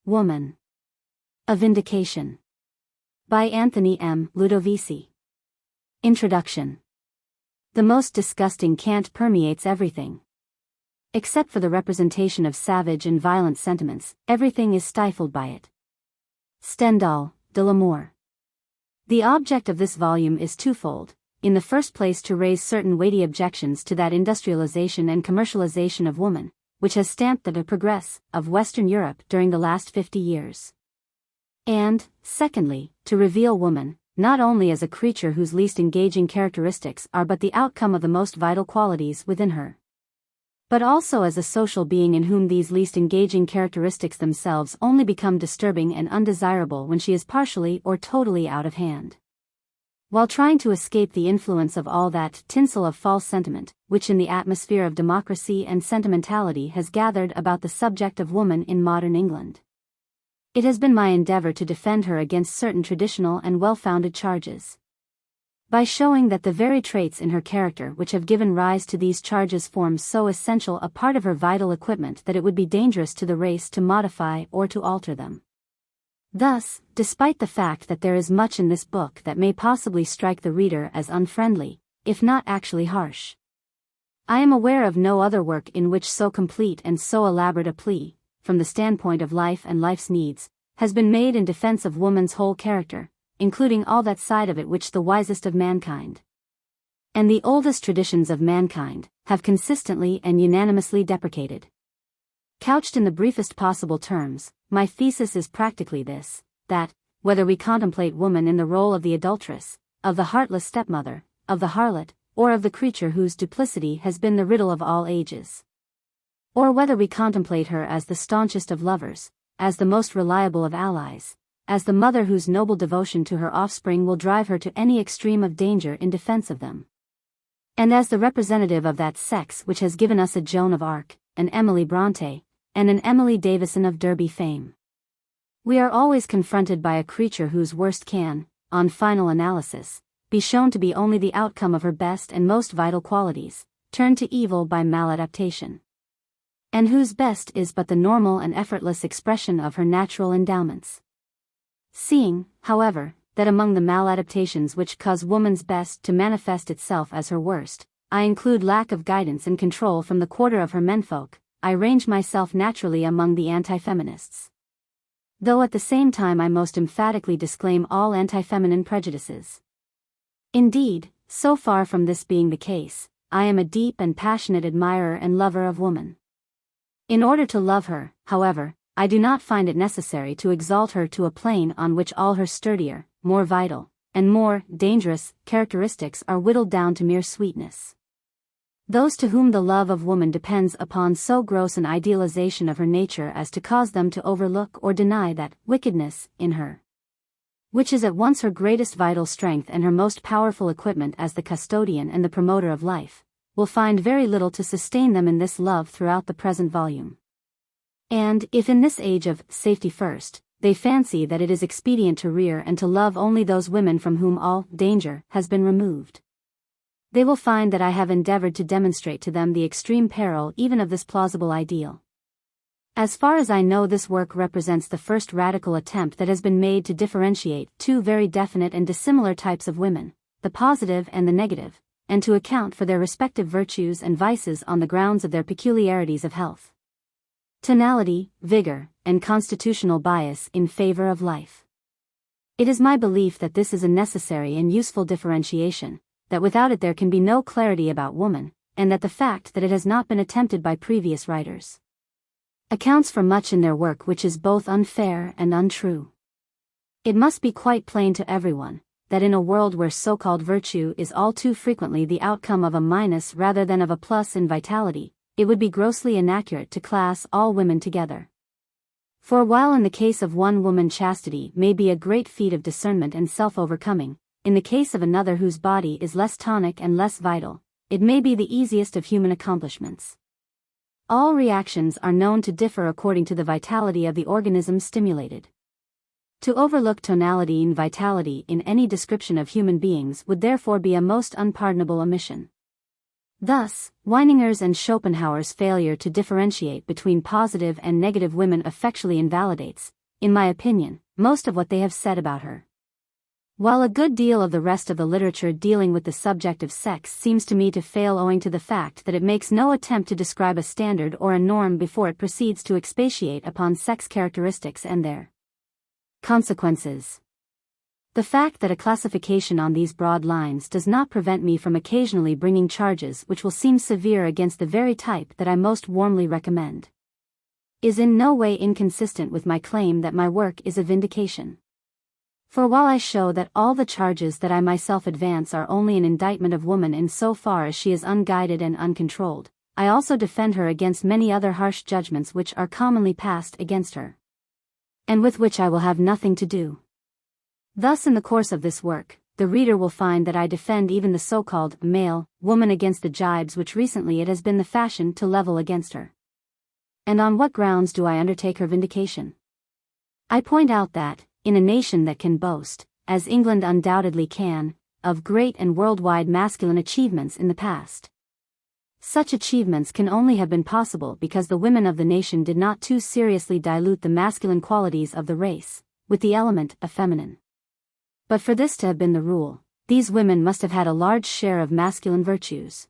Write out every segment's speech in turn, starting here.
Woman. A Vindication. By Anthony M. Ludovici. Introduction. The most disgusting cant permeates everything. Except for the representation of savage and violent sentiments, everything is stifled by it. Stendhal, de l'Amour. The object of this volume is twofold. In the first place, to raise certain weighty objections to that industrialization and commercialization of woman, which has stamped the progress of Western Europe during the last 50 years. And, secondly, to reveal woman, not only as a creature whose least engaging characteristics are but the outcome of the most vital qualities within her, but also as a social being in whom these least engaging characteristics themselves only become disturbing and undesirable when she is partially or totally out of hand. While trying to escape the influence of all that tinsel of false sentiment, which in the atmosphere of democracy and sentimentality has gathered about the subject of woman in modern England, it has been my endeavor to defend her against certain traditional and well-founded charges, by showing that the very traits in her character which have given rise to these charges form so essential a part of her vital equipment that it would be dangerous to the race to modify or to alter them. Thus, despite the fact that there is much in this book that may possibly strike the reader as unfriendly, if not actually harsh, I am aware of no other work in which so complete and so elaborate a plea, from the standpoint of life and life's needs, has been made in defense of woman's whole character, including all that side of it which the wisest of mankind and the oldest traditions of mankind have consistently and unanimously deprecated. Couched in the briefest possible terms, my thesis is practically this, that, whether we contemplate woman in the role of the adulteress, of the heartless stepmother, of the harlot, or of the creature whose duplicity has been the riddle of all ages, or whether we contemplate her as the staunchest of lovers, as the most reliable of allies, as the mother whose noble devotion to her offspring will drive her to any extreme of danger in defense of them, and as the representative of that sex which has given us a Joan of Arc, an Emily Bronte, and an Emily Davison of Derby fame, we are always confronted by a creature whose worst can, on final analysis, be shown to be only the outcome of her best and most vital qualities, turned to evil by maladaptation, and whose best is but the normal and effortless expression of her natural endowments. Seeing, however, that among the maladaptations which cause woman's best to manifest itself as her worst, I include lack of guidance and control from the quarter of her menfolk, I range myself naturally among the anti-feminists, though at the same time I most emphatically disclaim all anti-feminine prejudices. Indeed, so far from this being the case, I am a deep and passionate admirer and lover of woman. In order to love her, however, I do not find it necessary to exalt her to a plane on which all her sturdier, more vital, and more dangerous characteristics are whittled down to mere sweetness. Those to whom the love of woman depends upon so gross an idealization of her nature as to cause them to overlook or deny that wickedness in her, which is at once her greatest vital strength and her most powerful equipment as the custodian and the promoter of life, will find very little to sustain them in this love throughout the present volume. And, if in this age of safety first, they fancy that it is expedient to rear and to love only those women from whom all danger has been removed, they will find that I have endeavored to demonstrate to them the extreme peril even of this plausible ideal. As far as I know, this work represents the first radical attempt that has been made to differentiate two very definite and dissimilar types of women, the positive and the negative, and to account for their respective virtues and vices on the grounds of their peculiarities of health, tonality, vigor, and constitutional bias in favor of life. It is my belief that this is a necessary and useful differentiation, that without it there can be no clarity about woman, and that the fact that it has not been attempted by previous writers accounts for much in their work which is both unfair and untrue. It must be quite plain to everyone that in a world where so-called virtue is all too frequently the outcome of a minus rather than of a plus in vitality, it would be grossly inaccurate to class all women together. For while in the case of one woman chastity may be a great feat of discernment and self-overcoming, in the case of another whose body is less tonic and less vital, it may be the easiest of human accomplishments. All reactions are known to differ according to the vitality of the organism stimulated. To overlook tonality and vitality in any description of human beings would therefore be a most unpardonable omission. Thus, Weininger's and Schopenhauer's failure to differentiate between positive and negative women effectually invalidates, in my opinion, most of what they have said about her. While a good deal of the rest of the literature dealing with the subject of sex seems to me to fail owing to the fact that it makes no attempt to describe a standard or a norm before it proceeds to expatiate upon sex characteristics and their consequences. The fact that a classification on these broad lines does not prevent me from occasionally bringing charges which will seem severe against the very type that I most warmly recommend is in no way inconsistent with my claim that my work is a vindication. For while I show that all the charges that I myself advance are only an indictment of woman in so far as she is unguided and uncontrolled, I also defend her against many other harsh judgments which are commonly passed against her, and with which I will have nothing to do. Thus in the course of this work, the reader will find that I defend even the so-called male woman against the jibes which recently it has been the fashion to level against her. And on what grounds do I undertake her vindication? I point out that, in a nation that can boast, as England undoubtedly can, of great and worldwide masculine achievements in the past, such achievements can only have been possible because the women of the nation did not too seriously dilute the masculine qualities of the race with the element of feminine. But for this to have been the rule, these women must have had a large share of masculine virtues.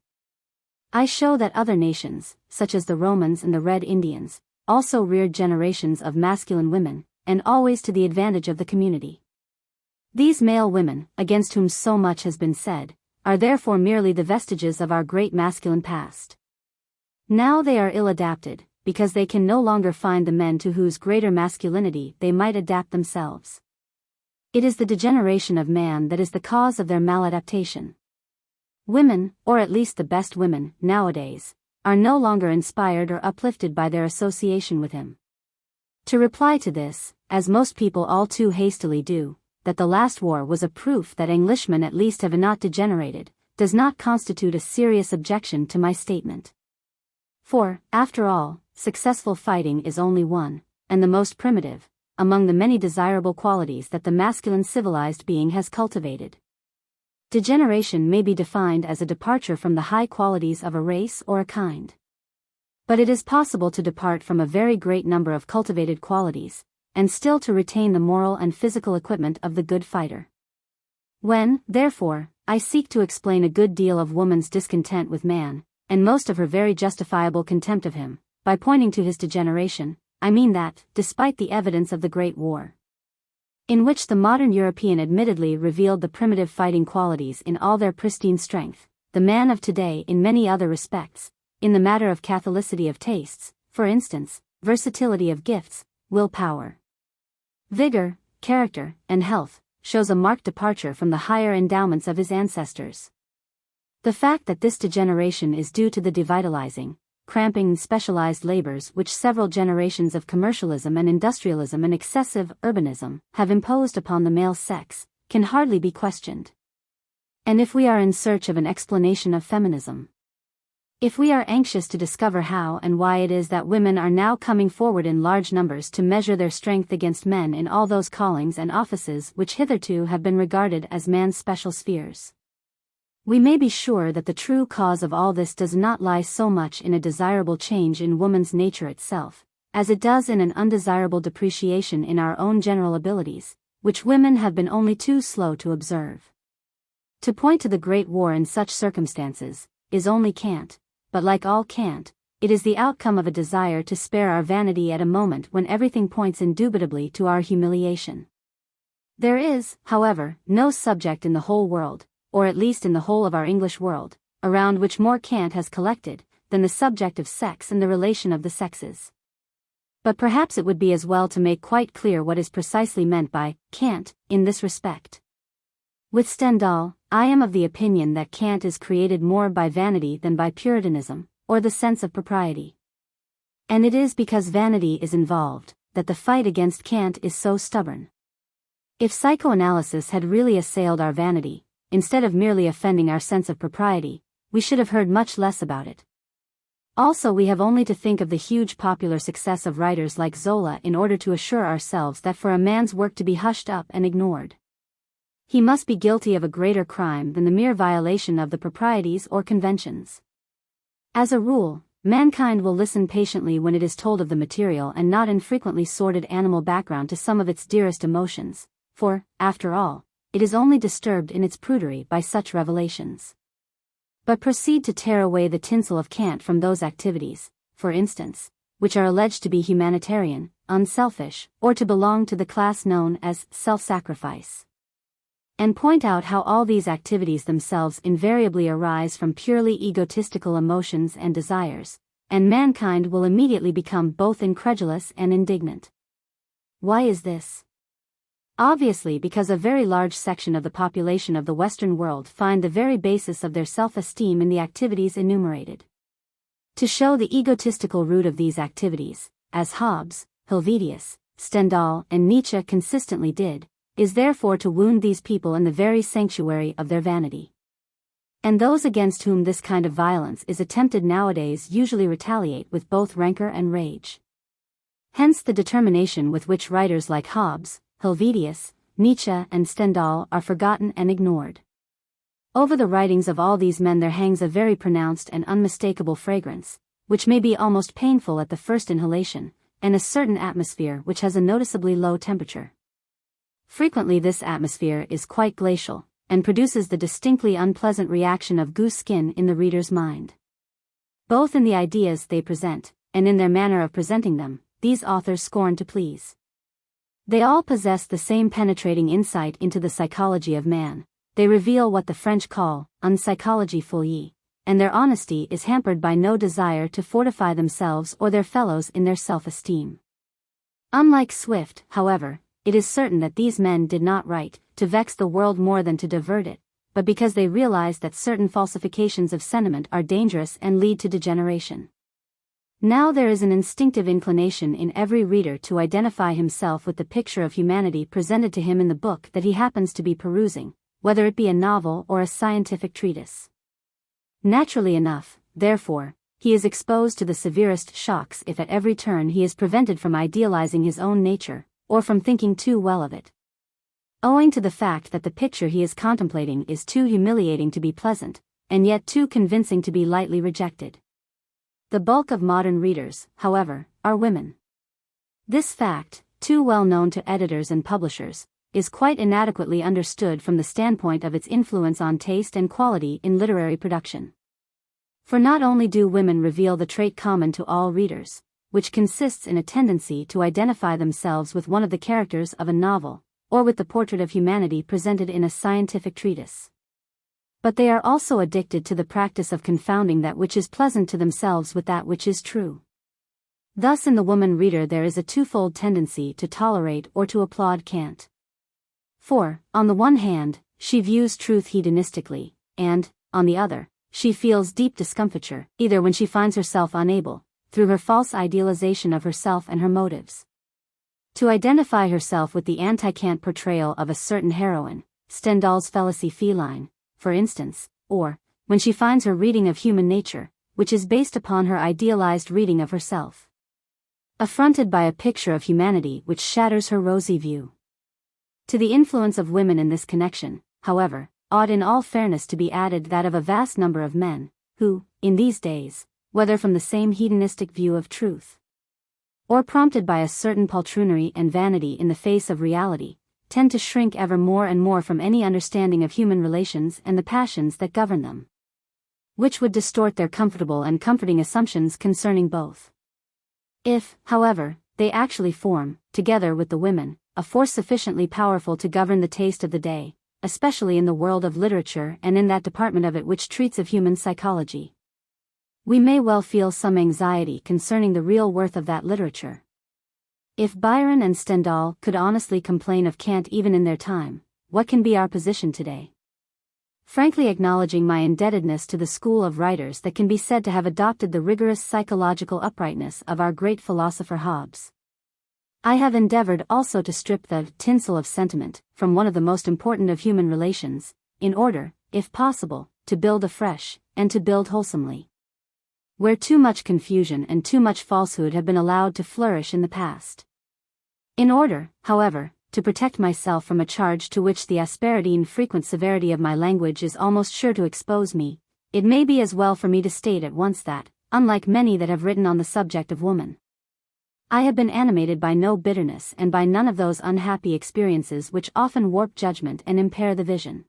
I show that other nations, such as the Romans and the Red Indians, also reared generations of masculine women, and always to the advantage of the community. These male women, against whom so much has been said, are therefore merely the vestiges of our great masculine past. Now they are ill-adapted, because they can no longer find the men to whose greater masculinity they might adapt themselves. It is the degeneration of man that is the cause of their maladaptation. Women, or at least the best women, nowadays, are no longer inspired or uplifted by their association with him. To reply to this, as most people all too hastily do, that the last war was a proof that Englishmen at least have not degenerated, does not constitute a serious objection to my statement. For, after all, successful fighting is only one, and the most primitive, among the many desirable qualities that the masculine civilized being has cultivated. Degeneration may be defined as a departure from the high qualities of a race or a kind. But it is possible to depart from a very great number of cultivated qualities, and still to retain the moral and physical equipment of the good fighter. When, therefore, I seek to explain a good deal of woman's discontent with man, and most of her very justifiable contempt of him, by pointing to his degeneration, I mean that, despite the evidence of the Great War, in which the modern European admittedly revealed the primitive fighting qualities in all their pristine strength, the man of today in many other respects, in the matter of catholicity of tastes, for instance, versatility of gifts, willpower, vigor, character, and health, shows a marked departure from the higher endowments of his ancestors. The fact that this degeneration is due to the devitalizing, cramping and specialized labors which several generations of commercialism and industrialism and excessive urbanism have imposed upon the male sex, can hardly be questioned. And if we are in search of an explanation of feminism, if we are anxious to discover how and why it is that women are now coming forward in large numbers to measure their strength against men in all those callings and offices which hitherto have been regarded as man's special spheres, we may be sure that the true cause of all this does not lie so much in a desirable change in woman's nature itself, as it does in an undesirable depreciation in our own general abilities, which women have been only too slow to observe. To point to the Great War in such circumstances is only cant, but like all cant, it is the outcome of a desire to spare our vanity at a moment when everything points indubitably to our humiliation. There is, however, no subject in the whole world, or at least in the whole of our English world, around which more cant has collected, than the subject of sex and the relation of the sexes. But perhaps it would be as well to make quite clear what is precisely meant by cant in this respect. With Stendhal, I am of the opinion that cant is created more by vanity than by Puritanism, or the sense of propriety. And it is because vanity is involved, that the fight against cant is so stubborn. If psychoanalysis had really assailed our vanity, instead of merely offending our sense of propriety, we should have heard much less about it. Also, we have only to think of the huge popular success of writers like Zola in order to assure ourselves that for a man's work to be hushed up and ignored, he must be guilty of a greater crime than the mere violation of the proprieties or conventions. As a rule, mankind will listen patiently when it is told of the material and not infrequently sordid animal background to some of its dearest emotions, for, after all, it is only disturbed in its prudery by such revelations. But proceed to tear away the tinsel of cant from those activities, for instance, which are alleged to be humanitarian, unselfish, or to belong to the class known as self-sacrifice. And point out how all these activities themselves invariably arise from purely egotistical emotions and desires, and mankind will immediately become both incredulous and indignant. Why is this? Obviously because a very large section of the population of the Western world find the very basis of their self-esteem in the activities enumerated. To show the egotistical root of these activities, as Hobbes, Helvetius, Stendhal, and Nietzsche consistently did, is therefore to wound these people in the very sanctuary of their vanity. And those against whom this kind of violence is attempted nowadays usually retaliate with both rancor and rage. Hence the determination with which writers like Hobbes, Helvetius, Nietzsche, and Stendhal are forgotten and ignored. Over the writings of all these men there hangs a very pronounced and unmistakable fragrance, which may be almost painful at the first inhalation, and a certain atmosphere which has a noticeably low temperature. Frequently this atmosphere is quite glacial, and produces the distinctly unpleasant reaction of goose skin in the reader's mind. Both in the ideas they present, and in their manner of presenting them, these authors scorn to please. They all possess the same penetrating insight into the psychology of man. They reveal what the French call une psychologie folie, and their honesty is hampered by no desire to fortify themselves or their fellows in their self-esteem. Unlike Swift, however, it is certain that these men did not write to vex the world more than to divert it, but because they realized that certain falsifications of sentiment are dangerous and lead to degeneration. Now there is an instinctive inclination in every reader to identify himself with the picture of humanity presented to him in the book that he happens to be perusing, whether it be a novel or a scientific treatise. Naturally enough, therefore, he is exposed to the severest shocks if at every turn he is prevented from idealizing his own nature, or from thinking too well of it. Owing to the fact that the picture he is contemplating is too humiliating to be pleasant, and yet too convincing to be lightly rejected. The bulk of modern readers, however, are women. This fact, too well known to editors and publishers, is quite inadequately understood from the standpoint of its influence on taste and quality in literary production. For not only do women reveal the trait common to all readers, which consists in a tendency to identify themselves with one of the characters of a novel, or with the portrait of humanity presented in a scientific treatise, but they are also addicted to the practice of confounding that which is pleasant to themselves with that which is true. Thus in the woman reader there is a twofold tendency to tolerate or to applaud cant. For, on the one hand, she views truth hedonistically, and, on the other, she feels deep discomfiture, either when she finds herself unable, through her false idealization of herself and her motives, to identify herself with the anti-cant portrayal of a certain heroine, Stendhal's fallacy feline, for instance, or, when she finds her reading of human nature, which is based upon her idealized reading of herself, affronted by a picture of humanity which shatters her rosy view. To the influence of women in this connection, however, ought in all fairness to be added that of a vast number of men, who, in these days, whether from the same hedonistic view of truth, or prompted by a certain poltroonery and vanity in the face of reality, tend to shrink ever more and more from any understanding of human relations and the passions that govern them, which would distort their comfortable and comforting assumptions concerning both. If, however, they actually form, together with the women, a force sufficiently powerful to govern the taste of the day, especially in the world of literature and in that department of it which treats of human psychology, we may well feel some anxiety concerning the real worth of that literature. If Byron and Stendhal could honestly complain of cant even in their time, what can be our position today? Frankly acknowledging my indebtedness to the school of writers that can be said to have adopted the rigorous psychological uprightness of our great philosopher Hobbes, I have endeavored also to strip the tinsel of sentiment from one of the most important of human relations, in order, if possible, to build afresh, and to build wholesomely, where too much confusion and too much falsehood have been allowed to flourish in the past. In order, however, to protect myself from a charge to which the asperity and frequent severity of my language is almost sure to expose me, it may be as well for me to state at once that, unlike many that have written on the subject of woman. I have been animated by no bitterness and by none of those unhappy experiences which often warp judgment and impair the vision.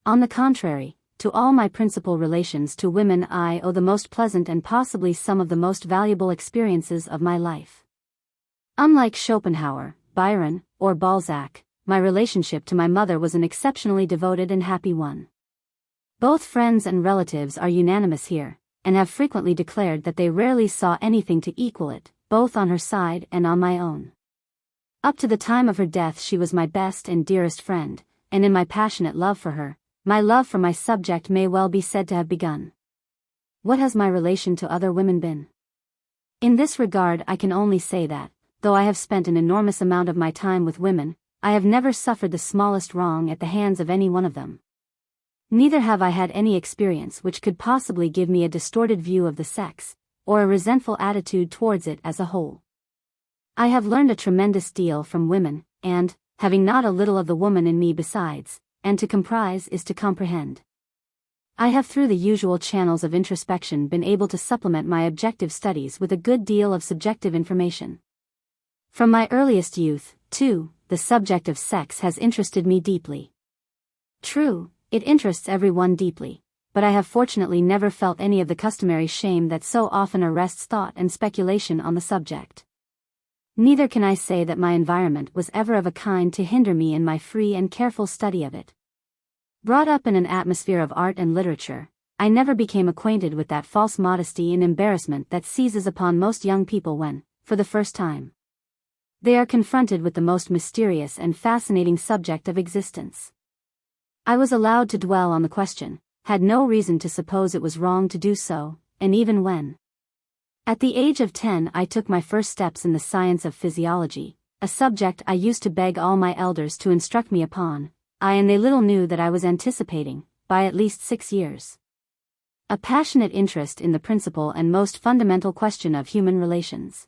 On the contrary, to all my principal relations to women I owe the most pleasant and possibly some of the most valuable experiences of my life. Unlike Schopenhauer, Byron, or Balzac, my relationship to my mother was an exceptionally devoted and happy one. Both friends and relatives are unanimous here, and have frequently declared that they rarely saw anything to equal it, both on her side and on my own. Up to the time of her death she was my best and dearest friend, and in my passionate love for her, my love for my subject may well be said to have begun. What has my relation to other women been? In this regard I can only say that, though I have spent an enormous amount of my time with women, I have never suffered the smallest wrong at the hands of any one of them. Neither have I had any experience which could possibly give me a distorted view of the sex, or a resentful attitude towards it as a whole. I have learned a tremendous deal from women, and, having not a little of the woman in me besides, and to comprise is to comprehend. I have through the usual channels of introspection been able to supplement my objective studies with a good deal of subjective information. From my earliest youth, too, the subject of sex has interested me deeply. True, it interests everyone deeply, but I have fortunately never felt any of the customary shame that so often arrests thought and speculation on the subject. Neither can I say that my environment was ever of a kind to hinder me in my free and careful study of it. Brought up in an atmosphere of art and literature, I never became acquainted with that false modesty and embarrassment that seizes upon most young people when, for the first time, they are confronted with the most mysterious and fascinating subject of existence. I was allowed to dwell on the question, had no reason to suppose it was wrong to do so, and even when, at the age of 10, I took my first steps in the science of physiology, a subject I used to beg all my elders to instruct me upon, and they little knew that I was anticipating, by at least 6 years, a passionate interest in the principal and most fundamental question of human relations.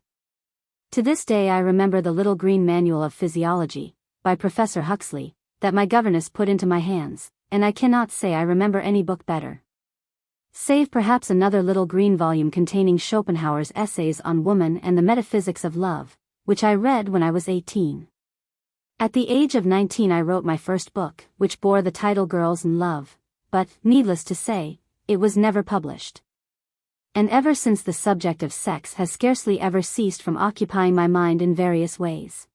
To this day I remember the little green manual of physiology, by Professor Huxley, that my governess put into my hands, and I cannot say I remember any book better. Save perhaps another little green volume containing Schopenhauer's essays on woman and the metaphysics of love, which I read when I was 18. At the age of 19 I wrote my first book, which bore the title Girls in Love, but, needless to say, it was never published. And ever since the subject of sex has scarcely ever ceased from occupying my mind in various ways.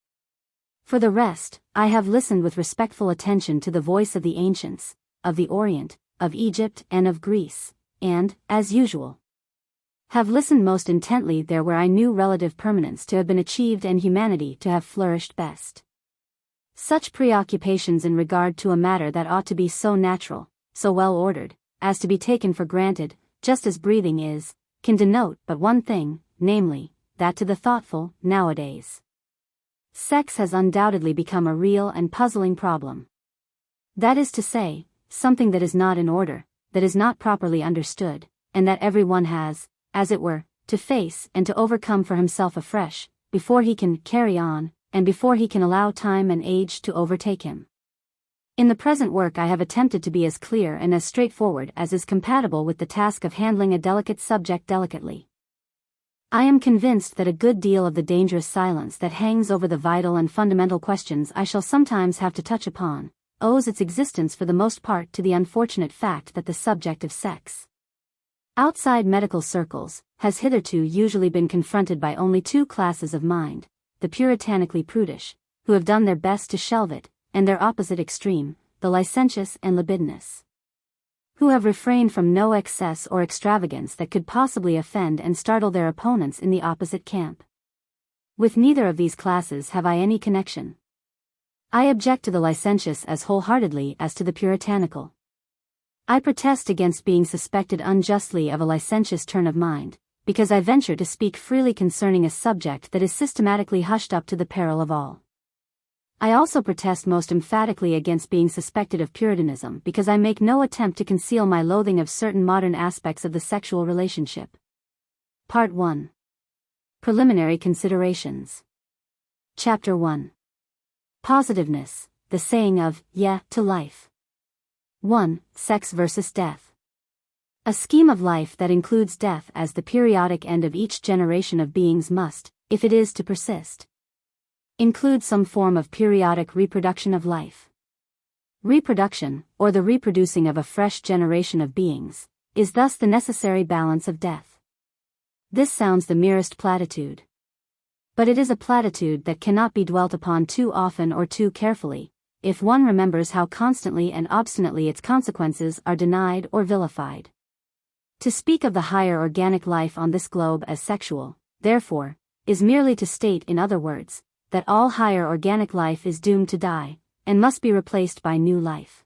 For the rest, I have listened with respectful attention to the voice of the ancients, of the Orient, of Egypt and of Greece, and, as usual, have listened most intently there where I knew relative permanence to have been achieved and humanity to have flourished best. Such preoccupations in regard to a matter that ought to be so natural, so well ordered, as to be taken for granted, just as breathing is, can denote but one thing, namely, that to the thoughtful, nowadays, sex has undoubtedly become a real and puzzling problem. That is to say, something that is not in order, that is not properly understood, and that every one has, as it were, to face and to overcome for himself afresh, before he can carry on, and before he can allow time and age to overtake him. In the present work I have attempted to be as clear and as straightforward as is compatible with the task of handling a delicate subject delicately. I am convinced that a good deal of the dangerous silence that hangs over the vital and fundamental questions I shall sometimes have to touch upon, owes its existence for the most part to the unfortunate fact that the subject of sex, outside medical circles, has hitherto usually been confronted by only two classes of mind, the puritanically prudish, who have done their best to shelve it, and their opposite extreme, the licentious and libidinous, who have refrained from no excess or extravagance that could possibly offend and startle their opponents in the opposite camp. With neither of these classes have I any connection. I object to the licentious as wholeheartedly as to the puritanical. I protest against being suspected unjustly of a licentious turn of mind, because I venture to speak freely concerning a subject that is systematically hushed up to the peril of all. I also protest most emphatically against being suspected of puritanism because I make no attempt to conceal my loathing of certain modern aspects of the sexual relationship. Part 1. Preliminary Considerations. Chapter 1. Positiveness, the saying of, yeah, to life. 1. Sex versus death. A scheme of life that includes death as the periodic end of each generation of beings must, if it is to persist, include some form of periodic reproduction of life. Reproduction, or the reproducing of a fresh generation of beings, is thus the necessary balance of death. This sounds the merest platitude. But it is a platitude that cannot be dwelt upon too often or too carefully, if one remembers how constantly and obstinately its consequences are denied or vilified. To speak of the higher organic life on this globe as sexual, therefore, is merely to state in other words, that all higher organic life is doomed to die, and must be replaced by new life.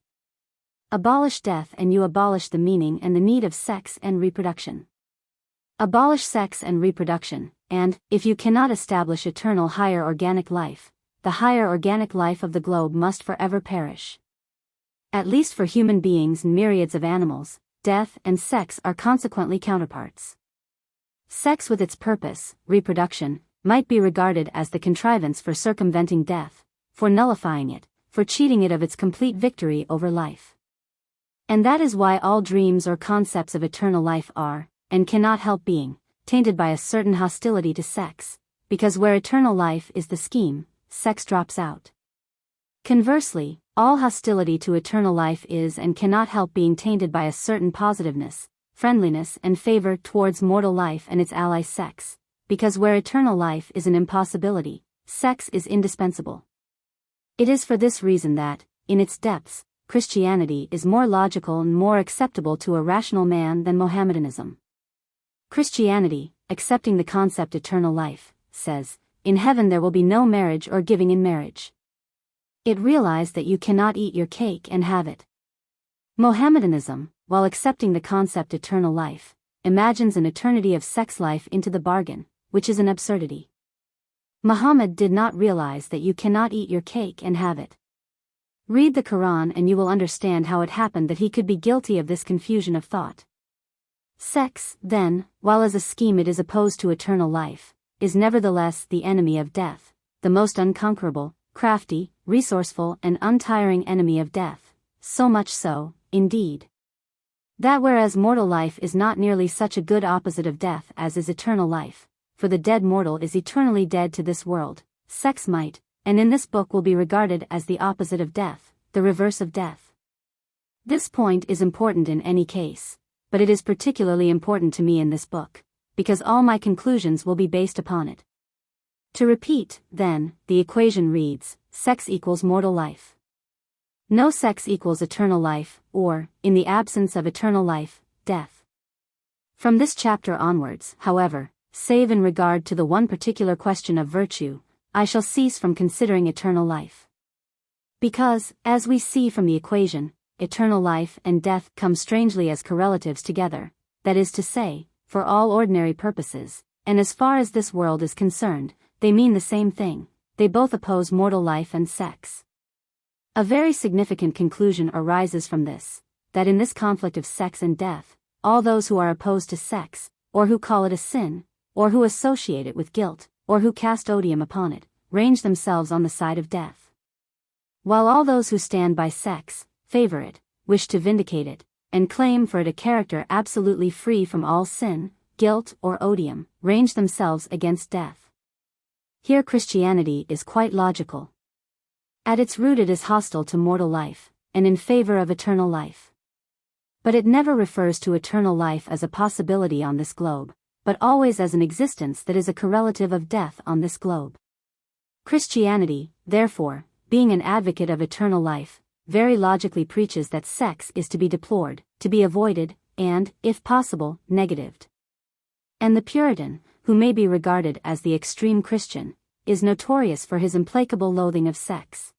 Abolish death and you abolish the meaning and the need of sex and reproduction. Abolish sex and reproduction, and, if you cannot establish eternal higher organic life, the higher organic life of the globe must forever perish. At least for human beings and myriads of animals, death and sex are consequently counterparts. Sex with its purpose, reproduction, might be regarded as the contrivance for circumventing death, for nullifying it, for cheating it of its complete victory over life. And that is why all dreams or concepts of eternal life are, and cannot help being, tainted by a certain hostility to sex, because where eternal life is the scheme, sex drops out. Conversely, all hostility to eternal life is and cannot help being tainted by a certain positiveness, friendliness and favor towards mortal life and its ally sex, because where eternal life is an impossibility, sex is indispensable. It is for this reason that, in its depths, Christianity is more logical and more acceptable to a rational man than Mohammedanism. Christianity, accepting the concept eternal life, says, in heaven there will be no marriage or giving in marriage. It realized that you cannot eat your cake and have it. Mohammedanism, while accepting the concept eternal life, imagines an eternity of sex life into the bargain, which is an absurdity. Muhammad did not realize that you cannot eat your cake and have it. Read the Quran and you will understand how it happened that he could be guilty of this confusion of thought. Sex, then, while as a scheme it is opposed to eternal life, is nevertheless the enemy of death, the most unconquerable, crafty, resourceful and untiring enemy of death, so much so, indeed, that whereas mortal life is not nearly such a good opposite of death as is eternal life, for the dead mortal is eternally dead to this world, sex might, and in this book will be regarded as the opposite of death, the reverse of death. This point is important in any case, but it is particularly important to me in this book, because all my conclusions will be based upon it. To repeat, then, the equation reads, sex equals mortal life. No sex equals eternal life, or, in the absence of eternal life, death. From this chapter onwards, however, save in regard to the one particular question of virtue, I shall cease from considering eternal life. Because, as we see from the equation, eternal life and death come strangely as correlatives together, that is to say, for all ordinary purposes, and as far as this world is concerned, they mean the same thing, they both oppose mortal life and sex. A very significant conclusion arises from this, that in this conflict of sex and death, all those who are opposed to sex, or who call it a sin, or who associate it with guilt, or who cast odium upon it, range themselves on the side of death. While all those who stand by sex, favor it, wish to vindicate it, and claim for it a character absolutely free from all sin, guilt or odium, range themselves against death. Here Christianity is quite logical. At its root it is hostile to mortal life, and in favor of eternal life. But it never refers to eternal life as a possibility on this globe, but always as an existence that is a correlative of death on this globe. Christianity, therefore, being an advocate of eternal life, very logically preaches that sex is to be deplored, to be avoided, and, if possible, negatived. And the Puritan, who may be regarded as the extreme Christian, is notorious for his implacable loathing of sex.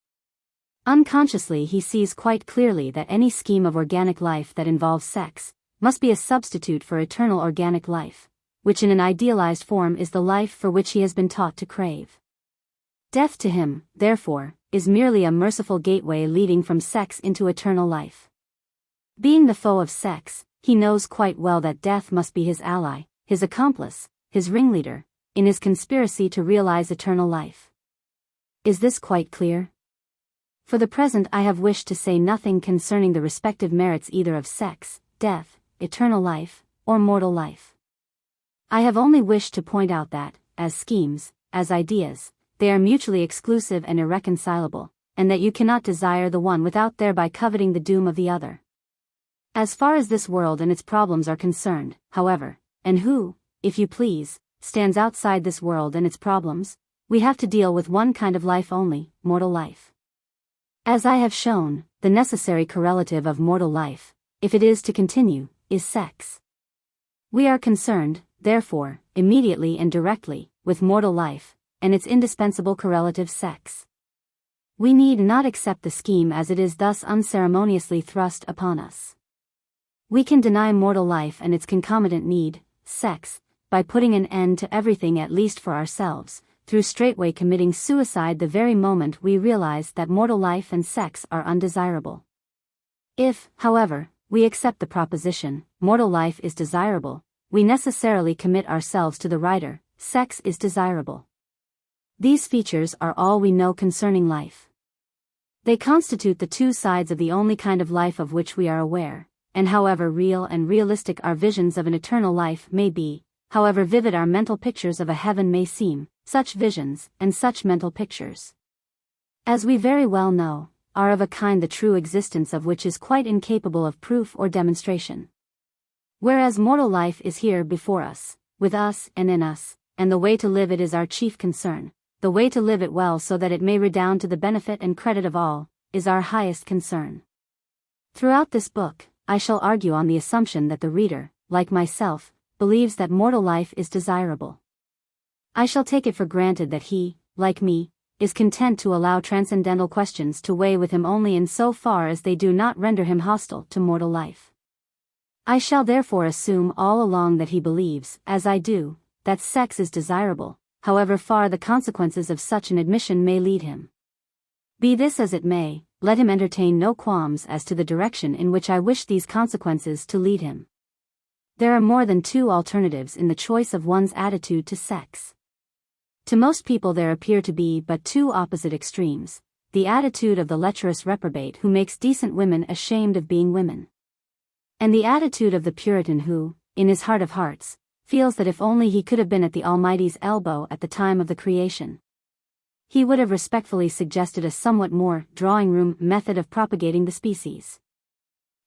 Unconsciously he sees quite clearly that any scheme of organic life that involves sex must be a substitute for eternal organic life, which in an idealized form is the life for which he has been taught to crave. Death to him, therefore, is merely a merciful gateway leading from sex into eternal life. Being the foe of sex, he knows quite well that death must be his ally, his accomplice, his ringleader, in his conspiracy to realize eternal life. Is this quite clear? For the present I have wished to say nothing concerning the respective merits either of sex, death, eternal life, or mortal life. I have only wished to point out that, as schemes, as ideas, they are mutually exclusive and irreconcilable, and that you cannot desire the one without thereby coveting the doom of the other. As far as this world and its problems are concerned, however, and who, if you please, stands outside this world and its problems, we have to deal with one kind of life only, mortal life. As I have shown, the necessary correlative of mortal life, if it is to continue, is sex. We are concerned, therefore, immediately and directly, with mortal life, and its indispensable correlative sex. We need not accept the scheme as it is thus unceremoniously thrust upon us. We can deny mortal life and its concomitant need, sex, by putting an end to everything at least for ourselves, through straightway committing suicide the very moment we realize that mortal life and sex are undesirable. If, however, we accept the proposition, mortal life is desirable, we necessarily commit ourselves to the writer, sex is desirable. These features are all we know concerning life. They constitute the two sides of the only kind of life of which we are aware, and however real and realistic our visions of an eternal life may be, however vivid our mental pictures of a heaven may seem, such visions, and such mental pictures, as we very well know, are of a kind the true existence of which is quite incapable of proof or demonstration. Whereas mortal life is here before us, with us and in us, and the way to live it is our chief concern, the way to live it well so that it may redound to the benefit and credit of all, is our highest concern. Throughout this book, I shall argue on the assumption that the reader, like myself, believes that mortal life is desirable. I shall take it for granted that he, like me, is content to allow transcendental questions to weigh with him only in so far as they do not render him hostile to mortal life. I shall therefore assume all along that he believes, as I do, that sex is desirable, however far the consequences of such an admission may lead him. Be this as it may, let him entertain no qualms as to the direction in which I wish these consequences to lead him. There are more than two alternatives in the choice of one's attitude to sex. To most people there appear to be but two opposite extremes, the attitude of the lecherous reprobate who makes decent women ashamed of being women, and the attitude of the Puritan who, in his heart of hearts, feels that if only he could have been at the Almighty's elbow at the time of the creation, he would have respectfully suggested a somewhat more drawing-room method of propagating the species.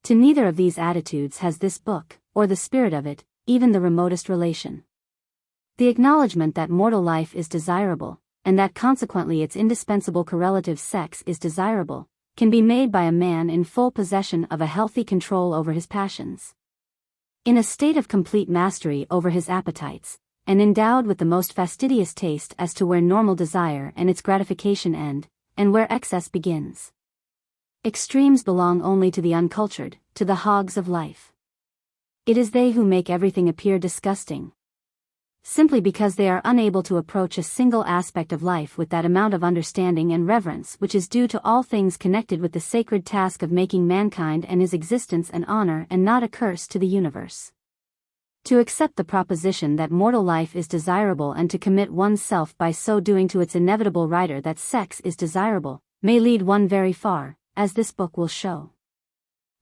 To neither of these attitudes has this book, or the spirit of it, even the remotest relation. The acknowledgement that mortal life is desirable, and that consequently its indispensable correlative sex is desirable, can be made by a man in full possession of a healthy control over his passions, in a state of complete mastery over his appetites, and endowed with the most fastidious taste as to where normal desire and its gratification end, and where excess begins. Extremes belong only to the uncultured, to the hogs of life. It is they who make everything appear disgusting, simply because they are unable to approach a single aspect of life with that amount of understanding and reverence which is due to all things connected with the sacred task of making mankind and his existence an honor and not a curse to the universe. To accept the proposition that mortal life is desirable and to commit one's self by so doing to its inevitable writer that sex is desirable, may lead one very far, as this book will show.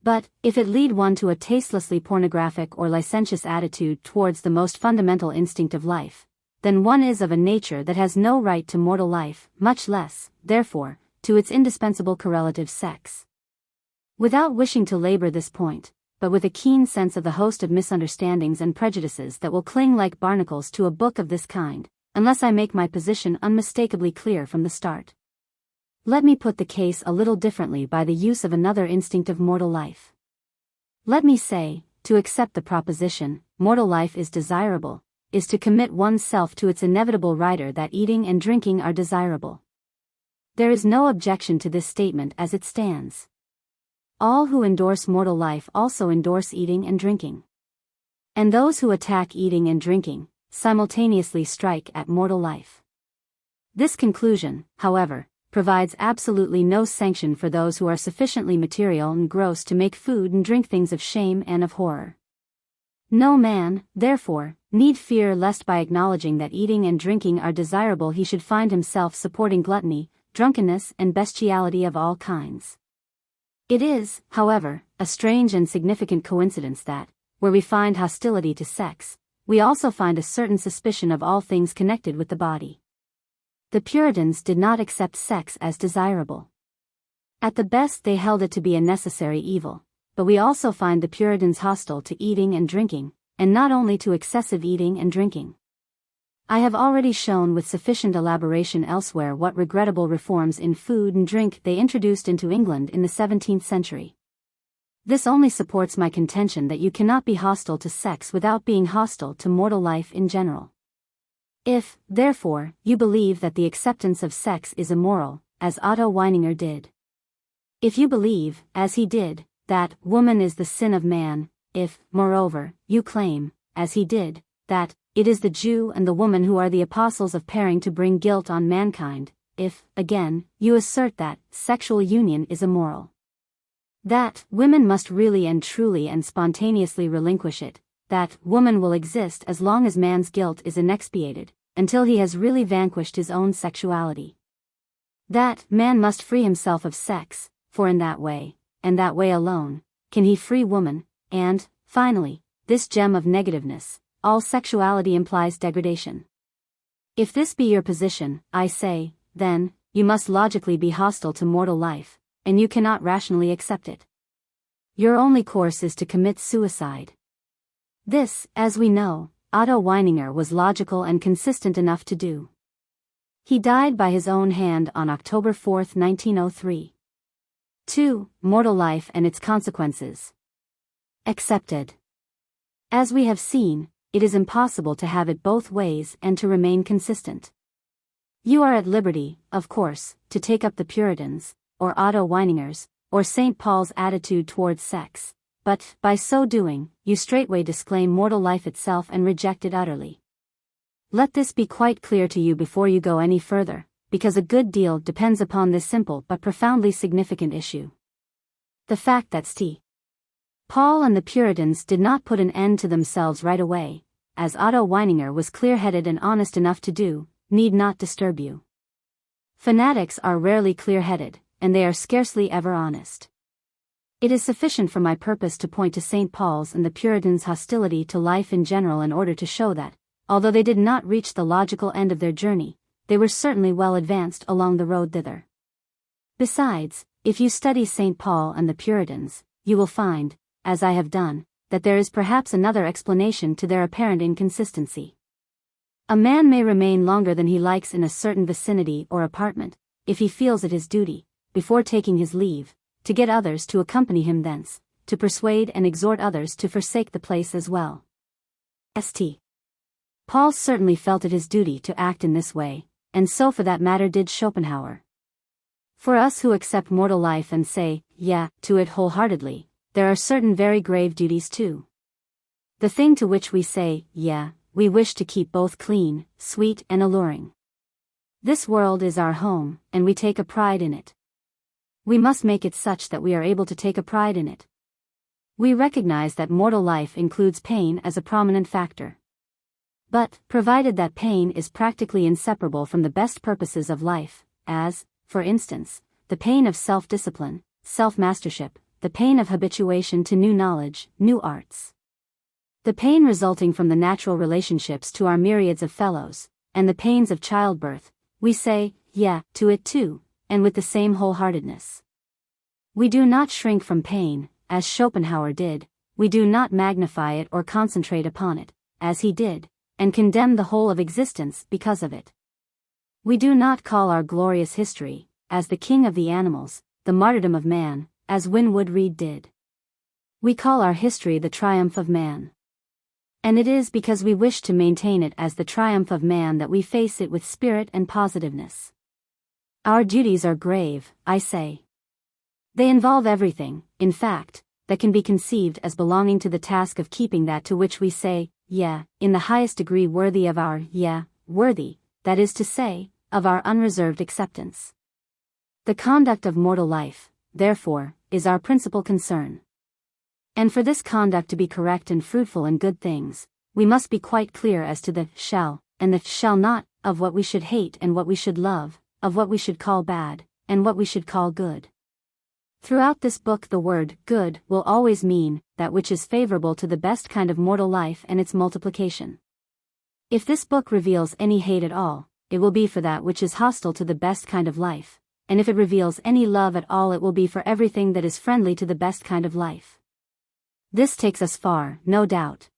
But, if it lead one to a tastelessly pornographic or licentious attitude towards the most fundamental instinct of life, then one is of a nature that has no right to mortal life, much less, therefore, to its indispensable correlative sex. Without wishing to labor this point, but with a keen sense of the host of misunderstandings and prejudices that will cling like barnacles to a book of this kind, unless I make my position unmistakably clear from the start. Let me put the case a little differently by the use of another instinct of mortal life. Let me say, to accept the proposition, mortal life is desirable, is to commit one's self to its inevitable writer that eating and drinking are desirable. There is no objection to this statement as it stands. All who endorse mortal life also endorse eating and drinking. And those who attack eating and drinking, simultaneously strike at mortal life. This conclusion, however, provides absolutely no sanction for those who are sufficiently material and gross to make food and drink things of shame and of horror. No man, therefore, need fear lest by acknowledging that eating and drinking are desirable he should find himself supporting gluttony, drunkenness and bestiality of all kinds. It is, however, a strange and significant coincidence that, where we find hostility to sex, we also find a certain suspicion of all things connected with the body. The Puritans did not accept sex as desirable. At the best they held it to be a necessary evil, but we also find the Puritans hostile to eating and drinking, and not only to excessive eating and drinking. I have already shown with sufficient elaboration elsewhere what regrettable reforms in food and drink they introduced into England in the 17th century. This only supports my contention that you cannot be hostile to sex without being hostile to mortal life in general. If, therefore, you believe that the acceptance of sex is immoral, as Otto Weininger did. If you believe, as he did, that woman is the sin of man, if, moreover, you claim, as he did, that it is the Jew and the woman who are the apostles of pairing to bring guilt on mankind, if, again, you assert that sexual union is immoral, that women must really and truly and spontaneously relinquish it, that woman will exist as long as man's guilt is inexpiated, until he has really vanquished his own sexuality, that man must free himself of sex, for in that way, and that way alone, can he free woman, and, finally, this gem of negativeness, all sexuality implies degradation. If this be your position, I say, then, you must logically be hostile to mortal life, and you cannot rationally accept it. Your only course is to commit suicide. This, as we know, Otto Weininger was logical and consistent enough to do. He died by his own hand on October 4, 1903. 2. Mortal life and its consequences. Accepted. As we have seen, it is impossible to have it both ways and to remain consistent. You are at liberty, of course, to take up the Puritans, or Otto Weininger's, or St. Paul's attitude towards sex, but, by so doing, you straightway disclaim mortal life itself and reject it utterly. Let this be quite clear to you before you go any further, because a good deal depends upon this simple but profoundly significant issue. The fact that St. Paul and the Puritans did not put an end to themselves right away, as Otto Weininger was clear-headed and honest enough to do, need not disturb you. Fanatics are rarely clear-headed, and they are scarcely ever honest. It is sufficient for my purpose to point to St. Paul's and the Puritans' hostility to life in general in order to show that, although they did not reach the logical end of their journey, they were certainly well advanced along the road thither. Besides, if you study St. Paul and the Puritans, you will find, as I have done, that there is perhaps another explanation to their apparent inconsistency. A man may remain longer than he likes in a certain vicinity or apartment, if he feels it his duty, before taking his leave, to get others to accompany him thence, to persuade and exhort others to forsake the place as well. St. Paul certainly felt it his duty to act in this way, and so for that matter did Schopenhauer. For us who accept mortal life and say, yeah, to it wholeheartedly, there are certain very grave duties too. The thing to which we say, yeah, we wish to keep both clean, sweet and alluring. This world is our home, and we take a pride in it. We must make it such that we are able to take a pride in it. We recognize that mortal life includes pain as a prominent factor. But, provided that pain is practically inseparable from the best purposes of life, as, for instance, the pain of self-discipline, self-mastership, the pain of habituation to new knowledge, new arts, the pain resulting from the natural relationships to our myriads of fellows, and the pains of childbirth, we say, yeah, to it too, and with the same wholeheartedness. We do not shrink from pain, as Schopenhauer did, we do not magnify it or concentrate upon it, as he did, and condemn the whole of existence because of it. We do not call our glorious history, as the king of the animals, the martyrdom of man, as Winwood Reade did. We call our history the triumph of man. And it is because we wish to maintain it as the triumph of man that we face it with spirit and positiveness. Our duties are grave, I say. They involve everything, in fact, that can be conceived as belonging to the task of keeping that to which we say, yeah, in the highest degree worthy of our, yeah, worthy, that is to say, of our unreserved acceptance. The conduct of mortal life, therefore, is our principal concern. And for this conduct to be correct and fruitful in good things, we must be quite clear as to the shall, and the shall not, of what we should hate and what we should love, of what we should call bad, and what we should call good. Throughout this book the word good will always mean that which is favorable to the best kind of mortal life and its multiplication. If this book reveals any hate at all, it will be for that which is hostile to the best kind of life, and if it reveals any love at all, it will be for everything that is friendly to the best kind of life. This takes us far, no doubt.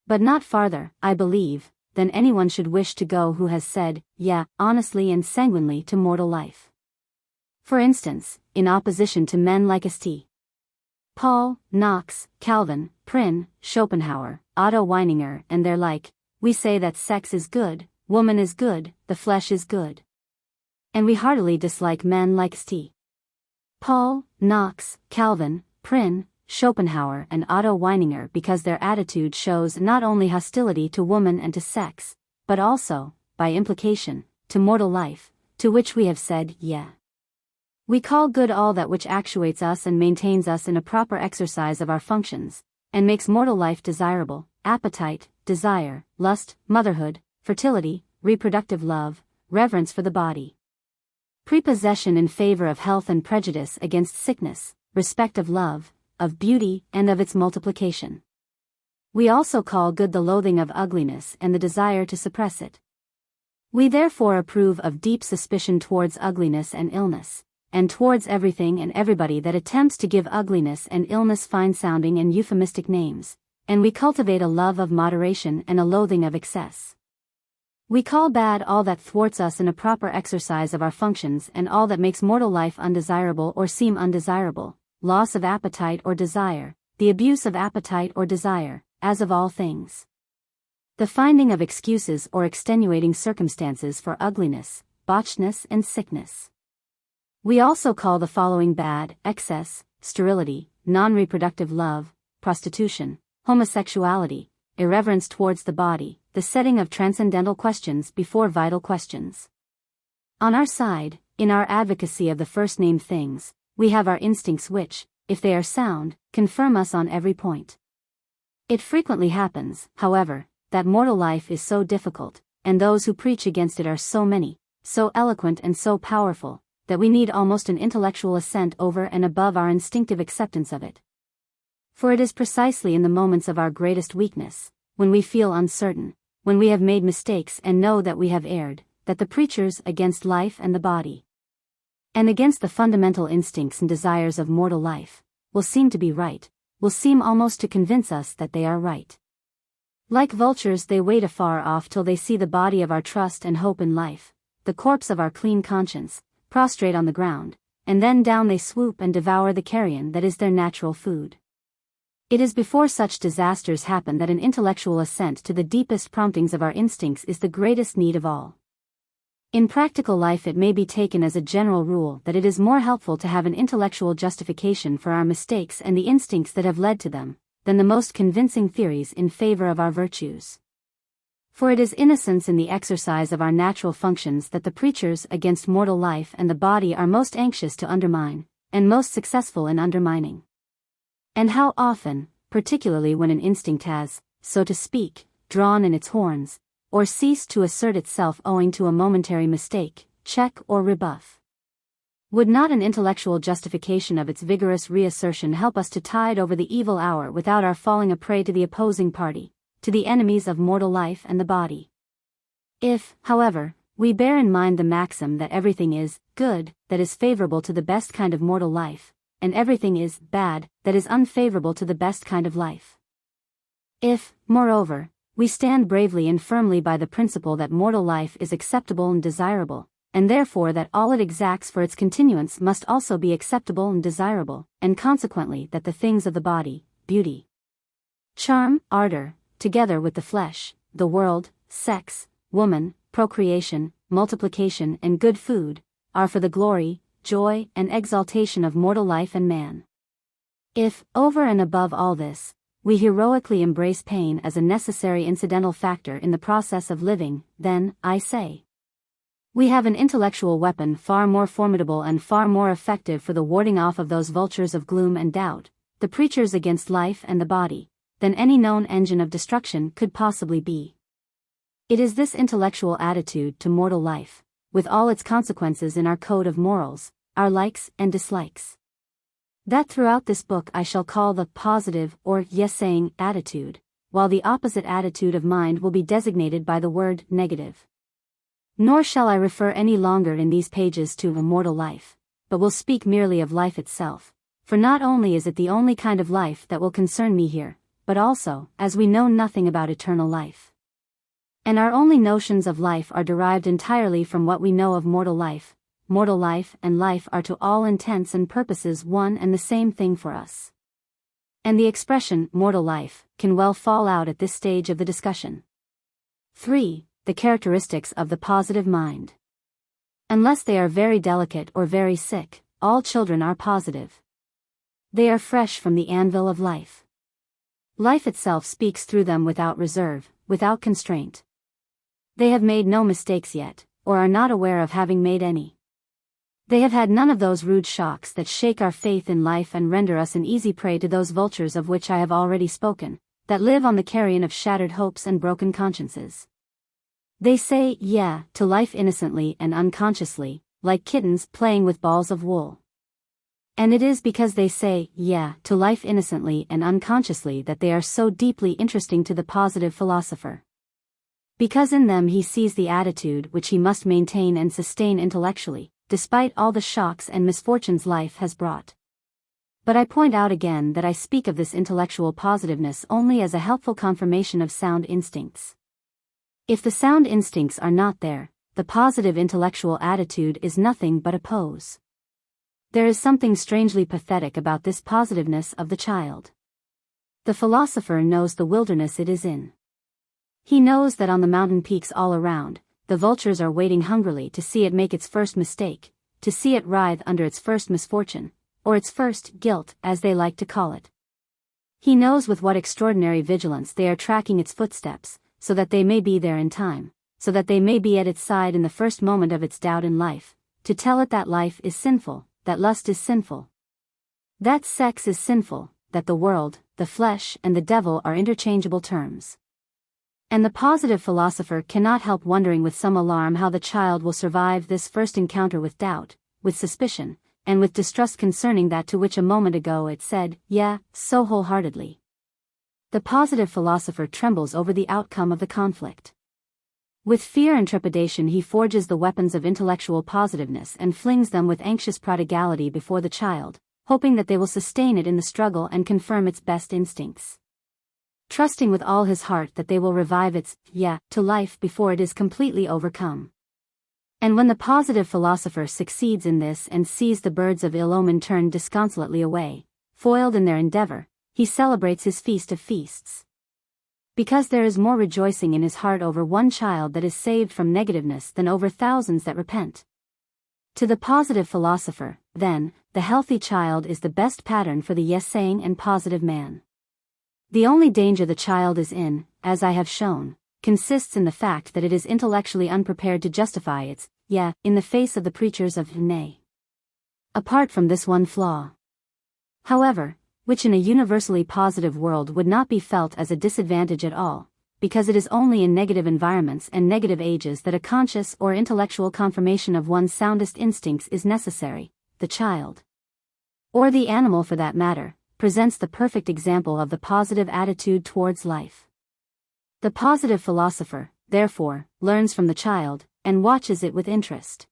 But not farther, I believe, than anyone should wish to go who has said, yeah, honestly and sanguinely to mortal life. For instance, in opposition to men like St. Paul, Knox, Calvin, Prynne, Schopenhauer, Otto Weininger and their like, we say that sex is good, woman is good, the flesh is good. And we heartily dislike men like St. Paul, Knox, Calvin, Prynne, Schopenhauer and Otto Weininger because their attitude shows not only hostility to woman and to sex, but also, by implication, to mortal life, to which we have said, yeah. We call good all that which actuates us and maintains us in a proper exercise of our functions, and makes mortal life desirable: appetite, desire, lust, motherhood, fertility, reproductive love, reverence for the body, prepossession in favor of health and prejudice against sickness, respect of love, of beauty and of its multiplication. We also call good the loathing of ugliness and the desire to suppress it. We therefore approve of deep suspicion towards ugliness and illness, and towards everything and everybody that attempts to give ugliness and illness fine-sounding and euphemistic names, and we cultivate a love of moderation and a loathing of excess. We call bad all that thwarts us in a proper exercise of our functions and all that makes mortal life undesirable or seem undesirable: loss of appetite or desire, the abuse of appetite or desire, as of all things. The finding of excuses or extenuating circumstances for ugliness, botchness and sickness. We also call the following bad: excess, sterility, non-reproductive love, prostitution, homosexuality, irreverence towards the body, the setting of transcendental questions before vital questions. On our side, in our advocacy of the first-named things, we have our instincts which, if they are sound, confirm us on every point. It frequently happens, however, that mortal life is so difficult, and those who preach against it are so many, so eloquent and so powerful, that we need almost an intellectual assent over and above our instinctive acceptance of it. For it is precisely in the moments of our greatest weakness, when we feel uncertain, when we have made mistakes and know that we have erred, that the preachers against life and the body, and against the fundamental instincts and desires of mortal life, will seem to be right, will seem almost to convince us that they are right. Like vultures they wait afar off till they see the body of our trust and hope in life, the corpse of our clean conscience, prostrate on the ground, and then down they swoop and devour the carrion that is their natural food. It is before such disasters happen that an intellectual assent to the deepest promptings of our instincts is the greatest need of all. In practical life it may be taken as a general rule that it is more helpful to have an intellectual justification for our mistakes and the instincts that have led to them, than the most convincing theories in favor of our virtues. For it is innocence in the exercise of our natural functions that the preachers against mortal life and the body are most anxious to undermine, and most successful in undermining. And how often, particularly when an instinct has, so to speak, drawn in its horns, or ceased to assert itself owing to a momentary mistake, check or rebuff. Would not an intellectual justification of its vigorous reassertion help us to tide over the evil hour without our falling a prey to the opposing party, to the enemies of mortal life and the body? If, however, we bear in mind the maxim that everything is good that is favorable to the best kind of mortal life, and everything is bad that is unfavorable to the best kind of life. If, moreover, we stand bravely and firmly by the principle that mortal life is acceptable and desirable, and therefore that all it exacts for its continuance must also be acceptable and desirable, and consequently that the things of the body, beauty, charm, ardor, together with the flesh, the world, sex, woman, procreation, multiplication and good food, are for the glory, joy, and exaltation of mortal life and man. If, over and above all this, we heroically embrace pain as a necessary incidental factor in the process of living, then, I say, we have an intellectual weapon far more formidable and far more effective for the warding off of those vultures of gloom and doubt, the preachers against life and the body, than any known engine of destruction could possibly be. It is this intellectual attitude to mortal life, with all its consequences in our code of morals, our likes and dislikes, That throughout this book I shall call the positive or yes-saying attitude, while the opposite attitude of mind will be designated by the word negative. Nor shall I refer any longer in these pages to immortal life, but will speak merely of life itself, for not only is it the only kind of life that will concern me here, but also, as we know nothing about eternal life, and our only notions of life are derived entirely from what we know of mortal life and life are to all intents and purposes one and the same thing for us. And the expression, mortal life, can well fall out at this stage of the discussion. 3. The characteristics of the positive mind. Unless they are very delicate or very sick, all children are positive. They are fresh from the anvil of life. Life itself speaks through them without reserve, without constraint. They have made no mistakes yet, or are not aware of having made any. They have had none of those rude shocks that shake our faith in life and render us an easy prey to those vultures of which I have already spoken, that live on the carrion of shattered hopes and broken consciences. They say yeah to life innocently and unconsciously, like kittens playing with balls of wool. And it is because they say yeah to life innocently and unconsciously that they are so deeply interesting to the positive philosopher. Because in them he sees the attitude which he must maintain and sustain intellectually, despite all the shocks and misfortunes life has brought. But I point out again that I speak of this intellectual positiveness only as a helpful confirmation of sound instincts. If the sound instincts are not there, the positive intellectual attitude is nothing but a pose. There is something strangely pathetic about this positiveness of the child. The philosopher knows the wilderness it is in. He knows that on the mountain peaks all around, the vultures are waiting hungrily to see it make its first mistake, to see it writhe under its first misfortune, or its first guilt, as they like to call it. He knows with what extraordinary vigilance they are tracking its footsteps, so that they may be there in time, so that they may be at its side in the first moment of its doubt in life, to tell it that life is sinful, that lust is sinful, that sex is sinful, that the world, the flesh, and the devil are interchangeable terms. And the positive philosopher cannot help wondering with some alarm how the child will survive this first encounter with doubt, with suspicion, and with distrust concerning that to which a moment ago it said, yeah, so wholeheartedly. The positive philosopher trembles over the outcome of the conflict. With fear and trepidation he forges the weapons of intellectual positiveness and flings them with anxious prodigality before the child, hoping that they will sustain it in the struggle and confirm its best instincts. Trusting with all his heart that they will revive its yeah to life before it is completely overcome. And when the positive philosopher succeeds in this and sees the birds of ill omen turn disconsolately away, foiled in their endeavor, he celebrates his feast of feasts. Because there is more rejoicing in his heart over one child that is saved from negativeness than over thousands that repent. To the positive philosopher, then, the healthy child is the best pattern for the yes-saying and positive man. The only danger the child is in, as I have shown, consists in the fact that it is intellectually unprepared to justify its yeah in the face of the preachers of nay. Apart from this one flaw, however, which in a universally positive world would not be felt as a disadvantage at all, because it is only in negative environments and negative ages that a conscious or intellectual confirmation of one's soundest instincts is necessary, the child, or the animal for that matter, presents the perfect example of the positive attitude towards life. The positive philosopher, therefore, learns from the child, and watches it with interest.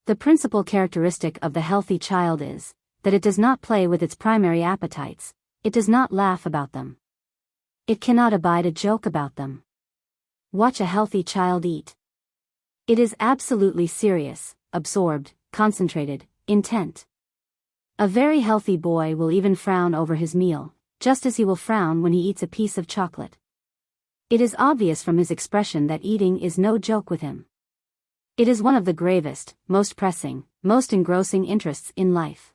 The principal characteristic of the healthy child is, that it does not play with its primary appetites, it does not laugh about them. It cannot abide a joke about them. Watch a healthy child eat. It is absolutely serious, absorbed, concentrated, intent. A very healthy boy will even frown over his meal, just as he will frown when he eats a piece of chocolate. It is obvious from his expression that eating is no joke with him. It is one of the gravest, most pressing, most engrossing interests in life.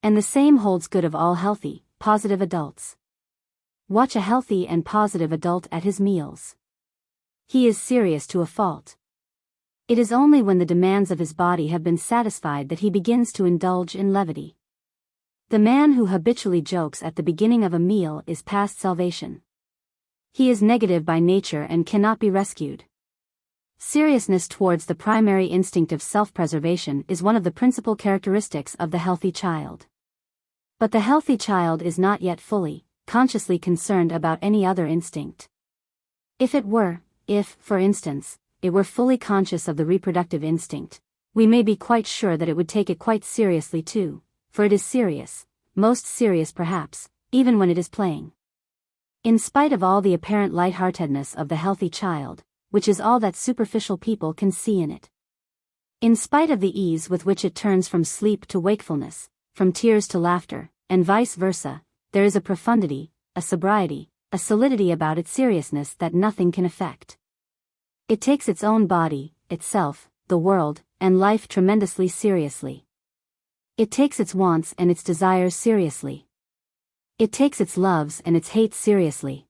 And the same holds good of all healthy, positive adults. Watch a healthy and positive adult at his meals. He is serious to a fault. It is only when the demands of his body have been satisfied that he begins to indulge in levity. The man who habitually jokes at the beginning of a meal is past salvation. He is negative by nature and cannot be rescued. Seriousness towards the primary instinct of self-preservation is one of the principal characteristics of the healthy child. But the healthy child is not yet fully, consciously concerned about any other instinct. If, for instance, it were fully conscious of the reproductive instinct, we may be quite sure that it would take it quite seriously too, for it is serious, most serious perhaps, even when it is playing. In spite of all the apparent lightheartedness of the healthy child, which is all that superficial people can see in it. In spite of the ease with which it turns from sleep to wakefulness, from tears to laughter, and vice versa, there is a profundity, a sobriety, a solidity about its seriousness that nothing can affect. It takes its own body, itself, the world, and life tremendously seriously. It takes its wants and its desires seriously. It takes its loves and its hates seriously.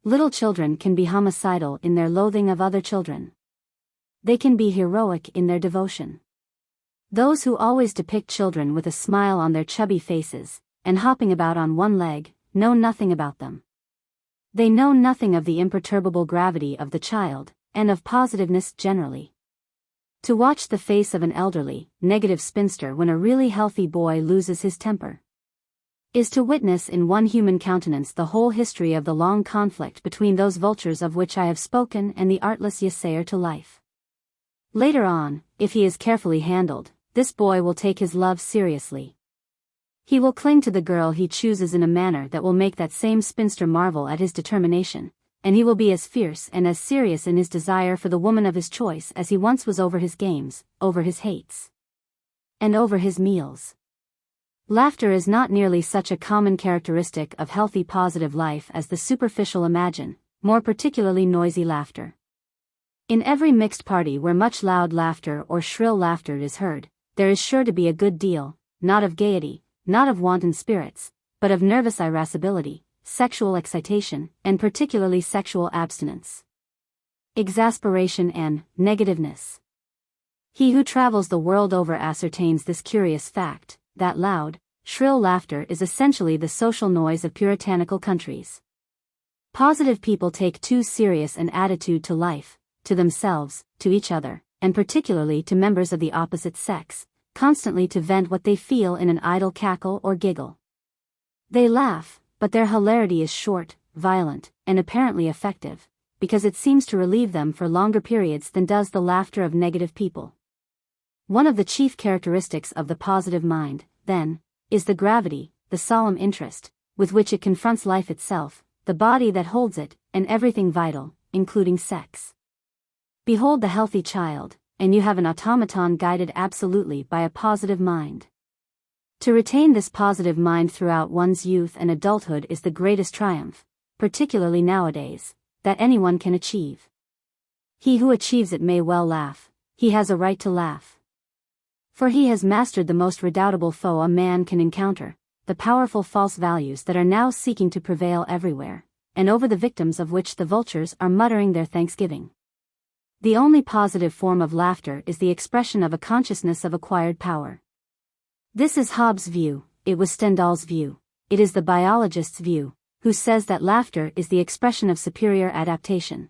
Little children can be homicidal in their loathing of other children. They can be heroic in their devotion. Those who always depict children with a smile on their chubby faces, and hopping about on one leg, know nothing about them. They know nothing of the imperturbable gravity of the child, and of positiveness generally. To watch the face of an elderly, negative spinster when a really healthy boy loses his temper, is to witness in one human countenance the whole history of the long conflict between those vultures of which I have spoken and the artless yesayer to life. Later on, if he is carefully handled, this boy will take his love seriously. He will cling to the girl he chooses in a manner that will make that same spinster marvel at his determination, and he will be as fierce and as serious in his desire for the woman of his choice as he once was over his games, over his hates, and over his meals. Laughter is not nearly such a common characteristic of healthy positive life as the superficial imagine, more particularly noisy laughter. In every mixed party where much loud laughter or shrill laughter is heard, there is sure to be a good deal, not of gaiety, not of wanton spirits, but of nervous irascibility, sexual excitation, and particularly sexual abstinence, exasperation and negativeness. He who travels the world over ascertains this curious fact, that loud, shrill laughter is essentially the social noise of puritanical countries. Positive people take too serious an attitude to life, to themselves, to each other, and particularly to members of the opposite sex, constantly to vent what they feel in an idle cackle or giggle. They laugh, but their hilarity is short, violent, and apparently effective, because it seems to relieve them for longer periods than does the laughter of negative people. One of the chief characteristics of the positive mind, then, is the gravity, the solemn interest, with which it confronts life itself, the body that holds it, and everything vital, including sex. Behold the healthy child, and you have an automaton guided absolutely by a positive mind. To retain this positive mind throughout one's youth and adulthood is the greatest triumph, particularly nowadays, that anyone can achieve. He who achieves it may well laugh, he has a right to laugh. For he has mastered the most redoubtable foe a man can encounter, the powerful false values that are now seeking to prevail everywhere, and over the victims of which the vultures are muttering their thanksgiving. The only positive form of laughter is the expression of a consciousness of acquired power. This is Hobbes' view, it was Stendhal's view, it is the biologist's view, who says that laughter is the expression of superior adaptation.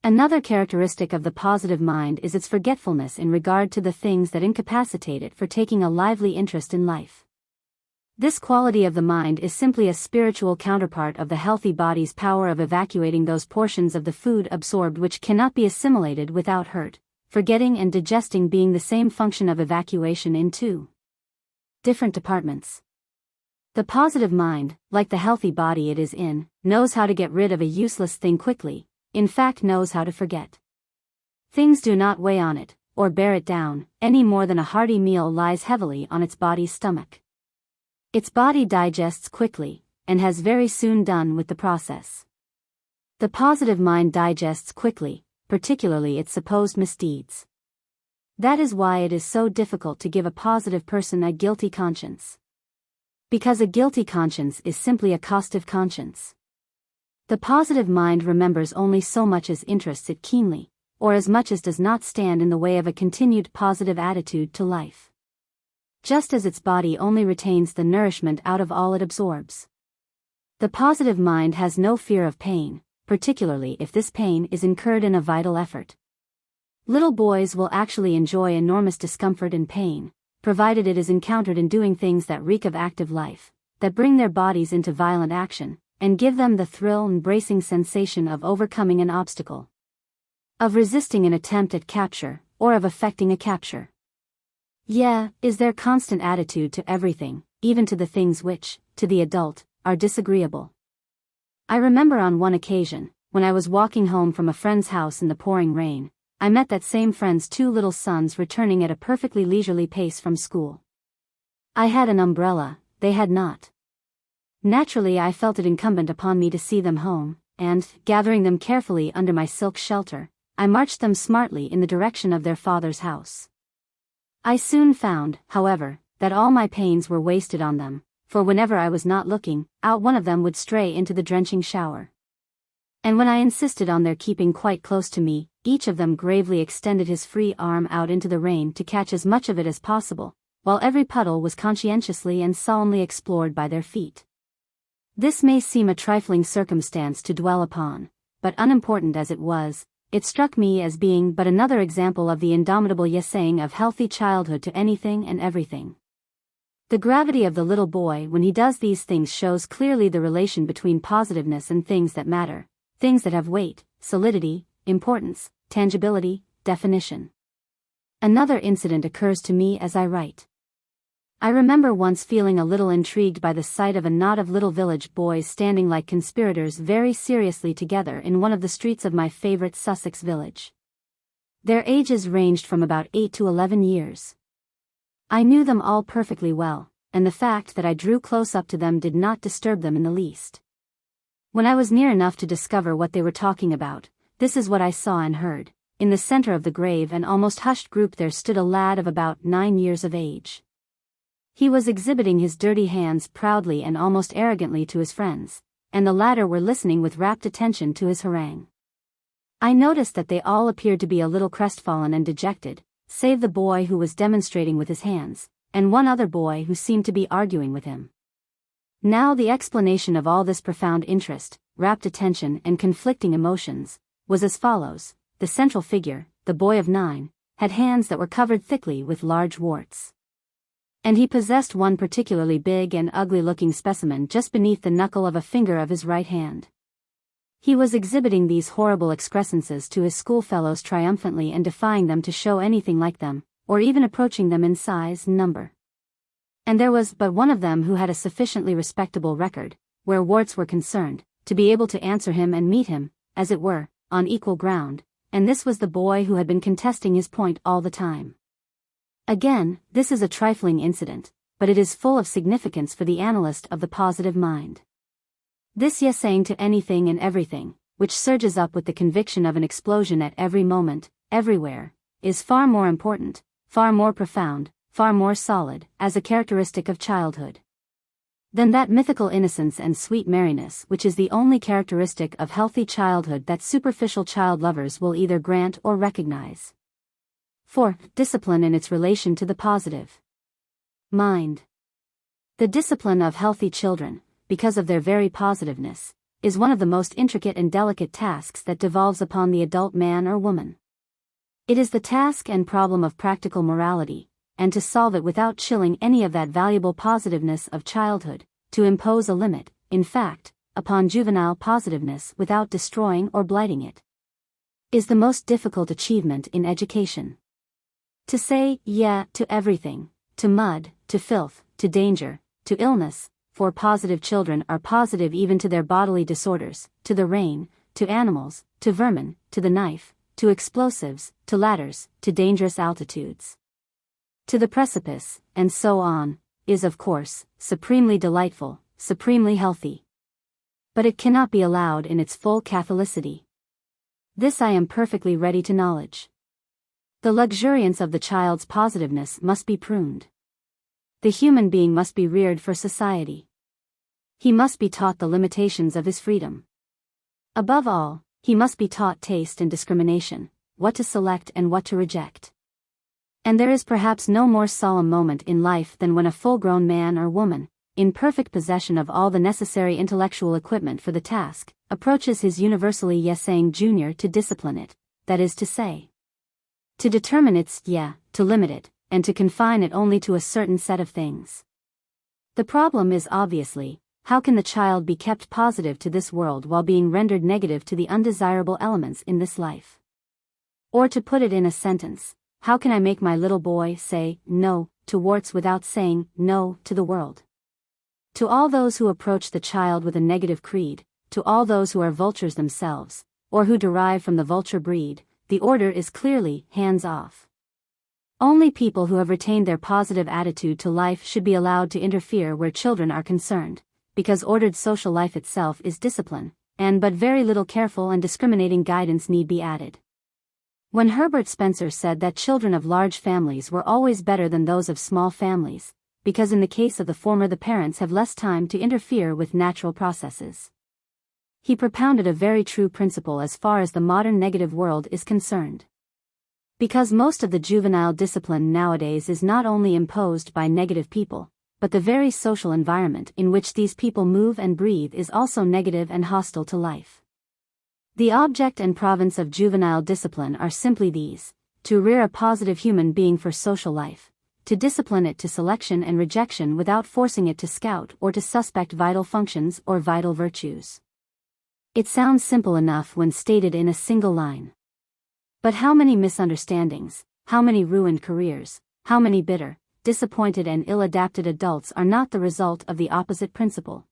Another characteristic of the positive mind is its forgetfulness in regard to the things that incapacitate it for taking a lively interest in life. This quality of the mind is simply a spiritual counterpart of the healthy body's power of evacuating those portions of the food absorbed which cannot be assimilated without hurt, forgetting and digesting being the same function of evacuation in two different departments. The positive mind, like the healthy body it is in, knows how to get rid of a useless thing quickly, in fact knows how to forget. Things do not weigh on it, or bear it down, any more than a hearty meal lies heavily on its body's stomach. Its body digests quickly, and has very soon done with the process. The positive mind digests quickly, particularly its supposed misdeeds. That is why it is so difficult to give a positive person a guilty conscience. Because a guilty conscience is simply a costive conscience. The positive mind remembers only so much as interests it keenly, or as much as does not stand in the way of a continued positive attitude to life. Just as its body only retains the nourishment out of all it absorbs. The positive mind has no fear of pain, particularly if this pain is incurred in a vital effort. Little boys will actually enjoy enormous discomfort and pain, provided it is encountered in doing things that reek of active life, that bring their bodies into violent action, and give them the thrill and bracing sensation of overcoming an obstacle, of resisting an attempt at capture, or of effecting a capture. Yeah, is their constant attitude to everything, even to the things which, to the adult, are disagreeable. I remember on one occasion, when I was walking home from a friend's house in the pouring rain, I met that same friend's two little sons returning at a perfectly leisurely pace from school. I had an umbrella, they had not. Naturally, I felt it incumbent upon me to see them home, and, gathering them carefully under my silk shelter, I marched them smartly in the direction of their father's house. I soon found, however, that all my pains were wasted on them, for whenever I was not looking, out one of them would stray into the drenching shower. And when I insisted on their keeping quite close to me, each of them gravely extended his free arm out into the rain to catch as much of it as possible, while every puddle was conscientiously and solemnly explored by their feet. This may seem a trifling circumstance to dwell upon, but unimportant as it was, it struck me as being but another example of the indomitable yes-saying of healthy childhood to anything and everything. The gravity of the little boy when he does these things shows clearly the relation between positiveness and things that matter, things that have weight, solidity, importance, tangibility, definition. Another incident occurs to me as I write. I remember once feeling a little intrigued by the sight of a knot of little village boys standing like conspirators very seriously together in one of the streets of my favorite Sussex village. Their ages ranged from about 8 to 11 years. I knew them all perfectly well, and the fact that I drew close up to them did not disturb them in the least. When I was near enough to discover what they were talking about, this is what I saw and heard. In the center of the grave and almost hushed group there stood a lad of about 9 years of age. He was exhibiting his dirty hands proudly and almost arrogantly to his friends, and the latter were listening with rapt attention to his harangue. I noticed that they all appeared to be a little crestfallen and dejected, save the boy who was demonstrating with his hands, and one other boy who seemed to be arguing with him. Now the explanation of all this profound interest, rapt attention and conflicting emotions, was as follows. The central figure, the boy of 9, had hands that were covered thickly with large warts. And he possessed one particularly big and ugly-looking specimen just beneath the knuckle of a finger of his right hand. He was exhibiting these horrible excrescences to his schoolfellows triumphantly and defying them to show anything like them, or even approaching them in size and number. And there was but one of them who had a sufficiently respectable record, where warts were concerned, to be able to answer him and meet him, as it were, on equal ground, and this was the boy who had been contesting his point all the time. Again, this is a trifling incident, but it is full of significance for the analyst of the positive mind. This yes-saying to anything and everything, which surges up with the conviction of an explosion at every moment, everywhere, is far more important, far more profound, far more solid, as a characteristic of childhood, than that mythical innocence and sweet merriness which is the only characteristic of healthy childhood that superficial child lovers will either grant or recognize. 4. Discipline in its relation to the positive mind. The discipline of healthy children, because of their very positiveness, is one of the most intricate and delicate tasks that devolves upon the adult man or woman. It is the task and problem of practical morality, and to solve it without chilling any of that valuable positiveness of childhood, to impose a limit, in fact, upon juvenile positiveness without destroying or blighting it, is the most difficult achievement in education. To say, yeah, to everything, to mud, to filth, to danger, to illness, for positive children are positive even to their bodily disorders, to the rain, to animals, to vermin, to the knife, to explosives, to ladders, to dangerous altitudes, to the precipice, and so on, is of course, supremely delightful, supremely healthy. But it cannot be allowed in its full catholicity. This I am perfectly ready to acknowledge. The luxuriance of the child's positiveness must be pruned. The human being must be reared for society. He must be taught the limitations of his freedom. Above all, he must be taught taste and discrimination, what to select and what to reject. And there is perhaps no more solemn moment in life than when a full-grown man or woman, in perfect possession of all the necessary intellectual equipment for the task, approaches his universally yes-saying junior to discipline it, that is to say, to determine its yeah, to limit it, and to confine it only to a certain set of things. The problem is obviously, how can the child be kept positive to this world while being rendered negative to the undesirable elements in this life? Or to put it in a sentence, how can I make my little boy say no to warts without saying no to the world? To all those who approach the child with a negative creed, to all those who are vultures themselves, or who derive from the vulture breed, the order is clearly hands off. Only people who have retained their positive attitude to life should be allowed to interfere where children are concerned, because ordered social life itself is discipline, and but very little careful and discriminating guidance need be added. When Herbert Spencer said that children of large families were always better than those of small families, because in the case of the former the parents have less time to interfere with natural processes, he propounded a very true principle as far as the modern negative world is concerned. Because most of the juvenile discipline nowadays is not only imposed by negative people, but the very social environment in which these people move and breathe is also negative and hostile to life. The object and province of juvenile discipline are simply these: to rear a positive human being for social life, to discipline it to selection and rejection without forcing it to scout or to suspect vital functions or vital virtues. It sounds simple enough when stated in a single line. But how many misunderstandings, how many ruined careers, how many bitter, disappointed and ill-adapted adults are not the result of the opposite principle?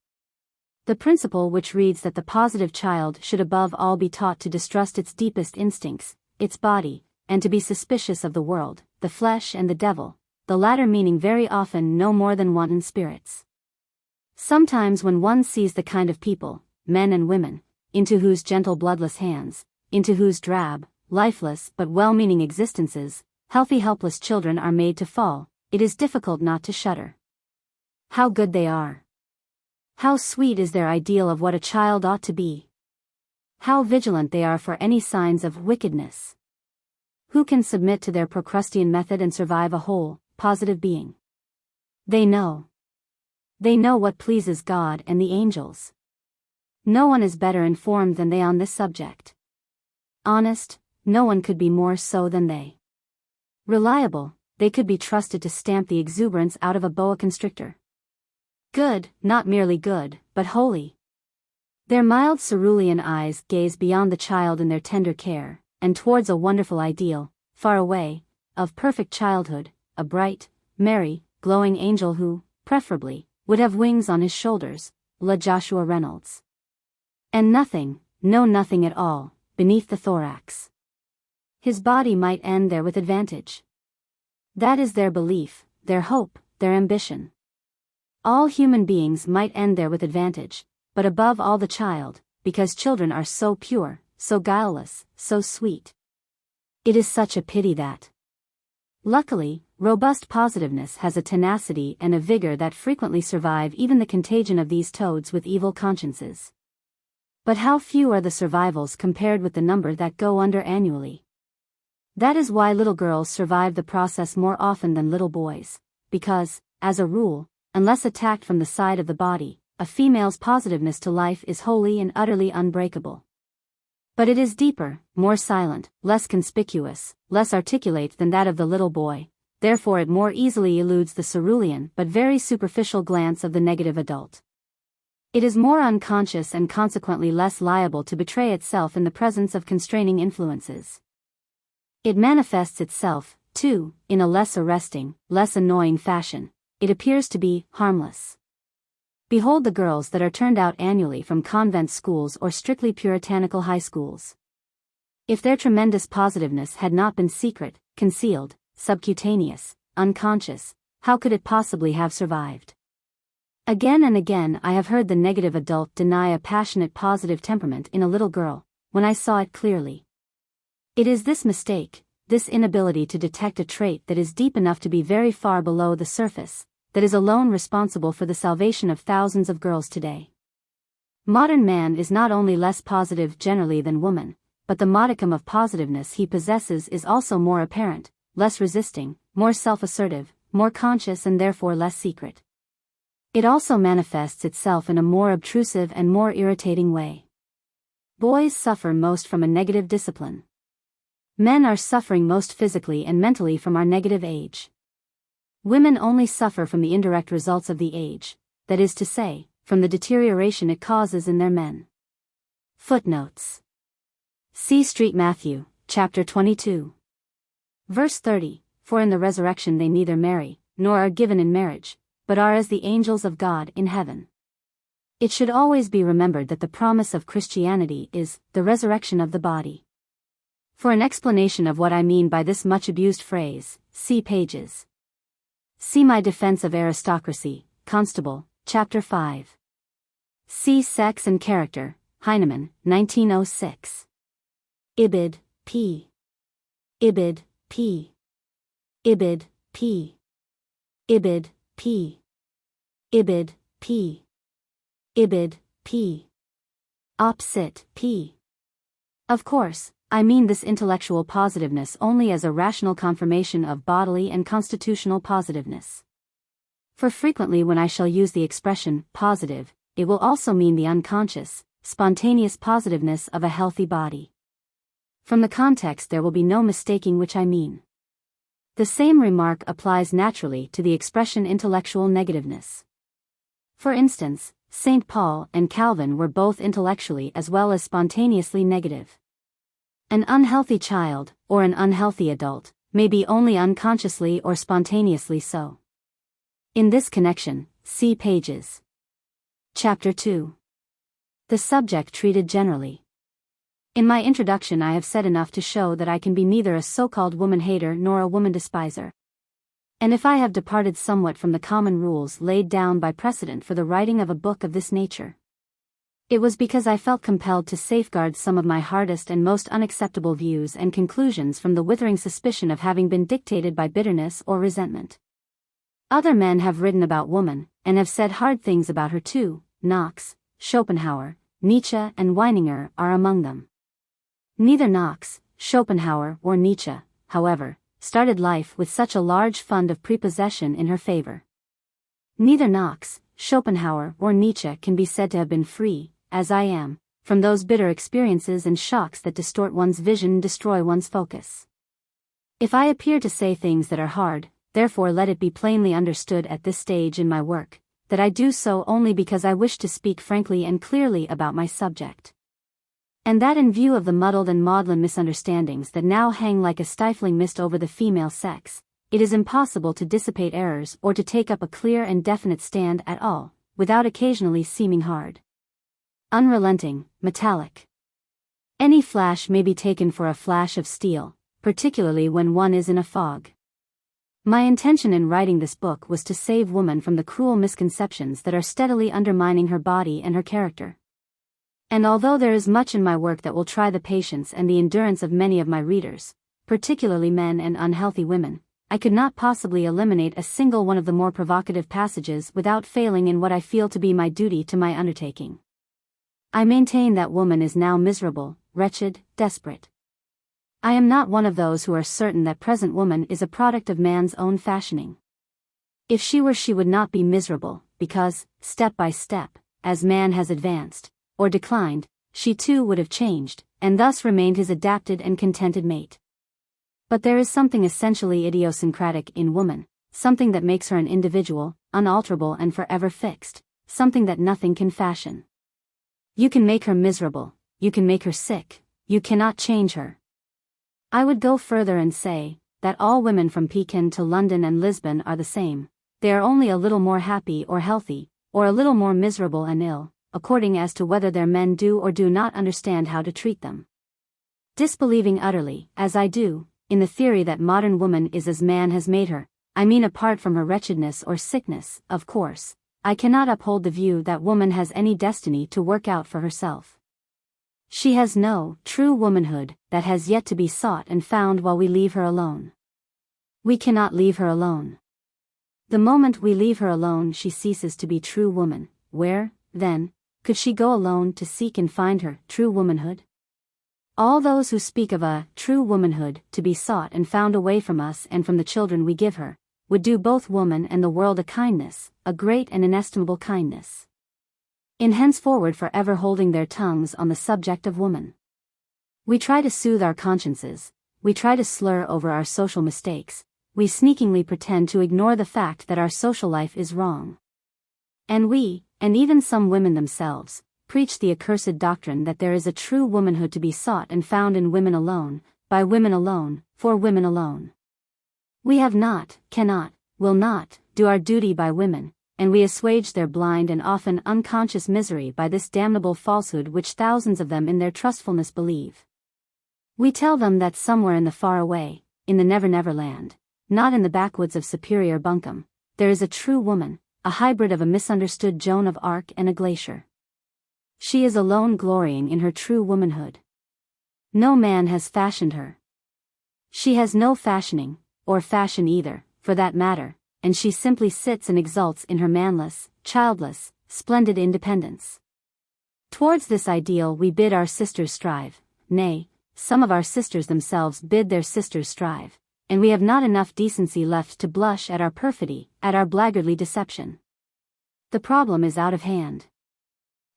The principle which reads that the positive child should above all be taught to distrust its deepest instincts, its body, and to be suspicious of the world, the flesh and the devil, the latter meaning very often no more than wanton spirits. Sometimes when one sees the kind of people, men and women, into whose gentle bloodless hands, into whose drab, lifeless but well-meaning existences, healthy helpless children are made to fall, it is difficult not to shudder. How good they are! How sweet is their ideal of what a child ought to be! How vigilant they are for any signs of wickedness! Who can submit to their Procrustean method and survive a whole, positive being? They know. They know what pleases God and the angels. No one is better informed than they on this subject. Honest, no one could be more so than they. Reliable, they could be trusted to stamp the exuberance out of a boa constrictor. Good, not merely good, but holy. Their mild cerulean eyes gaze beyond the child in their tender care, and towards a wonderful ideal, far away, of perfect childhood, a bright, merry, glowing angel who, preferably, would have wings on his shoulders, la Joshua Reynolds. And nothing, no nothing at all, beneath the thorax. His body might end there with advantage. That is their belief, their hope, their ambition. All human beings might end there with advantage, but above all the child, because children are so pure, so guileless, so sweet. It is such a pity that. Luckily, robust positiveness has a tenacity and a vigor that frequently survive even the contagion of these toads with evil consciences. But how few are the survivals compared with the number that go under annually. That is why little girls survive the process more often than little boys, because, as a rule, unless attacked from the side of the body, a female's positiveness to life is wholly and utterly unbreakable. But it is deeper, more silent, less conspicuous, less articulate than that of the little boy, therefore it more easily eludes the cerulean but very superficial glance of the negative adult. It is more unconscious and consequently less liable to betray itself in the presence of constraining influences. It manifests itself, too, in a less arresting, less annoying fashion. It appears to be harmless. Behold the girls that are turned out annually from convent schools or strictly puritanical high schools. If their tremendous positiveness had not been secret, concealed, subcutaneous, unconscious, how could it possibly have survived? Again and again I have heard the negative adult deny a passionate positive temperament in a little girl, when I saw it clearly. It is this mistake, this inability to detect a trait that is deep enough to be very far below the surface, that is alone responsible for the salvation of thousands of girls today. Modern man is not only less positive generally than woman, but the modicum of positiveness he possesses is also more apparent, less resisting, more self-assertive, more conscious and therefore less secret. It also manifests itself in a more obtrusive and more irritating way. Boys suffer most from a negative discipline. Men are suffering most physically and mentally from our negative age. Women only suffer from the indirect results of the age, that is to say, from the deterioration it causes in their men. Footnotes. See Street Matthew, chapter 22. Verse 30, For in the resurrection they neither marry, nor are given in marriage, but are as the angels of God in heaven. It should always be remembered that the promise of Christianity is the resurrection of the body. For an explanation of what I mean by this much abused phrase, see pages. See My Defense of Aristocracy, Constable, chapter 5. See Sex and Character, Heinemann, 1906. Ibid, p. Ibid, p. Ibid, p. Ibid, p. Ibid, p. Ibid, p. Opsit, p. Of course, I mean this intellectual positiveness only as a rational confirmation of bodily and constitutional positiveness. For frequently when I shall use the expression positive, it will also mean the unconscious, spontaneous positiveness of a healthy body. From the context there will be no mistaking which I mean. The same remark applies naturally to the expression intellectual negativeness. For instance, St. Paul and Calvin were both intellectually as well as spontaneously negative. An unhealthy child, or an unhealthy adult, may be only unconsciously or spontaneously so. In this connection, see pages. Chapter 2. The subject treated generally. In my introduction I have said enough to show that I can be neither a so-called woman-hater nor a woman-despiser. And if I have departed somewhat from the common rules laid down by precedent for the writing of a book of this nature, it was because I felt compelled to safeguard some of my hardest and most unacceptable views and conclusions from the withering suspicion of having been dictated by bitterness or resentment. Other men have written about woman, and have said hard things about her too. Knox, Schopenhauer, Nietzsche and Weininger are among them. Neither Knox, Schopenhauer or Nietzsche, however, started life with such a large fund of prepossession in her favor. Neither Knox, Schopenhauer or Nietzsche can be said to have been free, as I am, from those bitter experiences and shocks that distort one's vision and destroy one's focus. If I appear to say things that are hard, therefore let it be plainly understood at this stage in my work, that I do so only because I wish to speak frankly and clearly about my subject. And that in view of the muddled and maudlin misunderstandings that now hang like a stifling mist over the female sex, it is impossible to dissipate errors or to take up a clear and definite stand at all, without occasionally seeming hard, unrelenting, metallic. Any flash may be taken for a flash of steel, particularly when one is in a fog. My intention in writing this book was to save woman from the cruel misconceptions that are steadily undermining her body and her character. And although there is much in my work that will try the patience and the endurance of many of my readers, particularly men and unhealthy women, I could not possibly eliminate a single one of the more provocative passages without failing in what I feel to be my duty to my undertaking. I maintain that woman is now miserable, wretched, desperate. I am not one of those who are certain that present woman is a product of man's own fashioning. If she were, she would not be miserable, because, step by step, as man has advanced, or declined, she too would have changed, and thus remained his adapted and contented mate. But there is something essentially idiosyncratic in woman, something that makes her an individual, unalterable and forever fixed, something that nothing can fashion. You can make her miserable, you can make her sick, you cannot change her. I would go further and say, that all women from Pekin to London and Lisbon are the same. They are only a little more happy or healthy, or a little more miserable and ill, according as to whether their men do or do not understand how to treat them. Disbelieving utterly, as I do, in the theory that modern woman is as man has made her, I mean apart from her wretchedness or sickness, of course, I cannot uphold the view that woman has any destiny to work out for herself. She has no true womanhood that has yet to be sought and found while we leave her alone. We cannot leave her alone. The moment we leave her alone she ceases to be true woman. Where, then, could she go alone to seek and find her true womanhood? All those who speak of a true womanhood to be sought and found away from us and from the children we give her, would do both woman and the world a kindness, a great and inestimable kindness, in henceforward forever holding their tongues on the subject of woman. We try to soothe our consciences, we try to slur over our social mistakes, we sneakingly pretend to ignore the fact that our social life is wrong. And we, and even some women themselves, preach the accursed doctrine that there is a true womanhood to be sought and found in women alone, by women alone, for women alone. We have not, cannot, will not, do our duty by women, and we assuage their blind and often unconscious misery by this damnable falsehood which thousands of them in their trustfulness believe. We tell them that somewhere in the far away, in the never-never land, not in the backwoods of superior Bunkum, there is a true woman, a hybrid of a misunderstood Joan of Arc and a glacier. She is alone glorying in her true womanhood. No man has fashioned her. She has no fashioning, or fashion either, for that matter, and she simply sits and exults in her manless, childless, splendid independence. Towards this ideal we bid our sisters strive, nay, some of our sisters themselves bid their sisters strive, and we have not enough decency left to blush at our perfidy, at our blackguardly deception. The problem is out of hand.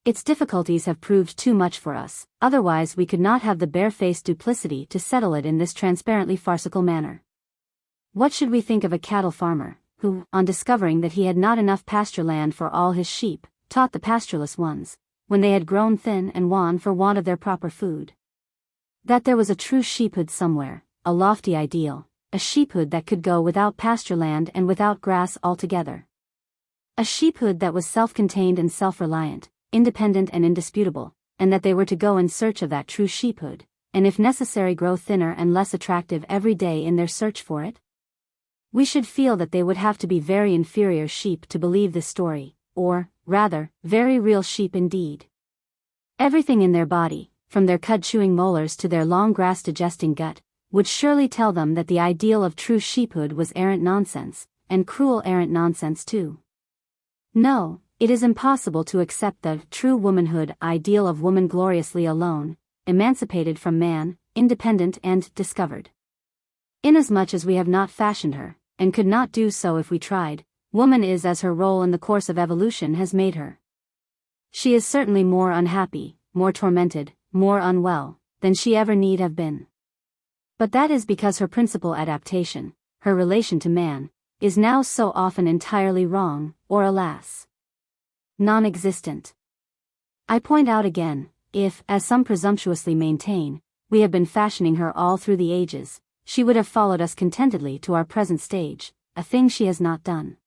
Its difficulties have proved too much for us, otherwise we could not have the barefaced duplicity to settle it in this transparently farcical manner. What should we think of a cattle farmer, who, on discovering that he had not enough pasture land for all his sheep, taught the pastureless ones, when they had grown thin and wan for want of their proper food, that there was a true sheephood somewhere, a lofty ideal, a sheephood that could go without pasture land and without grass altogether. A sheephood that was self-contained and self-reliant, independent and indisputable, and that they were to go in search of that true sheephood, and if necessary grow thinner and less attractive every day in their search for it? We should feel that they would have to be very inferior sheep to believe this story, or, rather, very real sheep indeed. Everything in their body, from their cud-chewing molars to their long grass-digesting gut, would surely tell them that the ideal of true sheephood was arrant nonsense, and cruel arrant nonsense too. No, it is impossible to accept the true womanhood ideal of woman gloriously alone, emancipated from man, independent and discovered. Inasmuch as we have not fashioned her, and could not do so if we tried, woman is as her role in the course of evolution has made her. She is certainly more unhappy, more tormented, more unwell, than she ever need have been. But that is because her principal adaptation, her relation to man, is now so often entirely wrong, or alas, non-existent. I point out again, if, as some presumptuously maintain, we have been fashioning her all through the ages, she would have followed us contentedly to our present stage, a thing she has not done.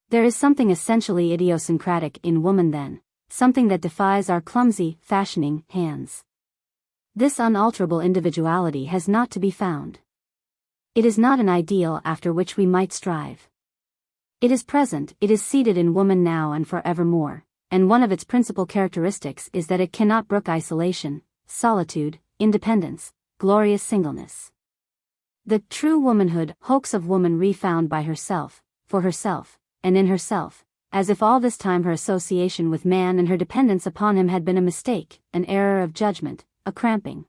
There is something essentially idiosyncratic in woman then, something that defies our clumsy, fashioning hands. This unalterable individuality has not to be found. It is not an ideal after which we might strive. It is present, it is seated in woman now and forevermore, and one of its principal characteristics is that it cannot brook isolation, solitude, independence, glorious singleness. The true womanhood hoax of woman refound by herself, for herself, and in herself, as if all this time her association with man and her dependence upon him had been a mistake, an error of judgment, a cramping,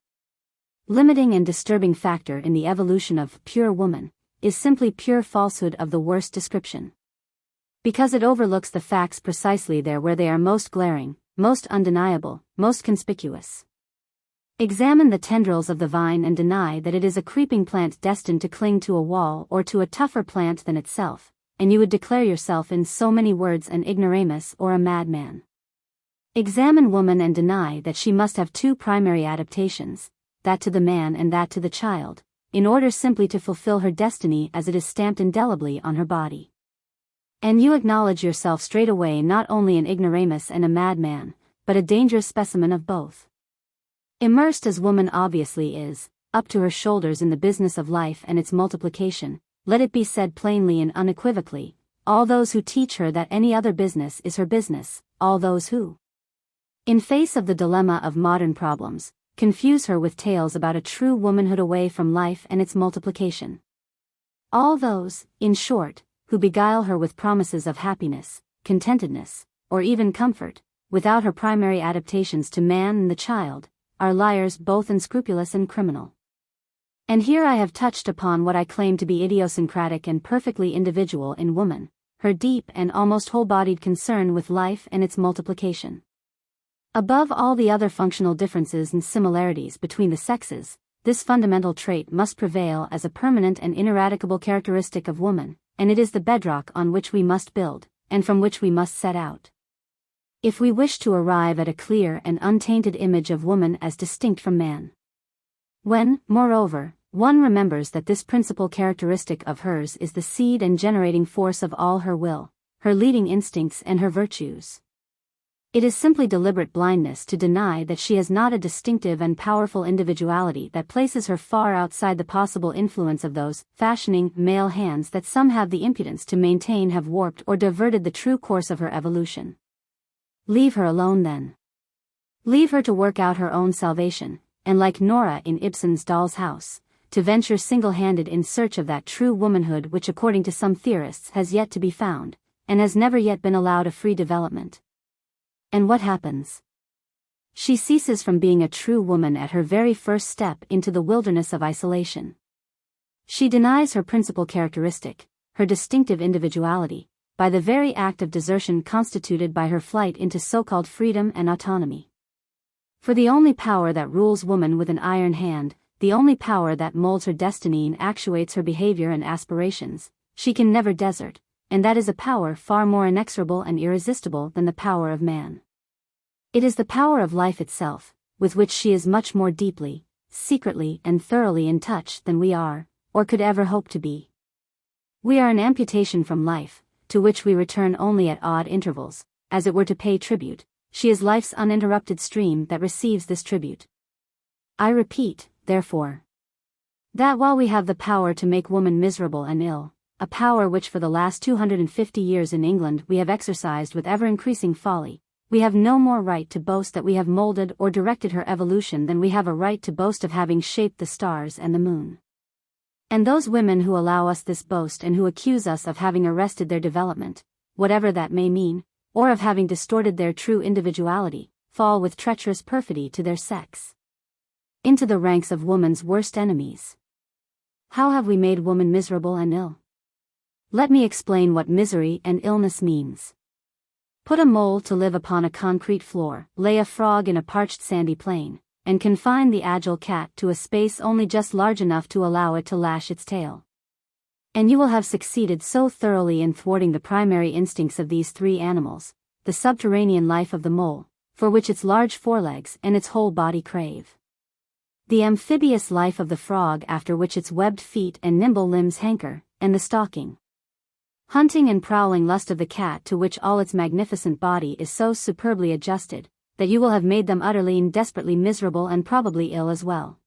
limiting and disturbing factor in the evolution of pure woman, is simply pure falsehood of the worst description. Because it overlooks the facts precisely there where they are most glaring, most undeniable, most conspicuous. Examine the tendrils of the vine and deny that it is a creeping plant destined to cling to a wall or to a tougher plant than itself, and you would declare yourself in so many words an ignoramus or a madman. Examine woman and deny that she must have two primary adaptations, that to the man and that to the child, in order simply to fulfill her destiny as it is stamped indelibly on her body. And you acknowledge yourself straight away not only an ignoramus and a madman, but a dangerous specimen of both. Immersed as woman obviously is, up to her shoulders in the business of life and its multiplication, let it be said plainly and unequivocally, all those who teach her that any other business is her business, all those who, in face of the dilemma of modern problems, confuse her with tales about a true womanhood away from life and its multiplication. All those, in short, who beguile her with promises of happiness, contentedness, or even comfort, without her primary adaptations to man and the child, are liars both unscrupulous and criminal. And here I have touched upon what I claim to be idiosyncratic and perfectly individual in woman, her deep and almost whole-bodied concern with life and its multiplication. Above all the other functional differences and similarities between the sexes, this fundamental trait must prevail as a permanent and ineradicable characteristic of woman, and it is the bedrock on which we must build, and from which we must set out. If we wish to arrive at a clear and untainted image of woman as distinct from man. When, moreover, one remembers that this principal characteristic of hers is the seed and generating force of all her will, her leading instincts and her virtues. It is simply deliberate blindness to deny that she has not a distinctive and powerful individuality that places her far outside the possible influence of those fashioning male hands that some have the impudence to maintain have warped or diverted the true course of her evolution. Leave her alone then. Leave her to work out her own salvation, and like Nora in Ibsen's Doll's House, to venture single-handed in search of that true womanhood which according to some theorists has yet to be found, and has never yet been allowed a free development. And what happens? She ceases from being a true woman at her very first step into the wilderness of isolation. She denies her principal characteristic, her distinctive individuality, by the very act of desertion constituted by her flight into so-called freedom and autonomy. For the only power that rules woman with an iron hand, the only power that molds her destiny and actuates her behavior and aspirations, she can never desert, and that is a power far more inexorable and irresistible than the power of man. It is the power of life itself, with which she is much more deeply, secretly and thoroughly in touch than we are, or could ever hope to be. We are an amputation from life, to which we return only at odd intervals, as it were to pay tribute. She is life's uninterrupted stream that receives this tribute. I repeat, therefore, that while we have the power to make woman miserable and ill, a power which for the last 250 years in England we have exercised with ever-increasing folly, we have no more right to boast that we have molded or directed her evolution than we have a right to boast of having shaped the stars and the moon. And those women who allow us this boast and who accuse us of having arrested their development, whatever that may mean, or of having distorted their true individuality, fall with treacherous perfidy to their sex. Into the ranks of woman's worst enemies. How have we made woman miserable and ill? Let me explain what misery and illness means. Put a mole to live upon a concrete floor, lay a frog in a parched sandy plain, and confine the agile cat to a space only just large enough to allow it to lash its tail. And you will have succeeded so thoroughly in thwarting the primary instincts of these three animals, the subterranean life of the mole, for which its large forelegs and its whole body crave. The amphibious life of the frog after which its webbed feet and nimble limbs hanker, and the stalking, hunting and prowling lust of the cat to which all its magnificent body is so superbly adjusted, that you will have made them utterly and desperately miserable and probably ill as well.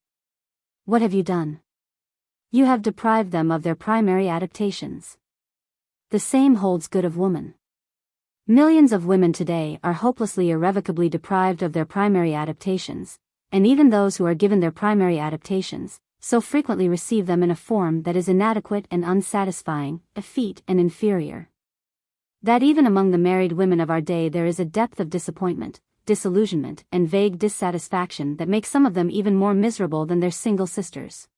What have you done? You have deprived them of their primary adaptations. The same holds good of woman. Millions of women today are hopelessly irrevocably deprived of their primary adaptations, and even those who are given their primary adaptations, so frequently receive them in a form that is inadequate and unsatisfying, effete and inferior. That even among the married women of our day there is a depth of disappointment, disillusionment, and vague dissatisfaction that makes some of them even more miserable than their single sisters.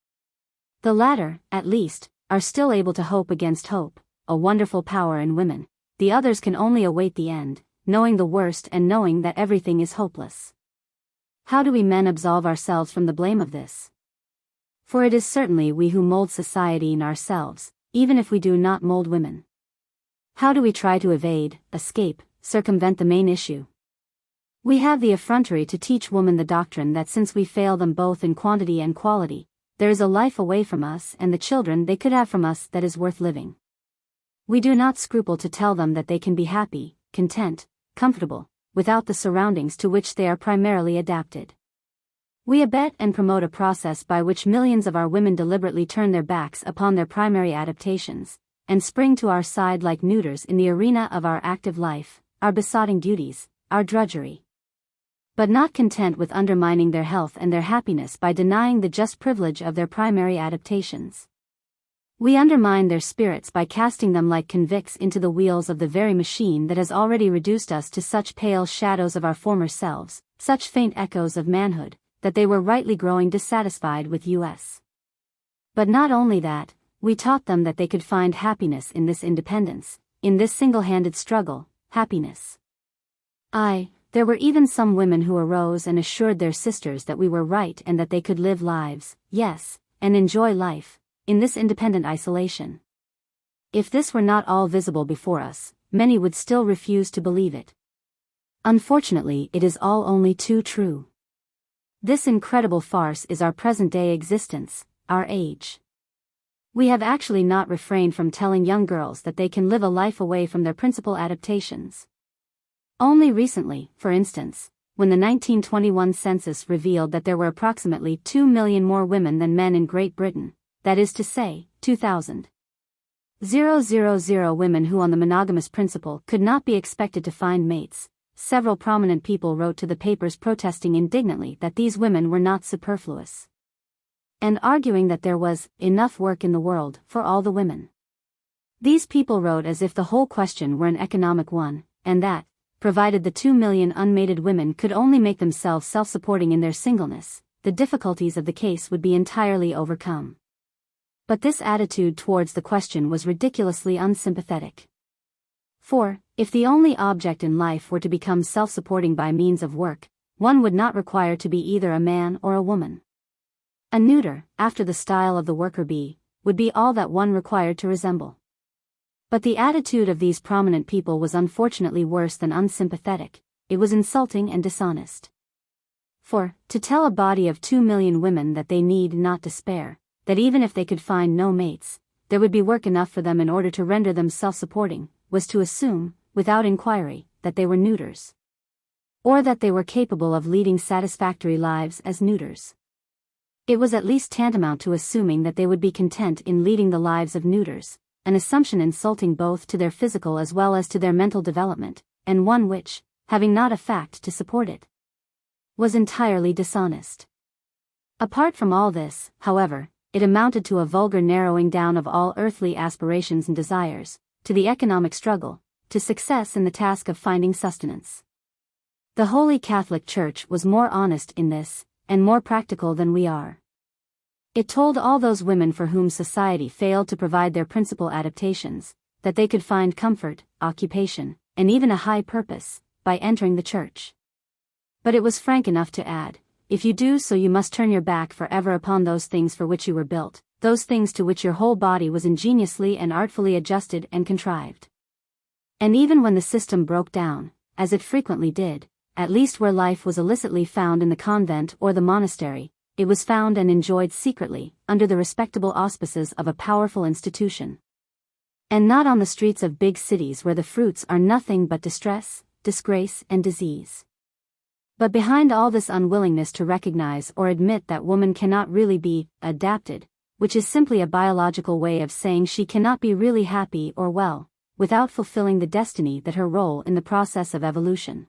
The latter, at least, are still able to hope against hope, a wonderful power in women. The others can only await the end, knowing the worst and knowing that everything is hopeless. How do we men absolve ourselves from the blame of this? For it is certainly we who mold society and ourselves, even if we do not mold women. How do we try to evade, escape, circumvent the main issue? We have the effrontery to teach women the doctrine that since we fail them both in quantity and quality, there is a life away from us and the children they could have from us that is worth living. We do not scruple to tell them that they can be happy, content, comfortable, without the surroundings to which they are primarily adapted. We abet and promote a process by which millions of our women deliberately turn their backs upon their primary adaptations, and spring to our side like neuters in the arena of our active life, our besotting duties, our drudgery. But not content with undermining their health and their happiness by denying the just privilege of their primary adaptations, we undermine their spirits by casting them like convicts into the wheels of the very machine that has already reduced us to such pale shadows of our former selves, such faint echoes of manhood, that they were rightly growing dissatisfied with us. But not only that, we taught them that they could find happiness in this independence, in this single-handed struggle, happiness. There were even some women who arose and assured their sisters that we were right and that they could live lives, yes, and enjoy life, in this independent isolation. If this were not all visible before us, many would still refuse to believe it. Unfortunately, it is all only too true. This incredible farce is our present-day existence, our age. We have actually not refrained from telling young girls that they can live a life away from their principal adaptations. Only recently, for instance, when the 1921 census revealed that there were approximately 2 million more women than men in Great Britain, that is to say, 2,000. Women who on the monogamous principle could not be expected to find mates, several prominent people wrote to the papers protesting indignantly that these women were not superfluous, and arguing that there was enough work in the world for all the women. These people wrote as if the whole question were an economic one, and that, provided the 2 million unmated women could only make themselves self-supporting in their singleness, the difficulties of the case would be entirely overcome. But this attitude towards the question was ridiculously unsympathetic. For, if the only object in life were to become self-supporting by means of work, one would not require to be either a man or a woman. A neuter, after the style of the worker bee, would be all that one required to resemble. But the attitude of these prominent people was unfortunately worse than unsympathetic, it was insulting and dishonest. For, to tell a body of 2 million women that they need not despair, that even if they could find no mates, there would be work enough for them in order to render them self-supporting, was to assume, without inquiry, that they were neuters. Or that they were capable of leading satisfactory lives as neuters. It was at least tantamount to assuming that they would be content in leading the lives of neuters, an assumption insulting both to their physical as well as to their mental development, and one which, having not a fact to support it, was entirely dishonest. Apart from all this, however, it amounted to a vulgar narrowing down of all earthly aspirations and desires, to the economic struggle, to success in the task of finding sustenance. The Holy Catholic Church was more honest in this, and more practical than we are. It told all those women for whom society failed to provide their principal adaptations, that they could find comfort, occupation, and even a high purpose, by entering the church. But it was frank enough to add, if you do so you must turn your back forever upon those things for which you were built, those things to which your whole body was ingeniously and artfully adjusted and contrived. And even when the system broke down, as it frequently did, at least where life was illicitly found in the convent or the monastery, it was found and enjoyed secretly, under the respectable auspices of a powerful institution. And not on the streets of big cities where the fruits are nothing but distress, disgrace, and disease. But behind all this unwillingness to recognize or admit that woman cannot really be adapted, which is simply a biological way of saying she cannot be really happy or well, without fulfilling the destiny that her role in the process of evolution,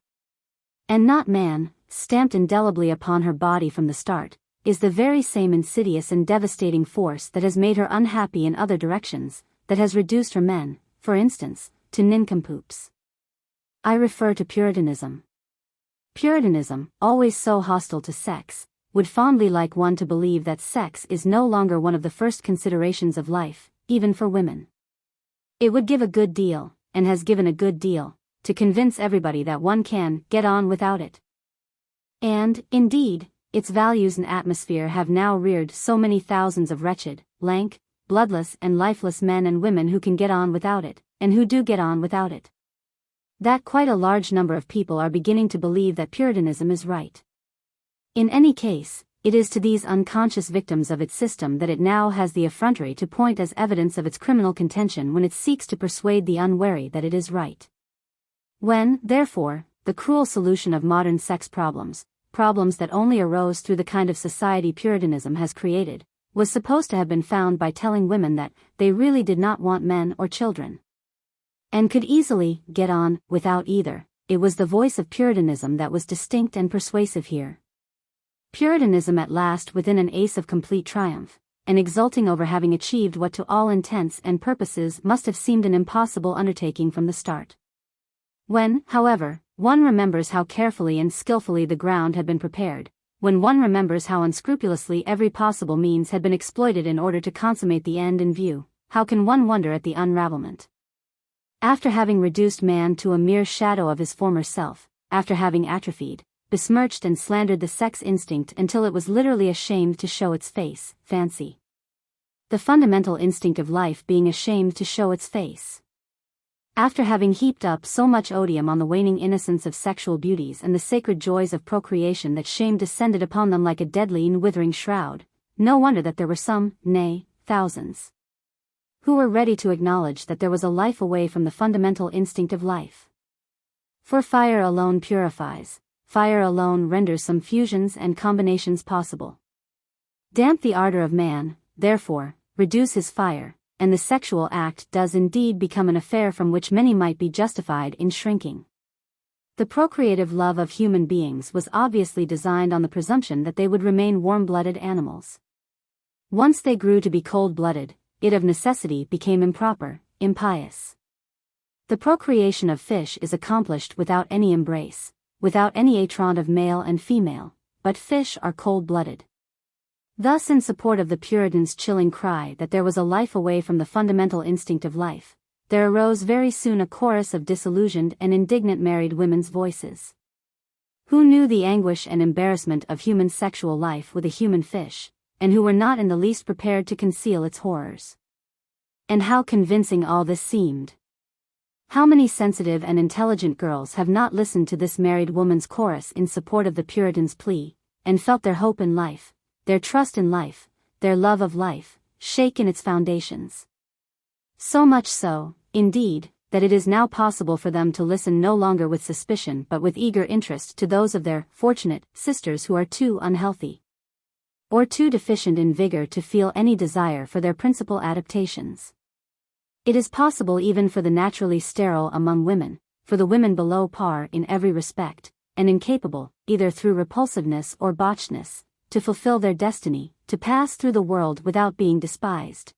and not man, stamped indelibly upon her body from the start, is the very same insidious and devastating force that has made her unhappy in other directions, that has reduced her men, for instance, to nincompoops. I refer to Puritanism. Puritanism, always so hostile to sex, would fondly like one to believe that sex is no longer one of the first considerations of life, even for women. It would give a good deal, and has given a good deal, to convince everybody that one can get on without it. And, indeed, its values and atmosphere have now reared so many thousands of wretched, lank, bloodless and lifeless men and women who can get on without it, and who do get on without it, that quite a large number of people are beginning to believe that Puritanism is right. In any case, it is to these unconscious victims of its system that it now has the effrontery to point as evidence of its criminal contention when it seeks to persuade the unwary that it is right. When, therefore, the cruel solution of modern sex problems that only arose through the kind of society Puritanism has created, was supposed to have been found by telling women that they really did not want men or children, and could easily get on without either, it was the voice of Puritanism that was distinct and persuasive here. Puritanism at last within an ace of complete triumph, and exulting over having achieved what to all intents and purposes must have seemed an impossible undertaking from the start. When, however, one remembers how carefully and skillfully the ground had been prepared, when one remembers how unscrupulously every possible means had been exploited in order to consummate the end in view, how can one wonder at the unravelment? After having reduced man to a mere shadow of his former self, after having atrophied, besmirched and slandered the sex instinct until it was literally ashamed to show its face, fancy. The fundamental instinct of life being ashamed to show its face. After having heaped up so much odium on the waning innocence of sexual beauties and the sacred joys of procreation that shame descended upon them like a deadly and withering shroud, no wonder that there were some, nay, thousands, who were ready to acknowledge that there was a life away from the fundamental instinct of life. For fire alone purifies, fire alone renders some fusions and combinations possible. Damp the ardor of man, therefore, reduce his fire, and the sexual act does indeed become an affair from which many might be justified in shrinking. The procreative love of human beings was obviously designed on the presumption that they would remain warm-blooded animals. Once they grew to be cold-blooded, it of necessity became improper, impious. The procreation of fish is accomplished without any embrace, without any étreinte of male and female, but fish are cold-blooded. Thus, in support of the Puritans' chilling cry that there was a life away from the fundamental instinct of life, there arose very soon a chorus of disillusioned and indignant married women's voices, who knew the anguish and embarrassment of human sexual life with a human fish, and who were not in the least prepared to conceal its horrors. And how convincing all this seemed! How many sensitive and intelligent girls have not listened to this married woman's chorus in support of the Puritans' plea, and felt their hope in life, their trust in life, their love of life, shake in its foundations? So much so, indeed, that it is now possible for them to listen no longer with suspicion but with eager interest to those of their fortunate sisters who are too unhealthy or too deficient in vigor to feel any desire for their principal adaptations. It is possible even for the naturally sterile among women, for the women below par in every respect, and incapable, either through repulsiveness or botchness, to fulfill their destiny, to pass through the world without being despised,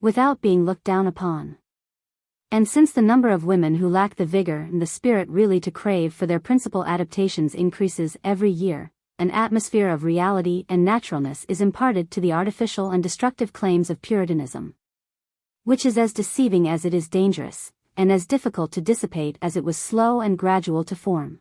without being looked down upon. And since the number of women who lack the vigor and the spirit really to crave for their principal adaptations increases every year, an atmosphere of reality and naturalness is imparted to the artificial and destructive claims of Puritanism, which is as deceiving as it is dangerous, and as difficult to dissipate as it was slow and gradual to form.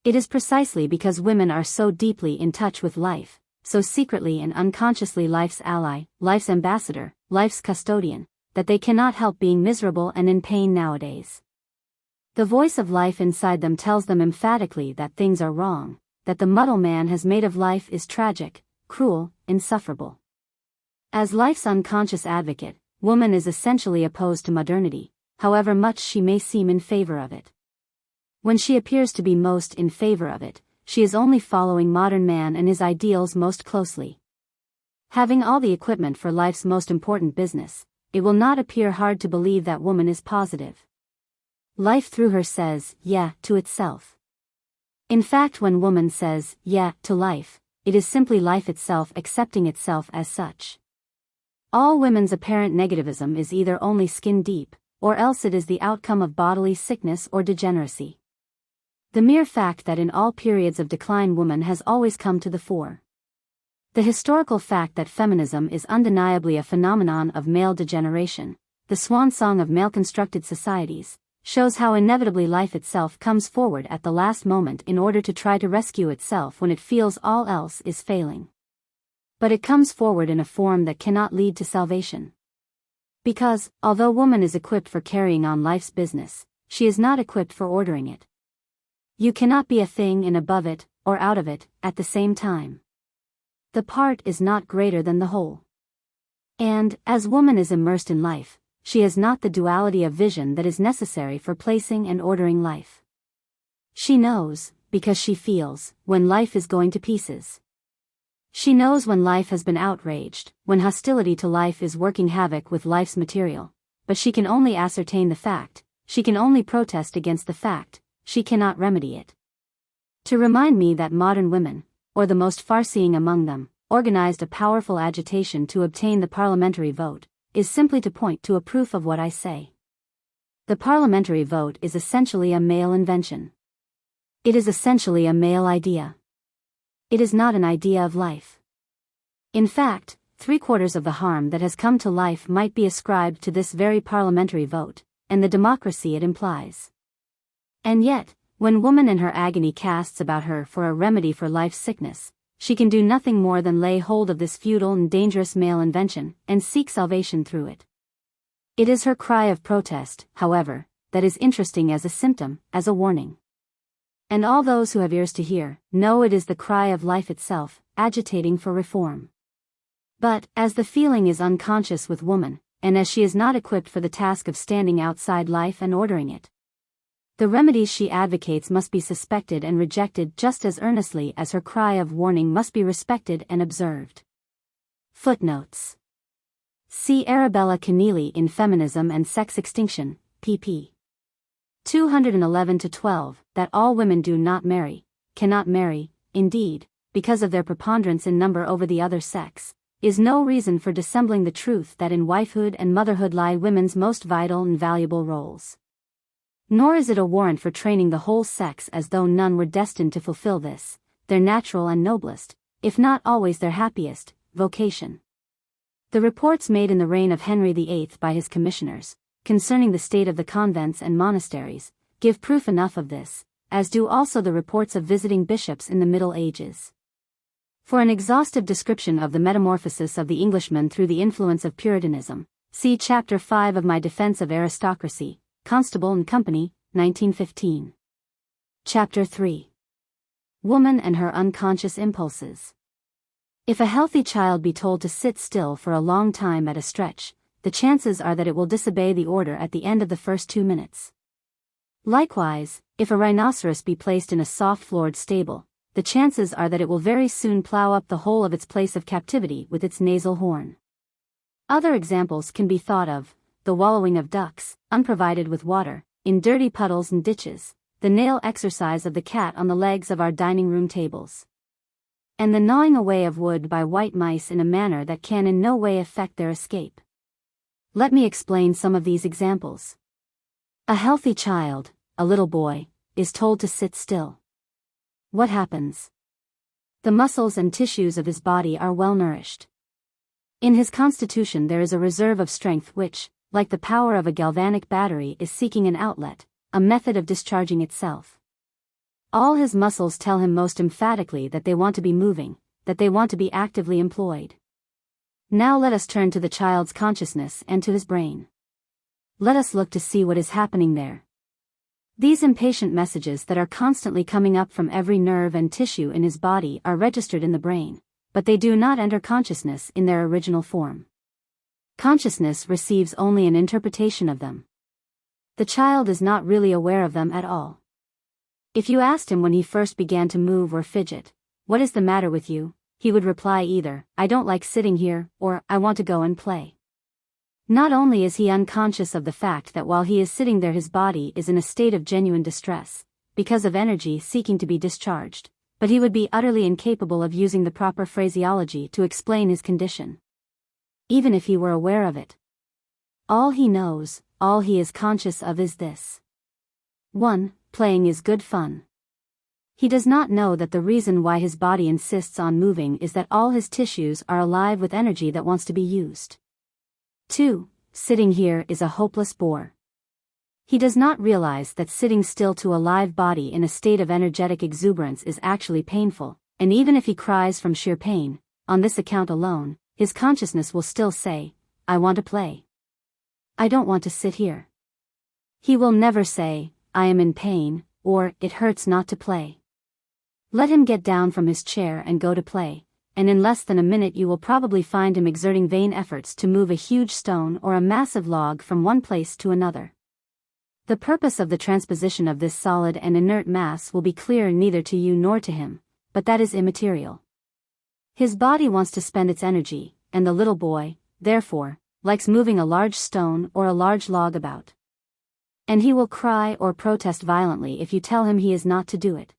It is precisely because women are so deeply in touch with life, so secretly and unconsciously life's ally, life's ambassador, life's custodian, that they cannot help being miserable and in pain nowadays. The voice of life inside them tells them emphatically that things are wrong, that the muddle man has made of life is tragic, cruel, insufferable. As life's unconscious advocate, woman is essentially opposed to modernity, however much she may seem in favor of it. When she appears to be most in favor of it, she is only following modern man and his ideals most closely. Having all the equipment for life's most important business, it will not appear hard to believe that woman is positive. Life through her says, yeah, to itself. In fact, when woman says, yeah, to life, it is simply life itself accepting itself as such. All women's apparent negativism is either only skin deep, or else it is the outcome of bodily sickness or degeneracy. The mere fact that in all periods of decline woman has always come to the fore. The historical fact that feminism is undeniably a phenomenon of male degeneration, the swan song of male-constructed societies, shows how inevitably life itself comes forward at the last moment in order to try to rescue itself when it feels all else is failing. But it comes forward in a form that cannot lead to salvation. Because, although woman is equipped for carrying on life's business, she is not equipped for ordering it. You cannot be a thing in above it, or out of it, at the same time. The part is not greater than the whole. And, as woman is immersed in life, she has not the duality of vision that is necessary for placing and ordering life. She knows, because she feels, when life is going to pieces. She knows when life has been outraged, when hostility to life is working havoc with life's material, but she can only ascertain the fact, she can only protest against the fact, she cannot remedy it. To remind me that modern women, or the most far-seeing among them, organized a powerful agitation to obtain the parliamentary vote, is simply to point to a proof of what I say. The parliamentary vote is essentially a male invention. It is essentially a male idea. It is not an idea of life. In fact, 3/4 of the harm that has come to life might be ascribed to this very parliamentary vote, and the democracy it implies. And yet, When woman in her agony casts about her for a remedy for life's sickness, she can do nothing more than lay hold of this futile and dangerous male invention, and seek salvation through it. It is her cry of protest, however, that is interesting as a symptom, as a warning. And all those who have ears to hear, know it is the cry of life itself, agitating for reform. But, as the feeling is unconscious with woman, and as she is not equipped for the task of standing outside life and ordering it, the remedies she advocates must be suspected and rejected just as earnestly as her cry of warning must be respected and observed. Footnotes. See Arabella Keneally in Feminism and Sex Extinction, pp. 211-12, that all women do not marry, cannot marry, indeed, because of their preponderance in number over the other sex, is no reason for dissembling the truth that in wifehood and motherhood lie women's most vital and valuable roles. Nor is it a warrant for training the whole sex as though none were destined to fulfill this, their natural and noblest, if not always their happiest, vocation. The reports made in the reign of Henry VIII by his commissioners, concerning the state of the convents and monasteries, give proof enough of this, as do also the reports of visiting bishops in the Middle Ages. For an exhaustive description of the metamorphosis of the Englishman through the influence of Puritanism, see Chapter 5 of my Defense of Aristocracy, Constable and Company, 1915. Chapter 3. Woman and her unconscious impulses. If a healthy child be told to sit still for a long time at a stretch, the chances are that it will disobey the order at the end of the first 2 minutes. Likewise, if a rhinoceros be placed in a soft-floored stable, the chances are that it will very soon plow up the whole of its place of captivity with its nasal horn. Other examples can be thought of: the wallowing of ducks, unprovided with water, in dirty puddles and ditches, the nail exercise of the cat on the legs of our dining room tables, and the gnawing away of wood by white mice in a manner that can in no way affect their escape. Let me explain some of these examples. A healthy child, a little boy, is told to sit still. What happens? The muscles and tissues of his body are well nourished. In his constitution there is a reserve of strength which, like the power of a galvanic battery, is seeking an outlet, a method of discharging itself. All his muscles tell him most emphatically that they want to be moving, that they want to be actively employed. Now let us turn to the child's consciousness and to his brain. Let us look to see what is happening there. These impatient messages that are constantly coming up from every nerve and tissue in his body are registered in the brain, but they do not enter consciousness in their original form. Consciousness receives only an interpretation of them. The child is not really aware of them at all. If you asked him when he first began to move or fidget, "What is the matter with you?" he would reply either, "I don't like sitting here," or "I want to go and play." Not only is he unconscious of the fact that while he is sitting there his body is in a state of genuine distress, because of energy seeking to be discharged, but he would be utterly incapable of using the proper phraseology to explain his condition. Even if he were aware of it. All he knows, all he is conscious of is this. 1. Playing is good fun. He does not know that the reason why his body insists on moving is that all his tissues are alive with energy that wants to be used. 2. Sitting here is a hopeless bore. He does not realize that sitting still to a live body in a state of energetic exuberance is actually painful, and even if he cries from sheer pain, on this account alone, his consciousness will still say, "I want to play. I don't want to sit here." He will never say, "I am in pain," or "It hurts not to play." Let him get down from his chair and go to play, and in less than a minute you will probably find him exerting vain efforts to move a huge stone or a massive log from one place to another. The purpose of the transposition of this solid and inert mass will be clear neither to you nor to him, but that is immaterial. His body wants to spend its energy, and the little boy, therefore, likes moving a large stone or a large log about. And he will cry or protest violently if you tell him he is not to do it.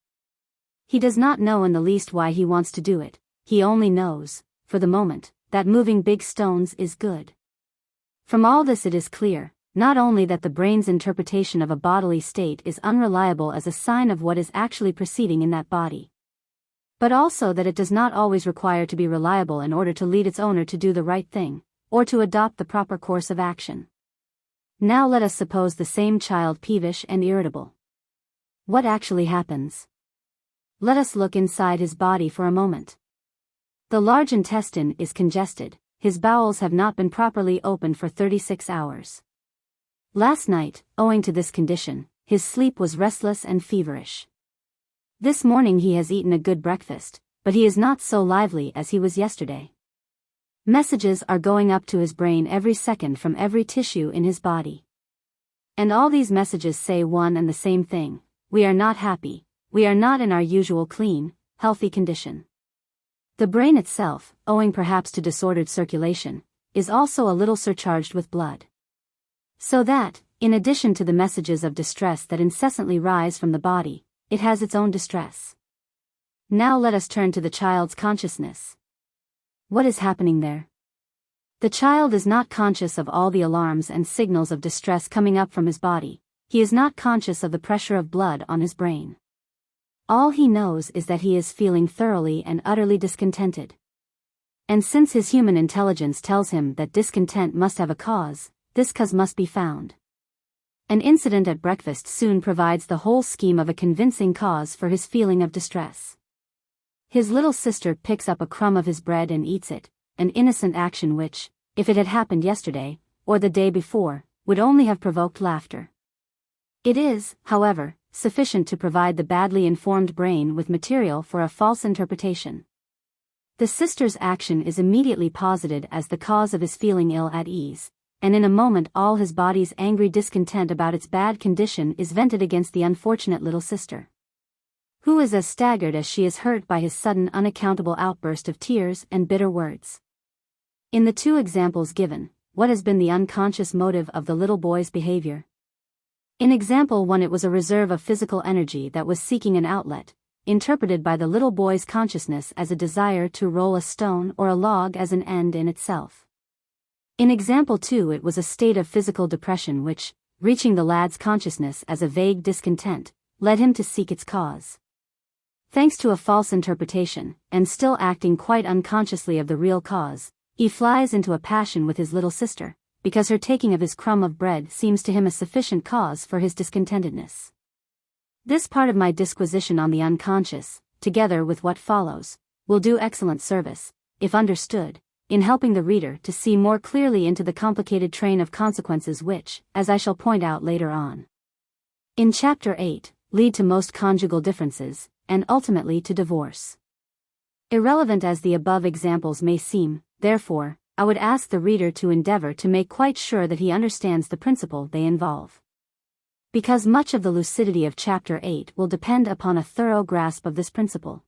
He does not know in the least why he wants to do it, he only knows, for the moment, that moving big stones is good. From all this it is clear, not only that the brain's interpretation of a bodily state is unreliable as a sign of what is actually proceeding in that body, but also that it does not always require to be reliable in order to lead its owner to do the right thing, or to adopt the proper course of action. Now let us suppose the same child peevish and irritable. What actually happens? Let us look inside his body for a moment. The large intestine is congested, his bowels have not been properly opened for 36 hours. Last night, owing to this condition, his sleep was restless and feverish. This morning he has eaten a good breakfast, but he is not so lively as he was yesterday. Messages are going up to his brain every second from every tissue in his body. And all these messages say one and the same thing: we are not happy, we are not in our usual clean, healthy condition. The brain itself, owing perhaps to disordered circulation, is also a little surcharged with blood. So that, in addition to the messages of distress that incessantly rise from the body, it has its own distress. Now let us turn to the child's consciousness. What is happening there? The child is not conscious of all the alarms and signals of distress coming up from his body. He is not conscious of the pressure of blood on his brain. All he knows is that he is feeling thoroughly and utterly discontented. And since his human intelligence tells him that discontent must have a cause, this cause must be found. An incident at breakfast soon provides the whole scheme of a convincing cause for his feeling of distress. His little sister picks up a crumb of his bread and eats it, an innocent action which, if it had happened yesterday, or the day before, would only have provoked laughter. It is, however, sufficient to provide the badly informed brain with material for a false interpretation. The sister's action is immediately posited as the cause of his feeling ill at ease, and in a moment all his body's angry discontent about its bad condition is vented against the unfortunate little sister, who is as staggered as she is hurt by his sudden unaccountable outburst of tears and bitter words. In the two examples given, what has been the unconscious motive of the little boy's behavior? In example 1, it was a reserve of physical energy that was seeking an outlet, interpreted by the little boy's consciousness as a desire to roll a stone or a log as an end in itself. In example 2, it was a state of physical depression which, reaching the lad's consciousness as a vague discontent, led him to seek its cause. Thanks to a false interpretation, and still acting quite unconsciously of the real cause, he flies into a passion with his little sister, because her taking of his crumb of bread seems to him a sufficient cause for his discontentedness. This part of my disquisition on the unconscious, together with what follows, will do excellent service, if understood, in helping the reader to see more clearly into the complicated train of consequences which, as I shall point out later on, in Chapter 8, lead to most conjugal differences, and ultimately to divorce. Irrelevant as the above examples may seem, therefore, I would ask the reader to endeavor to make quite sure that he understands the principle they involve. Because much of the lucidity of Chapter 8 will depend upon a thorough grasp of this principle.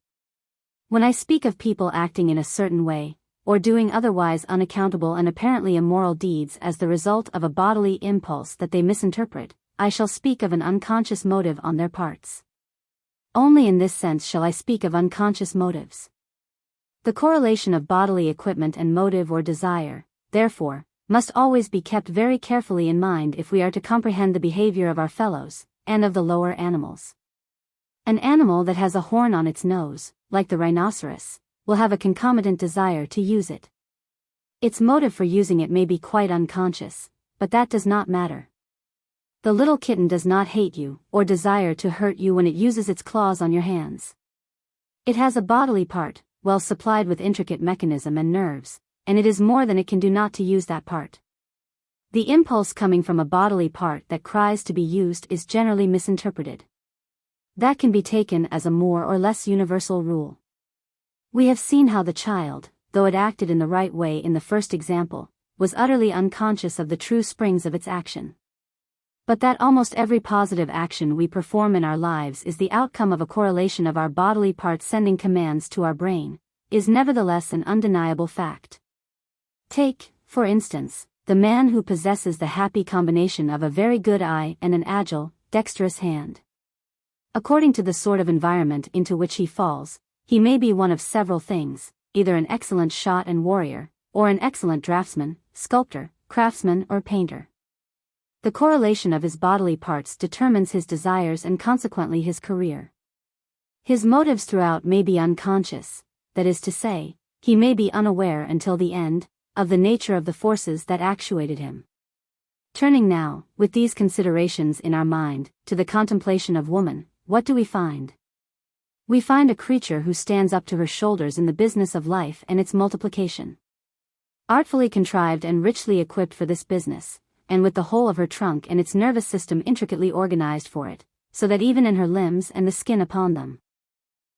When I speak of people acting in a certain way, or doing otherwise unaccountable and apparently immoral deeds as the result of a bodily impulse that they misinterpret, I shall speak of an unconscious motive on their parts. Only in this sense shall I speak of unconscious motives. The correlation of bodily equipment and motive or desire, therefore, must always be kept very carefully in mind if we are to comprehend the behavior of our fellows, and of the lower animals. An animal that has a horn on its nose, like the rhinoceros, will have a concomitant desire to use it. Its motive for using it may be quite unconscious, but that does not matter. The little kitten does not hate you, or desire to hurt you when it uses its claws on your hands. It has a bodily part, well supplied with intricate mechanism and nerves, and it is more than it can do not to use that part. The impulse coming from a bodily part that cries to be used is generally misinterpreted. That can be taken as a more or less universal rule. We have seen how the child, though it acted in the right way in the first example, was utterly unconscious of the true springs of its action. But that almost every positive action we perform in our lives is the outcome of a correlation of our bodily parts sending commands to our brain, is nevertheless an undeniable fact. Take, for instance, the man who possesses the happy combination of a very good eye and an agile, dexterous hand. According to the sort of environment into which he falls, he may be one of several things, either an excellent shot and warrior, or an excellent draftsman, sculptor, craftsman or painter. The correlation of his bodily parts determines his desires and consequently his career. His motives throughout may be unconscious, that is to say, he may be unaware until the end, of the nature of the forces that actuated him. Turning now, with these considerations in our mind, to the contemplation of woman, what do we find? We find a creature who stands up to her shoulders in the business of life and its multiplication. Artfully contrived and richly equipped for this business, and with the whole of her trunk and its nervous system intricately organized for it, so that even in her limbs and the skin upon them,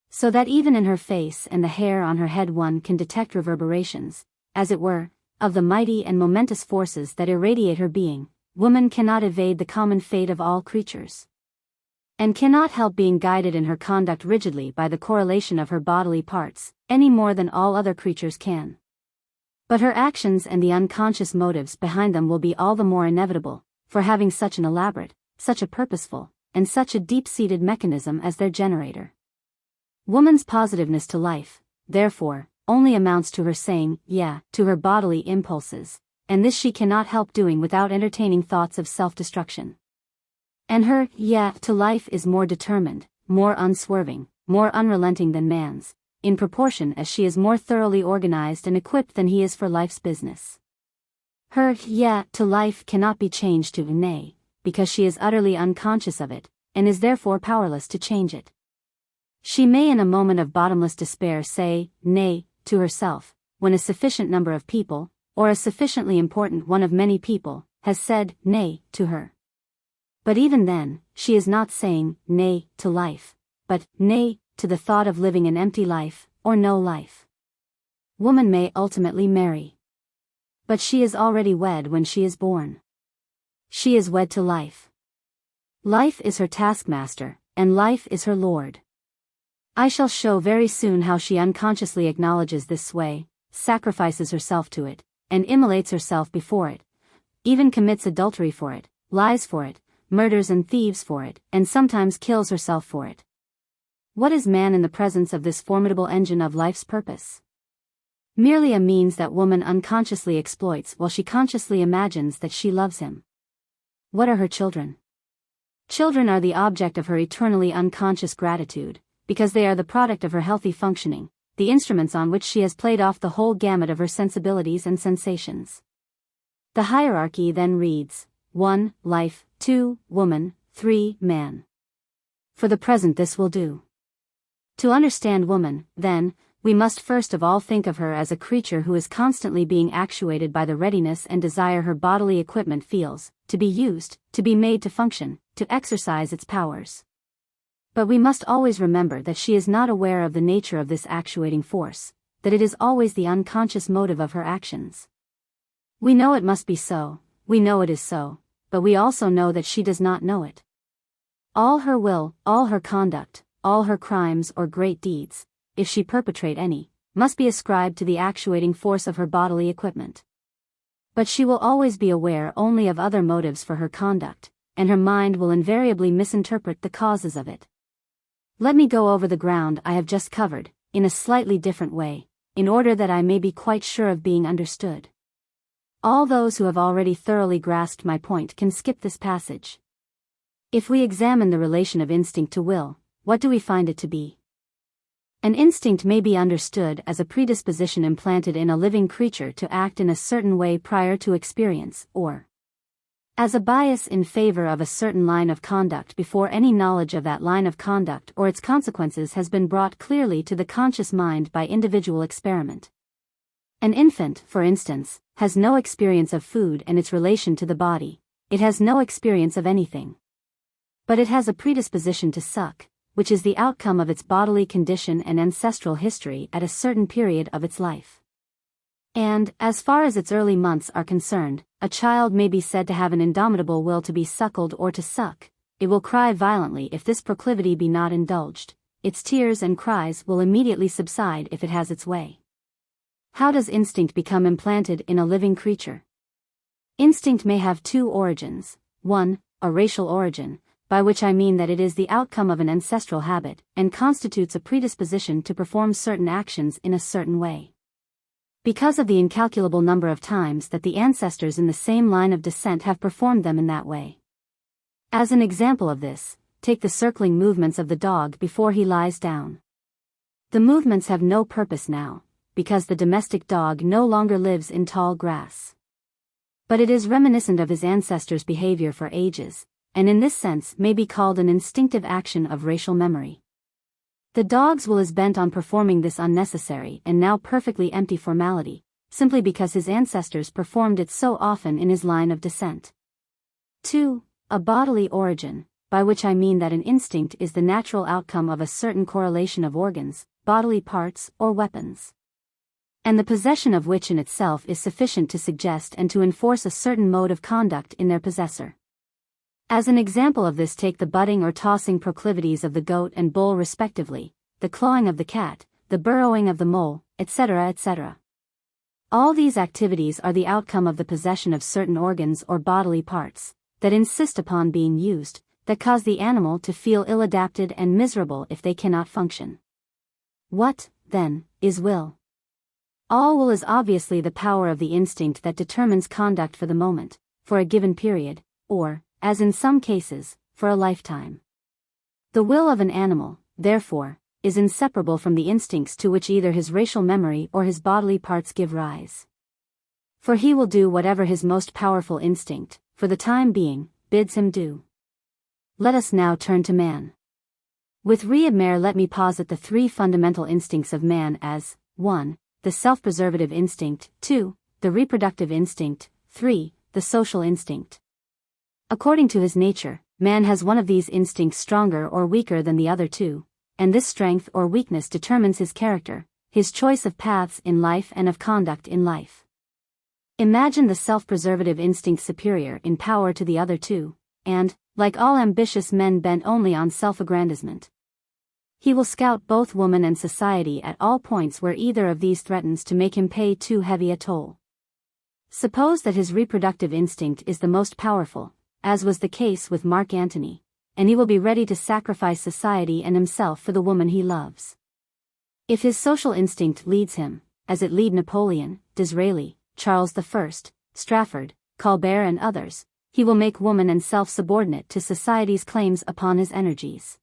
so that even in her face and the hair on her head one can detect reverberations, as it were, of the mighty and momentous forces that irradiate her being, woman cannot evade the common fate of all creatures, and cannot help being guided in her conduct rigidly by the correlation of her bodily parts, any more than all other creatures can. But her actions and the unconscious motives behind them will be all the more inevitable, for having such an elaborate, such a purposeful, and such a deep-seated mechanism as their generator. Woman's positiveness to life, therefore, only amounts to her saying, yeah, to her bodily impulses, and this she cannot help doing without entertaining thoughts of self-destruction. And her, yeah, to life is more determined, more unswerving, more unrelenting than man's, in proportion as she is more thoroughly organized and equipped than he is for life's business. Her, yeah, to life cannot be changed to nay, because she is utterly unconscious of it, and is therefore powerless to change it. She may in a moment of bottomless despair say, nay, to herself, when a sufficient number of people, or a sufficiently important one of many people, has said, nay, to her. But even then, she is not saying, nay, to life, but, nay, to the thought of living an empty life, or no life. Woman may ultimately marry, but she is already wed when she is born. She is wed to life. Life is her taskmaster, and life is her lord. I shall show very soon how she unconsciously acknowledges this sway, sacrifices herself to it, and immolates herself before it, even commits adultery for it, lies for it, murders and thieves for it, and sometimes kills herself for it. What is man in the presence of this formidable engine of life's purpose? Merely a means that woman unconsciously exploits while she consciously imagines that she loves him. What are her children? Children are the object of her eternally unconscious gratitude, because they are the product of her healthy functioning, the instruments on which she has played off the whole gamut of her sensibilities and sensations. The hierarchy then reads, 1. Life, 2. Woman, 3. Man. For the present this will do. To understand woman, then, we must first of all think of her as a creature who is constantly being actuated by the readiness and desire her bodily equipment feels, to be used, to be made to function, to exercise its powers. But we must always remember that she is not aware of the nature of this actuating force, that it is always the unconscious motive of her actions. We know it must be so, we know it is so, but we also know that she does not know it. All her will, all her conduct, all her crimes or great deeds, if she perpetrate any, must be ascribed to the actuating force of her bodily equipment. But she will always be aware only of other motives for her conduct, and her mind will invariably misinterpret the causes of it. Let me go over the ground I have just covered, in a slightly different way, in order that I may be quite sure of being understood. All those who have already thoroughly grasped my point can skip this passage. If we examine the relation of instinct to will, what do we find it to be? An instinct may be understood as a predisposition implanted in a living creature to act in a certain way prior to experience, or as a bias in favor of a certain line of conduct before any knowledge of that line of conduct or its consequences has been brought clearly to the conscious mind by individual experiment. An infant, for instance, has no experience of food and its relation to the body, it has no experience of anything. But it has a predisposition to suck, which is the outcome of its bodily condition and ancestral history at a certain period of its life. And, as far as its early months are concerned, a child may be said to have an indomitable will to be suckled or to suck. It will cry violently if this proclivity be not indulged. Its tears and cries will immediately subside if it has its way. How does instinct become implanted in a living creature? Instinct may have two origins. 1. A racial origin, by which I mean that it is the outcome of an ancestral habit, and constitutes a predisposition to perform certain actions in a certain way, because of the incalculable number of times that the ancestors in the same line of descent have performed them in that way. As an example of this, take the circling movements of the dog before he lies down. The movements have no purpose now, because the domestic dog no longer lives in tall grass. But it is reminiscent of his ancestors' behavior for ages, and in this sense may be called an instinctive action of racial memory. The dog's will is bent on performing this unnecessary and now perfectly empty formality, simply because his ancestors performed it so often in his line of descent. 2. A bodily origin, by which I mean that an instinct is the natural outcome of a certain correlation of organs, bodily parts, or weapons, and the possession of which in itself is sufficient to suggest and to enforce a certain mode of conduct in their possessor. As an example of this, take the butting or tossing proclivities of the goat and bull respectively, the clawing of the cat, the burrowing of the mole, etc., etc. All these activities are the outcome of the possession of certain organs or bodily parts, that insist upon being used, that cause the animal to feel ill-adapted and miserable if they cannot function. What, then, is will? All will is obviously the power of the instinct that determines conduct for the moment, for a given period, or, as in some cases, for a lifetime. The will of an animal, therefore, is inseparable from the instincts to which either his racial memory or his bodily parts give rise. For he will do whatever his most powerful instinct, for the time being, bids him do. Let us now turn to man. With Reidmer, let me posit the three fundamental instincts of man as 1. The self-preservative instinct, 2. The reproductive instinct, 3. The social instinct. According to his nature, man has one of these instincts stronger or weaker than the other two, and this strength or weakness determines his character, his choice of paths in life and of conduct in life. Imagine the self-preservative instinct superior in power to the other two, and, like all ambitious men bent only on self-aggrandizement, he will scout both woman and society at all points where either of these threatens to make him pay too heavy a toll. Suppose that his reproductive instinct is the most powerful, as was the case with Mark Antony, and he will be ready to sacrifice society and himself for the woman he loves. If his social instinct leads him, as it lead Napoleon, Disraeli, Charles I, Strafford, Colbert and others, he will make woman and self subordinate to society's claims upon his energies.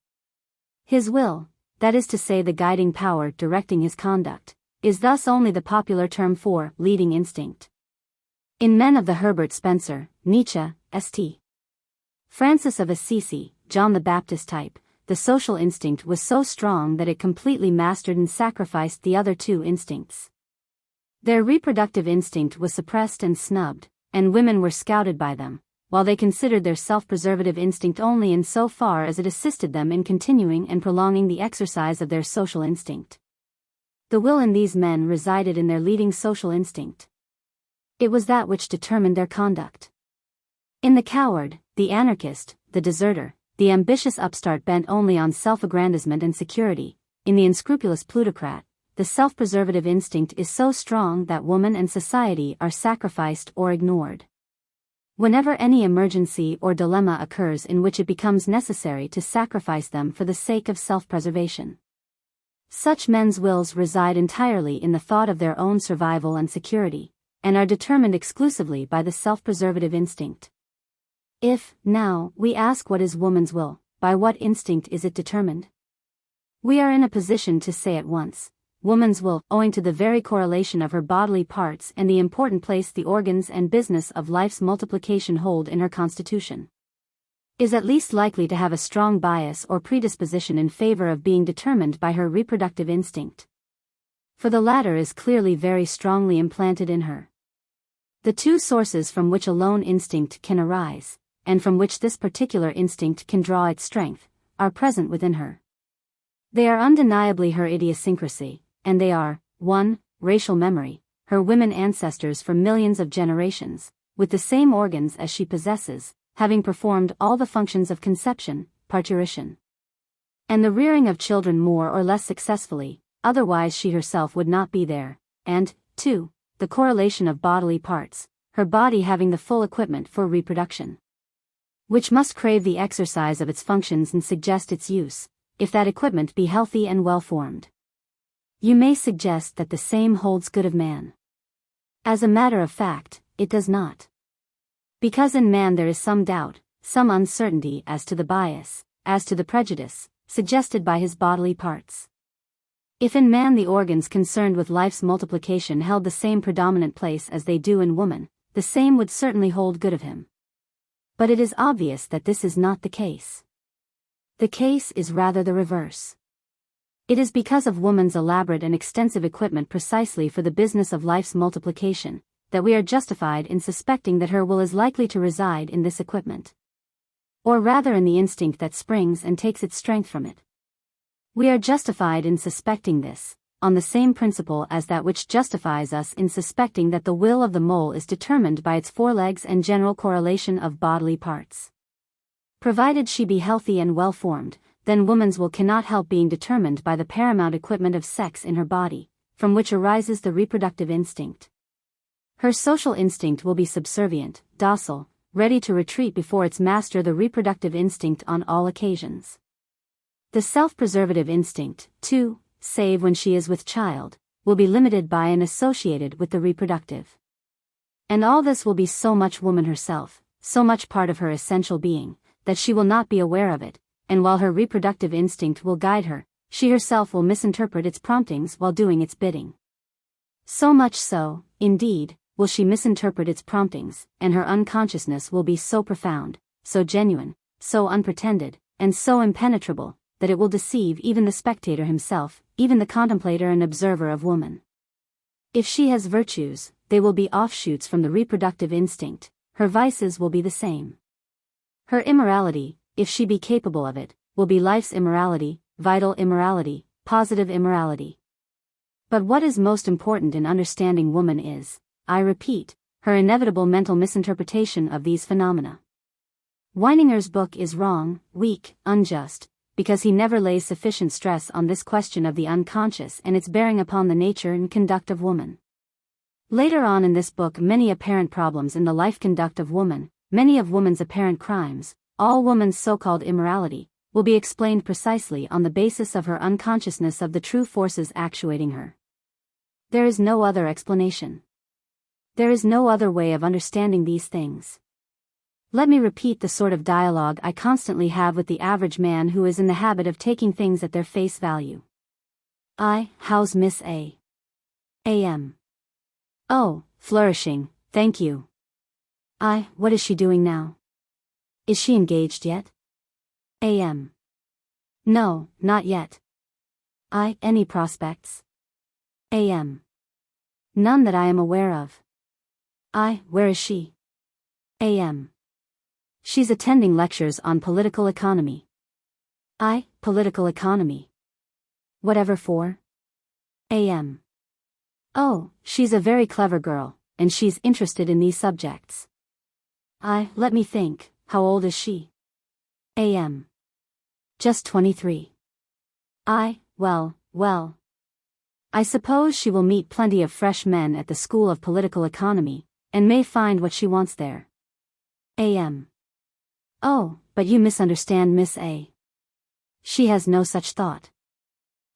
His will, that is to say the guiding power directing his conduct, is thus only the popular term for leading instinct. In men of the Herbert Spencer, Nietzsche, St. Francis of Assisi, John the Baptist type, the social instinct was so strong that it completely mastered and sacrificed the other two instincts. Their reproductive instinct was suppressed and snubbed, and women were scouted by them, while they considered their self-preservative instinct only in so far as it assisted them in continuing and prolonging the exercise of their social instinct. The will in these men resided in their leading social instinct. It was that which determined their conduct. In the coward, the anarchist, the deserter, the ambitious upstart bent only on self-aggrandizement and security, in the unscrupulous plutocrat, the self-preservative instinct is so strong that woman and society are sacrificed or ignored. Whenever any emergency or dilemma occurs in which it becomes necessary to sacrifice them for the sake of self-preservation, such men's wills reside entirely in the thought of their own survival and security, and are determined exclusively by the self-preservative instinct. If, now, we ask what is woman's will, by what instinct is it determined? We are in a position to say at once, woman's will, owing to the very correlation of her bodily parts and the important place the organs and business of life's multiplication hold in her constitution, is at least likely to have a strong bias or predisposition in favor of being determined by her reproductive instinct. For the latter is clearly very strongly implanted in her. The two sources from which alone instinct can arise, and from which this particular instinct can draw its strength, are present within her. They are undeniably her idiosyncrasy, and they are, 1. Racial memory, her women ancestors for millions of generations, with the same organs as she possesses, having performed all the functions of conception, parturition, and the rearing of children more or less successfully, otherwise she herself would not be there, and, 2. The correlation of bodily parts, her body having the full equipment for reproduction, which must crave the exercise of its functions and suggest its use, if that equipment be healthy and well-formed. You may suggest that the same holds good of man. As a matter of fact, it does not. Because in man there is some doubt, some uncertainty as to the bias, as to the prejudice, suggested by his bodily parts. If in man the organs concerned with life's multiplication held the same predominant place as they do in woman, the same would certainly hold good of him. But it is obvious that this is not the case. The case is rather the reverse. It is because of woman's elaborate and extensive equipment precisely for the business of life's multiplication, that we are justified in suspecting that her will is likely to reside in this equipment. Or rather in the instinct that springs and takes its strength from it. We are justified in suspecting this, on the same principle as that which justifies us in suspecting that the will of the mole is determined by its forelegs and general correlation of bodily parts. Provided she be healthy and well-formed, then woman's will cannot help being determined by the paramount equipment of sex in her body, from which arises the reproductive instinct. Her social instinct will be subservient, docile, ready to retreat before its master, the reproductive instinct, on all occasions. The self-preservative instinct, too, save when she is with child, will be limited by and associated with the reproductive. And all this will be so much woman herself, so much part of her essential being, that she will not be aware of it, and while her reproductive instinct will guide her, she herself will misinterpret its promptings while doing its bidding. So much so, indeed, will she misinterpret its promptings, and her unconsciousness will be so profound, so genuine, so unpretended, and so impenetrable, that it will deceive even the spectator himself, even the contemplator and observer of woman. If she has virtues, they will be offshoots from the reproductive instinct, her vices will be the same. Her immorality, if she be capable of it, will be life's immorality, vital immorality, positive immorality. But what is most important in understanding woman is, I repeat, her inevitable mental misinterpretation of these phenomena. Weininger's book is wrong, weak, unjust, because he never lays sufficient stress on this question of the unconscious and its bearing upon the nature and conduct of woman. Later on in this book, many apparent problems in the life conduct of woman, many of woman's apparent crimes, all woman's so-called immorality, will be explained precisely on the basis of her unconsciousness of the true forces actuating her. There is no other explanation. There is no other way of understanding these things. Let me repeat the sort of dialogue I constantly have with the average man who is in the habit of taking things at their face value. How's Miss A? A.M. Oh, flourishing, thank you. What is she doing now? Is she engaged yet? A.M. No, not yet. Any prospects? A.M. None that I am aware of. Where is she? A.M. She's attending lectures on political economy. Political economy. Whatever for? A.M. Oh, she's a very clever girl, and she's interested in these subjects. Let me think, how old is she? A.M. Just 23. Well. I suppose she will meet plenty of fresh men at the School of Political Economy, and may find what she wants there. A.M. Oh, but you misunderstand Miss A. She has no such thought.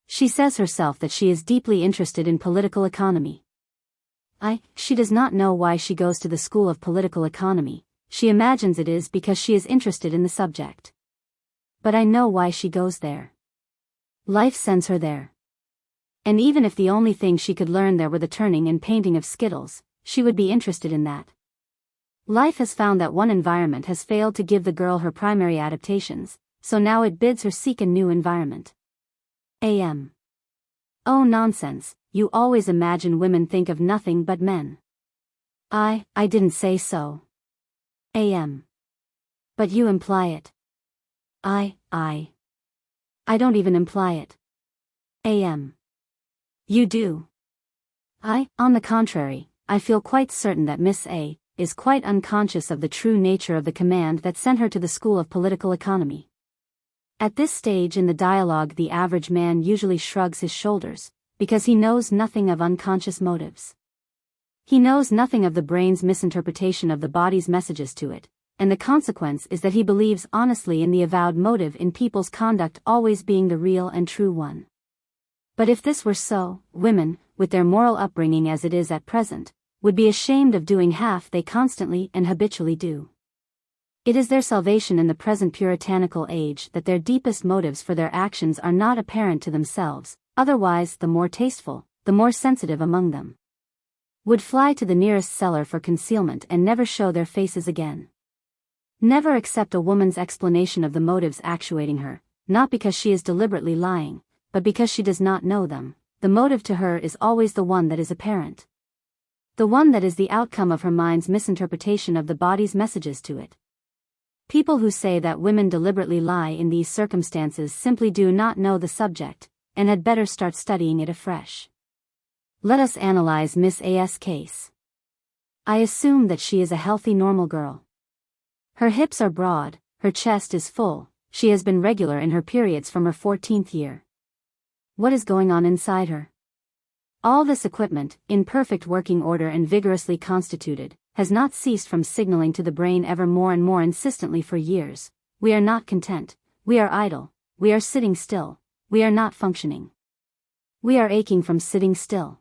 She says herself that she is deeply interested in political economy. She does not know why she goes to the School of Political Economy. She imagines it is because she is interested in the subject. But I know why she goes there. Life sends her there. And even if the only thing she could learn there were the turning and painting of skittles, she would be interested in that. Life has found that one environment has failed to give the girl her primary adaptations, so now it bids her seek a new environment. A.M. Oh, nonsense, you always imagine women think of nothing but men. I didn't say so. A.M. But you imply it. I don't even imply it. A.M. You do. On the contrary, I feel quite certain that Miss A. is quite unconscious of the true nature of the command that sent her to the School of Political Economy. At this stage in the dialogue, the average man usually shrugs his shoulders, because he knows nothing of unconscious motives. He knows nothing of the brain's misinterpretation of the body's messages to it, and the consequence is that he believes honestly in the avowed motive in people's conduct always being the real and true one. But if this were so, women, with their moral upbringing as it is at present, would be ashamed of doing half they constantly and habitually do. It is their salvation in the present puritanical age that their deepest motives for their actions are not apparent to themselves, otherwise the more tasteful, the more sensitive among them would fly to the nearest cellar for concealment and never show their faces again. Never accept a woman's explanation of the motives actuating her, not because she is deliberately lying, but because she does not know them. The motive to her is always the one that is apparent. The one that is the outcome of her mind's misinterpretation of the body's messages to it. People who say that women deliberately lie in these circumstances simply do not know the subject, and had better start studying it afresh. Let us analyze Miss A.'s case. I assume that she is a healthy normal girl. Her hips are broad, her chest is full, she has been regular in her periods from her 14th year. What is going on inside her? All this equipment, in perfect working order and vigorously constituted, has not ceased from signaling to the brain ever more and more insistently for years. We are not content, we are idle, we are sitting still, we are not functioning. We are aching from sitting still.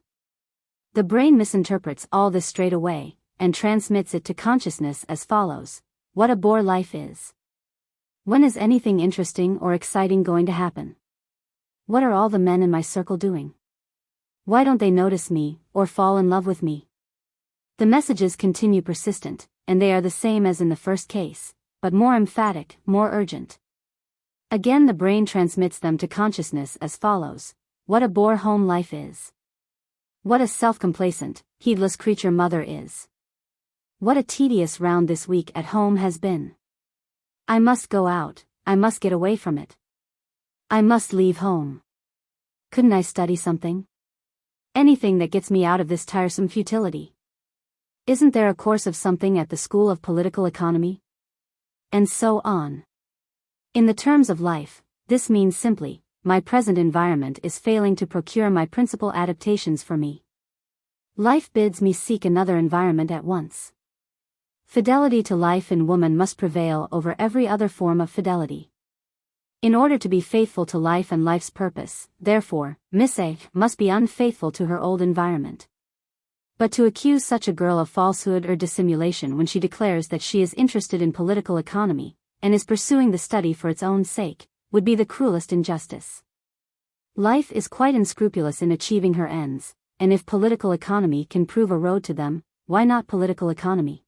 The brain misinterprets all this straight away, and transmits it to consciousness as follows: what a bore life is. When is anything interesting or exciting going to happen? What are all the men in my circle doing? Why don't they notice me, or fall in love with me? The messages continue persistent, and they are the same as in the first case, but more emphatic, more urgent. Again the brain transmits them to consciousness as follows: what a bore home life is. What a self-complacent, heedless creature mother is. What a tedious round this week at home has been. I must go out, I must get away from it. I must leave home. Couldn't I study something? Anything that gets me out of this tiresome futility. Isn't there a course of something at the School of Political Economy? And so on. In the terms of life, this means simply, my present environment is failing to procure my principal adaptations for me. Life bids me seek another environment at once. Fidelity to life in woman must prevail over every other form of fidelity. In order to be faithful to life and life's purpose, therefore, Miss A must be unfaithful to her old environment. But to accuse such a girl of falsehood or dissimulation when she declares that she is interested in political economy, and is pursuing the study for its own sake, would be the cruelest injustice. Life is quite unscrupulous in achieving her ends, and if political economy can prove a road to them, why not political economy?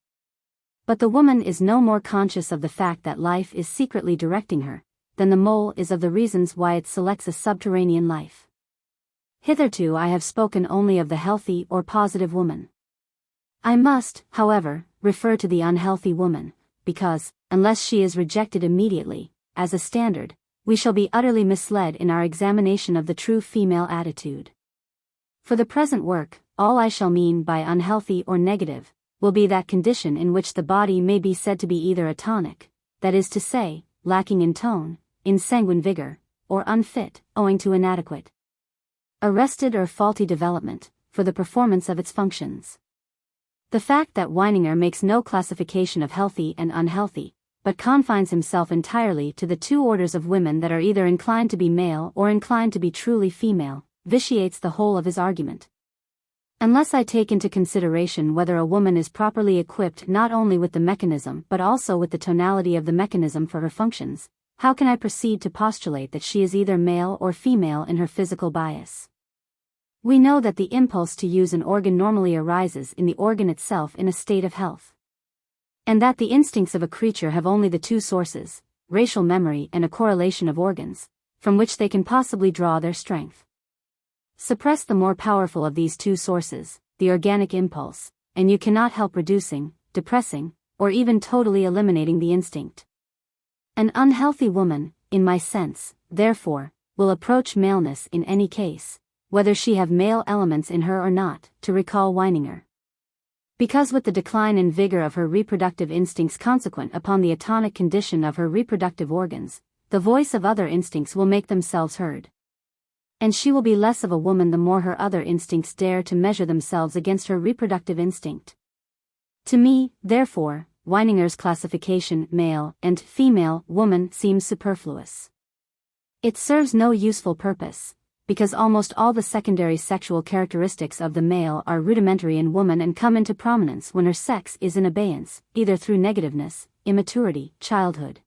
But the woman is no more conscious of the fact that life is secretly directing her, than the mole is of the reasons why it selects a subterranean life. Hitherto I have spoken only of the healthy or positive woman. I must, however, refer to the unhealthy woman, because, unless she is rejected immediately, as a standard, we shall be utterly misled in our examination of the true female attitude. For the present work, all I shall mean by unhealthy or negative, will be that condition in which the body may be said to be either atonic, that is to say, lacking in tone, in sanguine vigor, or unfit, owing to inadequate, arrested or faulty development, for the performance of its functions. The fact that Weininger makes no classification of healthy and unhealthy, but confines himself entirely to the two orders of women that are either inclined to be male or inclined to be truly female, vitiates the whole of his argument. Unless I take into consideration whether a woman is properly equipped not only with the mechanism but also with the tonality of the mechanism for her functions, how can I proceed to postulate that she is either male or female in her physical bias? We know that the impulse to use an organ normally arises in the organ itself in a state of health. And that the instincts of a creature have only the two sources, racial memory and a correlation of organs, from which they can possibly draw their strength. Suppress the more powerful of these two sources, the organic impulse, and you cannot help reducing, depressing, or even totally eliminating the instinct. An unhealthy woman, in my sense, therefore, will approach maleness in any case, whether she have male elements in her or not, to recall Weininger. Because with the decline in vigor of her reproductive instincts consequent upon the atonic condition of her reproductive organs, the voice of other instincts will make themselves heard. And she will be less of a woman the more her other instincts dare to measure themselves against her reproductive instinct. To me, therefore, Weininger's classification, male and female woman, seems superfluous. It serves no useful purpose, because almost all the secondary sexual characteristics of the male are rudimentary in woman and come into prominence when her sex is in abeyance, either through negativeness, immaturity, childhood,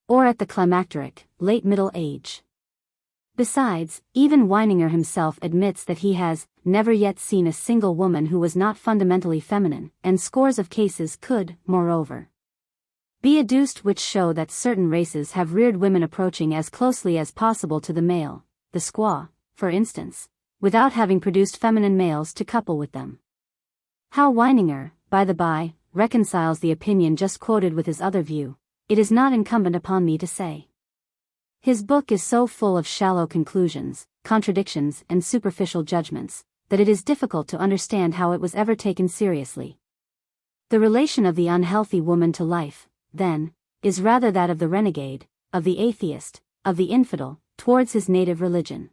or at the climacteric, late middle age. Besides, even Weininger himself admits that he has never yet seen a single woman who was not fundamentally feminine, and scores of cases could, moreover, be adduced which show that certain races have reared women approaching as closely as possible to the male, the squaw, for instance, without having produced feminine males to couple with them. How Weininger, by the by, reconciles the opinion just quoted with his other view, it is not incumbent upon me to say. His book is so full of shallow conclusions, contradictions and superficial judgments, that it is difficult to understand how it was ever taken seriously. The relation of the unhealthy woman to life, then, is rather that of the renegade, of the atheist, of the infidel, towards his native religion.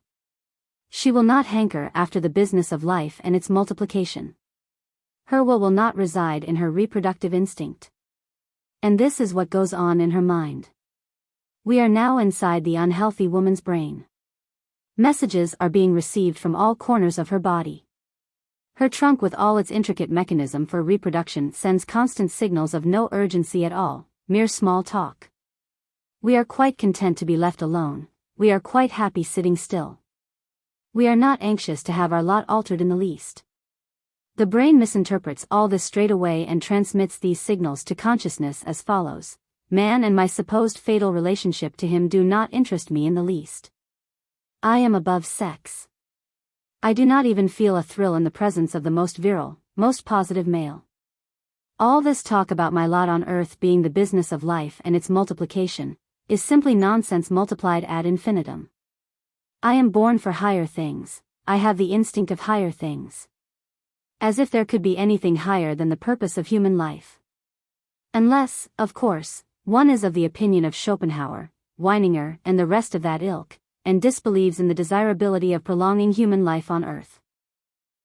She will not hanker after the business of life and its multiplication. Her will not reside in her reproductive instinct. And this is what goes on in her mind. We are now inside the unhealthy woman's brain. Messages are being received from all corners of her body. Her trunk with all its intricate mechanism for reproduction sends constant signals of no urgency at all, mere small talk. We are quite content to be left alone, we are quite happy sitting still. We are not anxious to have our lot altered in the least. The brain misinterprets all this straight away and transmits these signals to consciousness as follows: man and my supposed fatal relationship to him do not interest me in the least. I am above sex. I do not even feel a thrill in the presence of the most virile, most positive male. All this talk about my lot on earth being the business of life and its multiplication, is simply nonsense multiplied ad infinitum. I am born for higher things, I have the instinct of higher things. As if there could be anything higher than the purpose of human life. Unless, of course, one is of the opinion of Schopenhauer, Weininger and the rest of that ilk, and disbelieves in the desirability of prolonging human life on earth.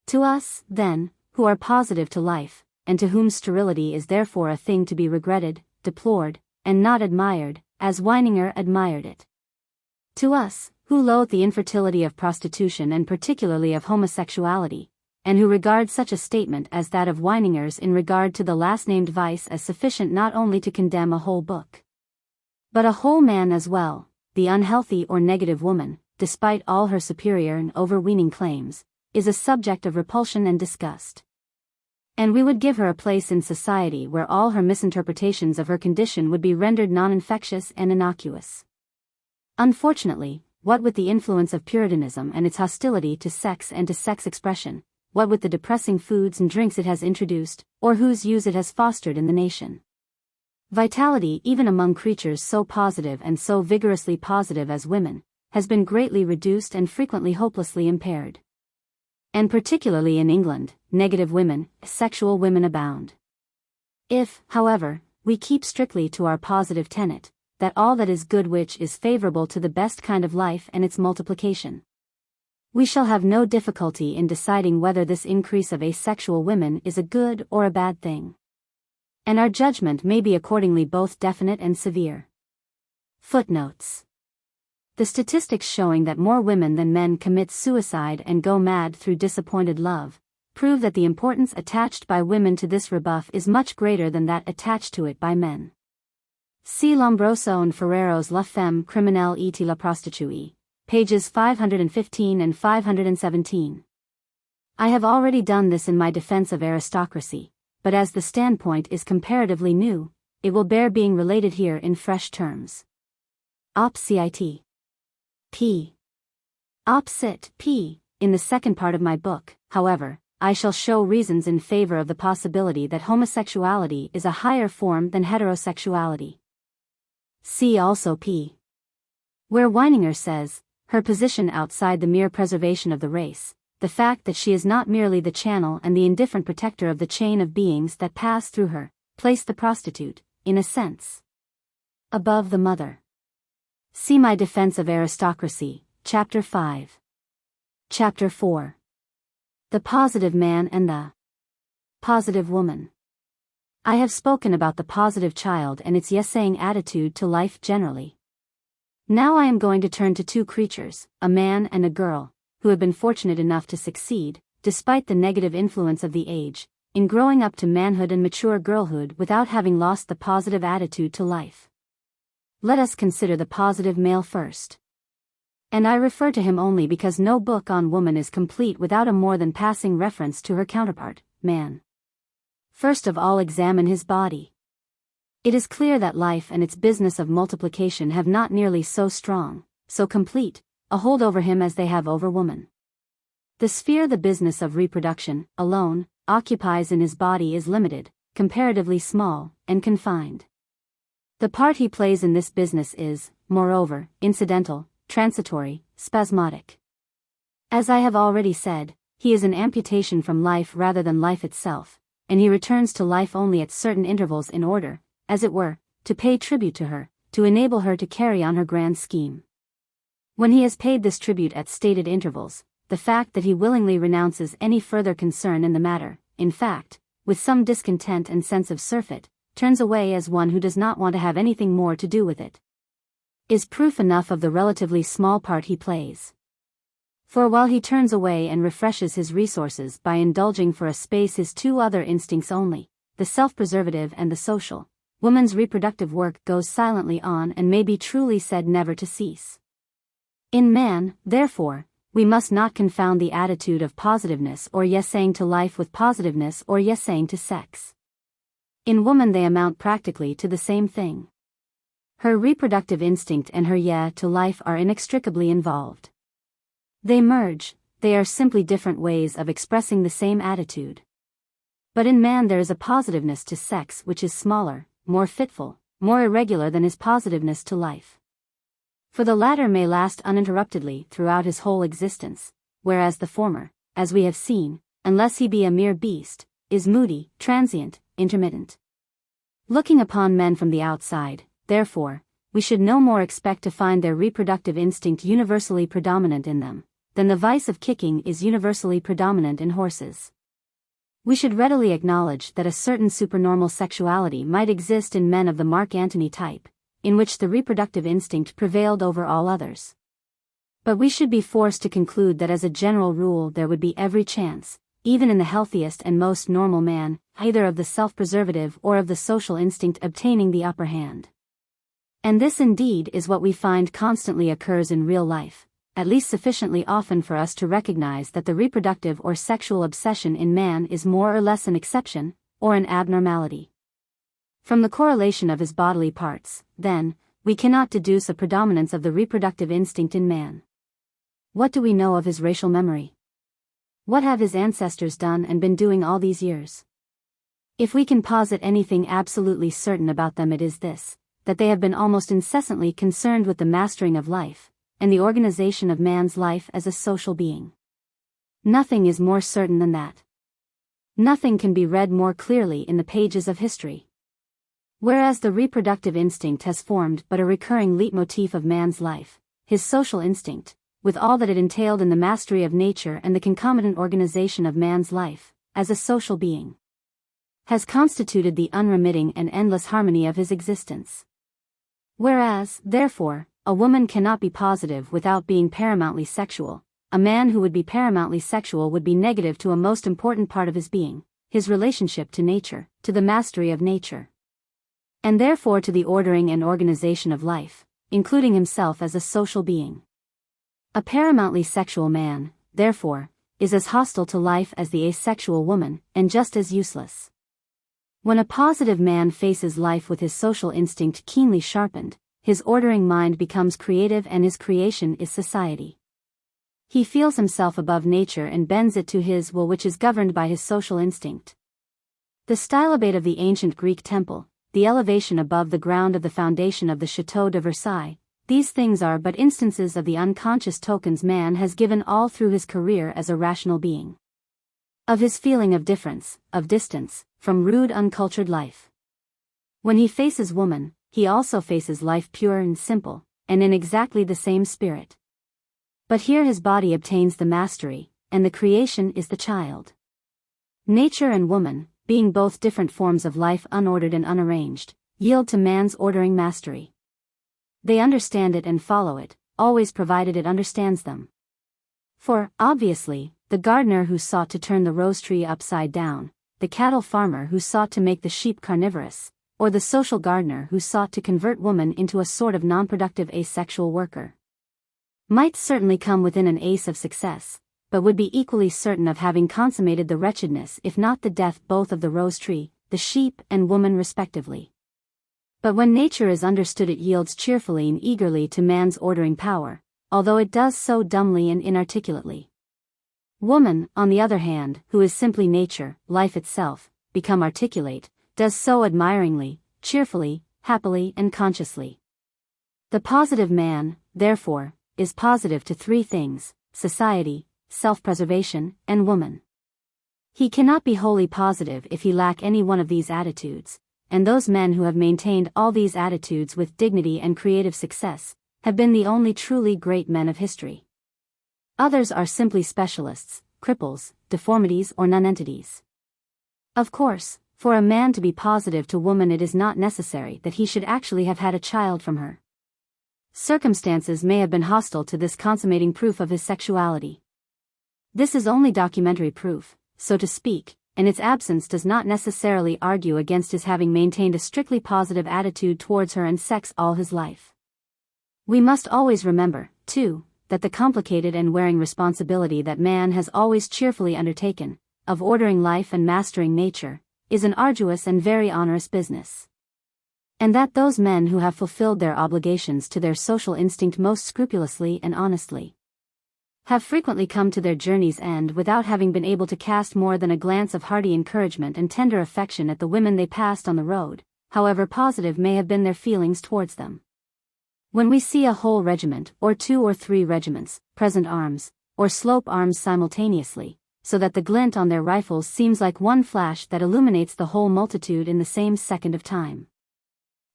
To us, then, who are positive to life, and to whom sterility is therefore a thing to be regretted, deplored, and not admired, as Weininger admired it. To us, who loathe the infertility of prostitution and particularly of homosexuality, and who regard such a statement as that of Weininger's in regard to the last-named vice as sufficient not only to condemn a whole book, but a whole man as well, the unhealthy or negative woman, despite all her superior and overweening claims, is a subject of repulsion and disgust. And we would give her a place in society where all her misinterpretations of her condition would be rendered non-infectious and innocuous. Unfortunately, what with the influence of Puritanism and its hostility to sex and to sex expression, what with the depressing foods and drinks it has introduced, or whose use it has fostered in the nation, vitality even among creatures so positive and so vigorously positive as women, has been greatly reduced and frequently hopelessly impaired. And particularly in England, negative women, sexual women abound. If, however, we keep strictly to our positive tenet, that all that is good which is favorable to the best kind of life and its multiplication, we shall have no difficulty in deciding whether this increase of asexual women is a good or a bad thing. And our judgment may be accordingly both definite and severe. Footnotes. The statistics showing that more women than men commit suicide and go mad through disappointed love, prove that the importance attached by women to this rebuff is much greater than that attached to it by men. See Lombroso and Ferrero's La Femme Criminelle et la Prostituée, pages 515 and 517. I have already done this in my defense of aristocracy, but as the standpoint is comparatively new, it will bear being related here in fresh terms. Op. Cit. P. Op. Cit. P. In the second part of my book, however, I shall show reasons in favor of the possibility that homosexuality is a higher form than heterosexuality. See also P. Where Weininger says, her position outside the mere preservation of the race, the fact that she is not merely the channel and the indifferent protector of the chain of beings that pass through her, place the prostitute, in a sense, above the mother. See my defense of aristocracy, Chapter 5. Chapter 4. The positive man and the positive woman. I have spoken about the positive child and its yes-saying attitude to life generally. Now I am going to turn to two creatures, a man and a girl, who have been fortunate enough to succeed, despite the negative influence of the age, in growing up to manhood and mature girlhood without having lost the positive attitude to life. Let us consider the positive male first. And I refer to him only because no book on woman is complete without a more than passing reference to her counterpart, man. First of all, examine his body. It is clear that life and its business of multiplication have not nearly so strong, so complete, a hold over him as they have over woman. The sphere the business of reproduction, alone, occupies in his body is limited, comparatively small, and confined. The part he plays in this business is, moreover, incidental, transitory, spasmodic. As I have already said, he is an amputation from life rather than life itself, and he returns to life only at certain intervals in order, as it were, to pay tribute to her, to enable her to carry on her grand scheme. When he has paid this tribute at stated intervals, the fact that he willingly renounces any further concern in the matter, in fact, with some discontent and sense of surfeit, turns away as one who does not want to have anything more to do with it, is proof enough of the relatively small part he plays. For while he turns away and refreshes his resources by indulging for a space his two other instincts only, the self-preservative and the social, woman's reproductive work goes silently on and may be truly said never to cease. In man, therefore, we must not confound the attitude of positiveness or yes-saying to life with positiveness or yes-saying to sex. In woman they amount practically to the same thing. Her reproductive instinct and her yeah to life are inextricably involved. They merge, they are simply different ways of expressing the same attitude. But in man there is a positiveness to sex which is smaller, more fitful, more irregular than his positiveness to life. For the latter may last uninterruptedly throughout his whole existence, whereas the former, as we have seen, unless he be a mere beast, is moody, transient, intermittent. Looking upon men from the outside, therefore, we should no more expect to find their reproductive instinct universally predominant in them, than the vice of kicking is universally predominant in horses. We should readily acknowledge that a certain supernormal sexuality might exist in men of the Mark Antony type, in which the reproductive instinct prevailed over all others. But we should be forced to conclude that as a general rule there would be every chance, even in the healthiest and most normal man, either of the self-preservative or of the social instinct obtaining the upper hand. And this indeed is what we find constantly occurs in real life, at least sufficiently often for us to recognize that the reproductive or sexual obsession in man is more or less an exception, or an abnormality. From the correlation of his bodily parts, then, we cannot deduce a predominance of the reproductive instinct in man. What do we know of his racial memory? What have his ancestors done and been doing all these years? If we can posit anything absolutely certain about them, it is this, that they have been almost incessantly concerned with the mastering of life, and the organization of man's life as a social being. Nothing is more certain than that. Nothing can be read more clearly in the pages of history. Whereas the reproductive instinct has formed but a recurring leitmotif of man's life, his social instinct, with all that it entailed in the mastery of nature and the concomitant organization of man's life, as a social being, has constituted the unremitting and endless harmony of his existence. Whereas, therefore, a woman cannot be positive without being paramountly sexual, a man who would be paramountly sexual would be negative to a most important part of his being, his relationship to nature, to the mastery of nature, and therefore to the ordering and organization of life, including himself as a social being. A paramountly sexual man, therefore, is as hostile to life as the asexual woman, and just as useless. When a positive man faces life with his social instinct keenly sharpened, his ordering mind becomes creative and his creation is society. He feels himself above nature and bends it to his will, which is governed by his social instinct. The stylobate of the ancient Greek temple, the elevation above the ground of the foundation of the Château de Versailles, these things are but instances of the unconscious tokens man has given all through his career as a rational being. Of his feeling of difference, of distance, from rude uncultured life. When he faces woman, he also faces life pure and simple, and in exactly the same spirit. But here his body obtains the mastery, and the creation is the child. Nature and woman, being both different forms of life unordered and unarranged, yield to man's ordering mastery. They understand it and follow it, always provided it understands them. For, obviously, the gardener who sought to turn the rose tree upside down, the cattle farmer who sought to make the sheep carnivorous, or the social gardener who sought to convert woman into a sort of non-productive asexual worker, might certainly come within an ace of success, but would be equally certain of having consummated the wretchedness if not the death both of the rose tree, the sheep and woman respectively. But when nature is understood, it yields cheerfully and eagerly to man's ordering power, although it does so dumbly and inarticulately. Woman, on the other hand, who is simply nature, life itself, become articulate, does so admiringly, cheerfully, happily and consciously. The positive man, therefore, is positive to three things: society, self-preservation, and woman. He cannot be wholly positive if he lack any one of these attitudes, and those men who have maintained all these attitudes with dignity and creative success have been the only truly great men of history. Others are simply specialists, cripples, deformities or nonentities. Of course, for a man to be positive to woman, it is not necessary that he should actually have had a child from her. Circumstances may have been hostile to this consummating proof of his sexuality. This is only documentary proof, so to speak, and its absence does not necessarily argue against his having maintained a strictly positive attitude towards her and sex all his life. We must always remember, too, that the complicated and wearing responsibility that man has always cheerfully undertaken, of ordering life and mastering nature, is an arduous and very onerous business. And that those men who have fulfilled their obligations to their social instinct most scrupulously and honestly have frequently come to their journey's end without having been able to cast more than a glance of hearty encouragement and tender affection at the women they passed on the road, however positive may have been their feelings towards them. When we see a whole regiment, or 2 or 3 regiments, present arms, or slope arms simultaneously, so that the glint on their rifles seems like one flash that illuminates the whole multitude in the same second of time.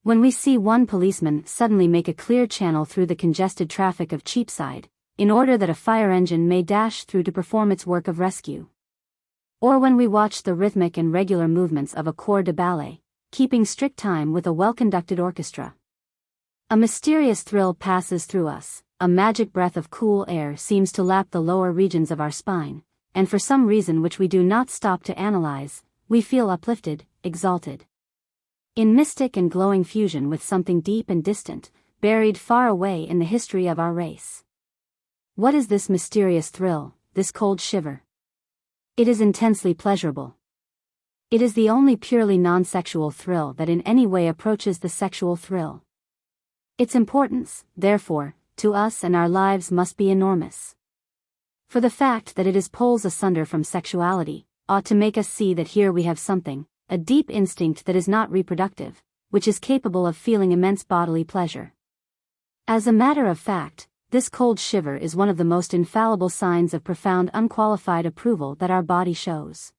When we see one policeman suddenly make a clear channel through the congested traffic of Cheapside, in order that a fire engine may dash through to perform its work of rescue. Or when we watch the rhythmic and regular movements of a corps de ballet, keeping strict time with a well-conducted orchestra. A mysterious thrill passes through us, a magic breath of cool air seems to lap the lower regions of our spine, and for some reason which we do not stop to analyze, we feel uplifted, exalted. In mystic and glowing fusion with something deep and distant, buried far away in the history of our race. What is this mysterious thrill, this cold shiver? It is intensely pleasurable. It is the only purely non-sexual thrill that in any way approaches the sexual thrill. Its importance, therefore, to us and our lives must be enormous. For the fact that it is poles asunder from sexuality, ought to make us see that here we have something, a deep instinct that is not reproductive, which is capable of feeling immense bodily pleasure. As a matter of fact, this cold shiver is one of the most infallible signs of profound unqualified approval that our body shows.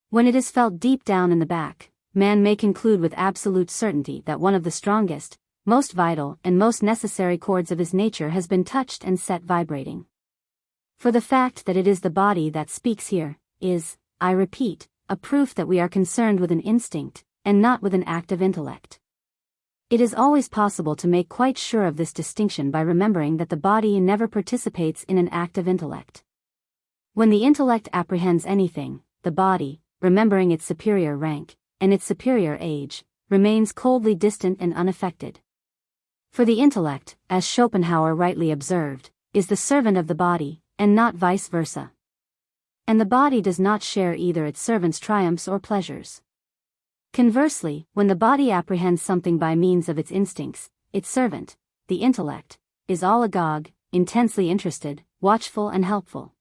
When it is felt deep down in the back, man may conclude with absolute certainty that one of the strongest, most vital and most necessary chords of his nature has been touched and set vibrating. For the fact that it is the body that speaks here, is, I repeat, a proof that we are concerned with an instinct, and not with an act of intellect. It is always possible to make quite sure of this distinction by remembering that the body never participates in an act of intellect. When the intellect apprehends anything, the body, remembering its superior rank, and its superior age, remains coldly distant and unaffected. For the intellect, as Schopenhauer rightly observed, is the servant of the body, and not vice versa. And the body does not share either its servant's triumphs or pleasures. Conversely, when the body apprehends something by means of its instincts, its servant, the intellect, is all agog, intensely interested, watchful and helpful.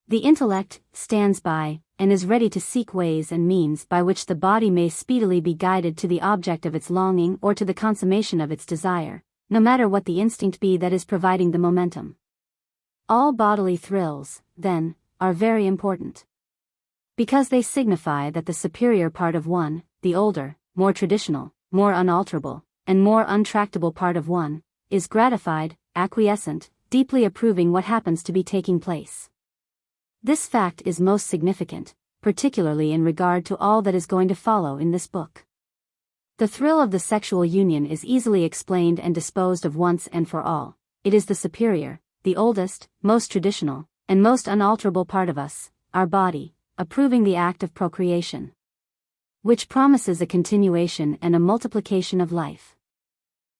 The intellect stands by, and is ready to seek ways and means by which the body may speedily be guided to the object of its longing or to the consummation of its desire, no matter what the instinct be that is providing the momentum. All bodily thrills, then, are very important. Because they signify that the superior part of one, the older, more traditional, more unalterable, and more untractable part of one, is gratified, acquiescent, deeply approving what happens to be taking place. This fact is most significant, particularly in regard to all that is going to follow in this book. The thrill of the sexual union is easily explained and disposed of once and for all. It is the superior, the oldest, most traditional, and most unalterable part of us, our body, approving the act of procreation, which promises a continuation and a multiplication of life.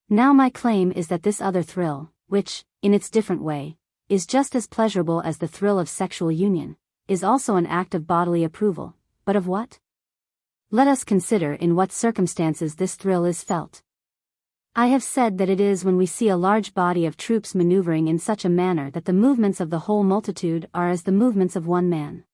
Now my claim is that this other thrill, which, in its different way, is just as pleasurable as the thrill of sexual union, is also an act of bodily approval, but of what? Let us consider in what circumstances this thrill is felt. I have said that it is when we see a large body of troops maneuvering in such a manner that the movements of the whole multitude are as the movements of one man.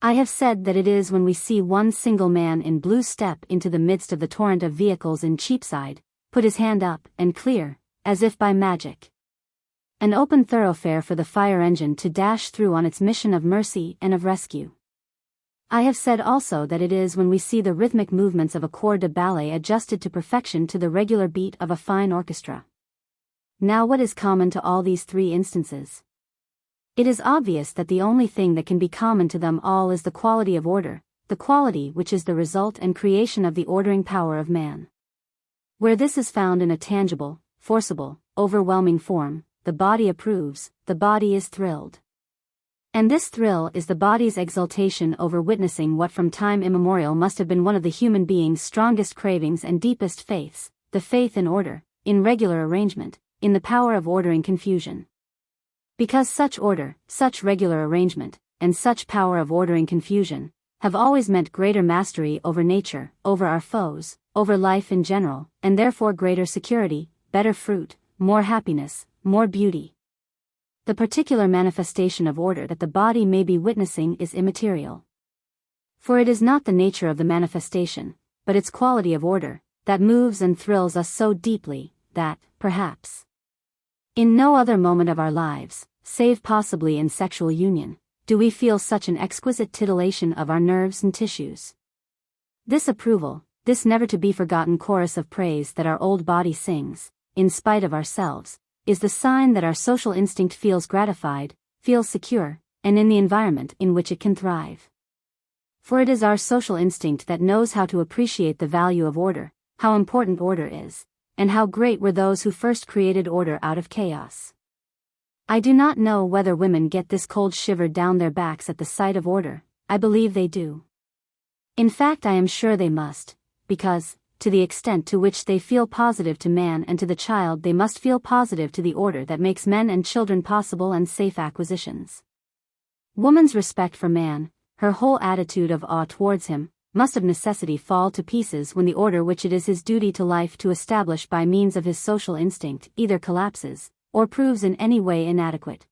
I have said that it is when we see one single man in blue step into the midst of the torrent of vehicles in Cheapside, put his hand up and clear, as if by magic, an open thoroughfare for the fire engine to dash through on its mission of mercy and of rescue. I have said also that it is when we see the rhythmic movements of a corps de ballet adjusted to perfection to the regular beat of a fine orchestra. Now what is common to all these three instances? It is obvious that the only thing that can be common to them all is the quality of order, the quality which is the result and creation of the ordering power of man. Where this is found in a tangible, forcible, overwhelming form, the body approves, the body is thrilled. And this thrill is the body's exultation over witnessing what from time immemorial must have been one of the human being's strongest cravings and deepest faiths, the faith in order, in regular arrangement, in the power of ordering confusion. Because such order, such regular arrangement, and such power of ordering confusion, have always meant greater mastery over nature, over our foes, over life in general, and therefore greater security, better fruit, more happiness, more beauty. The particular manifestation of order that the body may be witnessing is immaterial. For it is not the nature of the manifestation, but its quality of order, that moves and thrills us so deeply, that, perhaps, in no other moment of our lives, save possibly in sexual union, do we feel such an exquisite titillation of our nerves and tissues. This approval, this never-to-be-forgotten chorus of praise that our old body sings, in spite of ourselves, is the sign that our social instinct feels gratified, feels secure, and in the environment in which it can thrive. For it is our social instinct that knows how to appreciate the value of order, how important order is, and how great were those who first created order out of chaos. I do not know whether women get this cold shiver down their backs at the sight of order. I believe they do. In fact, I am sure they must, because, to the extent to which they feel positive to man and to the child, they must feel positive to the order that makes men and children possible and safe acquisitions. Woman's respect for man, her whole attitude of awe towards him, must of necessity fall to pieces when the order which it is his duty to life to establish by means of his social instinct either collapses, or proves in any way inadequate.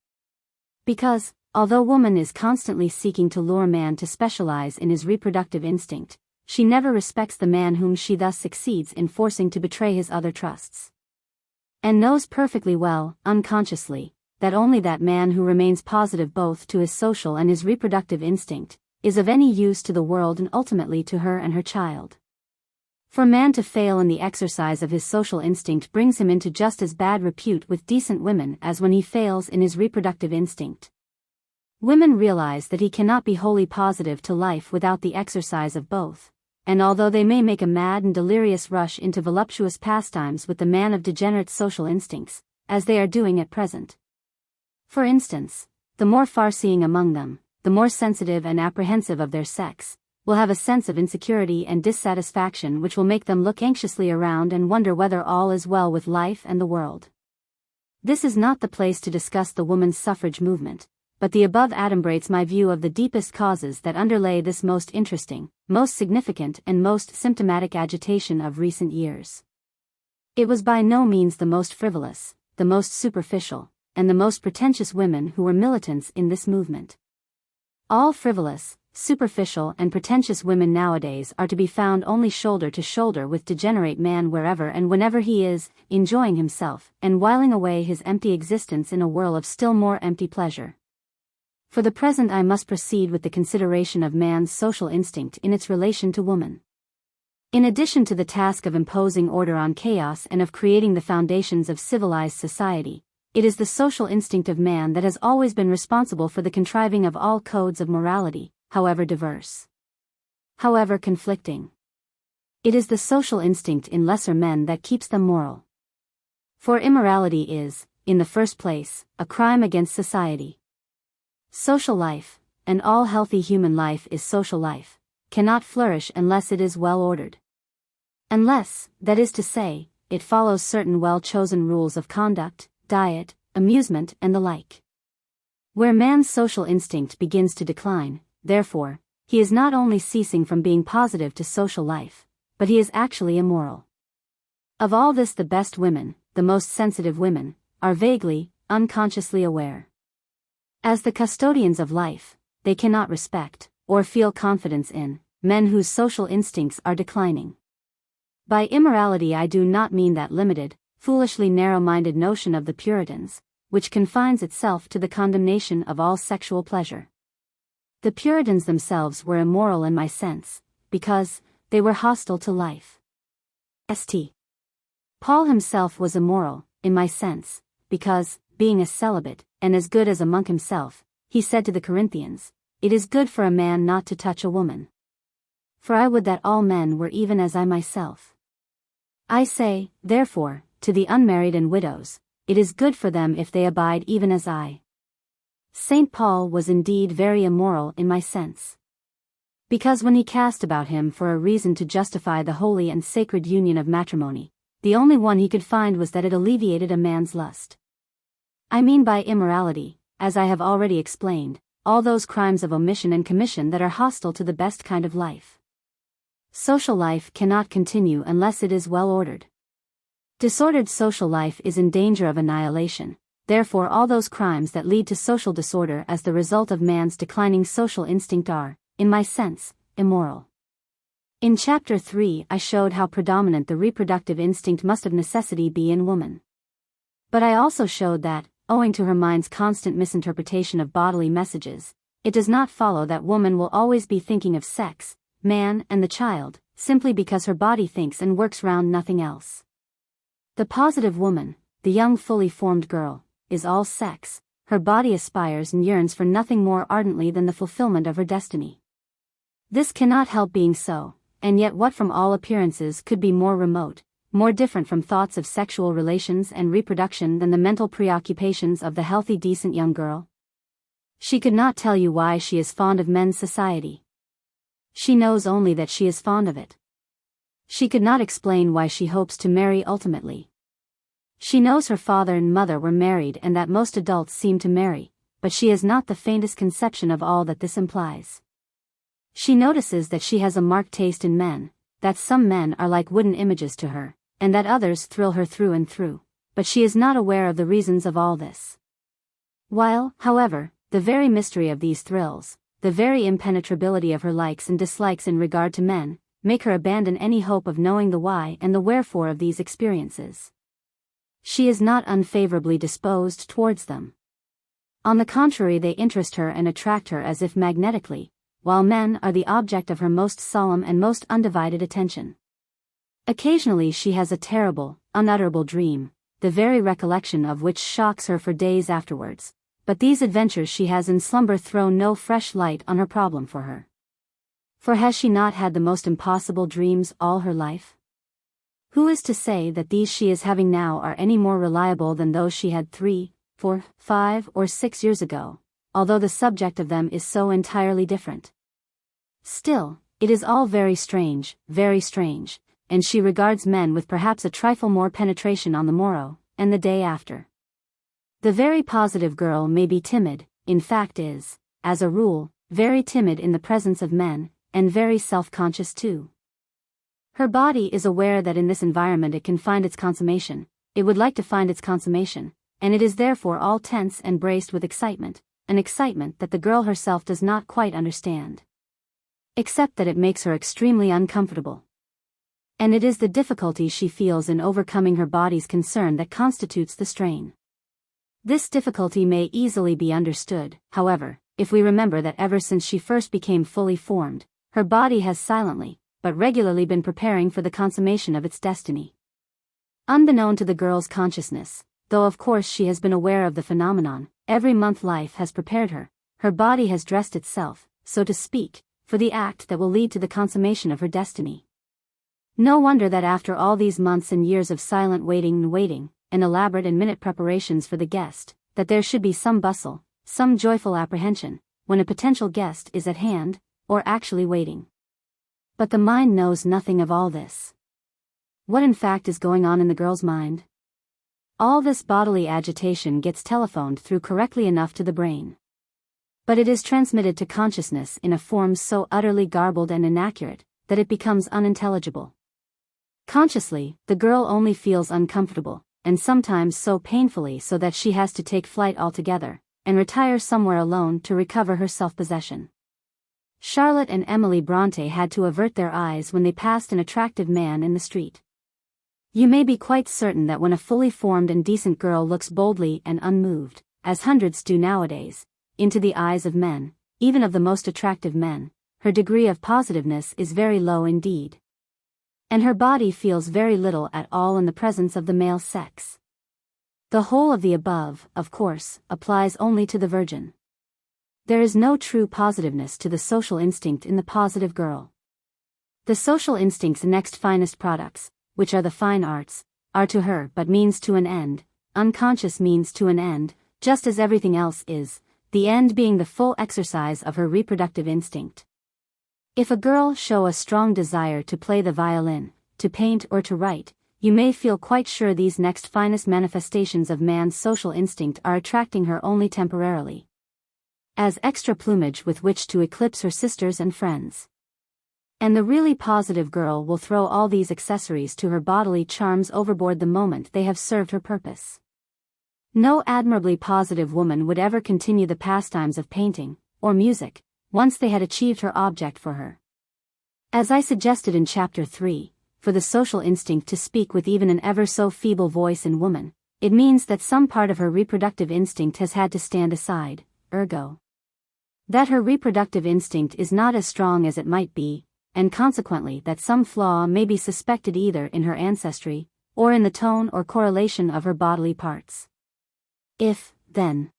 Because, although woman is constantly seeking to lure man to specialize in his reproductive instinct, she never respects the man whom she thus succeeds in forcing to betray his other trusts. And knows perfectly well, unconsciously, that only that man who remains positive both to his social and his reproductive instinct, is of any use to the world and ultimately to her and her child. For man to fail in the exercise of his social instinct brings him into just as bad repute with decent women as when he fails in his reproductive instinct. Women realize that he cannot be wholly positive to life without the exercise of both. And although they may make a mad and delirious rush into voluptuous pastimes with the man of degenerate social instincts, as they are doing at present. For instance, the more far-seeing among them, the more sensitive and apprehensive of their sex, will have a sense of insecurity and dissatisfaction which will make them look anxiously around and wonder whether all is well with life and the world. This is not the place to discuss the woman's suffrage movement, but the above adumbrates my view of the deepest causes that underlay this most interesting, most significant and most symptomatic agitation of recent years. It was by no means the most frivolous, the most superficial, and the most pretentious women who were militants in this movement. All frivolous, superficial and pretentious women nowadays are to be found only shoulder to shoulder with degenerate man wherever and whenever he is, enjoying himself, and whiling away his empty existence in a whirl of still more empty pleasure. For the present I must proceed with the consideration of man's social instinct in its relation to woman. In addition to the task of imposing order on chaos and of creating the foundations of civilized society, it is the social instinct of man that has always been responsible for the contriving of all codes of morality, however diverse, however conflicting. It is the social instinct in lesser men that keeps them moral. For immorality is, in the first place, a crime against society. Social life, and all healthy human life is social life, cannot flourish unless it is well ordered. Unless, that is to say, it follows certain well-chosen rules of conduct, diet, amusement and the like. Where man's social instinct begins to decline, therefore, he is not only ceasing from being positive to social life, but he is actually immoral. Of all this the best women, the most sensitive women, are vaguely, unconsciously aware. As the custodians of life, they cannot respect, or feel confidence in, men whose social instincts are declining. By immorality I do not mean that limited, foolishly narrow-minded notion of the Puritans, which confines itself to the condemnation of all sexual pleasure. The Puritans themselves were immoral in my sense, because they were hostile to life. St. Paul himself was immoral, in my sense, because, being a celibate, and as good as a monk himself, he said to the Corinthians, "It is good for a man not to touch a woman. For I would that all men were even as I myself. I say, therefore, to the unmarried and widows, it is good for them if they abide even as I." St. Paul was indeed very immoral in my sense. Because when he cast about him for a reason to justify the holy and sacred union of matrimony, the only one he could find was that it alleviated a man's lust. I mean by immorality, as I have already explained, all those crimes of omission and commission that are hostile to the best kind of life. Social life cannot continue unless it is well ordered. Disordered social life is in danger of annihilation, therefore all those crimes that lead to social disorder as the result of man's declining social instinct are, in my sense, immoral. In Chapter 3 I showed how predominant the reproductive instinct must of necessity be in woman. But I also showed that, owing to her mind's constant misinterpretation of bodily messages, it does not follow that woman will always be thinking of sex, man and the child, simply because her body thinks and works round nothing else. The positive woman, the young fully formed girl, is all sex, her body aspires and yearns for nothing more ardently than the fulfillment of her destiny. This cannot help being so, and yet what from all appearances could be more remote, more different from thoughts of sexual relations and reproduction than the mental preoccupations of the healthy decent young girl? She could not tell you why she is fond of men's society. She knows only that she is fond of it. She could not explain why she hopes to marry ultimately. She knows her father and mother were married and that most adults seem to marry, but she has not the faintest conception of all that this implies. She notices that she has a marked taste in men, that some men are like wooden images to her, and that others thrill her through and through, but she is not aware of the reasons of all this. While, however, the very mystery of these thrills, the very impenetrability of her likes and dislikes in regard to men, make her abandon any hope of knowing the why and the wherefore of these experiences. She is not unfavorably disposed towards them. On the contrary, they interest her and attract her as if magnetically, while men are the object of her most solemn and most undivided attention. Occasionally she has a terrible, unutterable dream, the very recollection of which shocks her for days afterwards, but these adventures she has in slumber throw no fresh light on her problem for her. For has she not had the most impossible dreams all her life? Who is to say that these she is having now are any more reliable than those she had 3, 4, 5 or 6 years ago, although the subject of them is so entirely different? Still, it is all very strange, and she regards men with perhaps a trifle more penetration on the morrow, and the day after. The very positive girl may be timid, in fact is, as a rule, very timid in the presence of men, and very self-conscious too. Her body is aware that in this environment it can find its consummation, it would like to find its consummation, and it is therefore all tense and braced with excitement, an excitement that the girl herself does not quite understand. Except that it makes her extremely uncomfortable. And it is the difficulty she feels in overcoming her body's concern that constitutes the strain. This difficulty may easily be understood, however, if we remember that ever since she first became fully formed, her body has silently, but regularly been preparing for the consummation of its destiny. Unbeknown to the girl's consciousness, though of course she has been aware of the phenomenon, every month life has prepared her, her body has dressed itself, so to speak, for the act that will lead to the consummation of her destiny. No wonder that after all these months and years of silent waiting, and elaborate and minute preparations for the guest, that there should be some bustle, some joyful apprehension, when a potential guest is at hand, or actually waiting. But the mind knows nothing of all this. What in fact is going on in the girl's mind? All this bodily agitation gets telephoned through correctly enough to the brain. But it is transmitted to consciousness in a form so utterly garbled and inaccurate that it becomes unintelligible. Consciously, the girl only feels uncomfortable, and sometimes so painfully so that she has to take flight altogether, and retire somewhere alone to recover her self-possession. Charlotte and Emily Bronte had to avert their eyes when they passed an attractive man in the street. You may be quite certain that when a fully formed and decent girl looks boldly and unmoved, as hundreds do nowadays, into the eyes of men, even of the most attractive men, her degree of positiveness is very low indeed. And her body feels very little at all in the presence of the male sex. The whole of the above, of course, applies only to the virgin. There is no true positiveness to the social instinct in the positive girl. The social instinct's next finest products, which are the fine arts, are to her but means to an end, unconscious means to an end, just as everything else is, the end being the full exercise of her reproductive instinct. If a girl show a strong desire to play the violin, to paint or to write, you may feel quite sure these next finest manifestations of man's social instinct are attracting her only temporarily, as extra plumage with which to eclipse her sisters and friends. And the really positive girl will throw all these accessories to her bodily charms overboard the moment they have served her purpose. No admirably positive woman would ever continue the pastimes of painting, or music, once they had achieved her object for her. As I suggested in Chapter 3, for the social instinct to speak with even an ever so feeble voice in woman, it means that some part of her reproductive instinct has had to stand aside, ergo, that her reproductive instinct is not as strong as it might be, and consequently that some flaw may be suspected either in her ancestry, or in the tone or correlation of her bodily parts. If, then,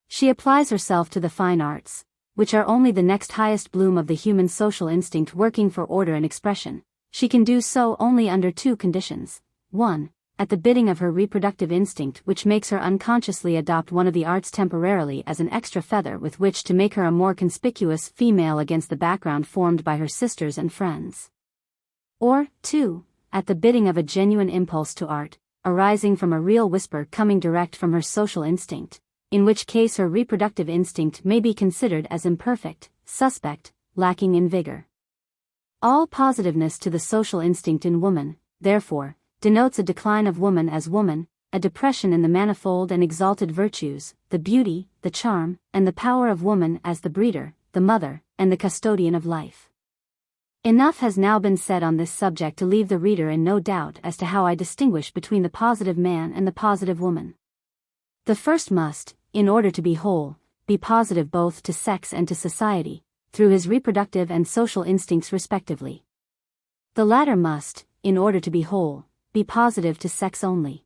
she applies herself to the fine arts, which are only the next highest bloom of the human social instinct working for order and expression, she can do so only under two conditions: 1, at the bidding of her reproductive instinct, which makes her unconsciously adopt one of the arts temporarily as an extra feather with which to make her a more conspicuous female against the background formed by her sisters and friends. Or, 2, at the bidding of a genuine impulse to art, arising from a real whisper coming direct from her social instinct, in which case her reproductive instinct may be considered as imperfect, suspect, lacking in vigor. All positiveness to the social instinct in woman, therefore, denotes a decline of woman as woman, a depression in the manifold and exalted virtues, the beauty, the charm, and the power of woman as the breeder, the mother, and the custodian of life. Enough has now been said on this subject to leave the reader in no doubt as to how I distinguish between the positive man and the positive woman. The first must, in order to be whole, be positive both to sex and to society, through his reproductive and social instincts respectively. The latter must, in order to be whole, be positive to sex only.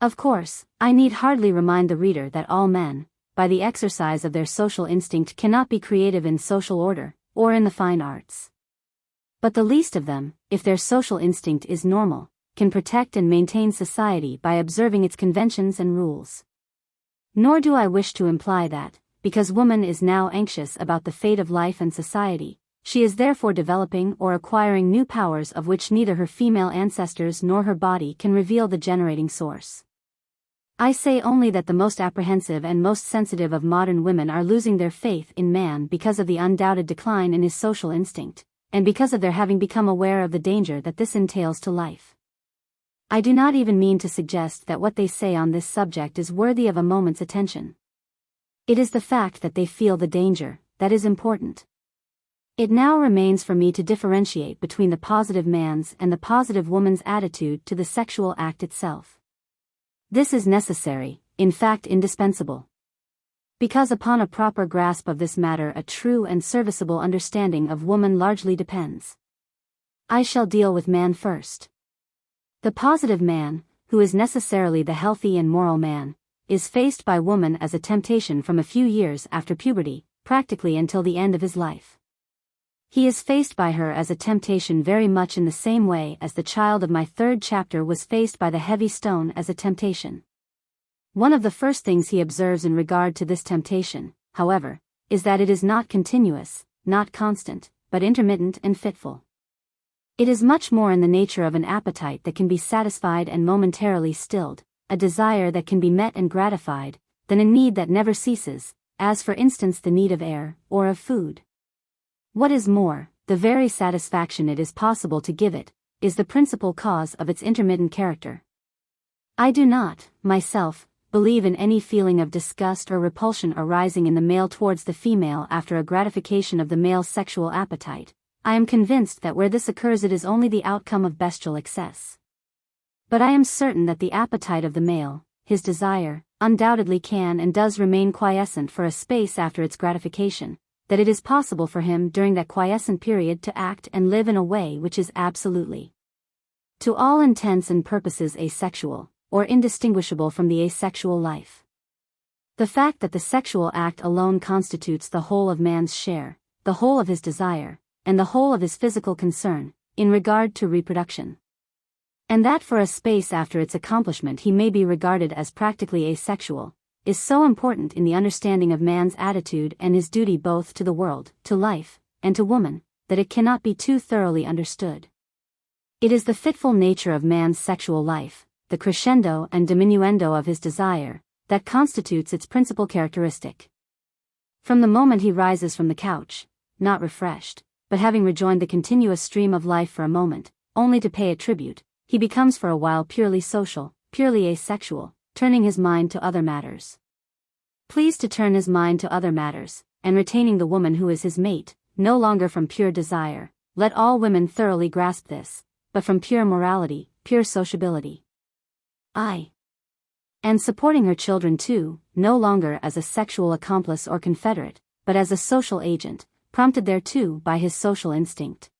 Of course, I need hardly remind the reader that all men, by the exercise of their social instinct, cannot be creative in social order, or in the fine arts. But the least of them, if their social instinct is normal, can protect and maintain society by observing its conventions and rules. Nor do I wish to imply that, because woman is now anxious about the fate of life and society, she is therefore developing or acquiring new powers of which neither her female ancestors nor her body can reveal the generating source. I say only that the most apprehensive and most sensitive of modern women are losing their faith in man because of the undoubted decline in his social instinct, and because of their having become aware of the danger that this entails to life. I do not even mean to suggest that what they say on this subject is worthy of a moment's attention. It is the fact that they feel the danger that is important. It now remains for me to differentiate between the positive man's and the positive woman's attitude to the sexual act itself. This is necessary, in fact indispensable. Because upon a proper grasp of this matter a true and serviceable understanding of woman largely depends. I shall deal with man first. The positive man, who is necessarily the healthy and moral man, is faced by woman as a temptation from a few years after puberty, practically until the end of his life. He is faced by her as a temptation very much in the same way as the child of my third chapter was faced by the heavy stone as a temptation. One of the first things he observes in regard to this temptation, however, is that it is not continuous, not constant, but intermittent and fitful. It is much more in the nature of an appetite that can be satisfied and momentarily stilled, a desire that can be met and gratified, than a need that never ceases, as for instance the need of air, or of food. What is more, the very satisfaction it is possible to give it, is the principal cause of its intermittent character. I do not, myself, believe in any feeling of disgust or repulsion arising in the male towards the female after a gratification of the male's sexual appetite. I am convinced that where this occurs it is only the outcome of bestial excess. But I am certain that the appetite of the male, his desire, undoubtedly can and does remain quiescent for a space after its gratification, that it is possible for him during that quiescent period to act and live in a way which is absolutely, to all intents and purposes, asexual, or indistinguishable from the asexual life. The fact that the sexual act alone constitutes the whole of man's share, the whole of his desire, and the whole of his physical concern, in regard to reproduction. And that for a space after its accomplishment he may be regarded as practically asexual, is so important in the understanding of man's attitude and his duty both to the world, to life, and to woman, that it cannot be too thoroughly understood. It is the fitful nature of man's sexual life, the crescendo and diminuendo of his desire, that constitutes its principal characteristic. From the moment he rises from the couch, not refreshed, but having rejoined the continuous stream of life for a moment, only to pay it tribute, he becomes for a while purely social, purely asexual, turning his mind to other matters. Pleased to turn his mind to other matters, and retaining the woman who is his mate, no longer from pure desire, let all women thoroughly grasp this, but from pure morality, pure sociability. And supporting her children too, no longer as a sexual accomplice or confederate, but as a social agent, prompted thereto by his social instinct.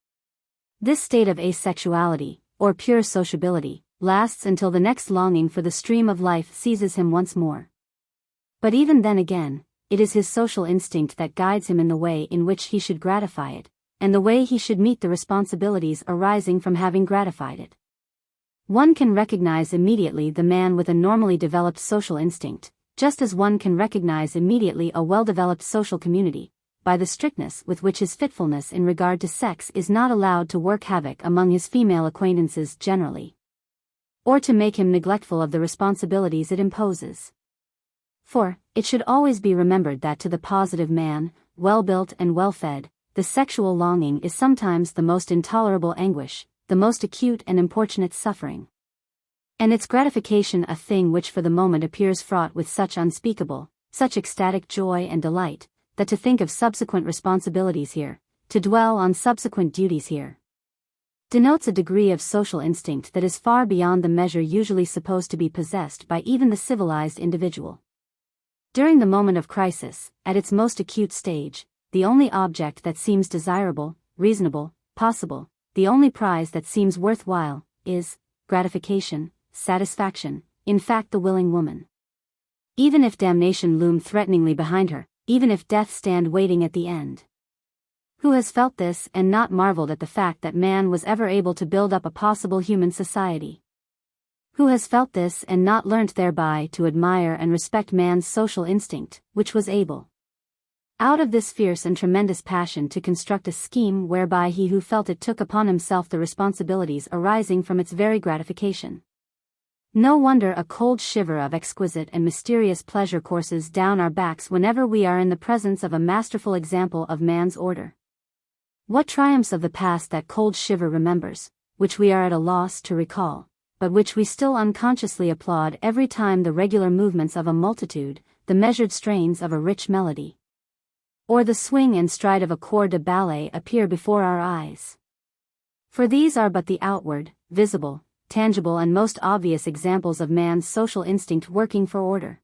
This state of asexuality, or pure sociability, lasts until the next longing for the stream of life seizes him once more. But even then again, it is his social instinct that guides him in the way in which he should gratify it, and the way he should meet the responsibilities arising from having gratified it. One can recognize immediately the man with a normally developed social instinct, just as one can recognize immediately a well-developed social community, by the strictness with which his fitfulness in regard to sex is not allowed to work havoc among his female acquaintances generally, or to make him neglectful of the responsibilities it imposes. For, it should always be remembered that to the positive man, well-built and well-fed, the sexual longing is sometimes the most intolerable anguish, the most acute and importunate suffering. And its gratification a thing which for the moment appears fraught with such unspeakable, such ecstatic joy and delight, that to think of subsequent responsibilities here, to dwell on subsequent duties here, denotes a degree of social instinct that is far beyond the measure usually supposed to be possessed by even the civilized individual. During the moment of crisis, at its most acute stage, the only object that seems desirable, reasonable, possible, the only prize that seems worthwhile, is gratification, satisfaction, in fact the willing woman. Even if damnation loom threateningly behind her, even if death stand waiting at the end. Who has felt this and not marveled at the fact that man was ever able to build up a possible human society? Who has felt this and not learnt thereby to admire and respect man's social instinct, which was able, out of this fierce and tremendous passion, to construct a scheme whereby he who felt it took upon himself the responsibilities arising from its very gratification? No wonder a cold shiver of exquisite and mysterious pleasure courses down our backs whenever we are in the presence of a masterful example of man's order. What triumphs of the past that cold shiver remembers, which we are at a loss to recall, but which we still unconsciously applaud every time the regular movements of a multitude, the measured strains of a rich melody, or the swing and stride of a corps de ballet appear before our eyes. For these are but the outward, visible, tangible and most obvious examples of man's social instinct working for order.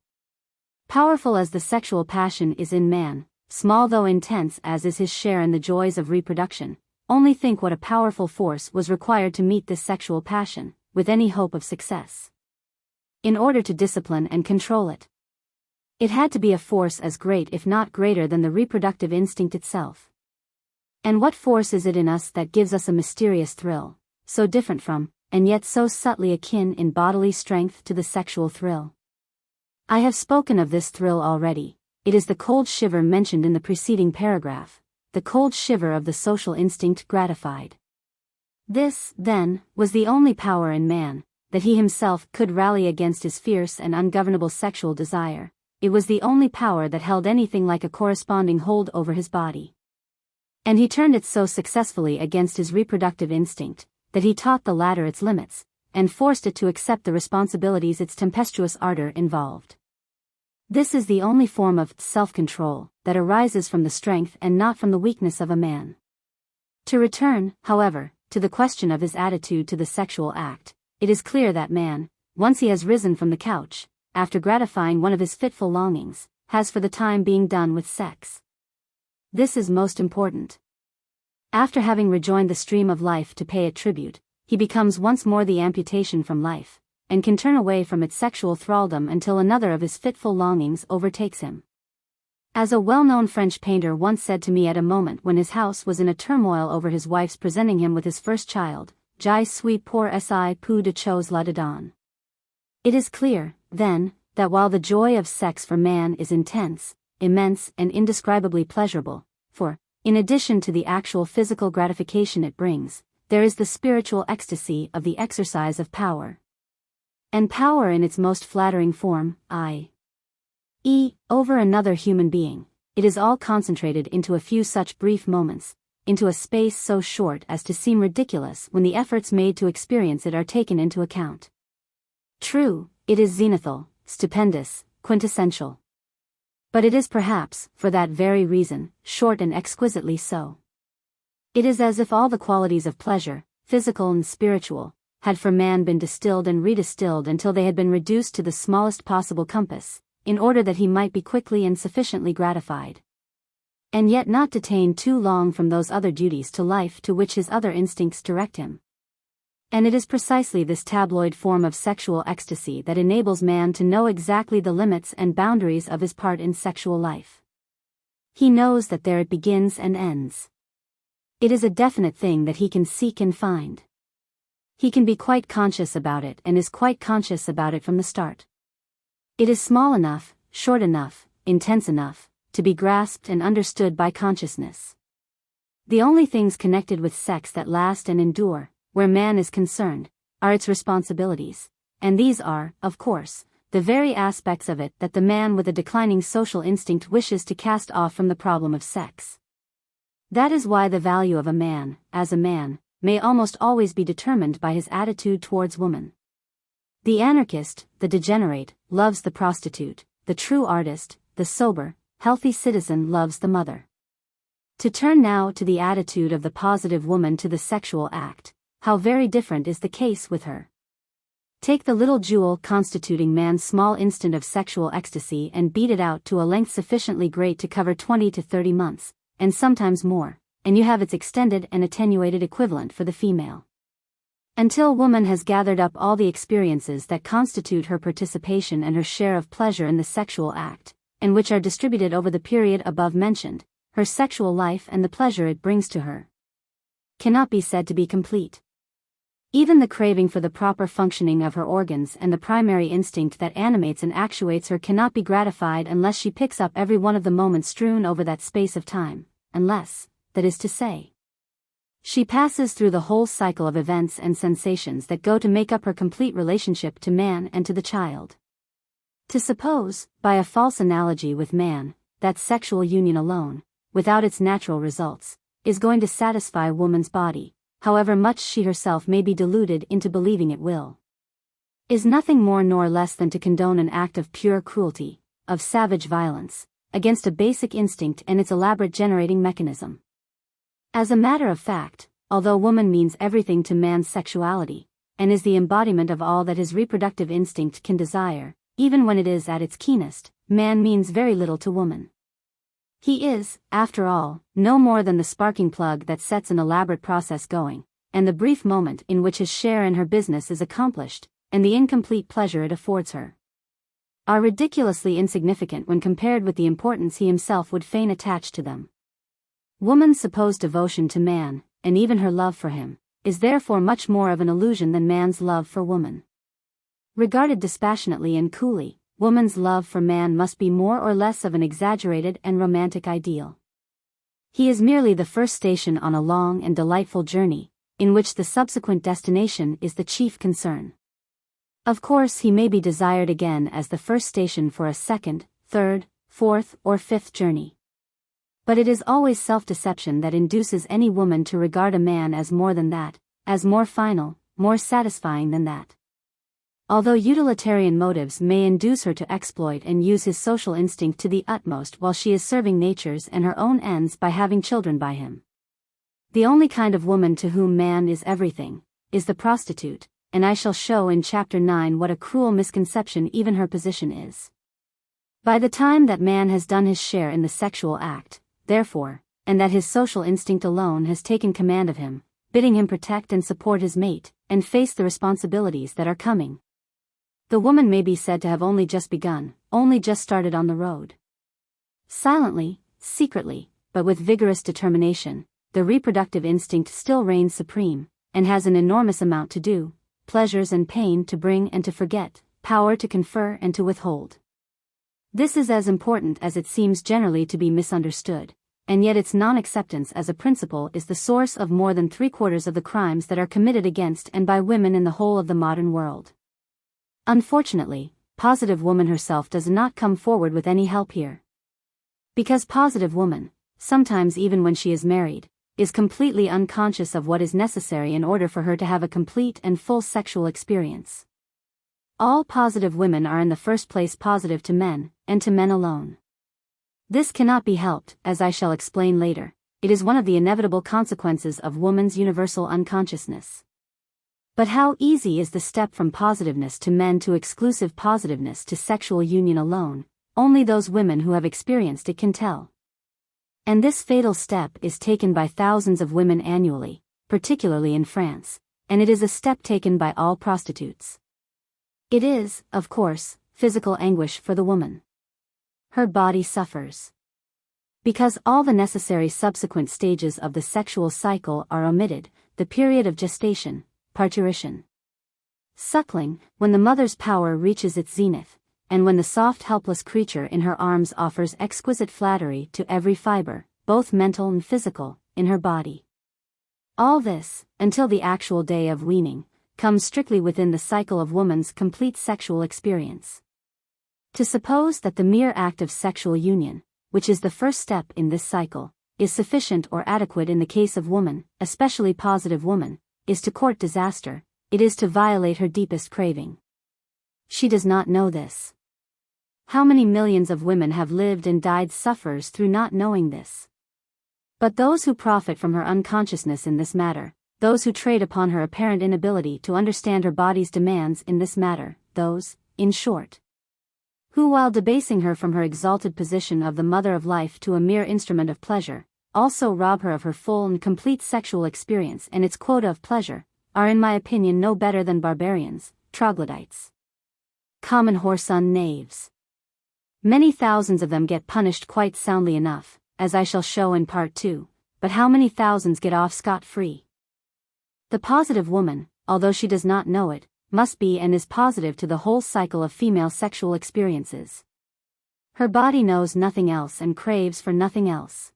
Powerful as the sexual passion is in man, small though intense as is his share in the joys of reproduction, only think what a powerful force was required to meet this sexual passion, with any hope of success. In order to discipline and control it, it had to be a force as great if not greater than the reproductive instinct itself. And what force is it in us that gives us a mysterious thrill, so different from, and yet so subtly akin in bodily strength to the sexual thrill? I have spoken of this thrill already. It is the cold shiver mentioned in the preceding paragraph, the cold shiver of the social instinct gratified. This, then, was the only power in man, that he himself could rally against his fierce and ungovernable sexual desire, it was the only power that held anything like a corresponding hold over his body. And he turned it so successfully against his reproductive instinct, that he taught the latter its limits, and forced it to accept the responsibilities its tempestuous ardor involved. This is the only form of self-control that arises from the strength and not from the weakness of a man. To return, however, to the question of his attitude to the sexual act, it is clear that man, once he has risen from the couch, after gratifying one of his fitful longings, has for the time being done with sex. This is most important. After having rejoined the stream of life to pay it tribute, he becomes once more the amputation from life, and can turn away from its sexual thraldom until another of his fitful longings overtakes him. As a well-known French painter once said to me at a moment when his house was in a turmoil over his wife's presenting him with his first child, "Je suis pour essayer peu de choses là-dedans." It is clear, then, that while the joy of sex for man is intense, immense and indescribably pleasurable, for, in addition to the actual physical gratification it brings, there is the spiritual ecstasy of the exercise of power. And power in its most flattering form, i.e., over another human being, it is all concentrated into a few such brief moments, into a space so short as to seem ridiculous when the efforts made to experience it are taken into account. True, it is zenithal, stupendous, quintessential. But it is perhaps, for that very reason, short and exquisitely so. It is as if all the qualities of pleasure, physical and spiritual, had for man been distilled and redistilled until they had been reduced to the smallest possible compass, in order that he might be quickly and sufficiently gratified. And yet not detained too long from those other duties to life to which his other instincts direct him. And it is precisely this tabloid form of sexual ecstasy that enables man to know exactly the limits and boundaries of his part in sexual life. He knows that there it begins and ends. It is a definite thing that he can seek and find. He can be quite conscious about it and is quite conscious about it from the start. It is small enough, short enough, intense enough, to be grasped and understood by consciousness. The only things connected with sex that last and endure, where man is concerned, are its responsibilities, and these are, of course, the very aspects of it that the man with a declining social instinct wishes to cast off from the problem of sex. That is why the value of a man, as a man, may almost always be determined by his attitude towards woman. The anarchist, the degenerate, loves the prostitute, the true artist, the sober, healthy citizen loves the mother. To turn now to the attitude of the positive woman to the sexual act, how very different is the case with her. Take the little jewel constituting man's small instant of sexual ecstasy and beat it out to a length sufficiently great to cover 20 to 30 months, and sometimes more, and you have its extended and attenuated equivalent for the female. Until woman has gathered up all the experiences that constitute her participation and her share of pleasure in the sexual act, and which are distributed over the period above mentioned, her sexual life and the pleasure it brings to her cannot be said to be complete. Even the craving for the proper functioning of her organs and the primary instinct that animates and actuates her cannot be gratified unless she picks up every one of the moments strewn over that space of time, unless, that is to say, she passes through the whole cycle of events and sensations that go to make up her complete relationship to man and to the child. To suppose, by a false analogy with man, that sexual union alone, without its natural results, is going to satisfy woman's body, however much she herself may be deluded into believing it will, is nothing more nor less than to condone an act of pure cruelty, of savage violence, against a basic instinct and its elaborate generating mechanism. As a matter of fact, although woman means everything to man's sexuality, and is the embodiment of all that his reproductive instinct can desire, even when it is at its keenest, man means very little to woman. He is, after all, no more than the sparking plug that sets an elaborate process going, and the brief moment in which his share in her business is accomplished, and the incomplete pleasure it affords her, are ridiculously insignificant when compared with the importance he himself would fain attach to them. Woman's supposed devotion to man, and even her love for him, is therefore much more of an illusion than man's love for woman. Regarded dispassionately and coolly, woman's love for man must be more or less of an exaggerated and romantic ideal. He is merely the first station on a long and delightful journey, in which the subsequent destination is the chief concern. Of course he may be desired again as the first station for a second, third, fourth, or fifth journey. But it is always self-deception that induces any woman to regard a man as more than that, as more final, more satisfying than that. Although utilitarian motives may induce her to exploit and use his social instinct to the utmost while she is serving nature's and her own ends by having children by him. The only kind of woman to whom man is everything, is the prostitute, and I shall show in Chapter 9 what a cruel misconception even her position is. By the time that man has done his share in the sexual act, therefore, and that his social instinct alone has taken command of him, bidding him protect and support his mate, and face the responsibilities that are coming, the woman may be said to have only just begun, only just started on the road. Silently, secretly, but with vigorous determination, the reproductive instinct still reigns supreme, and has an enormous amount to do, pleasures and pain to bring and to forget, power to confer and to withhold. This is as important as it seems generally to be misunderstood, and yet its non-acceptance as a principle is the source of more than 3/4 of the crimes that are committed against and by women in the whole of the modern world. Unfortunately, positive woman herself does not come forward with any help here. Because positive woman, sometimes even when she is married, is completely unconscious of what is necessary in order for her to have a complete and full sexual experience. All positive women are in the first place positive to men, and to men alone. This cannot be helped, as I shall explain later. It is one of the inevitable consequences of woman's universal unconsciousness. But how easy is the step from positiveness to men to exclusive positiveness to sexual union alone, only those women who have experienced it can tell. And this fatal step is taken by thousands of women annually, particularly in France, and it is a step taken by all prostitutes. It is, of course, physical anguish for the woman. Her body suffers. Because all the necessary subsequent stages of the sexual cycle are omitted, the period of gestation, parturition, suckling, when the mother's power reaches its zenith, and when the soft helpless creature in her arms offers exquisite flattery to every fiber, both mental and physical, in her body. All this, until the actual day of weaning, comes strictly within the cycle of woman's complete sexual experience. To suppose that the mere act of sexual union, which is the first step in this cycle, is sufficient or adequate in the case of woman, especially positive woman, is to court disaster, it is to violate her deepest craving. She does not know this. How many millions of women have lived and died sufferers through not knowing this? But those who profit from her unconsciousness in this matter, those who trade upon her apparent inability to understand her body's demands in this matter, those, in short, who while debasing her from her exalted position of the mother of life to a mere instrument of pleasure, also rob her of her full and complete sexual experience and its quota of pleasure, are in my opinion no better than barbarians, troglodytes, common whoreson knaves. Many thousands of them get punished quite soundly enough, as I shall show in Part 2, but how many thousands get off scot-free? The positive woman, although she does not know it, must be and is positive to the whole cycle of female sexual experiences. Her body knows nothing else and craves for nothing else.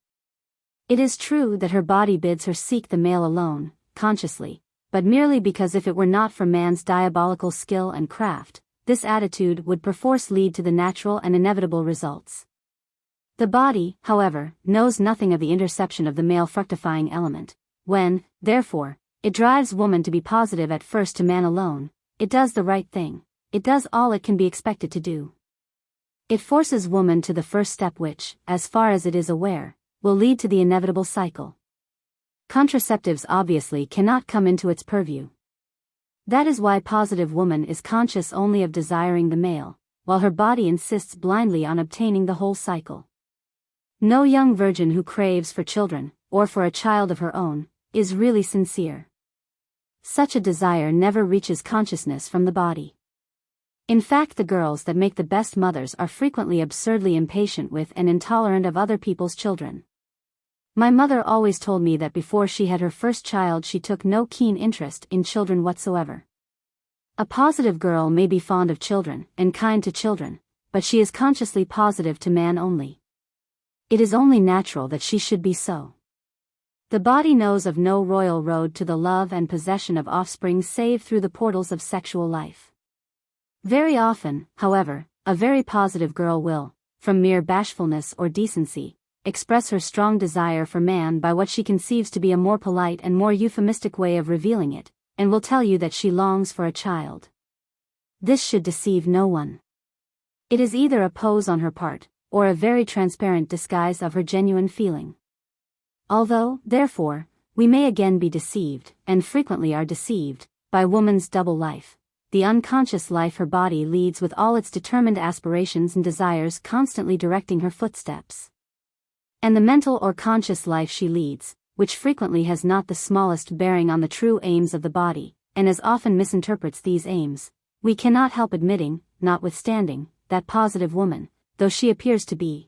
It is true that her body bids her seek the male alone, consciously, but merely because if it were not for man's diabolical skill and craft, this attitude would perforce lead to the natural and inevitable results. The body, however, knows nothing of the interception of the male fructifying element. When, therefore, it drives woman to be positive at first to man alone, it does the right thing, it does all it can be expected to do. It forces woman to the first step which, as far as it is aware, will lead to the inevitable cycle. Contraceptives obviously cannot come into its purview. That is why positive woman is conscious only of desiring the male, while her body insists blindly on obtaining the whole cycle. No young virgin who craves for children, or for a child of her own, is really sincere. Such a desire never reaches consciousness from the body. In fact, the girls that make the best mothers are frequently absurdly impatient with and intolerant of other people's children. My mother always told me that before she had her first child she took no keen interest in children whatsoever. A positive girl may be fond of children, and kind to children, but she is consciously positive to man only. It is only natural that she should be so. The body knows of no royal road to the love and possession of offspring save through the portals of sexual life. Very often, however, a very positive girl will, from mere bashfulness or decency, express her strong desire for man by what she conceives to be a more polite and more euphemistic way of revealing it, and will tell you that she longs for a child. This should deceive no one. It is either a pose on her part, or a very transparent disguise of her genuine feeling. Although, therefore, we may again be deceived, and frequently are deceived, by woman's double life, the unconscious life her body leads with all its determined aspirations and desires constantly directing her footsteps, and the mental or conscious life she leads, which frequently has not the smallest bearing on the true aims of the body, and as often misinterprets these aims, we cannot help admitting, notwithstanding, that positive woman, though she appears to be,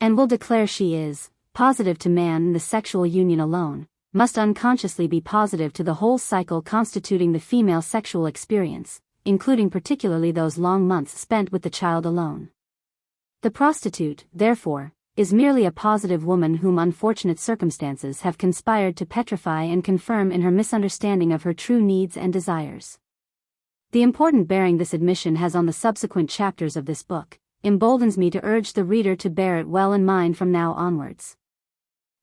and will declare she is, positive to man in the sexual union alone, must unconsciously be positive to the whole cycle constituting the female sexual experience, including particularly those long months spent with the child alone. The prostitute, therefore, is merely a positive woman whom unfortunate circumstances have conspired to petrify and confirm in her misunderstanding of her true needs and desires. The important bearing this admission has on the subsequent chapters of this book emboldens me to urge the reader to bear it well in mind from now onwards.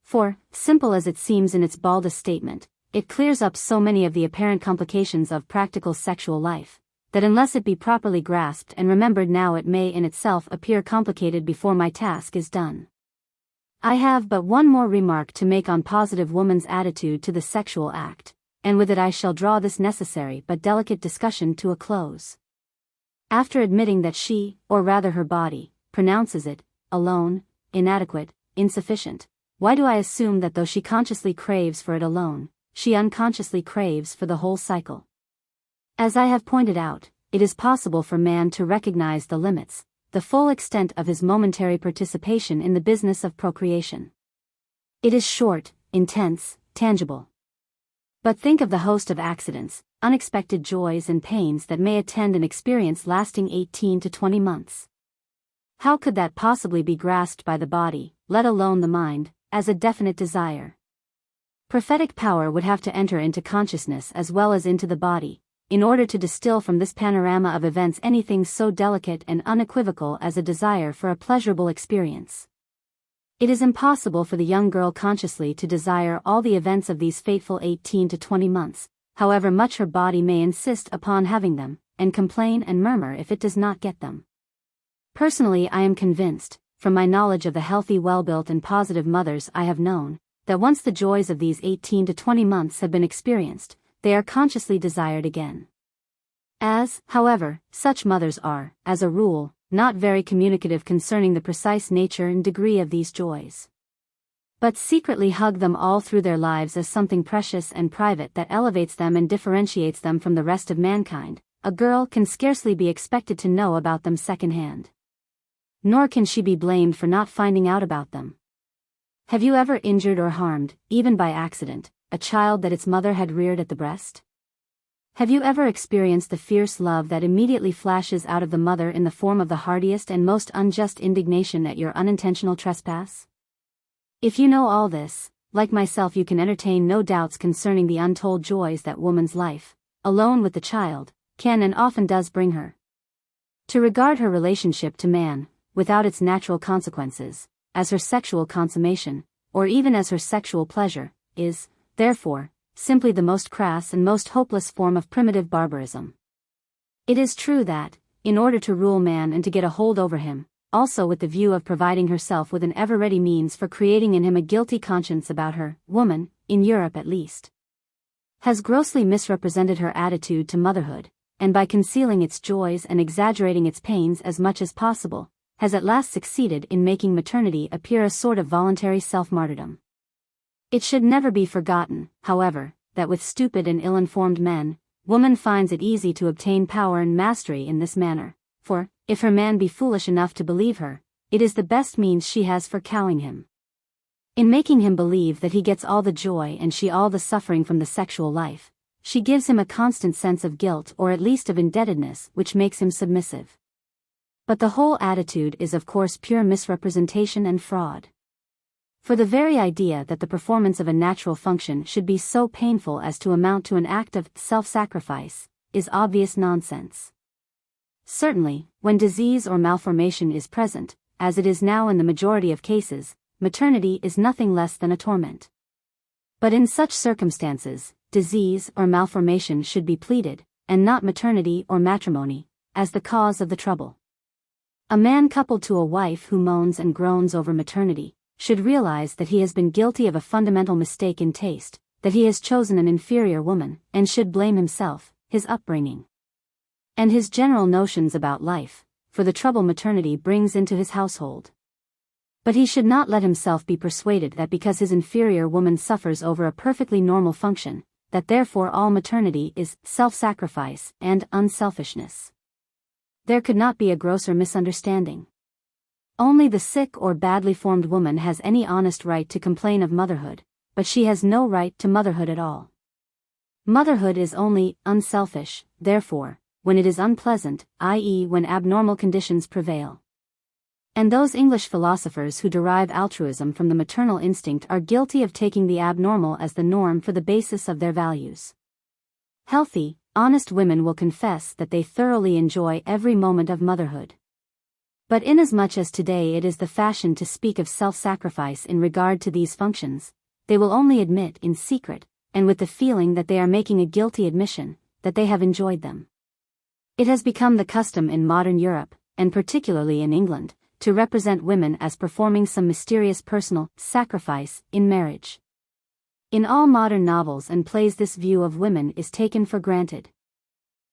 For, simple as it seems in its baldest statement, it clears up so many of the apparent complications of practical sexual life, that unless it be properly grasped and remembered now it may in itself appear complicated before my task is done. I have but one more remark to make on positive woman's attitude to the sexual act, and with it I shall draw this necessary but delicate discussion to a close. After admitting that she, or rather her body, pronounces it, alone, inadequate, insufficient, why do I assume that though she consciously craves for it alone, she unconsciously craves for the whole cycle? As I have pointed out, it is possible for man to recognize the limits, the full extent of his momentary participation in the business of procreation. It is short, intense, tangible. But think of the host of accidents, unexpected joys and pains that may attend an experience lasting 18 to 20 months. How could that possibly be grasped by the body, let alone the mind, as a definite desire? Prophetic power would have to enter into consciousness as well as into the body, in order to distill from this panorama of events anything so delicate and unequivocal as a desire for a pleasurable experience. It is impossible for the young girl consciously to desire all the events of these fateful 18 to 20 months, however much her body may insist upon having them, and complain and murmur if it does not get them. Personally, I am convinced, from my knowledge of the healthy, well-built and positive mothers I have known, that once the joys of these 18 to 20 months have been experienced, they are consciously desired again. As, however, such mothers are, as a rule, not very communicative concerning the precise nature and degree of these joys, but secretly hug them all through their lives as something precious and private that elevates them and differentiates them from the rest of mankind, a girl can scarcely be expected to know about them second-hand. Nor can she be blamed for not finding out about them. Have you ever injured or harmed, even by accident, a child that its mother had reared at the breast? Have you ever experienced the fierce love that immediately flashes out of the mother in the form of the heartiest and most unjust indignation at your unintentional trespass? If you know all this, like myself, you can entertain no doubts concerning the untold joys that woman's life, alone with the child, can and often does bring her. To regard her relationship to man, without its natural consequences, as her sexual consummation, or even as her sexual pleasure, is, therefore, simply the most crass and most hopeless form of primitive barbarism. It is true that, in order to rule man and to get a hold over him, also with the view of providing herself with an ever-ready means for creating in him a guilty conscience about her, woman, in Europe at least, has grossly misrepresented her attitude to motherhood, and by concealing its joys and exaggerating its pains as much as possible, has at last succeeded in making maternity appear a sort of voluntary self-martyrdom. It should never be forgotten, however, that with stupid and ill-informed men, woman finds it easy to obtain power and mastery in this manner, for, if her man be foolish enough to believe her, it is the best means she has for cowing him. In making him believe that he gets all the joy and she all the suffering from the sexual life, she gives him a constant sense of guilt or at least of indebtedness which makes him submissive. But the whole attitude is of course pure misrepresentation and fraud. For the very idea that the performance of a natural function should be so painful as to amount to an act of self-sacrifice, is obvious nonsense. Certainly, when disease or malformation is present, as it is now in the majority of cases, maternity is nothing less than a torment. But in such circumstances, disease or malformation should be pleaded, and not maternity or matrimony, as the cause of the trouble. A man coupled to a wife who moans and groans over maternity should realize that he has been guilty of a fundamental mistake in taste, that he has chosen an inferior woman, and should blame himself, his upbringing, and his general notions about life, for the trouble maternity brings into his household. But he should not let himself be persuaded that because his inferior woman suffers over a perfectly normal function, that therefore all maternity is self-sacrifice and unselfishness. There could not be a grosser misunderstanding. Only the sick or badly formed woman has any honest right to complain of motherhood, but she has no right to motherhood at all. Motherhood is only unselfish, therefore, when it is unpleasant, i.e., when abnormal conditions prevail. And those English philosophers who derive altruism from the maternal instinct are guilty of taking the abnormal as the norm for the basis of their values. Healthy, honest women will confess that they thoroughly enjoy every moment of motherhood. But inasmuch as today it is the fashion to speak of self-sacrifice in regard to these functions, they will only admit in secret, and with the feeling that they are making a guilty admission, that they have enjoyed them. It has become the custom in modern Europe, and particularly in England, to represent women as performing some mysterious personal sacrifice in marriage. In all modern novels and plays this view of women is taken for granted.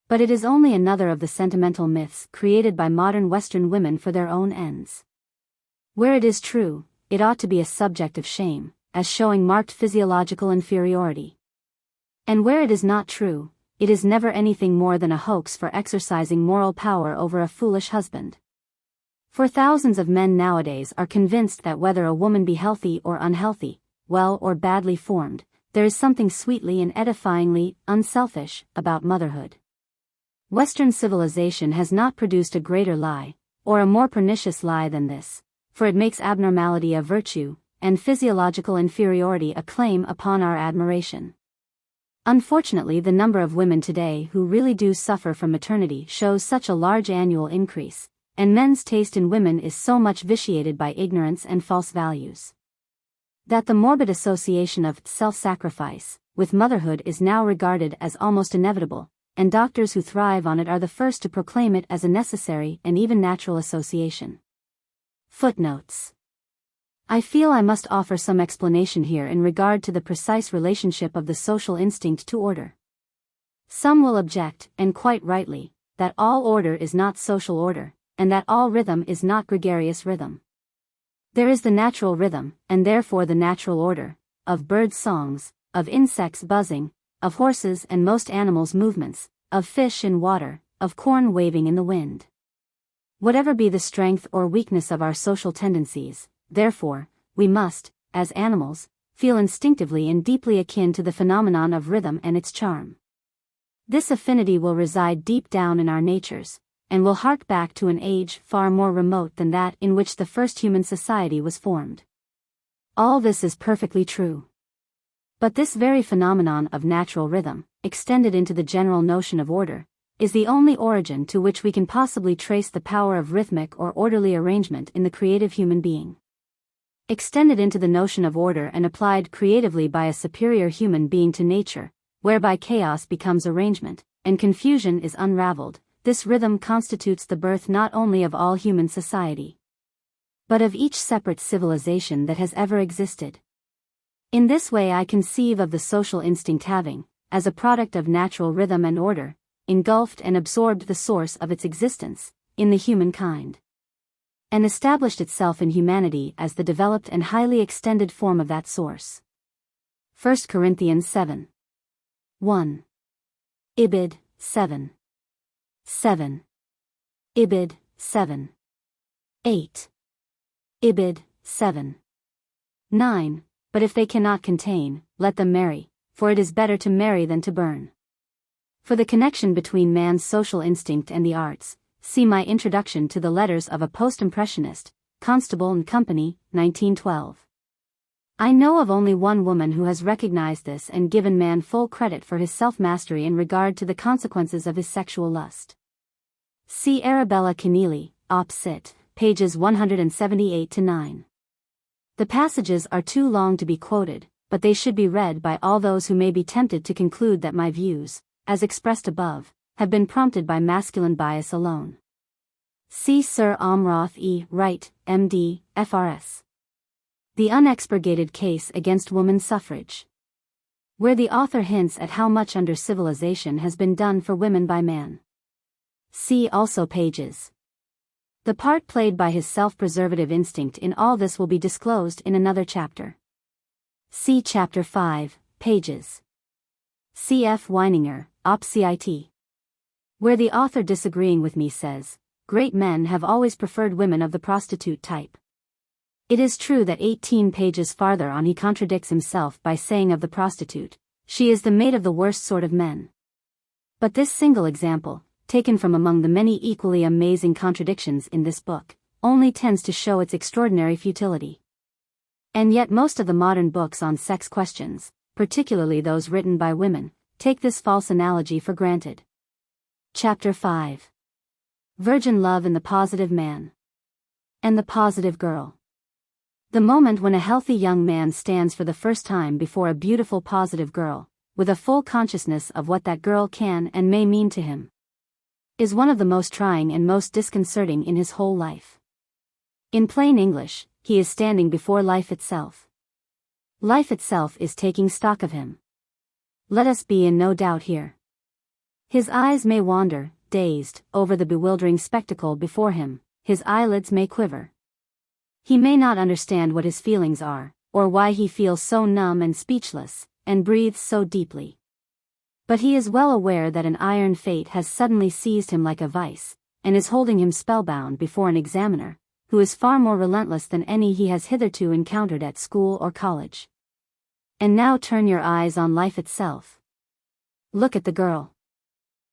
But it is only another of the sentimental myths created by modern Western women for their own ends. Where it is true, it ought to be a subject of shame, as showing marked physiological inferiority. And where it is not true, it is never anything more than a hoax for exercising moral power over a foolish husband. For thousands of men nowadays are convinced that whether a woman be healthy or unhealthy, well or badly formed, there is something sweetly and edifyingly unselfish about motherhood. Western civilization has not produced a greater lie, or a more pernicious lie than this, for it makes abnormality a virtue, and physiological inferiority a claim upon our admiration. Unfortunately, the number of women today who really do suffer from maternity shows such a large annual increase, and men's taste in women is so much vitiated by ignorance and false values, that the morbid association of self-sacrifice with motherhood is now regarded as almost inevitable, and doctors who thrive on it are the first to proclaim it as a necessary and even natural association. Footnotes. I feel I must offer some explanation here in regard to the precise relationship of the social instinct to order. Some will object, and quite rightly, that all order is not social order, and that all rhythm is not gregarious rhythm. There is the natural rhythm, and therefore the natural order, of birds' songs, of insects' buzzing, of horses and most animals' movements, of fish in water, of corn waving in the wind. Whatever be the strength or weakness of our social tendencies, therefore, we must, as animals, feel instinctively and deeply akin to the phenomenon of rhythm and its charm. This affinity will reside deep down in our natures, and will hark back to an age far more remote than that in which the first human society was formed. All this is perfectly true. But this very phenomenon of natural rhythm, extended into the general notion of order, is the only origin to which we can possibly trace the power of rhythmic or orderly arrangement in the creative human being. Extended into the notion of order and applied creatively by a superior human being to nature, whereby chaos becomes arrangement, and confusion is unraveled, this rhythm constitutes the birth not only of all human society, but of each separate civilization that has ever existed. In this way I conceive of the social instinct having, as a product of natural rhythm and order, engulfed and absorbed the source of its existence, in the human kind, and established itself in humanity as the developed and highly extended form of that source. 1 Corinthians 7. 1. Ibid. 7. 7. Ibid. 7. 8. Ibid. 7. 9. But if they cannot contain, let them marry, for it is better to marry than to burn. For the connection between man's social instinct and the arts, see my introduction to the letters of a post-impressionist, Constable and Company, 1912. I know of only one woman who has recognized this and given man full credit for his self-mastery in regard to the consequences of his sexual lust. See Arabella Keneally, Op. Cit., pages 178-9. The passages are too long to be quoted, but they should be read by all those who may be tempted to conclude that my views, as expressed above, have been prompted by masculine bias alone. See Sir Amroth E. Wright, M.D., F.R.S. The Unexpurgated Case Against Woman Suffrage, where the author hints at how much under civilization has been done for women by man. See also pages. The part played by his self-preservative instinct in all this will be disclosed in another chapter. See Chapter 5, pages. C.F. Weininger, Op. Cit. Where the author, disagreeing with me, says, "Great men have always preferred women of the prostitute type." It is true that 18 pages farther on he contradicts himself by saying of the prostitute, "She is the mate of the worst sort of men." But this single example, taken from among the many equally amazing contradictions in this book, only tends to show its extraordinary futility. And yet most of the modern books on sex questions, particularly those written by women, take this false analogy for granted. Chapter 5. Virgin Love in the Positive Man and the Positive Girl. The moment when a healthy young man stands for the first time before a beautiful positive girl, with a full consciousness of what that girl can and may mean to him, is one of the most trying and most disconcerting in his whole life. In plain English, he is standing before life itself. Life itself is taking stock of him. Let us be in no doubt here. His eyes may wander, dazed, over the bewildering spectacle before him, his eyelids may quiver. He may not understand what his feelings are, or why he feels so numb and speechless, and breathes so deeply. But he is well aware that an iron fate has suddenly seized him like a vice, and is holding him spellbound before an examiner, who is far more relentless than any he has hitherto encountered at school or college. And now turn your eyes on life itself. Look at the girl.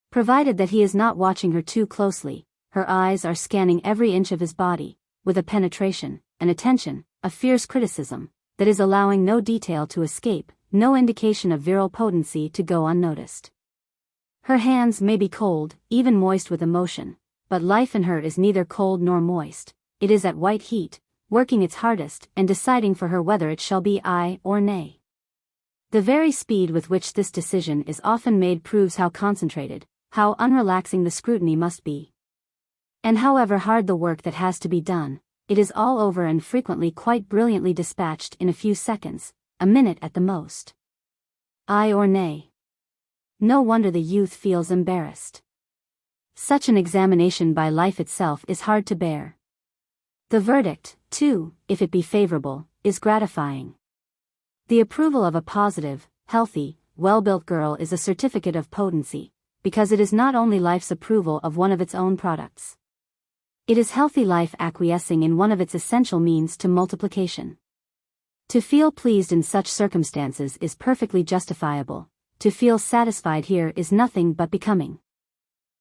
Provided that he is not watching her too closely, her eyes are scanning every inch of his body, with a penetration, an attention, a fierce criticism, that is allowing no detail to escape, no indication of virile potency to go unnoticed. Her hands may be cold, even moist with emotion, but life in her is neither cold nor moist, it is at white heat, working its hardest and deciding for her whether it shall be aye or nay. The very speed with which this decision is often made proves how concentrated, how unrelaxing the scrutiny must be. And however hard the work that has to be done, it is all over and frequently quite brilliantly dispatched in a few seconds, a minute at the most. Aye or nay? No wonder the youth feels embarrassed. Such an examination by life itself is hard to bear. The verdict, too, if it be favorable, is gratifying. The approval of a positive, healthy, well-built girl is a certificate of potency, because it is not only life's approval of one of its own products. It is healthy life acquiescing in one of its essential means to multiplication. To feel pleased in such circumstances is perfectly justifiable, to feel satisfied here is nothing but becoming.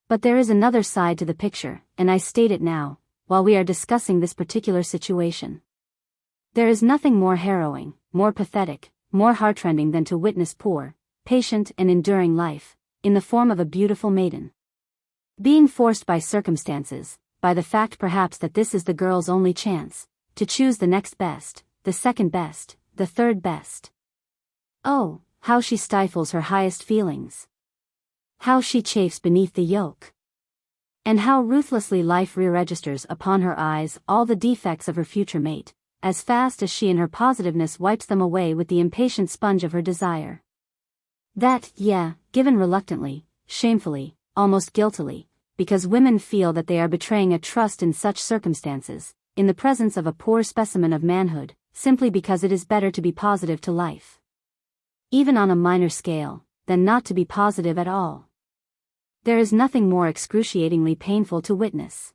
But there is another side to the picture, and I state it now, while we are discussing this particular situation. There is nothing more harrowing, more pathetic, more heartrending than to witness poor, patient and enduring life, in the form of a beautiful maiden, being forced by circumstances, by the fact perhaps that this is the girl's only chance, to choose the next best, the second best, the third best. Oh, how she stifles her highest feelings! How she chafes beneath the yoke! And how ruthlessly life re-registers upon her eyes all the defects of her future mate, as fast as she in her positiveness wipes them away with the impatient sponge of her desire. That, given reluctantly, shamefully, almost guiltily, because women feel that they are betraying a trust in such circumstances, in the presence of a poor specimen of manhood, simply because it is better to be positive to life, even on a minor scale, than not to be positive at all. There is nothing more excruciatingly painful to witness.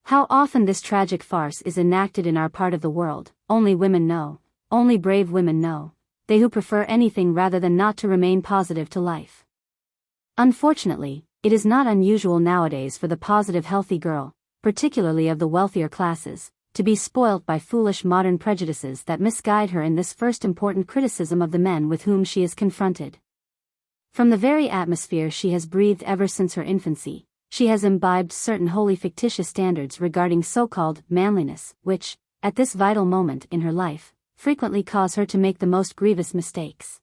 How often this tragic farce is enacted in our part of the world, only women know, only brave women know, they who prefer anything rather than not to remain positive to life. Unfortunately, it is not unusual nowadays for the positive healthy girl, particularly of the wealthier classes, to be spoilt by foolish modern prejudices that misguide her in this first important criticism of the men with whom she is confronted. From the very atmosphere she has breathed ever since her infancy, she has imbibed certain wholly fictitious standards regarding so-called manliness, which, at this vital moment in her life, frequently cause her to make the most grievous mistakes.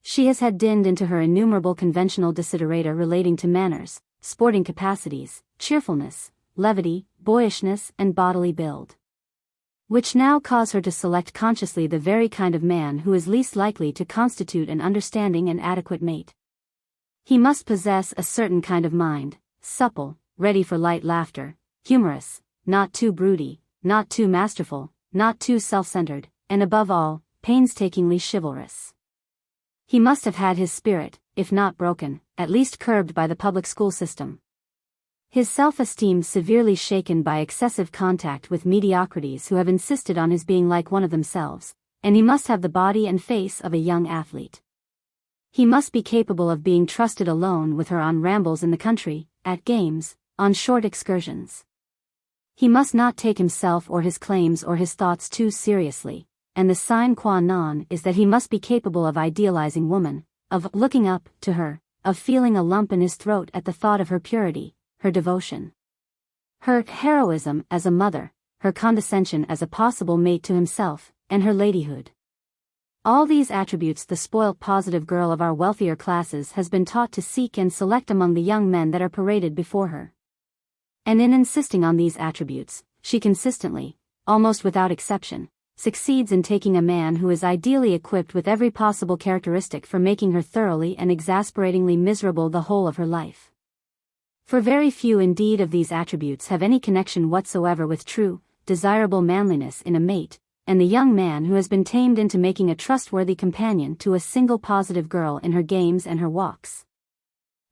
She has had dinned into her innumerable conventional desiderata relating to manners, sporting capacities, cheerfulness, levity, boyishness, and bodily build, which now cause her to select consciously the very kind of man who is least likely to constitute an understanding and adequate mate. He must possess a certain kind of mind, supple, ready for light laughter, humorous, not too broody, not too masterful, not too self-centered, and above all, painstakingly chivalrous. He must have had his spirit, if not broken, at least curbed by the public school system. His self-esteem severely shaken by excessive contact with mediocrities who have insisted on his being like one of themselves, and he must have the body and face of a young athlete. He must be capable of being trusted alone with her on rambles in the country, at games, on short excursions. He must not take himself or his claims or his thoughts too seriously, and the sine qua non is that he must be capable of idealizing woman, of looking up to her, of feeling a lump in his throat at the thought of her purity, her devotion, her heroism as a mother, her condescension as a possible mate to himself, and her ladyhood. All these attributes the spoilt positive girl of our wealthier classes has been taught to seek and select among the young men that are paraded before her. And in insisting on these attributes, she consistently, almost without exception, succeeds in taking a man who is ideally equipped with every possible characteristic for making her thoroughly and exasperatingly miserable the whole of her life. For very few indeed of these attributes have any connection whatsoever with true, desirable manliness in a mate, and the young man who has been tamed into making a trustworthy companion to a single positive girl in her games and her walks,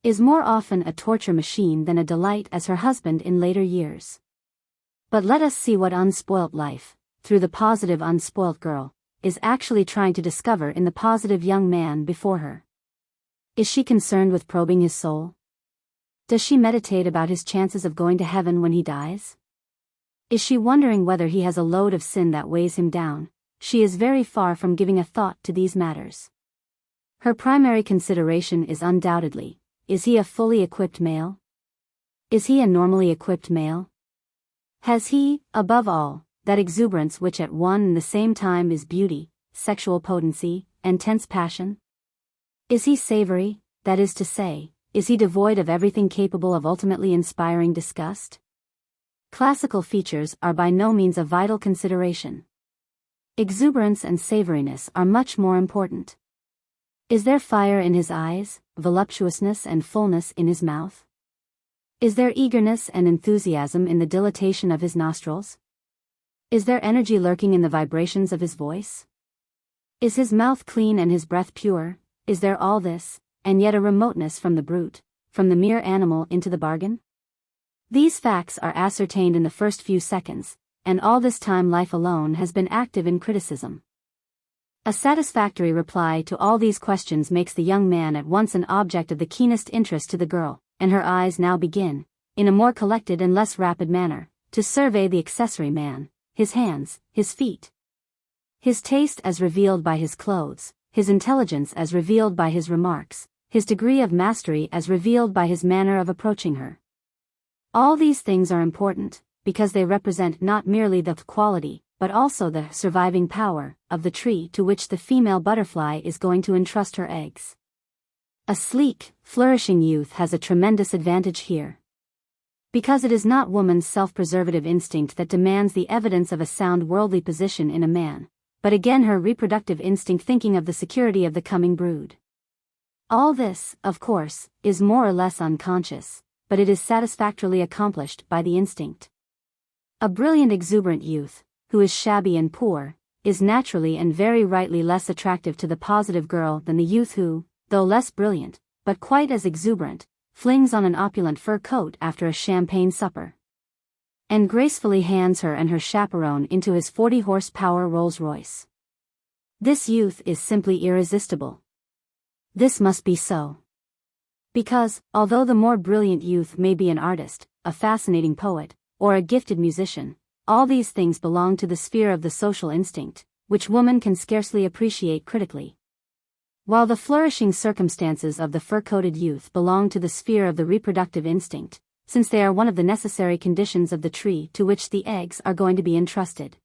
is more often a torture machine than a delight as her husband in later years. But let us see what unspoilt life, through the positive unspoilt girl, is actually trying to discover in the positive young man before her. Is she concerned with probing his soul? Does she meditate about his chances of going to heaven when he dies? Is she wondering whether he has a load of sin that weighs him down? She is very far from giving a thought to these matters. Her primary consideration is undoubtedly, is he a fully equipped male? Is he a normally equipped male? Has he, above all, that exuberance which at one and the same time is beauty, sexual potency, and tense passion? Is he savory, that is to say, is he devoid of everything capable of ultimately inspiring disgust? Classical features are by no means a vital consideration. Exuberance and savoriness are much more important. Is there fire in his eyes, voluptuousness and fullness in his mouth? Is there eagerness and enthusiasm in the dilatation of his nostrils? Is there energy lurking in the vibrations of his voice? Is his mouth clean and his breath pure? Is there all this, and yet a remoteness from the brute, from the mere animal into the bargain? These facts are ascertained in the first few seconds, and all this time life alone has been active in criticism. A satisfactory reply to all these questions makes the young man at once an object of the keenest interest to the girl, and her eyes now begin, in a more collected and less rapid manner, to survey the accessory man, his hands, his feet, his taste as revealed by his clothes, his intelligence as revealed by his remarks, his degree of mastery as revealed by his manner of approaching her. All these things are important, because they represent not merely the quality, but also the surviving power, of the tree to which the female butterfly is going to entrust her eggs. A sleek, flourishing youth has a tremendous advantage here. Because it is not woman's self-preservative instinct that demands the evidence of a sound worldly position in a man, but again her reproductive instinct thinking of the security of the coming brood. All this, of course, is more or less unconscious, but it is satisfactorily accomplished by the instinct. A brilliant exuberant youth, who is shabby and poor, is naturally and very rightly less attractive to the positive girl than the youth who, though less brilliant, but quite as exuberant, flings on an opulent fur coat after a champagne supper, and gracefully hands her and her chaperone into his 40-horsepower Rolls-Royce. This youth is simply irresistible. This must be so. Because, although the more brilliant youth may be an artist, a fascinating poet, or a gifted musician, all these things belong to the sphere of the social instinct, which woman can scarcely appreciate critically. While the flourishing circumstances of the fur-coated youth belong to the sphere of the reproductive instinct, since they are one of the necessary conditions of the tree to which the eggs are going to be entrusted.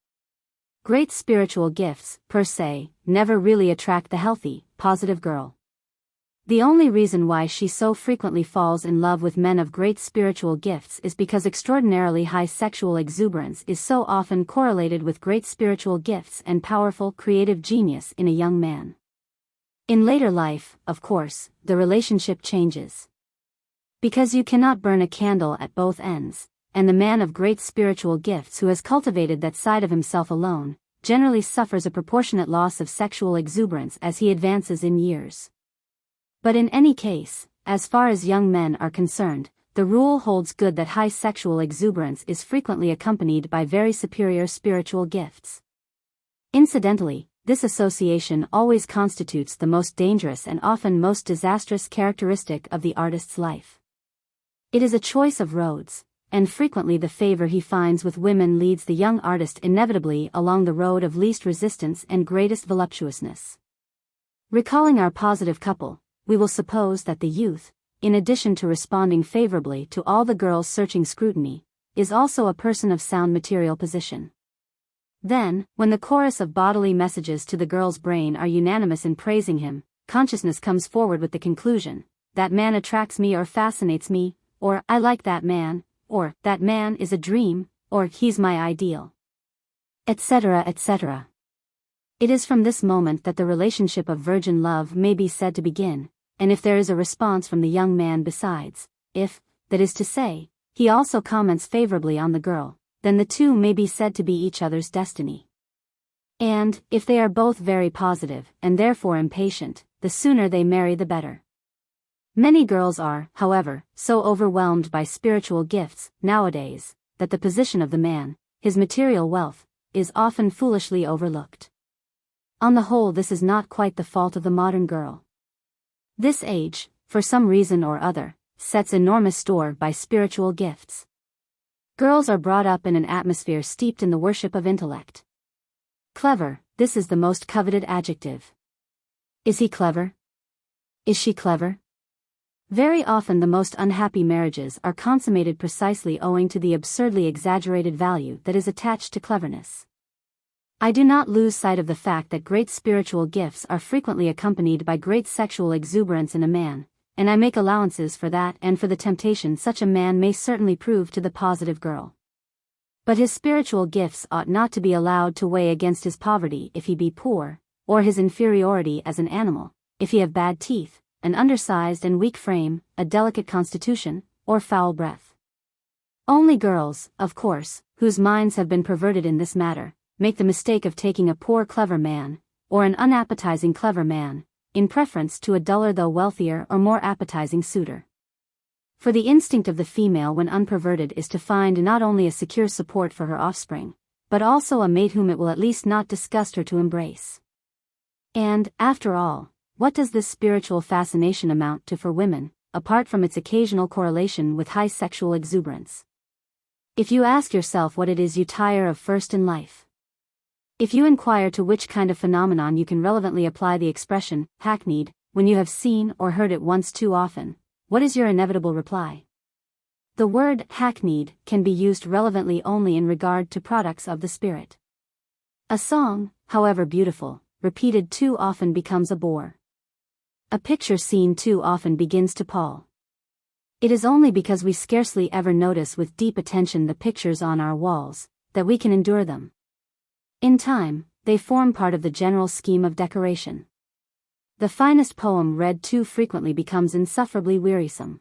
Great spiritual gifts, per se, never really attract the healthy, positive girl. The only reason why she so frequently falls in love with men of great spiritual gifts is because extraordinarily high sexual exuberance is so often correlated with great spiritual gifts and powerful creative genius in a young man. In later life, of course, the relationship changes. Because you cannot burn a candle at both ends, and the man of great spiritual gifts who has cultivated that side of himself alone, generally suffers a proportionate loss of sexual exuberance as he advances in years. But in any case, as far as young men are concerned, the rule holds good that high sexual exuberance is frequently accompanied by very superior spiritual gifts. Incidentally, this association always constitutes the most dangerous and often most disastrous characteristic of the artist's life. It is a choice of roads, and frequently the favor he finds with women leads the young artist inevitably along the road of least resistance and greatest voluptuousness. Recalling our positive couple, we will suppose that the youth, in addition to responding favorably to all the girl's searching scrutiny, is also a person of sound material position. Then, when the chorus of bodily messages to the girl's brain are unanimous in praising him, consciousness comes forward with the conclusion, that man attracts me or fascinates me, or I like that man, or that man is a dream, or he's my ideal, etc., etc. It is from this moment that the relationship of virgin love may be said to begin, and if there is a response from the young man besides, if, that is to say, he also comments favorably on the girl, then the two may be said to be each other's destiny. And, if they are both very positive, and therefore impatient, the sooner they marry the better. Many girls are, however, so overwhelmed by spiritual gifts, nowadays, that the position of the man, his material wealth, is often foolishly overlooked. On the whole, this is not quite the fault of the modern girl. This age, for some reason or other, sets enormous store by spiritual gifts. Girls are brought up in an atmosphere steeped in the worship of intellect. Clever, this is the most coveted adjective. Is he clever? Is she clever? Very often the most unhappy marriages are consummated precisely owing to the absurdly exaggerated value that is attached to cleverness. I do not lose sight of the fact that great spiritual gifts are frequently accompanied by great sexual exuberance in a man, and I make allowances for that and for the temptation such a man may certainly prove to the positive girl. But his spiritual gifts ought not to be allowed to weigh against his poverty if he be poor, or his inferiority as an animal, if he have bad teeth, an undersized and weak frame, a delicate constitution, or foul breath. Only girls, of course, whose minds have been perverted in this matter, make the mistake of taking a poor clever man, or an unappetizing clever man, in preference to a duller though wealthier or more appetizing suitor. For the instinct of the female when unperverted is to find not only a secure support for her offspring, but also a mate whom it will at least not disgust her to embrace. And, after all, what does this spiritual fascination amount to for women, apart from its occasional correlation with high sexual exuberance? If you ask yourself what it is you tire of first in life, if you inquire to which kind of phenomenon you can relevantly apply the expression, hackneyed, when you have seen or heard it once too often, what is your inevitable reply? The word hackneyed can be used relevantly only in regard to products of the spirit. A song, however beautiful, repeated too often becomes a bore. A picture seen too often begins to pall. It is only because we scarcely ever notice with deep attention the pictures on our walls, that we can endure them. In time, they form part of the general scheme of decoration. The finest poem read too frequently becomes insufferably wearisome.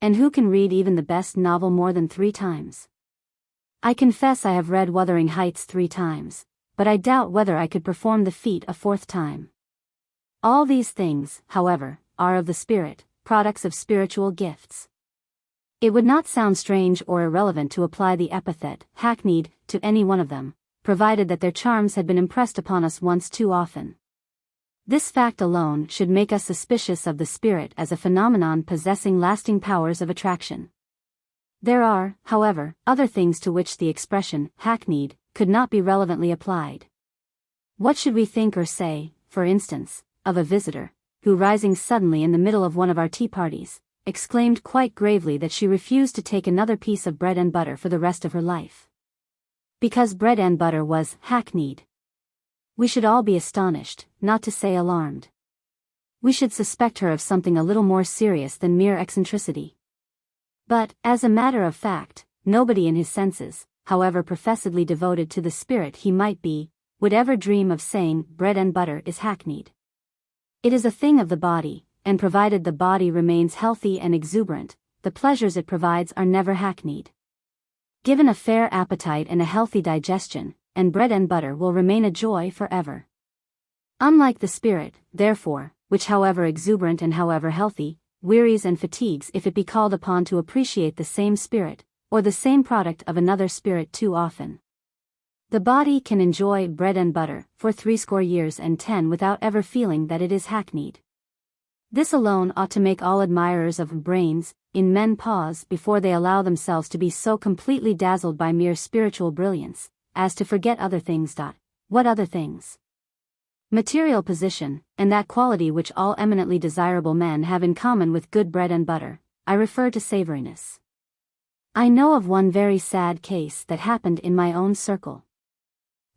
And who can read even the best novel more than 3 times? I confess I have read Wuthering Heights 3 times, but I doubt whether I could perform the feat a 4th time. All these things, however, are of the spirit, products of spiritual gifts. It would not sound strange or irrelevant to apply the epithet, hackneyed, to any one of them, provided that their charms had been impressed upon us once too often. This fact alone should make us suspicious of the spirit as a phenomenon possessing lasting powers of attraction. There are, however, other things to which the expression, hackneyed, could not be relevantly applied. What should we think or say, for instance, of a visitor, who rising suddenly in the middle of one of our tea parties, exclaimed quite gravely that she refused to take another piece of bread and butter for the rest of her life. Because bread and butter was hackneyed. We should all be astonished, not to say alarmed. We should suspect her of something a little more serious than mere eccentricity. But, as a matter of fact, nobody in his senses, however professedly devoted to the spirit he might be, would ever dream of saying bread and butter is hackneyed. It is a thing of the body, and provided the body remains healthy and exuberant, the pleasures it provides are never hackneyed. Given a fair appetite and a healthy digestion, and bread and butter will remain a joy forever. Unlike the spirit, therefore, which however exuberant and however healthy, wearies and fatigues if it be called upon to appreciate the same spirit, or the same product of another spirit too often. The body can enjoy bread and butter for 80 years and 10 without ever feeling that it is hackneyed. This alone ought to make all admirers of brains in men pause before they allow themselves to be so completely dazzled by mere spiritual brilliance, as to forget other things. What other things? Material position, and that quality which all eminently desirable men have in common with good bread and butter. I refer to savoriness. I know of one very sad case that happened in my own circle.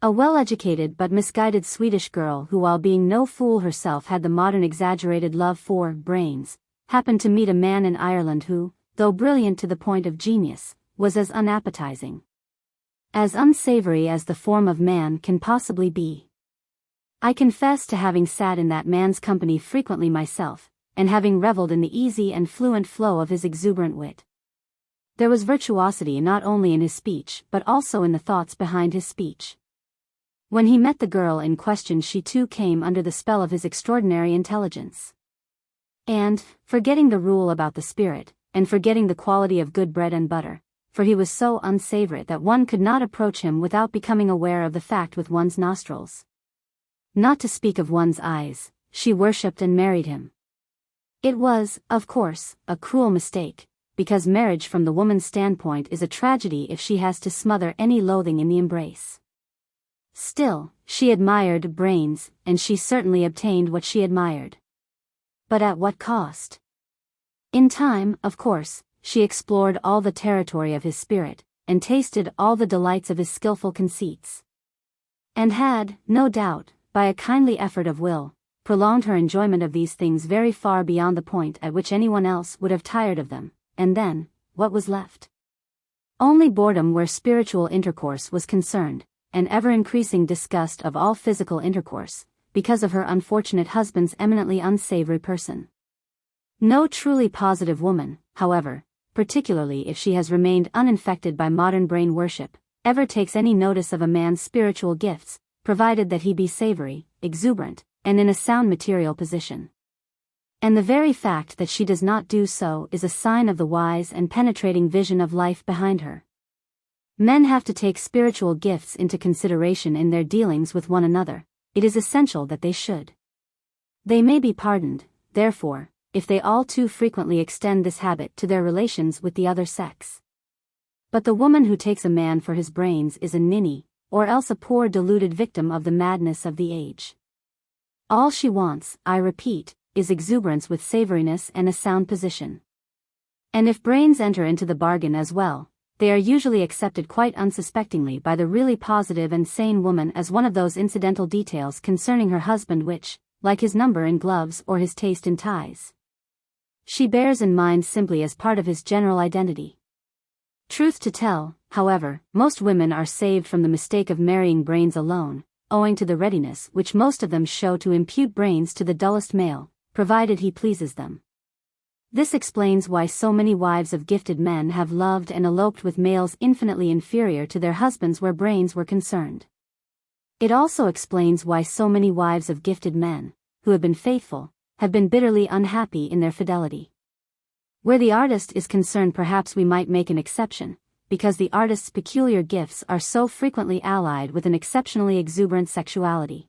A well-educated but misguided Swedish girl who, while being no fool herself, had the modern exaggerated love for brains, happened to meet a man in Ireland who, though brilliant to the point of genius, was as unappetizing, as unsavory as the form of man can possibly be. I confess to having sat in that man's company frequently myself, and having reveled in the easy and fluent flow of his exuberant wit. There was virtuosity not only in his speech but also in the thoughts behind his speech. When he met the girl in question, she too came under the spell of his extraordinary intelligence. And, forgetting the rule about the spirit, and forgetting the quality of good bread and butter, for he was so unsavory that one could not approach him without becoming aware of the fact with one's nostrils, not to speak of one's eyes, she worshipped and married him. It was, of course, a cruel mistake, because marriage from the woman's standpoint is a tragedy if she has to smother any loathing in the embrace. Still, she admired brains, and she certainly obtained what she admired. But at what cost? In time, of course, she explored all the territory of his spirit, and tasted all the delights of his skillful conceits. And had, no doubt, by a kindly effort of will, prolonged her enjoyment of these things very far beyond the point at which anyone else would have tired of them, and then, what was left? Only boredom where spiritual intercourse was concerned, and ever-increasing disgust of all physical intercourse, because of her unfortunate husband's eminently unsavory person. No truly positive woman, however, particularly if she has remained uninfected by modern brain worship, ever takes any notice of a man's spiritual gifts, provided that he be savory, exuberant, and in a sound material position. And the very fact that she does not do so is a sign of the wise and penetrating vision of life behind her. Men have to take spiritual gifts into consideration in their dealings with one another. It is essential that they should. They may be pardoned, therefore, if they all too frequently extend this habit to their relations with the other sex. But the woman who takes a man for his brains is a ninny, or else a poor deluded victim of the madness of the age. All she wants, I repeat, is exuberance with savoriness and a sound position. And if brains enter into the bargain as well, they are usually accepted quite unsuspectingly by the really positive and sane woman as one of those incidental details concerning her husband which, like his number in gloves or his taste in ties, she bears in mind simply as part of his general identity. Truth to tell, however, most women are saved from the mistake of marrying brains alone, owing to the readiness which most of them show to impute brains to the dullest male, provided he pleases them. This explains why so many wives of gifted men have loved and eloped with males infinitely inferior to their husbands where brains were concerned. It also explains why so many wives of gifted men, who have been faithful, have been bitterly unhappy in their fidelity. Where the artist is concerned, perhaps we might make an exception, because the artist's peculiar gifts are so frequently allied with an exceptionally exuberant sexuality.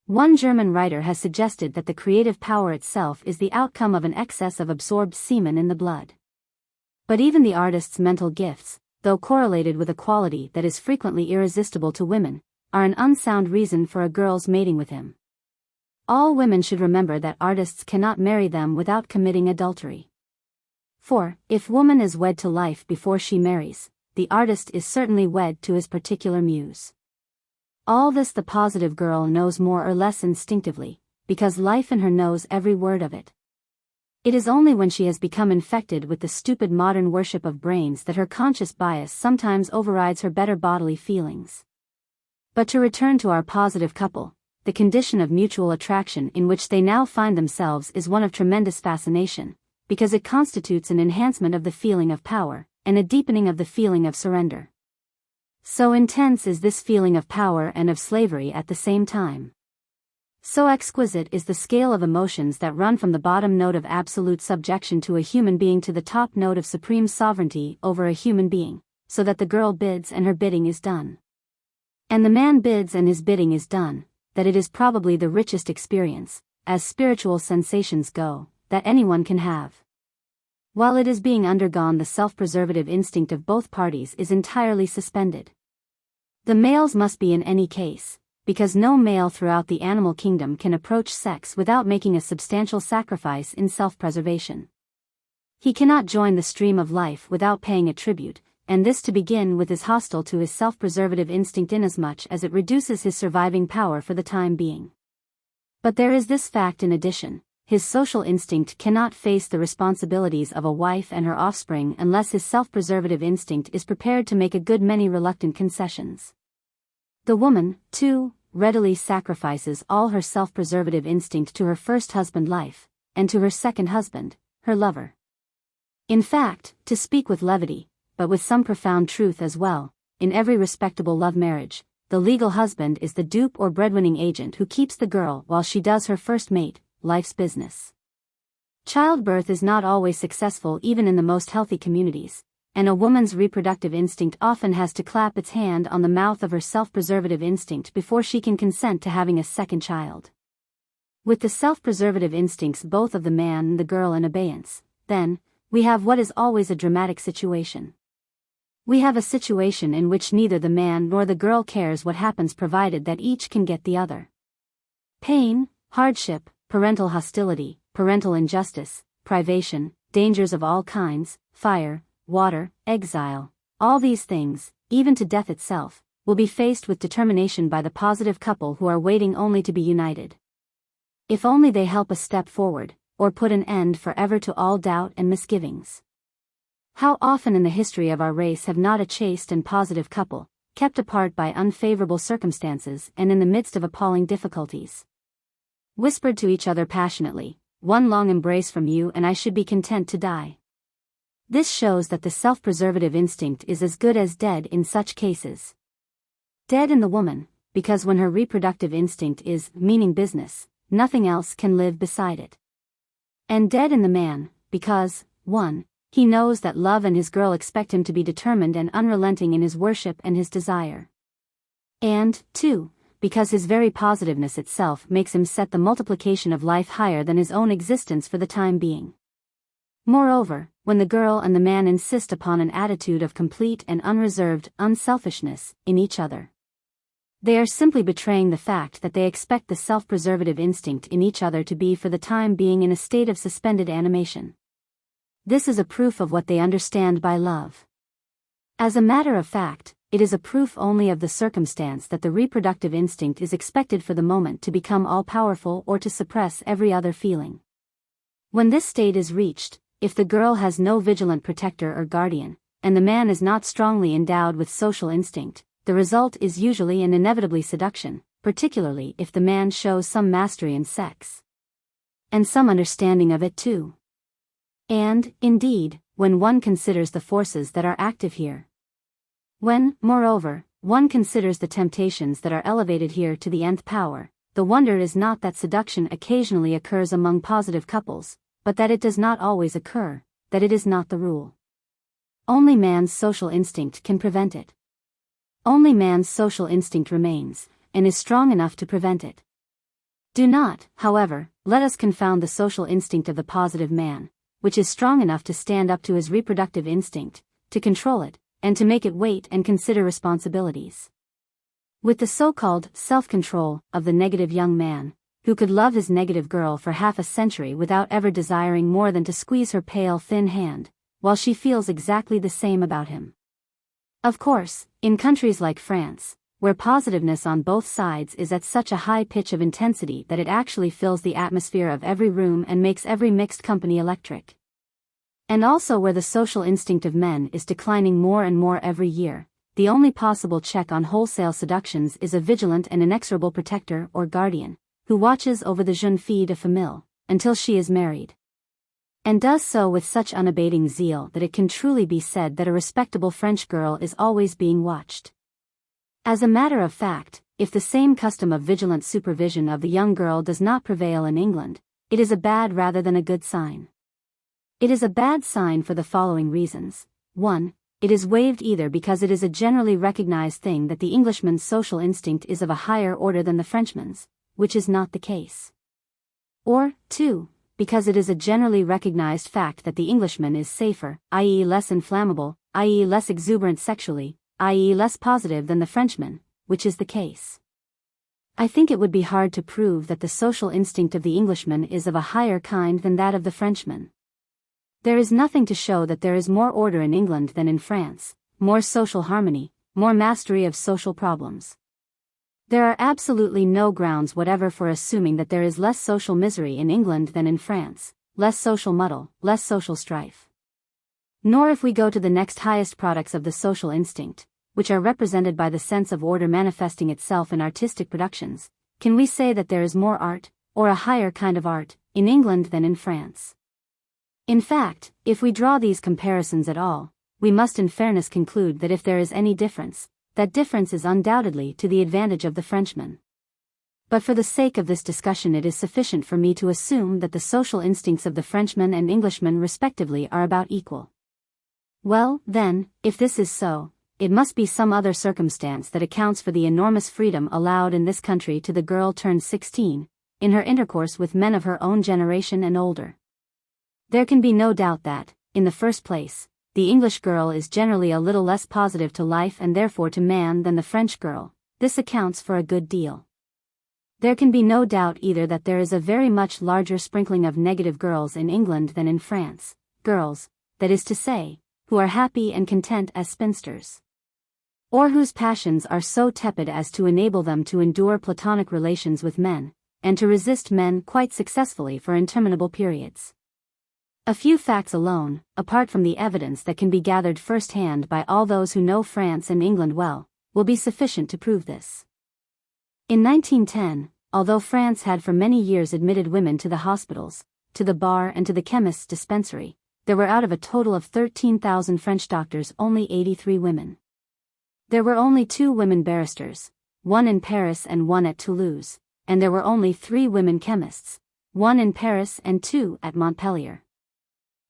One German writer has suggested that the creative power itself is the outcome of an excess of absorbed semen in the blood. But even the artist's mental gifts, though correlated with a quality that is frequently irresistible to women, are an unsound reason for a girl's mating with him. All women should remember that artists cannot marry them without committing adultery. For, if woman is wed to life before she marries, the artist is certainly wed to his particular muse. All this the positive girl knows more or less instinctively, because life in her knows every word of it. It is only when she has become infected with the stupid modern worship of brains that her conscious bias sometimes overrides her better bodily feelings. But to return to our positive couple, the condition of mutual attraction in which they now find themselves is one of tremendous fascination, because it constitutes an enhancement of the feeling of power, and a deepening of the feeling of surrender. So intense is this feeling of power and of slavery at the same time. So exquisite is the scale of emotions that run from the bottom note of absolute subjection to a human being to the top note of supreme sovereignty over a human being, so that the girl bids and her bidding is done. And the man bids and his bidding is done, that it is probably the richest experience, as spiritual sensations go, that anyone can have. While it is being undergone, the self-preservative instinct of both parties is entirely suspended. The males must be in any case, because no male throughout the animal kingdom can approach sex without making a substantial sacrifice in self-preservation. He cannot join the stream of life without paying a tribute, and this to begin with is hostile to his self-preservative instinct inasmuch as it reduces his surviving power for the time being. But there is this fact in addition: his social instinct cannot face the responsibilities of a wife and her offspring unless his self-preservative instinct is prepared to make a good many reluctant concessions. The woman, too, readily sacrifices all her self-preservative instinct to her first husband life, and to her second husband, her lover. In fact, to speak with levity, but with some profound truth as well, in every respectable love marriage, the legal husband is the dupe or breadwinning agent who keeps the girl while she does her first mate, life's business. Childbirth is not always successful even in the most healthy communities, and a woman's reproductive instinct often has to clap its hand on the mouth of her self-preservative instinct before she can consent to having a second child. With the self-preservative instincts both of the man and the girl in abeyance, then, we have what is always a dramatic situation. We have a situation in which neither the man nor the girl cares what happens provided that each can get the other. Pain, hardship, parental hostility, parental injustice, privation, dangers of all kinds, fire, water, exile, all these things, even to death itself, will be faced with determination by the positive couple who are waiting only to be united. If only they help a step forward, or put an end forever to all doubt and misgivings. How often in the history of our race have not a chaste and positive couple, kept apart by unfavorable circumstances and in the midst of appalling difficulties, whispered to each other passionately, "One long embrace from you and I should be content to die." This shows that the self-preservative instinct is as good as dead in such cases. Dead in the woman, because when her reproductive instinct is meaning business, nothing else can live beside it. And dead in the man, because, 1, he knows that love and his girl expect him to be determined and unrelenting in his worship and his desire. And, 2, because his very positiveness itself makes him set the multiplication of life higher than his own existence for the time being. Moreover, when the girl and the man insist upon an attitude of complete and unreserved unselfishness in each other, they are simply betraying the fact that they expect the self-preservative instinct in each other to be for the time being in a state of suspended animation. This is a proof of what they understand by love. As a matter of fact, it is a proof only of the circumstance that the reproductive instinct is expected for the moment to become all-powerful or to suppress every other feeling. When this state is reached, if the girl has no vigilant protector or guardian, and the man is not strongly endowed with social instinct, the result is usually and inevitably seduction, particularly if the man shows some mastery in sex. And some understanding of it too. And, indeed, when one considers the forces that are active here. When, moreover, one considers the temptations that are elevated here to the nth power, the wonder is not that seduction occasionally occurs among positive couples, but that it does not always occur, that it is not the rule. Only man's social instinct can prevent it. Only man's social instinct remains, and is strong enough to prevent it. Do not, however, let us confound the social instinct of the positive man, which is strong enough to stand up to his reproductive instinct, to control it, and to make it wait and consider responsibilities, with the so-called self-control of the negative young man, who could love his negative girl for half a century without ever desiring more than to squeeze her pale thin hand, while she feels exactly the same about him. Of course, in countries like France, where positiveness on both sides is at such a high pitch of intensity that it actually fills the atmosphere of every room and makes every mixed company electric. And also where the social instinct of men is declining more and more every year, the only possible check on wholesale seductions is a vigilant and inexorable protector or guardian, who watches over the jeune fille de famille, until she is married. And does so with such unabating zeal that it can truly be said that a respectable French girl is always being watched. As a matter of fact, if the same custom of vigilant supervision of the young girl does not prevail in England, it is a bad rather than a good sign. It is a bad sign for the following reasons. 1. It is waived either because it is a generally recognized thing that the Englishman's social instinct is of a higher order than the Frenchman's, which is not the case. Or, 2. Because it is a generally recognized fact that the Englishman is safer, i.e. less inflammable, i.e. less exuberant sexually, i.e. less positive than the Frenchman, which is the case. I think it would be hard to prove that the social instinct of the Englishman is of a higher kind than that of the Frenchman. There is nothing to show that there is more order in England than in France, more social harmony, more mastery of social problems. There are absolutely no grounds whatever for assuming that there is less social misery in England than in France, less social muddle, less social strife. Nor if we go to the next highest products of the social instinct, which are represented by the sense of order manifesting itself in artistic productions, can we say that there is more art, or a higher kind of art, in England than in France. In fact, if we draw these comparisons at all, we must in fairness conclude that if there is any difference, that difference is undoubtedly to the advantage of the Frenchman. But for the sake of this discussion it is sufficient for me to assume that the social instincts of the Frenchman and Englishman respectively are about equal. Well, then, if this is so, it must be some other circumstance that accounts for the enormous freedom allowed in this country to the girl turned 16, in her intercourse with men of her own generation and older. There can be no doubt that, in the first place, the English girl is generally a little less positive to life and therefore to man than the French girl. This accounts for a good deal. There can be no doubt either that there is a very much larger sprinkling of negative girls in England than in France, girls, that is to say, who are happy and content as spinsters, or whose passions are so tepid as to enable them to endure platonic relations with men, and to resist men quite successfully for interminable periods. A few facts alone, apart from the evidence that can be gathered first-hand by all those who know France and England well, will be sufficient to prove this. In 1910, although France had for many years admitted women to the hospitals, to the bar and to the chemist's dispensary, there were out of a total of 13,000 French doctors only 83 women. There were only 2 women barristers, one in Paris and one at Toulouse, and there were only 3 women chemists, one in Paris and 2 at Montpellier.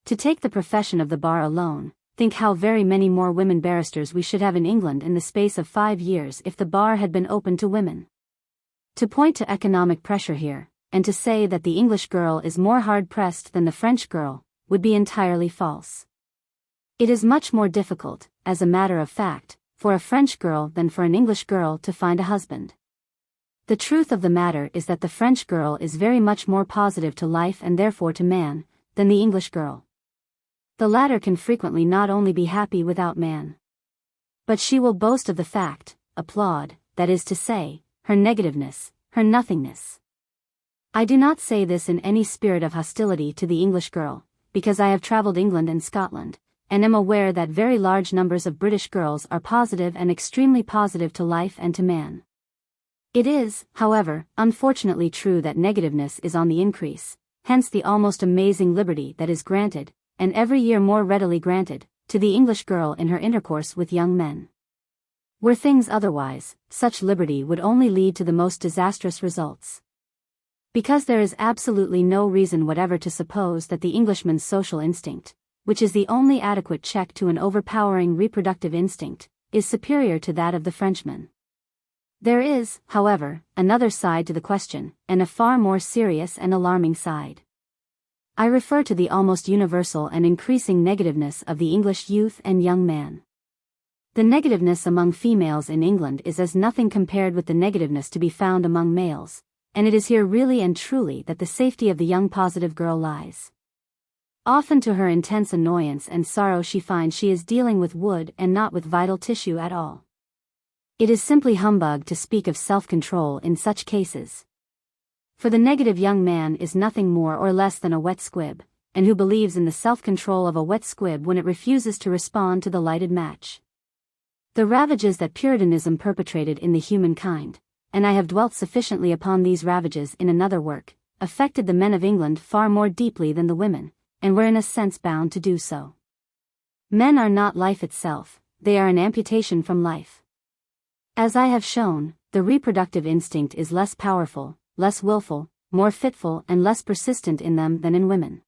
To take the profession of the bar alone, think how very many more women barristers we should have in England in the space of 5 years if the bar had been open to women. To point to economic pressure here, and to say that the English girl is more hard-pressed than the French girl, would be entirely false. It is much more difficult, as a matter of fact, for a French girl than for an English girl to find a husband. The truth of the matter is that the French girl is very much more positive to life and therefore to man, than the English girl. The latter can frequently not only be happy without man, but she will boast of the fact, applaud, that is to say, her negativeness, her nothingness. I do not say this in any spirit of hostility to the English girl, because I have traveled England and Scotland, and am aware that very large numbers of British girls are positive and extremely positive to life and to man. It is, however, unfortunately true that negativeness is on the increase, hence the almost amazing liberty that is granted, and every year more readily granted, to the English girl in her intercourse with young men. Were things otherwise, such liberty would only lead to the most disastrous results. Because there is absolutely no reason whatever to suppose that the Englishman's social instinct, which is the only adequate check to an overpowering reproductive instinct, is superior to that of the Frenchman. There is, however, another side to the question, and a far more serious and alarming side. I refer to the almost universal and increasing negativeness of the English youth and young man. The negativeness among females in England is as nothing compared with the negativeness to be found among males, and it is here really and truly that the safety of the young positive girl lies. Often to her intense annoyance and sorrow she finds she is dealing with wood and not with vital tissue at all. It is simply humbug to speak of self-control in such cases. For the negative young man is nothing more or less than a wet squib, and who believes in the self-control of a wet squib when it refuses to respond to the lighted match. The ravages that Puritanism perpetrated in the human kind, and I have dwelt sufficiently upon these ravages in another work, affected the men of England far more deeply than the women, and were in a sense bound to do so. Men are not life itself, they are an amputation from life. As I have shown, the reproductive instinct is less powerful, less willful, more fitful and less persistent in them than in women.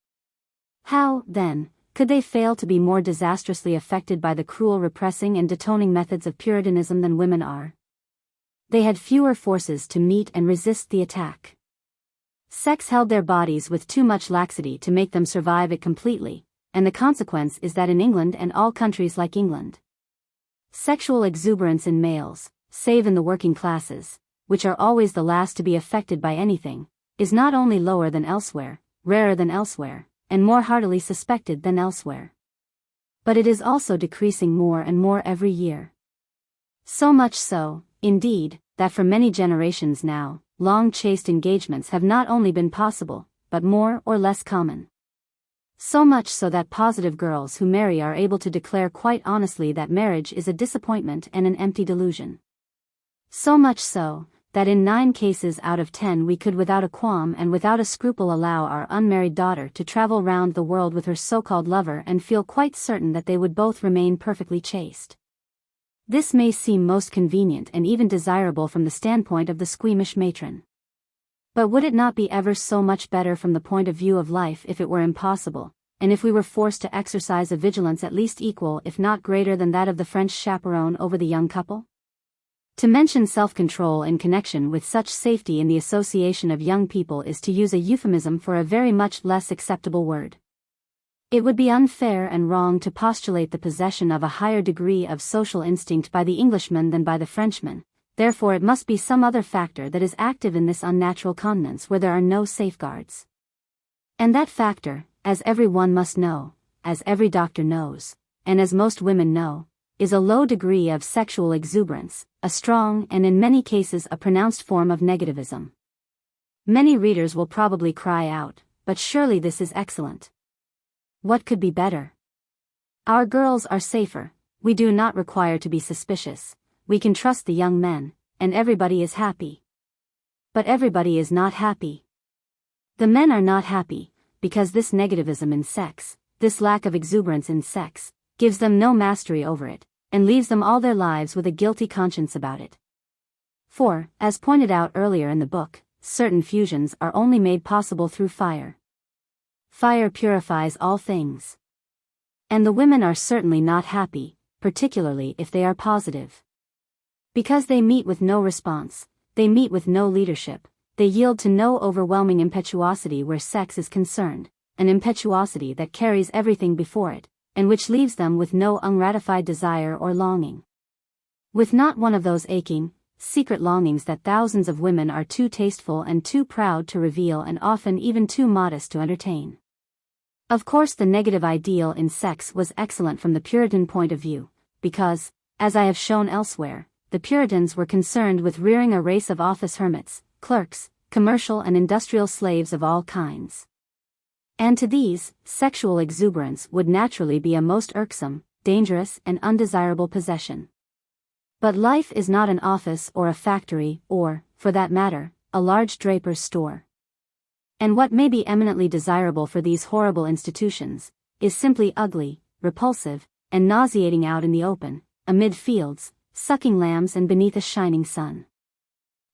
How, then, could they fail to be more disastrously affected by the cruel repressing and detoning methods of Puritanism than women are? They had fewer forces to meet and resist the attack. Sex held their bodies with too much laxity to make them survive it completely, and the consequence is that in England and all countries like England, sexual exuberance in males, save in the working classes, which are always the last to be affected by anything, is not only lower than elsewhere, rarer than elsewhere, and more heartily suspected than elsewhere, but it is also decreasing more and more every year. So much so, indeed, that for many generations now, long chaste engagements have not only been possible, but more or less common. So much so that positive girls who marry are able to declare quite honestly that marriage is a disappointment and an empty delusion. So much so, that in 9 cases out of 10 we could without a qualm and without a scruple allow our unmarried daughter to travel round the world with her so-called lover and feel quite certain that they would both remain perfectly chaste. This may seem most convenient and even desirable from the standpoint of the squeamish matron. But would it not be ever so much better from the point of view of life if it were impossible, and if we were forced to exercise a vigilance at least equal if not greater than that of the French chaperone over the young couple? To mention self-control in connection with such safety in the association of young people is to use a euphemism for a very much less acceptable word. It would be unfair and wrong to postulate the possession of a higher degree of social instinct by the Englishman than by the Frenchman, therefore it must be some other factor that is active in this unnatural continence where there are no safeguards. And that factor, as every one must know, as every doctor knows, and as most women know, is a low degree of sexual exuberance, a strong and in many cases a pronounced form of negativism. Many readers will probably cry out, but surely this is excellent. What could be better? Our girls are safer, we do not require to be suspicious, we can trust the young men, and everybody is happy. But everybody is not happy. The men are not happy, because this negativism in sex, this lack of exuberance in sex, gives them no mastery over it, and leaves them all their lives with a guilty conscience about it. For, as pointed out earlier in the book, certain fusions are only made possible through fire. Fire purifies all things. And the women are certainly not happy, particularly if they are positive. Because they meet with no response, they meet with no leadership, they yield to no overwhelming impetuosity where sex is concerned, an impetuosity that carries everything before it, and which leaves them with no ungratified desire or longing. With not one of those aching, secret longings that thousands of women are too tasteful and too proud to reveal and often even too modest to entertain. Of course the negative ideal in sex was excellent from the Puritan point of view, because, as I have shown elsewhere, the Puritans were concerned with rearing a race of office hermits, clerks, commercial and industrial slaves of all kinds. And to these, sexual exuberance would naturally be a most irksome, dangerous and undesirable possession. But life is not an office or a factory or, for that matter, a large draper's store. And what may be eminently desirable for these horrible institutions, is simply ugly, repulsive, and nauseating out in the open, amid fields, sucking lambs and beneath a shining sun.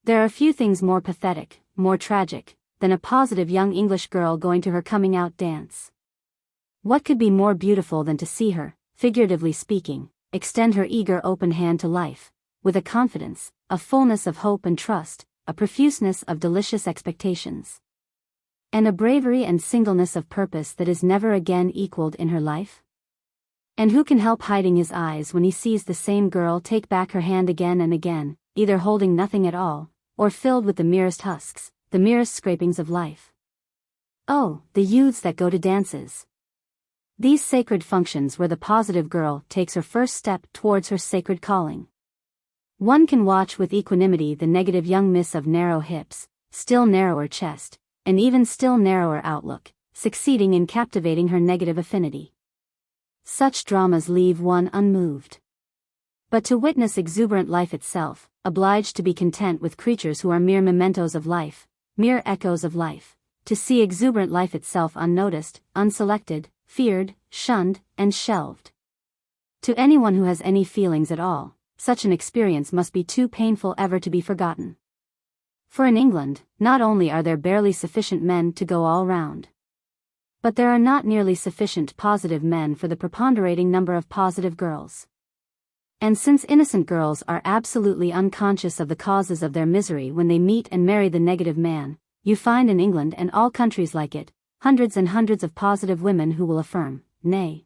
There are few things more pathetic, more tragic, than a positive young English girl going to her coming-out dance. What could be more beautiful than to see her, figuratively speaking, extend her eager open hand to life, with a confidence, a fullness of hope and trust, a profuseness of delicious expectations, and a bravery and singleness of purpose that is never again equaled in her life? And who can help hiding his eyes when he sees the same girl take back her hand again and again, either holding nothing at all, or filled with the merest husks, the merest scrapings of life. Oh, the youths that go to dances. These sacred functions where the positive girl takes her first step towards her sacred calling. One can watch with equanimity the negative young miss of narrow hips, still narrower chest, and even still narrower outlook, succeeding in captivating her negative affinity. Such dramas leave one unmoved. But to witness exuberant life itself, obliged to be content with creatures who are mere mementos of life, mere echoes of life, to see exuberant life itself unnoticed, unselected, feared, shunned, and shelved. To anyone who has any feelings at all, such an experience must be too painful ever to be forgotten. For in England, not only are there barely sufficient men to go all round, but there are not nearly sufficient positive men for the preponderating number of positive girls. And since innocent girls are absolutely unconscious of the causes of their misery when they meet and marry the negative man, you find in England and all countries like it, hundreds and hundreds of positive women who will affirm, nay,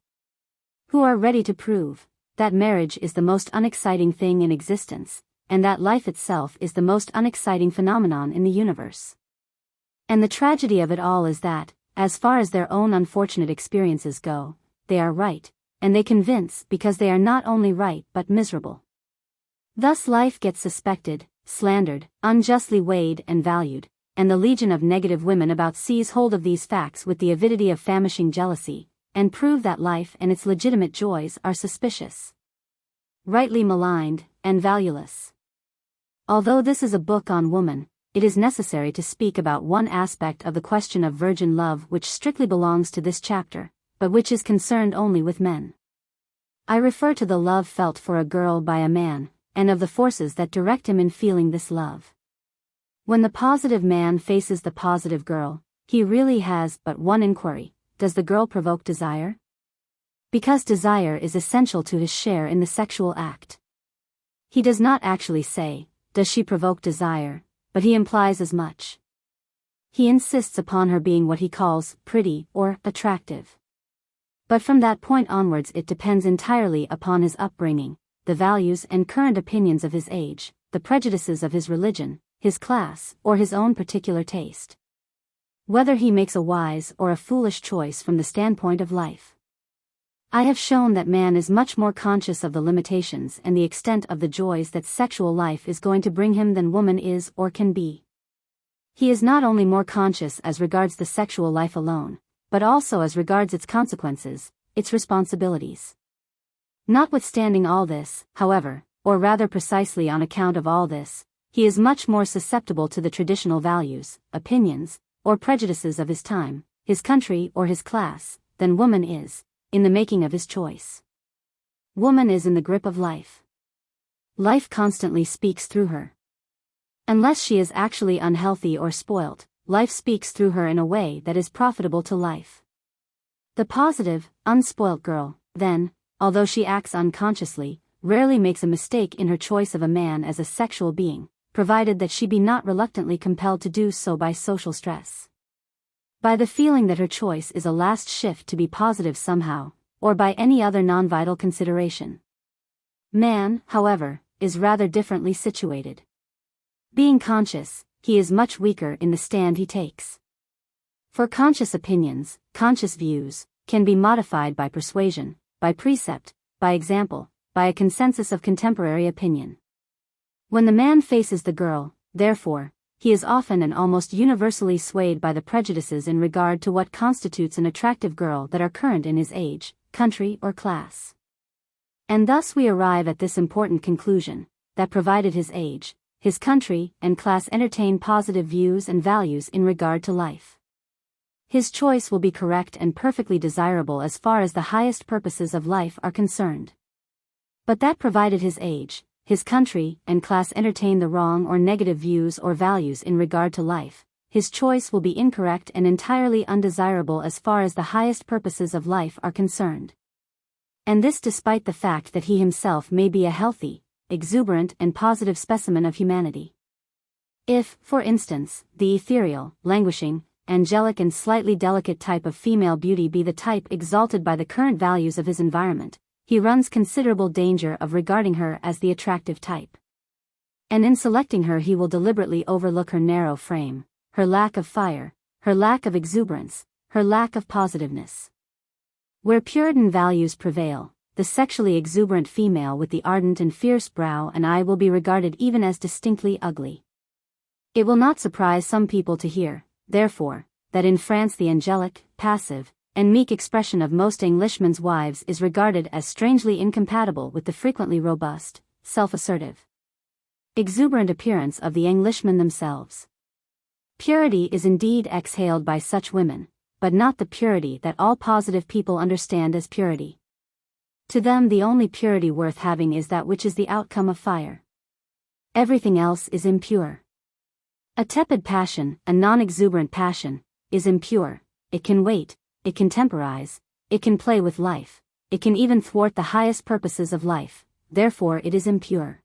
who are ready to prove, that marriage is the most unexciting thing in existence, and that life itself is the most unexciting phenomenon in the universe. And the tragedy of it all is that, as far as their own unfortunate experiences go, they are right, and they convince because they are not only right but miserable. Thus life gets suspected, slandered, unjustly weighed and valued, and the legion of negative women about seize hold of these facts with the avidity of famishing jealousy, and prove that life and its legitimate joys are suspicious, rightly maligned, and valueless. Although this is a book on woman, it is necessary to speak about one aspect of the question of virgin love which strictly belongs to this chapter, but which is concerned only with men. I refer to the love felt for a girl by a man, and of the forces that direct him in feeling this love. When the positive man faces the positive girl, he really has but one inquiry: does the girl provoke desire? Because desire is essential to his share in the sexual act. He does not actually say, does she provoke desire, but he implies as much. He insists upon her being what he calls pretty or attractive. But from that point onwards it depends entirely upon his upbringing, the values and current opinions of his age, the prejudices of his religion, his class, or his own particular taste. Whether he makes a wise or a foolish choice from the standpoint of life. I have shown that man is much more conscious of the limitations and the extent of the joys that sexual life is going to bring him than woman is or can be. He is not only more conscious as regards the sexual life alone, but also as regards its consequences, its responsibilities. Notwithstanding all this, however, or rather precisely on account of all this, he is much more susceptible to the traditional values, opinions, or prejudices of his time, his country or his class, than woman is, in the making of his choice. Woman is in the grip of life. Life constantly speaks through her. Unless she is actually unhealthy or spoilt, life speaks through her in a way that is profitable to life. The positive, unspoilt girl, then, although she acts unconsciously, rarely makes a mistake in her choice of a man as a sexual being, provided that she be not reluctantly compelled to do so by social stress. By the feeling that her choice is a last shift to be positive somehow, or by any other non-vital consideration. Man, however, is rather differently situated. Being conscious, he is much weaker in the stand he takes. For conscious opinions, conscious views, can be modified by persuasion, by precept, by example, by a consensus of contemporary opinion. When the man faces the girl, therefore, he is often and almost universally swayed by the prejudices in regard to what constitutes an attractive girl that are current in his age, country or class. And thus we arrive at this important conclusion, that provided his age, his country and class entertain positive views and values in regard to life, his choice will be correct and perfectly desirable as far as the highest purposes of life are concerned. But that provided his age, his country and class entertain the wrong or negative views or values in regard to life, his choice will be incorrect and entirely undesirable as far as the highest purposes of life are concerned. And this despite the fact that he himself may be a healthy, exuberant and positive specimen of humanity. If, for instance, the ethereal, languishing, angelic and slightly delicate type of female beauty be the type exalted by the current values of his environment, he runs considerable danger of regarding her as the attractive type. And in selecting her he will deliberately overlook her narrow frame, her lack of fire, her lack of exuberance, her lack of positiveness. Where Puritan values prevail, the sexually exuberant female with the ardent and fierce brow and eye will be regarded even as distinctly ugly. It will not surprise some people to hear, therefore, that in France the angelic, passive, and meek expression of most Englishmen's wives is regarded as strangely incompatible with the frequently robust, self-assertive, exuberant appearance of the Englishmen themselves. Purity is indeed exhaled by such women, but not the purity that all positive people understand as purity. To them the only purity worth having is that which is the outcome of fire. Everything else is impure. A tepid passion, a non-exuberant passion, is impure. It can wait, it can temporize, it can play with life, it can even thwart the highest purposes of life, therefore it is impure.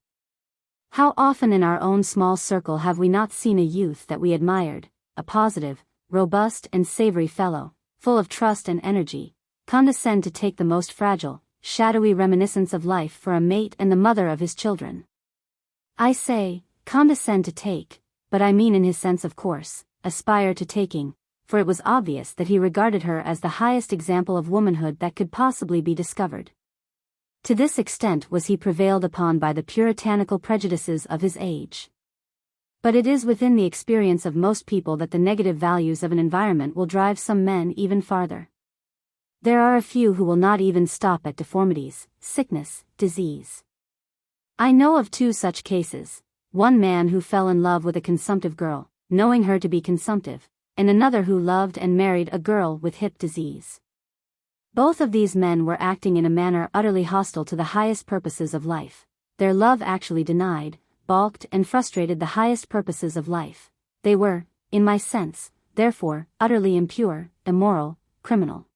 How often in our own small circle have we not seen a youth that we admired, a positive, robust and savory fellow, full of trust and energy, condescend to take the most fragile, shadowy reminiscence of life for a mate and the mother of his children. I say, condescend to take, but I mean in his sense of course, aspire to taking, for it was obvious that he regarded her as the highest example of womanhood that could possibly be discovered. To this extent was he prevailed upon by the puritanical prejudices of his age. But it is within the experience of most people that the negative values of an environment will drive some men even farther. There are a few who will not even stop at deformities, sickness, disease. I know of 2 such cases, one man who fell in love with a consumptive girl, knowing her to be consumptive, and another who loved and married a girl with hip disease. Both of these men were acting in a manner utterly hostile to the highest purposes of life. Their love actually denied, balked and frustrated the highest purposes of life. They were, in my sense, therefore, utterly impure, immoral, criminal.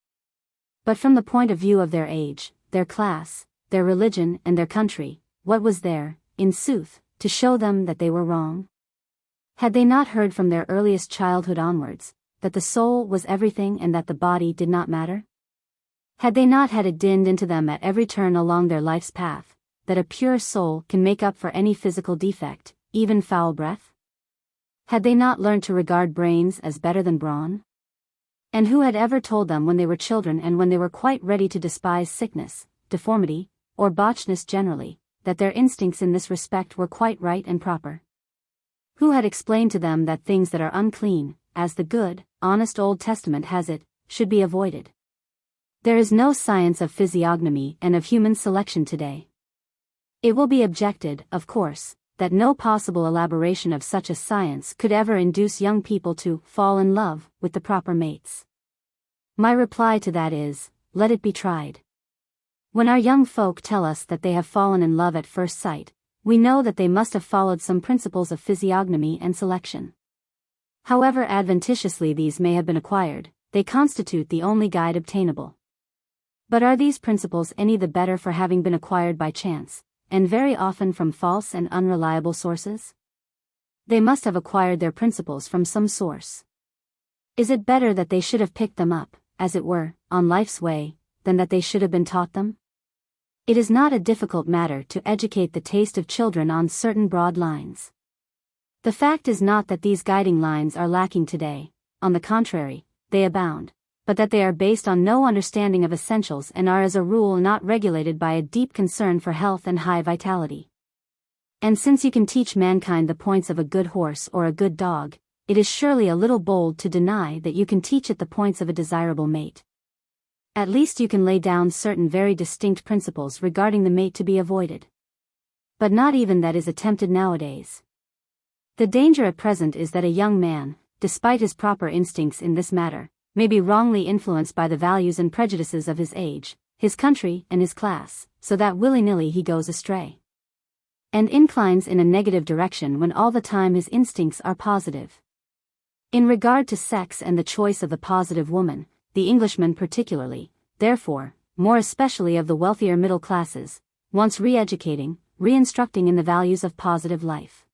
But from the point of view of their age, their class, their religion and their country, what was there, in sooth, to show them that they were wrong? Had they not heard from their earliest childhood onwards, that the soul was everything and that the body did not matter? Had they not had it dinned into them at every turn along their life's path, that a pure soul can make up for any physical defect, even foul breath? Had they not learned to regard brains as better than brawn? And who had ever told them when they were children and when they were quite ready to despise sickness, deformity, or botchness generally, that their instincts in this respect were quite right and proper? Who had explained to them that things that are unclean, as the good, honest Old Testament has it, should be avoided? There is no science of physiognomy and of human selection today. It will be objected, of course, that no possible elaboration of such a science could ever induce young people to fall in love with the proper mates. My reply to that is, let it be tried. When our young folk tell us that they have fallen in love at first sight, we know that they must have followed some principles of physiognomy and selection. However adventitiously these may have been acquired, they constitute the only guide obtainable. But are these principles any the better for having been acquired by chance, and very often from false and unreliable sources? They must have acquired their principles from some source. Is it better that they should have picked them up, as it were, on life's way, than that they should have been taught them? It is not a difficult matter to educate the taste of children on certain broad lines. The fact is not that these guiding lines are lacking today, on the contrary, they abound, but that they are based on no understanding of essentials and are as a rule not regulated by a deep concern for health and high vitality. And since you can teach mankind the points of a good horse or a good dog, it is surely a little bold to deny that you can teach it the points of a desirable mate. At least you can lay down certain very distinct principles regarding the mate to be avoided. But not even that is attempted nowadays. The danger at present is that a young man, despite his proper instincts in this matter, may be wrongly influenced by the values and prejudices of his age, his country and his class, so that willy-nilly he goes astray. And inclines in a negative direction when all the time his instincts are positive. In regard to sex and the choice of the positive woman, the Englishman particularly, therefore, more especially of the wealthier middle classes, wants re-educating, re-instructing in the values of positive life.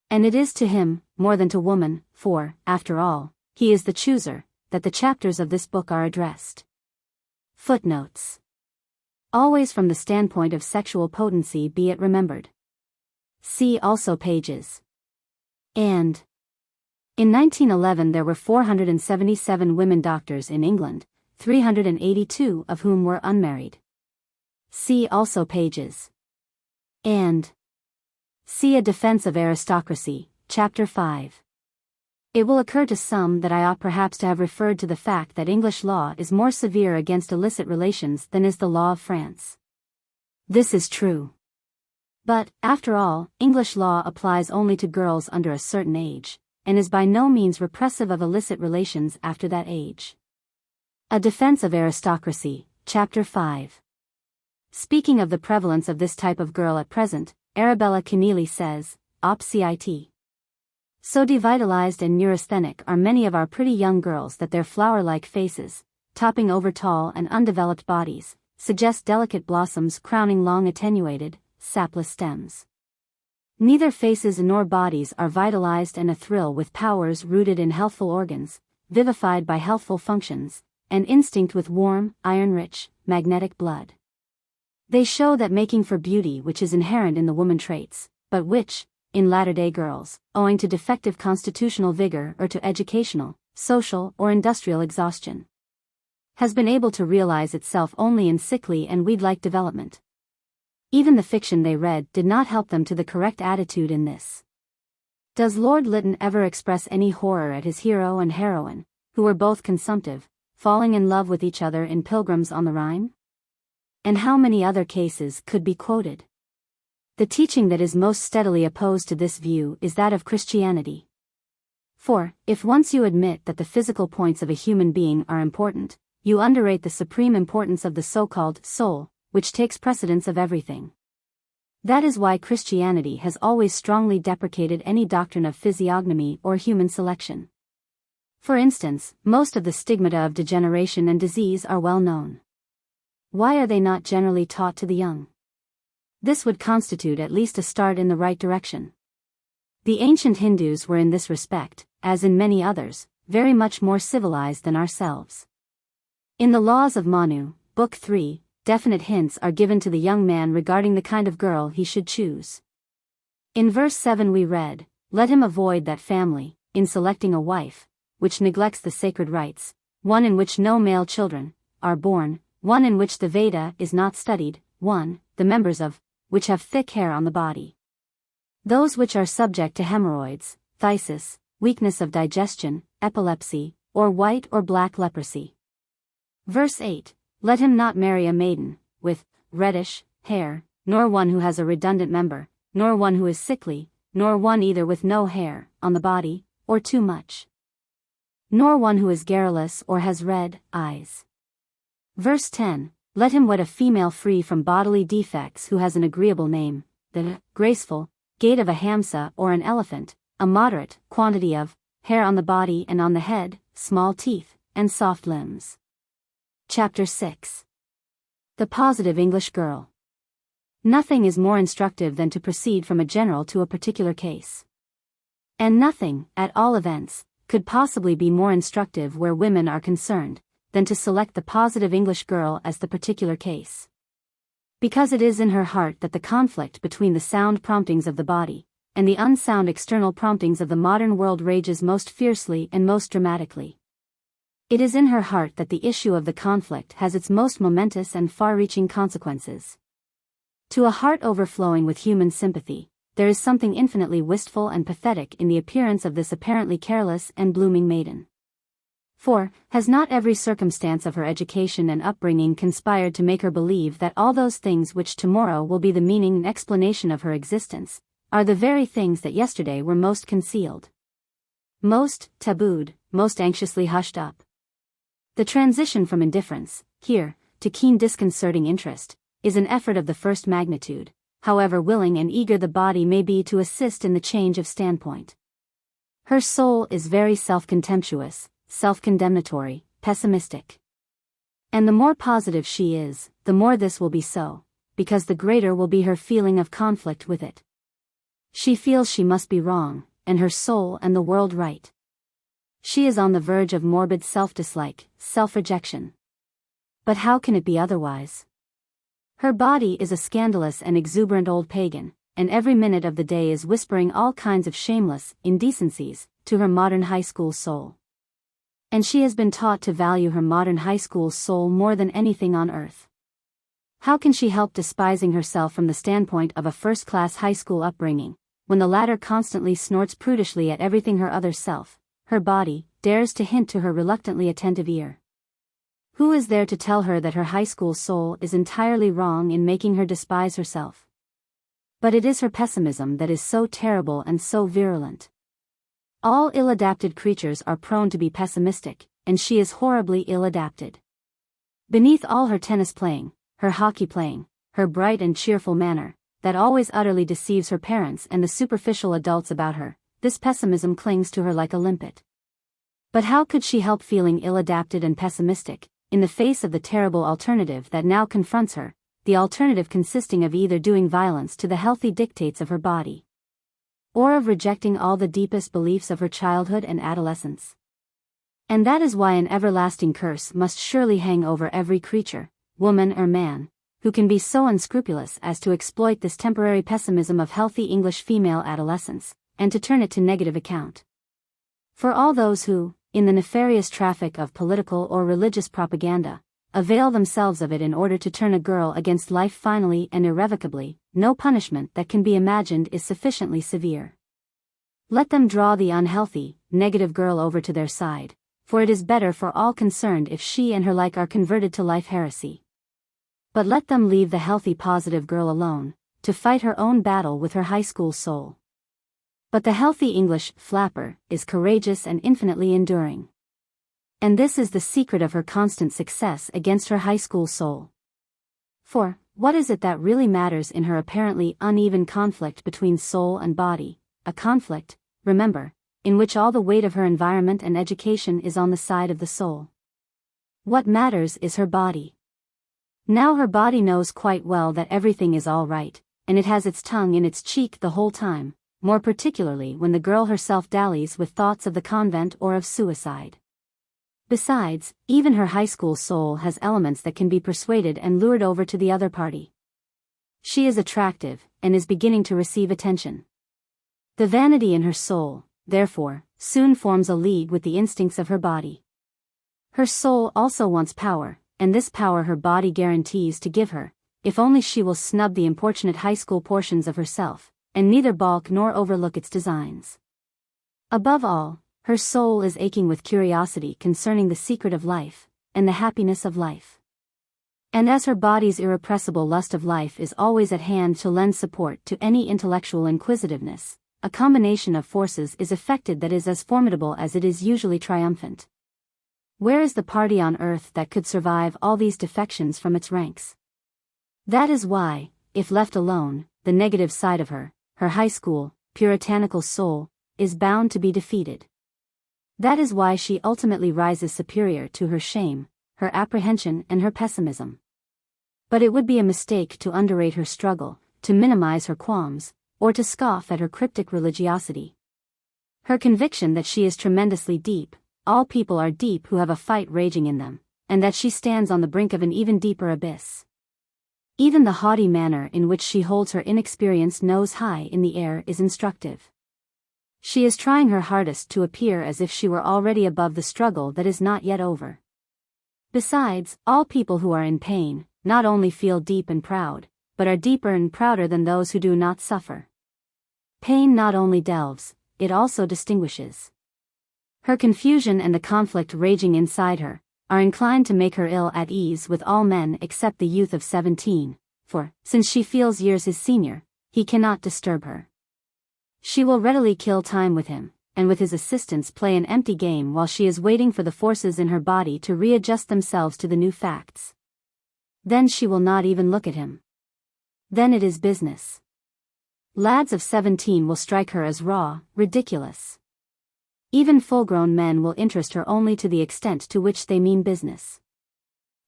And it is to him, more than to woman, for, after all, he is the chooser, that the chapters of this book are addressed. Footnotes. Always from the standpoint of sexual potency be it remembered. See also pages and In 1911 there were 477 women doctors in England, 382 of whom were unmarried. See also pages and see A Defense of Aristocracy, Chapter 5. It will occur to some that I ought perhaps to have referred to the fact that English law is more severe against illicit relations than is the law of France. This is true. But, after all, English law applies only to girls under a certain age, and is by no means repressive of illicit relations after that age. A Defense of Aristocracy, Chapter 5. Speaking of the prevalence of this type of girl at present, Arabella Keneally says, Op. Cit. So devitalized and neurasthenic are many of our pretty young girls that their flower-like faces, topping over tall and undeveloped bodies, suggest delicate blossoms crowning long attenuated, sapless stems. Neither faces nor bodies are vitalized and athrill with powers rooted in healthful organs, vivified by healthful functions, and instinct with warm, iron-rich, magnetic blood. They show that making for beauty which is inherent in the woman traits, but which, in latter-day girls, owing to defective constitutional vigor or to educational, social or industrial exhaustion, has been able to realize itself only in sickly and weed-like development. Even the fiction they read did not help them to the correct attitude in this. Does Lord Lytton ever express any horror at his hero and heroine, who were both consumptive, falling in love with each other in Pilgrims on the Rhine? And how many other cases could be quoted? The teaching that is most steadily opposed to this view is that of Christianity. For, if once you admit that the physical points of a human being are important, you underrate the supreme importance of the so-called soul, which takes precedence of everything. That is why Christianity has always strongly deprecated any doctrine of physiognomy or human selection. For instance, most of the stigmata of degeneration and disease are well known. Why are they not generally taught to the young? This would constitute at least a start in the right direction. The ancient Hindus were in this respect, as in many others, very much more civilized than ourselves. In the Laws of Manu, Book 3, definite hints are given to the young man regarding the kind of girl he should choose. In verse 7 we read, Let him avoid that family, in selecting a wife, which neglects the sacred rites, one in which no male children are born, one in which the Veda is not studied, one, the members of which have thick hair on the body. Those which are subject to hemorrhoids, phthisis, weakness of digestion, epilepsy, or white or black leprosy. Verse 8, Let him not marry a maiden, with reddish hair, nor one who has a redundant member, nor one who is sickly, nor one either with no hair on the body, or too much, nor one who is garrulous or has red eyes. Verse 10, Let him wed a female free from bodily defects who has an agreeable name, the graceful gait of a Hamsa or an elephant, a moderate quantity of hair on the body and on the head, small teeth, and soft limbs. Chapter 6. The Positive English Girl. Nothing is more instructive than to proceed from a general to a particular case. And nothing, at all events, could possibly be more instructive where women are concerned, than to select the positive English girl as the particular case. Because it is in her heart that the conflict between the sound promptings of the body, and the unsound external promptings of the modern world rages most fiercely and most dramatically. It is in her heart that the issue of the conflict has its most momentous and far-reaching consequences. To a heart overflowing with human sympathy, there is something infinitely wistful and pathetic in the appearance of this apparently careless and blooming maiden. For, has not every circumstance of her education and upbringing conspired to make her believe that all those things which tomorrow will be the meaning and explanation of her existence, are the very things that yesterday were most concealed, most tabooed, most anxiously hushed up? The transition from indifference, here, to keen disconcerting interest, is an effort of the first magnitude, however willing and eager the body may be to assist in the change of standpoint. Her soul is very self-contemptuous, self-condemnatory, pessimistic. And the more positive she is, the more this will be so, because the greater will be her feeling of conflict with it. She feels she must be wrong, and her soul and the world right. She is on the verge of morbid self-dislike, self-rejection. But how can it be otherwise? Her body is a scandalous and exuberant old pagan, and every minute of the day is whispering all kinds of shameless indecencies, to her modern high school soul. And she has been taught to value her modern high school soul more than anything on earth. How can she help despising herself from the standpoint of a first-class high school upbringing, when the latter constantly snorts prudishly at everything her other self, her body, dares to hint to her reluctantly attentive ear? Who is there to tell her that her high school soul is entirely wrong in making her despise herself? But it is her pessimism that is so terrible and so virulent. All ill-adapted creatures are prone to be pessimistic, and she is horribly ill-adapted. Beneath all her tennis playing, her hockey playing, her bright and cheerful manner, that always utterly deceives her parents and the superficial adults about her, this pessimism clings to her like a limpet. But how could she help feeling ill-adapted and pessimistic, in the face of the terrible alternative that now confronts her, the alternative consisting of either doing violence to the healthy dictates of her body, or of rejecting all the deepest beliefs of her childhood and adolescence? And that is why an everlasting curse must surely hang over every creature, woman or man, who can be so unscrupulous as to exploit this temporary pessimism of healthy English female adolescence, and to turn it to negative account. For all those who, in the nefarious traffic of political or religious propaganda, avail themselves of it in order to turn a girl against life finally and irrevocably, no punishment that can be imagined is sufficiently severe. Let them draw the unhealthy, negative girl over to their side, for it is better for all concerned if she and her like are converted to life heresy. But let them leave the healthy positive girl alone, to fight her own battle with her high school soul. But the healthy English flapper is courageous and infinitely enduring. And this is the secret of her constant success against her high school soul. For, what is it that really matters in her apparently uneven conflict between soul and body, a conflict, remember, in which all the weight of her environment and education is on the side of the soul? What matters is her body. Now her body knows quite well that everything is all right, and it has its tongue in its cheek the whole time, more particularly when the girl herself dallies with thoughts of the convent or of suicide. Besides, even her high school soul has elements that can be persuaded and lured over to the other party. She is attractive, and is beginning to receive attention. The vanity in her soul, therefore, soon forms a league with the instincts of her body. Her soul also wants power, and this power her body guarantees to give her, if only she will snub the importunate high school portions of herself, and neither balk nor overlook its designs. Above all, her soul is aching with curiosity concerning the secret of life, and the happiness of life. And as her body's irrepressible lust of life is always at hand to lend support to any intellectual inquisitiveness, a combination of forces is effected that is as formidable as it is usually triumphant. Where is the party on earth that could survive all these defections from its ranks? That is why, if left alone, the negative side of her high school, puritanical soul, is bound to be defeated. That is why she ultimately rises superior to her shame, her apprehension and her pessimism. But it would be a mistake to underrate her struggle, to minimize her qualms, or to scoff at her cryptic religiosity. Her conviction that she is tremendously deep, all people are deep who have a fight raging in them, and that she stands on the brink of an even deeper abyss. Even the haughty manner in which she holds her inexperienced nose high in the air is instructive. She is trying her hardest to appear as if she were already above the struggle that is not yet over. Besides, all people who are in pain, not only feel deep and proud, but are deeper and prouder than those who do not suffer. Pain not only delves, it also distinguishes. Her confusion and the conflict raging inside her are inclined to make her ill at ease with all men except the youth of 17, for, since she feels years his senior, he cannot disturb her. She will readily kill time with him, and with his assistance play an empty game while she is waiting for the forces in her body to readjust themselves to the new facts. Then she will not even look at him. Then it is business. Lads of 17 will strike her as raw, ridiculous. Even full-grown men will interest her only to the extent to which they mean business.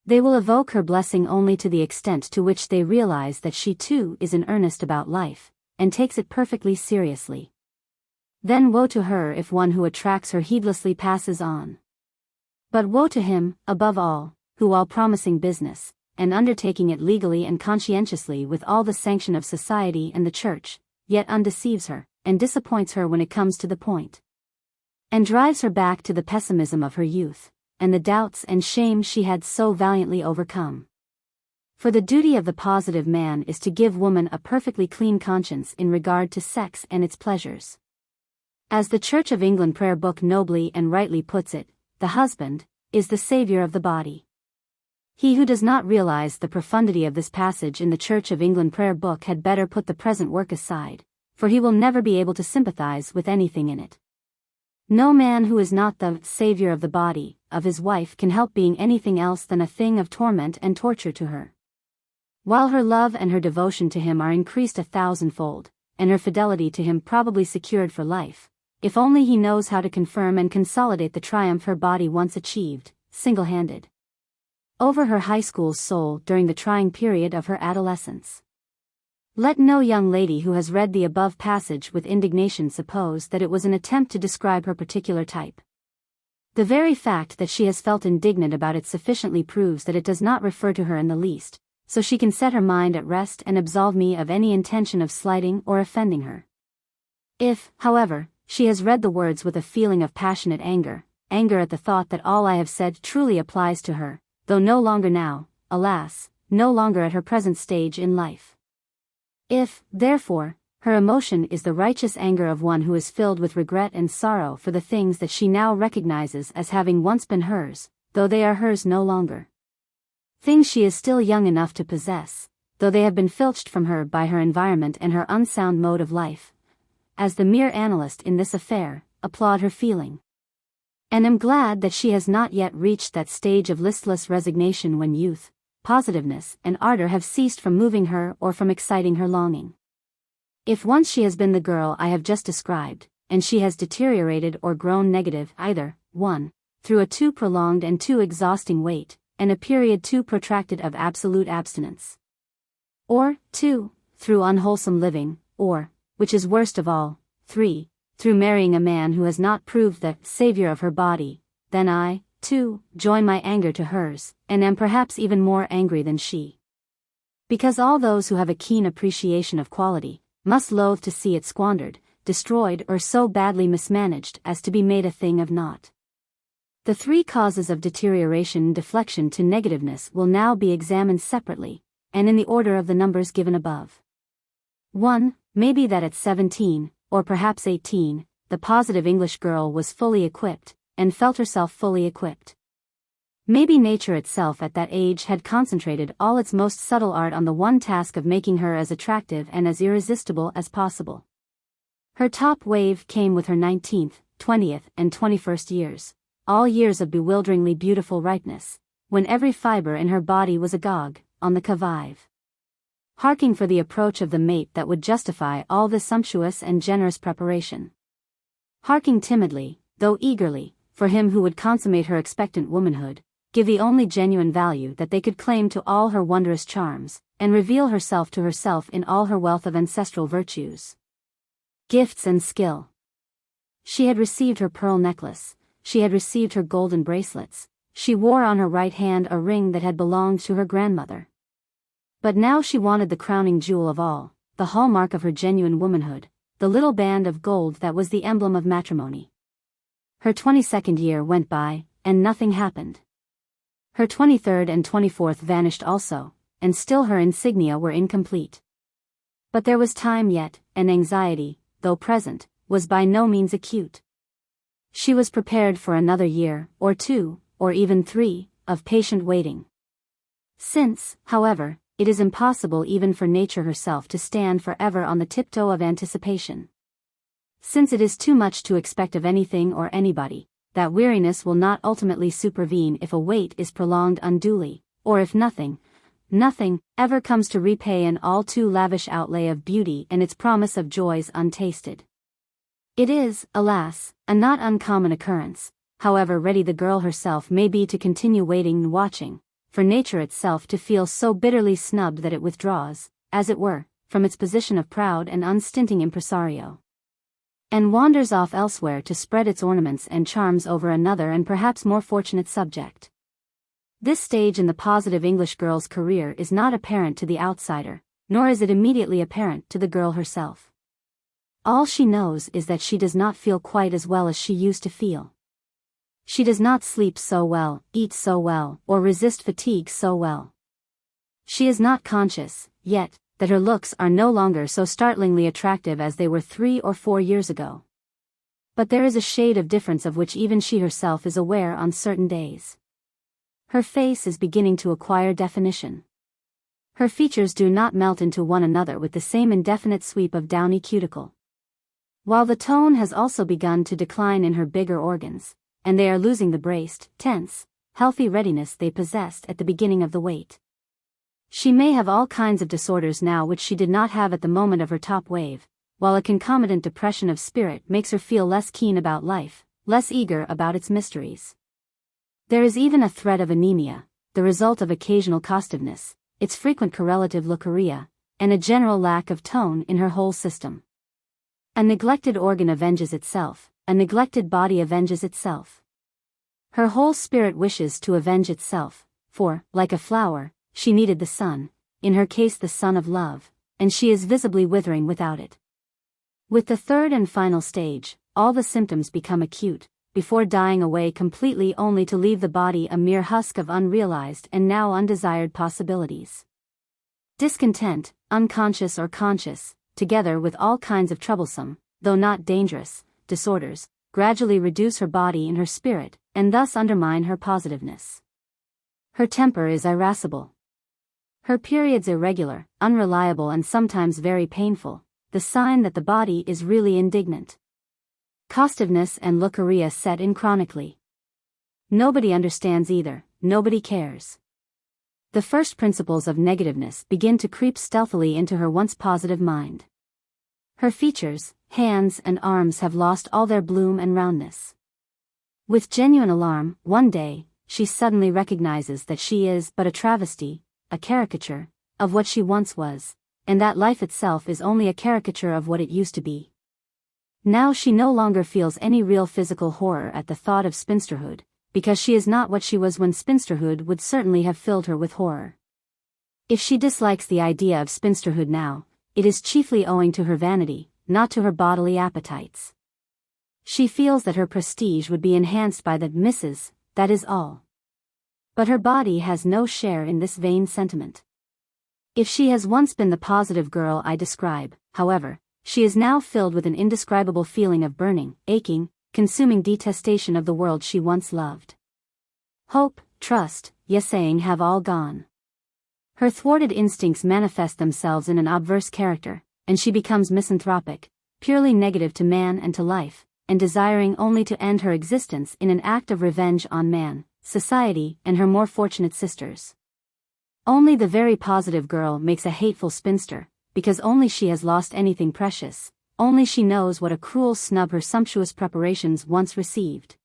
They will evoke her blessing only to the extent to which they realize that she too is in earnest about life, and takes it perfectly seriously. Then woe to her if one who attracts her heedlessly passes on. But woe to him, above all, who while promising business, and undertaking it legally and conscientiously with all the sanction of society and the church, yet undeceives her, and disappoints her when it comes to the point. and drives her back to the pessimism of her youth, and the doubts and shame she had so valiantly overcome. For the duty of the positive man is to give woman a perfectly clean conscience in regard to sex and its pleasures. As the Church of England prayer book nobly and rightly puts it, the husband is the savior of the body. He who does not realize the profundity of this passage in the Church of England prayer book had better put the present work aside, for he will never be able to sympathize with anything in it. No man who is not the savior of the body of his wife can help being anything else than a thing of torment and torture to her. While her love and her devotion to him are increased 1,000-fold, and her fidelity to him probably secured for life, if only he knows how to confirm and consolidate the triumph her body once achieved, single-handed, over her high school soul during the trying period of her adolescence. Let no young lady who has read the above passage with indignation suppose that it was an attempt to describe her particular type. The very fact that she has felt indignant about it sufficiently proves that it does not refer to her in the least, so she can set her mind at rest and absolve me of any intention of slighting or offending her. If, however, she has read the words with a feeling of passionate anger at the thought that all I have said truly applies to her, though no longer now, alas, no longer at her present stage in life. If, therefore, her emotion is the righteous anger of one who is filled with regret and sorrow for the things that she now recognizes as having once been hers, though they are hers no longer. Things she is still young enough to possess, though they have been filched from her by her environment and her unsound mode of life. As the mere analyst in this affair, applaud her feeling. And am glad that she has not yet reached that stage of listless resignation when youth, positiveness, and ardor have ceased from moving her or from exciting her longing. If once she has been the girl I have just described, and she has deteriorated or grown negative either, 1. Through a too prolonged and too exhausting wait, and a period too protracted of absolute abstinence, or, 2. Through unwholesome living, or, which is worst of all, 3. Through marrying a man who has not proved the savior of her body, then I, too, join my anger to hers, and am perhaps even more angry than she. Because all those who have a keen appreciation of quality must loathe to see it squandered, destroyed, or so badly mismanaged as to be made a thing of naught. The 3 causes of deterioration and deflection to negativeness will now be examined separately, and in the order of the numbers given above. 1. Maybe that at 17, or perhaps 18, the positive English girl was fully equipped, and felt herself fully equipped. Maybe nature itself at that age had concentrated all its most subtle art on the one task of making her as attractive and as irresistible as possible. Her top wave came with her 19th, 20th, and 21st years, all years of bewilderingly beautiful ripeness, when every fiber in her body was agog, on the qui-vive, harking for the approach of the mate that would justify all this sumptuous and generous preparation. Harking timidly, though eagerly, for him who would consummate her expectant womanhood, give the only genuine value that they could claim to all her wondrous charms, and reveal herself to herself in all her wealth of ancestral virtues, gifts and skill. She had received her pearl necklace, she had received her golden bracelets, she wore on her right hand a ring that had belonged to her grandmother. But now she wanted the crowning jewel of all, the hallmark of her genuine womanhood, the little band of gold that was the emblem of matrimony. Her 22nd year went by, and nothing happened. Her 23rd and 24th vanished also, and still her insignia were incomplete. But there was time yet, and anxiety, though present, was by no means acute. She was prepared for another year, or 2, or even 3, of patient waiting. Since, however, it is impossible even for nature herself to stand forever on the tiptoe of anticipation. Since it is too much to expect of anything or anybody, that weariness will not ultimately supervene if a wait is prolonged unduly, or if nothing ever comes to repay an all too lavish outlay of beauty and its promise of joys untasted. It is, alas, a not uncommon occurrence, however ready the girl herself may be to continue waiting and watching, for nature itself to feel so bitterly snubbed that it withdraws, as it were, from its position of proud and unstinting impresario, and wanders off elsewhere to spread its ornaments and charms over another and perhaps more fortunate subject. This stage in the positive English girl's career is not apparent to the outsider, nor is it immediately apparent to the girl herself. All she knows is that she does not feel quite as well as she used to feel. She does not sleep so well, eat so well, or resist fatigue so well. She is not conscious, yet, that her looks are no longer so startlingly attractive as they were 3 or 4 years ago. But there is a shade of difference of which even she herself is aware on certain days. Her face is beginning to acquire definition. Her features do not melt into one another with the same indefinite sweep of downy cuticle. While the tone has also begun to decline in her bigger organs, and they are losing the braced, tense, healthy readiness they possessed at the beginning of the wait. She may have all kinds of disorders now which she did not have at the moment of her top wave, while a concomitant depression of spirit makes her feel less keen about life, less eager about its mysteries. There is even a threat of anemia, the result of occasional costiveness, its frequent correlative leukorrhea, and a general lack of tone in her whole system. A neglected organ avenges itself, a neglected body avenges itself. Her whole spirit wishes to avenge itself, for, like a flower, she needed the sun, in her case the sun of love, and she is visibly withering without it. With the third and final stage, all the symptoms become acute, before dying away completely only to leave the body a mere husk of unrealized and now undesired possibilities. Discontent, unconscious or conscious, together with all kinds of troublesome, though not dangerous, disorders, gradually reduce her body and her spirit, and thus undermine her positiveness. Her temper is irascible. Her periods irregular, unreliable and sometimes very painful, the sign that the body is really indignant. Costiveness and leukorrhea set in chronically. Nobody understands either, nobody cares. The first principles of negativeness begin to creep stealthily into her once positive mind. Her features, hands and arms have lost all their bloom and roundness. With genuine alarm, one day, she suddenly recognizes that she is but a travesty, a caricature, of what she once was, and that life itself is only a caricature of what it used to be. Now she no longer feels any real physical horror at the thought of spinsterhood, because she is not what she was when spinsterhood would certainly have filled her with horror. If she dislikes the idea of spinsterhood now, it is chiefly owing to her vanity, not to her bodily appetites. She feels that her prestige would be enhanced by the Mrs., that is all. But her body has no share in this vain sentiment. If she has once been the positive girl I describe, however, she is now filled with an indescribable feeling of burning, aching, consuming detestation of the world she once loved. Hope, trust, yes-saying have all gone. Her thwarted instincts manifest themselves in an obverse character, and she becomes misanthropic, purely negative to man and to life, and desiring only to end her existence in an act of revenge on man, society, and her more fortunate sisters. Only the very positive girl makes a hateful spinster, because only she has lost anything precious, only she knows what a cruel snub her sumptuous preparations once received.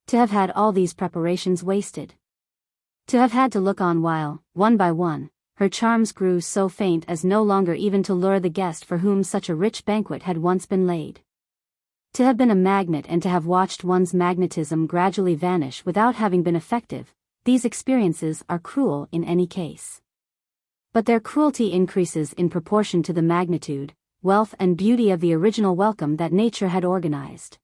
To have had all these preparations wasted. To have had to look on while, one by one, her charms grew so faint as no longer even to lure the guest for whom such a rich banquet had once been laid. To have been a magnet and to have watched one's magnetism gradually vanish without having been effective, these experiences are cruel in any case. But their cruelty increases in proportion to the magnitude, wealth and beauty of the original welcome that nature had organized.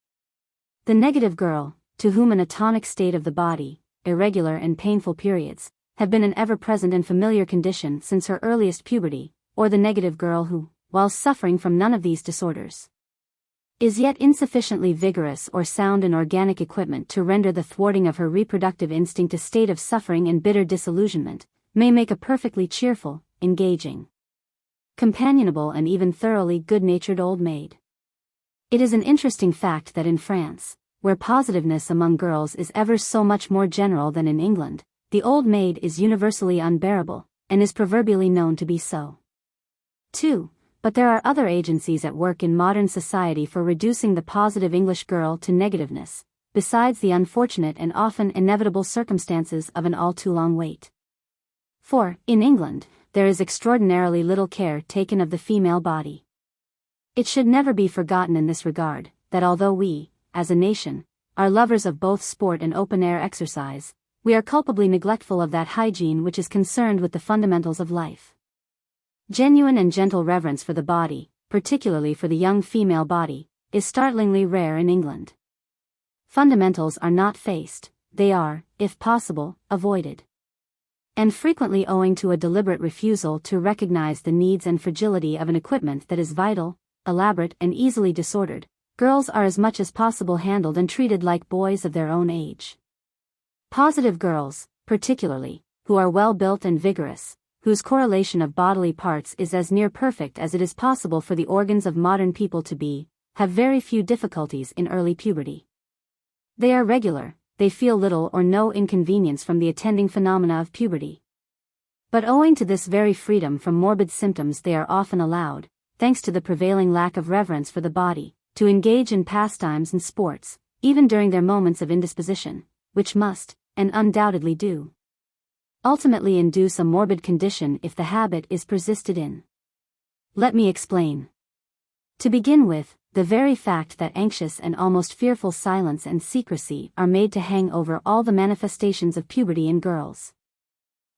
The negative girl, to whom an atonic state of the body, irregular and painful periods, have been an ever-present and familiar condition since her earliest puberty, or the negative girl who, while suffering from none of these disorders, is yet insufficiently vigorous or sound in organic equipment to render the thwarting of her reproductive instinct a state of suffering and bitter disillusionment, may make a perfectly cheerful, engaging, companionable and even thoroughly good-natured old maid. It is an interesting fact that in France, where positiveness among girls is ever so much more general than in England, the old maid is universally unbearable, and is proverbially known to be so. 2. But there are other agencies at work in modern society for reducing the positive English girl to negativeness, besides the unfortunate and often inevitable circumstances of an all too long wait. For, in England, there is extraordinarily little care taken of the female body. It should never be forgotten in this regard, that although we, as a nation, are lovers of both sport and open-air exercise, we are culpably neglectful of that hygiene which is concerned with the fundamentals of life. Genuine and gentle reverence for the body, particularly for the young female body, is startlingly rare in England. Fundamentals are not faced, they are, if possible, avoided. And frequently owing to a deliberate refusal to recognize the needs and fragility of an equipment that is vital, elaborate and easily disordered, girls are as much as possible handled and treated like boys of their own age. Positive girls, particularly, who are well-built and vigorous, whose correlation of bodily parts is as near perfect as it is possible for the organs of modern people to be, have very few difficulties in early puberty. They are regular, they feel little or no inconvenience from the attending phenomena of puberty. But owing to this very freedom from morbid symptoms, they are often allowed, thanks to the prevailing lack of reverence for the body, to engage in pastimes and sports, even during their moments of indisposition, which must, and undoubtedly do, ultimately induce a morbid condition if the habit is persisted in. Let me explain. To begin with, the very fact that anxious and almost fearful silence and secrecy are made to hang over all the manifestations of puberty in girls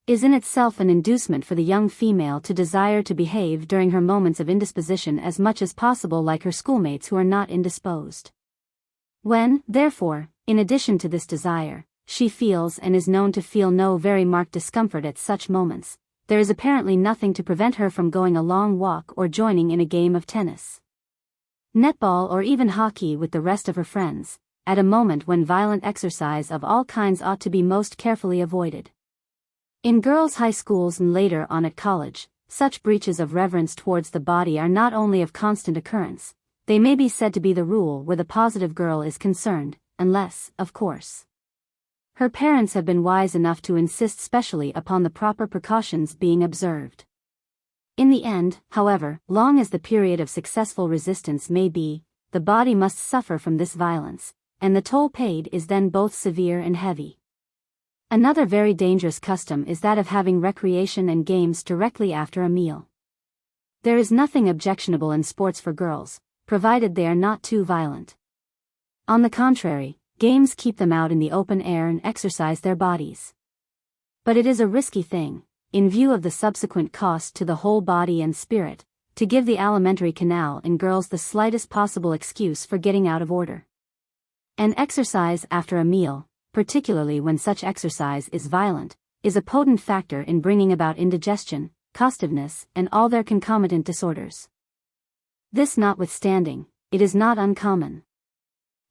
is in itself an inducement for the young female to desire to behave during her moments of indisposition as much as possible like her schoolmates who are not indisposed. When, therefore, in addition to this desire, she feels and is known to feel no very marked discomfort at such moments, there is apparently nothing to prevent her from going a long walk or joining in a game of tennis, netball or even hockey with the rest of her friends, at a moment when violent exercise of all kinds ought to be most carefully avoided. In girls' high schools and later on at college, such breaches of reverence towards the body are not only of constant occurrence, they may be said to be the rule where the positive girl is concerned, unless, of course, her parents have been wise enough to insist specially upon the proper precautions being observed. In the end, however, long as the period of successful resistance may be, the body must suffer from this violence, and the toll paid is then both severe and heavy. Another very dangerous custom is that of having recreation and games directly after a meal. There is nothing objectionable in sports for girls, provided they are not too violent. On the contrary, games keep them out in the open air and exercise their bodies. But it is a risky thing, in view of the subsequent cost to the whole body and spirit, to give the alimentary canal in girls the slightest possible excuse for getting out of order. An exercise after a meal, particularly when such exercise is violent, is a potent factor in bringing about indigestion, costiveness, and all their concomitant disorders. This notwithstanding, it is not uncommon.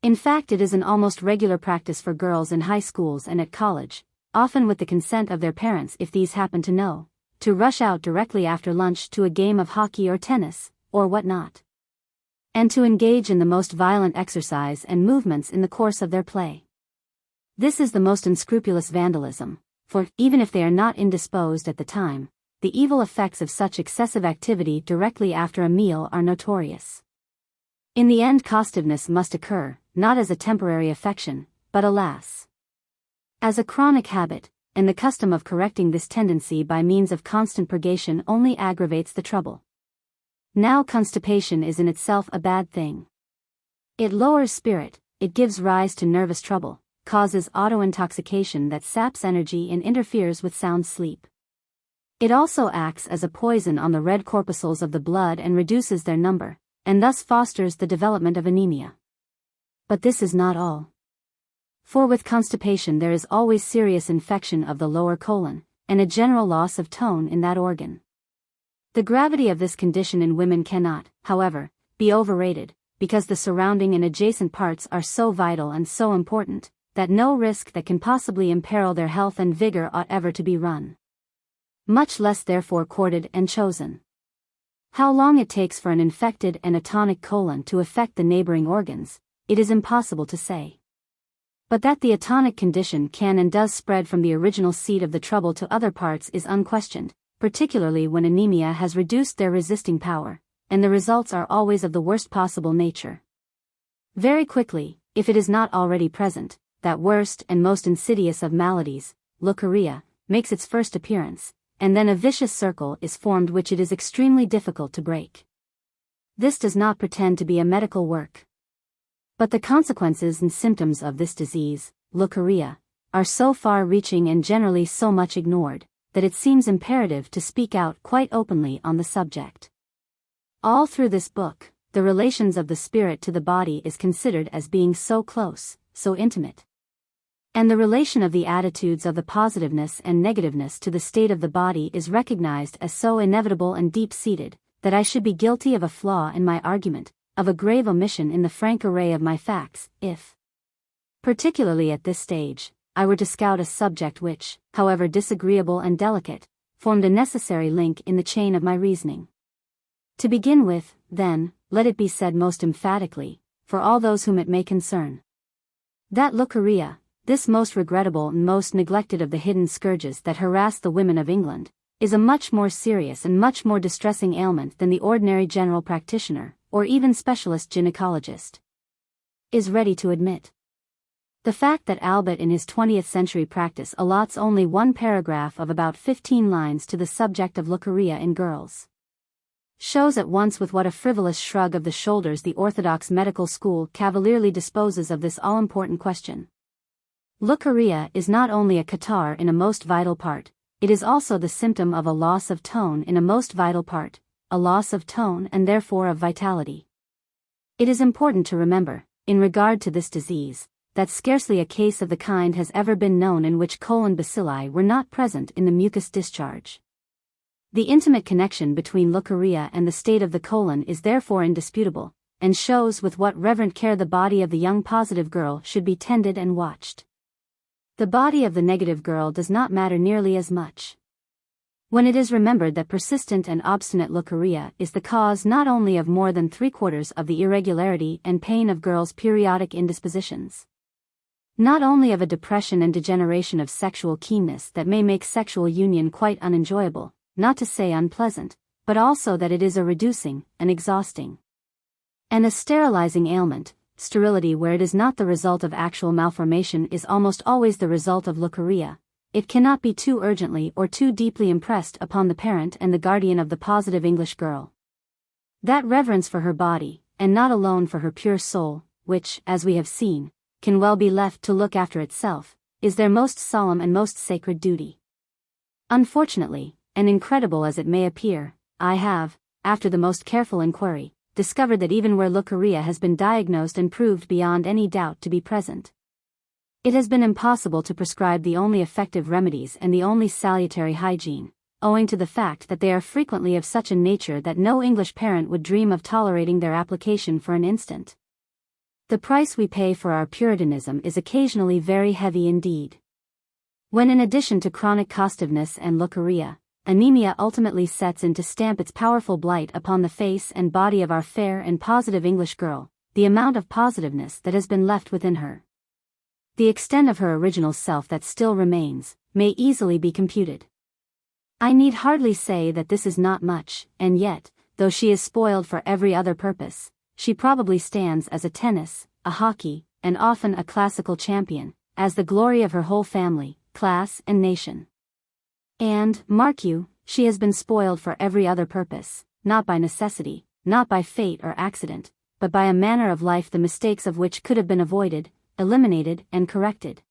In fact, it is an almost regular practice for girls in high schools and at college, often with the consent of their parents if these happen to know, to rush out directly after lunch to a game of hockey or tennis, or what not, and to engage in the most violent exercise and movements in the course of their play. This is the most unscrupulous vandalism, for, even if they are not indisposed at the time, the evil effects of such excessive activity directly after a meal are notorious. In the end, costiveness must occur, not as a temporary affection, but alas, as a chronic habit, and the custom of correcting this tendency by means of constant purgation only aggravates the trouble. Now, constipation is in itself a bad thing. It lowers spirit, it gives rise to nervous trouble, causes auto-intoxication that saps energy and interferes with sound sleep. It also acts as a poison on the red corpuscles of the blood and reduces their number, and thus fosters the development of anemia. But this is not all. For with constipation there is always serious infection of the lower colon, and a general loss of tone in that organ. The gravity of this condition in women cannot, however, be overrated, because the surrounding and adjacent parts are so vital and so important, that no risk that can possibly imperil their health and vigor ought ever to be run. Much less therefore courted and chosen. How long it takes for an infected and atonic colon to affect the neighboring organs, it is impossible to say. But that the atonic condition can and does spread from the original seat of the trouble to other parts is unquestioned, particularly when anemia has reduced their resisting power, and the results are always of the worst possible nature. Very quickly, if it is not already present, that worst and most insidious of maladies, leukorrhea, makes its first appearance, and then a vicious circle is formed which it is extremely difficult to break. This does not pretend to be a medical work. But the consequences and symptoms of this disease, leukorrhea, are so far-reaching and generally so much ignored, that it seems imperative to speak out quite openly on the subject. All through this book, the relations of the spirit to the body is considered as being so close, so intimate. And the relation of the attitudes of the positiveness and negativeness to the state of the body is recognized as so inevitable and deep-seated, that I should be guilty of a flaw in my argument, of a grave omission in the frank array of my facts, if, particularly at this stage, I were to scout a subject which, however disagreeable and delicate, formed a necessary link in the chain of my reasoning. To begin with, then, let it be said most emphatically, for all those whom it may concern, that leucorrhea, this most regrettable and most neglected of the hidden scourges that harass the women of England, is a much more serious and much more distressing ailment than the ordinary general practitioner, or even specialist gynecologist, is ready to admit. The fact that Albert in his 20th century practice allots only one paragraph of about 15 lines to the subject of leucorrhea in girls shows at once with what a frivolous shrug of the shoulders the orthodox medical school cavalierly disposes of this all-important question. Leucorrhea is not only a catarrh in a most vital part, it is also the symptom of a loss of tone in a most vital part, a loss of tone and therefore of vitality. It is important to remember, in regard to this disease, that scarcely a case of the kind has ever been known in which colon bacilli were not present in the mucous discharge. The intimate connection between leucorrhea and the state of the colon is therefore indisputable, and shows with what reverent care the body of the young positive girl should be tended and watched. The body of the negative girl does not matter nearly as much. When it is remembered that persistent and obstinate leucorrhea is the cause not only of more than 3/4 of the irregularity and pain of girls' periodic indispositions, not only of a depression and degeneration of sexual keenness that may make sexual union quite unenjoyable, not to say unpleasant, but also that it is a reducing, an exhausting, and a sterilizing ailment. Sterility where it is not the result of actual malformation is almost always the result of leucorrhea. It cannot be too urgently or too deeply impressed upon the parent and the guardian of the positive English girl, that reverence for her body, and not alone for her pure soul, which, as we have seen, can well be left to look after itself, is their most solemn and most sacred duty. Unfortunately, and incredible as it may appear, I have, after the most careful inquiry, discovered that even where leucorrhea has been diagnosed and proved beyond any doubt to be present, it has been impossible to prescribe the only effective remedies and the only salutary hygiene, owing to the fact that they are frequently of such a nature that no English parent would dream of tolerating their application for an instant. The price we pay for our puritanism is occasionally very heavy indeed. When in addition to chronic costiveness and leucorrhea, anemia ultimately sets in to stamp its powerful blight upon the face and body of our fair and positive English girl, the amount of positiveness that has been left within her, the extent of her original self that still remains, may easily be computed. I need hardly say that this is not much, and yet, though she is spoiled for every other purpose, she probably stands as a tennis, a hockey, and often a classical champion, as the glory of her whole family, class and nation. And, mark you, she has been spoiled for every other purpose, not by necessity, not by fate or accident, but by a manner of life the mistakes of which could have been avoided, eliminated and corrected,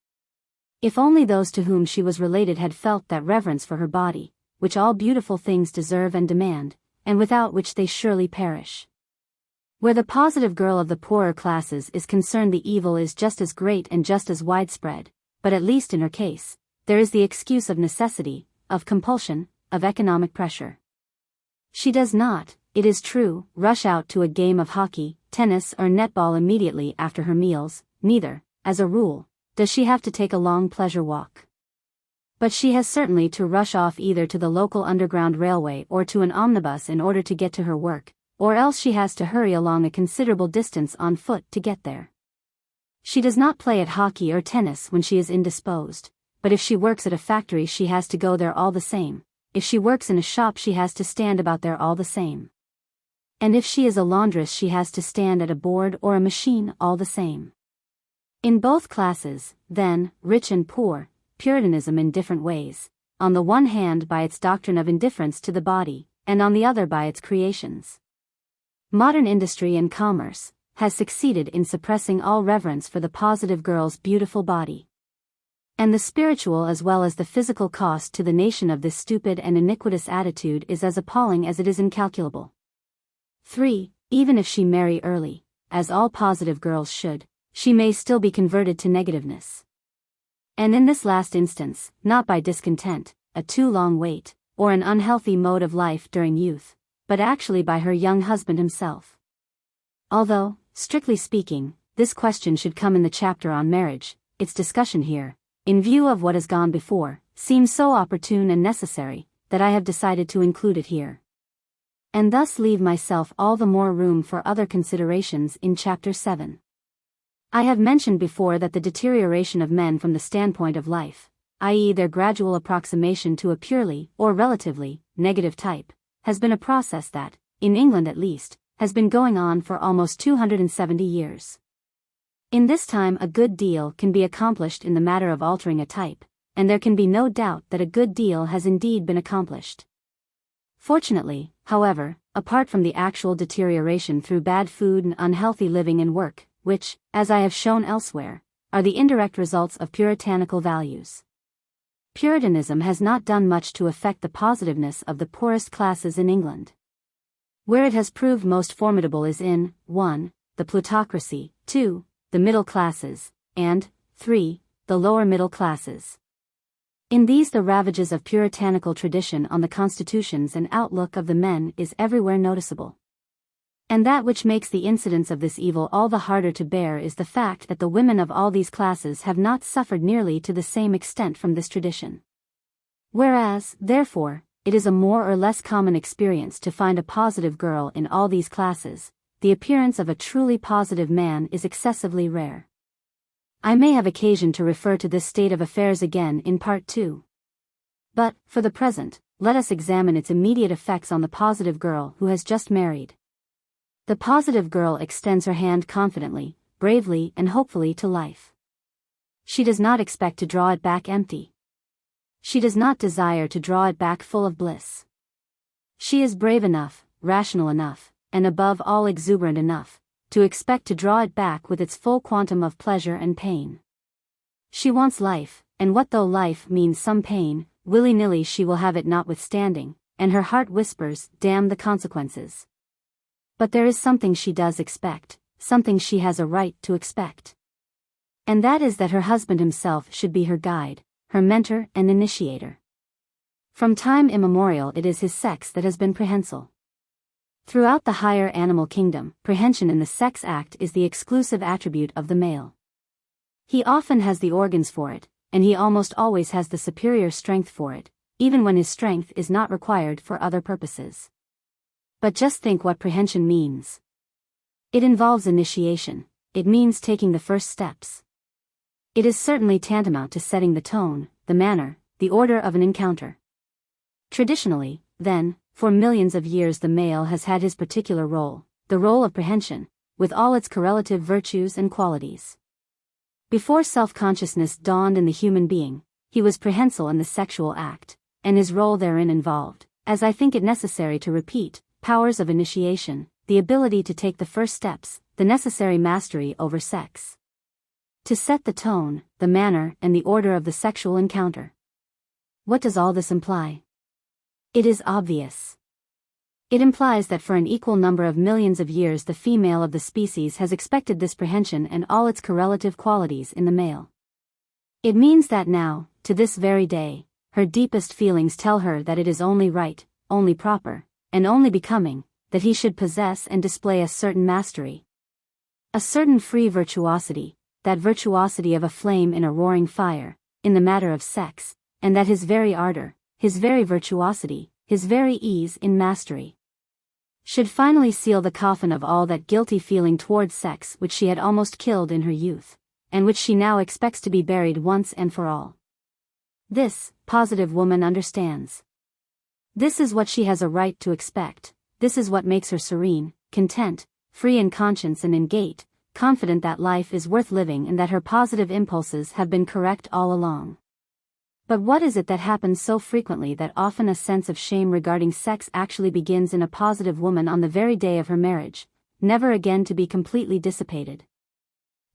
if only those to whom she was related had felt that reverence for her body, which all beautiful things deserve and demand, and without which they surely perish. Where the positive girl of the poorer classes is concerned, the evil is just as great and just as widespread, but at least in her case, there is the excuse of necessity, of compulsion, of economic pressure. She does not, it is true, rush out to a game of hockey, tennis or netball immediately after her meals, neither, as a rule, does she have to take a long pleasure walk. But she has certainly to rush off either to the local underground railway or to an omnibus in order to get to her work, or else she has to hurry along a considerable distance on foot to get there. She does not play at hockey or tennis when she is indisposed, but if she works at a factory she has to go there all the same, if she works in a shop she has to stand about there all the same. And if she is a laundress she has to stand at a board or a machine all the same. In both classes, then, rich and poor, Puritanism in different ways, on the one hand by its doctrine of indifference to the body, and on the other by its creations. Modern industry and commerce has succeeded in suppressing all reverence for the positive girl's beautiful body. And the spiritual as well as the physical cost to the nation of this stupid and iniquitous attitude is as appalling as it is incalculable. 3. Even if she marry early, as all positive girls should, she may still be converted to negativeness. And in this last instance, not by discontent, a too long wait, or an unhealthy mode of life during youth, but actually by her young husband himself. Although, strictly speaking, this question should come in the chapter on marriage, its discussion here, in view of what has gone before, seems so opportune and necessary, that I have decided to include it here. And thus leave myself all the more room for other considerations in chapter 7. I have mentioned before that the deterioration of men from the standpoint of life, i.e. their gradual approximation to a purely, or relatively, negative type, has been a process that, in England at least, has been going on for almost 270 years. In this time a good deal can be accomplished in the matter of altering a type, and there can be no doubt that a good deal has indeed been accomplished. Fortunately, however, apart from the actual deterioration through bad food and unhealthy living and work, which, as I have shown elsewhere, are the indirect results of puritanical values. Puritanism has not done much to affect the positiveness of the poorest classes in England. Where it has proved most formidable is in 1. The plutocracy, 2. The middle classes, and 3. The lower middle classes. In these the ravages of puritanical tradition on the constitutions and outlook of the men is everywhere noticeable. And that which makes the incidence of this evil all the harder to bear is the fact that the women of all these classes have not suffered nearly to the same extent from this tradition. Whereas, therefore, it is a more or less common experience to find a positive girl in all these classes, the appearance of a truly positive man is excessively rare. I may have occasion to refer to this state of affairs again in Part 2. But, for the present, let us examine its immediate effects on the positive girl who has just married. The positive girl extends her hand confidently, bravely and hopefully to life. She does not expect to draw it back empty. She does not desire to draw it back full of bliss. She is brave enough, rational enough, and above all exuberant enough, to expect to draw it back with its full quantum of pleasure and pain. She wants life, and what though life means some pain, willy-nilly she will have it notwithstanding, and her heart whispers, damn the consequences. But there is something she does expect, something she has a right to expect. And that is that her husband himself should be her guide, her mentor and initiator. From time immemorial it is his sex that has been prehensile. Throughout the higher animal kingdom, prehension in the sex act is the exclusive attribute of the male. He often has the organs for it, and he almost always has the superior strength for it, even when his strength is not required for other purposes. But just think what prehension means. It involves initiation, it means taking the first steps. It is certainly tantamount to setting the tone, the manner, the order of an encounter. Traditionally, then, for millions of years the male has had his particular role, the role of prehension, with all its correlative virtues and qualities. Before self-consciousness dawned in the human being, he was prehensile in the sexual act, and his role therein involved, as I think it necessary to repeat, powers of initiation, the ability to take the first steps, the necessary mastery over sex. To set the tone, the manner, and the order of the sexual encounter. What does all this imply? It is obvious. It implies that for an equal number of millions of years the female of the species has expected this prehension and all its correlative qualities in the male. It means that now, to this very day, her deepest feelings tell her that it is only right, only proper, and only becoming, that he should possess and display a certain mastery. A certain free virtuosity, that virtuosity of a flame in a roaring fire, in the matter of sex, and that his very ardor, his very virtuosity, his very ease in mastery, should finally seal the coffin of all that guilty feeling toward sex which she had almost killed in her youth, and which she now expects to be buried once and for all. This, positive woman understands. This is what she has a right to expect, this is what makes her serene, content, free in conscience and in gait, confident that life is worth living and that her positive impulses have been correct all along. But what is it that happens so frequently that often a sense of shame regarding sex actually begins in a positive woman on the very day of her marriage, never again to be completely dissipated?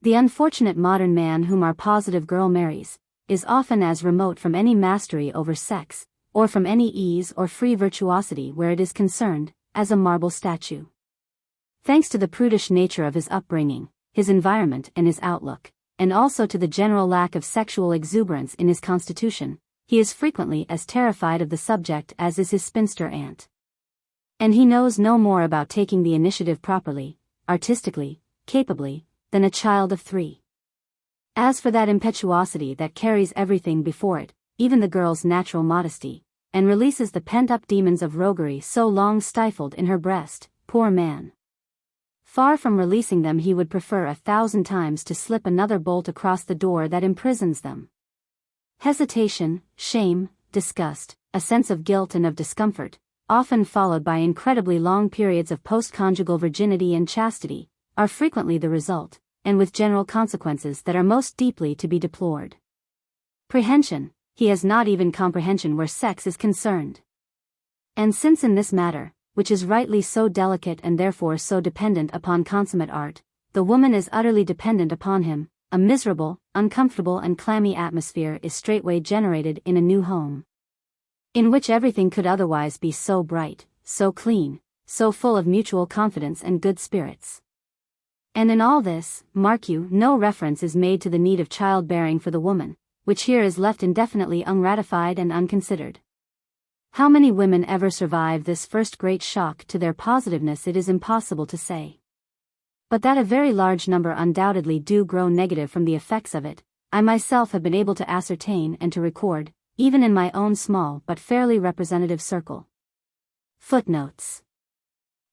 The unfortunate modern man whom our positive girl marries, is often as remote from any mastery over sex, or from any ease or free virtuosity where it is concerned, as a marble statue. Thanks to the prudish nature of his upbringing, his environment and his outlook, and also to the general lack of sexual exuberance in his constitution, he is frequently as terrified of the subject as is his spinster aunt. And he knows no more about taking the initiative properly, artistically, capably, than a child of 3. As for that impetuosity that carries everything before it, even the girl's natural modesty, and releases the pent-up demons of roguery so long stifled in her breast, poor man. Far from releasing them, he would prefer 1,000 times to slip another bolt across the door that imprisons them. Hesitation, shame, disgust, a sense of guilt and of discomfort, often followed by incredibly long periods of post-conjugal virginity and chastity, are frequently the result, and with general consequences that are most deeply to be deplored. Prehension, he has not even comprehension where sex is concerned. And since in this matter, which is rightly so delicate and therefore so dependent upon consummate art, the woman is utterly dependent upon him, a miserable, uncomfortable and clammy atmosphere is straightway generated in a new home, in which everything could otherwise be so bright, so clean, so full of mutual confidence and good spirits. And in all this, mark you, no reference is made to the need of childbearing for the woman, which here is left indefinitely unratified and unconsidered. How many women ever survive this first great shock to their positiveness it is impossible to say. But that a very large number undoubtedly do grow negative from the effects of it, I myself have been able to ascertain and to record, even in my own small but fairly representative circle. Footnotes.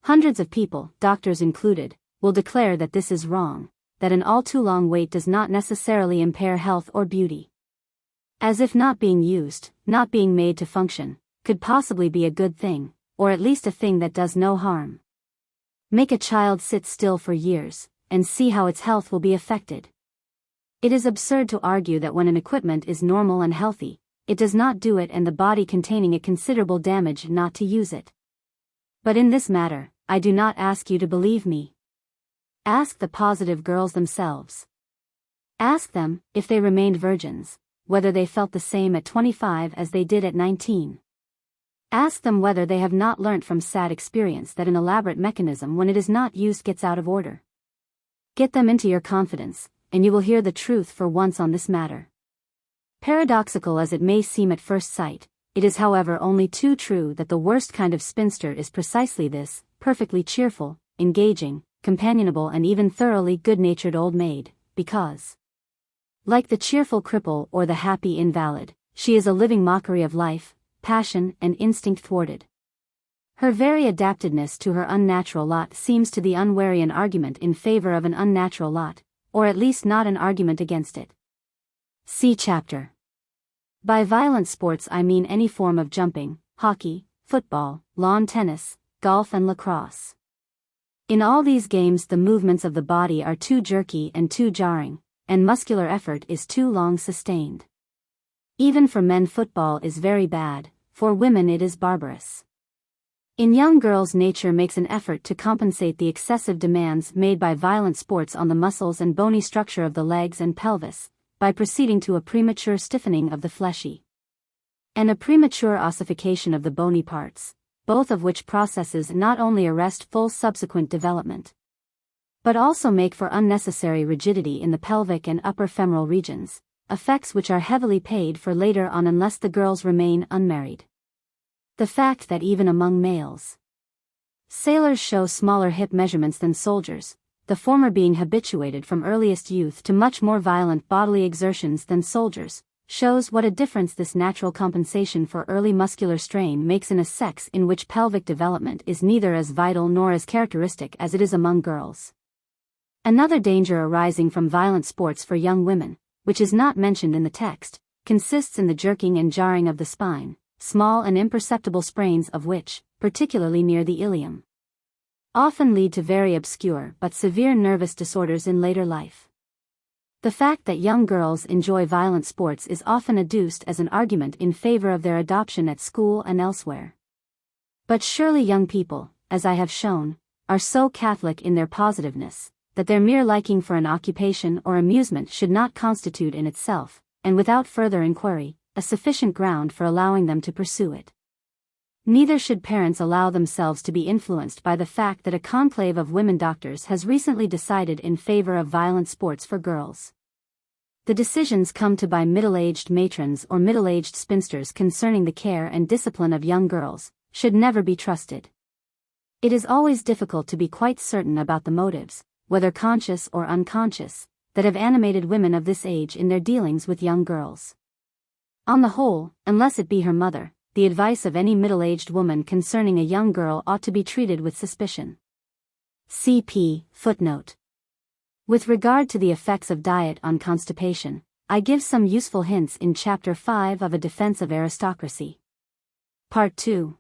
Hundreds of people, doctors included, will declare that this is wrong, that an all too long wait does not necessarily impair health or beauty. As if not being used, not being made to function, could possibly be a good thing, or at least a thing that does no harm. Make a child sit still for years, and see how its health will be affected. It is absurd to argue that when an equipment is normal and healthy, it does not do it and the body containing it considerable damage not to use it. But in this matter, I do not ask you to believe me. Ask the positive girls themselves. Ask them, if they remained virgins, whether they felt the same at 25 as they did at 19. Ask them whether they have not learnt from sad experience that an elaborate mechanism when it is not used gets out of order. Get them into your confidence, and you will hear the truth for once on this matter. Paradoxical as it may seem at first sight, it is however only too true that the worst kind of spinster is precisely this, perfectly cheerful, engaging, companionable and even thoroughly good-natured old maid, because, like the cheerful cripple or the happy invalid, she is a living mockery of life, passion and instinct thwarted. Her very adaptedness to her unnatural lot seems to the unwary an argument in favor of an unnatural lot, or at least not an argument against it. See chapter. By violent sports I mean any form of jumping, hockey, football, lawn tennis, golf and lacrosse. In all these games the movements of the body are too jerky and too jarring, and muscular effort is too long sustained. Even for men football is very bad, for women it is barbarous. In young girls nature makes an effort to compensate the excessive demands made by violent sports on the muscles and bony structure of the legs and pelvis, by proceeding to a premature stiffening of the fleshy and a premature ossification of the bony parts, both of which processes not only arrest full subsequent development, but also make for unnecessary rigidity in the pelvic and upper femoral regions, effects which are heavily paid for later on unless the girls remain unmarried. The fact that even among males, sailors show smaller hip measurements than soldiers, the former being habituated from earliest youth to much more violent bodily exertions than soldiers, shows what a difference this natural compensation for early muscular strain makes in a sex in which pelvic development is neither as vital nor as characteristic as it is among girls. Another danger arising from violent sports for young women, which is not mentioned in the text, consists in the jerking and jarring of the spine, small and imperceptible sprains of which, particularly near the ilium, often lead to very obscure but severe nervous disorders in later life. The fact that young girls enjoy violent sports is often adduced as an argument in favor of their adoption at school and elsewhere. But surely young people, as I have shown, are so Catholic in their positiveness, that their mere liking for an occupation or amusement should not constitute in itself, and without further inquiry, a sufficient ground for allowing them to pursue it. Neither should parents allow themselves to be influenced by the fact that a conclave of women doctors has recently decided in favor of violent sports for girls. The decisions come to by middle-aged matrons or middle-aged spinsters concerning the care and discipline of young girls, should never be trusted. It is always difficult to be quite certain about the motives, whether conscious or unconscious, that have animated women of this age in their dealings with young girls. On the whole, unless it be her mother, the advice of any middle-aged woman concerning a young girl ought to be treated with suspicion. CP, footnote. With regard to the effects of diet on constipation, I give some useful hints in Chapter 5 of A Defense of Aristocracy. Part 2.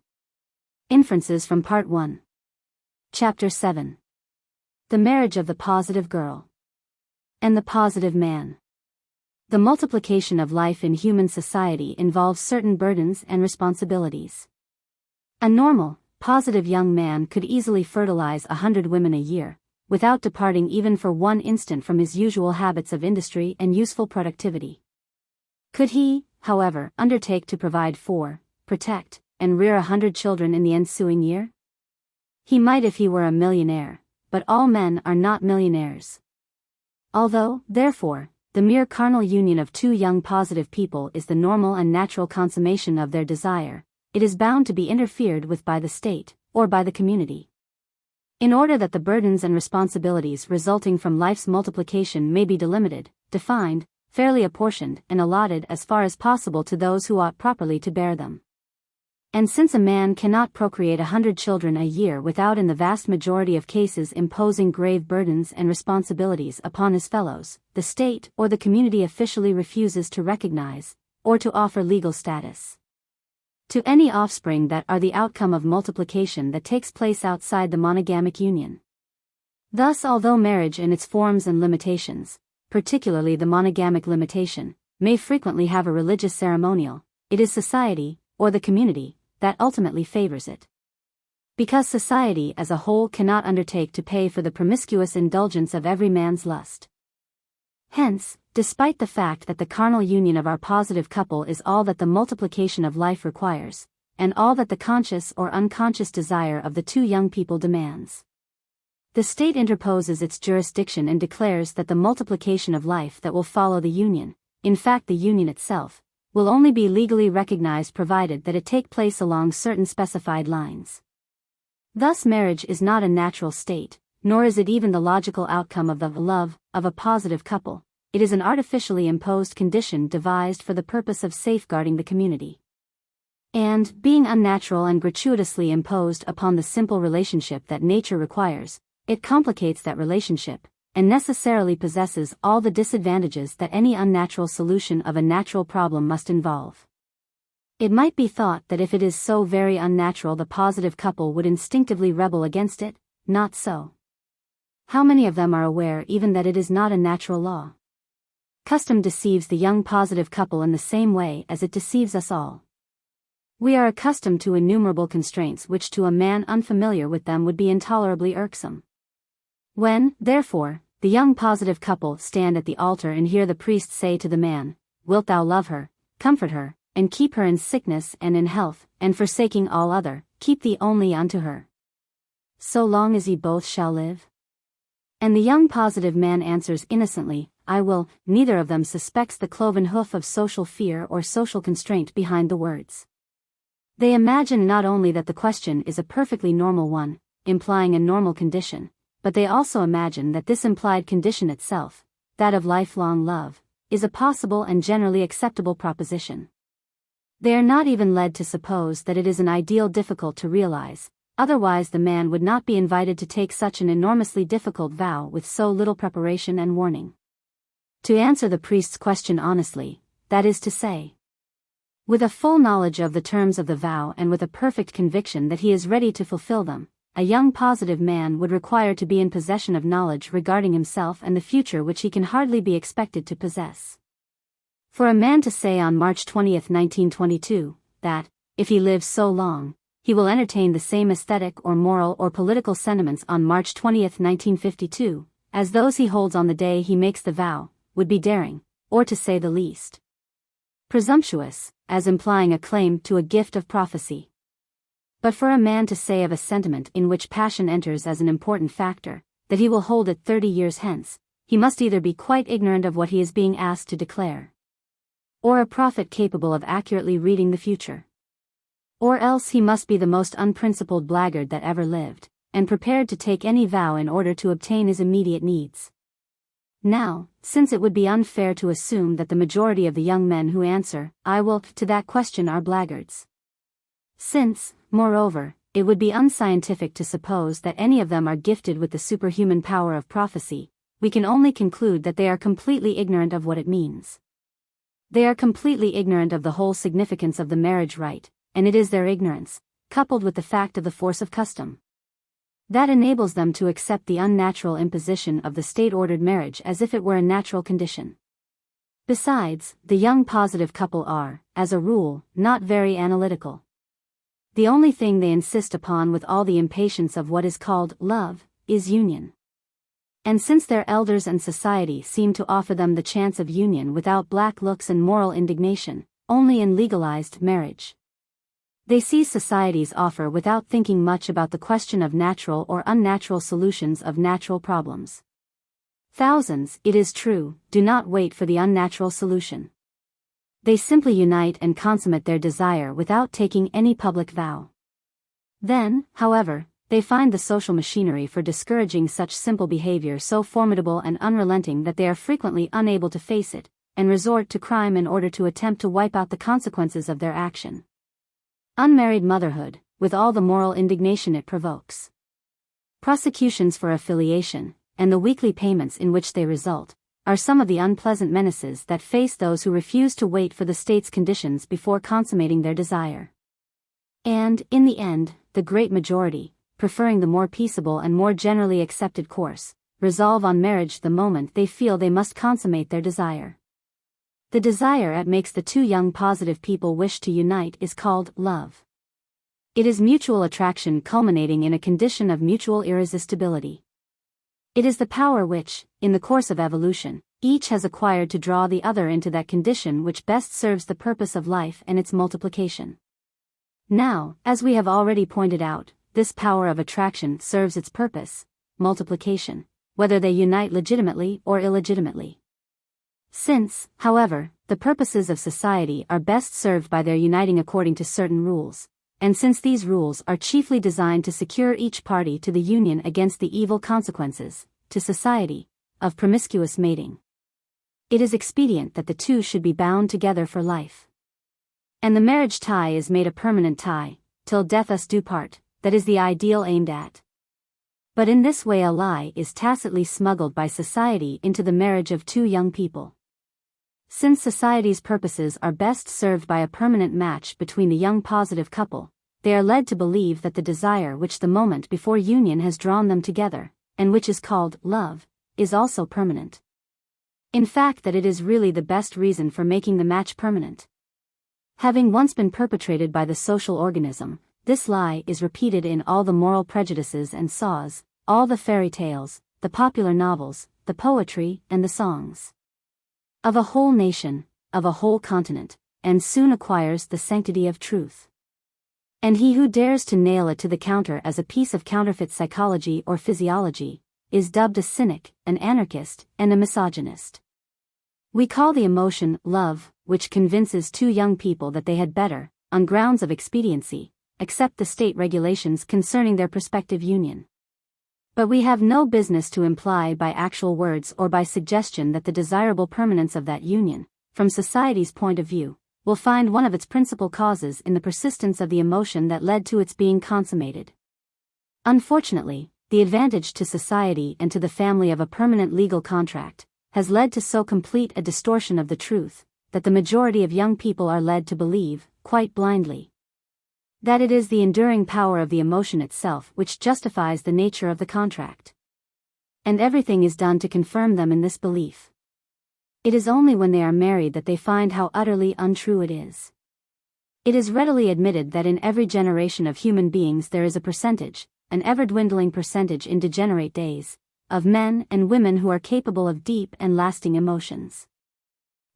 Inferences from Part 1. Chapter 7. The Marriage of the Positive Girl. And the Positive Man. The multiplication of life in human society involves certain burdens and responsibilities. A normal, positive young man could easily fertilize 100 women a year, without departing even for one instant from his usual habits of industry and useful productivity. Could he, however, undertake to provide for, protect, and rear 100 children in the ensuing year? He might if he were a millionaire, but all men are not millionaires. Although, therefore, the mere carnal union of two young positive people is the normal and natural consummation of their desire, it is bound to be interfered with by the state, or by the community. In order that the burdens and responsibilities resulting from life's multiplication may be delimited, defined, fairly apportioned and allotted as far as possible to those who ought properly to bear them. And since a man cannot procreate 100 children a year without in the vast majority of cases imposing grave burdens and responsibilities upon his fellows, the state or the community officially refuses to recognize, or to offer legal status to any offspring that are the outcome of multiplication that takes place outside the monogamic union. Thus, although marriage in its forms and limitations, particularly the monogamic limitation, may frequently have a religious ceremonial, it is society, or the community, that ultimately favors it. Because society as a whole cannot undertake to pay for the promiscuous indulgence of every man's lust. Hence, despite the fact that the carnal union of our positive couple is all that the multiplication of life requires, and all that the conscious or unconscious desire of the two young people demands, the state interposes its jurisdiction and declares that the multiplication of life that will follow the union, in fact the union itself, will only be legally recognized provided that it take place along certain specified lines. Thus marriage is not a natural state, nor is it even the logical outcome of the love of a positive couple. It is an artificially imposed condition devised for the purpose of safeguarding the community. And, being unnatural and gratuitously imposed upon the simple relationship that nature requires, it complicates that relationship, and necessarily possesses all the disadvantages that any unnatural solution of a natural problem must involve. It might be thought that if it is so very unnatural the positive couple would instinctively rebel against it. Not so. How many of them are aware even that it is not a natural law? Custom deceives the young positive couple in the same way as it deceives us all. We are accustomed to innumerable constraints which to a man unfamiliar with them would be intolerably irksome. When, therefore, the young positive couple stand at the altar and hear the priest say to the man, "Wilt thou love her, comfort her, and keep her in sickness and in health, and forsaking all other, keep thee only unto her, so long as ye both shall live?" And the young positive man answers innocently, "I will," neither of them suspects the cloven hoof of social fear or social constraint behind the words. They imagine not only that the question is a perfectly normal one, implying a normal condition, but they also imagine that this implied condition itself, that of lifelong love, is a possible and generally acceptable proposition. They are not even led to suppose that it is an ideal difficult to realize, otherwise the man would not be invited to take such an enormously difficult vow with so little preparation and warning. To answer the priest's question honestly, that is to say, with a full knowledge of the terms of the vow and with a perfect conviction that he is ready to fulfill them, a young positive man would require to be in possession of knowledge regarding himself and the future which he can hardly be expected to possess. For a man to say on March 20, 1922, that, if he lives so long, he will entertain the same aesthetic or moral or political sentiments on March 20, 1952, as those he holds on the day he makes the vow, would be daring, or to say the least, presumptuous, as implying a claim to a gift of prophecy. But for a man to say of a sentiment in which passion enters as an important factor, that he will hold it 30 years hence, he must either be quite ignorant of what he is being asked to declare, or a prophet capable of accurately reading the future. Or else he must be the most unprincipled blackguard that ever lived, and prepared to take any vow in order to obtain his immediate needs. Now, since it would be unfair to assume that the majority of the young men who answer, "I will," to that question are blackguards. Since, moreover, it would be unscientific to suppose that any of them are gifted with the superhuman power of prophecy, we can only conclude that they are completely ignorant of what it means. They are completely ignorant of the whole significance of the marriage rite, and it is their ignorance, coupled with the fact of the force of custom, that enables them to accept the unnatural imposition of the state-ordered marriage as if it were a natural condition. Besides, the young positive couple are, as a rule, not very analytical. The only thing they insist upon with all the impatience of what is called love is union. And since their elders and society seem to offer them the chance of union without black looks and moral indignation, only in legalized marriage, they see society's offer without thinking much about the question of natural or unnatural solutions of natural problems. Thousands, it is true, do not wait for the unnatural solution. They simply unite and consummate their desire without taking any public vow. Then, however, they find the social machinery for discouraging such simple behavior so formidable and unrelenting that they are frequently unable to face it, and resort to crime in order to attempt to wipe out the consequences of their action. Unmarried motherhood, with all the moral indignation it provokes, prosecutions for affiliation, and the weekly payments in which they result, are some of the unpleasant menaces that face those who refuse to wait for the state's conditions before consummating their desire. And, in the end, the great majority, preferring the more peaceable and more generally accepted course, resolve on marriage the moment they feel they must consummate their desire. The desire that makes the two young positive people wish to unite is called love. It is mutual attraction culminating in a condition of mutual irresistibility. It is the power which, in the course of evolution, each has acquired to draw the other into that condition which best serves the purpose of life and its multiplication. Now, as we have already pointed out, this power of attraction serves its purpose, multiplication, whether they unite legitimately or illegitimately. Since, however, the purposes of society are best served by their uniting according to certain rules, and since these rules are chiefly designed to secure each party to the union against the evil consequences, to society, of promiscuous mating, it is expedient that the two should be bound together for life. And the marriage tie is made a permanent tie, till death us do part, that is the ideal aimed at. But in this way a lie is tacitly smuggled by society into the marriage of two young people. Since society's purposes are best served by a permanent match between the young positive couple, they are led to believe that the desire which the moment before union has drawn them together, and which is called love, is also permanent. In fact, that it is really the best reason for making the match permanent. Having once been perpetrated by the social organism, this lie is repeated in all the moral prejudices and saws, all the fairy tales, the popular novels, the poetry, and the songs of a whole nation, of a whole continent, and soon acquires the sanctity of truth. And he who dares to nail it to the counter as a piece of counterfeit psychology or physiology, is dubbed a cynic, an anarchist, and a misogynist. We call the emotion love, which convinces two young people that they had better, on grounds of expediency, accept the state regulations concerning their prospective union. But we have no business to imply by actual words or by suggestion that the desirable permanence of that union, from society's point of view, will find one of its principal causes in the persistence of the emotion that led to its being consummated. Unfortunately, the advantage to society and to the family of a permanent legal contract has led to so complete a distortion of the truth, that the majority of young people are led to believe, quite blindly, that it is the enduring power of the emotion itself which justifies the nature of the contract. And everything is done to confirm them in this belief. It is only when they are married that they find how utterly untrue it is. It is readily admitted that in every generation of human beings there is a percentage, an ever-dwindling percentage in degenerate days, of men and women who are capable of deep and lasting emotions.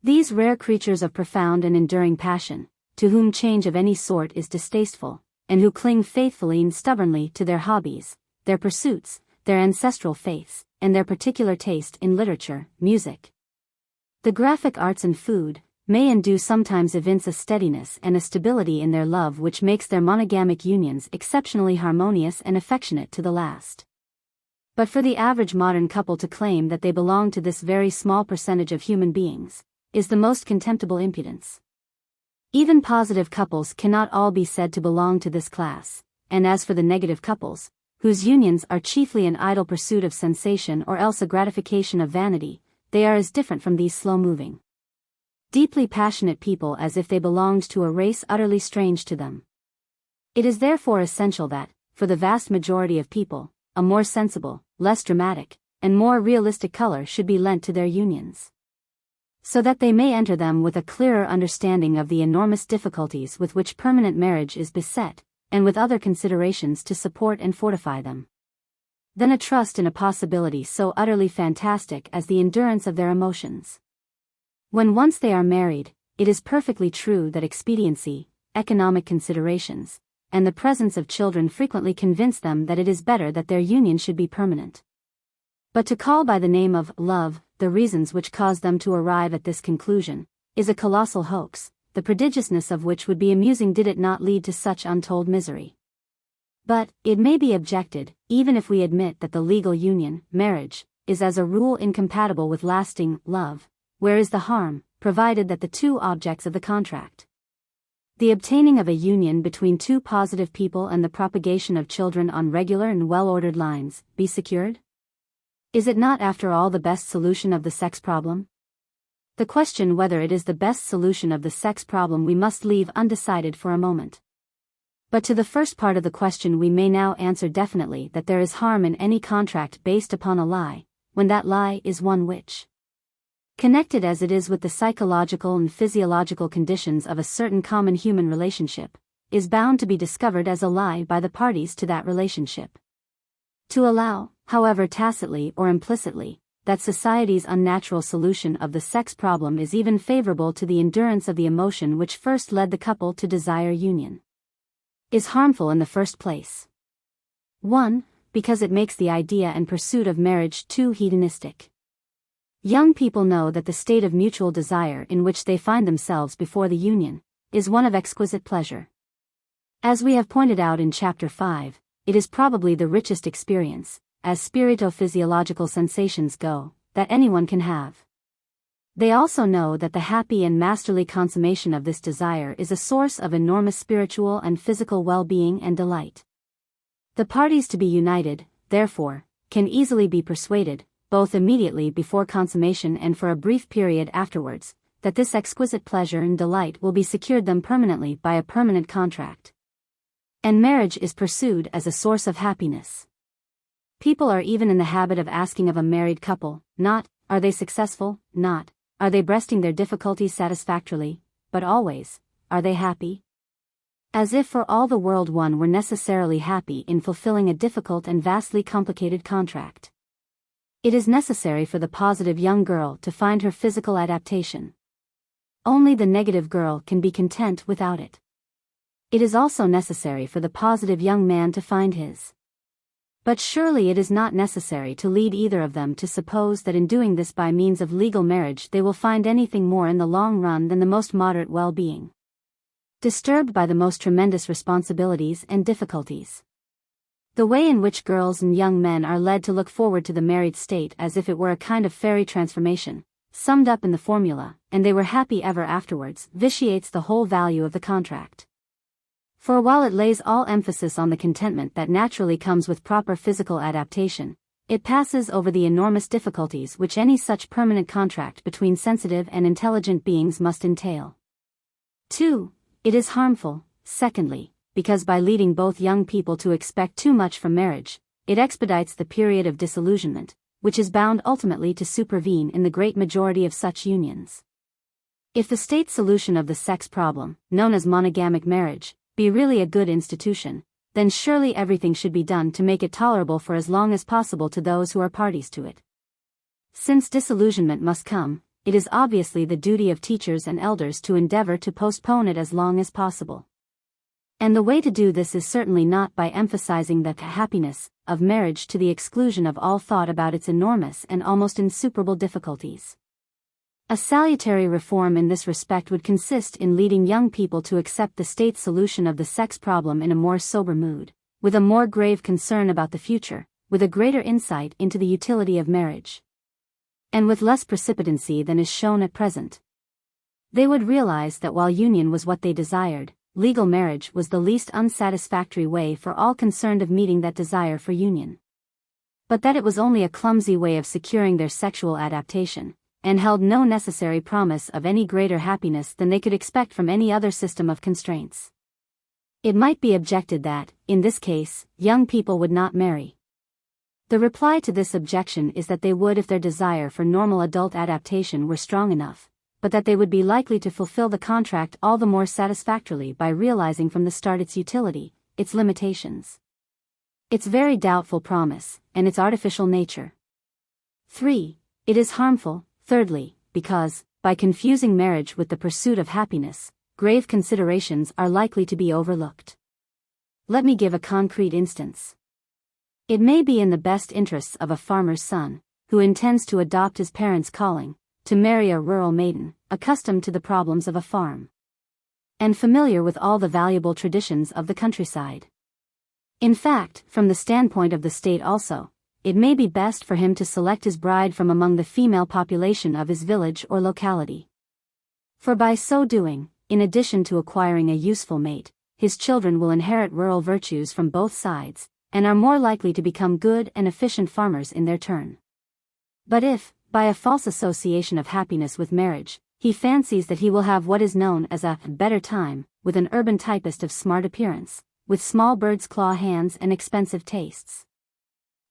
These rare creatures of profound and enduring passion, to whom change of any sort is distasteful, and who cling faithfully and stubbornly to their hobbies, their pursuits, their ancestral faiths, and their particular taste in literature, music, the graphic arts and food, may and do sometimes evince a steadiness and a stability in their love which makes their monogamic unions exceptionally harmonious and affectionate to the last. But for the average modern couple to claim that they belong to this very small percentage of human beings is the most contemptible impudence. Even positive couples cannot all be said to belong to this class, and as for the negative couples, whose unions are chiefly an idle pursuit of sensation or else a gratification of vanity, they are as different from these slow-moving, deeply passionate people as if they belonged to a race utterly strange to them. It is therefore essential that, for the vast majority of people, a more sensible, less dramatic, and more realistic color should be lent to their unions, so that they may enter them with a clearer understanding of the enormous difficulties with which permanent marriage is beset, and with other considerations to support and fortify them, than a trust in a possibility so utterly fantastic as the endurance of their emotions. When once they are married, it is perfectly true that expediency, economic considerations, and the presence of children frequently convince them that it is better that their union should be permanent. But to call by the name of love the reasons which cause them to arrive at this conclusion is a colossal hoax, the prodigiousness of which would be amusing did it not lead to such untold misery. But, it may be objected, even if we admit that the legal union, marriage, is as a rule incompatible with lasting love, where is the harm, provided that the two objects of the contract, the obtaining of a union between two positive people and the propagation of children on regular and well-ordered lines, be secured? Is it not after all the best solution of the sex problem? The question whether it is the best solution of the sex problem we must leave undecided for a moment. But to the first part of the question we may now answer definitely that there is harm in any contract based upon a lie, when that lie is one which, connected as it is with the psychological and physiological conditions of a certain common human relationship, is bound to be discovered as a lie by the parties to that relationship. To allow, however tacitly or implicitly, that society's unnatural solution of the sex problem is even favorable to the endurance of the emotion which first led the couple to desire union, is harmful in the first place. 1. Because it makes the idea and pursuit of marriage too hedonistic. Young people know that the state of mutual desire in which they find themselves before the union is one of exquisite pleasure. As we have pointed out in Chapter 5, it is probably the richest experience, as spiritophysiological sensations go, that anyone can have. They also know that the happy and masterly consummation of this desire is a source of enormous spiritual and physical well-being and delight. The parties to be united, therefore, can easily be persuaded, both immediately before consummation and for a brief period afterwards, that this exquisite pleasure and delight will be secured them permanently by a permanent contract. And marriage is pursued as a source of happiness. People are even in the habit of asking of a married couple, not, are they successful, not, are they breasting their difficulties satisfactorily, but always, are they happy? As if for all the world one were necessarily happy in fulfilling a difficult and vastly complicated contract. It is necessary for the positive young girl to find her physical adaptation. Only the negative girl can be content without it. It is also necessary for the positive young man to find his. But surely it is not necessary to lead either of them to suppose that in doing this by means of legal marriage they will find anything more in the long run than the most moderate well-being, disturbed by the most tremendous responsibilities and difficulties. The way in which girls and young men are led to look forward to the married state as if it were a kind of fairy transformation, summed up in the formula, and they were happy ever afterwards, vitiates the whole value of the contract. For while it lays all emphasis on the contentment that naturally comes with proper physical adaptation, it passes over the enormous difficulties which any such permanent contract between sensitive and intelligent beings must entail. 2. It is harmful, secondly, because by leading both young people to expect too much from marriage, it expedites the period of disillusionment, which is bound ultimately to supervene in the great majority of such unions. If the state solution of the sex problem, known as monogamic marriage, be really a good institution, then surely everything should be done to make it tolerable for as long as possible to those who are parties to it. Since disillusionment must come, it is obviously the duty of teachers and elders to endeavor to postpone it as long as possible. And the way to do this is certainly not by emphasizing the happiness of marriage to the exclusion of all thought about its enormous and almost insuperable difficulties. A salutary reform in this respect would consist in leading young people to accept the state's solution of the sex problem in a more sober mood, with a more grave concern about the future, with a greater insight into the utility of marriage, and with less precipitancy than is shown at present. They would realize that while union was what they desired, legal marriage was the least unsatisfactory way for all concerned of meeting that desire for union. But that it was only a clumsy way of securing their sexual adaptation, and held no necessary promise of any greater happiness than they could expect from any other system of constraints. It might be objected that, in this case, young people would not marry. The reply to this objection is that they would if their desire for normal adult adaptation were strong enough, but that they would be likely to fulfill the contract all the more satisfactorily by realizing from the start its utility, its limitations, its very doubtful promise, and its artificial nature. 3. It is harmful, thirdly, because, by confusing marriage with the pursuit of happiness, grave considerations are likely to be overlooked. Let me give a concrete instance. It may be in the best interests of a farmer's son, who intends to adopt his parents' calling, to marry a rural maiden, accustomed to the problems of a farm, and familiar with all the valuable traditions of the countryside. In fact, from the standpoint of the state also, it may be best for him to select his bride from among the female population of his village or locality. For by so doing, in addition to acquiring a useful mate, his children will inherit rural virtues from both sides, and are more likely to become good and efficient farmers in their turn. But if, by a false association of happiness with marriage, he fancies that he will have what is known as a better time, with an urban typist of smart appearance, with small bird's claw hands and expensive tastes,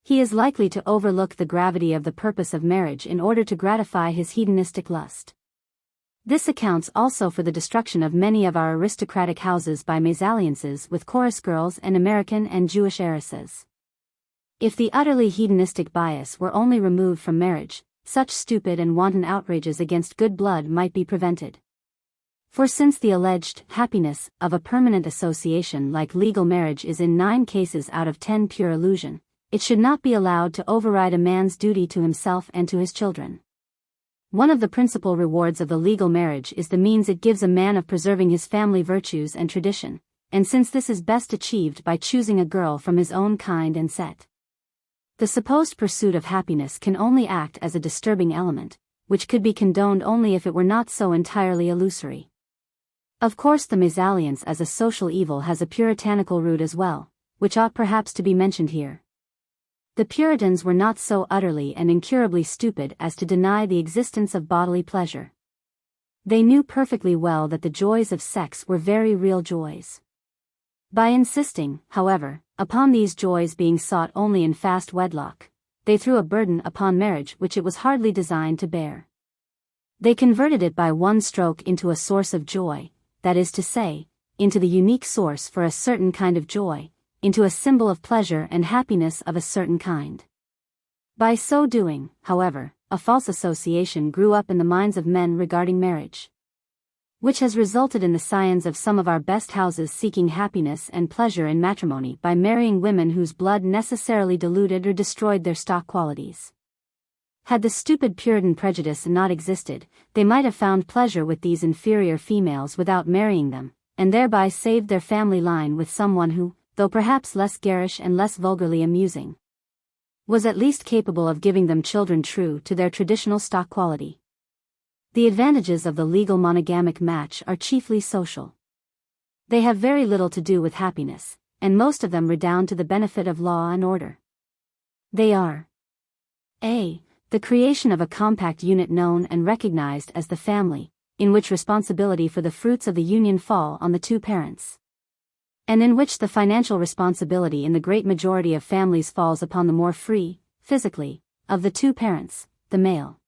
he is likely to overlook the gravity of the purpose of marriage in order to gratify his hedonistic lust. This accounts also for the destruction of many of our aristocratic houses by mésalliances with chorus girls and American and Jewish heiresses. If the utterly hedonistic bias were only removed from marriage, such stupid and wanton outrages against good blood might be prevented. For since the alleged happiness of a permanent association like legal marriage is in 9 cases out of 10 pure illusion, it should not be allowed to override a man's duty to himself and to his children. One of the principal rewards of the legal marriage is the means it gives a man of preserving his family virtues and tradition, and since this is best achieved by choosing a girl from his own kind and set, the supposed pursuit of happiness can only act as a disturbing element, which could be condoned only if it were not so entirely illusory. Of course, the mésalliance as a social evil has a puritanical root as well, which ought perhaps to be mentioned here. The Puritans were not so utterly and incurably stupid as to deny the existence of bodily pleasure. They knew perfectly well that the joys of sex were very real joys. By insisting, however, upon these joys being sought only in fast wedlock, they threw a burden upon marriage which it was hardly designed to bear. They converted it by one stroke into a source of joy, that is to say, into the unique source for a certain kind of joy, into a symbol of pleasure and happiness of a certain kind. By so doing, however, a false association grew up in the minds of men regarding marriage, which has resulted in the scions of some of our best houses seeking happiness and pleasure in matrimony by marrying women whose blood necessarily diluted or destroyed their stock qualities. Had the stupid Puritan prejudice not existed, they might have found pleasure with these inferior females without marrying them, and thereby saved their family line with someone who, though perhaps less garish and less vulgarly amusing, was at least capable of giving them children true to their traditional stock quality. The advantages of the legal monogamic match are chiefly social. They have very little to do with happiness, and most of them redound to the benefit of law and order. They are a. The creation of a compact unit known and recognized as the family, in which responsibility for the fruits of the union fall on the two parents, and in which the financial responsibility in the great majority of families falls upon the more free, physically, of the two parents, the male.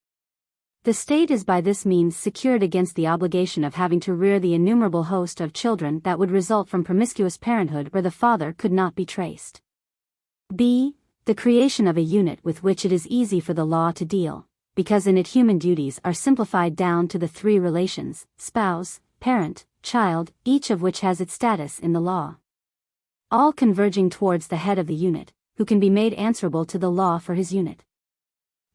The state is by this means secured against the obligation of having to rear the innumerable host of children that would result from promiscuous parenthood where the father could not be traced. b. The creation of a unit with which it is easy for the law to deal, because in it human duties are simplified down to the 3 relations, spouse, parent, child, each of which has its status in the law. All converging towards the head of the unit, who can be made answerable to the law for his unit.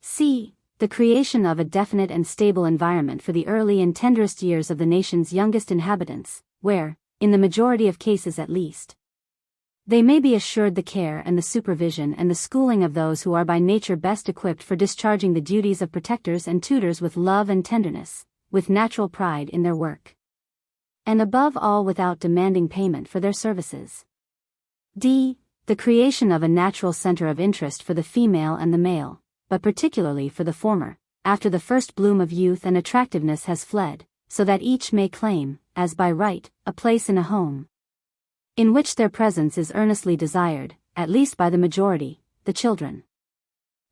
c. The creation of a definite and stable environment for the early and tenderest years of the nation's youngest inhabitants, where, in the majority of cases at least, they may be assured the care and the supervision and the schooling of those who are by nature best equipped for discharging the duties of protectors and tutors with love and tenderness, with natural pride in their work, and above all without demanding payment for their services. d. The creation of a natural center of interest for the female and the male, but particularly for the former, after the first bloom of youth and attractiveness has fled, so that each may claim, as by right, a place in a home in which their presence is earnestly desired, at least by the majority, the children.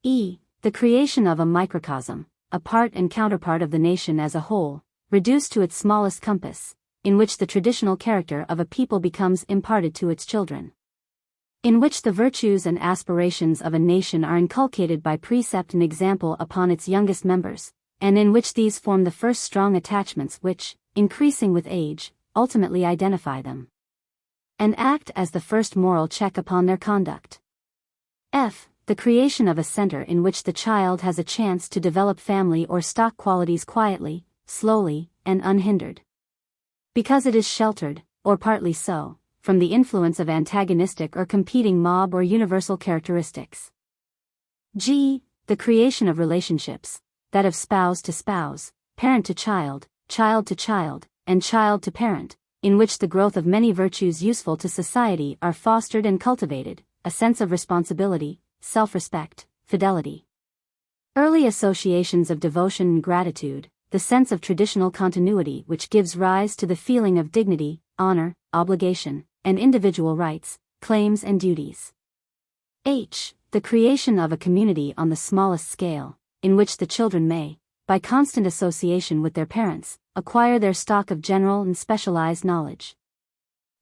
e. The creation of a microcosm, a part and counterpart of the nation as a whole, reduced to its smallest compass, in which the traditional character of a people becomes imparted to its children, in which the virtues and aspirations of a nation are inculcated by precept and example upon its youngest members, and in which these form the first strong attachments which, increasing with age, ultimately identify them, and act as the first moral check upon their conduct. f. The creation of a center in which the child has a chance to develop family or stock qualities quietly, slowly, and unhindered, because it is sheltered, or partly so, from the influence of antagonistic or competing mob or universal characteristics. g. The creation of relationships, that of spouse to spouse, parent to child to child, and child to parent, in which the growth of many virtues useful to society are fostered and cultivated, a sense of responsibility, self-respect, fidelity, early associations of devotion and gratitude, the sense of traditional continuity which gives rise to the feeling of dignity, honor, obligation, and individual rights, claims and duties. h. The creation of a community on the smallest scale, in which the children may, by constant association with their parents, acquire their stock of general and specialized knowledge,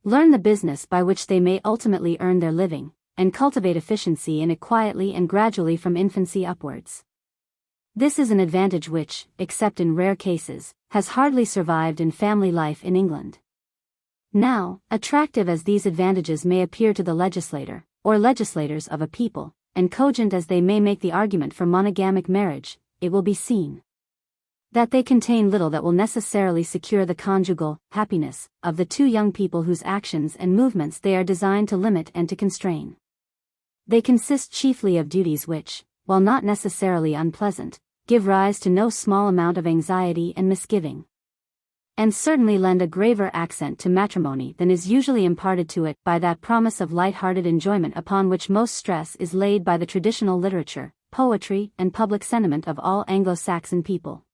learn the business by which they may ultimately earn their living, and cultivate efficiency in it quietly and gradually from infancy upwards. This is an advantage which, except in rare cases, has hardly survived in family life in England. Now, attractive as these advantages may appear to the legislator, or legislators of a people, and cogent as they may make the argument for monogamic marriage, it will be seen that they contain little that will necessarily secure the conjugal happiness of the two young people whose actions and movements they are designed to limit and to constrain. They consist chiefly of duties which, while not necessarily unpleasant, give rise to no small amount of anxiety and misgiving, and certainly lend a graver accent to matrimony than is usually imparted to it by that promise of light-hearted enjoyment upon which most stress is laid by the traditional literature, poetry, and public sentiment of all Anglo-Saxon people.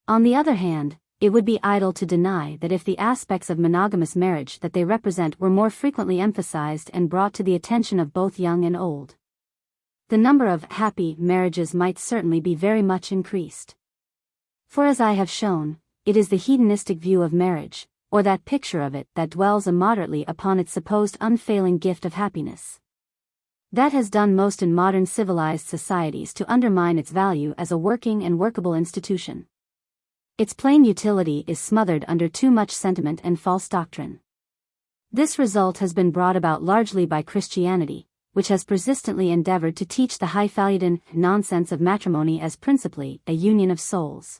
On the other hand, it would be idle to deny that if the aspects of monogamous marriage that they represent were more frequently emphasized and brought to the attention of both young and old, the number of happy marriages might certainly be very much increased. For as I have shown, it is the hedonistic view of marriage, or that picture of it that dwells immoderately upon its supposed unfailing gift of happiness, that has done most in modern civilized societies to undermine its value as a working and workable institution. Its plain utility is smothered under too much sentiment and false doctrine. This result has been brought about largely by Christianity, which has persistently endeavored to teach the highfalutin nonsense of matrimony as principally a union of souls.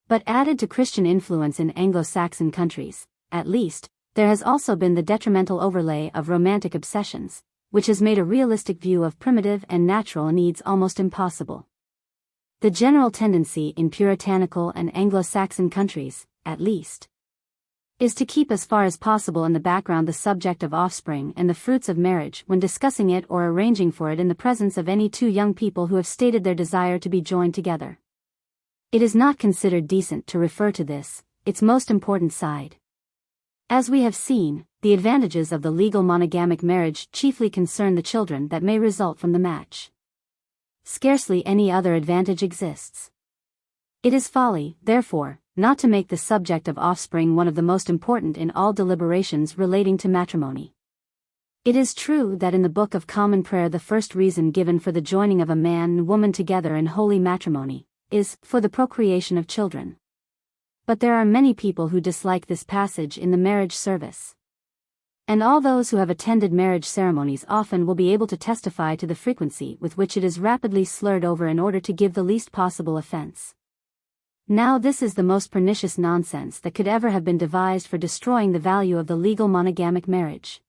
But added to Christian influence in Anglo-Saxon countries, at least, there has also been the detrimental overlay of romantic obsessions, which has made a realistic view of primitive and natural needs almost impossible. The general tendency in puritanical and Anglo-Saxon countries, at least, is to keep as far as possible in the background the subject of offspring and the fruits of marriage when discussing it or arranging for it in the presence of any two young people who have stated their desire to be joined together. It is not considered decent to refer to this, its most important side. As we have seen, the advantages of the legal monogamic marriage chiefly concern the children that may result from the match. Scarcely any other advantage exists. It is folly, therefore, not to make the subject of offspring one of the most important in all deliberations relating to matrimony. It is true that in the Book of Common Prayer the first reason given for the joining of a man and woman together in holy matrimony is for the procreation of children. But there are many people who dislike this passage in the marriage service. And all those who have attended marriage ceremonies often will be able to testify to the frequency with which it is rapidly slurred over in order to give the least possible offense. Now this is the most pernicious nonsense that could ever have been devised for destroying the value of the legal monogamic marriage.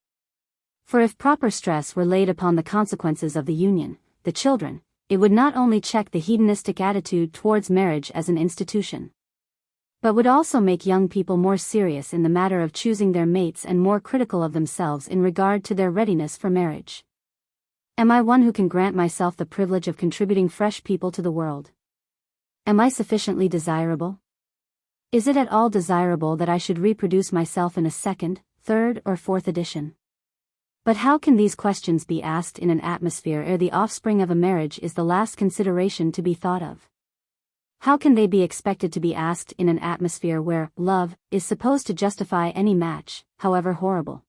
For if proper stress were laid upon the consequences of the union, the children, it would not only check the hedonistic attitude towards marriage as an institution, but would also make young people more serious in the matter of choosing their mates and more critical of themselves in regard to their readiness for marriage. Am I one who can grant myself the privilege of contributing fresh people to the world? Am I sufficiently desirable? Is it at all desirable that I should reproduce myself in a second, third, or fourth edition? But how can these questions be asked in an atmosphere ere the offspring of a marriage is the last consideration to be thought of? How can they be expected to be asked in an atmosphere where love is supposed to justify any match, however horrible?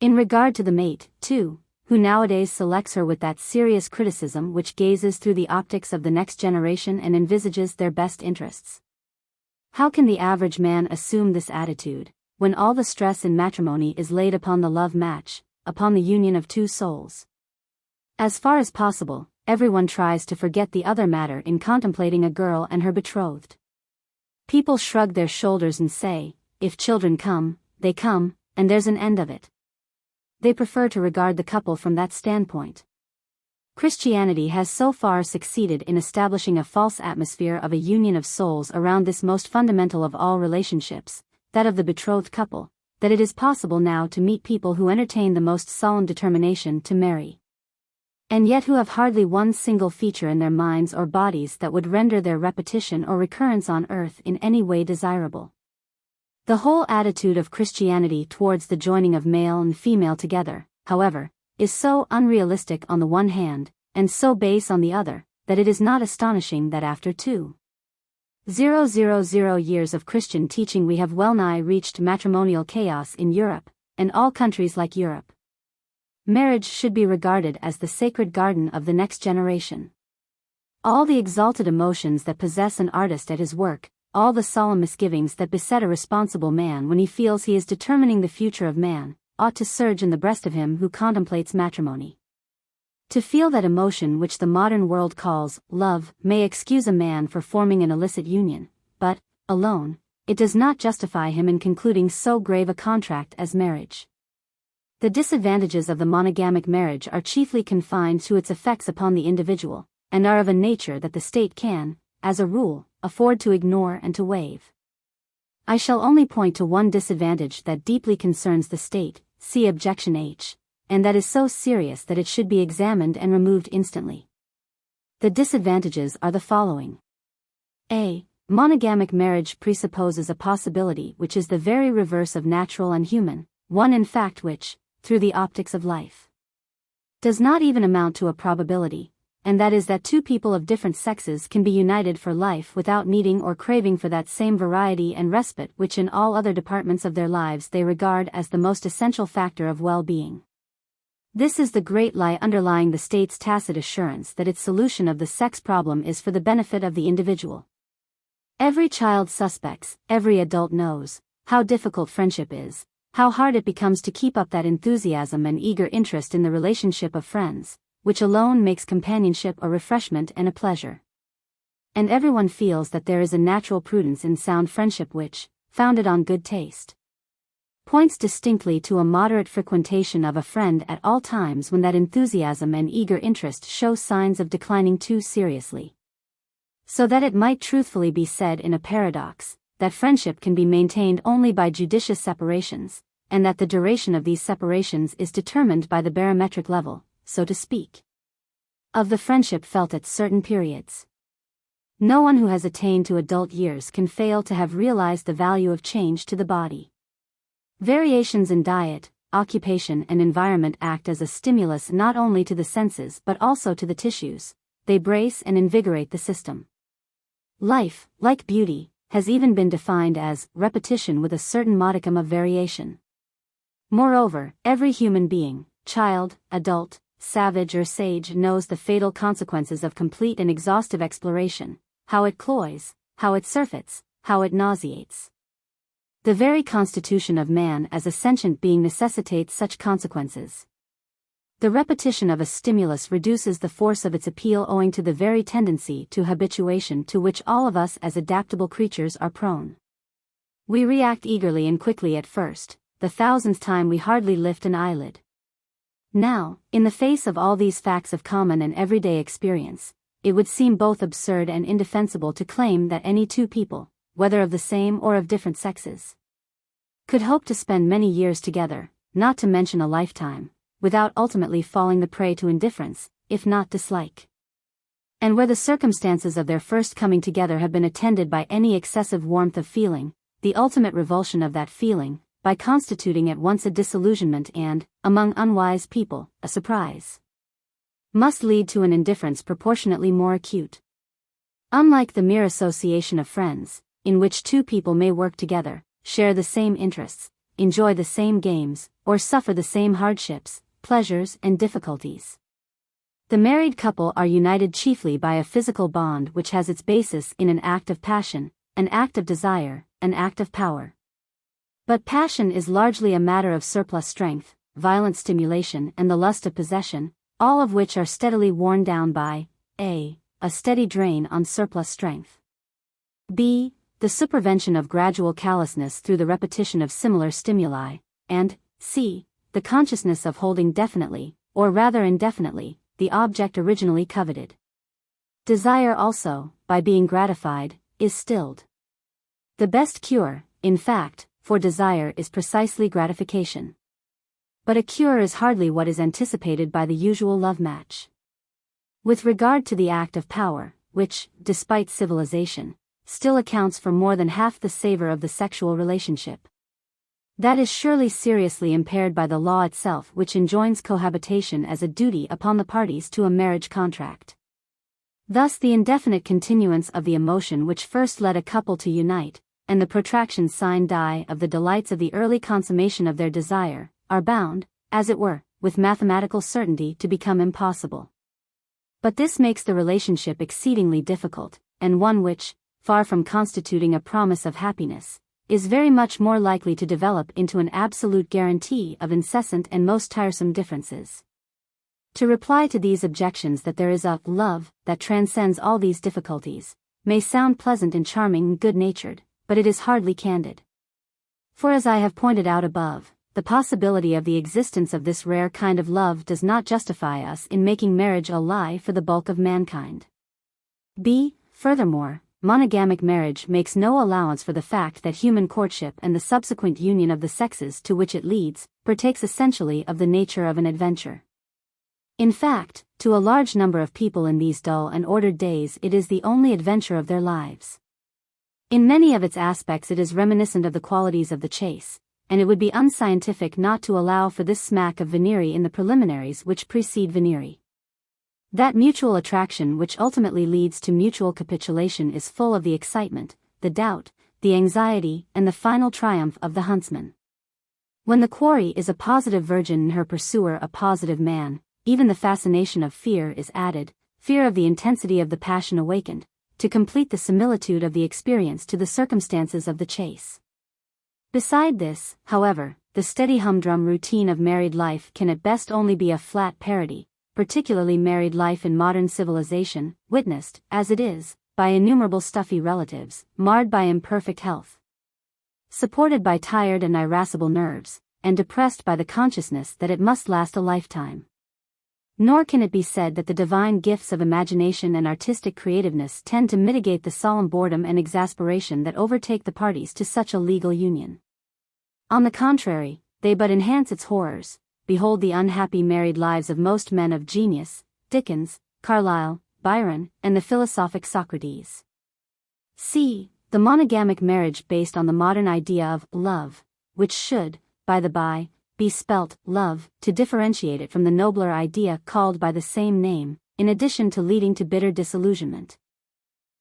In regard to the mate, too, who nowadays selects her with that serious criticism which gazes through the optics of the next generation and envisages their best interests. How can the average man assume this attitude, when all the stress in matrimony is laid upon the love match, upon the union of two souls? As far as possible, everyone tries to forget the other matter in contemplating a girl and her betrothed. People shrug their shoulders and say, if children come, they come, and there's an end of it. They prefer to regard the couple from that standpoint. Christianity has so far succeeded in establishing a false atmosphere of a union of souls around this most fundamental of all relationships, that of the betrothed couple, that it is possible now to meet people who entertain the most solemn determination to marry, and yet who have hardly one single feature in their minds or bodies that would render their repetition or recurrence on earth in any way desirable. The whole attitude of Christianity towards the joining of male and female together, however, is so unrealistic on the one hand, and so base on the other, that it is not astonishing that after 2,000 years of Christian teaching we have well-nigh reached matrimonial chaos in Europe, and all countries like Europe. Marriage should be regarded as the sacred garden of the next generation. All the exalted emotions that possess an artist at his work, all the solemn misgivings that beset a responsible man when he feels he is determining the future of man, ought to surge in the breast of him who contemplates matrimony. To feel that emotion which the modern world calls love may excuse a man for forming an illicit union, but, alone, it does not justify him in concluding so grave a contract as marriage. The disadvantages of the monogamic marriage are chiefly confined to its effects upon the individual, and are of a nature that the state can, as a rule, afford to ignore and to waive. I shall only point to one disadvantage that deeply concerns the state, see objection H, and that is so serious that it should be examined and removed instantly. The disadvantages are the following. A. Monogamic marriage presupposes a possibility which is the very reverse of natural and human, one in fact which, through the optics of life, does not even amount to a probability, and that is that two people of different sexes can be united for life without needing or craving for that same variety and respite which in all other departments of their lives they regard as the most essential factor of well-being. This is the great lie underlying the state's tacit assurance that its solution of the sex problem is for the benefit of the individual. Every child suspects, every adult knows, how difficult friendship is, how hard it becomes to keep up that enthusiasm and eager interest in the relationship of friends, which alone makes companionship a refreshment and a pleasure. And everyone feels that there is a natural prudence in sound friendship which, founded on good taste, points distinctly to a moderate frequentation of a friend at all times when that enthusiasm and eager interest show signs of declining too seriously. So that it might truthfully be said in a paradox, that friendship can be maintained only by judicious separations, and that the duration of these separations is determined by the barometric level, so to speak, of the friendship felt at certain periods. No one who has attained to adult years can fail to have realized the value of change to the body. Variations in diet, occupation and environment act as a stimulus not only to the senses but also to the tissues. They brace and invigorate the system. Life, like beauty, has even been defined as repetition with a certain modicum of variation. Moreover, every human being, child, adult, savage or sage knows the fatal consequences of complete and exhaustive exploration, how it cloys, how it surfeits, how it nauseates. The very constitution of man as a sentient being necessitates such consequences. The repetition of a stimulus reduces the force of its appeal owing to the very tendency to habituation to which all of us as adaptable creatures are prone. We react eagerly and quickly at first, the thousandth time we hardly lift an eyelid. Now, in the face of all these facts of common and everyday experience, it would seem both absurd and indefensible to claim that any two people, whether of the same or of different sexes, could hope to spend many years together, not to mention a lifetime, without ultimately falling the prey to indifference, if not dislike. And where the circumstances of their first coming together have been attended by any excessive warmth of feeling, the ultimate revulsion of that feeling, by constituting at once a disillusionment and, among unwise people, a surprise, must lead to an indifference proportionately more acute. Unlike the mere association of friends, in which two people may work together, share the same interests, enjoy the same games, or suffer the same hardships, pleasures, and difficulties, the married couple are united chiefly by a physical bond which has its basis in an act of passion, an act of desire, an act of power. But passion is largely a matter of surplus strength, violent stimulation, and the lust of possession, all of which are steadily worn down by a steady drain on surplus strength, b. the supervention of gradual callousness through the repetition of similar stimuli, and c. the consciousness of holding definitely, or rather indefinitely, the object originally coveted. Desire also, by being gratified, is stilled. The best cure, in fact, for desire is precisely gratification. But a cure is hardly what is anticipated by the usual love match. With regard to the act of power, which, despite civilization, still accounts for more than half the savor of the sexual relationship, that is surely seriously impaired by the law itself, which enjoins cohabitation as a duty upon the parties to a marriage contract. Thus the indefinite continuance of the emotion which first led a couple to unite, and the protraction sine die of the delights of the early consummation of their desire, are bound, as it were, with mathematical certainty to become impossible. But this makes the relationship exceedingly difficult, and one which, far from constituting a promise of happiness, is very much more likely to develop into an absolute guarantee of incessant and most tiresome differences. To reply to these objections that there is a love that transcends all these difficulties, may sound pleasant and charming and good-natured, but it is hardly candid. For as I have pointed out above, the possibility of the existence of this rare kind of love does not justify us in making marriage a lie for the bulk of mankind. b. Furthermore, monogamic marriage makes no allowance for the fact that human courtship and the subsequent union of the sexes to which it leads, partakes essentially of the nature of an adventure. In fact, to a large number of people in these dull and ordered days it is the only adventure of their lives. In many of its aspects it is reminiscent of the qualities of the chase, and it would be unscientific not to allow for this smack of venery in the preliminaries which precede venery. That mutual attraction which ultimately leads to mutual capitulation is full of the excitement, the doubt, the anxiety, and the final triumph of the huntsman. When the quarry is a positive virgin and her pursuer a positive man, even the fascination of fear is added, fear of the intensity of the passion awakened, to complete the similitude of the experience to the circumstances of the chase. Beside this, however, the steady humdrum routine of married life can at best only be a flat parody, particularly married life in modern civilization, witnessed, as it is, by innumerable stuffy relatives, marred by imperfect health, supported by tired and irascible nerves, and depressed by the consciousness that it must last a lifetime. Nor can it be said that the divine gifts of imagination and artistic creativeness tend to mitigate the solemn boredom and exasperation that overtake the parties to such a legal union. On the contrary, they but enhance its horrors. Behold the unhappy married lives of most men of genius, Dickens, Carlyle, Byron, and the philosophic Socrates. c. The monogamic marriage based on the modern idea of love, which should, by the by, be spelt love, to differentiate it from the nobler idea called by the same name, in addition to leading to bitter disillusionment,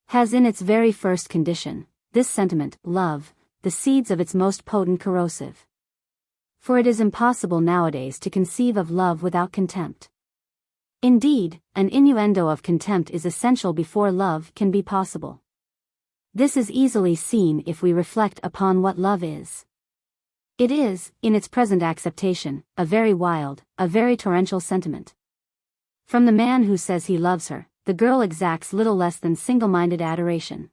has in its very first condition, this sentiment, love, the seeds of its most potent corrosive. For it is impossible nowadays to conceive of love without contempt. Indeed, an innuendo of contempt is essential before love can be possible. This is easily seen if we reflect upon what love is. It is, in its present acceptation, a very wild, a very torrential sentiment. From the man who says he loves her, the girl exacts little less than single-minded adoration.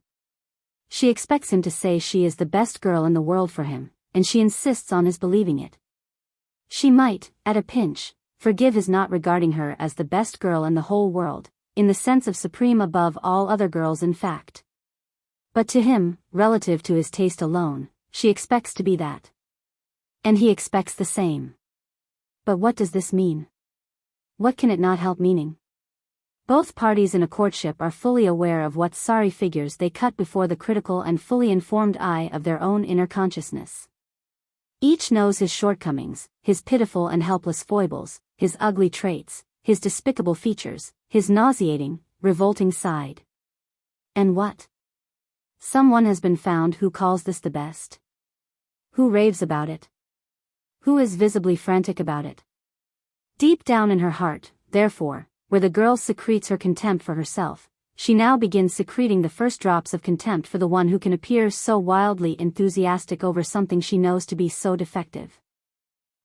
She expects him to say she is the best girl in the world for him, and she insists on his believing it. She might, at a pinch, forgive his not regarding her as the best girl in the whole world, in the sense of supreme above all other girls in fact. But to him, relative to his taste alone, she expects to be that. And he expects the same. But what does this mean? What can it not help meaning? Both parties in a courtship are fully aware of what sorry figures they cut before the critical and fully informed eye of their own inner consciousness. Each knows his shortcomings, his pitiful and helpless foibles, his ugly traits, his despicable features, his nauseating, revolting side. And what? Someone has been found who calls this the best. Who raves about it? Who is visibly frantic about it? Deep down in her heart, therefore, where the girl secretes her contempt for herself, she now begins secreting the first drops of contempt for the one who can appear so wildly enthusiastic over something she knows to be so defective.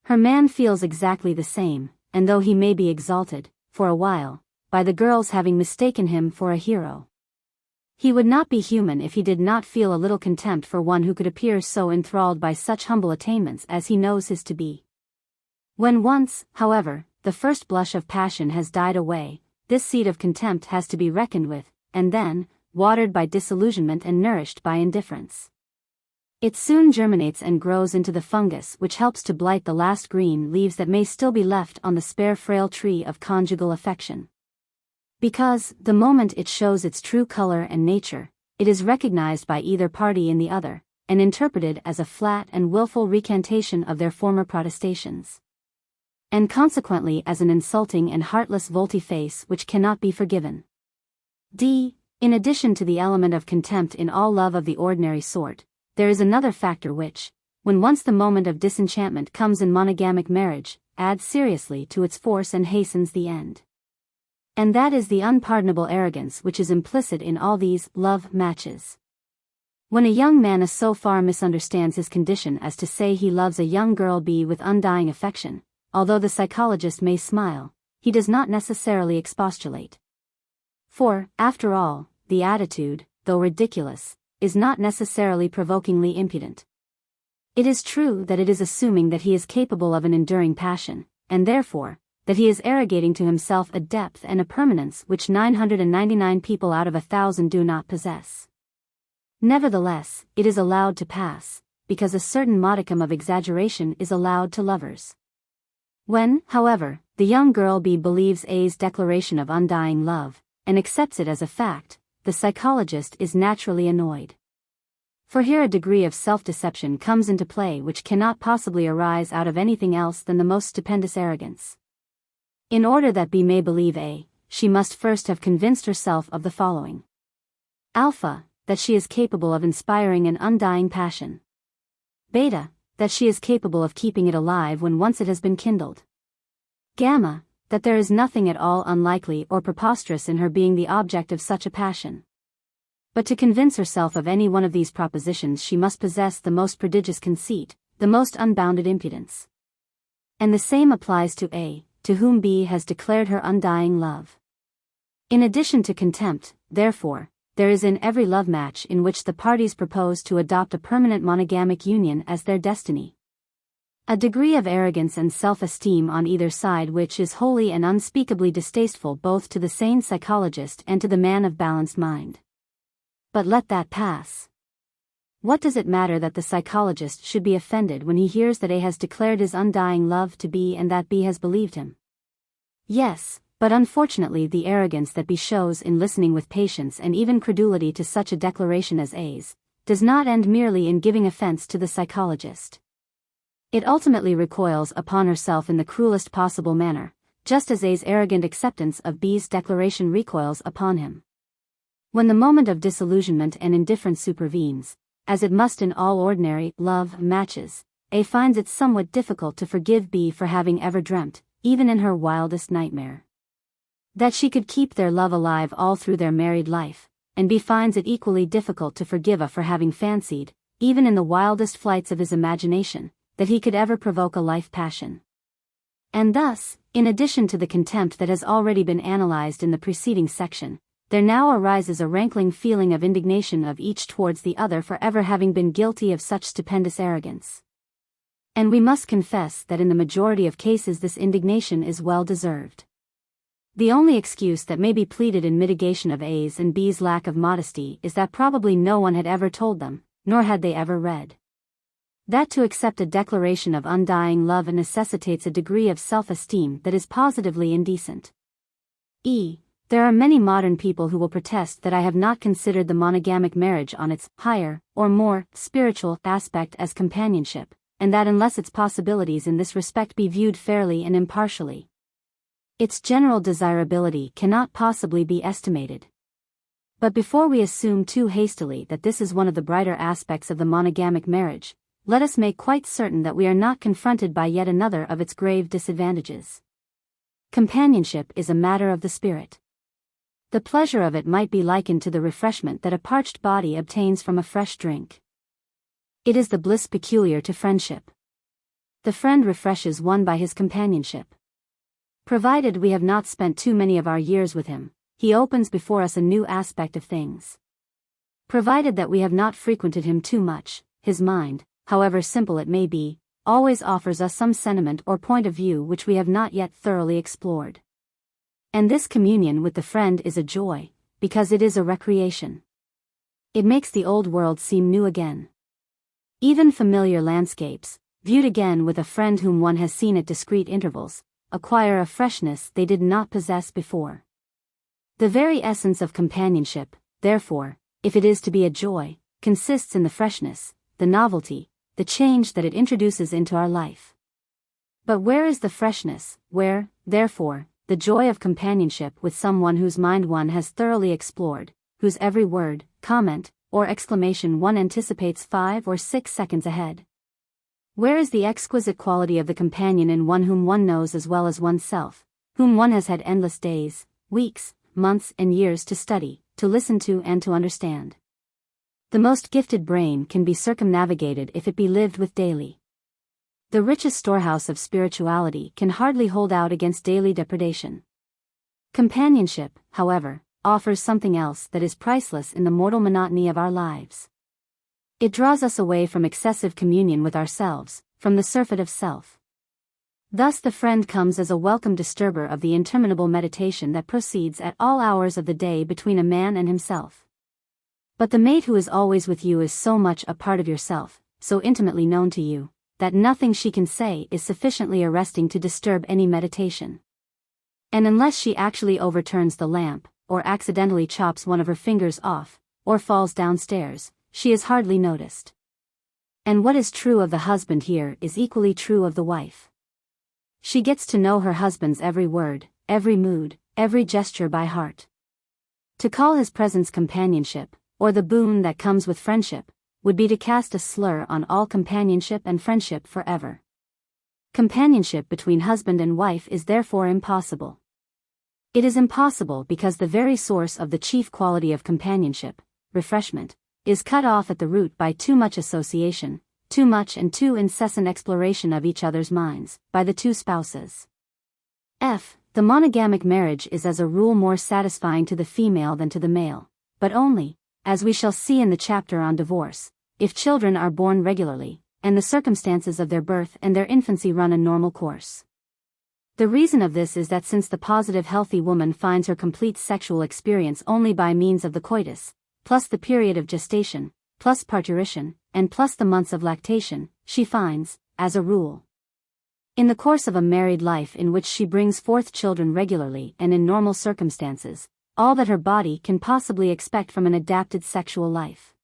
Her man feels exactly the same, and though he may be exalted, for a while, by the girl's having mistaken him for a hero, he would not be human if he did not feel a little contempt for one who could appear so enthralled by such humble attainments as he knows his to be. When once, however, the first blush of passion has died away, this seed of contempt has to be reckoned with, and then, watered by disillusionment and nourished by indifference, it soon germinates and grows into the fungus which helps to blight the last green leaves that may still be left on the spare frail tree of conjugal affection. Because, the moment it shows its true color and nature, it is recognized by either party in the other, and interpreted as a flat and willful recantation of their former protestations, and consequently as an insulting and heartless volte-face which cannot be forgiven. In addition to the element of contempt in all love of the ordinary sort, there is another factor which, when once the moment of disenchantment comes in monogamic marriage, adds seriously to its force and hastens the end. And that is the unpardonable arrogance which is implicit in all these love matches. When a young man so far misunderstands his condition as to say he loves a young girl with undying affection, although the psychologist may smile, he does not necessarily expostulate. For, after all, the attitude, though ridiculous, is not necessarily provokingly impudent. It is true that it is assuming that he is capable of an enduring passion, and therefore, that he is arrogating to himself a depth and a permanence which 999 people out of 1,000 do not possess. Nevertheless, it is allowed to pass, because a certain modicum of exaggeration is allowed to lovers. When, however, the young girl believes A's declaration of undying love, and accepts it as a fact, the psychologist is naturally annoyed. For here a degree of self-deception comes into play which cannot possibly arise out of anything else than the most stupendous arrogance. In order that B may believe A, she must first have convinced herself of the following. Alpha, that she is capable of inspiring an undying passion. Beta, that she is capable of keeping it alive when once it has been kindled. Gamma, that there is nothing at all unlikely or preposterous in her being the object of such a passion. But to convince herself of any one of these propositions she must possess the most prodigious conceit, the most unbounded impudence. And the same applies to A, to whom B has declared her undying love. In addition to contempt, therefore, there is in every love match in which the parties propose to adopt a permanent monogamic union as their destiny, a degree of arrogance and self-esteem on either side which is wholly and unspeakably distasteful both to the sane psychologist and to the man of balanced mind. But let that pass. What does it matter that the psychologist should be offended when he hears that A has declared his undying love to B and that B has believed him? Yes, but unfortunately the arrogance that B shows in listening with patience and even credulity to such a declaration as A's, does not end merely in giving offense to the psychologist. It ultimately recoils upon herself in the cruelest possible manner, just as A's arrogant acceptance of B's declaration recoils upon him. When the moment of disillusionment and indifference supervenes, as it must in all ordinary love matches, A finds it somewhat difficult to forgive B for having ever dreamt, even in her wildest nightmare, that she could keep their love alive all through their married life, and B finds it equally difficult to forgive A for having fancied, even in the wildest flights of his imagination, that he could ever provoke a life passion. And thus, in addition to the contempt that has already been analyzed in the preceding section, there now arises a rankling feeling of indignation of each towards the other for ever having been guilty of such stupendous arrogance. And we must confess that in the majority of cases this indignation is well deserved. The only excuse that may be pleaded in mitigation of A's and B's lack of modesty is that probably no one had ever told them, nor had they ever read, that to accept a declaration of undying love necessitates a degree of self-esteem that is positively indecent. E. There are many modern people who will protest that I have not considered the monogamic marriage on its higher, or more, spiritual aspect as companionship, and that unless its possibilities in this respect be viewed fairly and impartially, its general desirability cannot possibly be estimated. But before we assume too hastily that this is one of the brighter aspects of the monogamic marriage, let us make quite certain that we are not confronted by yet another of its grave disadvantages. Companionship is a matter of the spirit. The pleasure of it might be likened to the refreshment that a parched body obtains from a fresh drink. It is the bliss peculiar to friendship. The friend refreshes one by his companionship. Provided we have not spent too many of our years with him, he opens before us a new aspect of things. Provided that we have not frequented him too much, his mind, however simple it may be, always offers us some sentiment or point of view which we have not yet thoroughly explored. And this communion with the friend is a joy, because it is a recreation. It makes the old world seem new again. Even familiar landscapes, viewed again with a friend whom one has seen at discrete intervals, acquire a freshness they did not possess before. The very essence of companionship, therefore, if it is to be a joy, consists in the freshness, the novelty, the change that it introduces into our life. But where is the freshness, where, therefore, the joy of companionship with someone whose mind one has thoroughly explored, whose every word, comment, or exclamation one anticipates 5 or 6 seconds ahead? Where is the exquisite quality of the companion in one whom one knows as well as oneself, whom one has had endless days, weeks, months and years to study, to listen to and to understand? The most gifted brain can be circumnavigated if it be lived with daily. The richest storehouse of spirituality can hardly hold out against daily depredation. Companionship, however, offers something else that is priceless in the mortal monotony of our lives. It draws us away from excessive communion with ourselves, from the surfeit of self. Thus the friend comes as a welcome disturber of the interminable meditation that proceeds at all hours of the day between a man and himself. But the mate who is always with you is so much a part of yourself, so intimately known to you, that nothing she can say is sufficiently arresting to disturb any meditation. And unless she actually overturns the lamp, or accidentally chops one of her fingers off, or falls downstairs, she is hardly noticed. And what is true of the husband here is equally true of the wife. She gets to know her husband's every word, every mood, every gesture by heart. To call his presence companionship, or the boon that comes with friendship, would be to cast a slur on all companionship and friendship forever. Companionship between husband and wife is therefore impossible. It is impossible because the very source of the chief quality of companionship, refreshment, is cut off at the root by too much association, too much and too incessant exploration of each other's minds, by the two spouses. F. The monogamic marriage is as a rule more satisfying to the female than to the male, but only, as we shall see in the chapter on divorce, if children are born regularly, and the circumstances of their birth and their infancy run a normal course. The reason of this is that since the positive healthy woman finds her complete sexual experience only by means of the coitus, plus the period of gestation, plus parturition, and plus the months of lactation, she finds, as a rule, in the course of a married life in which she brings forth children regularly and in normal circumstances, all that her body can possibly expect from an adapted sexual life.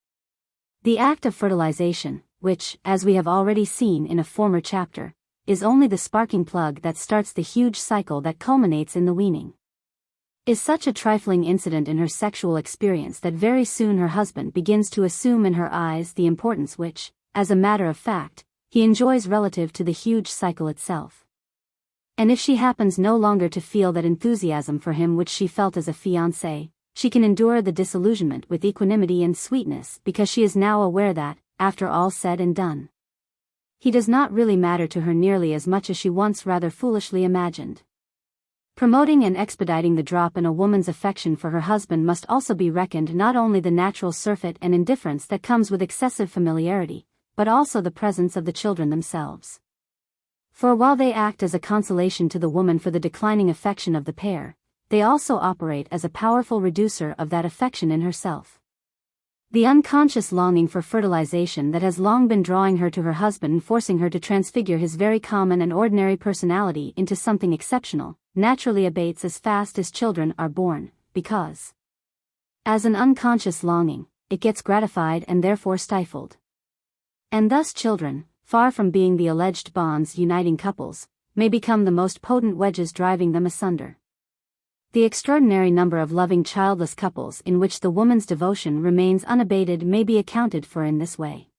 The act of fertilization, which, as we have already seen in a former chapter, is only the sparking plug that starts the huge cycle that culminates in the weaning, is such a trifling incident in her sexual experience that very soon her husband begins to assume in her eyes the importance which, as a matter of fact, he enjoys relative to the huge cycle itself. And if she happens no longer to feel that enthusiasm for him which she felt as a fiancée, she can endure the disillusionment with equanimity and sweetness because she is now aware that, after all said and done, he does not really matter to her nearly as much as she once rather foolishly imagined. Promoting and expediting the drop in a woman's affection for her husband must also be reckoned not only the natural surfeit and indifference that comes with excessive familiarity, but also the presence of the children themselves. For while they act as a consolation to the woman for the declining affection of the pair, they also operate as a powerful reducer of that affection in herself. The unconscious longing for fertilization that has long been drawing her to her husband and forcing her to transfigure his very common and ordinary personality into something exceptional, naturally abates as fast as children are born, because, as an unconscious longing, it gets gratified and therefore stifled. And thus children, far from being the alleged bonds uniting couples, may become the most potent wedges driving them asunder. The extraordinary number of loving childless couples in which the woman's devotion remains unabated may be accounted for in this way.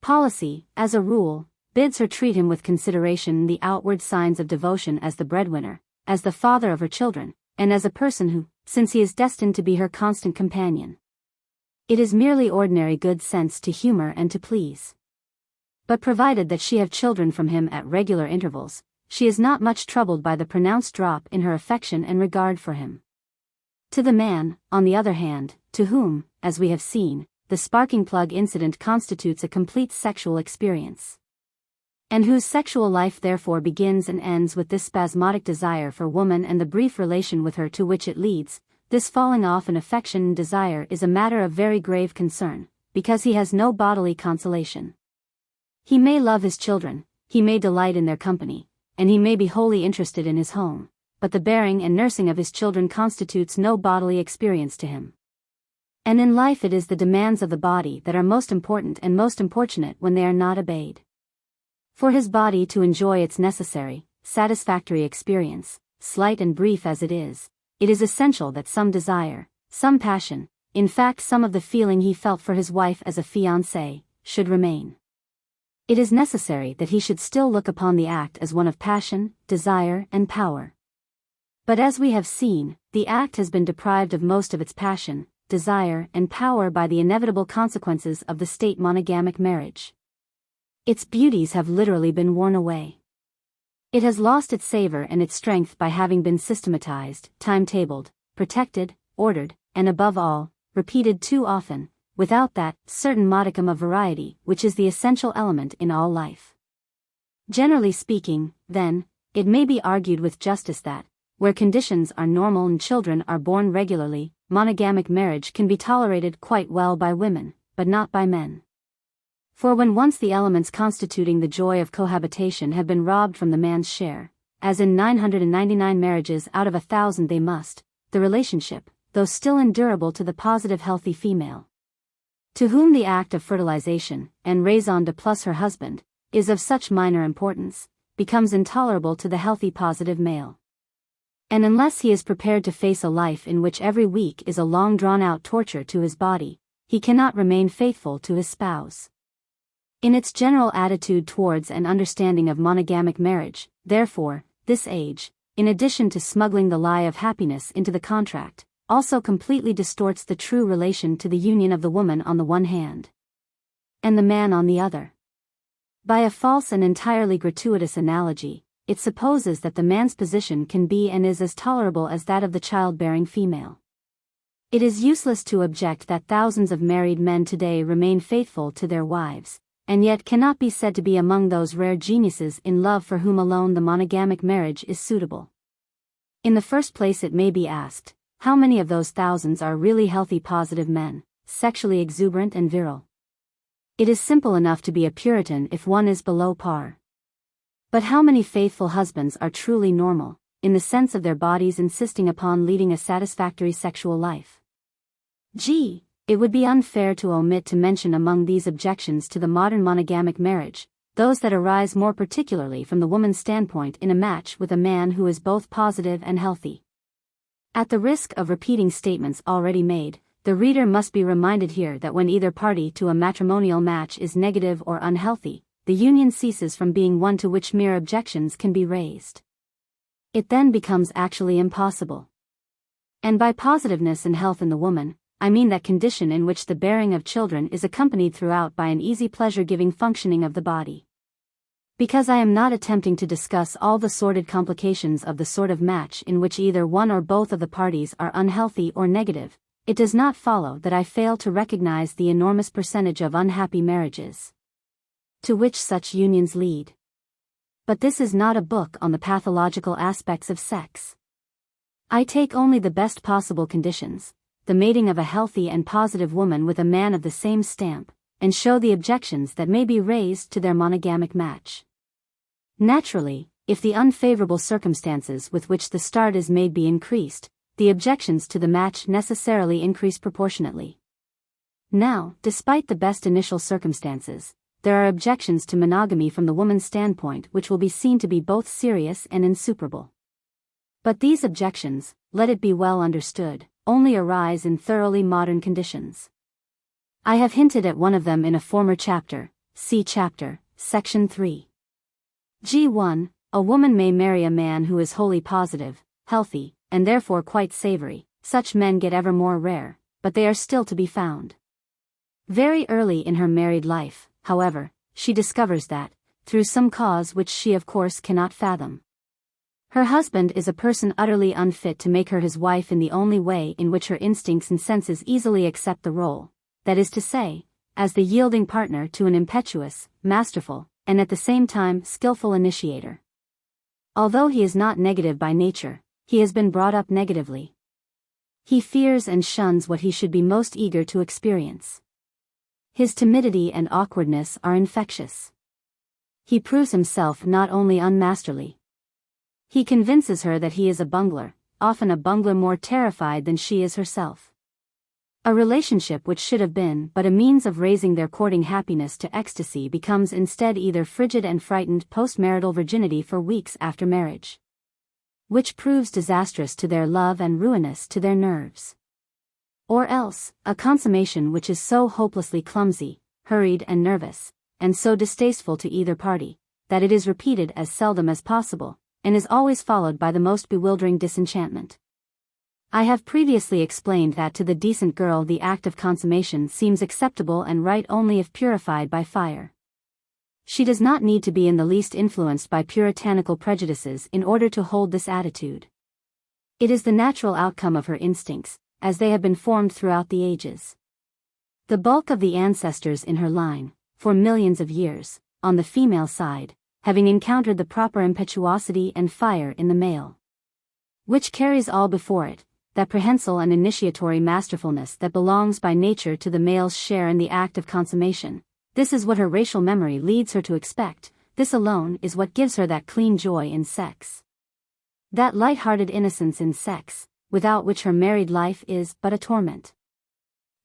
Policy, as a rule, bids her treat him with consideration the outward signs of devotion as the breadwinner, as the father of her children, and as a person who, since he is destined to be her constant companion, it is merely ordinary good sense to humor and to please. But provided that she have children from him at regular intervals, she is not much troubled by the pronounced drop in her affection and regard for him. To the man, on the other hand, to whom, as we have seen, the sparking plug incident constitutes a complete sexual experience, and whose sexual life therefore begins and ends with this spasmodic desire for woman and the brief relation with her to which it leads, this falling off in affection and desire is a matter of very grave concern, because he has no bodily consolation. He may love his children, he may delight in their company, and he may be wholly interested in his home, but the bearing and nursing of his children constitutes no bodily experience to him. And in life it is the demands of the body that are most important and most importunate when they are not obeyed. For his body to enjoy its necessary, satisfactory experience, slight and brief as it is essential that some desire, some passion, in fact some of the feeling he felt for his wife as a fiancée, should remain. It is necessary that he should still look upon the act as one of passion, desire, and power. But as we have seen, the act has been deprived of most of its passion, desire, and power by the inevitable consequences of the state monogamic marriage. Its beauties have literally been worn away. It has lost its savor and its strength by having been systemataized, timetabled, protected, ordered, and above all, repeated too often, without that certain modicum of variety which is the essential element in all life. Generally speaking, then, it may be argued with justice that, where conditions are normal and children are born regularly, monogamic marriage can be tolerated quite well by women, but not by men. For when once the elements constituting the joy of cohabitation have been robbed from the man's share, as in 999 marriages out of 1,000 they must, the relationship, though still endurable to the positive healthy female, to whom the act of fertilization, and raison de plus her husband, is of such minor importance, becomes intolerable to the healthy positive male. And unless he is prepared to face a life in which every week is a long drawn-out torture to his body, he cannot remain faithful to his spouse. In its general attitude towards and understanding of monogamic marriage, therefore, this age, in addition to smuggling the lie of happiness into the contract, also completely distorts the true relation to the union of the woman on the one hand, and the man on the other. By a false and entirely gratuitous analogy, it supposes that the man's position can be and is as tolerable as that of the childbearing female. It is useless to object that thousands of married men today remain faithful to their wives, and yet cannot be said to be among those rare geniuses in love for whom alone the monogamic marriage is suitable. In the first place it may be asked, how many of those thousands are really healthy positive men, sexually exuberant and virile? It is simple enough to be a Puritan if one is below par. But how many faithful husbands are truly normal, in the sense of their bodies insisting upon leading a satisfactory sexual life? It would be unfair to omit to mention among these objections to the modern monogamic marriage, those that arise more particularly from the woman's standpoint in a match with a man who is both positive and healthy. At the risk of repeating statements already made, the reader must be reminded here that when either party to a matrimonial match is negative or unhealthy, the union ceases from being one to which mere objections can be raised. It then becomes actually impossible. And by positiveness and health in the woman, I mean that condition in which the bearing of children is accompanied throughout by an easy pleasure-giving functioning of the body. Because I am not attempting to discuss all the sordid complications of the sort of match in which either one or both of the parties are unhealthy or negative, it does not follow that I fail to recognize the enormous percentage of unhappy marriages to which such unions lead. But this is not a book on the pathological aspects of sex. I take only the best possible conditions, the mating of a healthy and positive woman with a man of the same stamp, and show the objections that may be raised to their monogamic match. Naturally, if the unfavorable circumstances with which the start is made be increased, the objections to the match necessarily increase proportionately. Now, despite the best initial circumstances, there are objections to monogamy from the woman's standpoint which will be seen to be both serious and insuperable. But these objections, let it be well understood, only arise in thoroughly modern conditions. I have hinted at one of them in a former chapter, see chapter, section 3. G1, a woman may marry a man who is wholly positive, healthy, and therefore quite savory. Such men get ever more rare, but they are still to be found. Very early in her married life, however, she discovers that, through some cause which she of course cannot fathom, her husband is a person utterly unfit to make her his wife in the only way in which her instincts and senses easily accept the role, that is to say, as the yielding partner to an impetuous, masterful, and at the same time skillful initiator. Although he is not negative by nature, he has been brought up negatively. He fears and shuns what he should be most eager to experience. His timidity and awkwardness are infectious. He proves himself not only unmasterly. He convinces her that he is a bungler, often a bungler more terrified than she is herself. A relationship which should have been but a means of raising their courting happiness to ecstasy becomes instead either frigid and frightened post-marital virginity for weeks after marriage, which proves disastrous to their love and ruinous to their nerves. Or else, a consummation which is so hopelessly clumsy, hurried and nervous, and so distasteful to either party, that it is repeated as seldom as possible, and is always followed by the most bewildering disenchantment. I have previously explained that to the decent girl the act of consummation seems acceptable and right only if purified by fire. She does not need to be in the least influenced by puritanical prejudices in order to hold this attitude. It is the natural outcome of her instincts, as they have been formed throughout the ages. The bulk of the ancestors in her line, for millions of years, on the female side, having encountered the proper impetuosity and fire in the male, which carries all before it, that prehensile and initiatory masterfulness that belongs by nature to the male's share in the act of consummation. This is what her racial memory leads her to expect, this alone is what gives her that clean joy in sex, that light-hearted innocence in sex, without which her married life is but a torment.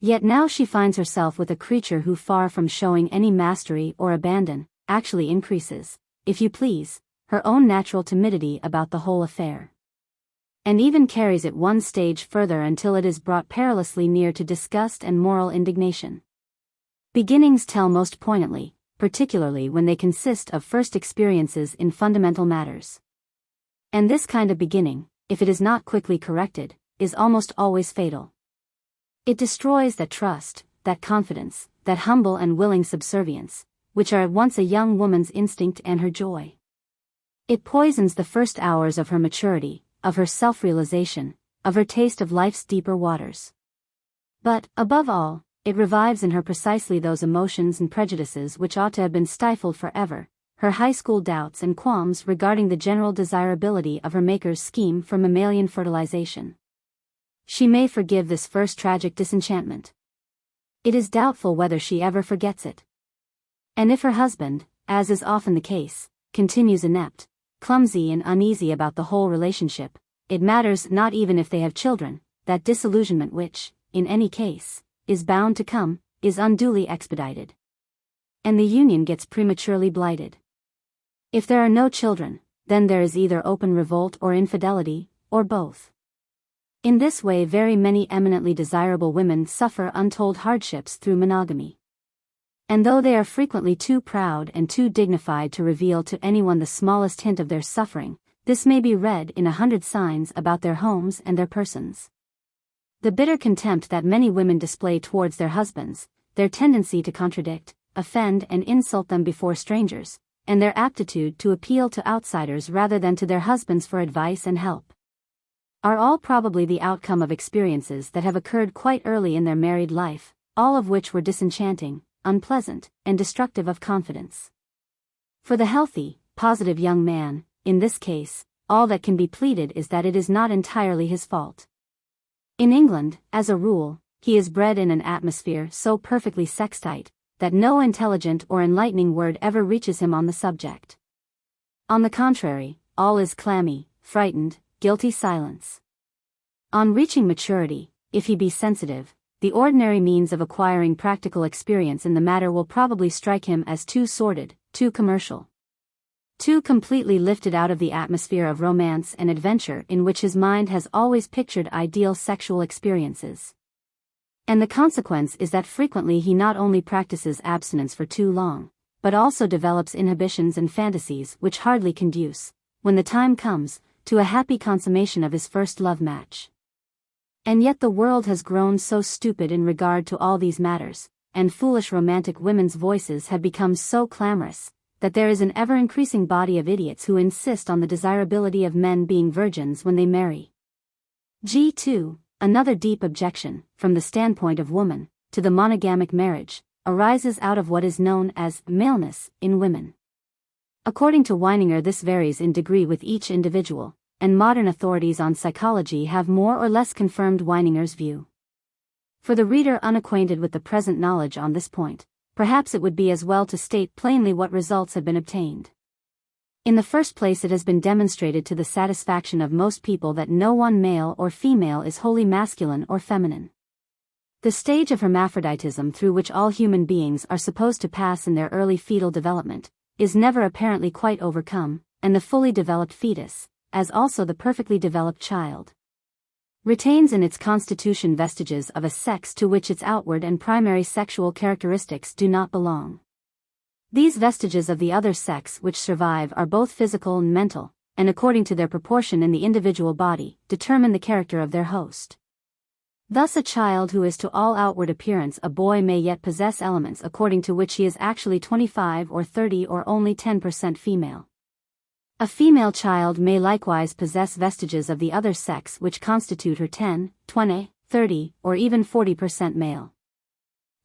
Yet now she finds herself with a creature who, far from showing any mastery or abandon, actually increases, if you please, her own natural timidity about the whole affair, and even carries it one stage further until it is brought perilously near to disgust and moral indignation. Beginnings tell most poignantly, particularly when they consist of first experiences in fundamental matters. And this kind of beginning, if it is not quickly corrected, is almost always fatal. It destroys that trust, that confidence, that humble and willing subservience, which are at once a young woman's instinct and her joy. It poisons the first hours of her maturity, of her self-realization, of her taste of life's deeper waters. But, above all, it revives in her precisely those emotions and prejudices which ought to have been stifled forever, her high school doubts and qualms regarding the general desirability of her maker's scheme for mammalian fertilization. She may forgive this first tragic disenchantment. It is doubtful whether she ever forgets it. And if her husband, as is often the case, continues inept, clumsy and uneasy about the whole relationship, it matters not even if they have children, that disillusionment which, in any case, is bound to come, is unduly expedited. And the union gets prematurely blighted. If there are no children, then there is either open revolt or infidelity, or both. In this way very many eminently desirable women suffer untold hardships through monogamy. And though they are frequently too proud and too dignified to reveal to anyone the smallest hint of their suffering, this may be read in 100 signs about their homes and their persons. The bitter contempt that many women display towards their husbands, their tendency to contradict, offend and insult them before strangers, and their aptitude to appeal to outsiders rather than to their husbands for advice and help, are all probably the outcome of experiences that have occurred quite early in their married life, all of which were disenchanting, unpleasant, and destructive of confidence. For the healthy, positive young man, in this case, all that can be pleaded is that it is not entirely his fault. In England, as a rule, he is bred in an atmosphere so perfectly sex-tight, that no intelligent or enlightening word ever reaches him on the subject. On the contrary, all is clammy, frightened, guilty silence. On reaching maturity, if he be sensitive, the ordinary means of acquiring practical experience in the matter will probably strike him as too sordid, too commercial, too completely lifted out of the atmosphere of romance and adventure in which his mind has always pictured ideal sexual experiences. And the consequence is that frequently he not only practices abstinence for too long, but also develops inhibitions and fantasies which hardly conduce, when the time comes, to a happy consummation of his first love match. And yet the world has grown so stupid in regard to all these matters, and foolish romantic women's voices have become so clamorous, that there is an ever-increasing body of idiots who insist on the desirability of men being virgins when they marry. G2, another deep objection, from the standpoint of woman, to the monogamic marriage, arises out of what is known as maleness in women. According to Weininger, this varies in degree with each individual, and modern authorities on psychology have more or less confirmed Weininger's view. For the reader unacquainted with the present knowledge on this point, perhaps it would be as well to state plainly what results have been obtained. In the first place, it has been demonstrated to the satisfaction of most people that no one male or female is wholly masculine or feminine. The stage of hermaphroditism through which all human beings are supposed to pass in their early fetal development is never apparently quite overcome, and the fully developed fetus, as also the perfectly developed child, retains in its constitution vestiges of a sex to which its outward and primary sexual characteristics do not belong. These vestiges of the other sex which survive are both physical and mental, and according to their proportion in the individual body, determine the character of their host. Thus a child who is to all outward appearance a boy may yet possess elements according to which he is actually 25 or 30 or only 10% female. A female child may likewise possess vestiges of the other sex which constitute her 10, 20, 30, or even 40% male.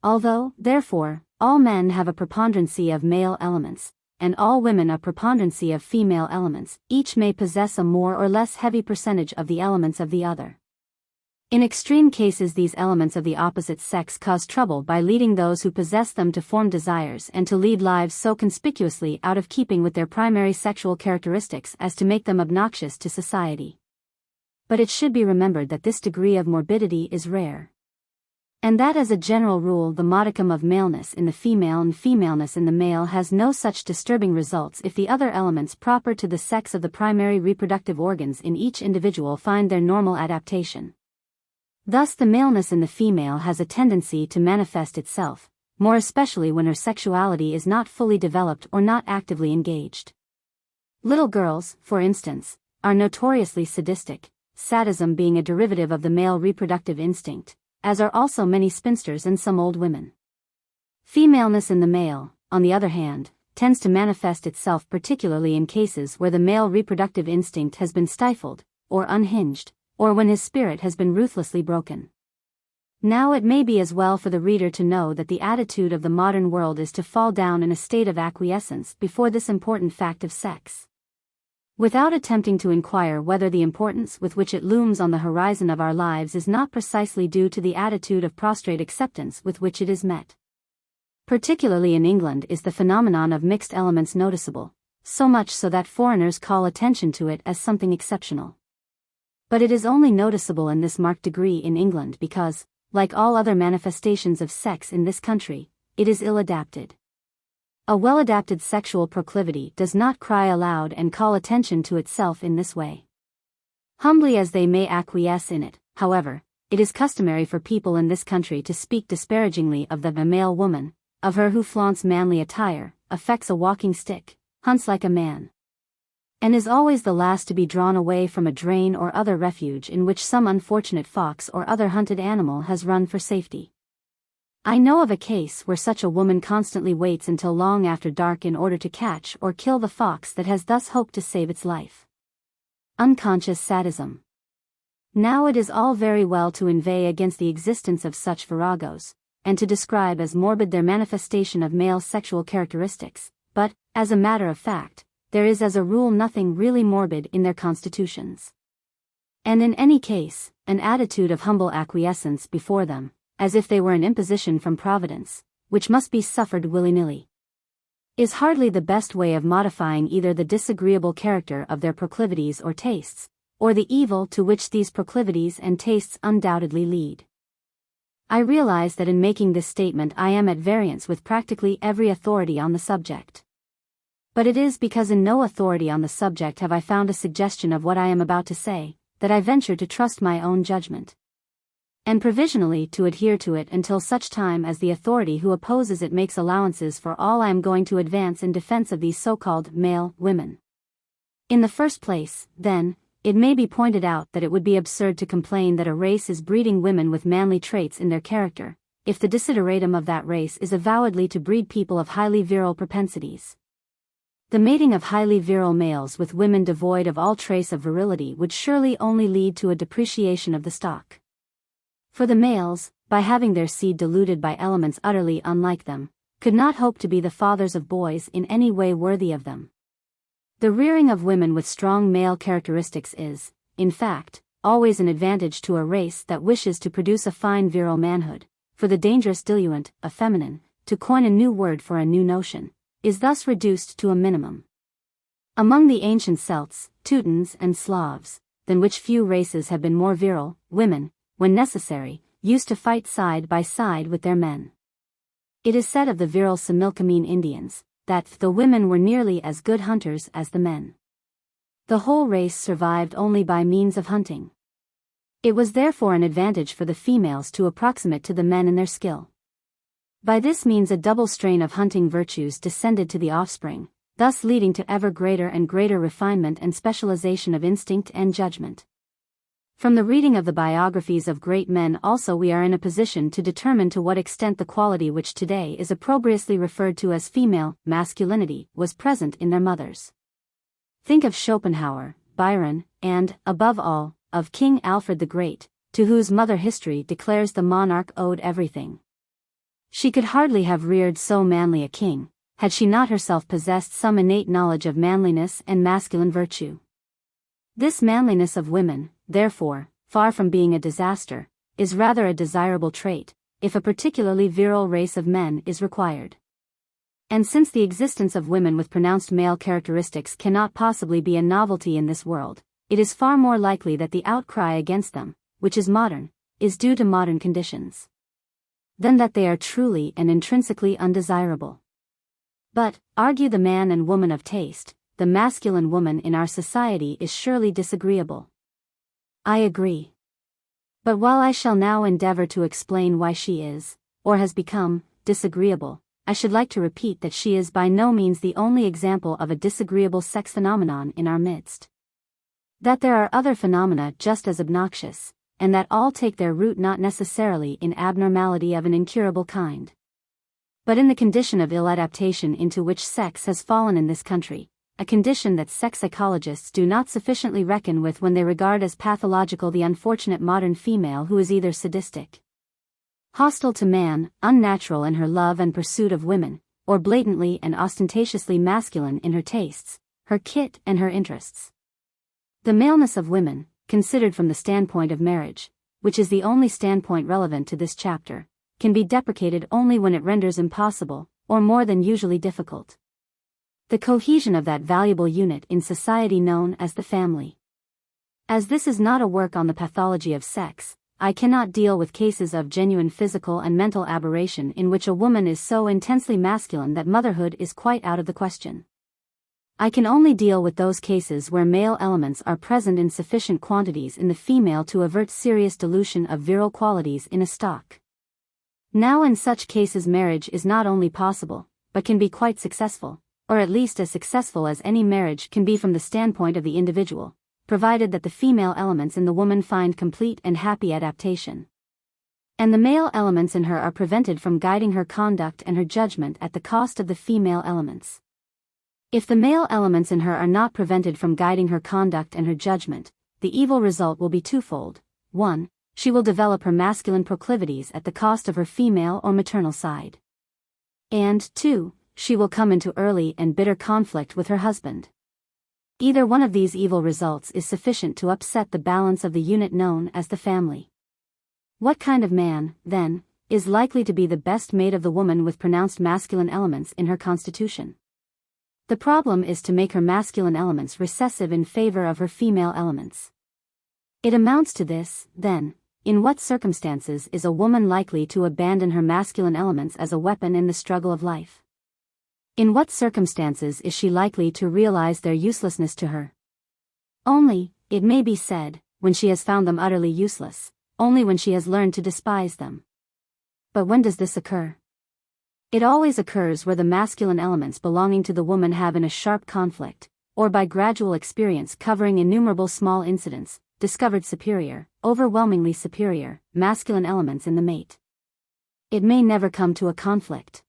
Although, therefore, all men have a preponderancy of male elements, and all women a preponderancy of female elements, each may possess a more or less heavy percentage of the elements of the other. In extreme cases, these elements of the opposite sex cause trouble by leading those who possess them to form desires and to lead lives so conspicuously out of keeping with their primary sexual characteristics as to make them obnoxious to society. But it should be remembered that this degree of morbidity is rare, and that as a general rule the modicum of maleness in the female and femaleness in the male has no such disturbing results if the other elements proper to the sex of the primary reproductive organs in each individual find their normal adaptation. Thus the maleness in the female has a tendency to manifest itself, more especially when her sexuality is not fully developed or not actively engaged. Little girls, for instance, are notoriously sadistic, sadism being a derivative of the male reproductive instinct, as are also many spinsters and some old women. Femaleness in the male, on the other hand, tends to manifest itself particularly in cases where the male reproductive instinct has been stifled, or unhinged, or when his spirit has been ruthlessly broken. Now it may be as well for the reader to know that the attitude of the modern world is to fall down in a state of acquiescence before this important fact of sex, without attempting to inquire whether the importance with which it looms on the horizon of our lives is not precisely due to the attitude of prostrate acceptance with which it is met. Particularly in England is the phenomenon of mixed elements noticeable, so much so that foreigners call attention to it as something exceptional. But it is only noticeable in this marked degree in England because, like all other manifestations of sex in this country, it is ill-adapted. A well-adapted sexual proclivity does not cry aloud and call attention to itself in this way. Humbly as they may acquiesce in it, however, it is customary for people in this country to speak disparagingly of the male woman, of her who flaunts manly attire, affects a walking stick, hunts like a man, and is always the last to be drawn away from a drain or other refuge in which some unfortunate fox or other hunted animal has run for safety. I know of a case where such a woman constantly waits until long after dark in order to catch or kill the fox that has thus hoped to save its life. Unconscious sadism. Now it is all very well to inveigh against the existence of such viragos, and to describe as morbid their manifestation of male sexual characteristics, but, as a matter of fact, there is as a rule nothing really morbid in their constitutions. And in any case, an attitude of humble acquiescence before them, as if they were an imposition from Providence, which must be suffered willy-nilly, is hardly the best way of modifying either the disagreeable character of their proclivities or tastes, or the evil to which these proclivities and tastes undoubtedly lead. I realize that in making this statement I am at variance with practically every authority on the subject. But it is because in no authority on the subject have I found a suggestion of what I am about to say, that I venture to trust my own judgment, and provisionally to adhere to it until such time as the authority who opposes it makes allowances for all I am going to advance in defense of these so-called male women. In the first place, then, it may be pointed out that it would be absurd to complain that a race is breeding women with manly traits in their character, if the desideratum of that race is avowedly to breed people of highly virile propensities. The mating of highly virile males with women devoid of all trace of virility would surely only lead to a depreciation of the stock. For the males, by having their seed diluted by elements utterly unlike them, could not hope to be the fathers of boys in any way worthy of them. The rearing of women with strong male characteristics is, in fact, always an advantage to a race that wishes to produce a fine virile manhood, for the dangerous diluent, effeminine, to coin a new word for a new notion, is thus reduced to a minimum. Among the ancient Celts, Teutons and Slavs, than which few races have been more virile, women, when necessary, used to fight side by side with their men. It is said of the virile Similkameen Indians, that the women were nearly as good hunters as the men. The whole race survived only by means of hunting. It was therefore an advantage for the females to approximate to the men in their skill. By this means a double strain of hunting virtues descended to the offspring, thus leading to ever greater and greater refinement and specialization of instinct and judgment. From the reading of the biographies of great men also we are in a position to determine to what extent the quality which today is opprobriously referred to as female masculinity was present in their mothers. Think of Schopenhauer, Byron, and, above all, of King Alfred the Great, to whose mother history declares the monarch owed everything. She could hardly have reared so manly a king, had she not herself possessed some innate knowledge of manliness and masculine virtue. This manliness of women, therefore, far from being a disaster, is rather a desirable trait, if a particularly virile race of men is required. And since the existence of women with pronounced male characteristics cannot possibly be a novelty in this world, it is far more likely that the outcry against them, which is modern, is due to modern conditions, than that they are truly and intrinsically undesirable. But, argue the man and woman of taste, the masculine woman in our society is surely disagreeable. I agree. But while I shall now endeavor to explain why she is, or has become, disagreeable, I should like to repeat that she is by no means the only example of a disagreeable sex phenomenon in our midst. That there are other phenomena just as obnoxious, and that all take their root not necessarily in abnormality of an incurable kind, but in the condition of ill adaptation into which sex has fallen in this country, a condition that sex psychologists do not sufficiently reckon with when they regard as pathological the unfortunate modern female who is either sadistic, hostile to man, unnatural in her love and pursuit of women, or blatantly and ostentatiously masculine in her tastes, her kit and her interests. The maleness of women, considered from the standpoint of marriage, which is the only standpoint relevant to this chapter, can be deprecated only when it renders impossible, or more than usually difficult, the cohesion of that valuable unit in society known as the family. As this is not a work on the pathology of sex, I cannot deal with cases of genuine physical and mental aberration in which a woman is so intensely masculine that motherhood is quite out of the question. I can only deal with those cases where male elements are present in sufficient quantities in the female to avert serious dilution of virile qualities in a stock. Now in such cases marriage is not only possible, but can be quite successful, or at least as successful as any marriage can be from the standpoint of the individual, provided that the female elements in the woman find complete and happy adaptation, and the male elements in her are prevented from guiding her conduct and her judgment at the cost of the female elements. If the male elements in her are not prevented from guiding her conduct and her judgment, the evil result will be twofold. 1. She will develop her masculine proclivities at the cost of her female or maternal side. And 2. She will come into early and bitter conflict with her husband. Either one of these evil results is sufficient to upset the balance of the unit known as the family. What kind of man, then, is likely to be the best mate of the woman with pronounced masculine elements in her constitution? The problem is to make her masculine elements recessive in favor of her female elements. It amounts to this, then: in what circumstances is a woman likely to abandon her masculine elements as a weapon in the struggle of life? In what circumstances is she likely to realize their uselessness to her? Only, it may be said, when she has found them utterly useless, only when she has learned to despise them. But when does this occur? It always occurs where the masculine elements belonging to the woman have in a sharp conflict, or by gradual experience covering innumerable small incidents, discovered superior, overwhelmingly superior, masculine elements in the mate. It may never come to a conflict.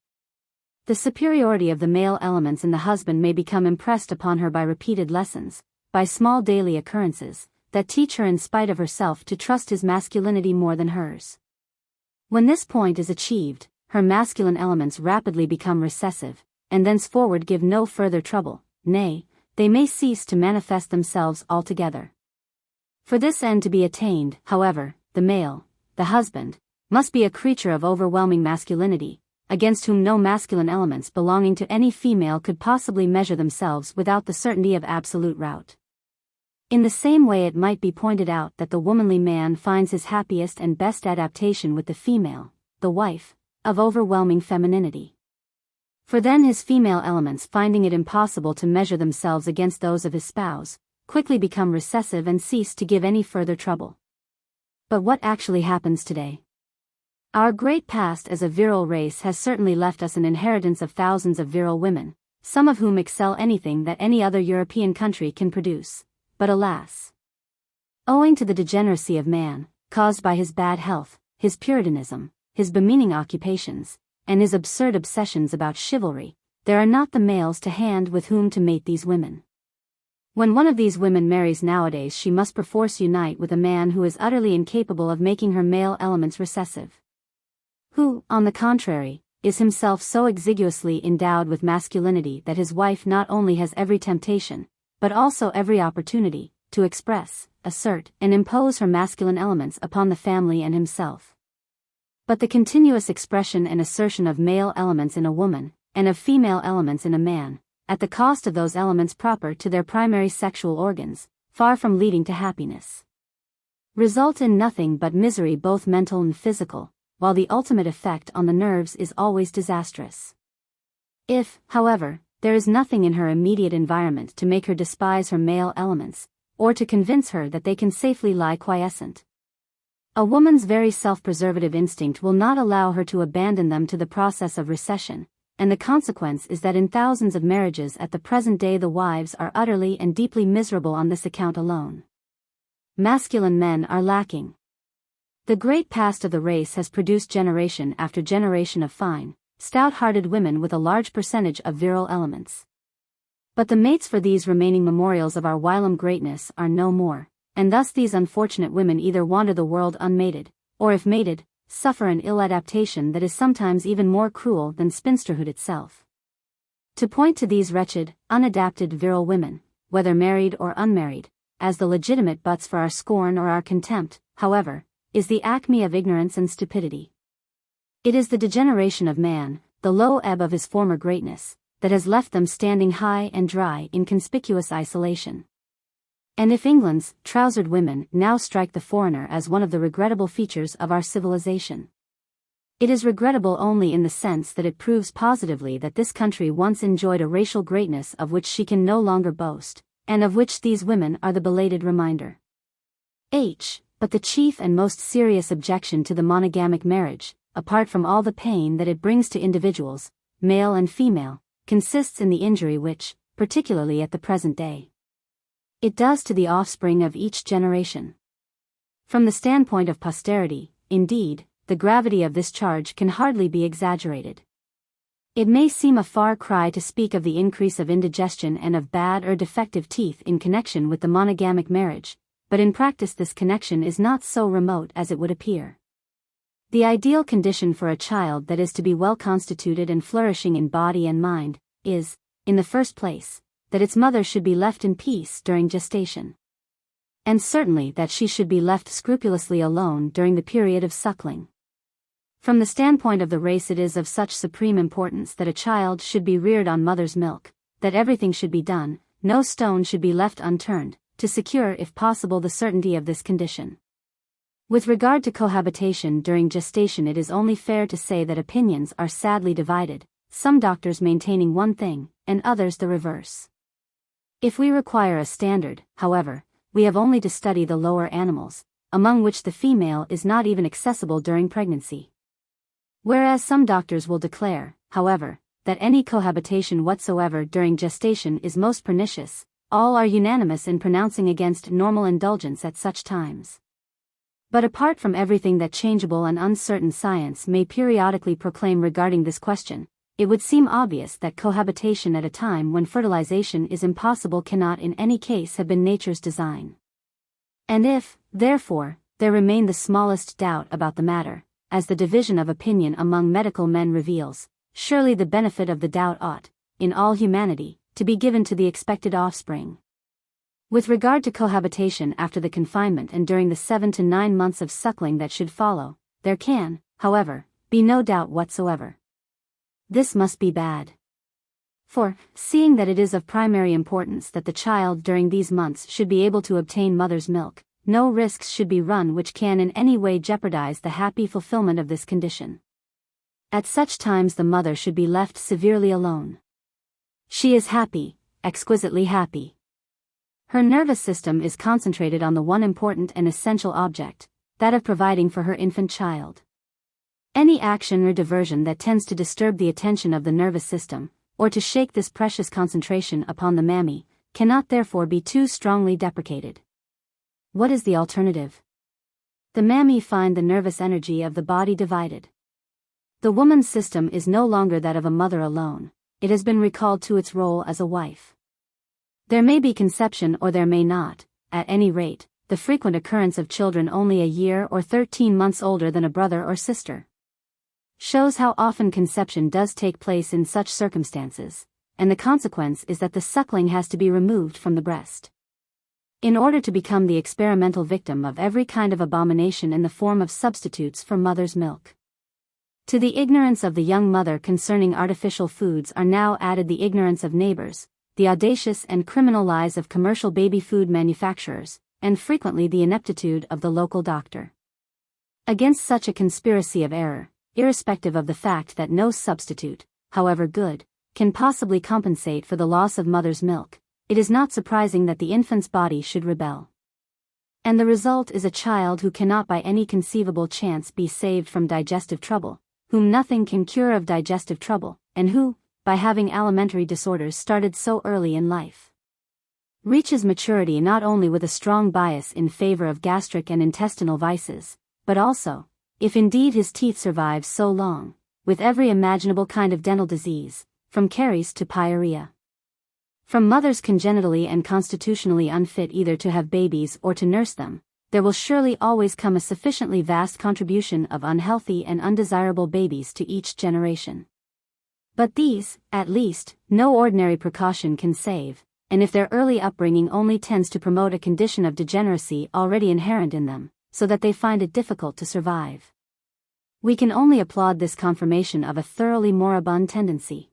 The superiority of the male elements in the husband may become impressed upon her by repeated lessons, by small daily occurrences, that teach her in spite of herself to trust his masculinity more than hers. When this point is achieved, her masculine elements rapidly become recessive, and thenceforward give no further trouble, nay, they may cease to manifest themselves altogether. For this end to be attained, however, the male, the husband, must be a creature of overwhelming masculinity, against whom no masculine elements belonging to any female could possibly measure themselves without the certainty of absolute rout. In the same way it might be pointed out that the womanly man finds his happiest and best adaptation with the female, the wife, of overwhelming femininity. For then his female elements, finding it impossible to measure themselves against those of his spouse, quickly become recessive and cease to give any further trouble. But what actually happens today? Our great past as a virile race has certainly left us an inheritance of thousands of virile women, some of whom excel anything that any other European country can produce. But alas! Owing to the degeneracy of man, caused by his bad health, his puritanism, his bemeaning occupations, and his absurd obsessions about chivalry, there are not the males to hand with whom to mate these women. When one of these women marries nowadays, she must perforce unite with a man who is utterly incapable of making her male elements recessive. Who, on the contrary, is himself so exiguously endowed with masculinity that his wife not only has every temptation, but also every opportunity, to express, assert, and impose her masculine elements upon the family and himself. But the continuous expression and assertion of male elements in a woman, and of female elements in a man, at the cost of those elements proper to their primary sexual organs, far from leading to happiness, result in nothing but misery both mental and physical, while the ultimate effect on the nerves is always disastrous. If, however, there is nothing in her immediate environment to make her despise her male elements, or to convince her that they can safely lie quiescent, a woman's very self-preservative instinct will not allow her to abandon them to the process of recession, and the consequence is that in thousands of marriages at the present day the wives are utterly and deeply miserable on this account alone. Masculine men are lacking. The great past of the race has produced generation after generation of fine, stout-hearted women with a large percentage of virile elements. But the mates for these remaining memorials of our whilom greatness are no more, and thus these unfortunate women either wander the world unmated, or if mated, suffer an ill adaptation that is sometimes even more cruel than spinsterhood itself. To point to these wretched, unadapted virile women, whether married or unmarried, as the legitimate butts for our scorn or our contempt, however, is the acme of ignorance and stupidity. It is the degeneration of man, the low ebb of his former greatness, that has left them standing high and dry in conspicuous isolation. And if England's trousered women now strike the foreigner as one of the regrettable features of our civilization, it is regrettable only in the sense that it proves positively that this country once enjoyed a racial greatness of which she can no longer boast, and of which these women are the belated reminder. But the chief and most serious objection to the monogamic marriage, apart from all the pain that it brings to individuals, male and female, consists in the injury which, particularly at the present day, it does to the offspring of each generation. From the standpoint of posterity, indeed, the gravity of this charge can hardly be exaggerated. It may seem a far cry to speak of the increase of indigestion and of bad or defective teeth in connection with the monogamic marriage, but in practice this connection is not so remote as it would appear. The ideal condition for a child that is to be well constituted and flourishing in body and mind is, in the first place, that its mother should be left in peace during gestation. And certainly that she should be left scrupulously alone during the period of suckling. From the standpoint of the race, it is of such supreme importance that a child should be reared on mother's milk, that everything should be done, no stone should be left unturned, to secure if possible the certainty of this condition. With regard to cohabitation during gestation, it is only fair to say that opinions are sadly divided, some doctors maintaining one thing, and others the reverse. If we require a standard, however, we have only to study the lower animals, among which the female is not even accessible during pregnancy. Whereas some doctors will declare, however, that any cohabitation whatsoever during gestation is most pernicious, all are unanimous in pronouncing against normal indulgence at such times. But apart from everything that changeable and uncertain science may periodically proclaim regarding this question, it would seem obvious that cohabitation at a time when fertilization is impossible cannot in any case have been nature's design. And if, therefore, there remain the smallest doubt about the matter, as the division of opinion among medical men reveals, surely the benefit of the doubt ought, in all humanity, to be given to the expected offspring. With regard to cohabitation after the confinement and during the 7 to 9 months of suckling that should follow, there can, however, be no doubt whatsoever. This must be bad. For, seeing that it is of primary importance that the child during these months should be able to obtain mother's milk, no risks should be run which can in any way jeopardize the happy fulfillment of this condition. At such times the mother should be left severely alone. She is happy, exquisitely happy. Her nervous system is concentrated on the one important and essential object, that of providing for her infant child. Any action or diversion that tends to disturb the attention of the nervous system, or to shake this precious concentration upon the mammy, cannot therefore be too strongly deprecated. What is the alternative? The mammy find the nervous energy of the body divided. The woman's system is no longer that of a mother alone, it has been recalled to its role as a wife. There may be conception or there may not, at any rate, the frequent occurrence of children only a year or 13 months older than a brother or sister shows how often conception does take place in such circumstances, and the consequence is that the suckling has to be removed from the breast, in order to become the experimental victim of every kind of abomination in the form of substitutes for mother's milk. To the ignorance of the young mother concerning artificial foods are now added the ignorance of neighbors, the audacious and criminal lies of commercial baby food manufacturers, and frequently the ineptitude of the local doctor. Against such a conspiracy of error, irrespective of the fact that no substitute, however good, can possibly compensate for the loss of mother's milk, it is not surprising that the infant's body should rebel. And the result is a child who cannot by any conceivable chance be saved from digestive trouble, whom nothing can cure of digestive trouble, and who, by having alimentary disorders started so early in life, reaches maturity not only with a strong bias in favor of gastric and intestinal vices, but also, if indeed his teeth survive so long, with every imaginable kind of dental disease, from caries to pyorrhea. From mothers congenitally and constitutionally unfit either to have babies or to nurse them, there will surely always come a sufficiently vast contribution of unhealthy and undesirable babies to each generation. But these, at least, no ordinary precaution can save, and if their early upbringing only tends to promote a condition of degeneracy already inherent in them, so that they find it difficult to survive, we can only applaud this confirmation of a thoroughly moribund tendency.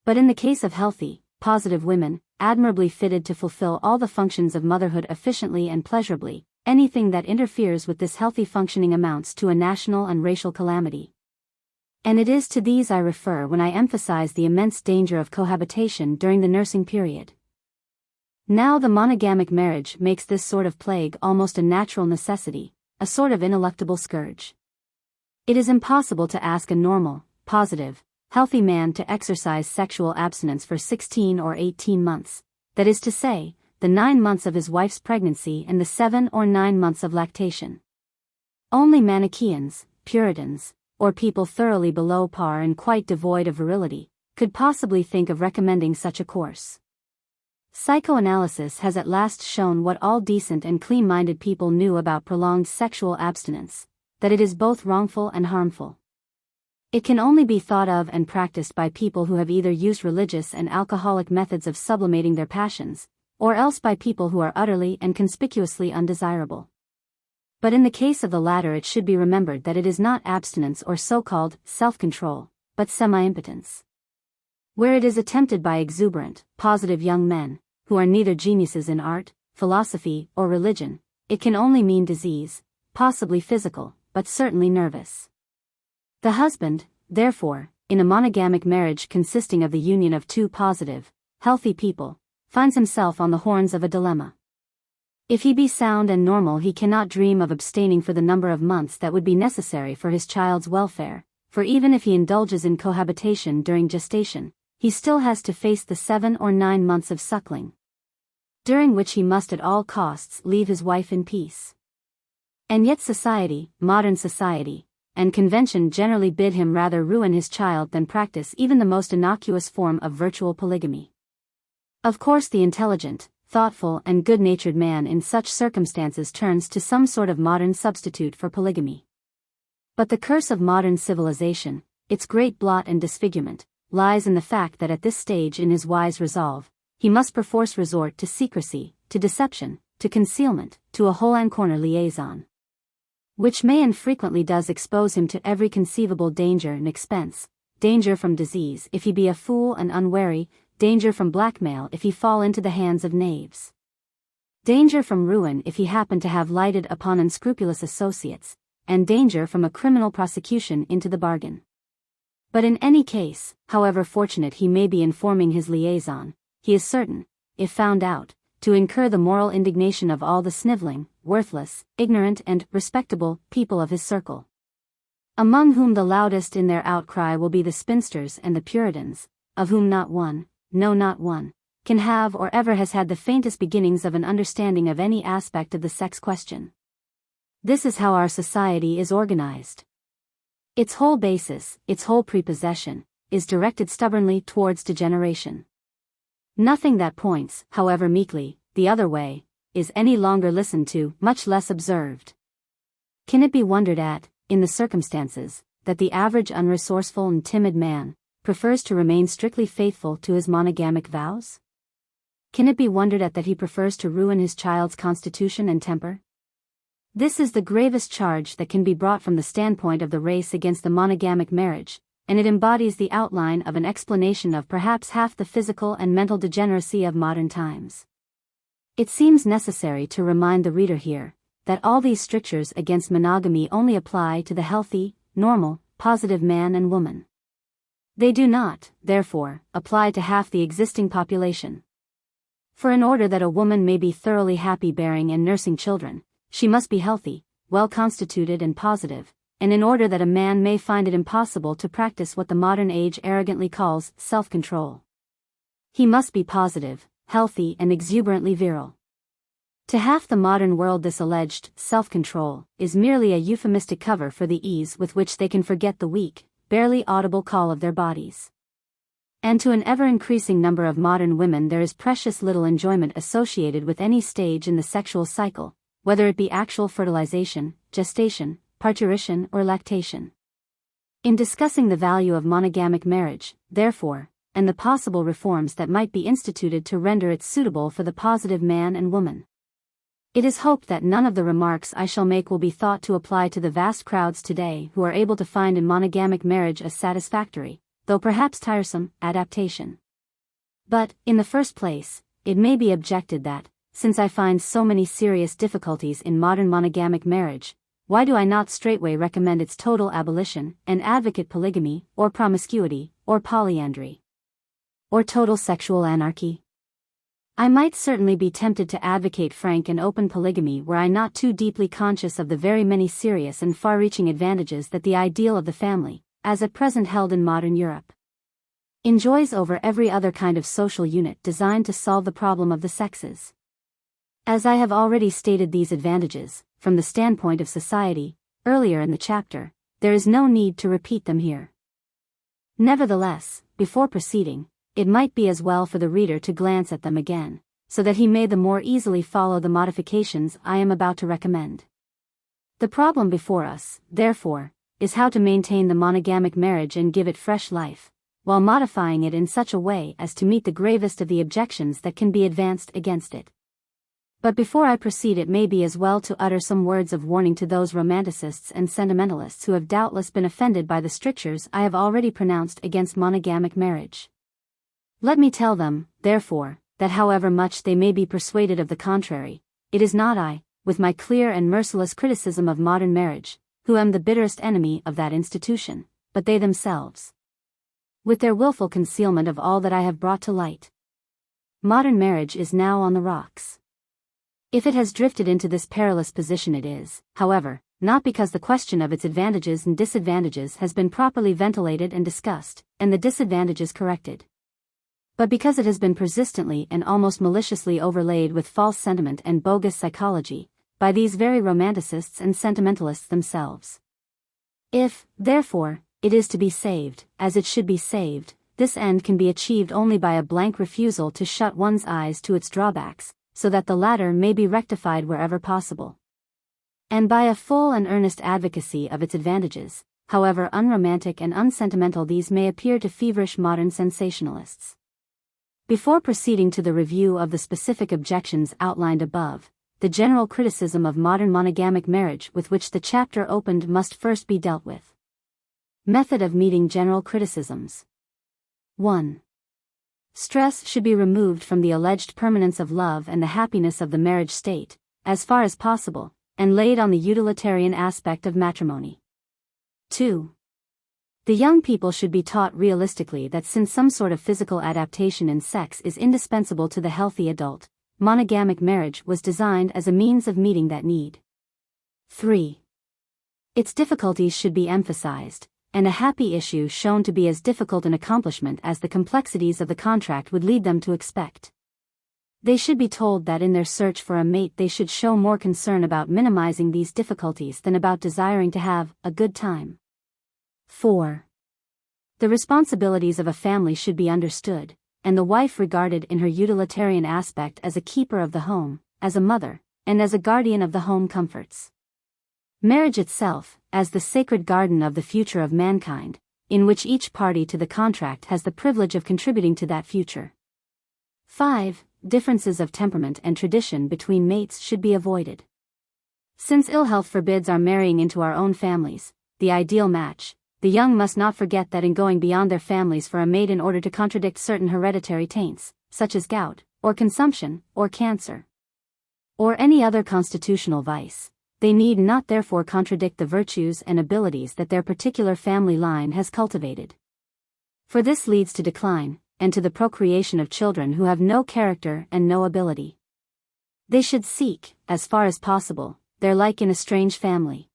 But in the case of healthy, positive women, admirably fitted to fulfill all the functions of motherhood efficiently and pleasurably, anything that interferes with this healthy functioning amounts to a national and racial calamity. And it is to these I refer when I emphasize the immense danger of cohabitation during the nursing period. Now the monogamic marriage makes this sort of plague almost a natural necessity, a sort of ineluctable scourge. It is impossible to ask a normal, positive, healthy man to exercise sexual abstinence for 16 or 18 months, that is to say, the 9 months of his wife's pregnancy and the 7 or 9 months of lactation. Only Manichaeans, Puritans, or people thoroughly below par and quite devoid of virility, could possibly think of recommending such a course. Psychoanalysis has at last shown what all decent and clean-minded people knew about prolonged sexual abstinence, that it is both wrongful and harmful. It can only be thought of and practiced by people who have either used religious and alcoholic methods of sublimating their passions, or else by people who are utterly and conspicuously undesirable. But in the case of the latter, it should be remembered that it is not abstinence or so-called self-control, but semi-impotence. Where it is attempted by exuberant, positive young men, who are neither geniuses in art, philosophy, or religion, it can only mean disease, possibly physical, but certainly nervous. The husband, therefore, in a monogamic marriage consisting of the union of two positive, healthy people, finds himself on the horns of a dilemma. If he be sound and normal, he cannot dream of abstaining for the number of months that would be necessary for his child's welfare, for even if he indulges in cohabitation during gestation, he still has to face the 7 or 9 months of suckling, during which he must at all costs leave his wife in peace. And yet society, modern society, and convention generally bid him rather ruin his child than practice even the most innocuous form of virtual polygamy. Of course, the intelligent, thoughtful, and good-natured man in such circumstances turns to some sort of modern substitute for polygamy. But the curse of modern civilization, its great blot and disfigurement, lies in the fact that at this stage in his wise resolve, he must perforce resort to secrecy, to deception, to concealment, to a hole-and-corner liaison, which may and frequently does expose him to every conceivable danger and expense: danger from disease if he be a fool and unwary, danger from blackmail if he fall into the hands of knaves, danger from ruin if he happen to have lighted upon unscrupulous associates, and danger from a criminal prosecution into the bargain. But in any case, however fortunate he may be in forming his liaison, he is certain, if found out, to incur the moral indignation of all the sniveling, worthless, ignorant, and respectable people of his circle, among whom the loudest in their outcry will be the spinsters and the Puritans, of whom not one, no, not one, can have or ever has had the faintest beginnings of an understanding of any aspect of the sex question. This is how our society is organized. Its whole basis, its whole prepossession, is directed stubbornly towards degeneration. Nothing that points, however meekly, the other way, is any longer listened to, much less observed. Can it be wondered at, in the circumstances, that the average unresourceful and timid man prefers to remain strictly faithful to his monogamic vows? Can it be wondered at that he prefers to ruin his child's constitution and temper? This is the gravest charge that can be brought from the standpoint of the race against the monogamic marriage, and it embodies the outline of an explanation of perhaps half the physical and mental degeneracy of modern times. It seems necessary to remind the reader here, that all these strictures against monogamy only apply to the healthy, normal, positive man and woman. They do not, therefore, apply to half the existing population. For in order that a woman may be thoroughly happy bearing and nursing children, she must be healthy, well constituted and positive, and in order that a man may find it impossible to practice what the modern age arrogantly calls self-control, he must be positive, healthy, and exuberantly virile. To half the modern world this alleged self-control is merely a euphemistic cover for the ease with which they can forget the weak, barely audible call of their bodies. And to an ever-increasing number of modern women there is precious little enjoyment associated with any stage in the sexual cycle, whether it be actual fertilization, gestation, parturition, or lactation. In discussing the value of monogamic marriage, therefore, and the possible reforms that might be instituted to render it suitable for the positive man and woman, it is hoped that none of the remarks I shall make will be thought to apply to the vast crowds today who are able to find in monogamic marriage a satisfactory, though perhaps tiresome, adaptation. But, in the first place, it may be objected that, since I find so many serious difficulties in modern monogamic marriage, why do I not straightway recommend its total abolition, and advocate polygamy, or promiscuity, or polyandry, or total sexual anarchy? I might certainly be tempted to advocate frank and open polygamy were I not too deeply conscious of the very many serious and far-reaching advantages that the ideal of the family, as at present held in modern Europe, enjoys over every other kind of social unit designed to solve the problem of the sexes. As I have already stated these advantages, from the standpoint of society, earlier in the chapter, there is no need to repeat them here. Nevertheless, before proceeding, it might be as well for the reader to glance at them again, so that he may the more easily follow the modifications I am about to recommend. The problem before us, therefore, is how to maintain the monogamic marriage and give it fresh life, while modifying it in such a way as to meet the gravest of the objections that can be advanced against it. But before I proceed, it may be as well to utter some words of warning to those romanticists and sentimentalists who have doubtless been offended by the strictures I have already pronounced against monogamic marriage. Let me tell them, therefore, that however much they may be persuaded of the contrary, it is not I, with my clear and merciless criticism of modern marriage, who am the bitterest enemy of that institution, but they themselves, with their willful concealment of all that I have brought to light. Modern marriage is now on the rocks. If it has drifted into this perilous position, it is, however, not because the question of its advantages and disadvantages has been properly ventilated and discussed, and the disadvantages corrected, but because it has been persistently and almost maliciously overlaid with false sentiment and bogus psychology, by these very romanticists and sentimentalists themselves. If, therefore, it is to be saved, as it should be saved, this end can be achieved only by a blank refusal to shut one's eyes to its drawbacks, so that the latter may be rectified wherever possible, and by a full and earnest advocacy of its advantages, however unromantic and unsentimental these may appear to feverish modern sensationalists. Before proceeding to the review of the specific objections outlined above, the general criticism of modern monogamic marriage with which the chapter opened must first be dealt with. Method of meeting general criticisms. 1. Stress should be removed from the alleged permanence of love and the happiness of the marriage state, as far as possible, and laid on the utilitarian aspect of matrimony. 2. The young people should be taught realistically that since some sort of physical adaptation in sex is indispensable to the healthy adult, monogamic marriage was designed as a means of meeting that need. 3. Its difficulties should be emphasized, and a happy issue shown to be as difficult an accomplishment as the complexities of the contract would lead them to expect. They should be told that in their search for a mate they should show more concern about minimizing these difficulties than about desiring to have a good time. 4. The responsibilities of a family should be understood, and the wife regarded in her utilitarian aspect as a keeper of the home, as a mother, and as a guardian of the home comforts. Marriage itself, as the sacred garden of the future of mankind, in which each party to the contract has the privilege of contributing to that future. 5. Differences of temperament and tradition between mates should be avoided. Since ill health forbids our marrying into our own families, the ideal match, the young must not forget that in going beyond their families for a mate in order to contradict certain hereditary taints, such as gout, or consumption, or cancer, or any other constitutional vice, they need not therefore contradict the virtues and abilities that their particular family line has cultivated. For this leads to decline, and to the procreation of children who have no character and no ability. They should seek, as far as possible, their like in a strange family.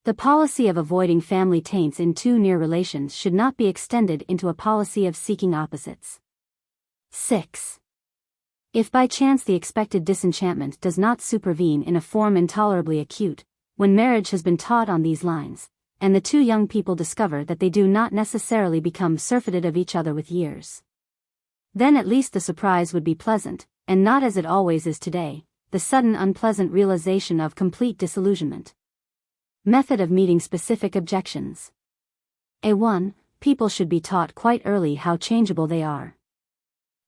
The policy of avoiding family taints in too near relations should not be extended into a policy of seeking opposites. 6. If by chance the expected disenchantment does not supervene in a form intolerably acute, when marriage has been taught on these lines, and the two young people discover that they do not necessarily become surfeited of each other with years, then at least the surprise would be pleasant, and not as it always is today, the sudden unpleasant realization of complete disillusionment. Method of meeting specific objections. A1. People should be taught quite early how changeable they are.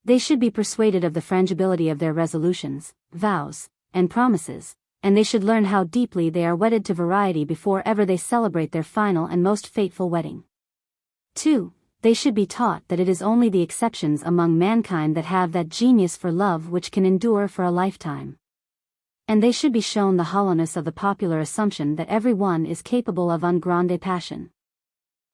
They should be persuaded of the frangibility of their resolutions, vows, and promises, and they should learn how deeply they are wedded to variety before ever they celebrate their final and most fateful wedding. 2. They should be taught that it is only the exceptions among mankind that have that genius for love which can endure for a lifetime. And they should be shown the hollowness of the popular assumption that every one is capable of un grande passion.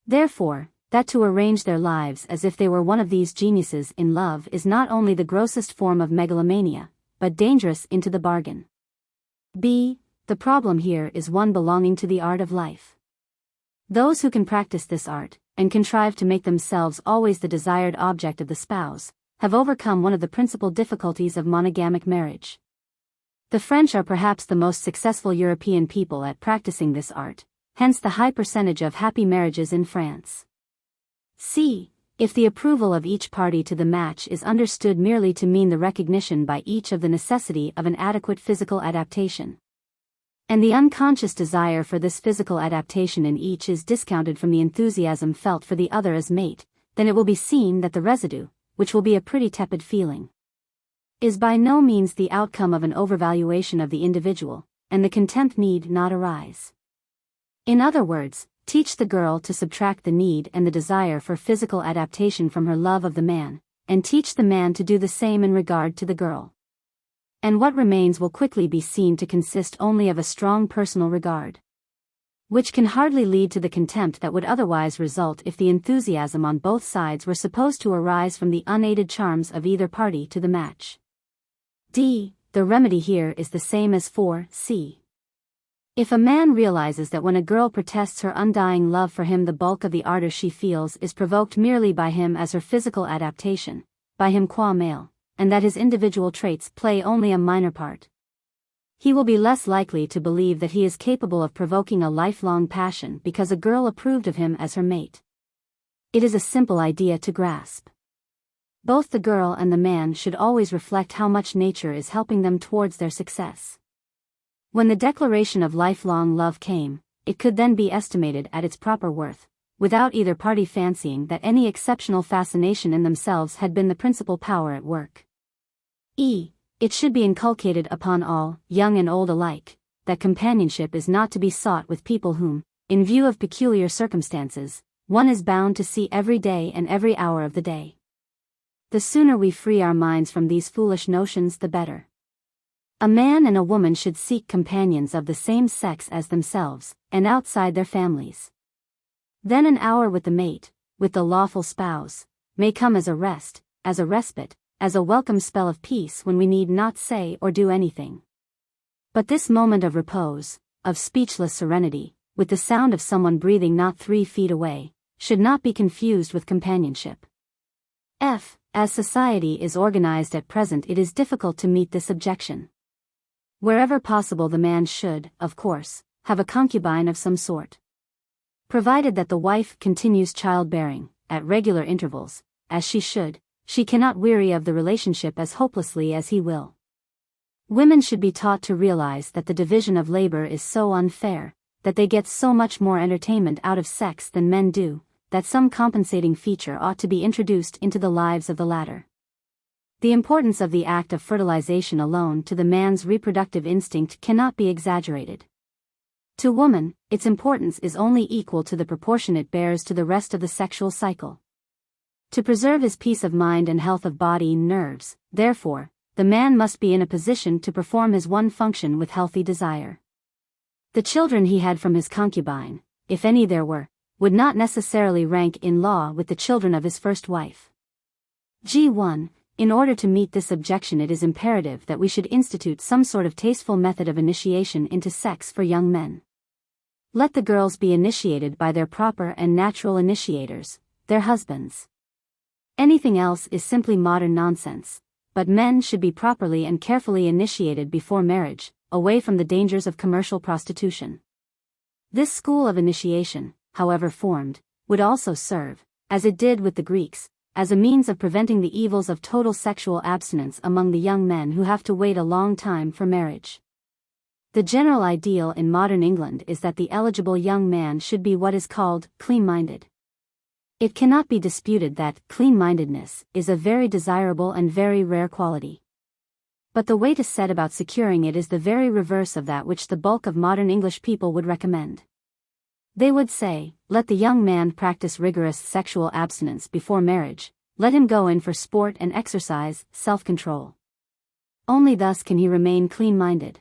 Therefore, that to arrange their lives as if they were one of these geniuses in love is not only the grossest form of megalomania, but dangerous into the bargain. B. The problem here is one belonging to the art of life. Those who can practice this art, and contrive to make themselves always the desired object of the spouse, have overcome one of the principal difficulties of monogamic marriage. The French are perhaps the most successful European people at practicing this art, hence the high percentage of happy marriages in France. c. If the approval of each party to the match is understood merely to mean the recognition by each of the necessity of an adequate physical adaptation, and the unconscious desire for this physical adaptation in each is discounted from the enthusiasm felt for the other as mate, then it will be seen that the residue, which will be a pretty tepid feeling, is by no means the outcome of an overvaluation of the individual, and the contempt need not arise. In other words, teach the girl to subtract the need and the desire for physical adaptation from her love of the man, and teach the man to do the same in regard to the girl. And what remains will quickly be seen to consist only of a strong personal regard, which can hardly lead to the contempt that would otherwise result if the enthusiasm on both sides were supposed to arise from the unaided charms of either party to the match. d. The remedy here is the same as for c. If a man realizes that when a girl protests her undying love for him the bulk of the ardor she feels is provoked merely by him as her physical adaptation, by him qua male, and that his individual traits play only a minor part, he will be less likely to believe that he is capable of provoking a lifelong passion because a girl approved of him as her mate. It is a simple idea to grasp. Both the girl and the man should always reflect how much nature is helping them towards their success. When the declaration of lifelong love came, it could then be estimated at its proper worth, without either party fancying that any exceptional fascination in themselves had been the principal power at work. It should be inculcated upon all, young and old alike, that companionship is not to be sought with people whom, in view of peculiar circumstances, one is bound to see every day and every hour of the day. The sooner we free our minds from these foolish notions the better. A man and a woman should seek companions of the same sex as themselves, and outside their families. Then an hour with the mate, with the lawful spouse, may come as a rest, as a respite, as a welcome spell of peace when we need not say or do anything. But this moment of repose, of speechless serenity, with the sound of someone breathing not 3 feet away, should not be confused with companionship. As society is organized at present, it is difficult to meet this objection. Wherever possible the man should, of course, have a concubine of some sort. Provided that the wife continues childbearing, at regular intervals, as she should, she cannot weary of the relationship as hopelessly as he will. Women should be taught to realize that the division of labor is so unfair, that they get so much more entertainment out of sex than men do, that some compensating feature ought to be introduced into the lives of the latter. The importance of the act of fertilization alone to the man's reproductive instinct cannot be exaggerated. To woman, its importance is only equal to the proportion it bears to the rest of the sexual cycle. To preserve his peace of mind and health of body and nerves, therefore, the man must be in a position to perform his one function with healthy desire. The children he had from his concubine, if any there were, would not necessarily rank in law with the children of his first wife. G1. In order to meet this objection, it is imperative that we should institute some sort of tasteful method of initiation into sex for young men. Let the girls be initiated by their proper and natural initiators, their husbands. Anything else is simply modern nonsense, but men should be properly and carefully initiated before marriage, away from the dangers of commercial prostitution. This school of initiation, however formed, would also serve, as it did with the Greeks, as a means of preventing the evils of total sexual abstinence among the young men who have to wait a long time for marriage. The general ideal in modern England is that the eligible young man should be what is called clean-minded. It cannot be disputed that clean-mindedness is a very desirable and very rare quality. But the way to set about securing it is the very reverse of that which the bulk of modern English people would recommend. They would say, let the young man practice rigorous sexual abstinence before marriage, let him go in for sport and exercise, self-control. Only thus can he remain clean-minded.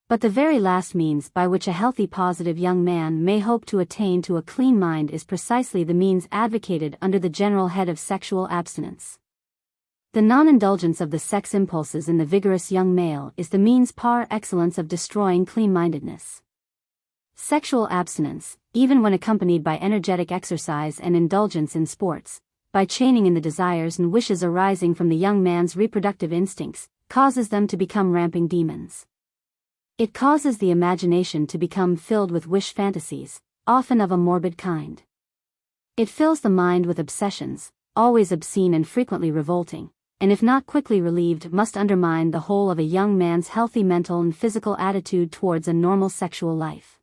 But the very last means by which a healthy positive young man may hope to attain to a clean mind is precisely the means advocated under the general head of sexual abstinence. The non-indulgence of the sex impulses in the vigorous young male is the means par excellence of destroying clean-mindedness. Sexual abstinence, even when accompanied by energetic exercise and indulgence in sports, by chaining in the desires and wishes arising from the young man's reproductive instincts, causes them to become ramping demons. It causes the imagination to become filled with wish fantasies, often of a morbid kind. It fills the mind with obsessions, always obscene and frequently revolting, and if not quickly relieved must undermine the whole of a young man's healthy mental and physical attitude towards a normal sexual life.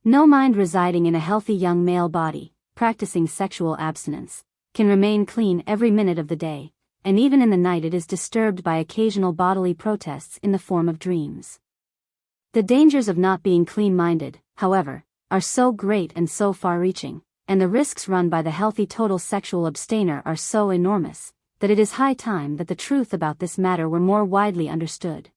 No mind residing in a healthy young male body, practicing sexual abstinence, can remain clean every minute of the day, and even in the night it is disturbed by occasional bodily protests in the form of dreams. The dangers of not being clean-minded, however, are so great and so far-reaching, and the risks run by the healthy total sexual abstainer are so enormous, that it is high time that the truth about this matter were more widely understood.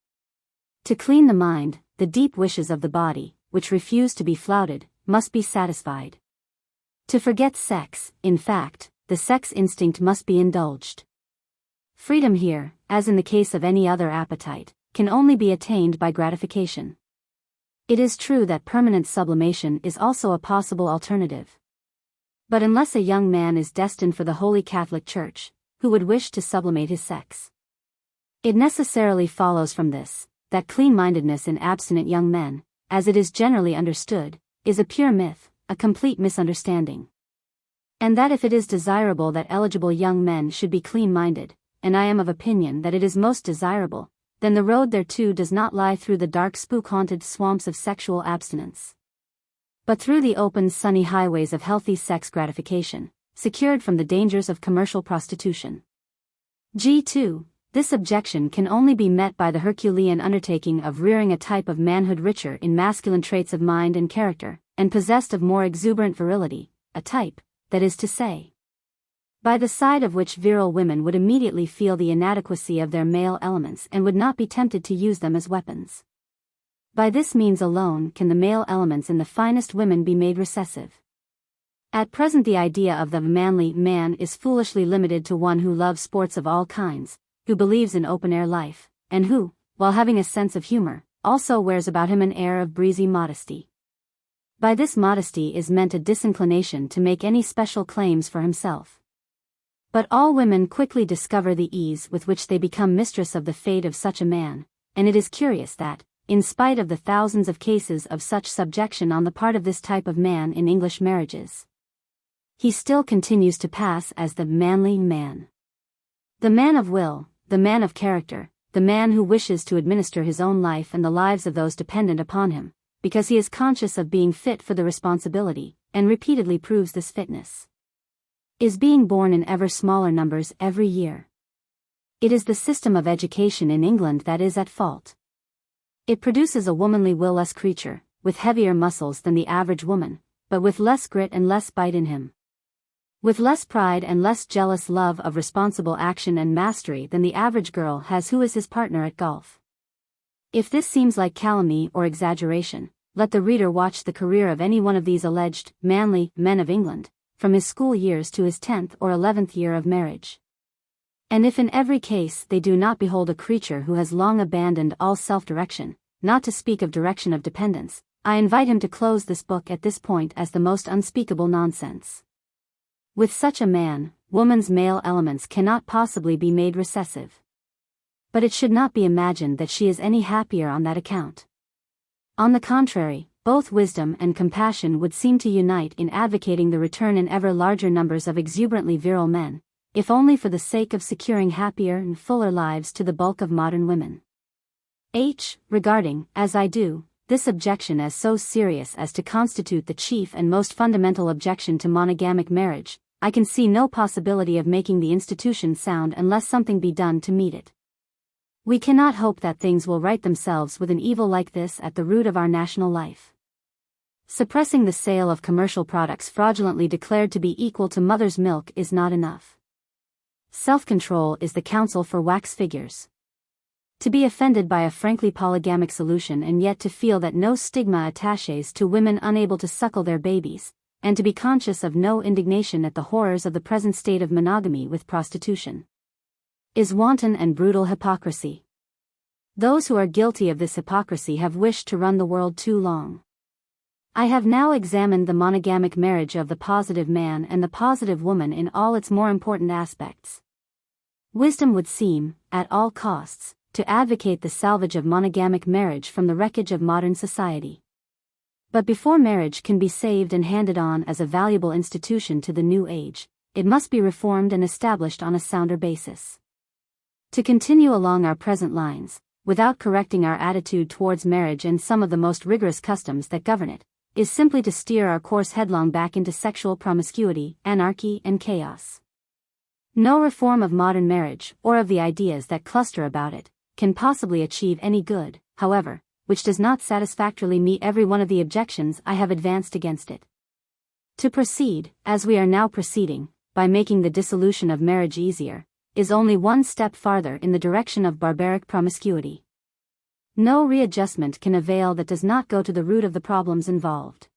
To clean the mind, the deep wishes of the body, which refuse to be flouted, must be satisfied. To forget sex, in fact, the sex instinct must be indulged. Freedom here, as in the case of any other appetite, can only be attained by gratification. It is true that permanent sublimation is also a possible alternative. But unless a young man is destined for the Holy Catholic Church, who would wish to sublimate his sex, it necessarily follows from this, that clean-mindedness in abstinent young men, as it is generally understood, is a pure myth, a complete misunderstanding. And that if it is desirable that eligible young men should be clean-minded, and I am of opinion that it is most desirable, then the road thereto does not lie through the dark spook-haunted swamps of sexual abstinence, but through the open sunny highways of healthy sex gratification, secured from the dangers of commercial prostitution. G2. This objection can only be met by the Herculean undertaking of rearing a type of manhood richer in masculine traits of mind and character, and possessed of more exuberant virility, a type, that is to say, by the side of which virile women would immediately feel the inadequacy of their male elements and would not be tempted to use them as weapons. By this means alone can the male elements in the finest women be made recessive. At present the idea of the manly man is foolishly limited to one who loves sports of all kinds, who believes in open-air life, and who, while having a sense of humor, also wears about him an air of breezy modesty. By this modesty is meant a disinclination to make any special claims for himself. But all women quickly discover the ease with which they become mistress of the fate of such a man, and it is curious that, in spite of the thousands of cases of such subjection on the part of this type of man in English marriages, he still continues to pass as the manly man. The man of will, the man of character, the man who wishes to administer his own life and the lives of those dependent upon him, because he is conscious of being fit for the responsibility, and repeatedly proves this fitness, is being born in ever smaller numbers every year. It is the system of education in England that is at fault. It produces a womanly will-less creature, with heavier muscles than the average woman, but with less grit and less bite in him, with less pride and less jealous love of responsible action and mastery than the average girl has who is his partner at golf. If this seems like calumny or exaggeration, let the reader watch the career of any one of these alleged manly men of England, from his school years to his 10th or 11th year of marriage. And if in every case they do not behold a creature who has long abandoned all self-direction, not to speak of direction of dependence, I invite him to close this book at this point as the most unspeakable nonsense. With such a man, woman's male elements cannot possibly be made recessive. But it should not be imagined that she is any happier on that account. On the contrary, both wisdom and compassion would seem to unite in advocating the return in ever larger numbers of exuberantly virile men, if only for the sake of securing happier and fuller lives to the bulk of modern women. Regarding, as I do, this objection as so serious as to constitute the chief and most fundamental objection to monogamic marriage, I can see no possibility of making the institution sound unless something be done to meet it. We cannot hope that things will right themselves with an evil like this at the root of our national life. Suppressing the sale of commercial products fraudulently declared to be equal to mother's milk is not enough. Self-control is the counsel for wax figures. To be offended by a frankly polygamic solution and yet to feel that no stigma attaches to women unable to suckle their babies, and to be conscious of no indignation at the horrors of the present state of monogamy with prostitution, is wanton and brutal hypocrisy. Those who are guilty of this hypocrisy have wished to run the world too long. I have now examined the monogamic marriage of the positive man and the positive woman in all its more important aspects. Wisdom would seem, at all costs, to advocate the salvage of monogamic marriage from the wreckage of modern society. But before marriage can be saved and handed on as a valuable institution to the new age, it must be reformed and established on a sounder basis. To continue along our present lines, without correcting our attitude towards marriage and some of the most rigorous customs that govern it, is simply to steer our course headlong back into sexual promiscuity, anarchy, and chaos. No reform of modern marriage, or of the ideas that cluster about it, can possibly achieve any good, however, which does not satisfactorily meet every one of the objections I have advanced against it. To proceed, as we are now proceeding, by making the dissolution of marriage easier, is only one step farther in the direction of barbaric promiscuity. No readjustment can avail that does not go to the root of the problems involved.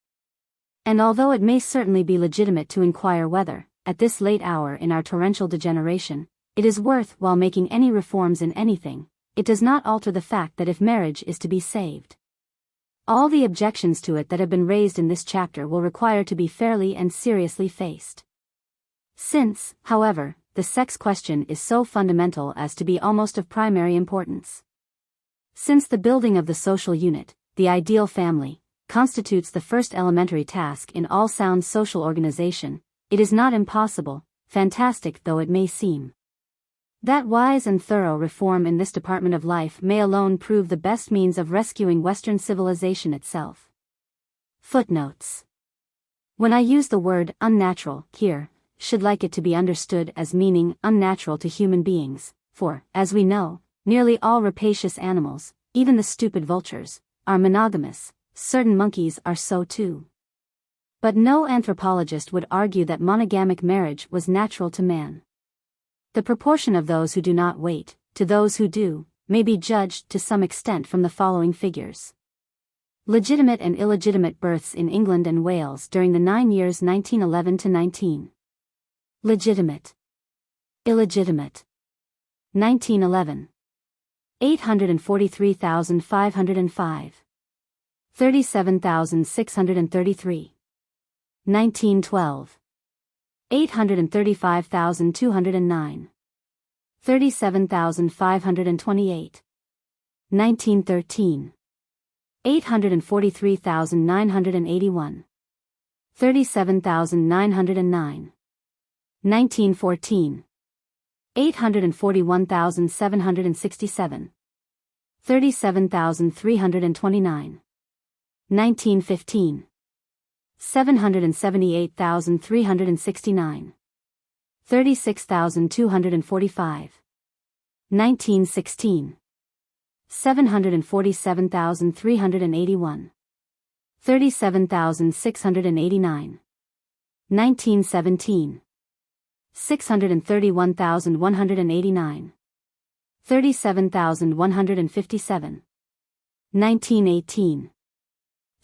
And although it may certainly be legitimate to inquire whether, at this late hour in our torrential degeneration, it is worth while making any reforms in anything, it does not alter the fact that if marriage is to be saved, all the objections to it that have been raised in this chapter will require to be fairly and seriously faced. Since, however, the sex question is so fundamental as to be almost of primary importance. Since the building of the social unit, the ideal family, constitutes the first elementary task in all sound social organization, it is not impossible, fantastic though it may seem, that wise and thorough reform in this department of life may alone prove the best means of rescuing Western civilization itself. Footnotes. When I use the word unnatural here, should like it to be understood as meaning unnatural to human beings, for, as we know, nearly all rapacious animals, even the stupid vultures, are monogamous, certain monkeys are so too. But no anthropologist would argue that monogamic marriage was natural to man. The proportion of those who do not wait, to those who do, may be judged to some extent from the following figures. Legitimate and illegitimate births in England and Wales during the 9 years 1911 to 19. Legitimate. Illegitimate. 1911. 843,505. 37,633. 1912. 835,209. 37,528. 1913. 843,981. 37,909. 1914. 841,767. 37,329. 1915. 778,369. 36,245. 1916. 747,381. 37,689. 1917. 631,189. 37,157. 1918.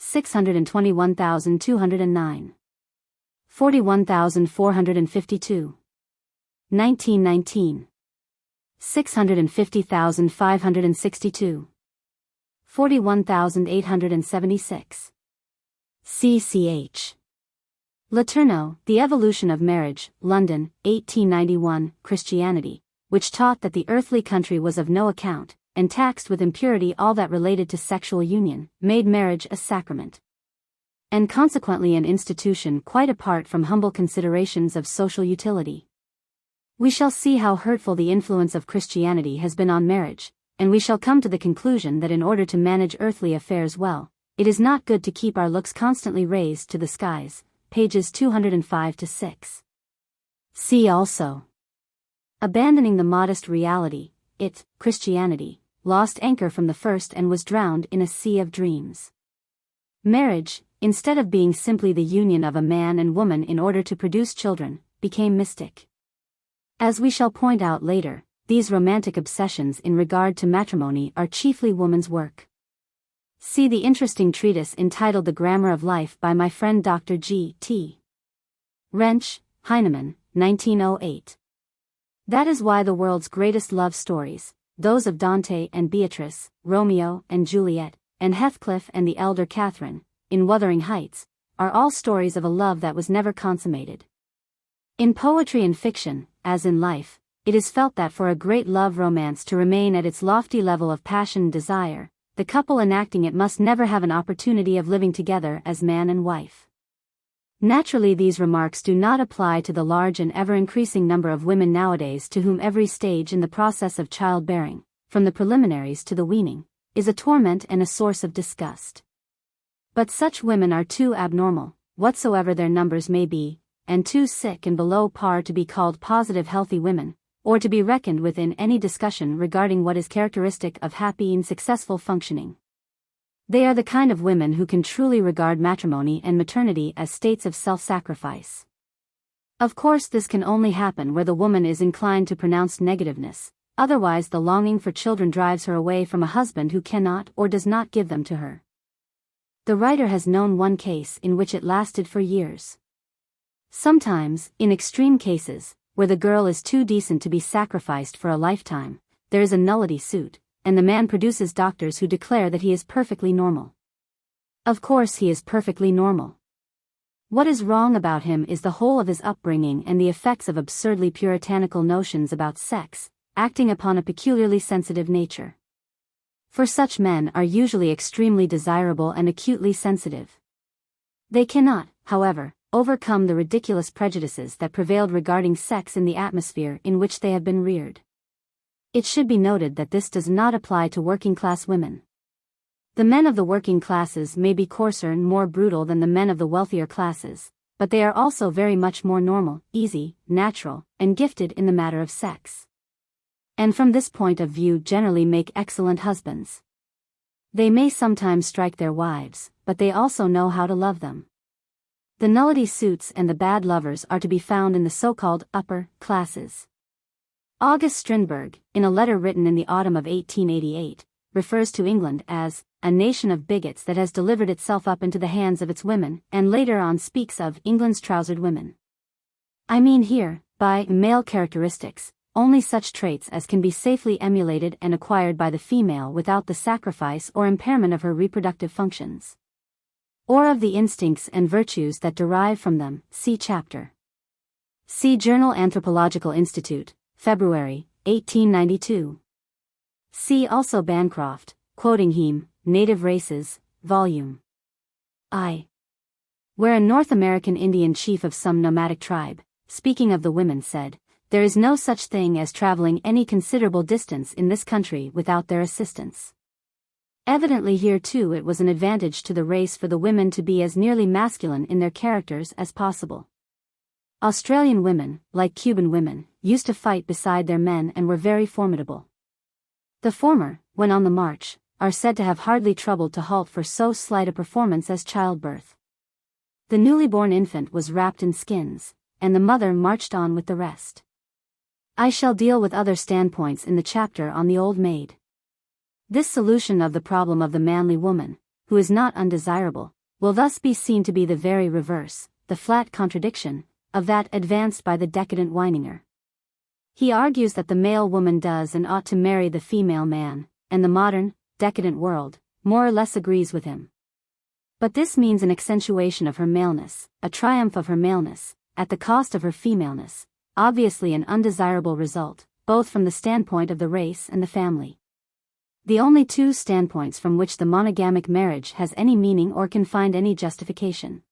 621,209. 41,452. 1919. 650,562. 41,876. CCH. Letourneau, The Evolution of Marriage, London, 1891, Christianity, which taught that the earthly country was of no account, and taxed with impurity all that related to sexual union, made marriage a sacrament, and consequently an institution quite apart from humble considerations of social utility. We shall see how hurtful the influence of Christianity has been on marriage, and we shall come to the conclusion that in order to manage earthly affairs well, it is not good to keep our looks constantly raised to the skies. Pages 205-6. See also. Abandoning the modest reality, Christianity, lost anchor from the first and was drowned in a sea of dreams. Marriage, instead of being simply the union of a man and woman in order to produce children, became mystic. As we shall point out later, these romantic obsessions in regard to matrimony are chiefly woman's work. See the interesting treatise entitled The Grammar of Life by my friend Dr. G.T. Wrench, Heinemann, 1908. That is why the world's greatest love stories, those of Dante and Beatrice, Romeo and Juliet, and Heathcliff and the elder Catherine, in Wuthering Heights, are all stories of a love that was never consummated. In poetry and fiction, as in life, it is felt that for a great love romance to remain at its lofty level of passion and desire, the couple enacting it must never have an opportunity of living together as man and wife. Naturally, these remarks do not apply to the large and ever-increasing number of women nowadays to whom every stage in the process of childbearing, from the preliminaries to the weaning, is a torment and a source of disgust. But such women are too abnormal, whatsoever their numbers may be, and too sick and below par to be called positive healthy women, or to be reckoned with in any discussion regarding what is characteristic of happy and successful functioning. They are the kind of women who can truly regard matrimony and maternity as states of self-sacrifice. Of course, this can only happen where the woman is inclined to pronounced negativeness, otherwise the longing for children drives her away from a husband who cannot or does not give them to her. The writer has known one case in which it lasted for years. Sometimes, in extreme cases, where the girl is too decent to be sacrificed for a lifetime, there is a nullity suit, and the man produces doctors who declare that he is perfectly normal. Of course he is perfectly normal. What is wrong about him is the whole of his upbringing and the effects of absurdly puritanical notions about sex, acting upon a peculiarly sensitive nature. For such men are usually extremely desirable and acutely sensitive. They cannot, however, overcome the ridiculous prejudices that prevailed regarding sex in the atmosphere in which they have been reared. It should be noted that this does not apply to working-class women. The men of the working classes may be coarser and more brutal than the men of the wealthier classes, but they are also very much more normal, easy, natural, and gifted in the matter of sex. And from this point of view generally make excellent husbands. They may sometimes strike their wives, but they also know how to love them. The nullity suits and the bad lovers are to be found in the so-called upper classes. August Strindberg, in a letter written in the autumn of 1888, refers to England as a nation of bigots that has delivered itself up into the hands of its women, and later on speaks of England's trousered women. I mean here, by male characteristics, only such traits as can be safely emulated and acquired by the female without the sacrifice or impairment of her reproductive functions, or of the instincts and virtues that derive from them. See chapter. See Journal Anthropological Institute, February, 1892. See also Bancroft, quoting Heim, Native Races, Volume I. Where a North American Indian chief of some nomadic tribe, speaking of the women, said, "There is no such thing as traveling any considerable distance in this country without their assistance." Evidently here too it was an advantage to the race for the women to be as nearly masculine in their characters as possible. Australian women, like Cuban women, used to fight beside their men and were very formidable. The former, when on the march, are said to have hardly troubled to halt for so slight a performance as childbirth. The newly born infant was wrapped in skins, and the mother marched on with the rest. I shall deal with other standpoints in the chapter on the old maid. This solution of the problem of the manly woman, who is not undesirable, will thus be seen to be the very reverse, the flat contradiction, of that advanced by the decadent Weininger. He argues that the male woman does and ought to marry the female man, and the modern, decadent world, more or less agrees with him. But this means an accentuation of her maleness, a triumph of her maleness, at the cost of her femaleness, obviously an undesirable result, both from the standpoint of the race and the family. The only two standpoints from which the monogamic marriage has any meaning or can find any justification.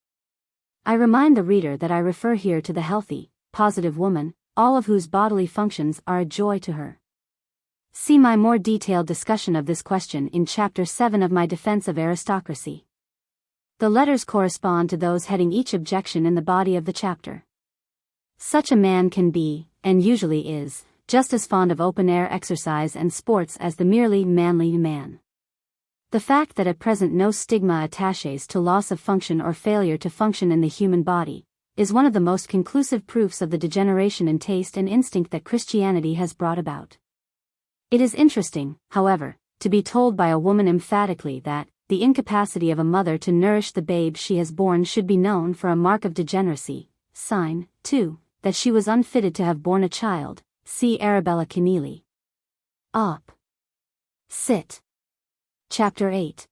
I remind the reader that I refer here to the healthy, positive woman, all of whose bodily functions are a joy to her. See my more detailed discussion of this question in Chapter 7 of my Defense of Aristocracy. The letters correspond to those heading each objection in the body of the chapter. Such a man can be, and usually is, just as fond of open-air exercise and sports as the merely manly man. The fact that at present no stigma attaches to loss of function or failure to function in the human body, is one of the most conclusive proofs of the degeneration in taste and instinct that Christianity has brought about. It is interesting, however, to be told by a woman emphatically that the incapacity of a mother to nourish the babe she has born should be known for a mark of degeneracy, sign, too, that she was unfitted to have borne a child. See Arabella Keneally. Op. Cit. Chapter 8.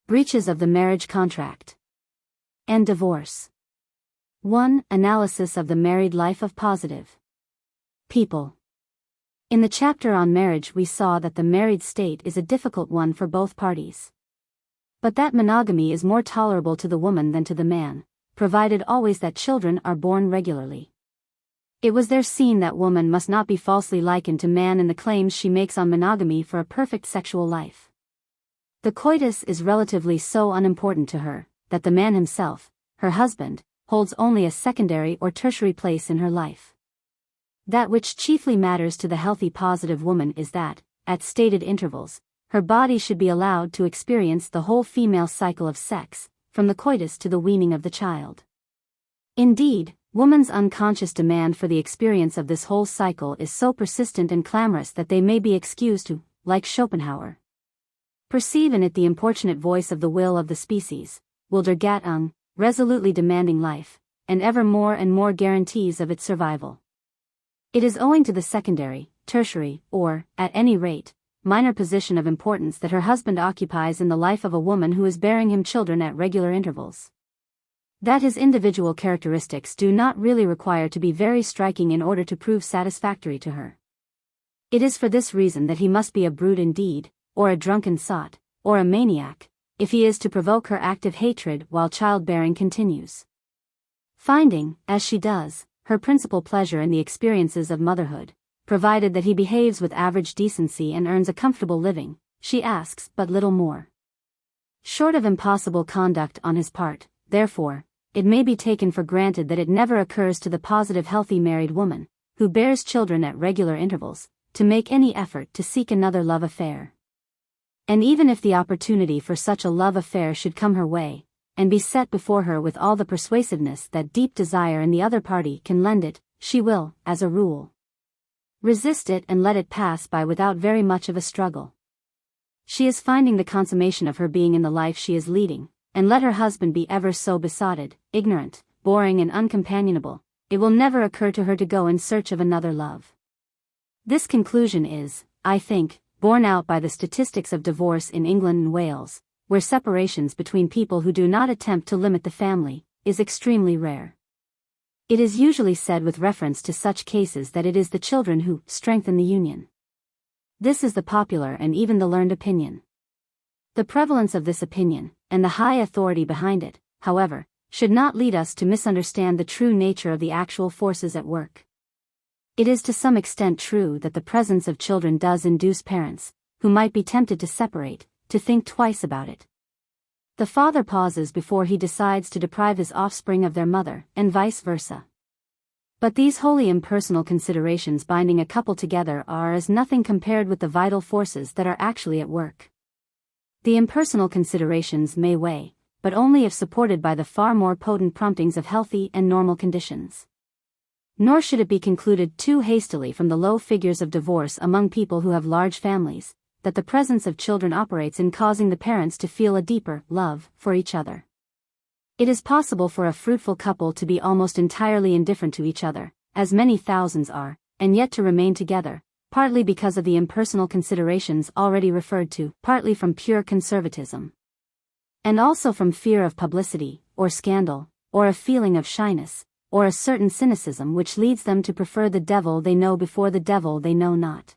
Breaches of the marriage contract and divorce. 1. Analysis of the married life of positive people. In the chapter on marriage we saw that the married state is a difficult one for both parties. But that monogamy is more tolerable to the woman than to the man, provided always that children are born regularly. It was there seen that woman must not be falsely likened to man in the claims she makes on monogamy for a perfect sexual life. The coitus is relatively so unimportant to her, that the man himself, her husband, holds only a secondary or tertiary place in her life. That which chiefly matters to the healthy positive woman is that, at stated intervals, her body should be allowed to experience the whole female cycle of sex, from the coitus to the weaning of the child. Indeed, woman's unconscious demand for the experience of this whole cycle is so persistent and clamorous that they may be excused to, like Schopenhauer, perceive in it the importunate voice of the will of the species, will der Gattung, resolutely demanding life, and ever more and more guarantees of its survival. It is owing to the secondary, tertiary, or, at any rate, minor position of importance that her husband occupies in the life of a woman who is bearing him children at regular intervals, that his individual characteristics do not really require to be very striking in order to prove satisfactory to her. It is for this reason that he must be a brute indeed, or a drunken sot, or a maniac, if he is to provoke her active hatred while childbearing continues. Finding, as she does, her principal pleasure in the experiences of motherhood, provided that he behaves with average decency and earns a comfortable living, she asks but little more. Short of impossible conduct on his part, therefore, it may be taken for granted that it never occurs to the positive healthy married woman, who bears children at regular intervals, to make any effort to seek another love affair. And even if the opportunity for such a love affair should come her way, and be set before her with all the persuasiveness that deep desire in the other party can lend it, she will, as a rule, resist it and let it pass by without very much of a struggle. She is finding the consummation of her being in the life she is leading, and let her husband be ever so besotted, ignorant, boring and uncompanionable, it will never occur to her to go in search of another love. This conclusion is, I think, borne out by the statistics of divorce in England and Wales, where separations between people who do not attempt to limit the family is extremely rare. It is usually said with reference to such cases that it is the children who strengthen the union. This is the popular and even the learned opinion. The prevalence of this opinion, and the high authority behind it, however, should not lead us to misunderstand the true nature of the actual forces at work. It is to some extent true that the presence of children does induce parents, who might be tempted to separate, to think twice about it. The father pauses before he decides to deprive his offspring of their mother, and vice versa. But these wholly impersonal considerations binding a couple together are as nothing compared with the vital forces that are actually at work. The impersonal considerations may weigh, but only if supported by the far more potent promptings of healthy and normal conditions. Nor should it be concluded too hastily from the low figures of divorce among people who have large families, that the presence of children operates in causing the parents to feel a deeper love for each other. It is possible for a fruitful couple to be almost entirely indifferent to each other, as many thousands are, and yet to remain together, partly because of the impersonal considerations already referred to, partly from pure conservatism, and also from fear of publicity, or scandal, or a feeling of shyness, or a certain cynicism which leads them to prefer the devil they know before the devil they know not.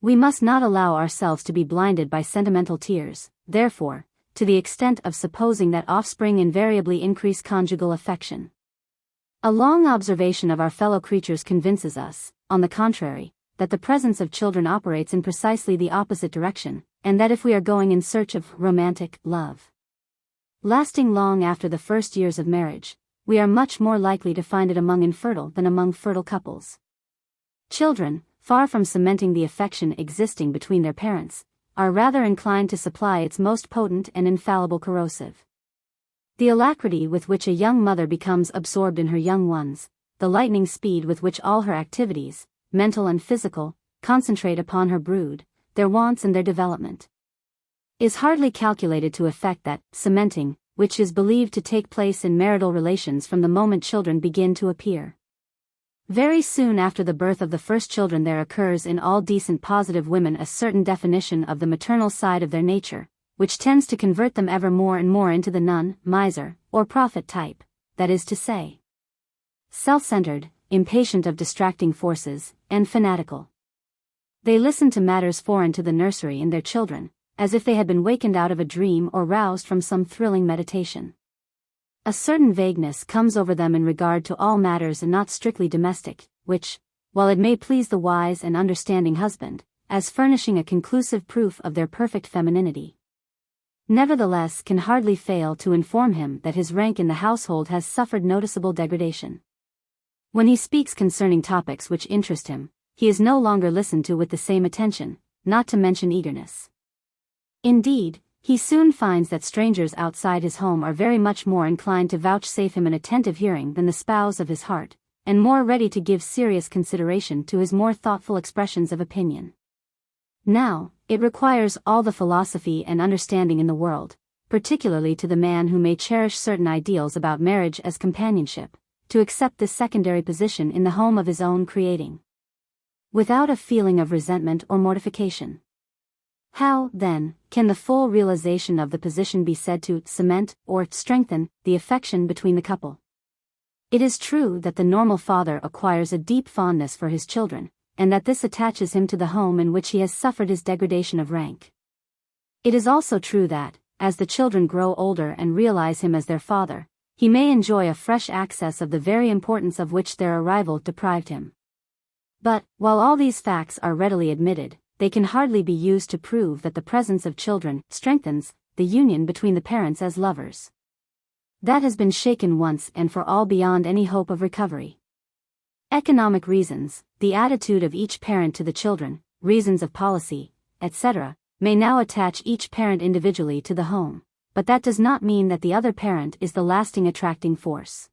We must not allow ourselves to be blinded by sentimental tears, therefore, to the extent of supposing that offspring invariably increase conjugal affection. A long observation of our fellow creatures convinces us, on the contrary, that the presence of children operates in precisely the opposite direction, and that if we are going in search of romantic love, lasting long after the first years of marriage, we are much more likely to find it among infertile than among fertile couples. Children, far from cementing the affection existing between their parents, are rather inclined to supply its most potent and infallible corrosive. The alacrity with which a young mother becomes absorbed in her young ones, the lightning speed with which all her activities, mental and physical, concentrate upon her brood, their wants and their development, is hardly calculated to effect that cementing, which is believed to take place in marital relations from the moment children begin to appear. Very soon after the birth of the first children there occurs in all decent positive women a certain definition of the maternal side of their nature, which tends to convert them ever more and more into the nun, miser, or prophet type, that is to say, self-centered, impatient of distracting forces, and fanatical. They listen to matters foreign to the nursery and their children, as if they had been wakened out of a dream or roused from some thrilling meditation. A certain vagueness comes over them in regard to all matters and not strictly domestic, which, while it may please the wise and understanding husband, as furnishing a conclusive proof of their perfect femininity, nevertheless can hardly fail to inform him that his rank in the household has suffered noticeable degradation. When he speaks concerning topics which interest him, he is no longer listened to with the same attention, not to mention eagerness. Indeed, he soon finds that strangers outside his home are very much more inclined to vouchsafe him an attentive hearing than the spouse of his heart, and more ready to give serious consideration to his more thoughtful expressions of opinion. Now, it requires all the philosophy and understanding in the world, particularly to the man who may cherish certain ideals about marriage as companionship, to accept this secondary position in the home of his own creating, without a feeling of resentment or mortification. How, then, can the full realization of the position be said to cement or strengthen the affection between the couple? It is true that the normal father acquires a deep fondness for his children, and that this attaches him to the home in which he has suffered his degradation of rank. It is also true that, as the children grow older and realize him as their father, he may enjoy a fresh access of the very importance of which their arrival deprived him. But, while all these facts are readily admitted, they can hardly be used to prove that the presence of children strengthens the union between the parents as lovers. That has been shaken once and for all beyond any hope of recovery. Economic reasons, the attitude of each parent to the children, reasons of policy, etc., may now attach each parent individually to the home, but that does not mean that the other parent is the lasting attracting force.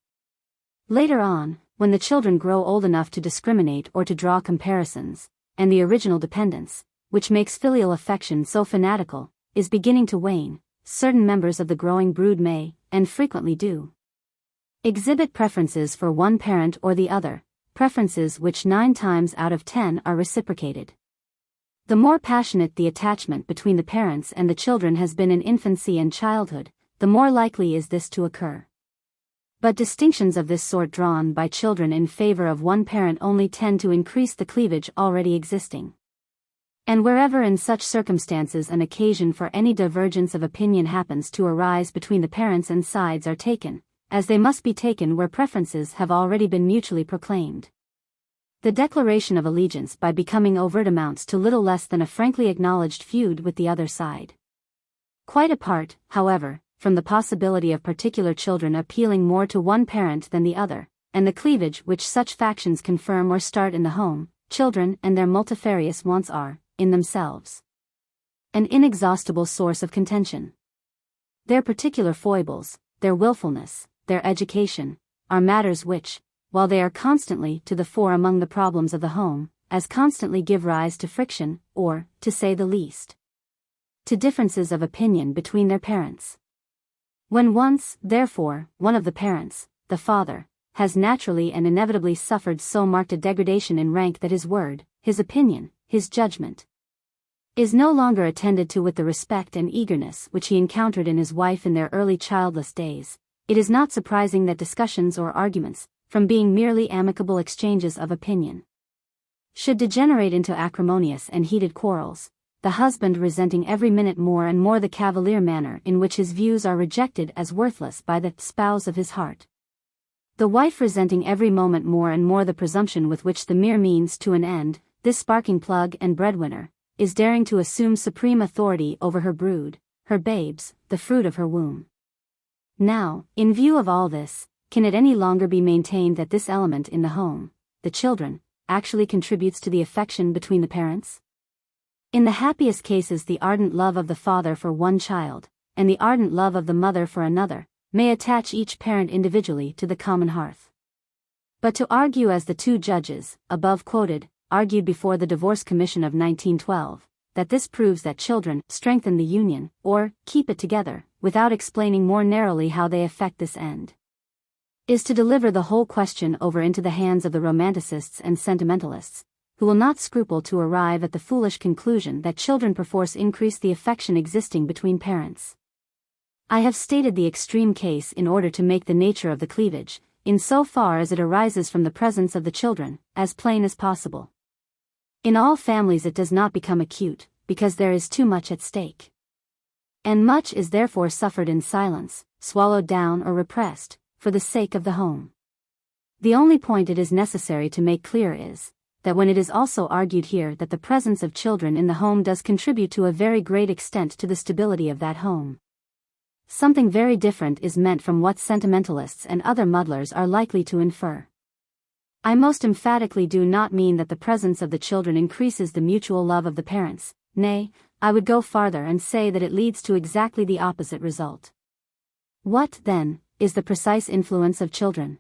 Later on, when the children grow old enough to discriminate or to draw comparisons, and the original dependence, which makes filial affection so fanatical, is beginning to wane, certain members of the growing brood may, and frequently do, exhibit preferences for one parent or the other, preferences which 9 times out of 10 are reciprocated. The more passionate the attachment between the parents and the children has been in infancy and childhood, the more likely is this to occur. But distinctions of this sort drawn by children in favor of one parent only tend to increase the cleavage already existing. And wherever in such circumstances an occasion for any divergence of opinion happens to arise between the parents and sides are taken, as they must be taken where preferences have already been mutually proclaimed. The declaration of allegiance by becoming overt amounts to little less than a frankly acknowledged feud with the other side. Quite apart, however, from the possibility of particular children appealing more to one parent than the other, and the cleavage which such factions confirm or start in the home, children and their multifarious wants are, in themselves, an inexhaustible source of contention. Their particular foibles, their willfulness, their education, are matters which, while they are constantly to the fore among the problems of the home, as constantly give rise to friction, or, to say the least, to differences of opinion between their parents. When once, therefore, one of the parents, the father, has naturally and inevitably suffered so marked a degradation in rank that his word, his opinion, his judgment, is no longer attended to with the respect and eagerness which he encountered in his wife in their early childless days, it is not surprising that discussions or arguments, from being merely amicable exchanges of opinion, should degenerate into acrimonious and heated quarrels, the husband resenting every minute more and more the cavalier manner in which his views are rejected as worthless by the spouse of his heart. The wife resenting every moment more and more the presumption with which the mere means to an end, this sparking plug and breadwinner, is daring to assume supreme authority over her brood, her babes, the fruit of her womb. Now, in view of all this, can it any longer be maintained that this element in the home, the children, actually contributes to the affection between the parents? In the happiest cases the ardent love of the father for one child, and the ardent love of the mother for another, may attach each parent individually to the common hearth. But to argue as the 2 judges, above quoted, argued before the Divorce Commission of 1912, that this proves that children strengthen the union, or keep it together, without explaining more narrowly how they effect this end, is to deliver the whole question over into the hands of the romanticists and sentimentalists, who will not scruple to arrive at the foolish conclusion that children perforce increase the affection existing between parents. I have stated the extreme case in order to make the nature of the cleavage, in so far as it arises from the presence of the children, as plain as possible. In all families it does not become acute, because there is too much at stake. And much is therefore suffered in silence, swallowed down or repressed, for the sake of the home. The only point it is necessary to make clear is, that when it is also argued here that the presence of children in the home does contribute to a very great extent to the stability of that home, something very different is meant from what sentimentalists and other muddlers are likely to infer. I most emphatically do not mean that the presence of the children increases the mutual love of the parents. Nay, I would go farther and say that it leads to exactly the opposite result. What, then, is the precise influence of children?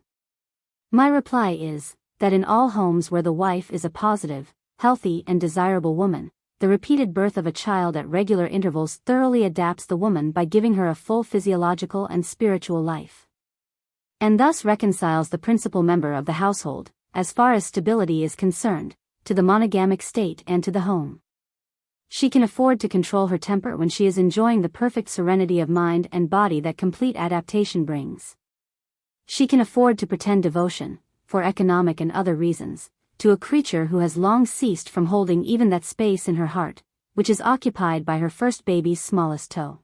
My reply is, that in all homes where the wife is a positive, healthy and desirable woman, the repeated birth of a child at regular intervals thoroughly adapts the woman by giving her a full physiological and spiritual life, and thus reconciles the principal member of the household, as far as stability is concerned, to the monogamic state and to the home. She can afford to control her temper when she is enjoying the perfect serenity of mind and body that complete adaptation brings. She can afford to pretend devotion, for economic and other reasons, to a creature who has long ceased from holding even that space in her heart, which is occupied by her first baby's smallest toe.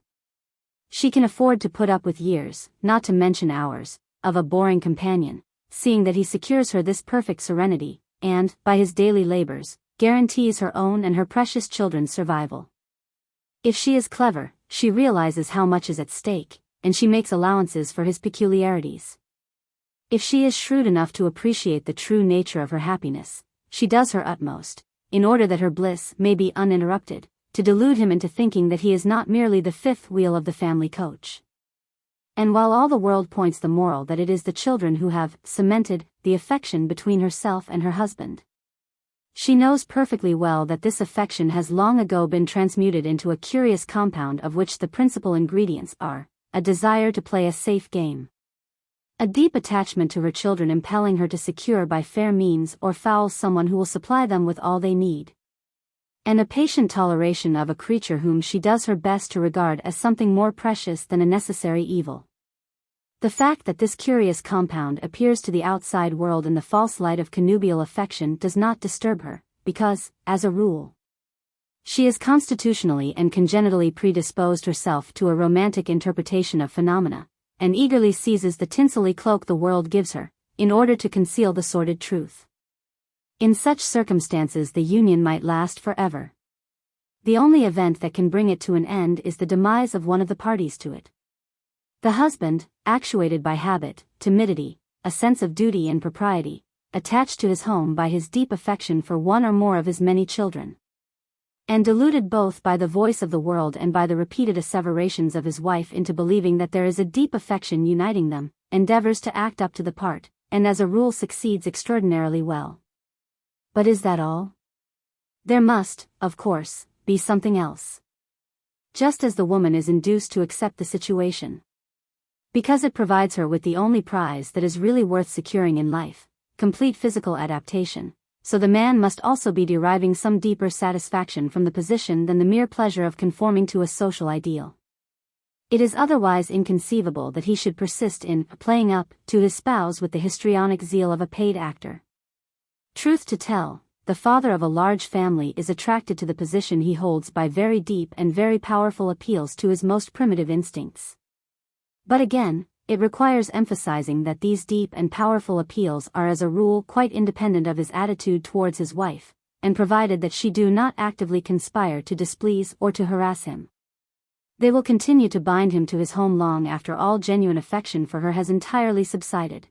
She can afford to put up with years, not to mention hours, of a boring companion, seeing that he secures her this perfect serenity, and, by his daily labors, guarantees her own and her precious children's survival. If she is clever, she realizes how much is at stake, and she makes allowances for his peculiarities. If she is shrewd enough to appreciate the true nature of her happiness, she does her utmost, in order that her bliss may be uninterrupted, to delude him into thinking that he is not merely the fifth wheel of the family coach. And while all the world points the moral that it is the children who have cemented the affection between herself and her husband, she knows perfectly well that this affection has long ago been transmuted into a curious compound of which the principal ingredients are a desire to play a safe game, a deep attachment to her children impelling her to secure by fair means or foul someone who will supply them with all they need, and a patient toleration of a creature whom she does her best to regard as something more precious than a necessary evil. The fact that this curious compound appears to the outside world in the false light of connubial affection does not disturb her, because, as a rule, she is constitutionally and congenitally predisposed herself to a romantic interpretation of phenomena, and eagerly seizes the tinselly cloak the world gives her, in order to conceal the sordid truth. In such circumstances the union might last forever. The only event that can bring it to an end is the demise of one of the parties to it. The husband, actuated by habit, timidity, a sense of duty and propriety, attached to his home by his deep affection for one or more of his many children, and deluded both by the voice of the world and by the repeated asseverations of his wife into believing that there is a deep affection uniting them, endeavors to act up to the part, and as a rule succeeds extraordinarily well. But is that all? There must, of course, be something else. Just as the woman is induced to accept the situation, because it provides her with the only prize that is really worth securing in life, complete physical adaptation, so the man must also be deriving some deeper satisfaction from the position than the mere pleasure of conforming to a social ideal. It is otherwise inconceivable that he should persist in playing up to his spouse with the histrionic zeal of a paid actor. Truth to tell, the father of a large family is attracted to the position he holds by very deep and very powerful appeals to his most primitive instincts. But again, it requires emphasizing that these deep and powerful appeals are as a rule quite independent of his attitude towards his wife, and provided that she do not actively conspire to displease or to harass him, they will continue to bind him to his home long after all genuine affection for her has entirely subsided.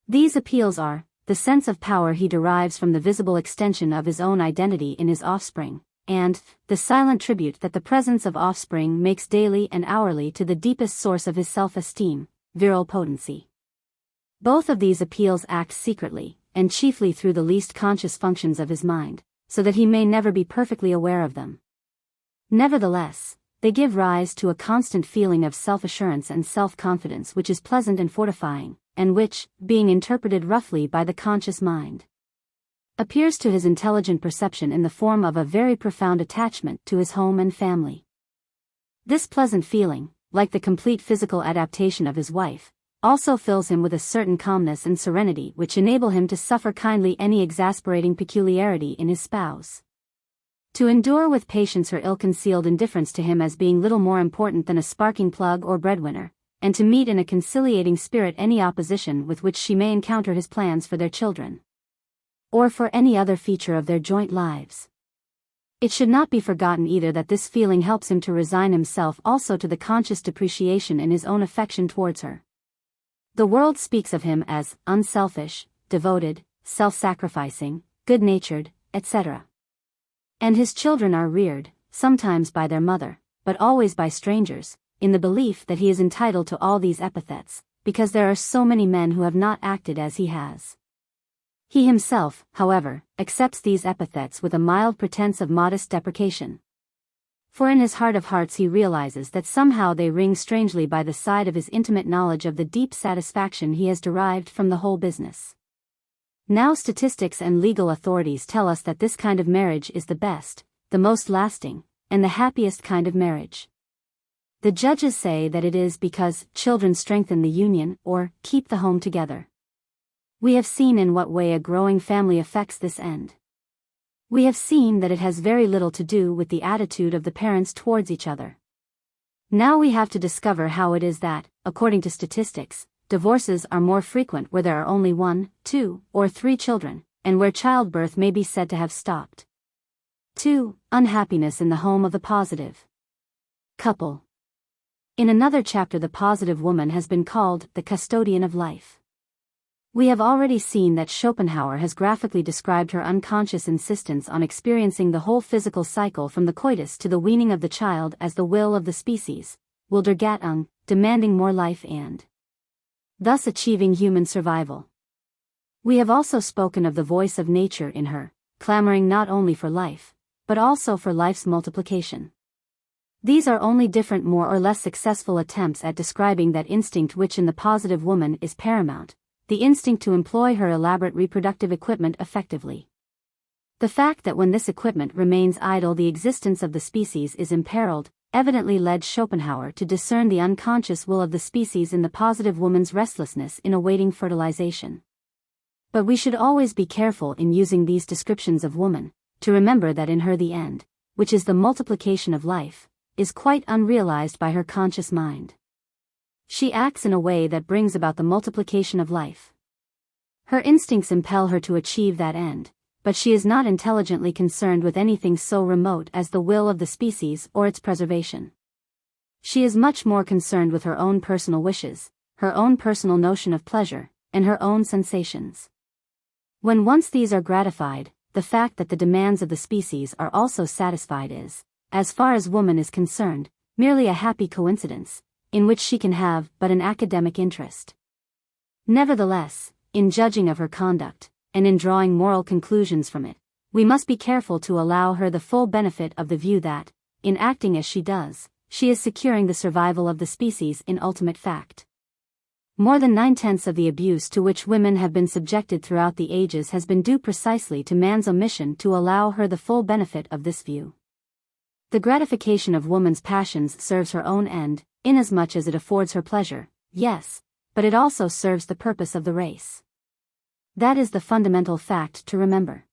These appeals are the sense of power he derives from the visible extension of his own identity in his offspring, and the silent tribute that the presence of offspring makes daily and hourly to the deepest source of his self-esteem, virile potency. Both of these appeals act secretly, and chiefly through the least conscious functions of his mind, so that he may never be perfectly aware of them. Nevertheless, they give rise to a constant feeling of self-assurance and self-confidence which is pleasant and fortifying, and which, being interpreted roughly by the conscious mind, appears to his intelligent perception in the form of a very profound attachment to his home and family. This pleasant feeling, like the complete physical adaptation of his wife, also fills him with a certain calmness and serenity which enable him to suffer kindly any exasperating peculiarity in his spouse. To endure with patience her ill-concealed indifference to him as being little more important than a sparking plug or breadwinner, and to meet in a conciliating spirit any opposition with which she may encounter his plans for their children, or for any other feature of their joint lives. It should not be forgotten either that this feeling helps him to resign himself also to the conscious depreciation in his own affection towards her. The world speaks of him as unselfish, devoted, self-sacrificing, good-natured, etc. And his children are reared, sometimes by their mother, but always by strangers, in the belief that he is entitled to all these epithets, because there are so many men who have not acted as he has. He himself, however, accepts these epithets with a mild pretense of modest deprecation. For in his heart of hearts he realizes that somehow they ring strangely by the side of his intimate knowledge of the deep satisfaction he has derived from the whole business. Now statistics and legal authorities tell us that this kind of marriage is the best, the most lasting, and the happiest kind of marriage. The judges say that it is because children strengthen the union or keep the home together. We have seen in what way a growing family affects this end. We have seen that it has very little to do with the attitude of the parents towards each other. Now we have to discover how it is that, according to statistics, divorces are more frequent where there are only 1, 2, or 3 children, and where childbirth may be said to have stopped. 2. Unhappiness in the home of the positive couple. In another chapter the positive woman has been called the custodian of life. We have already seen that Schopenhauer has graphically described her unconscious insistence on experiencing the whole physical cycle from the coitus to the weaning of the child as the will of the species, will der Gattung, demanding more life and thus achieving human survival. We have also spoken of the voice of nature in her, clamoring not only for life, but also for life's multiplication. These are only different more or less successful attempts at describing that instinct which in the positive woman is paramount, the instinct to employ her elaborate reproductive equipment effectively. The fact that when this equipment remains idle the existence of the species is imperiled, evidently led Schopenhauer to discern the unconscious will of the species in the positive woman's restlessness in awaiting fertilization. But we should always be careful in using these descriptions of woman, to remember that in her the end, which is the multiplication of life, is quite unrealized by her conscious mind. She acts in a way that brings about the multiplication of life. Her instincts impel her to achieve that end, but she is not intelligently concerned with anything so remote as the will of the species or its preservation. She is much more concerned with her own personal wishes, her own personal notion of pleasure, and her own sensations. When once these are gratified, the fact that the demands of the species are also satisfied is, as far as woman is concerned, merely a happy coincidence, in which she can have but an academic interest. Nevertheless, in judging of her conduct, and in drawing moral conclusions from it, we must be careful to allow her the full benefit of the view that, in acting as she does, she is securing the survival of the species in ultimate fact. More than 9/10 of the abuse to which women have been subjected throughout the ages has been due precisely to man's omission to allow her the full benefit of this view. The gratification of woman's passions serves her own end, inasmuch as it affords her pleasure, yes, but it also serves the purpose of the race. That is the fundamental fact to remember.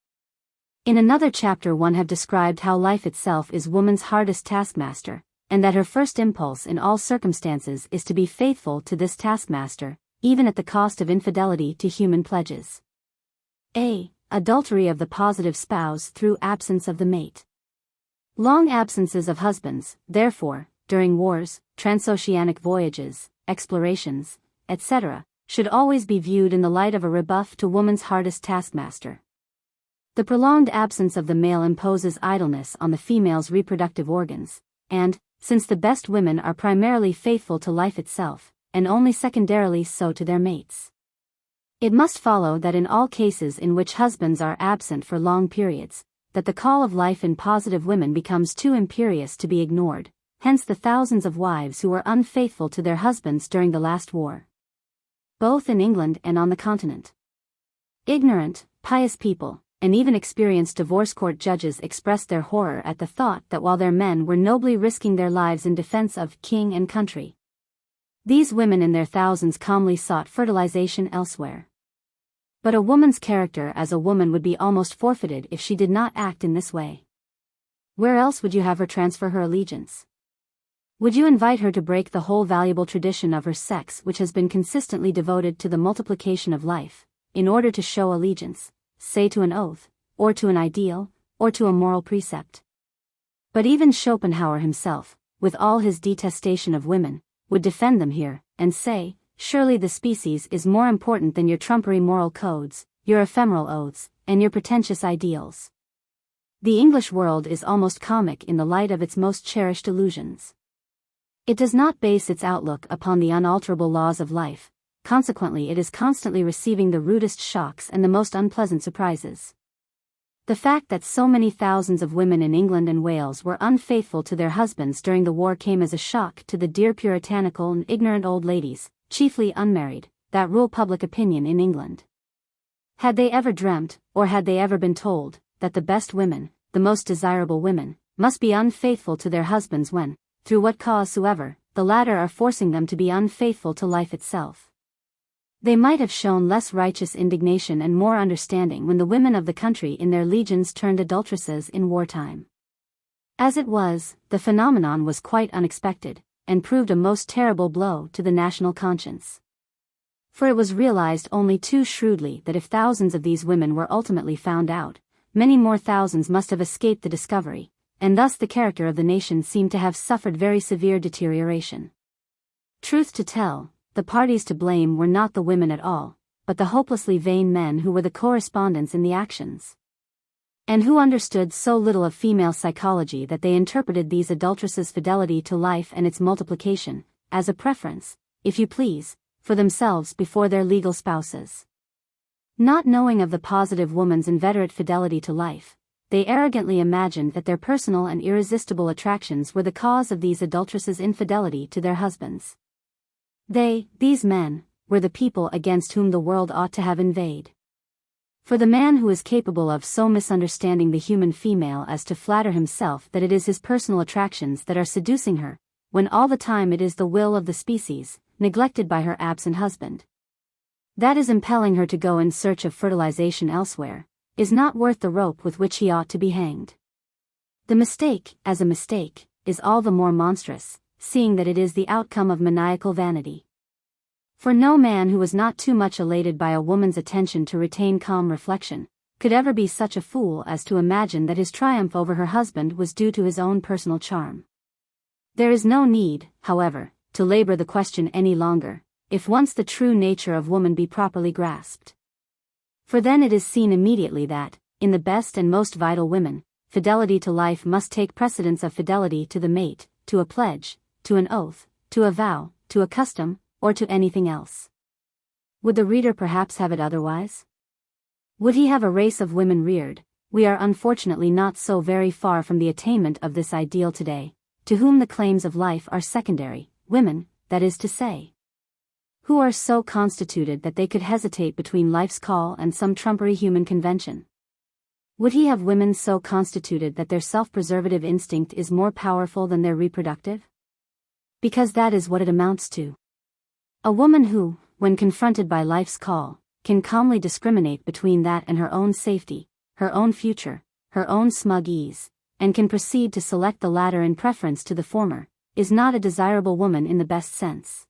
In another chapter one have described how life itself is woman's hardest taskmaster, and that her first impulse in all circumstances is to be faithful to this taskmaster, even at the cost of infidelity to human pledges. A. Adultery of the positive spouse through absence of the mate. Long absences of husbands, therefore, during wars, transoceanic voyages, explorations, etc., should always be viewed in the light of a rebuff to woman's hardest taskmaster. The prolonged absence of the male imposes idleness on the female's reproductive organs, and, since the best women are primarily faithful to life itself, and only secondarily so to their mates, it must follow that in all cases in which husbands are absent for long periods, that the call of life in positive women becomes too imperious to be ignored. Hence the thousands of wives who were unfaithful to their husbands during the last war, both in England and on the continent. Ignorant, pious people, and even experienced divorce court judges expressed their horror at the thought that while their men were nobly risking their lives in defense of king and country, these women in their thousands calmly sought fertilization elsewhere. But a woman's character as a woman would be almost forfeited if she did not act in this way. Where else would you have her transfer her allegiance? Would you invite her to break the whole valuable tradition of her sex which has been consistently devoted to the multiplication of life, in order to show allegiance, say to an oath, or to an ideal, or to a moral precept? But even Schopenhauer himself, with all his detestation of women, would defend them here, and say, surely the species is more important than your trumpery moral codes, your ephemeral oaths, and your pretentious ideals. The English world is almost comic in the light of its most cherished illusions. It does not base its outlook upon the unalterable laws of life, consequently it is constantly receiving the rudest shocks and the most unpleasant surprises. The fact that so many thousands of women in England and Wales were unfaithful to their husbands during the war came as a shock to the dear puritanical and ignorant old ladies, chiefly unmarried, that rule public opinion in England. Had they ever dreamt, or had they ever been told, that the best women, the most desirable women, must be unfaithful to their husbands when, through what cause soever, the latter are forcing them to be unfaithful to life itself? They might have shown less righteous indignation and more understanding when the women of the country in their legions turned adulteresses in wartime. As it was, the phenomenon was quite unexpected, and proved a most terrible blow to the national conscience. For it was realized only too shrewdly that if thousands of these women were ultimately found out, many more thousands must have escaped the discovery, and thus the character of the nation seemed to have suffered very severe deterioration. Truth to tell, the parties to blame were not the women at all, but the hopelessly vain men who were the correspondents in the actions, and who understood so little of female psychology that they interpreted these adulteresses' fidelity to life and its multiplication, as a preference, if you please, for themselves before their legal spouses. Not knowing of the positive woman's inveterate fidelity to life, they arrogantly imagined that their personal and irresistible attractions were the cause of these adulteresses' infidelity to their husbands. These men, were the people against whom the world ought to have inveighed. For the man who is capable of so misunderstanding the human female as to flatter himself that it is his personal attractions that are seducing her, when all the time it is the will of the species, neglected by her absent husband, that is impelling her to go in search of fertilization elsewhere, is not worth the rope with which he ought to be hanged. The mistake, as a mistake, is all the more monstrous, seeing that it is the outcome of maniacal vanity. For no man who was not too much elated by a woman's attention to retain calm reflection, could ever be such a fool as to imagine that his triumph over her husband was due to his own personal charm. There is no need, however, to labor the question any longer, if once the true nature of woman be properly grasped. For then it is seen immediately that, in the best and most vital women, fidelity to life must take precedence of fidelity to the mate, to a pledge, to an oath, to a vow, to a custom, or to anything else. Would the reader perhaps have it otherwise? Would he have a race of women reared? We are unfortunately not so very far from the attainment of this ideal today, to whom the claims of life are secondary, women, that is to say, who are so constituted that they could hesitate between life's call and some trumpery human convention. Would he have women so constituted that their self-preservative instinct is more powerful than their reproductive? Because that is what it amounts to. A woman who, when confronted by life's call, can calmly discriminate between that and her own safety, her own future, her own smug ease, and can proceed to select the latter in preference to the former, is not a desirable woman in the best sense.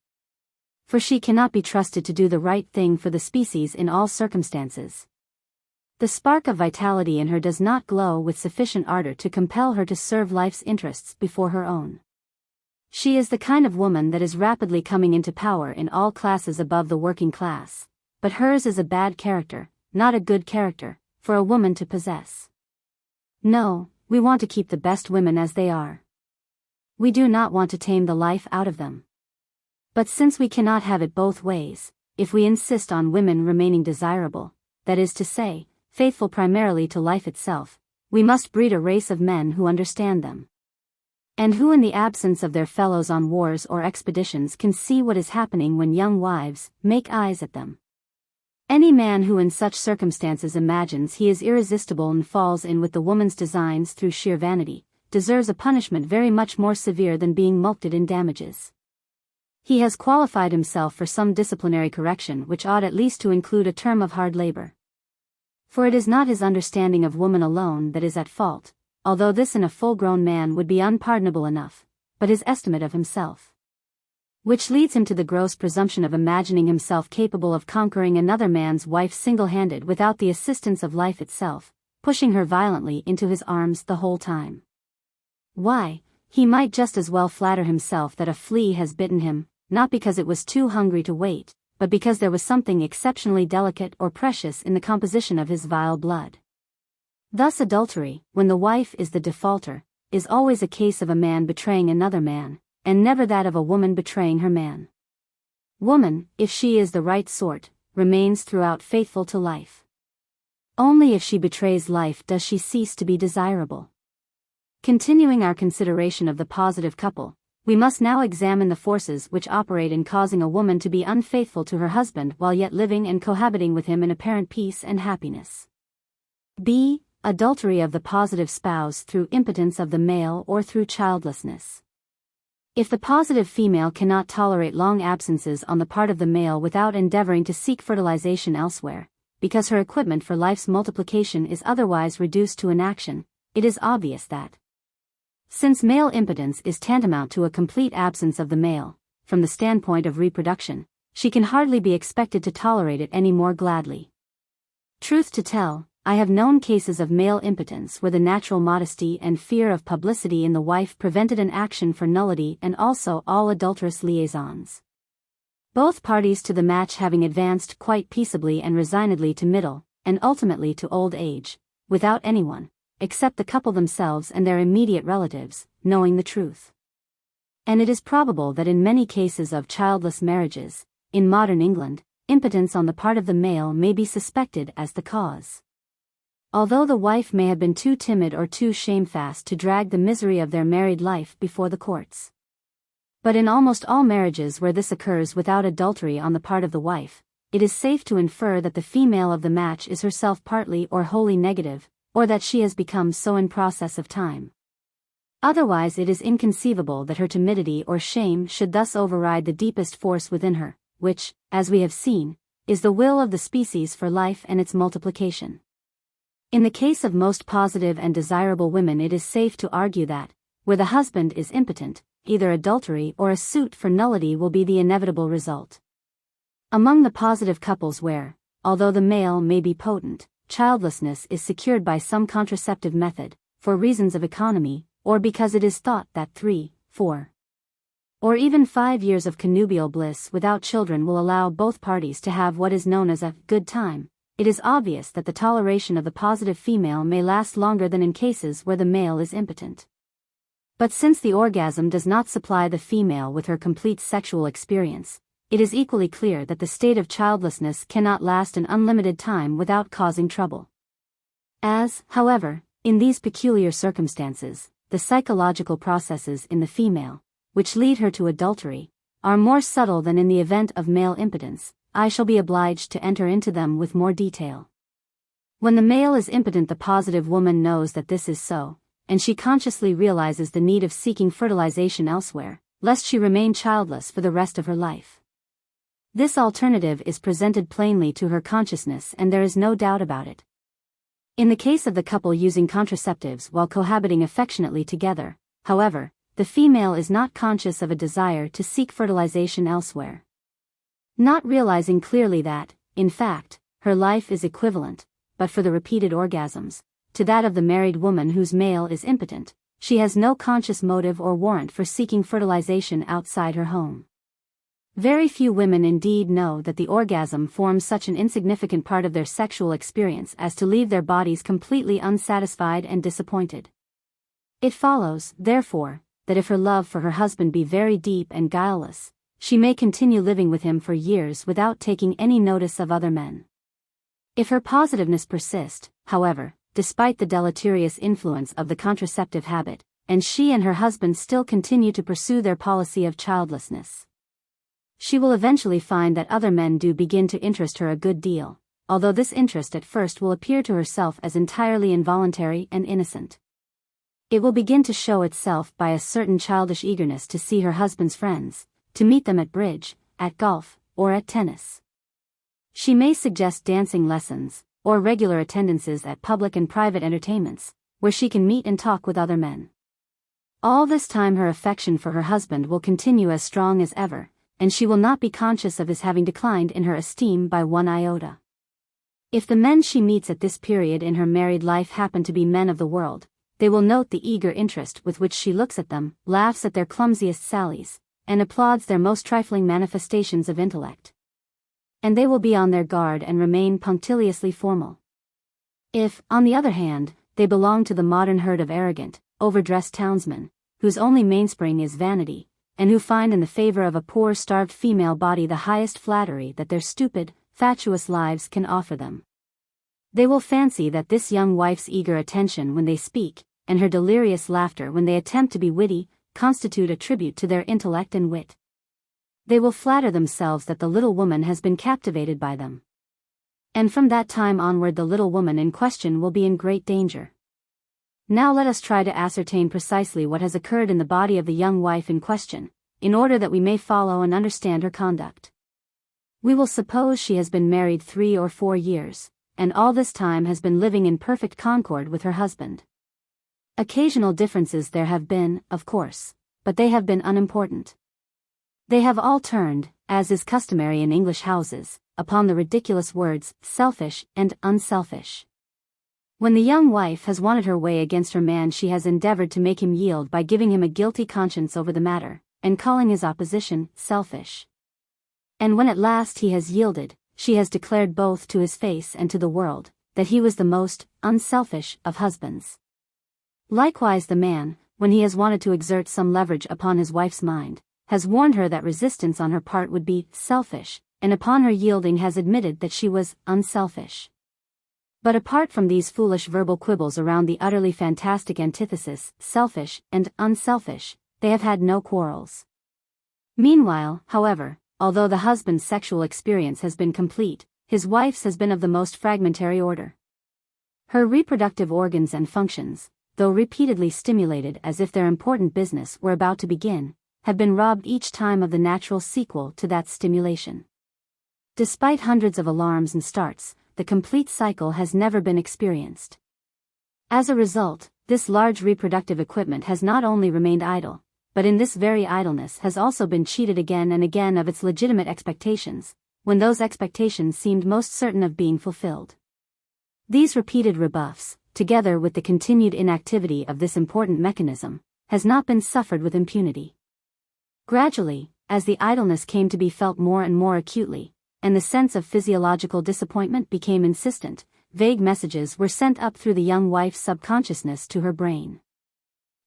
For she cannot be trusted to do the right thing for the species in all circumstances. The spark of vitality in her does not glow with sufficient ardor to compel her to serve life's interests before her own. She is the kind of woman that is rapidly coming into power in all classes above the working class, but hers is a bad character, not a good character, for a woman to possess. No, we want to keep the best women as they are. We do not want to tame the life out of them. But since we cannot have it both ways, if we insist on women remaining desirable, that is to say, faithful primarily to life itself, we must breed a race of men who understand them, and who in the absence of their fellows on wars or expeditions can see what is happening when young wives make eyes at them. Any man who in such circumstances imagines he is irresistible and falls in with the woman's designs through sheer vanity, deserves a punishment very much more severe than being mulcted in damages. He has qualified himself for some disciplinary correction which ought at least to include a term of hard labor. For it is not his understanding of woman alone that is at fault, although this in a full-grown man would be unpardonable enough, but his estimate of himself, which leads him to the gross presumption of imagining himself capable of conquering another man's wife single-handed without the assistance of life itself, pushing her violently into his arms the whole time. Why, he might just as well flatter himself that a flea has bitten him, not because it was too hungry to wait, but because there was something exceptionally delicate or precious in the composition of his vile blood. Thus adultery, when the wife is the defaulter, is always a case of a man betraying another man, and never that of a woman betraying her man. Woman, if she is the right sort, remains throughout faithful to life. Only if she betrays life does she cease to be desirable. Continuing our consideration of the positive couple, we must now examine the forces which operate in causing a woman to be unfaithful to her husband while yet living and cohabiting with him in apparent peace and happiness. b. Adultery of the positive spouse through impotence of the male or through childlessness. If the positive female cannot tolerate long absences on the part of the male without endeavoring to seek fertilization elsewhere, because her equipment for life's multiplication is otherwise reduced to inaction, it is obvious that, since male impotence is tantamount to a complete absence of the male, from the standpoint of reproduction, she can hardly be expected to tolerate it any more gladly. Truth to tell, I have known cases of male impotence where the natural modesty and fear of publicity in the wife prevented an action for nullity and also all adulterous liaisons. Both parties to the match having advanced quite peaceably and resignedly to middle, and ultimately to old age, without anyone, except the couple themselves and their immediate relatives, knowing the truth. And it is probable that in many cases of childless marriages, in modern England, impotence on the part of the male may be suspected as the cause. Although the wife may have been too timid or too shamefast to drag the misery of their married life before the courts. But in almost all marriages where this occurs without adultery on the part of the wife, it is safe to infer that the female of the match is herself partly or wholly negative, or that she has become so in process of time. Otherwise it is inconceivable that her timidity or shame should thus override the deepest force within her, which, as we have seen, is the will of the species for life and its multiplication. In the case of most positive and desirable women it is safe to argue that, where the husband is impotent, either adultery or a suit for nullity will be the inevitable result. Among the positive couples where, although the male may be potent, childlessness is secured by some contraceptive method, for reasons of economy, or because it is thought that 3, 4, or even 5 years of connubial bliss without children will allow both parties to have what is known as a good time, it is obvious that the toleration of the positive female may last longer than in cases where the male is impotent. But since the orgasm does not supply the female with her complete sexual experience, it is equally clear that the state of childlessness cannot last an unlimited time without causing trouble. As, however, in these peculiar circumstances, the psychological processes in the female, which lead her to adultery, are more subtle than in the event of male impotence, I shall be obliged to enter into them with more detail. When the male is impotent, the positive woman knows that this is so, and she consciously realizes the need of seeking fertilization elsewhere, lest she remain childless for the rest of her life. This alternative is presented plainly to her consciousness and there is no doubt about it. In the case of the couple using contraceptives while cohabiting affectionately together, however, the female is not conscious of a desire to seek fertilization elsewhere. Not realizing clearly that, in fact, her life is equivalent, but for the repeated orgasms, to that of the married woman whose male is impotent, she has no conscious motive or warrant for seeking fertilization outside her home. Very few women indeed know that the orgasm forms such an insignificant part of their sexual experience as to leave their bodies completely unsatisfied and disappointed. It follows, therefore, that if her love for her husband be very deep and guileless, she may continue living with him for years without taking any notice of other men. If her positiveness persist, however, despite the deleterious influence of the contraceptive habit, and she and her husband still continue to pursue their policy of childlessness, She will eventually find that other men do begin to interest her a good deal, although this interest at first will appear to herself as entirely involuntary and innocent. It will begin to show itself by a certain childish eagerness to see her husband's friends, to meet them at bridge, at golf, or at tennis. She may suggest dancing lessons, or regular attendances at public and private entertainments, where she can meet and talk with other men. All this time her affection for her husband will continue as strong as ever, and she will not be conscious of his having declined in her esteem by one iota. If the men she meets at this period in her married life happen to be men of the world, they will note the eager interest with which she looks at them, laughs at their clumsiest sallies, and applauds their most trifling manifestations of intellect. And they will be on their guard and remain punctiliously formal. If, on the other hand, they belong to the modern herd of arrogant, overdressed townsmen, whose only mainspring is vanity, and who find in the favor of a poor starved female body the highest flattery that their stupid, fatuous lives can offer them, they will fancy that this young wife's eager attention when they speak, and her delirious laughter when they attempt to be witty, constitute a tribute to their intellect and wit. They will flatter themselves that the little woman has been captivated by them. And from that time onward the little woman in question will be in great danger. Now let us try to ascertain precisely what has occurred in the body of the young wife in question, in order that we may follow and understand her conduct. We will suppose she has been married 3 or 4 years, and all this time has been living in perfect concord with her husband. Occasional differences there have been, of course, but they have been unimportant. They have all turned, as is customary in English houses, upon the ridiculous words, selfish and unselfish. When the young wife has wanted her way against her man she has endeavored to make him yield by giving him a guilty conscience over the matter, and calling his opposition selfish. And when at last he has yielded, she has declared both to his face and to the world, that he was the most unselfish of husbands. Likewise the man, when he has wanted to exert some leverage upon his wife's mind, has warned her that resistance on her part would be selfish, and upon her yielding has admitted that she was unselfish. But apart from these foolish verbal quibbles around the utterly fantastic antithesis, selfish and unselfish, they have had no quarrels. Meanwhile, however, although the husband's sexual experience has been complete, his wife's has been of the most fragmentary order. Her reproductive organs and functions, though repeatedly stimulated as if their important business were about to begin, have been robbed each time of the natural sequel to that stimulation. Despite hundreds of alarms and starts, the complete cycle has never been experienced. As a result, this large reproductive equipment has not only remained idle, but in this very idleness has also been cheated again and again of its legitimate expectations, when those expectations seemed most certain of being fulfilled. These repeated rebuffs, together with the continued inactivity of this important mechanism, has not been suffered with impunity. Gradually, as the idleness came to be felt more and more acutely, and the sense of physiological disappointment became insistent, vague messages were sent up through the young wife's subconsciousness to her brain.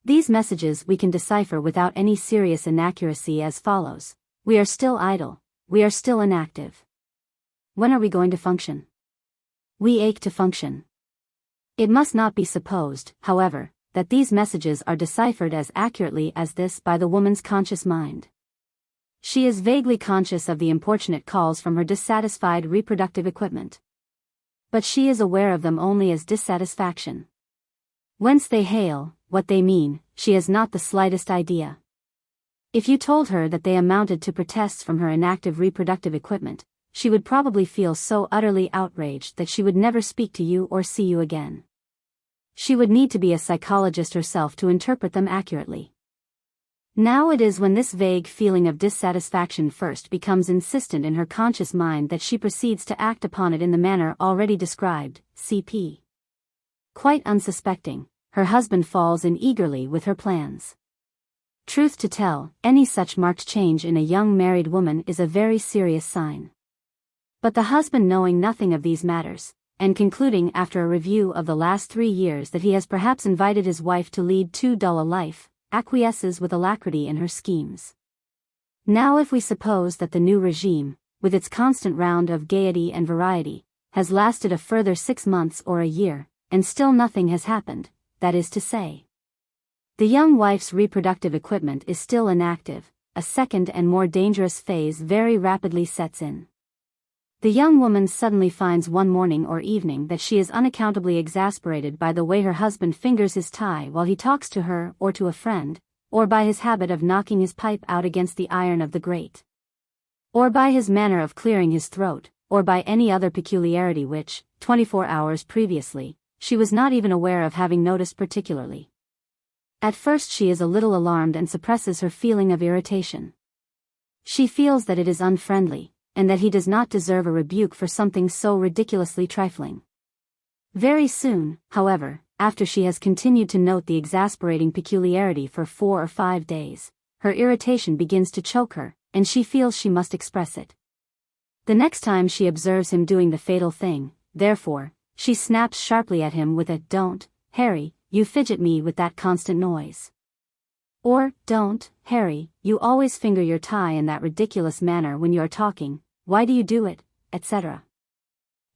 These messages we can decipher without any serious inaccuracy as follows: we are still idle, we are still inactive. When are we going to function? We ache to function. It must not be supposed, however, that these messages are deciphered as accurately as this by the woman's conscious mind. She is vaguely conscious of the importunate calls from her dissatisfied reproductive equipment. But she is aware of them only as dissatisfaction. Whence they hail, what they mean, she has not the slightest idea. If you told her that they amounted to protests from her inactive reproductive equipment, she would probably feel so utterly outraged that she would never speak to you or see you again. She would need to be a psychologist herself to interpret them accurately. Now it is when this vague feeling of dissatisfaction first becomes insistent in her conscious mind that she proceeds to act upon it in the manner already described, cp. Quite unsuspecting, her husband falls in eagerly with her plans. Truth to tell, any such marked change in a young married woman is a very serious sign. But the husband, knowing nothing of these matters, and concluding after a review of the last 3 years that he has perhaps invited his wife to lead too dull a life, acquiesces with alacrity in her schemes. Now if we suppose that the new regime, with its constant round of gaiety and variety, has lasted a further 6 months or a year, and still nothing has happened, that is to say, the young wife's reproductive equipment is still inactive, a second and more dangerous phase very rapidly sets in. The young woman suddenly finds one morning or evening that she is unaccountably exasperated by the way her husband fingers his tie while he talks to her or to a friend, or by his habit of knocking his pipe out against the iron of the grate, or by his manner of clearing his throat, or by any other peculiarity which, 24 hours previously, she was not even aware of having noticed particularly. At first she is a little alarmed and suppresses her feeling of irritation. She feels that it is unfriendly, and that he does not deserve a rebuke for something so ridiculously trifling. Very soon, however, after she has continued to note the exasperating peculiarity for 4 or 5 days, her irritation begins to choke her, and she feels she must express it. The next time she observes him doing the fatal thing, therefore, she snaps sharply at him with a "Don't, Harry, you fidget me with that constant noise." Or, "Don't, Harry, you always finger your tie in that ridiculous manner when you are talking, why do you do it," etc.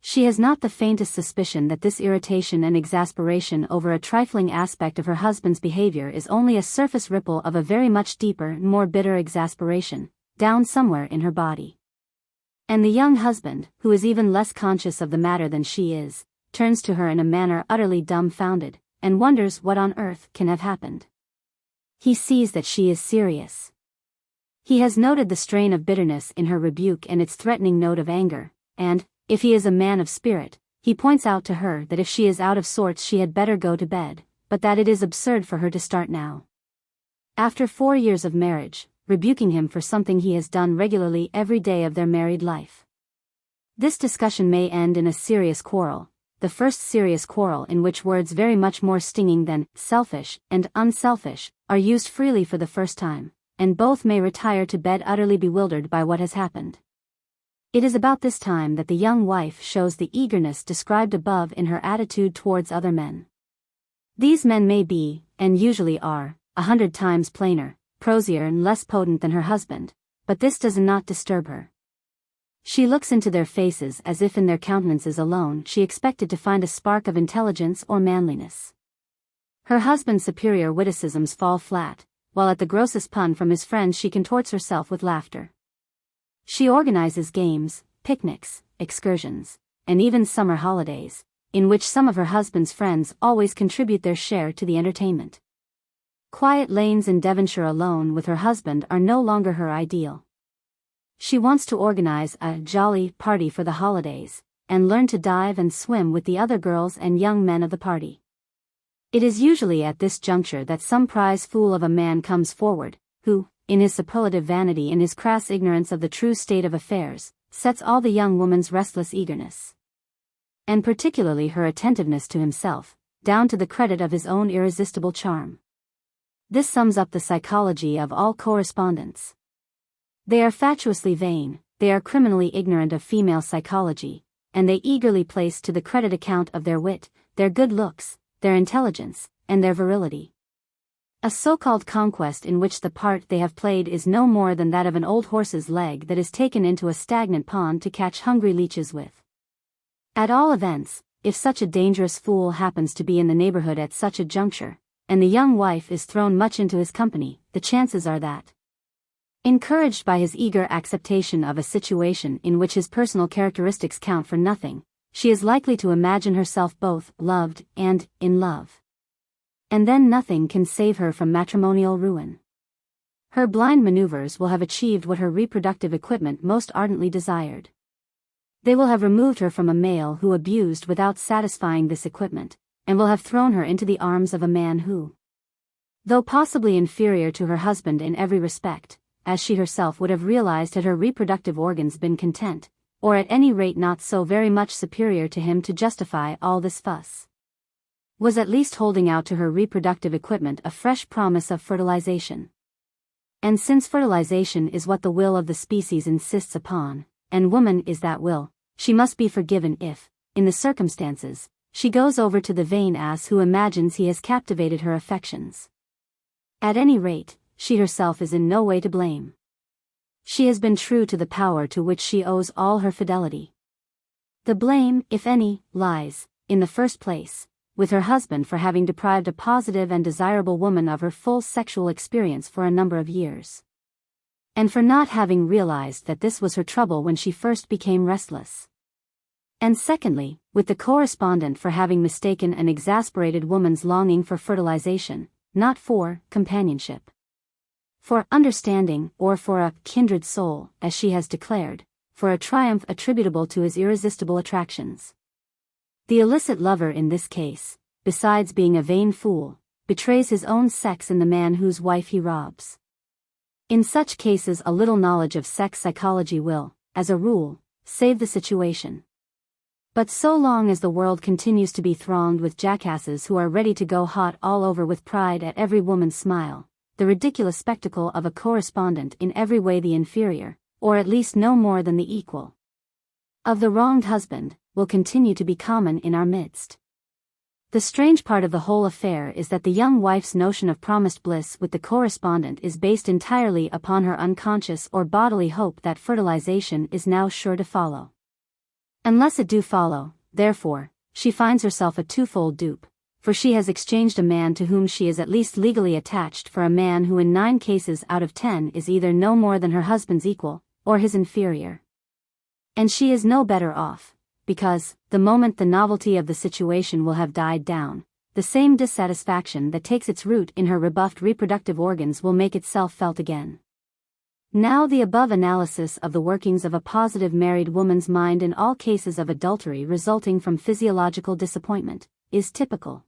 She has not the faintest suspicion that this irritation and exasperation over a trifling aspect of her husband's behavior is only a surface ripple of a very much deeper and more bitter exasperation, down somewhere in her body. And the young husband, who is even less conscious of the matter than she is, turns to her in a manner utterly dumbfounded, and wonders what on earth can have happened. He sees that she is serious. He has noted the strain of bitterness in her rebuke and its threatening note of anger, and, if he is a man of spirit, he points out to her that if she is out of sorts she had better go to bed, but that it is absurd for her to start now. After 4 years of marriage, rebuking him for something he has done regularly every day of their married life. This discussion may end in a serious quarrel, the first serious quarrel in which words very much more stinging than selfish and unselfish are used freely for the first time, and both may retire to bed utterly bewildered by what has happened. It is about this time that the young wife shows the eagerness described above in her attitude towards other men. These men may be, and usually are, 100 times plainer, prosier and less potent than her husband, but this does not disturb her. She looks into their faces as if in their countenances alone she expected to find a spark of intelligence or manliness. Her husband's superior witticisms fall flat, while at the grossest pun from his friends she contorts herself with laughter. She organizes games, picnics, excursions, and even summer holidays, in which some of her husband's friends always contribute their share to the entertainment. Quiet lanes in Devonshire alone with her husband are no longer her ideal. She wants to organize a jolly party for the holidays, and learn to dive and swim with the other girls and young men of the party. It is usually at this juncture that some prize fool of a man comes forward, who, in his superlative vanity and his crass ignorance of the true state of affairs, sets all the young woman's restless eagerness, and particularly her attentiveness to himself, down to the credit of his own irresistible charm. This sums up the psychology of all correspondents. They are fatuously vain, they are criminally ignorant of female psychology, and they eagerly place to the credit account of their wit, their good looks, their intelligence, and their virility. A so-called conquest in which the part they have played is no more than that of an old horse's leg that is taken into a stagnant pond to catch hungry leeches with. At all events, if such a dangerous fool happens to be in the neighborhood at such a juncture, and the young wife is thrown much into his company, the chances are that, encouraged by his eager acceptation of a situation in which his personal characteristics count for nothing, she is likely to imagine herself both loved and in love. And then nothing can save her from matrimonial ruin. Her blind maneuvers will have achieved what her reproductive equipment most ardently desired. They will have removed her from a male who abused without satisfying this equipment, and will have thrown her into the arms of a man who, though possibly inferior to her husband in every respect, as she herself would have realized had her reproductive organs been content, or at any rate not so very much superior to him to justify all this fuss, was at least holding out to her reproductive equipment a fresh promise of fertilization. And since fertilization is what the will of the species insists upon, and woman is that will, she must be forgiven if, in the circumstances, she goes over to the vain ass who imagines he has captivated her affections. At any rate, she herself is in no way to blame. She has been true to the power to which she owes all her fidelity. The blame, if any, lies, in the first place, with her husband for having deprived a positive and desirable woman of her full sexual experience for a number of years. and for not having realized that this was her trouble when she first became restless. And secondly, with the correspondent for having mistaken an exasperated woman's longing for fertilization, not for companionship, for understanding, or for a kindred soul, as she has declared, for a triumph attributable to his irresistible attractions. The illicit lover in this case, besides being a vain fool, betrays his own sex in the man whose wife he robs. In such cases a little knowledge of sex psychology will, as a rule, save the situation. But so long as the world continues to be thronged with jackasses who are ready to go hot all over with pride at every woman's smile, the ridiculous spectacle of a correspondent in every way the inferior, or at least no more than the equal, of the wronged husband, will continue to be common in our midst. The strange part of the whole affair is that the young wife's notion of promised bliss with the correspondent is based entirely upon her unconscious or bodily hope that fertilization is now sure to follow. Unless it do follow, therefore, she finds herself a twofold dupe, for she has exchanged a man to whom she is at least legally attached for a man who in 9 cases out of 10 is either no more than her husband's equal, or his inferior. And she is no better off, because, the moment the novelty of the situation will have died down, the same dissatisfaction that takes its root in her rebuffed reproductive organs will make itself felt again. Now the above analysis of the workings of a positive married woman's mind in all cases of adultery resulting from physiological disappointment, is typical,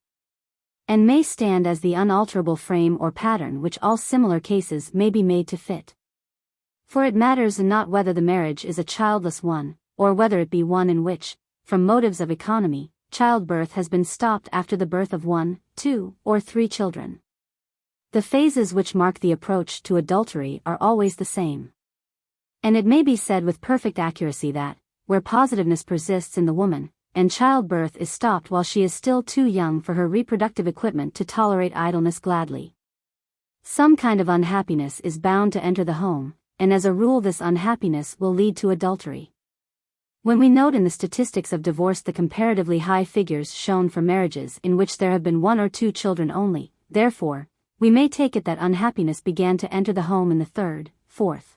and may stand as the unalterable frame or pattern which all similar cases may be made to fit. For it matters not whether the marriage is a childless one, or whether it be one in which, from motives of economy, childbirth has been stopped after the birth of 1, 2, or 3 children. The phases which mark the approach to adultery are always the same. And it may be said with perfect accuracy that, where positiveness persists in the woman, and childbirth is stopped while she is still too young for her reproductive equipment to tolerate idleness gladly, some kind of unhappiness is bound to enter the home, and as a rule this unhappiness will lead to adultery. When we note in the statistics of divorce the comparatively high figures shown for marriages in which there have been 1 or 2 children only, therefore, we may take it that unhappiness began to enter the home in the 3rd, 4th,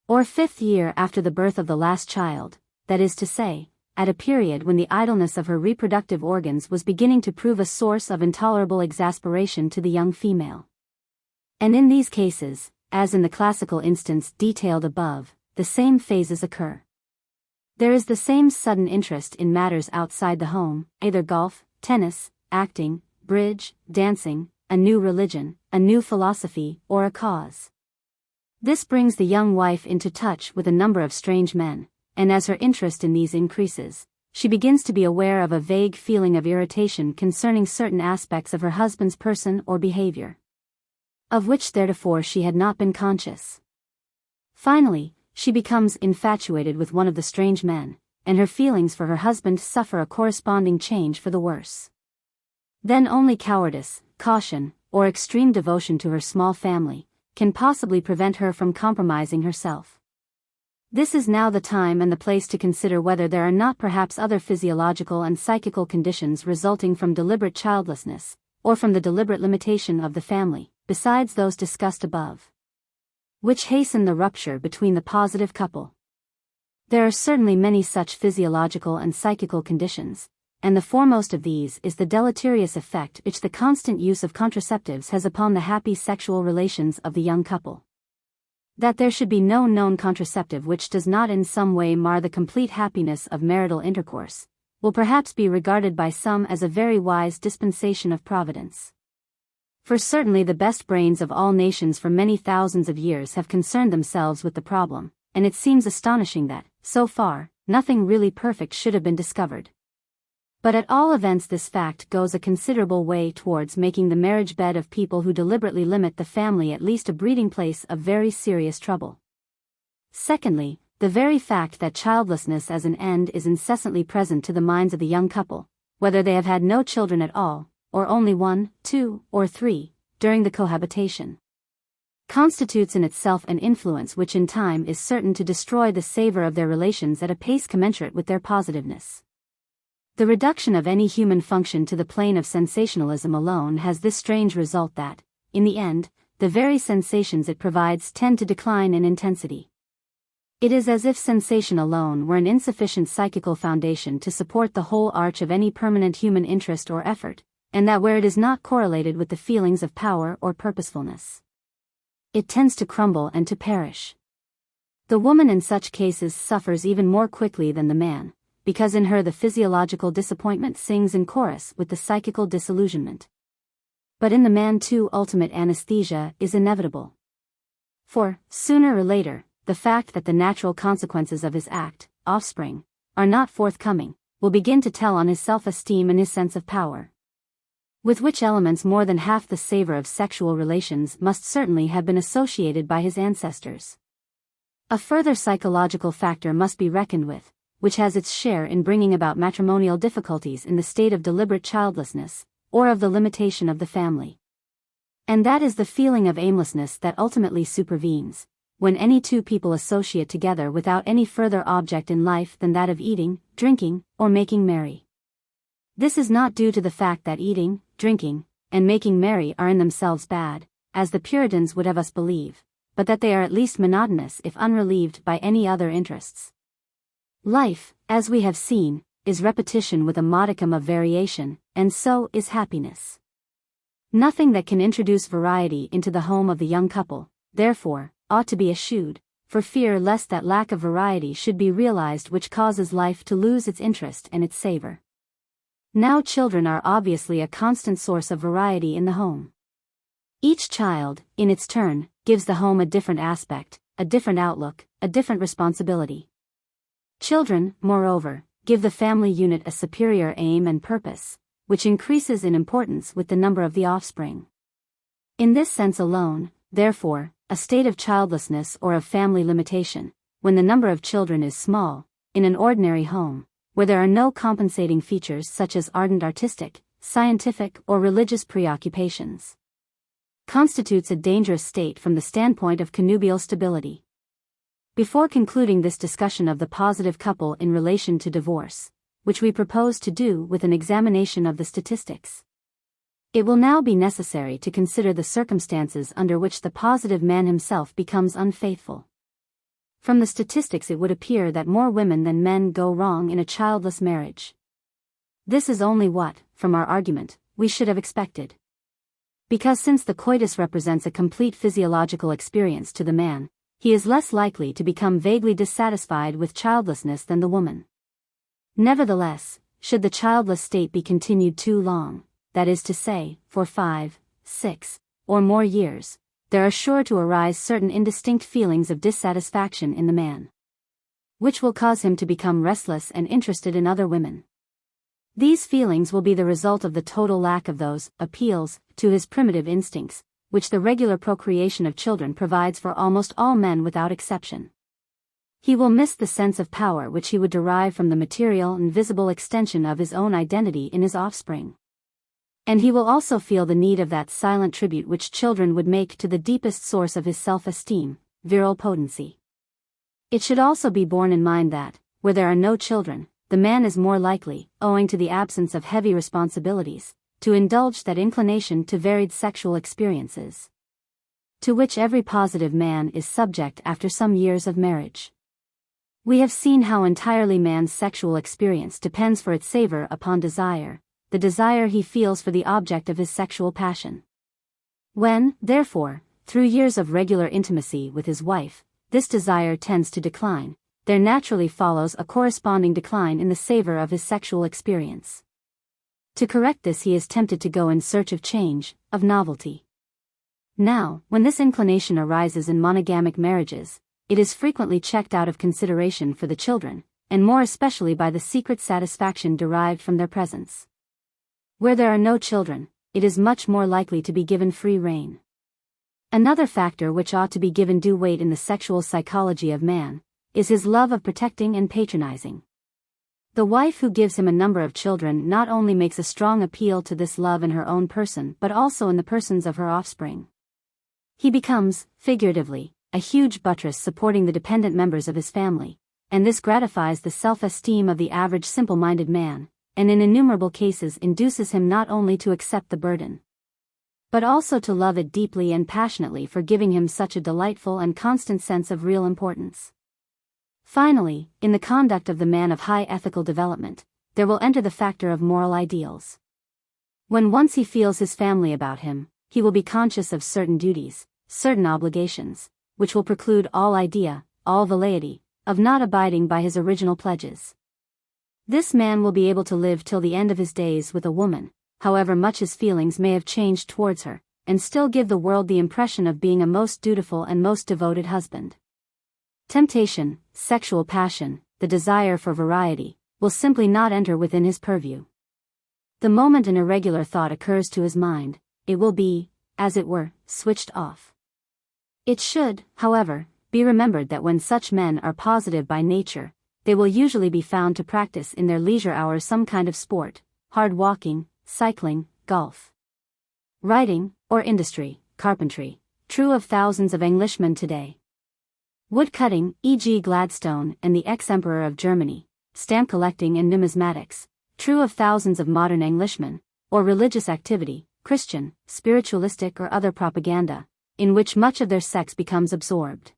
or 5th year after the birth of the last child, that is to say, at a period when the idleness of her reproductive organs was beginning to prove a source of intolerable exasperation to the young female. And in these cases, as in the classical instance detailed above, the same phases occur. There is the same sudden interest in matters outside the home, either golf, tennis, acting, bridge, dancing, a new religion, a new philosophy, or a cause. This brings the young wife into touch with a number of strange men, and as her interest in these increases, she begins to be aware of a vague feeling of irritation concerning certain aspects of her husband's person or behavior, of which theretofore she had not been conscious. Finally, she becomes infatuated with one of the strange men, and her feelings for her husband suffer a corresponding change for the worse. Then only cowardice, caution, or extreme devotion to her small family, can possibly prevent her from compromising herself. This is now the time and the place to consider whether there are not perhaps other physiological and psychical conditions resulting from deliberate childlessness, or from the deliberate limitation of the family, besides those discussed above, which hasten the rupture between the positive couple. There are certainly many such physiological and psychical conditions, and the foremost of these is the deleterious effect which the constant use of contraceptives has upon the happy sexual relations of the young couple. That there should be no known contraceptive which does not in some way mar the complete happiness of marital intercourse, will perhaps be regarded by some as a very wise dispensation of Providence. For certainly the best brains of all nations for many thousands of years have concerned themselves with the problem, and it seems astonishing that, so far, nothing really perfect should have been discovered. But at all events this fact goes a considerable way towards making the marriage bed of people who deliberately limit the family at least a breeding place of very serious trouble. Secondly, the very fact that childlessness as an end is incessantly present to the minds of the young couple, whether they have had no children at all, or only 1, 2, or 3, during the cohabitation, constitutes in itself an influence which in time is certain to destroy the savor of their relations at a pace commensurate with their positiveness. The reduction of any human function to the plane of sensationalism alone has this strange result that, in the end, the very sensations it provides tend to decline in intensity. It is as if sensation alone were an insufficient psychical foundation to support the whole arch of any permanent human interest or effort, and that where it is not correlated with the feelings of power or purposefulness, it tends to crumble and to perish. The woman in such cases suffers even more quickly than the man, because in her the physiological disappointment sings in chorus with the psychical disillusionment. But in the man too ultimate anesthesia is inevitable. For, sooner or later, the fact that the natural consequences of his act, offspring, are not forthcoming, will begin to tell on his self-esteem and his sense of power. With which elements more than half the savor of sexual relations must certainly have been associated by his ancestors. A further psychological factor must be reckoned with, which has its share in bringing about matrimonial difficulties in the state of deliberate childlessness, or of the limitation of the family. And that is the feeling of aimlessness that ultimately supervenes, when any two people associate together without any further object in life than that of eating, drinking, or making merry. This is not due to the fact that eating, drinking, and making merry are in themselves bad, as the Puritans would have us believe, but that they are at least monotonous if unrelieved by any other interests. Life, as we have seen, is repetition with a modicum of variation, and so is happiness. Nothing that can introduce variety into the home of the young couple, therefore, ought to be eschewed, for fear lest that lack of variety should be realized which causes life to lose its interest and its savor. Now children are obviously a constant source of variety in the home. Each child, in its turn, gives the home a different aspect, a different outlook, a different responsibility. Children, moreover, give the family unit a superior aim and purpose, which increases in importance with the number of the offspring. In this sense alone, therefore, a state of childlessness or of family limitation, when the number of children is small, in an ordinary home, where there are no compensating features such as ardent artistic, scientific or religious preoccupations, constitutes a dangerous state from the standpoint of connubial stability. Before concluding this discussion of the positive couple in relation to divorce, which we propose to do with an examination of the statistics, it will now be necessary to consider the circumstances under which the positive man himself becomes unfaithful. From the statistics it would appear that more women than men go wrong in a childless marriage. This is only what, from our argument, we should have expected. Because since the coitus represents a complete physiological experience to the man, he is less likely to become vaguely dissatisfied with childlessness than the woman. Nevertheless, should the childless state be continued too long, that is to say, for 5, 6, or more years, there are sure to arise certain indistinct feelings of dissatisfaction in the man, which will cause him to become restless and interested in other women. These feelings will be the result of the total lack of those appeals to his primitive instincts, which the regular procreation of children provides for almost all men without exception. He will miss the sense of power which he would derive from the material and visible extension of his own identity in his offspring. And he will also feel the need of that silent tribute which children would make to the deepest source of his self-esteem, virile potency. It should also be borne in mind that, where there are no children, the man is more likely, owing to the absence of heavy responsibilities, to indulge that inclination to varied sexual experiences, to which every positive man is subject after some years of marriage. We have seen how entirely man's sexual experience depends for its savor upon desire, the desire he feels for the object of his sexual passion. When, therefore, through years of regular intimacy with his wife, this desire tends to decline, there naturally follows a corresponding decline in the savor of his sexual experience. To correct this he is tempted to go in search of change, of novelty. Now, when this inclination arises in monogamic marriages, it is frequently checked out of consideration for the children, and more especially by the secret satisfaction derived from their presence. Where there are no children, it is much more likely to be given free rein. Another factor which ought to be given due weight in the sexual psychology of man, is his love of protecting and patronizing. The wife who gives him a number of children not only makes a strong appeal to this love in her own person but also in the persons of her offspring. He becomes, figuratively, a huge buttress supporting the dependent members of his family, and this gratifies the self-esteem of the average simple-minded man, and in innumerable cases induces him not only to accept the burden, but also to love it deeply and passionately for giving him such a delightful and constant sense of real importance. Finally, in the conduct of the man of high ethical development, there will enter the factor of moral ideals. When once he feels his family about him, he will be conscious of certain duties, certain obligations, which will preclude all idea, all velleity, of not abiding by his original pledges. This man will be able to live till the end of his days with a woman, however much his feelings may have changed towards her, and still give the world the impression of being a most dutiful and most devoted husband. Temptation, sexual passion, the desire for variety, will simply not enter within his purview. The moment an irregular thought occurs to his mind, it will be, as it were, switched off. It should, however, be remembered that when such men are positive by nature, they will usually be found to practice in their leisure hours some kind of sport, hard walking, cycling, golf, writing, or industry, carpentry, true of thousands of Englishmen today. Woodcutting, e.g. Gladstone and the ex-emperor of Germany, stamp collecting and numismatics, true of thousands of modern Englishmen, or religious activity, Christian, spiritualistic or other propaganda, in which much of their sex becomes absorbed.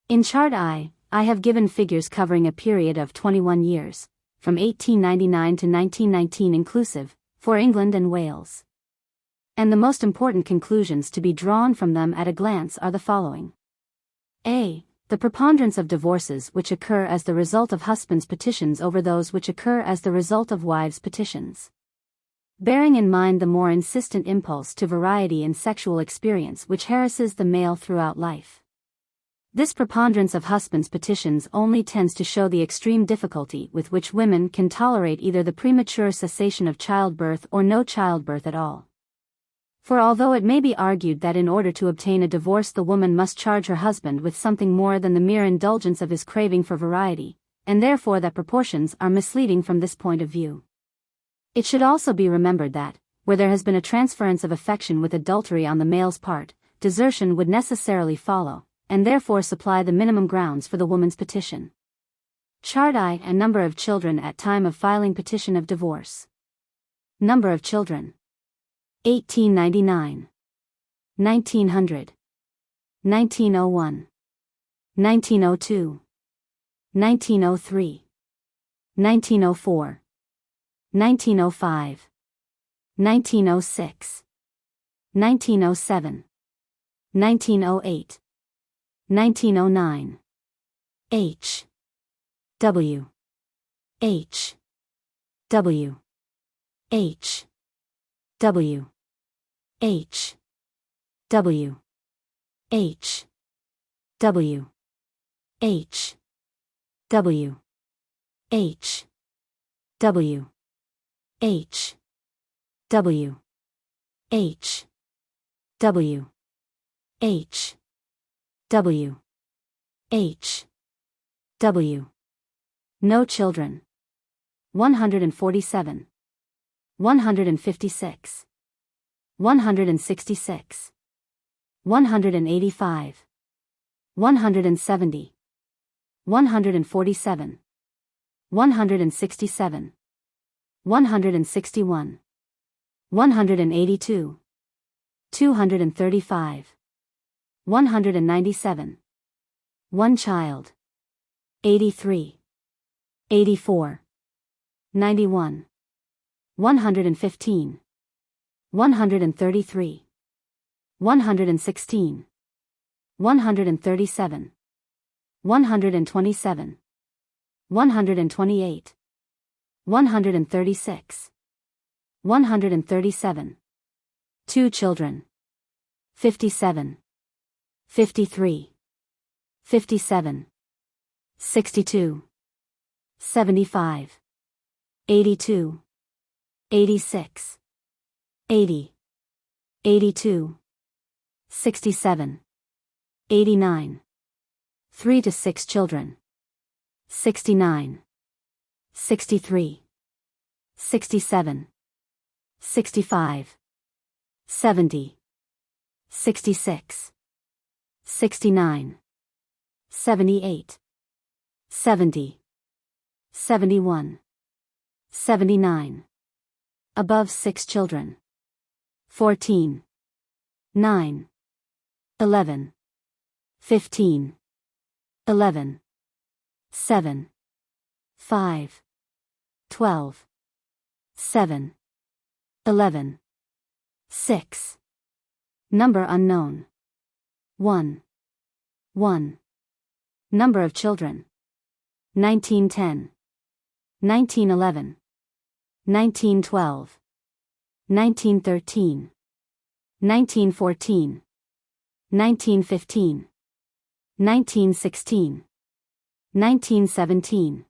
In Chart I have given figures covering a period of 21 years, from 1899 to 1919 inclusive, for England and Wales. And the most important conclusions to be drawn from them at a glance are the following. A. The preponderance of divorces which occur as the result of husbands' petitions over those which occur as the result of wives' petitions. Bearing in mind the more insistent impulse to variety in sexual experience which harasses the male throughout life. This preponderance of husbands' petitions only tends to show the extreme difficulty with which women can tolerate either the premature cessation of childbirth or no childbirth at all. For although it may be argued that in order to obtain a divorce the woman must charge her husband with something more than the mere indulgence of his craving for variety, and therefore that proportions are misleading from this point of view. It should also be remembered that, where there has been a transference of affection with adultery on the male's part, desertion would necessarily follow, and therefore supply the minimum grounds for the woman's petition. Chart I. A number of children at time of filing petition of divorce. Number of children. 1899, 1900, 1901, 1902, 1903, 1904, 1905, 1906, 1907, 1908, 1909. H. W. H. W. H. W. H. W. H. W. H. W. H. W. H. W. H. W. H. W. H. W. No children. 147. 156. 166. 185. 170. 147. 167. 161. 182. 235. 197. One child. 83. 84. 91. 115. 133. 116. 137. 127. 128. 136. 137. Two children. 57. 53. 57. 62. 75. 82. 86. 80. 82. 67. 89. 3 to 6 children. 69. 63. 67. 65. 70. 66. 69. 78. 70. 71. 79. Above 6 children. 14. 9, 11, 15, 11, 7, 5, 12, 7, 11, 6. Number unknown. 1, 1. Number of children. 1910, 1911, 1912, 1913, 1914, 1915, 1916, 1917,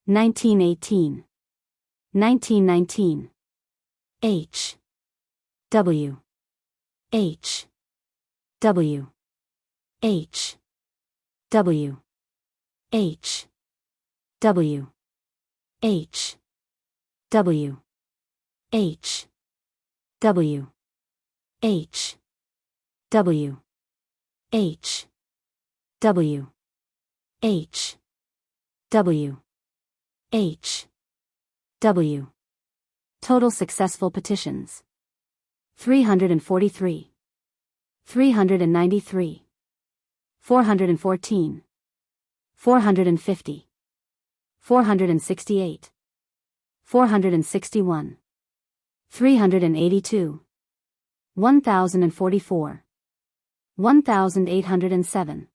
1918, 1919. H. W. H. W. H. W. H. W. H. W. H. W. H. W. H. W. H. W. H. W. Total successful petitions. 343. 393. 414. 450. 468. 461. 382. 1044. 1807.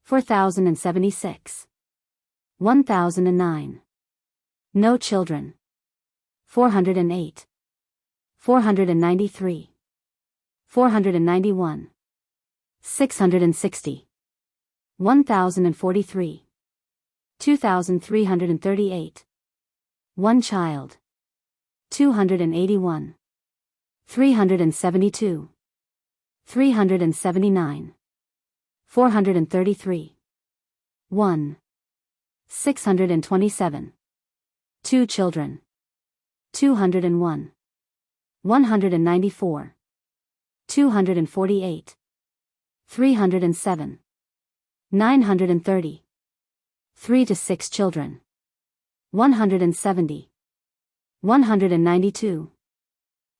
4076. 1009. No children. 408. 493. 491. 660. 1043. 2338. One child. 281. 372. 379. 433. 1. 627. Two children. 201. 194. 248. 307. 930. 3 to 6 children. 170. 192.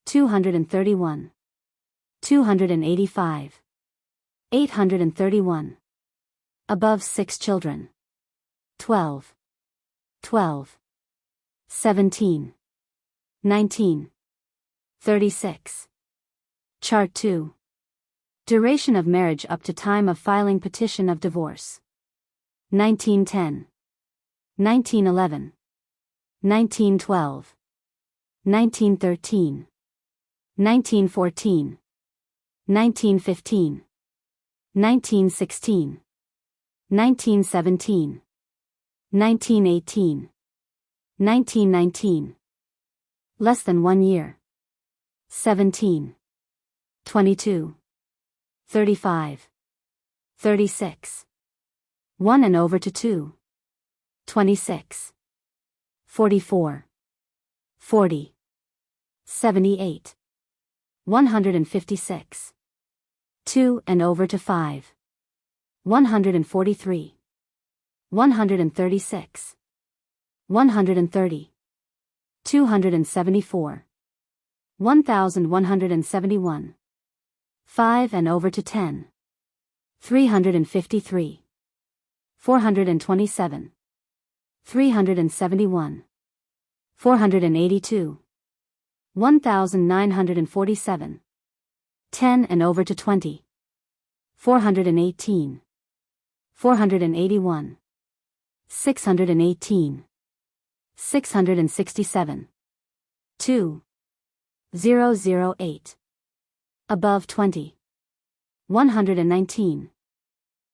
231. 285. 831. Above 6 children. 12. 12. 17. 19. 36. Chart 2. Duration of marriage up to time of filing petition of divorce. 1910. 1911. 1912. 1913. 1914. 1915. 1916. 1917. 1918. 1919. Less than 1 year. 17. 22. 35. 36. 1 and over to 2. 26. 44. 40. 78. 156. 2 and over to 5. 143. 136. 130. 274. 1171. 5 and over to 10. 353. 427. 371. 482. 1947. 10 and over to 20. 418. 481. 618. 667. 2. 008. Above 20. 119.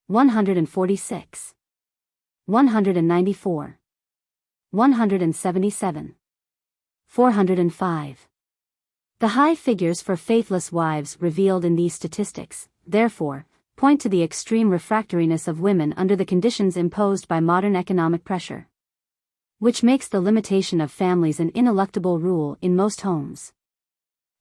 146. 194. 177. 405. The high figures for faithless wives revealed in these statistics, therefore, point to the extreme refractoriness of women under the conditions imposed by modern economic pressure, which makes the limitation of families an ineluctable rule in most homes.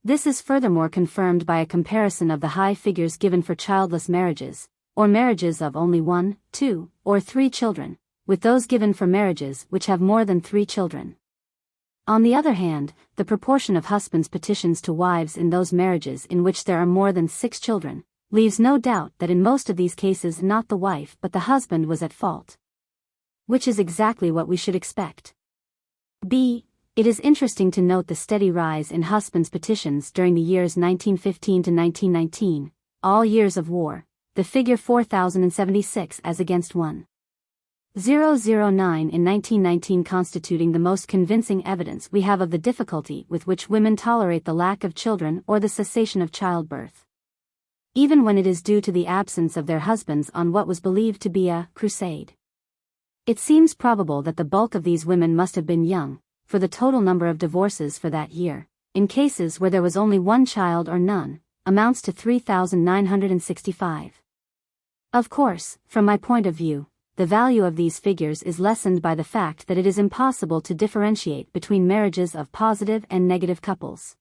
This is furthermore confirmed by a comparison of the high figures given for childless marriages, or marriages of only 1, 2, or 3 children, with those given for marriages which have more than 3 children. On the other hand, the proportion of husbands' petitions to wives in those marriages in which there are more than 6 children, leaves no doubt that in most of these cases not the wife but the husband was at fault. Which is exactly what we should expect. b. It is interesting to note the steady rise in husbands' petitions during the years 1915 to 1919, all years of war, the figure 4,076 as against 1,009 in 1919 constituting the most convincing evidence we have of the difficulty with which women tolerate the lack of children or the cessation of childbirth. Even when it is due to the absence of their husbands on what was believed to be a crusade. It seems probable that the bulk of these women must have been young, for the total number of divorces for that year, in cases where there was only one child or none, amounts to 3,965. Of course, from my point of view, the value of these figures is lessened by the fact that it is impossible to differentiate between marriages of positive and negative couples.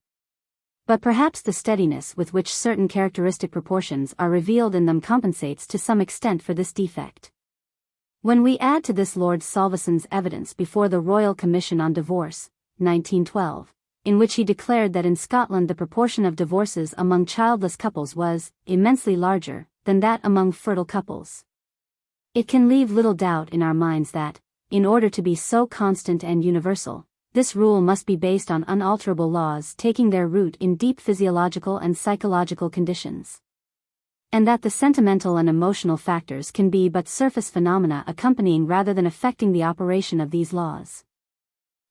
But perhaps the steadiness with which certain characteristic proportions are revealed in them compensates to some extent for this defect. When we add to this Lord Salveson's evidence before the Royal Commission on Divorce, 1912, in which he declared that in Scotland the proportion of divorces among childless couples was immensely larger than that among fertile couples, it can leave little doubt in our minds that, in order to be so constant and universal, this rule must be based on unalterable laws taking their root in deep physiological and psychological conditions. And that the sentimental and emotional factors can be but surface phenomena accompanying rather than affecting the operation of these laws.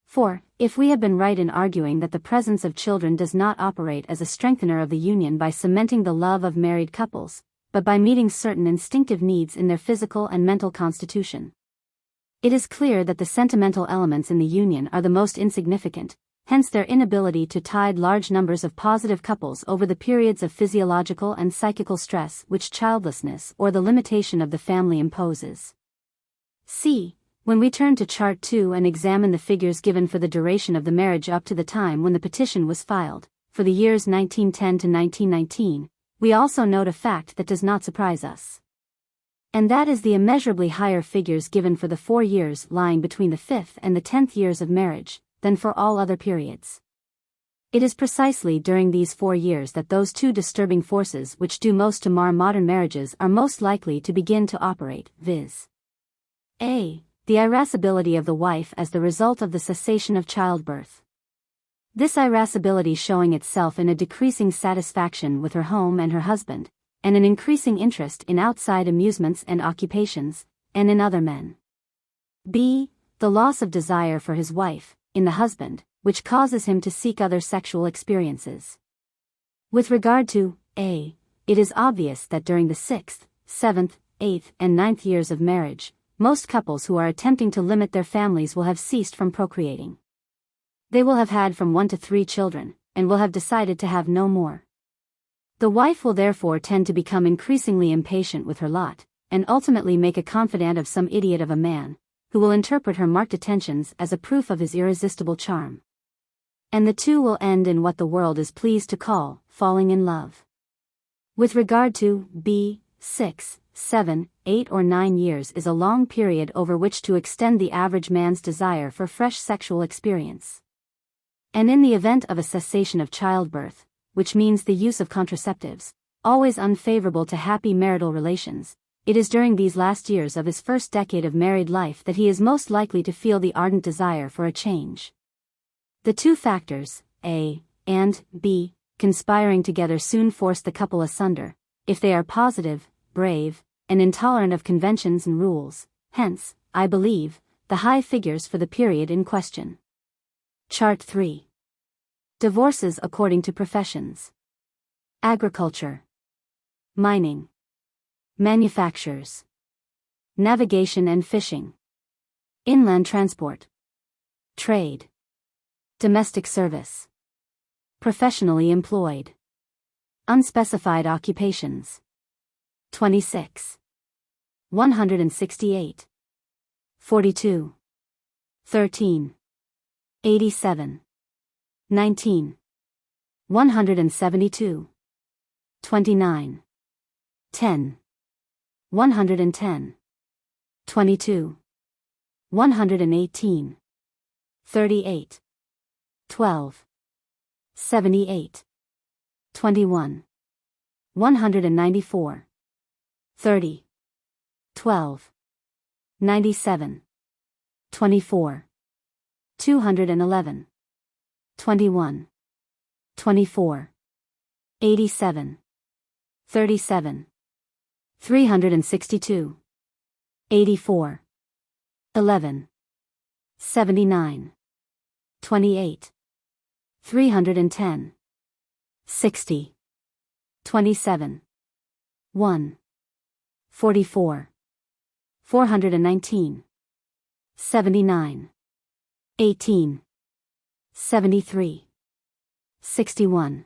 For, if we have been right in arguing that the presence of children does not operate as a strengthener of the union by cementing the love of married couples, but by meeting certain instinctive needs in their physical and mental constitution, it is clear that the sentimental elements in the union are the most insignificant, hence their inability to tide large numbers of positive couples over the periods of physiological and psychical stress which childlessness or the limitation of the family imposes. c. When we turn to Chart 2 and examine the figures given for the duration of the marriage up to the time when the petition was filed, for the years 1910 to 1919, we also note a fact that does not surprise us. And that is the immeasurably higher figures given for the 4 years lying between the 5th and the 10th years of marriage, than for all other periods. It is precisely during these 4 years that those two disturbing forces which do most to mar modern marriages are most likely to begin to operate, viz. a. The irascibility of the wife as the result of the cessation of childbirth. This irascibility showing itself in a decreasing satisfaction with her home and her husband, and an increasing interest in outside amusements and occupations, and in other men. b. The loss of desire for his wife, in the husband, which causes him to seek other sexual experiences. With regard to a. It is obvious that during the 6th, 7th, 8th, and 9th years of marriage, most couples who are attempting to limit their families will have ceased from procreating. They will have had from 1 to 3 children, and will have decided to have no more. The wife will therefore tend to become increasingly impatient with her lot, and ultimately make a confidant of some idiot of a man, who will interpret her marked attentions as a proof of his irresistible charm. And the two will end in what the world is pleased to call falling in love. With regard to b. 6, 7, 8 or 9 years is a long period over which to extend the average man's desire for fresh sexual experience. And in the event of a cessation of childbirth, which means the use of contraceptives, always unfavorable to happy marital relations, it is during these last years of his first decade of married life that he is most likely to feel the ardent desire for a change. The two factors, A and B, conspiring together soon force the couple asunder, if they are positive, brave, and intolerant of conventions and rules, hence, I believe, the high figures for the period in question. Chart 3. Divorces according to professions. Agriculture. Mining. Manufactures. Navigation and fishing. Inland transport. Trade. Domestic service. Professionally employed. Unspecified occupations. 26. 168. 42. 13. 87. 19. 172. 29. 10. 110. 22. 118. 38. 12. 78. 21. 194. 30. 12. 97. 24. 211. 21. 24. 87. 37. 362. 84. 11. 79. 28. 310. 60. 27. 1. 44. 419. 79. 18. 73. 61.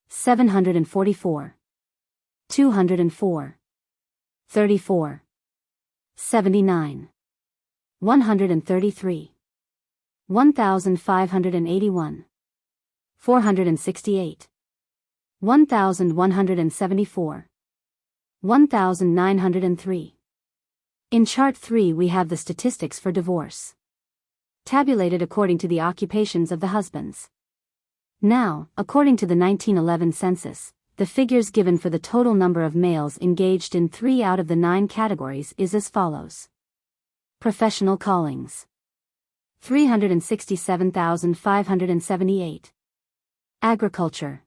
744. 204. 34. 79. 133. 1581. 468. 1174. 1903. In Chart 3 we have the statistics for divorce, tabulated according to the occupations of the husbands. Now, according to the 1911 census, the figures given for the total number of males engaged in 3 out of the 9 categories is as follows. Professional callings: 367,578. Agriculture: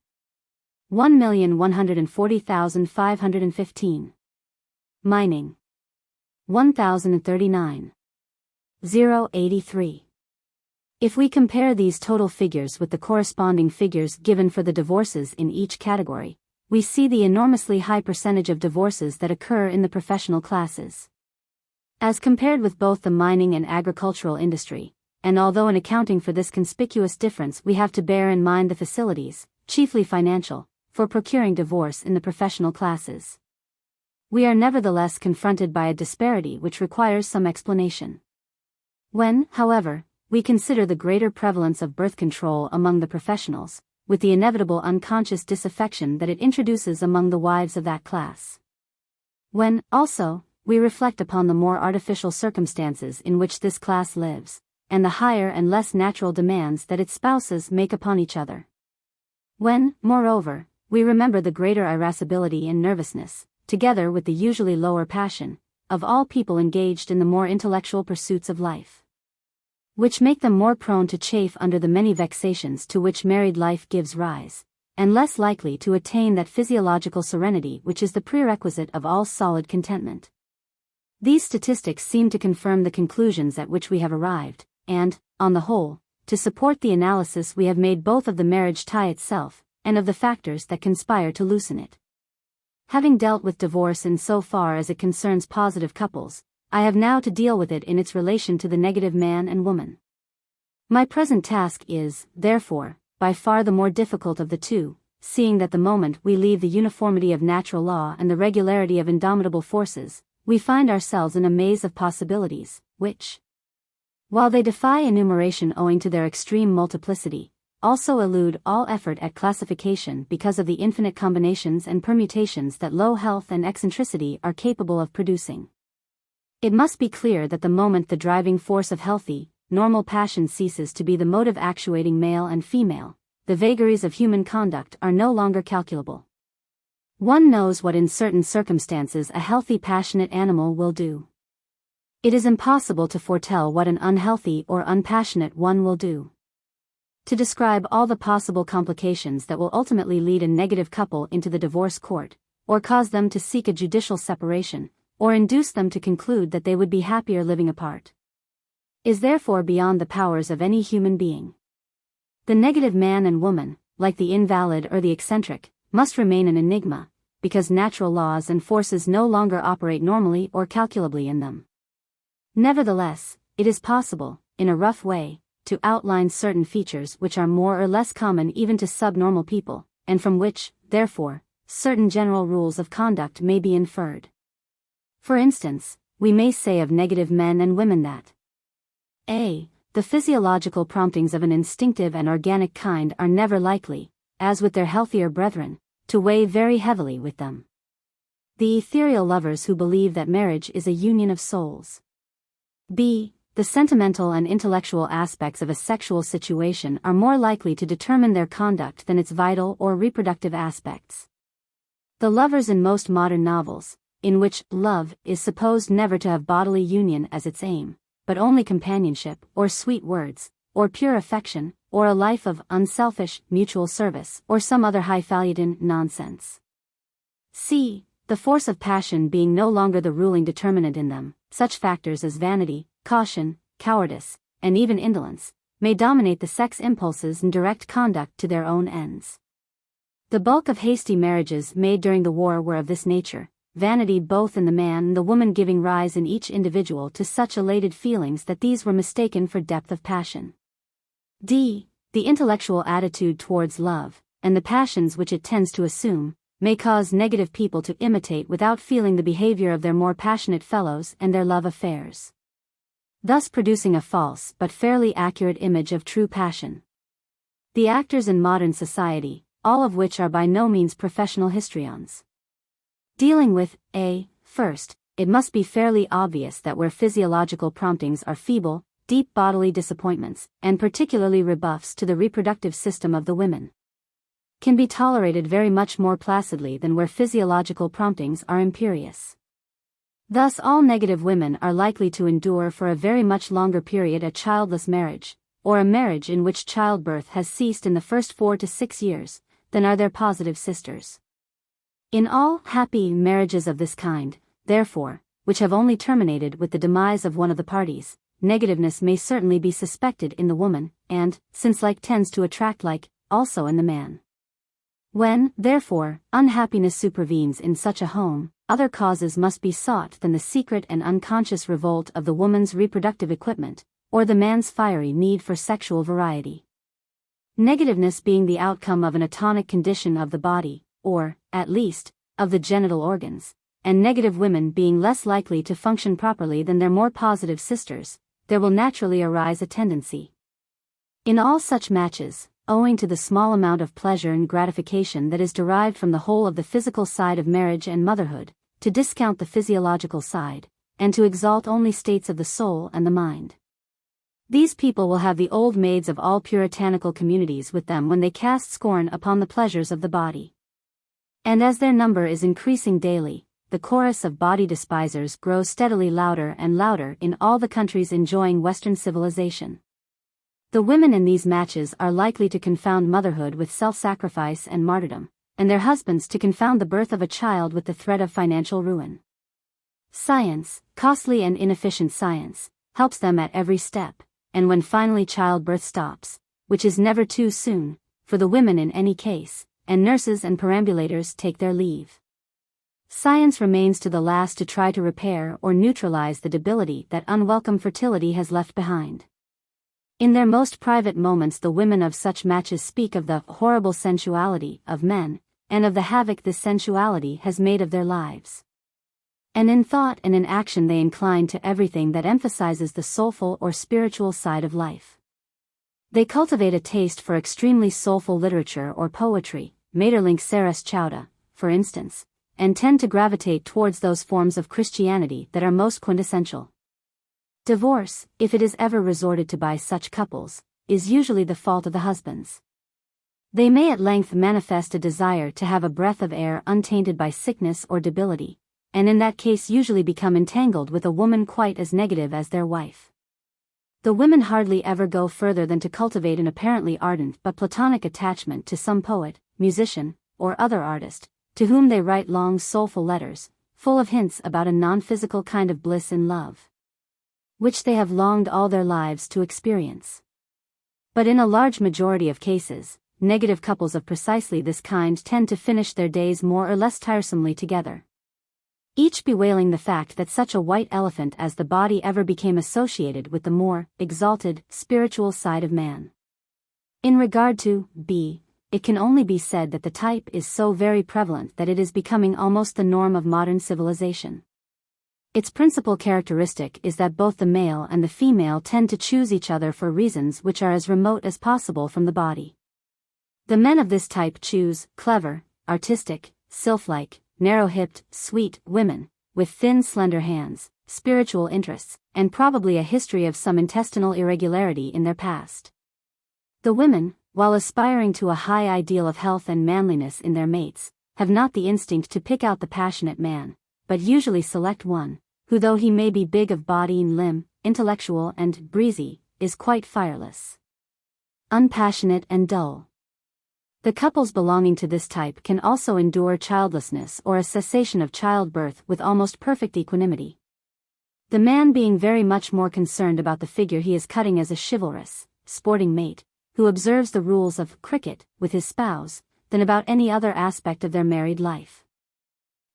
1,140,515. Mining: 1,039. 083. If we compare these total figures with the corresponding figures given for the divorces in each category, we see the enormously high percentage of divorces that occur in the professional classes. As compared with both the mining and agricultural industry, and although in accounting for this conspicuous difference we have to bear in mind the facilities, chiefly financial, for procuring divorce in the professional classes, we are nevertheless confronted by a disparity which requires some explanation. When, however, we consider the greater prevalence of birth control among the professionals, with the inevitable unconscious disaffection that it introduces among the wives of that class. When, also, we reflect upon the more artificial circumstances in which this class lives, and the higher and less natural demands that its spouses make upon each other. When, moreover, we remember the greater irascibility and nervousness, together with the usually lower passion, of all people engaged in the more intellectual pursuits of life, which make them more prone to chafe under the many vexations to which married life gives rise, and less likely to attain that physiological serenity which is the prerequisite of all solid contentment. These statistics seem to confirm the conclusions at which we have arrived, and, on the whole, to support the analysis we have made both of the marriage tie itself, and of the factors that conspire to loosen it. Having dealt with divorce in so far as it concerns positive couples, I have now to deal with it in its relation to the negative man and woman. My present task is, therefore, by far the more difficult of the two, seeing that the moment we leave the uniformity of natural law and the regularity of indomitable forces, we find ourselves in a maze of possibilities, which, while they defy enumeration owing to their extreme multiplicity, also elude all effort at classification because of the infinite combinations and permutations that low health and eccentricity are capable of producing. It must be clear that the moment the driving force of healthy, normal passion ceases to be the motive actuating male and female, the vagaries of human conduct are no longer calculable. One knows what in certain circumstances a healthy passionate animal will do. It is impossible to foretell what an unhealthy or unpassionate one will do. To describe all the possible complications that will ultimately lead a negative couple into the divorce court, or cause them to seek a judicial separation, or induce them to conclude that they would be happier living apart, is therefore beyond the powers of any human being. The negative man and woman, like the invalid or the eccentric, must remain an enigma, because natural laws and forces no longer operate normally or calculably in them. Nevertheless, it is possible, in a rough way, to outline certain features which are more or less common even to subnormal people, and from which, therefore, certain general rules of conduct may be inferred. For instance, we may say of negative men and women that a. The physiological promptings of an instinctive and organic kind are never likely, as with their healthier brethren, to weigh very heavily with them. The ethereal lovers who believe that marriage is a union of souls. b. the sentimental and intellectual aspects of a sexual situation are more likely to determine their conduct than its vital or reproductive aspects. The lovers in most modern novels, in which love is supposed never to have bodily union as its aim, but only companionship, or sweet words, or pure affection, or a life of unselfish, mutual service, or some other highfalutin nonsense. C. The force of passion being no longer the ruling determinant in them, such factors as vanity, caution, cowardice, and even indolence, may dominate the sex impulses and direct conduct to their own ends. The bulk of hasty marriages made during the war were of this nature, vanity both in the man and the woman giving rise in each individual to such elated feelings that these were mistaken for depth of passion. D. The intellectual attitude towards love, and the passions which it tends to assume, may cause negative people to imitate without feeling the behavior of their more passionate fellows and their love affairs, thus producing a false but fairly accurate image of true passion. The actors in modern society, all of which are by no means professional histrions. Dealing with A. First, it must be fairly obvious that where physiological promptings are feeble, deep bodily disappointments, and particularly rebuffs to the reproductive system of the women, can be tolerated very much more placidly than where physiological promptings are imperious. Thus all negative women are likely to endure for a very much longer period a childless marriage, or a marriage in which childbirth has ceased in the first 4 to 6 years, than are their positive sisters. In all happy marriages of this kind, therefore, which have only terminated with the demise of one of the parties, negativeness may certainly be suspected in the woman, and, since like tends to attract like, also in the man. When, therefore, unhappiness supervenes in such a home, other causes must be sought than the secret and unconscious revolt of the woman's reproductive equipment, or the man's fiery need for sexual variety. Negativeness being the outcome of an atonic condition of the body, or, at least, of the genital organs, and negative women being less likely to function properly than their more positive sisters, there will naturally arise a tendency in all such matches, owing to the small amount of pleasure and gratification that is derived from the whole of the physical side of marriage and motherhood, to discount the physiological side, and to exalt only states of the soul and the mind. These people will have the old maids of all puritanical communities with them when they cast scorn upon the pleasures of the body. And as their number is increasing daily, the chorus of body despisers grows steadily louder and louder in all the countries enjoying Western civilization. The women in these matches are likely to confound motherhood with self-sacrifice and martyrdom, and their husbands to confound the birth of a child with the threat of financial ruin. Science, costly and inefficient science, helps them at every step, and when finally childbirth stops, which is never too soon, for the women in any case, and nurses and perambulators take their leave, science remains to the last to try to repair or neutralize the debility that unwelcome fertility has left behind. In their most private moments the women of such matches speak of the horrible sensuality of men, and of the havoc this sensuality has made of their lives. And in thought and in action they incline to everything that emphasizes the soulful or spiritual side of life. They cultivate a taste for extremely soulful literature or poetry, Maeterlinck Saras Chowda, for instance, and tend to gravitate towards those forms of Christianity that are most quintessential. Divorce, if it is ever resorted to by such couples, is usually the fault of the husbands. They may at length manifest a desire to have a breath of air untainted by sickness or debility, and in that case usually become entangled with a woman quite as negative as their wife. The women hardly ever go further than to cultivate an apparently ardent but platonic attachment to some poet, musician, or other artist, to whom they write long soulful letters, full of hints about a non-physical kind of bliss in love, which they have longed all their lives to experience. But in a large majority of cases, negative couples of precisely this kind tend to finish their days more or less tiresomely together, each bewailing the fact that such a white elephant as the body ever became associated with the more exalted, spiritual side of man. In regard to B, it can only be said that the type is so very prevalent that it is becoming almost the norm of modern civilization. Its principal characteristic is that both the male and the female tend to choose each other for reasons which are as remote as possible from the body. The men of this type choose clever, artistic, sylph-like, narrow-hipped, sweet women, with thin slender hands, spiritual interests, and probably a history of some intestinal irregularity in their past. The women, while aspiring to a high ideal of health and manliness in their mates, have not the instinct to pick out the passionate man, but usually select one, who though he may be big of body and limb, intellectual and breezy, is quite fireless, unpassionate and dull. The couples belonging to this type can also endure childlessness or a cessation of childbirth with almost perfect equanimity. The man being very much more concerned about the figure he is cutting as a chivalrous, sporting mate, who observes the rules of cricket with his spouse, than about any other aspect of their married life.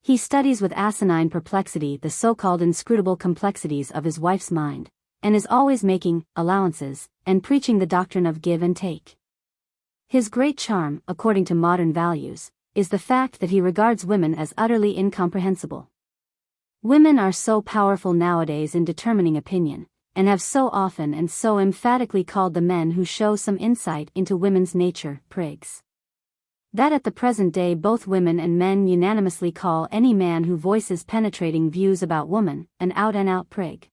He studies with asinine perplexity the so-called inscrutable complexities of his wife's mind, and is always making allowances, and preaching the doctrine of give and take. His great charm, according to modern values, is the fact that he regards women as utterly incomprehensible. Women are so powerful nowadays in determining opinion, and have so often and so emphatically called the men who show some insight into women's nature prigs, that at the present day both women and men unanimously call any man who voices penetrating views about woman an out-and-out prig.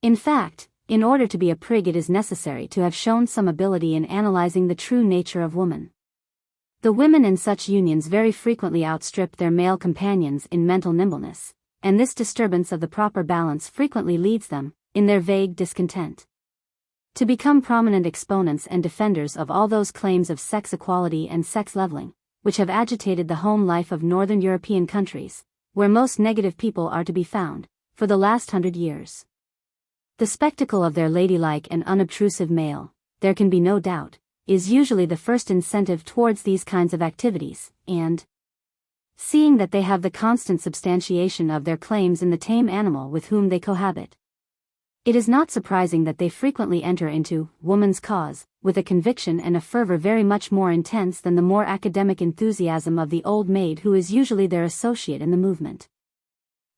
In fact, in order to be a prig it is necessary to have shown some ability in analyzing the true nature of woman. The women in such unions very frequently outstrip their male companions in mental nimbleness, and this disturbance of the proper balance frequently leads them, in their vague discontent, to become prominent exponents and defenders of all those claims of sex equality and sex leveling, which have agitated the home life of Northern European countries, where most negative people are to be found, for the last 100 years. The spectacle of their ladylike and unobtrusive male, there can be no doubt, is usually the first incentive towards these kinds of activities, and, seeing that they have the constant substantiation of their claims in the tame animal with whom they cohabit, it is not surprising that they frequently enter into woman's cause with a conviction and a fervor very much more intense than the more academic enthusiasm of the old maid who is usually their associate in the movement.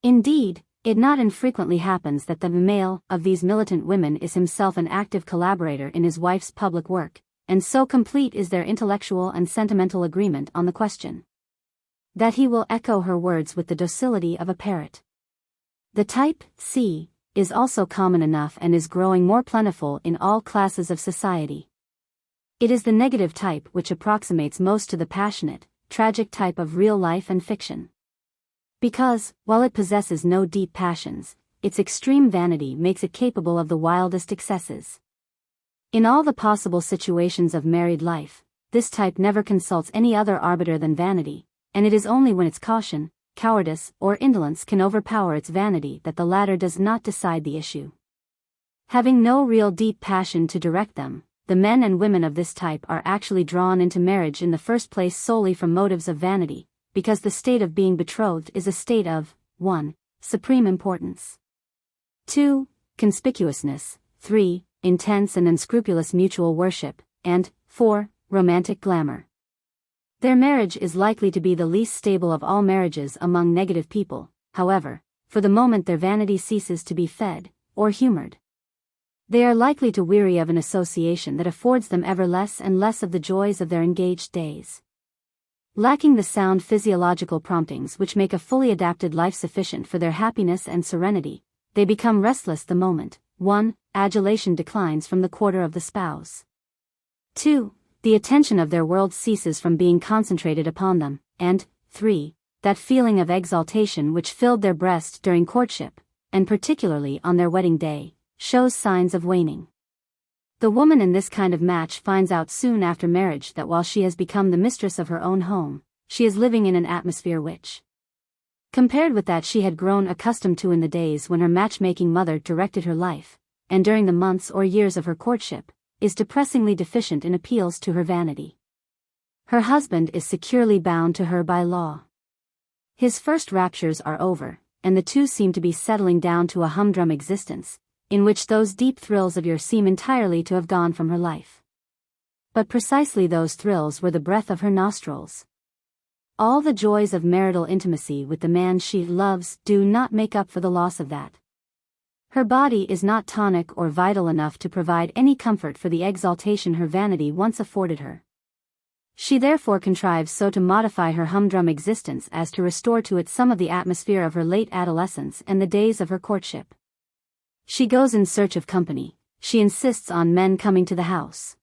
Indeed, it not infrequently happens that the male of these militant women is himself an active collaborator in his wife's public work, and so complete is their intellectual and sentimental agreement on the question, that he will echo her words with the docility of a parrot. The type C is also common enough and is growing more plentiful in all classes of society. It is the negative type which approximates most to the passionate, tragic type of real life and fiction. Because, while it possesses no deep passions, its extreme vanity makes it capable of the wildest excesses. In all the possible situations of married life, this type never consults any other arbiter than vanity, and it is only when its caution, cowardice, or indolence can overpower its vanity that the latter does not decide the issue. Having no real deep passion to direct them, the men and women of this type are actually drawn into marriage in the first place solely from motives of vanity, because the state of being betrothed is a state of 1. Supreme importance, 2. Conspicuousness, 3. Intense and unscrupulous mutual worship, and 4. Romantic glamour. Their marriage is likely to be the least stable of all marriages among negative people, however, for the moment their vanity ceases to be fed, or humored. They are likely to weary of an association that affords them ever less and less of the joys of their engaged days. Lacking the sound physiological promptings which make a fully adapted life sufficient for their happiness and serenity, they become restless the moment 1. Adulation declines from the quarter of the spouse. 2. The attention of their world ceases from being concentrated upon them, and 3. That feeling of exaltation which filled their breast during courtship, and particularly on their wedding day, shows signs of waning. The woman in this kind of match finds out soon after marriage that while she has become the mistress of her own home, she is living in an atmosphere which, compared with that she had grown accustomed to in the days when her matchmaking mother directed her life, and during the months or years of her courtship, is depressingly deficient in appeals to her vanity. Her husband is securely bound to her by law. His first raptures are over, and the two seem to be settling down to a humdrum existence, in which those deep thrills of yore seem entirely to have gone from her life. But precisely those thrills were the breath of her nostrils. All the joys of marital intimacy with the man she loves do not make up for the loss of that. Her body is not tonic or vital enough to provide any comfort for the exaltation her vanity once afforded her. She therefore contrives so to modify her humdrum existence as to restore to it some of the atmosphere of her late adolescence and the days of her courtship. She goes in search of company, she insists on men coming to the house.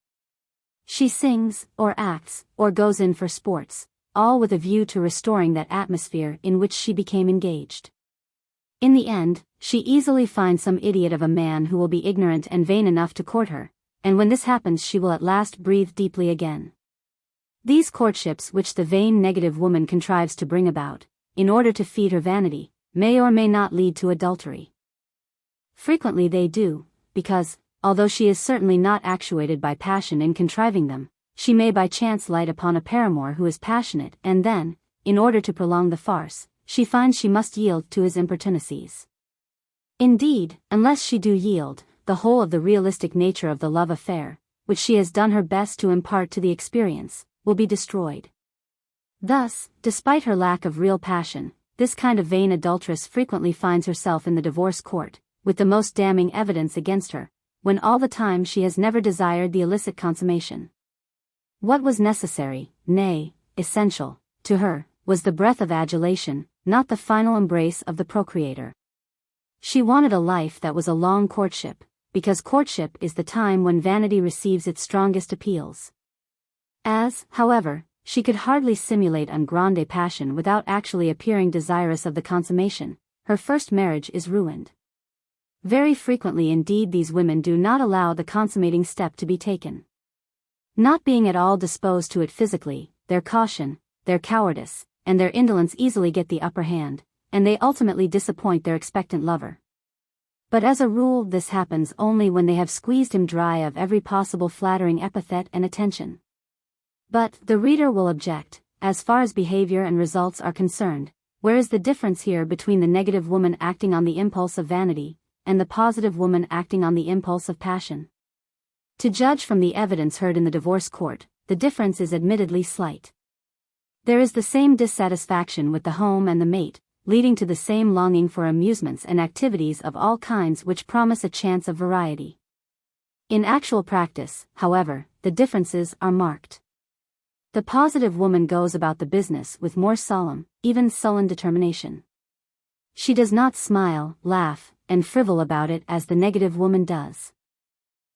She sings, or acts, or goes in for sports, all with a view to restoring that atmosphere in which she became engaged. In the end, she easily finds some idiot of a man who will be ignorant and vain enough to court her, and when this happens she will at last breathe deeply again. These courtships which the vain negative woman contrives to bring about, in order to feed her vanity, may or may not lead to adultery. Frequently they do, because, although she is certainly not actuated by passion in contriving them, she may by chance light upon a paramour who is passionate, and then, in order to prolong the farce, she finds she must yield to his importunities. Indeed, unless she do yield, the whole of the realistic nature of the love affair, which she has done her best to impart to the experience, will be destroyed. Thus, despite her lack of real passion, this kind of vain adulteress frequently finds herself in the divorce court, with the most damning evidence against her, when all the time she has never desired the illicit consummation. What was necessary, nay, essential, to her, was the breath of adulation, not the final embrace of the procreator. She wanted a life that was a long courtship, because courtship is the time when vanity receives its strongest appeals. As, however, she could hardly simulate un grande passion without actually appearing desirous of the consummation, her first marriage is ruined. Very frequently indeed these women do not allow the consummating step to be taken. Not being at all disposed to it physically, their caution, their cowardice, and their indolence easily get the upper hand, and they ultimately disappoint their expectant lover. But as a rule this happens only when they have squeezed him dry of every possible flattering epithet and attention. But, the reader will object, as far as behavior and results are concerned, where is the difference here between the negative woman acting on the impulse of vanity, and the positive woman acting on the impulse of passion? To judge from the evidence heard in the divorce court, the difference is admittedly slight. There is the same dissatisfaction with the home and the mate, leading to the same longing for amusements and activities of all kinds which promise a chance of variety. In actual practice, however, the differences are marked. The positive woman goes about the business with more solemn, even sullen determination. She does not smile, laugh, and frivol about it as the negative woman does.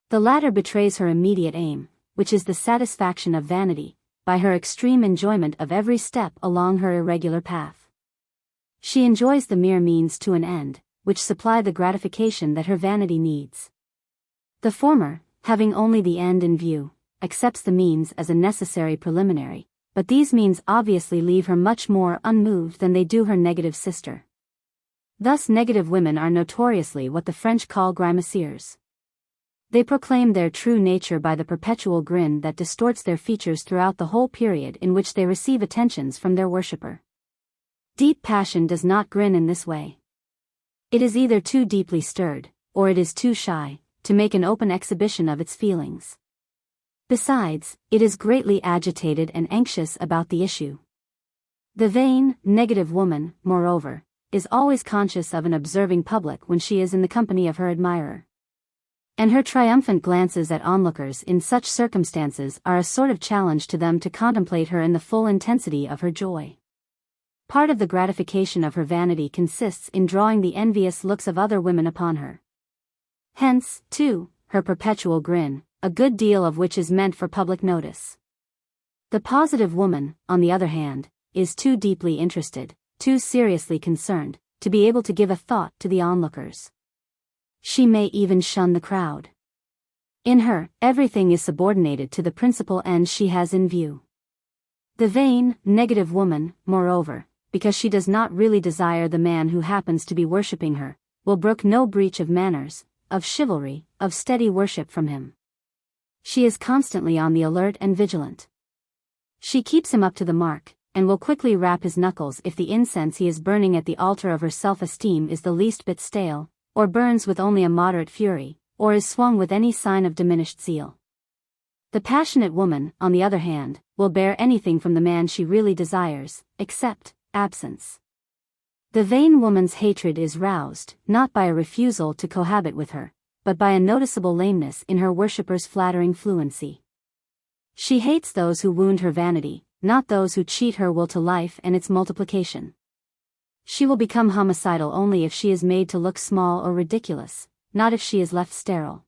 The latter betrays her immediate aim, which is the satisfaction of vanity, by her extreme enjoyment of every step along her irregular path. She enjoys the mere means to an end, which supply the gratification that her vanity needs. The former, having only the end in view, accepts the means as a necessary preliminary, but these means obviously leave her much more unmoved than they do her negative sister. Thus negative women are notoriously what the French call grimaciers. They proclaim their true nature by the perpetual grin that distorts their features throughout the whole period in which they receive attentions from their worshipper. Deep passion does not grin in this way. It is either too deeply stirred, or it is too shy, to make an open exhibition of its feelings. Besides, it is greatly agitated and anxious about the issue. The vain, negative woman, moreover, is always conscious of an observing public when she is in the company of her admirer. And her triumphant glances at onlookers in such circumstances are a sort of challenge to them to contemplate her in the full intensity of her joy. Part of the gratification of her vanity consists in drawing the envious looks of other women upon her. Hence, too, her perpetual grin, a good deal of which is meant for public notice. The positive woman, on the other hand, is too deeply interested, too seriously concerned, to be able to give a thought to the onlookers. She may even shun the crowd. In her, everything is subordinated to the principal end she has in view. The vain, negative woman, moreover, because she does not really desire the man who happens to be worshipping her, will brook no breach of manners, of chivalry, of steady worship from him. She is constantly on the alert and vigilant. She keeps him up to the mark, and will quickly rap his knuckles if the incense he is burning at the altar of her self-esteem is the least bit stale, or burns with only a moderate fury, or is swung with any sign of diminished zeal. The passionate woman, on the other hand, will bear anything from the man she really desires, except absence. The vain woman's hatred is roused, not by a refusal to cohabit with her, but by a noticeable lameness in her worshipper's flattering fluency. She hates those who wound her vanity, not those who cheat her will to life and its multiplication. She will become homicidal only if she is made to look small or ridiculous, not if she is left sterile.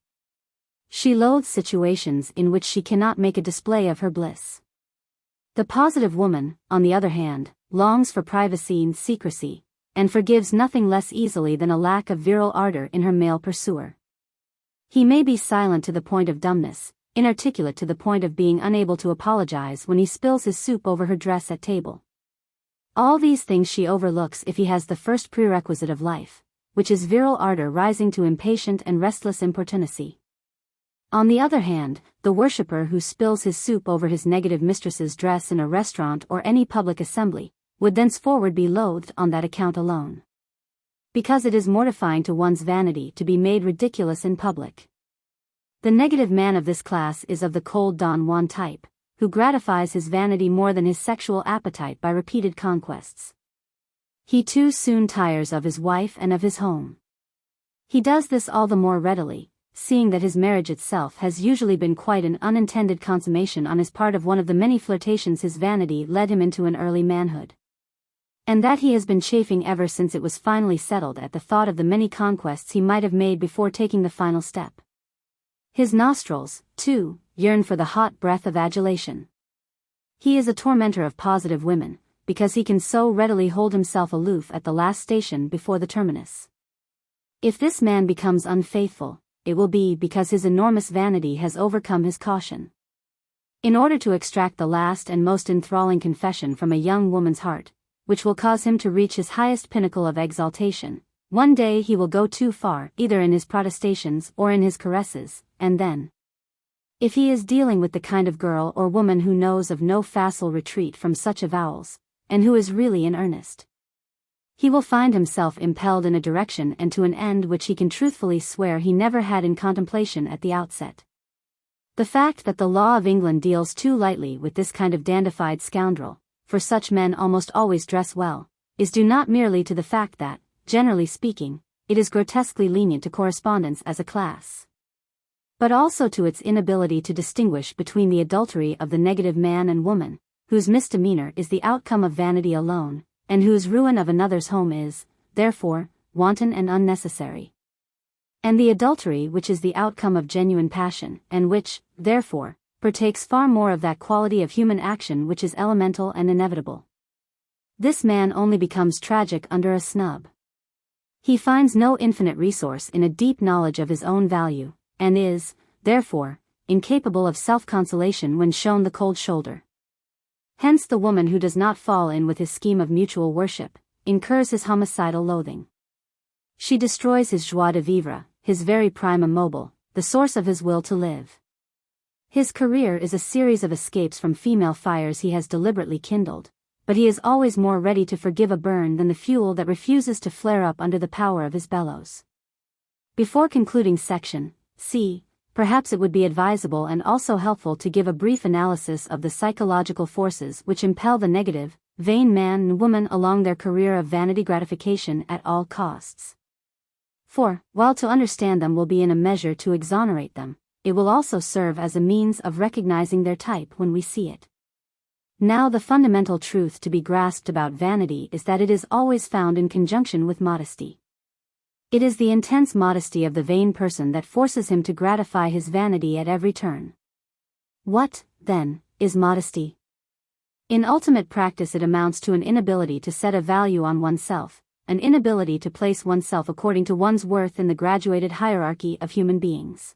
She loathes situations in which she cannot make a display of her bliss. The positive woman, on the other hand, longs for privacy and secrecy, and forgives nothing less easily than a lack of virile ardor in her male pursuer. He may be silent to the point of dumbness, inarticulate to the point of being unable to apologize when he spills his soup over her dress at table. All these things she overlooks if he has the first prerequisite of life, which is virile ardor rising to impatient and restless importunacy. On the other hand, the worshipper who spills his soup over his negative mistress's dress in a restaurant or any public assembly, would thenceforward be loathed on that account alone. Because it is mortifying to one's vanity to be made ridiculous in public. The negative man of this class is of the cold Don Juan type, who gratifies his vanity more than his sexual appetite by repeated conquests. He too soon tires of his wife and of his home. He does this all the more readily, seeing that his marriage itself has usually been quite an unintended consummation on his part of one of the many flirtations his vanity led him into in early manhood. And that he has been chafing ever since it was finally settled at the thought of the many conquests he might have made before taking the final step. His nostrils, too, yearn for the hot breath of adulation. He is a tormentor of positive women, because he can so readily hold himself aloof at the last station before the terminus. If this man becomes unfaithful, it will be because his enormous vanity has overcome his caution. In order to extract the last and most enthralling confession from a young woman's heart, which will cause him to reach his highest pinnacle of exaltation, one day he will go too far either in his protestations or in his caresses, and then, if he is dealing with the kind of girl or woman who knows of no facile retreat from such avowals, and who is really in earnest, he will find himself impelled in a direction and to an end which he can truthfully swear he never had in contemplation at the outset. The fact that the law of England deals too lightly with this kind of dandified scoundrel, for such men almost always dress well, is due not merely to the fact that, generally speaking, it is grotesquely lenient to correspondence as a class, but also to its inability to distinguish between the adultery of the negative man and woman, whose misdemeanor is the outcome of vanity alone, and whose ruin of another's home is, therefore, wanton and unnecessary, and the adultery which is the outcome of genuine passion, and which, therefore, partakes far more of that quality of human action which is elemental and inevitable. This man only becomes tragic under a snub. He finds no infinite resource in a deep knowledge of his own value, and is, therefore, incapable of self-consolation when shown the cold shoulder. Hence the woman who does not fall in with his scheme of mutual worship, incurs his homicidal loathing. She destroys his joie de vivre, his very prima mobile, the source of his will to live. His career is a series of escapes from female fires he has deliberately kindled, but he is always more ready to forgive a burn than the fuel that refuses to flare up under the power of his bellows. Before concluding section C, perhaps it would be advisable and also helpful to give a brief analysis of the psychological forces which impel the negative, vain man and woman along their career of vanity gratification at all costs. For, while to understand them will be in a measure to exonerate them, it will also serve as a means of recognizing their type when we see it. Now the fundamental truth to be grasped about vanity is that it is always found in conjunction with modesty. It is the intense modesty of the vain person that forces him to gratify his vanity at every turn. What, then, is modesty? In ultimate practice it amounts to an inability to set a value on oneself, an inability to place oneself according to one's worth in the graduated hierarchy of human beings.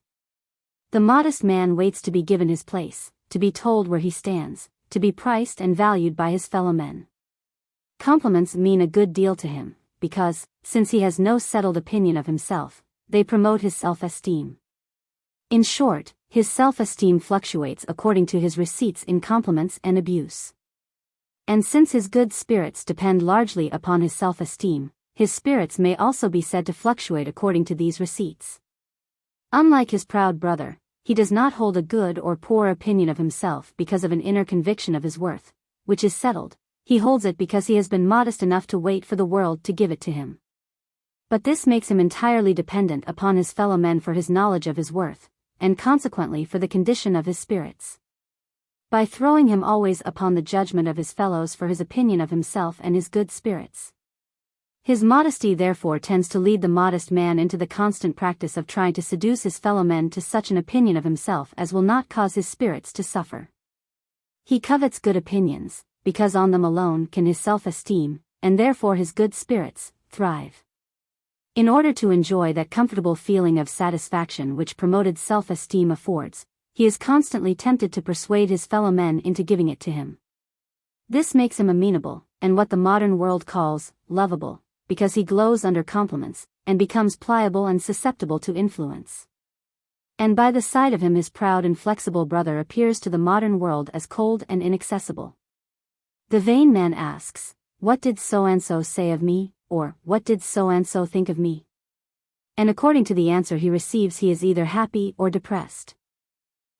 The modest man waits to be given his place, to be told where he stands, to be priced and valued by his fellow men. Compliments mean a good deal to him, because, since he has no settled opinion of himself, they promote his self-esteem. In short, his self-esteem fluctuates according to his receipts in compliments and abuse. And since his good spirits depend largely upon his self-esteem, his spirits may also be said to fluctuate according to these receipts. Unlike his proud brother, he does not hold a good or poor opinion of himself because of an inner conviction of his worth, which is settled. He holds it because he has been modest enough to wait for the world to give it to him. But this makes him entirely dependent upon his fellow men for his knowledge of his worth, and consequently for the condition of his spirits. by throwing him always upon the judgment of his fellows for his opinion of himself and his good spirits. His modesty therefore tends to lead the modest man into the constant practice of trying to seduce his fellow men to such an opinion of himself as will not cause his spirits to suffer. He covets good opinions, because on them alone can his self-esteem, and therefore his good spirits, thrive. In order to enjoy that comfortable feeling of satisfaction which promoted self-esteem affords, he is constantly tempted to persuade his fellow men into giving it to him. This makes him amenable, and what the modern world calls lovable, because he glows under compliments, and becomes pliable and susceptible to influence. And by the side of him his proud and flexible brother appears to the modern world as cold and inaccessible. The vain man asks, "What did so-and-so say of me?" or "What did so-and-so think of me?" And according to the answer he receives he is either happy or depressed.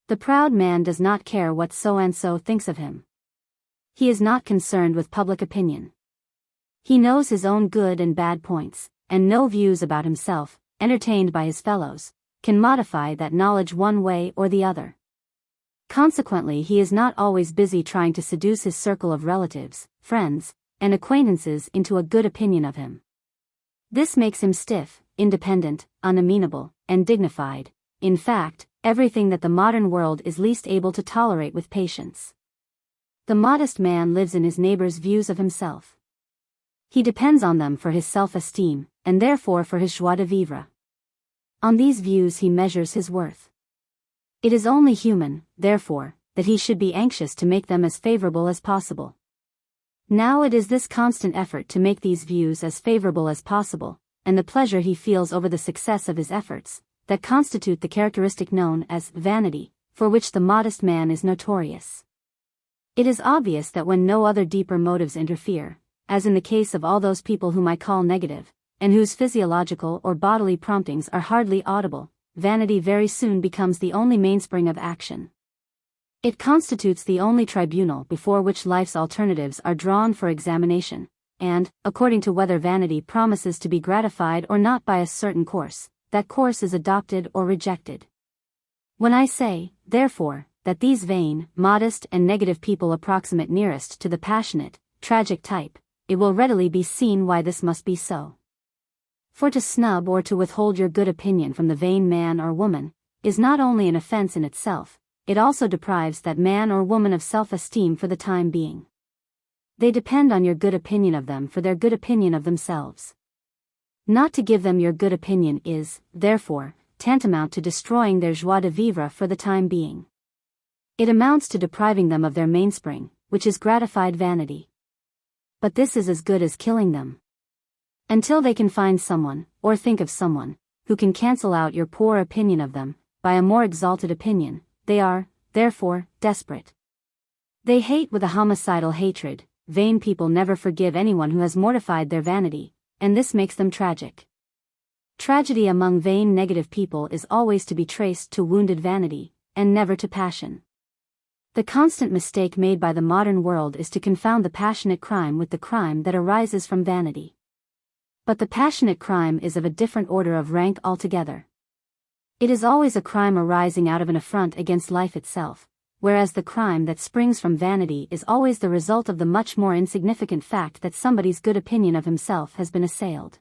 The proud man does not care what so-and-so thinks of him. He is not concerned with public opinion. He knows his own good and bad points, and no views about himself, entertained by his fellows, can modify that knowledge one way or the other. Consequently he is not always busy trying to seduce his circle of relatives, friends, and acquaintances into a good opinion of him. This makes him stiff, independent, unamenable, and dignified, in fact, everything that the modern world is least able to tolerate with patience. The modest man lives in his neighbor's views of himself. He depends on them for his self-esteem, and therefore for his joie de vivre. On these views he measures his worth. It is only human, therefore, that he should be anxious to make them as favorable as possible. Now it is this constant effort to make these views as favorable as possible, and the pleasure he feels over the success of his efforts, that constitute the characteristic known as vanity, for which the modest man is notorious. It is obvious that when no other deeper motives interfere, as in the case of all those people whom I call negative, and whose physiological or bodily promptings are hardly audible, vanity very soon becomes the only mainspring of action. It constitutes the only tribunal before which life's alternatives are drawn for examination, and, according to whether vanity promises to be gratified or not by a certain course, that course is adopted or rejected. When I say, therefore, that these vain, modest and negative people approximate nearest to the passionate, tragic type, it will readily be seen why this must be so. For to snub or to withhold your good opinion from the vain man or woman, is not only an offense in itself, it also deprives that man or woman of self-esteem for the time being. They depend on your good opinion of them for their good opinion of themselves. Not to give them your good opinion is, therefore, tantamount to destroying their joie de vivre for the time being. It amounts to depriving them of their mainspring, which is gratified vanity. But this is as good as killing them. Until they can find someone, or think of someone, who can cancel out your poor opinion of them, by a more exalted opinion, they are, therefore, desperate. They hate with a homicidal hatred. Vain people never forgive anyone who has mortified their vanity, and this makes them tragic. Tragedy among vain negative people is always to be traced to wounded vanity, and never to passion. The constant mistake made by the modern world is to confound the passionate crime with the crime that arises from vanity. But the passionate crime is of a different order of rank altogether. It is always a crime arising out of an affront against life itself, whereas the crime that springs from vanity is always the result of the much more insignificant fact that somebody's good opinion of himself has been assailed.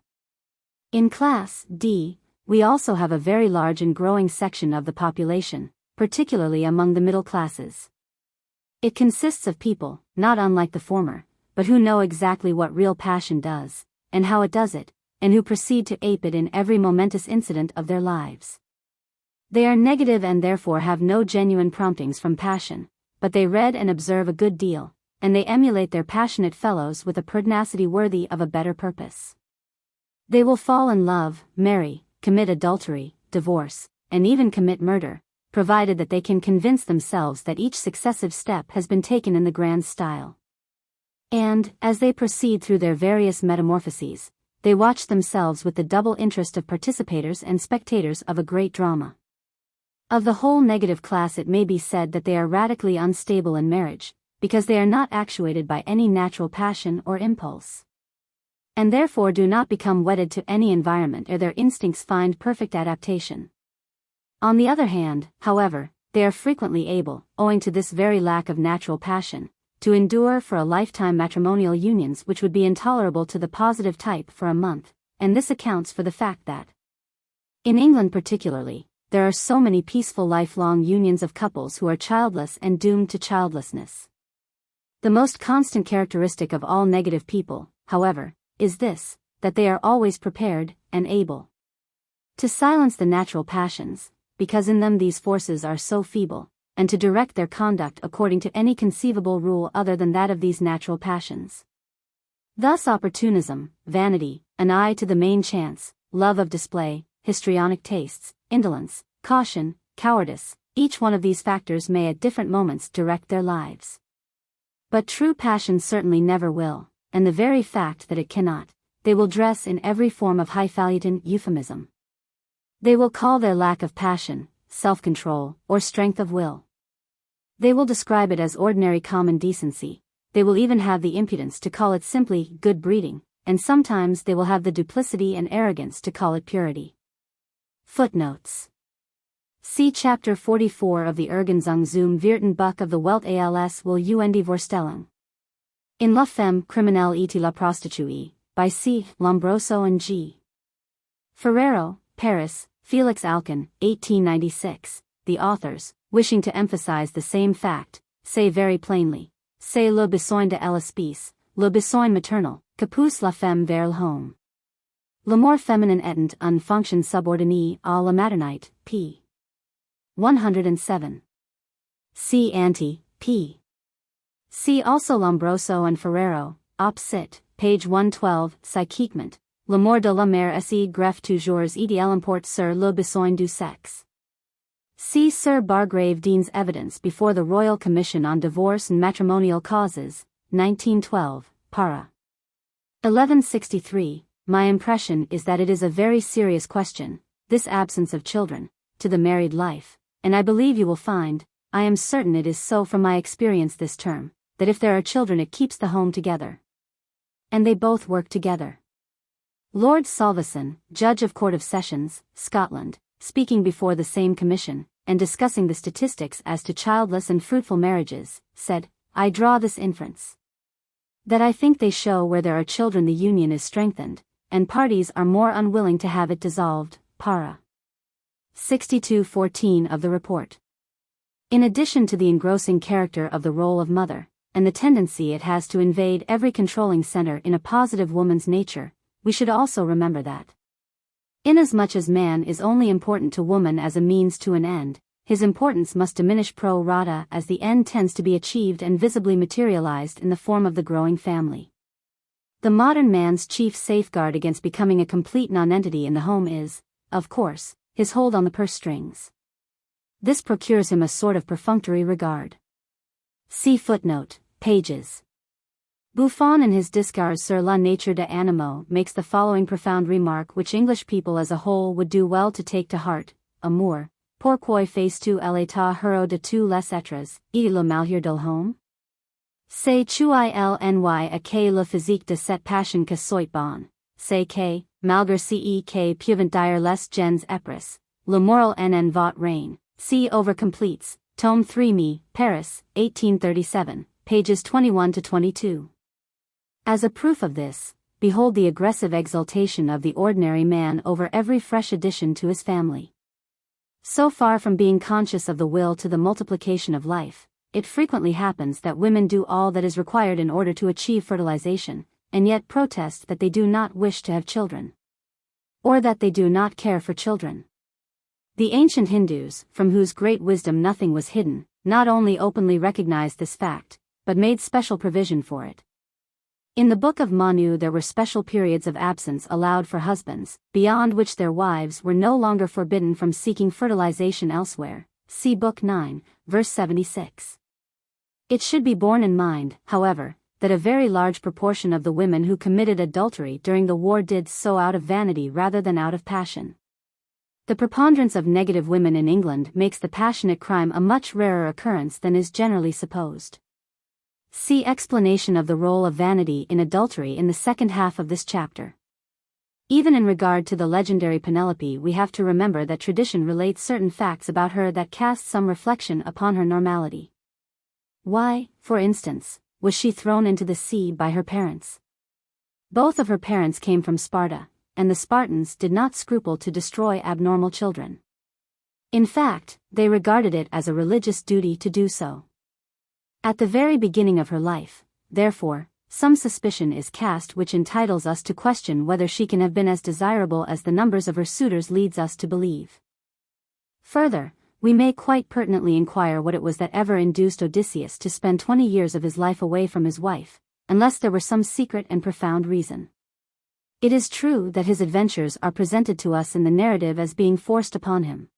In Class D, we also have a very large and growing section of the population, particularly among the middle classes. It consists of people, not unlike the former, but who know exactly what real passion does, and how it does it, and who proceed to ape it in every momentous incident of their lives. They are negative and therefore have no genuine promptings from passion, but they read and observe a good deal, and they emulate their passionate fellows with a pertinacity worthy of a better purpose. They will fall in love, marry, commit adultery, divorce, and even commit murder, provided that they can convince themselves that each successive step has been taken in the grand style. And, as they proceed through their various metamorphoses, they watch themselves with the double interest of participators and spectators of a great drama. Of the whole negative class it may be said that they are radically unstable in marriage, because they are not actuated by any natural passion or impulse, and therefore do not become wedded to any environment ere their instincts find perfect adaptation. On the other hand, however, they are frequently able, owing to this very lack of natural passion, to endure for a lifetime matrimonial unions which would be intolerable to the positive type for a month, and this accounts for the fact that, in England particularly, there are so many peaceful lifelong unions of couples who are childless and doomed to childlessness. The most constant characteristic of all negative people, however, is this, that they are always prepared and able to silence the natural passions, because in them these forces are so feeble, and to direct their conduct according to any conceivable rule other than that of these natural passions. Thus opportunism, vanity, an eye to the main chance, love of display, histrionic tastes, indolence, caution, cowardice, each one of these factors may at different moments direct their lives. But true passion certainly never will, and the very fact that it cannot, they will dress in every form of highfalutin euphemism. They will call their lack of passion, self-control, or strength of will. They will describe it as ordinary common decency, they will even have the impudence to call it simply good breeding, and sometimes they will have the duplicity and arrogance to call it purity. Footnotes. See Chapter 44 of the Ergenzung zum Buch of the Welt als will und Vorstellung. In La Femme criminelle et la prostituée, by C. Lombroso and G. Ferrero, Paris, Felix Alcan, 1896. The authors, wishing to emphasize the same fact, say very plainly, c'est le besoin de l'espèce, le besoin maternel, que pousse la femme vers le home. L'amour féminin étant une fonction subordonnée à la maternité, p. 107. See Anti, p. See also Lombroso and Ferrero, op. cit., page 112, Psychiquement, l'amour de la mère est greffe toujours idéal import sur le besoin du sexe. See Sir Bargrave Dean's Evidence before the Royal Commission on Divorce and Matrimonial Causes, 1912, para. 1163. My impression is that it is a very serious question, this absence of children, to the married life, and I believe you will find, I am certain it is so from my experience this term, that if there are children it keeps the home together. And they both work together. Lord Salveson, Judge of Court of Sessions, Scotland, speaking before the same commission, and discussing the statistics as to childless and fruitful marriages, said, I draw this inference. That I think they show where there are children the union is strengthened, and parties are more unwilling to have it dissolved, para. 62:14 of the report. In addition to the engrossing character of the role of mother, and the tendency it has to invade every controlling center in a positive woman's nature, we should also remember that, inasmuch as man is only important to woman as a means to an end, his importance must diminish pro rata as the end tends to be achieved and visibly materialized in the form of the growing family. The modern man's chief safeguard against becoming a complete nonentity in the home is, of course, his hold on the purse strings. This procures him a sort of perfunctory regard. See footnote, pages. Buffon in his Discours sur la nature de animaux makes the following profound remark which English people as a whole would do well to take to heart, amour, pourquoi fais-tu l'état heureux de tous les êtres, et le malheur de l'homme? C'est tu ilny à que le physique de cette passion que soit bon, c'est que, malgré ce que peuvent dire les gens épris, le moral en votre reign, see over completes, tome 3 me, Paris, 1837, pages 21-22. As a proof of this, behold the aggressive exultation of the ordinary man over every fresh addition to his family. So far from being conscious of the will to the multiplication of life, it frequently happens that women do all that is required in order to achieve fertilization, and yet protest that they do not wish to have children, or that they do not care for children. The ancient Hindus, from whose great wisdom nothing was hidden, not only openly recognized this fact, but made special provision for it. In the Book of Manu there were special periods of absence allowed for husbands, beyond which their wives were no longer forbidden from seeking fertilization elsewhere. See Book 9, verse 76. It should be borne in mind, however, that a very large proportion of the women who committed adultery during the war did so out of vanity rather than out of passion. The preponderance of negative women in England makes the passionate crime a much rarer occurrence than is generally supposed. See explanation of the role of vanity in adultery in the second half of this chapter. Even in regard to the legendary Penelope, we have to remember that tradition relates certain facts about her that cast some reflection upon her normality. Why, for instance, was she thrown into the sea by her parents? Both of her parents came from Sparta, and the Spartans did not scruple to destroy abnormal children. In fact, they regarded it as a religious duty to do so. At the very beginning of her life, therefore, some suspicion is cast which entitles us to question whether she can have been as desirable as the numbers of her suitors leads us to believe. Further, we may quite pertinently inquire what it was that ever induced Odysseus to spend 20 years of his life away from his wife, unless there were some secret and profound reason. It is true that his adventures are presented to us in the narrative as being forced upon him.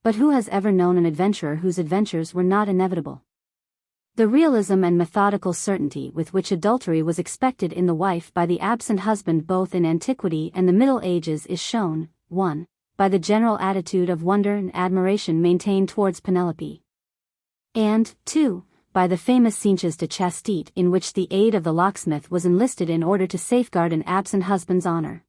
But who has ever known an adventurer whose adventures were not inevitable? The realism and methodical certainty with which adultery was expected in the wife by the absent husband both in antiquity and the Middle Ages is shown, 1. By the general attitude of wonder and admiration maintained towards Penelope, and, 2. By the famous Sciences de Chastite in which the aid of the locksmith was enlisted in order to safeguard an absent husband's honor.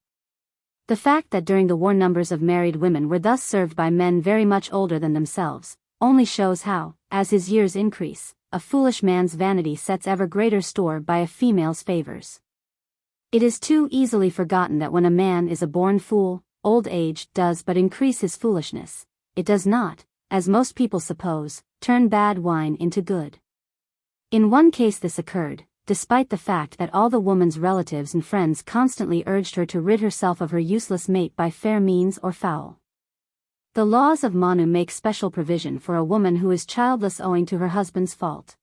The fact that during the war numbers of married women were thus served by men very much older than themselves, only shows how, as his years increase, a foolish man's vanity sets ever greater store by a female's favors. It is too easily forgotten that when a man is a born fool, old age does but increase his foolishness. It does not, as most people suppose, turn bad wine into good. In one case this occurred, despite the fact that all the woman's relatives and friends constantly urged her to rid herself of her useless mate by fair means or foul. The laws of Manu make special provision for a woman who is childless owing to her husband's fault.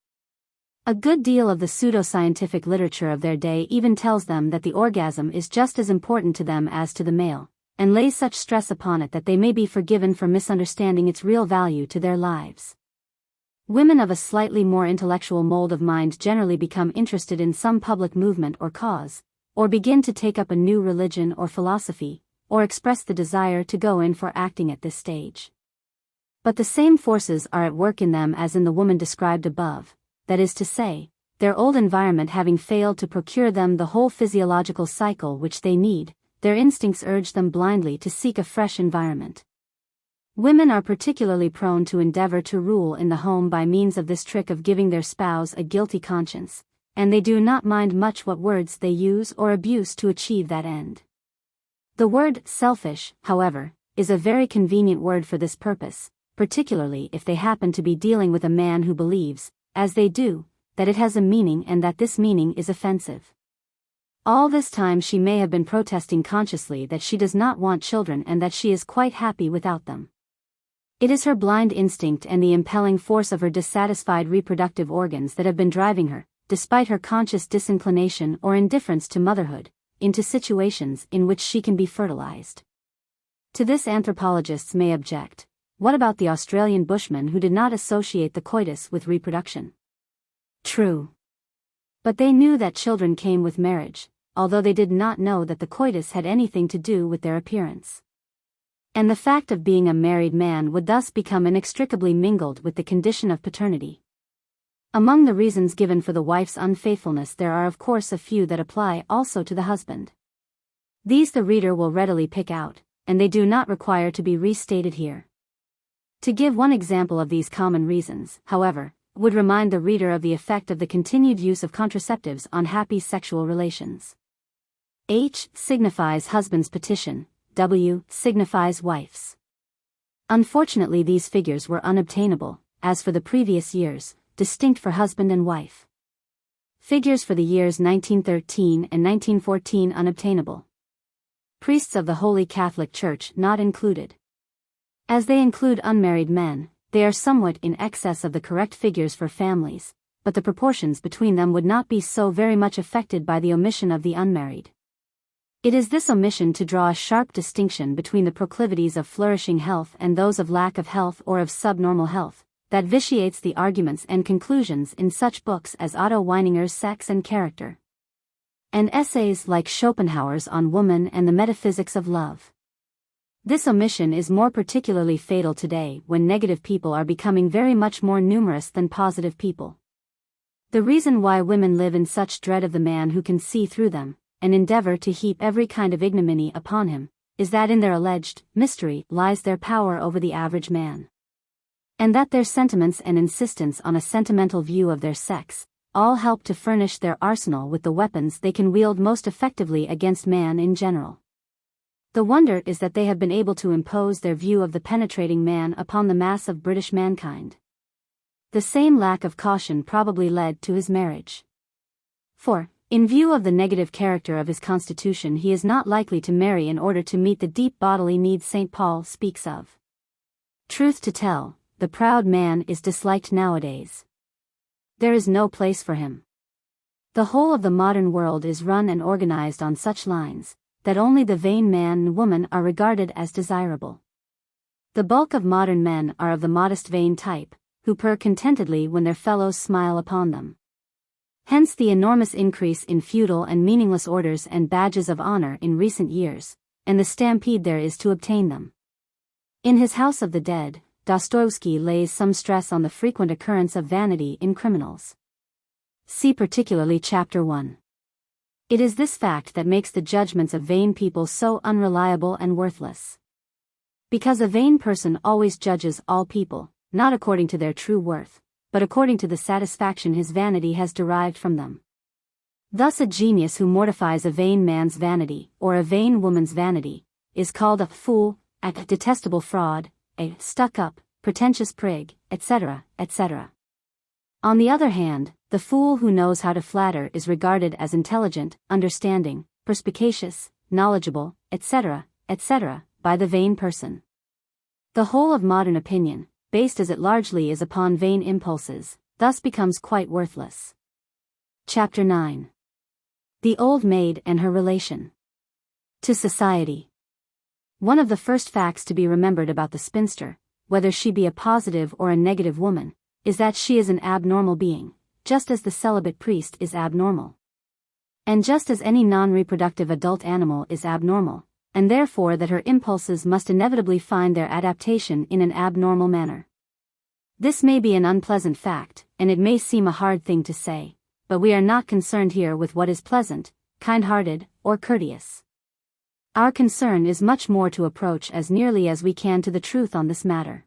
A good deal of the pseudo-scientific literature of their day even tells them that the orgasm is just as important to them as to the male, and lays such stress upon it that they may be forgiven for misunderstanding its real value to their lives. Women of a slightly more intellectual mold of mind generally become interested in some public movement or cause, or begin to take up a new religion or philosophy, or express the desire to go in for acting at this stage. But the same forces are at work in them as in the woman described above, that is to say, their old environment having failed to procure them the whole physiological cycle which they need, their instincts urge them blindly to seek a fresh environment. Women are particularly prone to endeavor to rule in the home by means of this trick of giving their spouse a guilty conscience, and they do not mind much what words they use or abuse to achieve that end. The word selfish, however, is a very convenient word for this purpose, particularly if they happen to be dealing with a man who believes, as they do, that it has a meaning and that this meaning is offensive. All this time she may have been protesting consciously that she does not want children and that she is quite happy without them. It is her blind instinct and the impelling force of her dissatisfied reproductive organs that have been driving her, despite her conscious disinclination or indifference to motherhood, into situations in which she can be fertilized. To this anthropologists may object, what about the Australian bushmen who did not associate the coitus with reproduction? True. But they knew that children came with marriage, although they did not know that the coitus had anything to do with their appearance. And the fact of being a married man would thus become inextricably mingled with the condition of paternity. Among the reasons given for the wife's unfaithfulness there are of course a few that apply also to the husband. These the reader will readily pick out, and they do not require to be restated here. To give one example of these common reasons, however, would remind the reader of the effect of the continued use of contraceptives on happy sexual relations. H signifies husband's petition, W signifies wife's. Unfortunately these figures were unobtainable, as for the previous years, distinct for husband and wife. Figures for the years 1913 and 1914 unobtainable. Priests of the Holy Catholic Church not included. As they include unmarried men, they are somewhat in excess of the correct figures for families, but the proportions between them would not be so very much affected by the omission of the unmarried. It is this omission to draw a sharp distinction between the proclivities of flourishing health and those of lack of health or of subnormal health, that vitiates the arguments and conclusions in such books as Otto Weininger's Sex and Character, and essays like Schopenhauer's On Woman and the Metaphysics of Love. This omission is more particularly fatal today when negative people are becoming very much more numerous than positive people. The reason why women live in such dread of the man who can see through them, and endeavor to heap every kind of ignominy upon him, is that in their alleged mystery lies their power over the average man. And that their sentiments and insistence on a sentimental view of their sex all help to furnish their arsenal with the weapons they can wield most effectively against man in general. The wonder is that they have been able to impose their view of the penetrating man upon the mass of British mankind. The same lack of caution probably led to his marriage. For, in view of the negative character of his constitution, he is not likely to marry in order to meet the deep bodily needs St. Paul speaks of. Truth to tell, the proud man is disliked nowadays. There is no place for him. The whole of the modern world is run and organized on such lines, that only the vain man and woman are regarded as desirable. The bulk of modern men are of the modest vain type, who purr contentedly when their fellows smile upon them. Hence the enormous increase in feudal and meaningless orders and badges of honor in recent years, and the stampede there is to obtain them. In his House of the Dead, Dostoevsky lays some stress on the frequent occurrence of vanity in criminals. See particularly Chapter 1. It is this fact that makes the judgments of vain people so unreliable and worthless. Because a vain person always judges all people, not according to their true worth, but according to the satisfaction his vanity has derived from them. Thus a genius who mortifies a vain man's vanity, or a vain woman's vanity, is called a fool, a detestable fraud, a stuck-up, pretentious prig, etc., etc. On the other hand, the fool who knows how to flatter is regarded as intelligent, understanding, perspicacious, knowledgeable, etc., etc., by the vain person. The whole of modern opinion, based as it largely is upon vain impulses, thus becomes quite worthless. Chapter 9. The Old Maid and Her Relation to Society. One of the first facts to be remembered about the spinster, whether she be a positive or a negative woman, is that she is an abnormal being, just as the celibate priest is abnormal. And just as any non-reproductive adult animal is abnormal, and therefore that her impulses must inevitably find their adaptation in an abnormal manner. This may be an unpleasant fact, and it may seem a hard thing to say, but we are not concerned here with what is pleasant, kind-hearted, or courteous. Our concern is much more to approach as nearly as we can to the truth on this matter.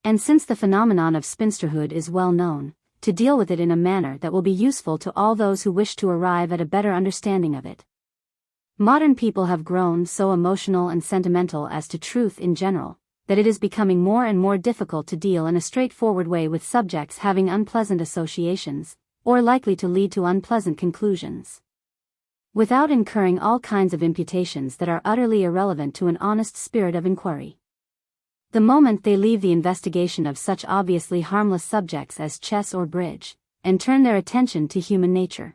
And since the phenomenon of spinsterhood is well known, to deal with it in a manner that will be useful to all those who wish to arrive at a better understanding of it. Modern people have grown so emotional and sentimental as to truth in general, that it is becoming more and more difficult to deal in a straightforward way with subjects having unpleasant associations, or likely to lead to unpleasant conclusions, without incurring all kinds of imputations that are utterly irrelevant to an honest spirit of inquiry. The moment they leave the investigation of such obviously harmless subjects as chess or bridge, and turn their attention to human nature.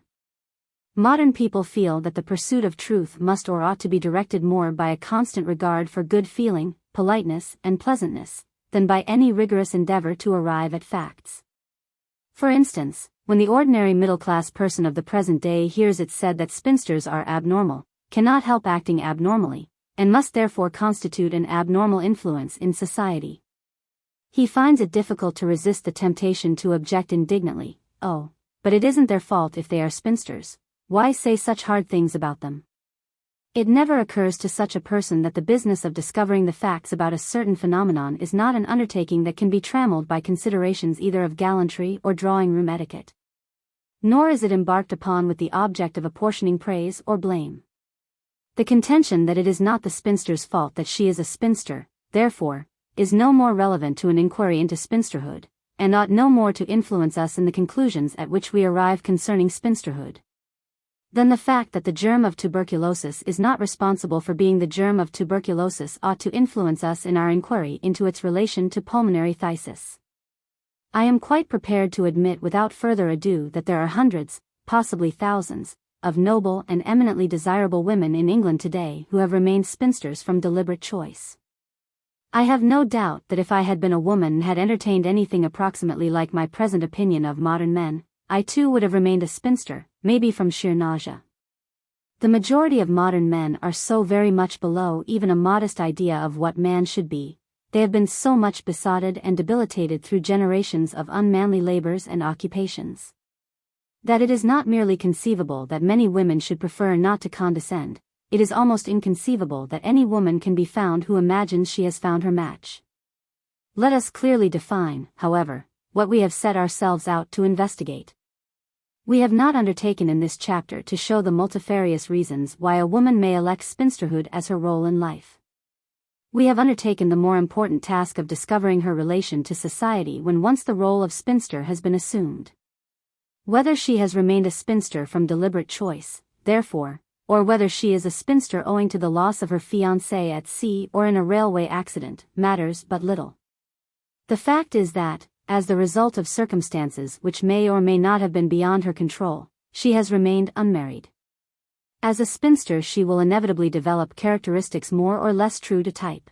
Modern people feel that the pursuit of truth must or ought to be directed more by a constant regard for good feeling, politeness, and pleasantness, than by any rigorous endeavor to arrive at facts. For instance, when the ordinary middle-class person of the present day hears it said that spinsters are abnormal, cannot help acting abnormally, and must therefore constitute an abnormal influence in society. He finds it difficult to resist the temptation to object indignantly, "Oh, but it isn't their fault if they are spinsters. Why say such hard things about them?" It never occurs to such a person that the business of discovering the facts about a certain phenomenon is not an undertaking that can be trammeled by considerations either of gallantry or drawing-room etiquette. Nor is it embarked upon with the object of apportioning praise or blame. The contention that it is not the spinster's fault that she is a spinster, therefore, is no more relevant to an inquiry into spinsterhood, and ought no more to influence us in the conclusions at which we arrive concerning spinsterhood, than the fact that the germ of tuberculosis is not responsible for being the germ of tuberculosis ought to influence us in our inquiry into its relation to pulmonary phthisis. I am quite prepared to admit without further ado that there are hundreds, possibly thousands, of noble and eminently desirable women in England today who have remained spinsters from deliberate choice. I have no doubt that if I had been a woman and had entertained anything approximately like my present opinion of modern men, I too would have remained a spinster, maybe from sheer nausea. The majority of modern men are so very much below even a modest idea of what man should be, they have been so much besotted and debilitated through generations of unmanly labors and occupations. That it is not merely conceivable that many women should prefer not to condescend, it is almost inconceivable that any woman can be found who imagines she has found her match. Let us clearly define, however, what we have set ourselves out to investigate. We have not undertaken in this chapter to show the multifarious reasons why a woman may elect spinsterhood as her role in life. We have undertaken the more important task of discovering her relation to society when once the role of spinster has been assumed. Whether she has remained a spinster from deliberate choice, therefore, or whether she is a spinster owing to the loss of her fiancé at sea or in a railway accident, matters but little. The fact is that, as the result of circumstances which may or may not have been beyond her control, she has remained unmarried. As a spinster she will inevitably develop characteristics more or less true to type.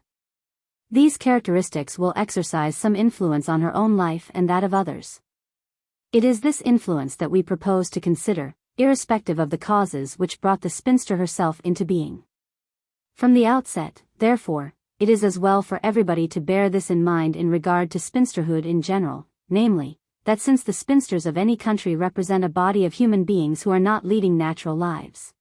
These characteristics will exercise some influence on her own life and that of others. It is this influence that we propose to consider, irrespective of the causes which brought the spinster herself into being. From the outset, therefore, it is as well for everybody to bear this in mind in regard to spinsterhood in general, namely, that since the spinsters of any country represent a body of human beings who are not leading natural lives,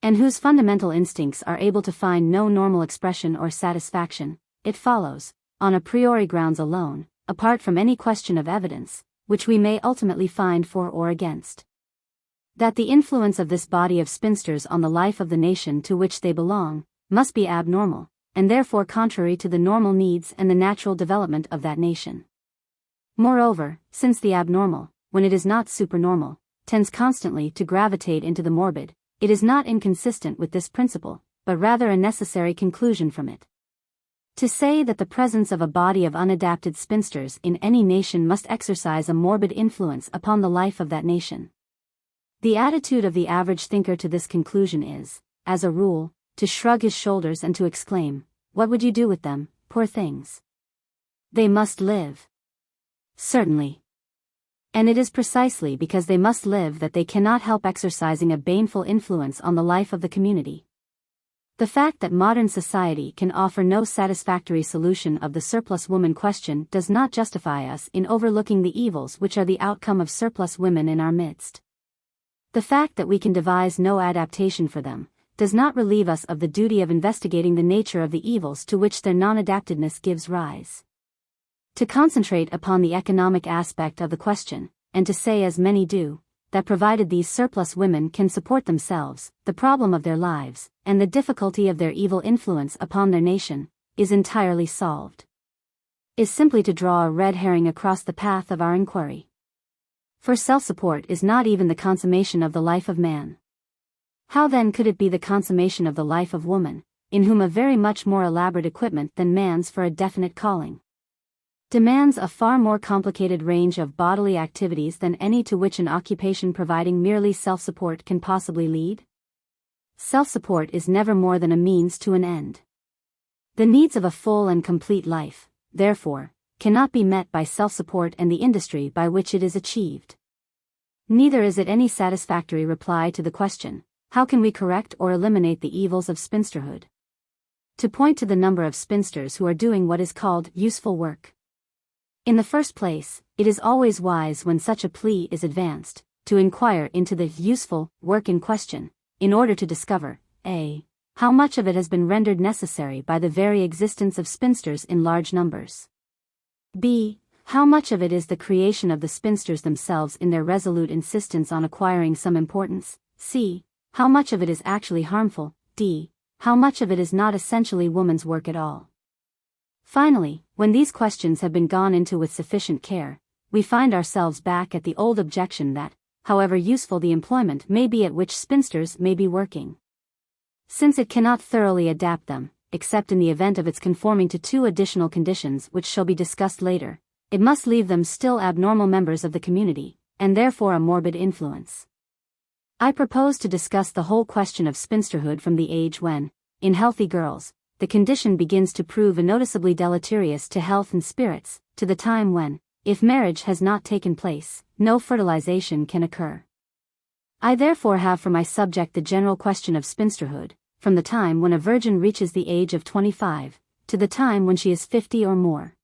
and whose fundamental instincts are able to find no normal expression or satisfaction, it follows, on a priori grounds alone, apart from any question of evidence, which we may ultimately find for or against, that the influence of this body of spinsters on the life of the nation to which they belong, must be abnormal, and therefore contrary to the normal needs and the natural development of that nation. Moreover, since the abnormal, when it is not supernormal, tends constantly to gravitate into the morbid, it is not inconsistent with this principle, but rather a necessary conclusion from it. To say that the presence of a body of unadapted spinsters in any nation must exercise a morbid influence upon the life of that nation. The attitude of the average thinker to this conclusion is, as a rule, to shrug his shoulders and to exclaim, "What would you do with them, poor things? They must live." Certainly. And it is precisely because they must live that they cannot help exercising a baneful influence on the life of the community. The fact that modern society can offer no satisfactory solution of the surplus woman question does not justify us in overlooking the evils which are the outcome of surplus women in our midst. The fact that we can devise no adaptation for them does not relieve us of the duty of investigating the nature of the evils to which their non-adaptedness gives rise. To concentrate upon the economic aspect of the question, and to say as many do, that provided these surplus women can support themselves, the problem of their lives, and the difficulty of their evil influence upon their nation, is entirely solved, is simply to draw a red herring across the path of our inquiry. For self-support is not even the consummation of the life of man. How then could it be the consummation of the life of woman, in whom a very much more elaborate equipment than man's for a definite calling demands a far more complicated range of bodily activities than any to which an occupation providing merely self-support can possibly lead? Self-support is never more than a means to an end. The needs of a full and complete life, therefore, cannot be met by self-support and the industry by which it is achieved. Neither is it any satisfactory reply to the question, how can we correct or eliminate the evils of spinsterhood? To point to the number of spinsters who are doing what is called useful work. In the first place, it is always wise when such a plea is advanced, to inquire into the useful work in question, in order to discover, a. how much of it has been rendered necessary by the very existence of spinsters in large numbers. b. how much of it is the creation of the spinsters themselves in their resolute insistence on acquiring some importance. c. how much of it is actually harmful. d. how much of it is not essentially woman's work at all. Finally, when these questions have been gone into with sufficient care, we find ourselves back at the old objection that, however useful the employment may be at which spinsters may be working, since it cannot thoroughly adapt them, except in the event of its conforming to two additional conditions which shall be discussed later, it must leave them still abnormal members of the community, and therefore a morbid influence. I propose to discuss the whole question of spinsterhood from the age when, in healthy girls, the condition begins to prove noticeably deleterious to health and spirits, to the time when, if marriage has not taken place, no fertilization can occur. I therefore have for my subject the general question of spinsterhood, from the time when a virgin reaches the age of 25, to the time when she is 50 or more.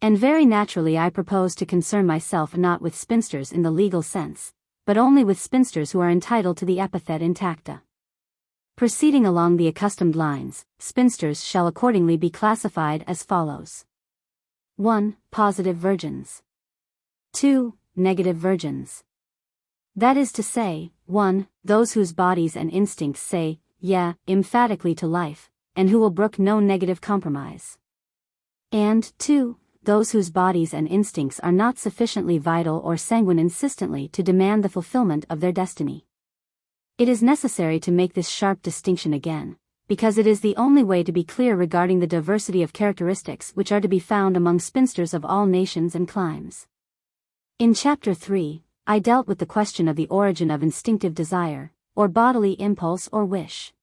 And very naturally I propose to concern myself not with spinsters in the legal sense, but only with spinsters who are entitled to the epithet intacta. Proceeding along the accustomed lines, spinsters shall accordingly be classified as follows. 1. Positive virgins. 2. Negative virgins. That is to say, 1. Those whose bodies and instincts say, yeah, emphatically to life, and who will brook no negative compromise. And 2. Those whose bodies and instincts are not sufficiently vital or sanguine insistently to demand the fulfillment of their destiny. It is necessary to make this sharp distinction again, because it is the only way to be clear regarding the diversity of characteristics which are to be found among spinsters of all nations and climes. In Chapter 3, I dealt with the question of the origin of instinctive desire, or bodily impulse or wish.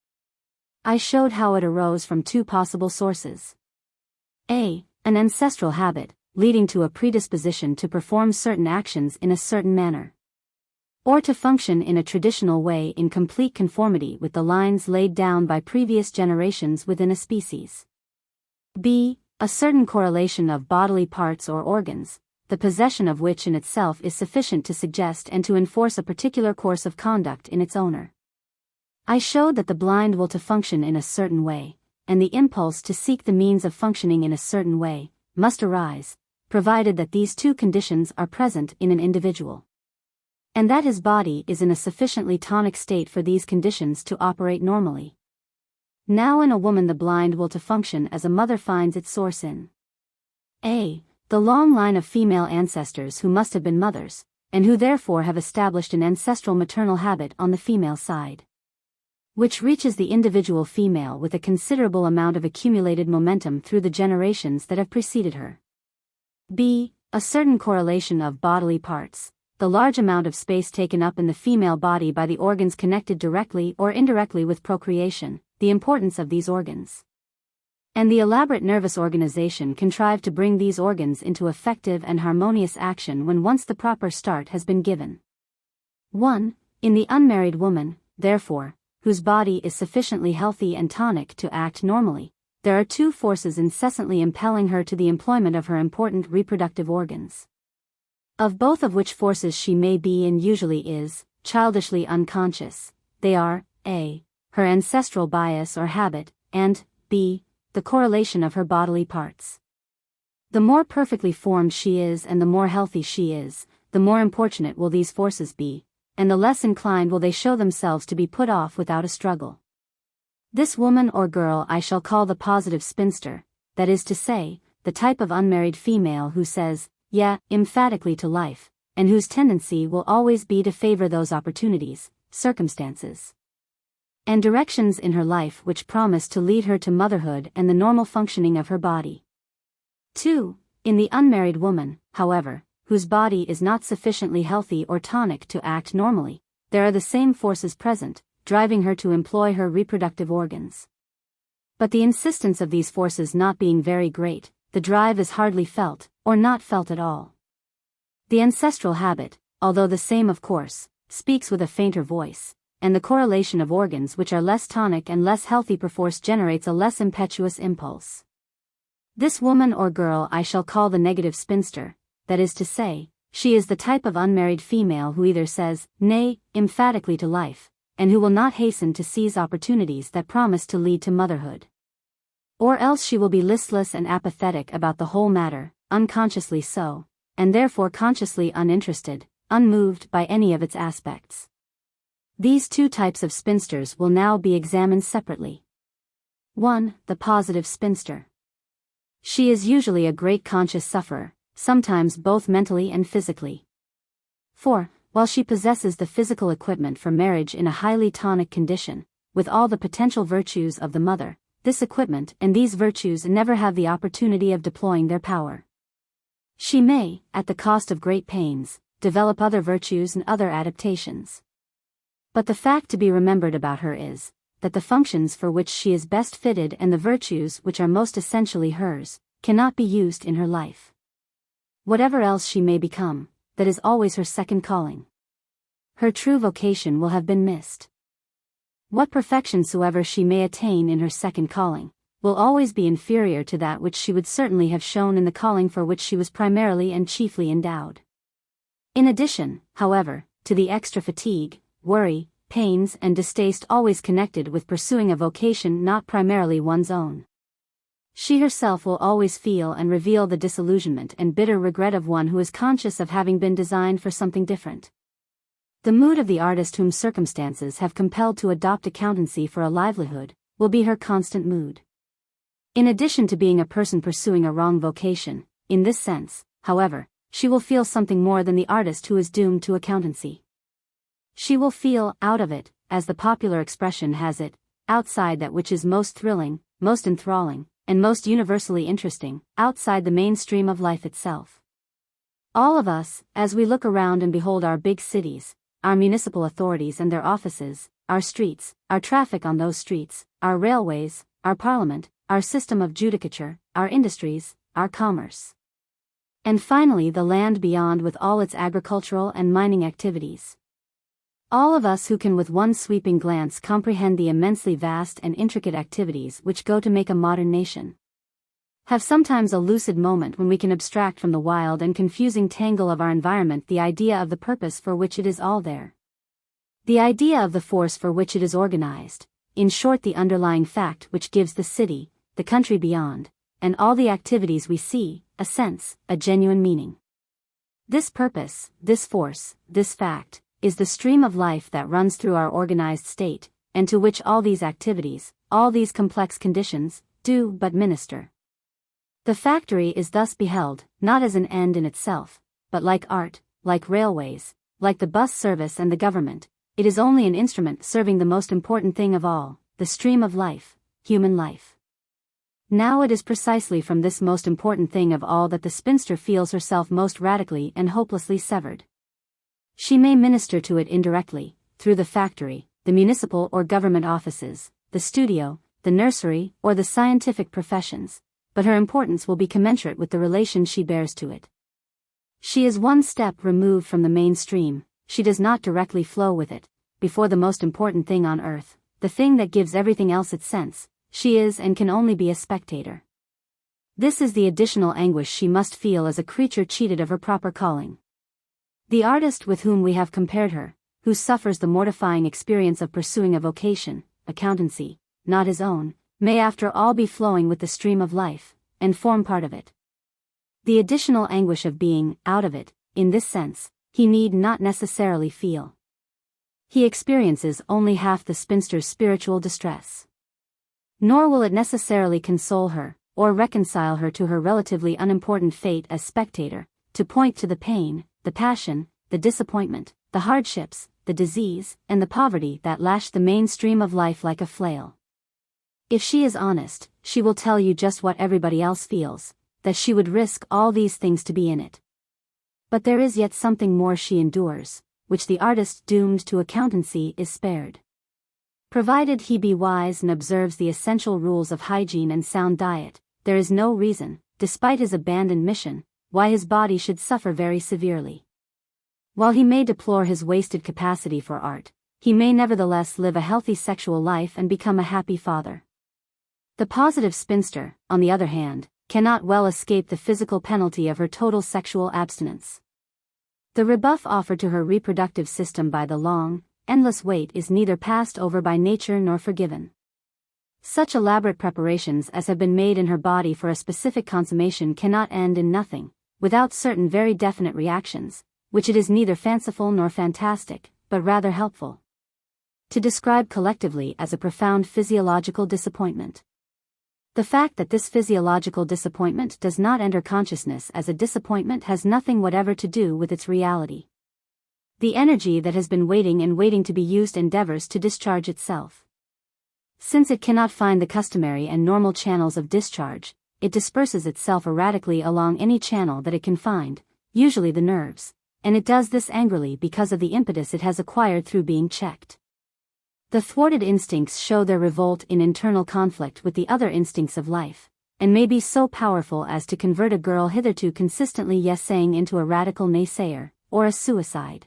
I showed how it arose from two possible sources. A. An ancestral habit, leading to a predisposition to perform certain actions in a certain manner, or to function in a traditional way in complete conformity with the lines laid down by previous generations within a species. B. A certain correlation of bodily parts or organs, the possession of which in itself is sufficient to suggest and to enforce a particular course of conduct in its owner. I showed that the blind will to function in a certain way, and the impulse to seek the means of functioning in a certain way, must arise, provided that these two conditions are present in an individual, and that his body is in a sufficiently tonic state for these conditions to operate normally. Now in a woman the blind will to function as a mother finds its source in A. The long line of female ancestors who must have been mothers, and who therefore have established an ancestral maternal habit on the female side, which reaches the individual female with a considerable amount of accumulated momentum through the generations that have preceded her. B. A certain correlation of bodily parts, the large amount of space taken up in the female body by the organs connected directly or indirectly with procreation, the importance of these organs, and the elaborate nervous organization contrived to bring these organs into effective and harmonious action when once the proper start has been given. 1. In the unmarried woman, therefore, whose body is sufficiently healthy and tonic to act normally, there are two forces incessantly impelling her to the employment of her important reproductive organs, of both of which forces she may be and usually is, childishly unconscious. They are, A. Her ancestral bias or habit, and, B. The correlation of her bodily parts. The more perfectly formed she is and the more healthy she is, the more importunate will these forces be, and the less inclined will they show themselves to be put off without a struggle. This woman or girl I shall call the positive spinster, that is to say, the type of unmarried female who says, yeah, emphatically to life, and whose tendency will always be to favor those opportunities, circumstances, and directions in her life which promise to lead her to motherhood and the normal functioning of her body. 2. In the unmarried woman, however, whose body is not sufficiently healthy or tonic to act normally, there are the same forces present, driving her to employ her reproductive organs. But the insistence of these forces not being very great, the drive is hardly felt, or not felt at all. The ancestral habit, although the same of course, speaks with a fainter voice, and the correlation of organs which are less tonic and less healthy perforce generates a less impetuous impulse. This woman or girl I shall call the negative spinster, that is to say, she is the type of unmarried female who either says, nay, emphatically to life, and who will not hasten to seize opportunities that promise to lead to motherhood. Or else she will be listless and apathetic about the whole matter, unconsciously so, and therefore consciously uninterested, unmoved by any of its aspects. These two types of spinsters will now be examined separately. 1. The positive spinster. She is usually a great conscious sufferer, sometimes both mentally and physically. 4. While she possesses the physical equipment for marriage in a highly tonic condition, with all the potential virtues of the mother, this equipment and these virtues never have the opportunity of deploying their power. She may, at the cost of great pains, develop other virtues and other adaptations. But the fact to be remembered about her is, that the functions for which she is best fitted and the virtues which are most essentially hers, cannot be used in her life. Whatever else she may become, that is always her second calling. Her true vocation will have been missed. What perfection soever she may attain in her second calling, will always be inferior to that which she would certainly have shown in the calling for which she was primarily and chiefly endowed. In addition, however, to the extra fatigue, worry, pains and distaste always connected with pursuing a vocation not primarily one's own. She herself will always feel and reveal the disillusionment and bitter regret of one who is conscious of having been designed for something different. The mood of the artist whom circumstances have compelled to adopt accountancy for a livelihood will be her constant mood. In addition to being a person pursuing a wrong vocation, in this sense, however, she will feel something more than the artist who is doomed to accountancy. She will feel out of it, as the popular expression has it, outside that which is most thrilling, most enthralling, and most universally interesting, outside the mainstream of life itself. All of us, as we look around and behold our big cities, our municipal authorities and their offices, our streets, our traffic on those streets, our railways, our parliament, our system of judicature, our industries, our commerce. And finally the land beyond with all its agricultural and mining activities. All of us who can with one sweeping glance comprehend the immensely vast and intricate activities which go to make a modern nation, have sometimes a lucid moment when we can abstract from the wild and confusing tangle of our environment the idea of the purpose for which it is all there. The idea of the force for which it is organized, in short the underlying fact which gives the city, the country beyond, and all the activities we see, a sense, a genuine meaning. This purpose, this force, this fact, is the stream of life that runs through our organized state, and to which all these activities, all these complex conditions, do but minister. The factory is thus beheld, not as an end in itself, but like art, like railways, like the bus service and the government, it is only an instrument serving the most important thing of all, the stream of life, human life. Now it is precisely from this most important thing of all that the spinster feels herself most radically and hopelessly severed. She may minister to it indirectly, through the factory, the municipal or government offices, the studio, the nursery, or the scientific professions, but her importance will be commensurate with the relation she bears to it. She is one step removed from the mainstream, she does not directly flow with it, before the most important thing on earth, the thing that gives everything else its sense, she is and can only be a spectator. This is the additional anguish she must feel as a creature cheated of her proper calling. The artist with whom we have compared her, who suffers the mortifying experience of pursuing a vocation, accountancy, not his own, may after all be flowing with the stream of life, and form part of it. The additional anguish of being out of it, in this sense, he need not necessarily feel. He experiences only half the spinster's spiritual distress. Nor will it necessarily console her, or reconcile her to her relatively unimportant fate as spectator, to point to the pain, the passion, the disappointment, the hardships, the disease, and the poverty that lash the mainstream of life like a flail. If she is honest, she will tell you just what everybody else feels, that she would risk all these things to be in it. But there is yet something more she endures, which the artist doomed to accountancy is spared. Provided he be wise and observes the essential rules of hygiene and sound diet, there is no reason, despite his abandoned mission, why his body should suffer very severely. While he may deplore his wasted capacity for art, he may nevertheless live a healthy sexual life and become a happy father. The positive spinster, on the other hand, cannot well escape the physical penalty of her total sexual abstinence. The rebuff offered to her reproductive system by the long, endless wait is neither passed over by nature nor forgiven. Such elaborate preparations as have been made in her body for a specific consummation cannot end in nothing, without certain very definite reactions, which it is neither fanciful nor fantastic, but rather helpful to describe collectively as a profound physiological disappointment. The fact that this physiological disappointment does not enter consciousness as a disappointment has nothing whatever to do with its reality. The energy that has been waiting and waiting to be used endeavors to discharge itself. Since it cannot find the customary and normal channels of discharge, it disperses itself erratically along any channel that it can find, usually the nerves, and it does this angrily because of the impetus it has acquired through being checked. The thwarted instincts show their revolt in internal conflict with the other instincts of life, and may be so powerful as to convert a girl hitherto consistently yes-saying into a radical naysayer, or a suicide.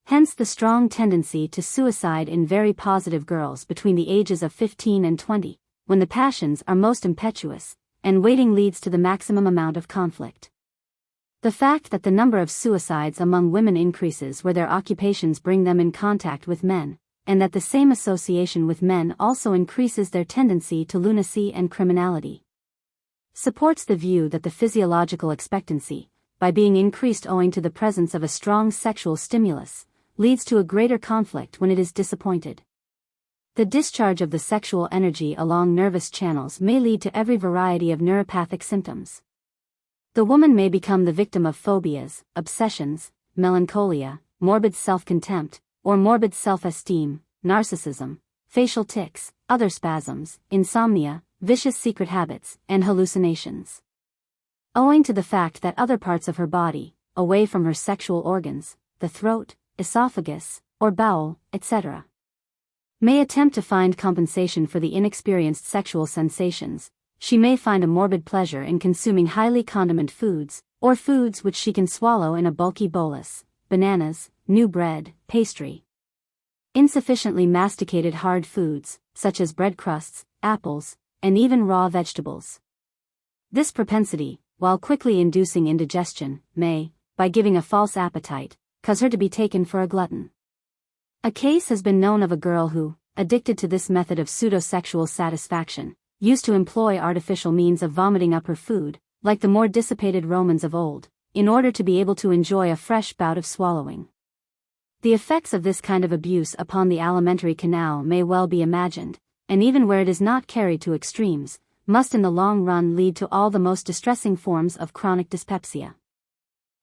Hence the strong tendency to suicide in very positive girls between the ages of 15 and 20, when the passions are most impetuous, and waiting leads to the maximum amount of conflict. The fact that the number of suicides among women increases where their occupations bring them in contact with men, and that the same association with men also increases their tendency to lunacy and criminality, supports the view that the physiological expectancy, by being increased owing to the presence of a strong sexual stimulus, leads to a greater conflict when it is disappointed. The discharge of the sexual energy along nervous channels may lead to every variety of neuropathic symptoms. The woman may become the victim of phobias, obsessions, melancholia, morbid self-contempt, or morbid self-esteem, narcissism, facial tics, other spasms, insomnia, vicious secret habits, and hallucinations. Owing to the fact that other parts of her body, away from her sexual organs, the throat, esophagus, or bowel, etc., may attempt to find compensation for the inexperienced sexual sensations, she may find a morbid pleasure in consuming highly condiment foods, or foods which she can swallow in a bulky bolus, bananas, new bread, pastry. Insufficiently masticated hard foods, such as bread crusts, apples, and even raw vegetables. This propensity, while quickly inducing indigestion, may, by giving a false appetite, cause her to be taken for a glutton. A case has been known of a girl who, addicted to this method of pseudo-sexual satisfaction, used to employ artificial means of vomiting up her food, like the more dissipated Romans of old, in order to be able to enjoy a fresh bout of swallowing. The effects of this kind of abuse upon the alimentary canal may well be imagined, and even where it is not carried to extremes, must in the long run lead to all the most distressing forms of chronic dyspepsia.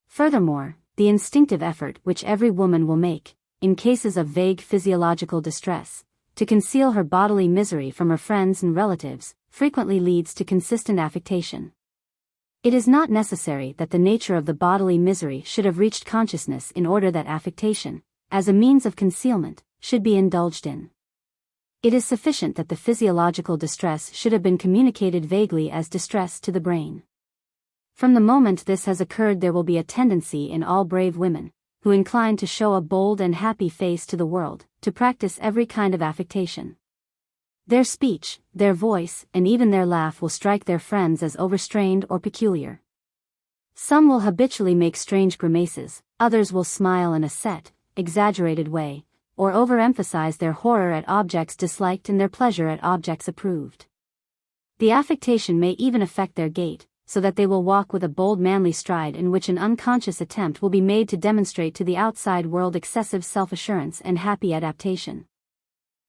Furthermore, the instinctive effort which every woman will make, in cases of vague physiological distress, to conceal her bodily misery from her friends and relatives, frequently leads to consistent affectation. It is not necessary that the nature of the bodily misery should have reached consciousness in order that affectation, as a means of concealment, should be indulged in. It is sufficient that the physiological distress should have been communicated vaguely as distress to the brain. From the moment this has occurred, there will be a tendency in all brave women, who incline to show a bold and happy face to the world, to practice every kind of affectation. Their speech, their voice, and even their laugh will strike their friends as overstrained or peculiar. Some will habitually make strange grimaces, others will smile in a set, exaggerated way, or overemphasize their horror at objects disliked and their pleasure at objects approved. The affectation may even affect their gait, so that they will walk with a bold manly stride in which an unconscious attempt will be made to demonstrate to the outside world excessive self-assurance and happy adaptation,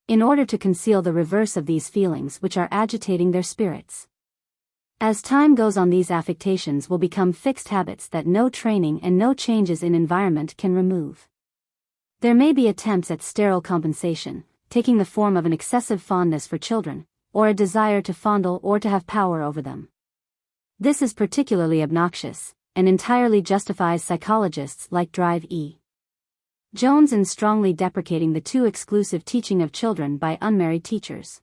in order to conceal the reverse of these feelings which are agitating their spirits. As time goes on, these affectations will become fixed habits that no training and no changes in environment can remove. There may be attempts at sterile compensation, taking the form of an excessive fondness for children, or a desire to fondle or to have power over them. This is particularly obnoxious, and entirely justifies psychologists like Drive E. Jones in strongly deprecating the too exclusive teaching of children by unmarried teachers.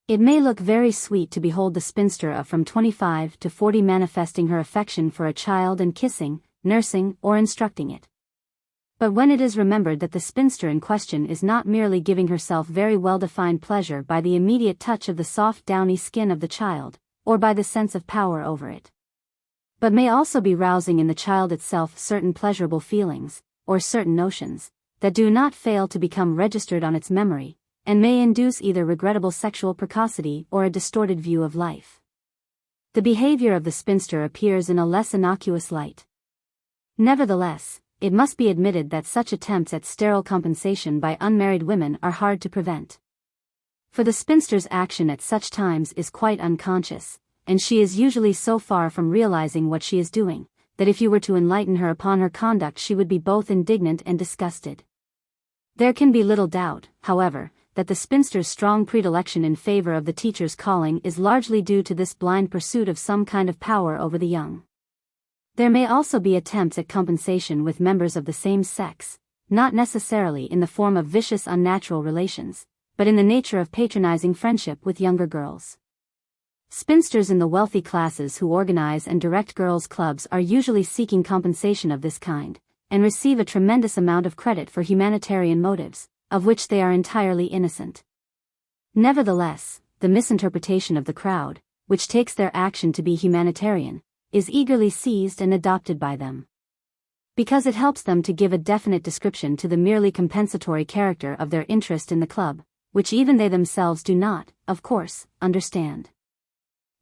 It may look very sweet to behold the spinster of from 25 to 40 manifesting her affection for a child and kissing, nursing, or instructing it. But when it is remembered that the spinster in question is not merely giving herself very well-defined pleasure by the immediate touch of the soft downy skin of the child, or by the sense of power over it, but may also be rousing in the child itself certain pleasurable feelings, or certain notions, that do not fail to become registered on its memory, and may induce either regrettable sexual precocity or a distorted view of life. The behavior of the spinster appears in a less innocuous light. Nevertheless, it must be admitted that such attempts at sterile compensation by unmarried women are hard to prevent. For the spinster's action at such times is quite unconscious, and she is usually so far from realizing what she is doing, that if you were to enlighten her upon her conduct she would be both indignant and disgusted. There can be little doubt, however, that the spinster's strong predilection in favor of the teacher's calling is largely due to this blind pursuit of some kind of power over the young. There may also be attempts at compensation with members of the same sex, not necessarily in the form of vicious unnatural relations, but in the nature of patronizing friendship with younger girls. Spinsters in the wealthy classes who organize and direct girls' clubs are usually seeking compensation of this kind, and receive a tremendous amount of credit for humanitarian motives, of which they are entirely innocent. Nevertheless, the misinterpretation of the crowd, which takes their action to be humanitarian, is eagerly seized and adopted by them. Because it helps them to give a definite description to the merely compensatory character of their interest in the club, which even they themselves do not, of course, understand.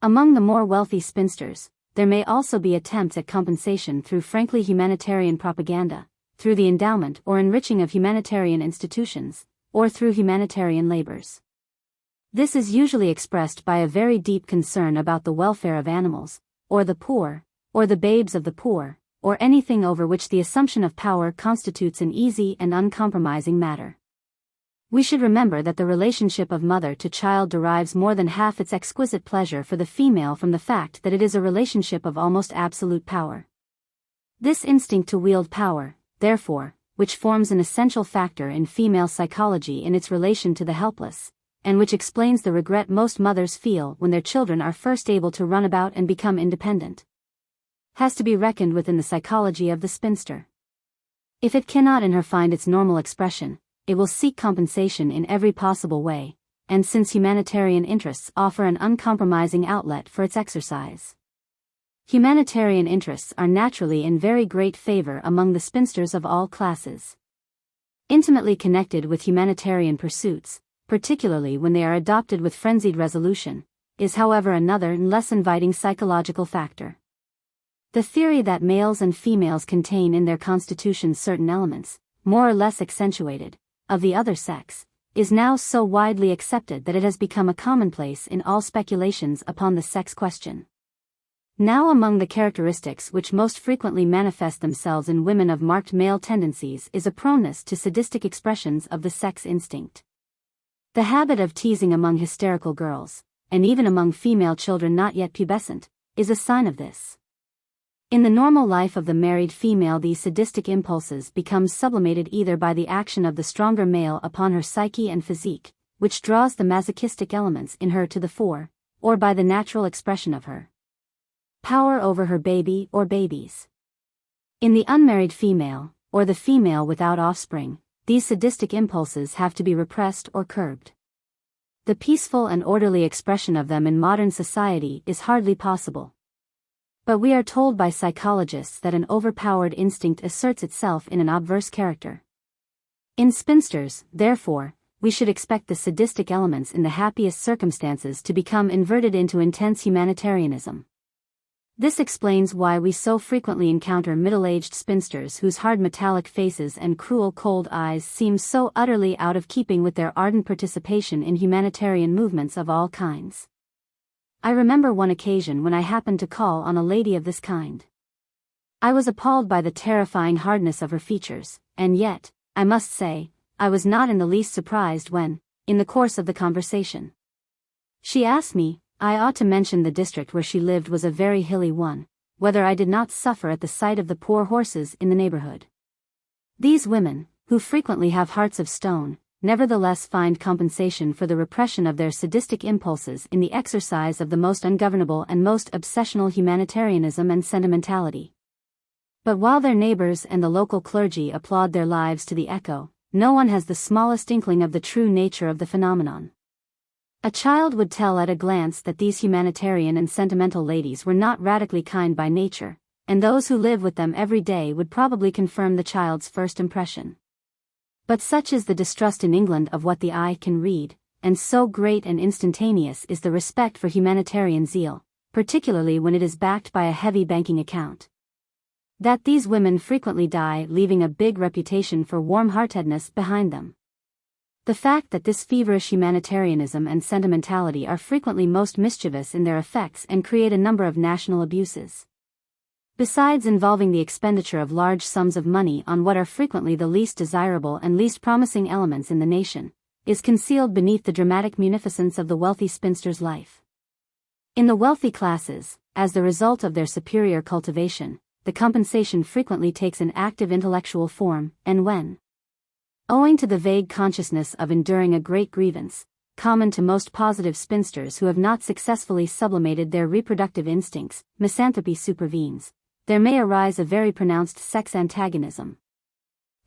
Among the more wealthy spinsters, there may also be attempts at compensation through frankly humanitarian propaganda, through the endowment or enriching of humanitarian institutions, or through humanitarian labors. This is usually expressed by a very deep concern about the welfare of animals, or the poor, or the babes of the poor, or anything over which the assumption of power constitutes an easy and uncompromising matter. We should remember that the relationship of mother to child derives more than half its exquisite pleasure for the female from the fact that it is a relationship of almost absolute power. This instinct to wield power, therefore, which forms an essential factor in female psychology in its relation to the helpless, and which explains the regret most mothers feel when their children are first able to run about and become independent, has to be reckoned with in the psychology of the spinster. If it cannot in her find its normal expression, it will seek compensation in every possible way, and since humanitarian interests offer an uncompromising outlet for its exercise. Humanitarian interests are naturally in very great favor among the spinsters of all classes. Intimately connected with humanitarian pursuits, particularly when they are adopted with frenzied resolution, is however another and less inviting psychological factor. The theory that males and females contain in their constitutions certain elements, more or less accentuated, of the other sex, is now so widely accepted that it has become a commonplace in all speculations upon the sex question. Now among the characteristics which most frequently manifest themselves in women of marked male tendencies is a proneness to sadistic expressions of the sex instinct. The habit of teasing among hysterical girls, and even among female children not yet pubescent, is a sign of this. In the normal life of the married female, these sadistic impulses become sublimated either by the action of the stronger male upon her psyche and physique, which draws the masochistic elements in her to the fore, or by the natural expression of her power over her baby or babies. In the unmarried female, or the female without offspring, these sadistic impulses have to be repressed or curbed. The peaceful and orderly expression of them in modern society is hardly possible. But we are told by psychologists that an overpowered instinct asserts itself in an obverse character. In spinsters, therefore, we should expect the sadistic elements in the happiest circumstances to become inverted into intense humanitarianism. This explains why we so frequently encounter middle-aged spinsters whose hard metallic faces and cruel cold eyes seem so utterly out of keeping with their ardent participation in humanitarian movements of all kinds. I remember one occasion when I happened to call on a lady of this kind. I was appalled by the terrifying hardness of her features, and yet, I must say, I was not in the least surprised when, in the course of the conversation, she asked me, I ought to mention the district where she lived was a very hilly one, whether I did not suffer at the sight of the poor horses in the neighborhood. These women, who frequently have hearts of stone, nevertheless find compensation for the repression of their sadistic impulses in the exercise of the most ungovernable and most obsessional humanitarianism and sentimentality. But while their neighbors and the local clergy applaud their lives to the echo, no one has the smallest inkling of the true nature of the phenomenon. A child would tell at a glance that these humanitarian and sentimental ladies were not radically kind by nature, and those who live with them every day would probably confirm the child's first impression. But such is the distrust in England of what the eye can read, and so great and instantaneous is the respect for humanitarian zeal, particularly when it is backed by a heavy banking account, that these women frequently die leaving a big reputation for warm-heartedness behind them. The fact that this feverish humanitarianism and sentimentality are frequently most mischievous in their effects and create a number of national abuses, besides involving the expenditure of large sums of money on what are frequently the least desirable and least promising elements in the nation, is concealed beneath the dramatic munificence of the wealthy spinster's life. In the wealthy classes, as the result of their superior cultivation, the compensation frequently takes an active intellectual form, and when, owing to the vague consciousness of enduring a great grievance, common to most positive spinsters who have not successfully sublimated their reproductive instincts, misanthropy supervenes, there may arise a very pronounced sex antagonism,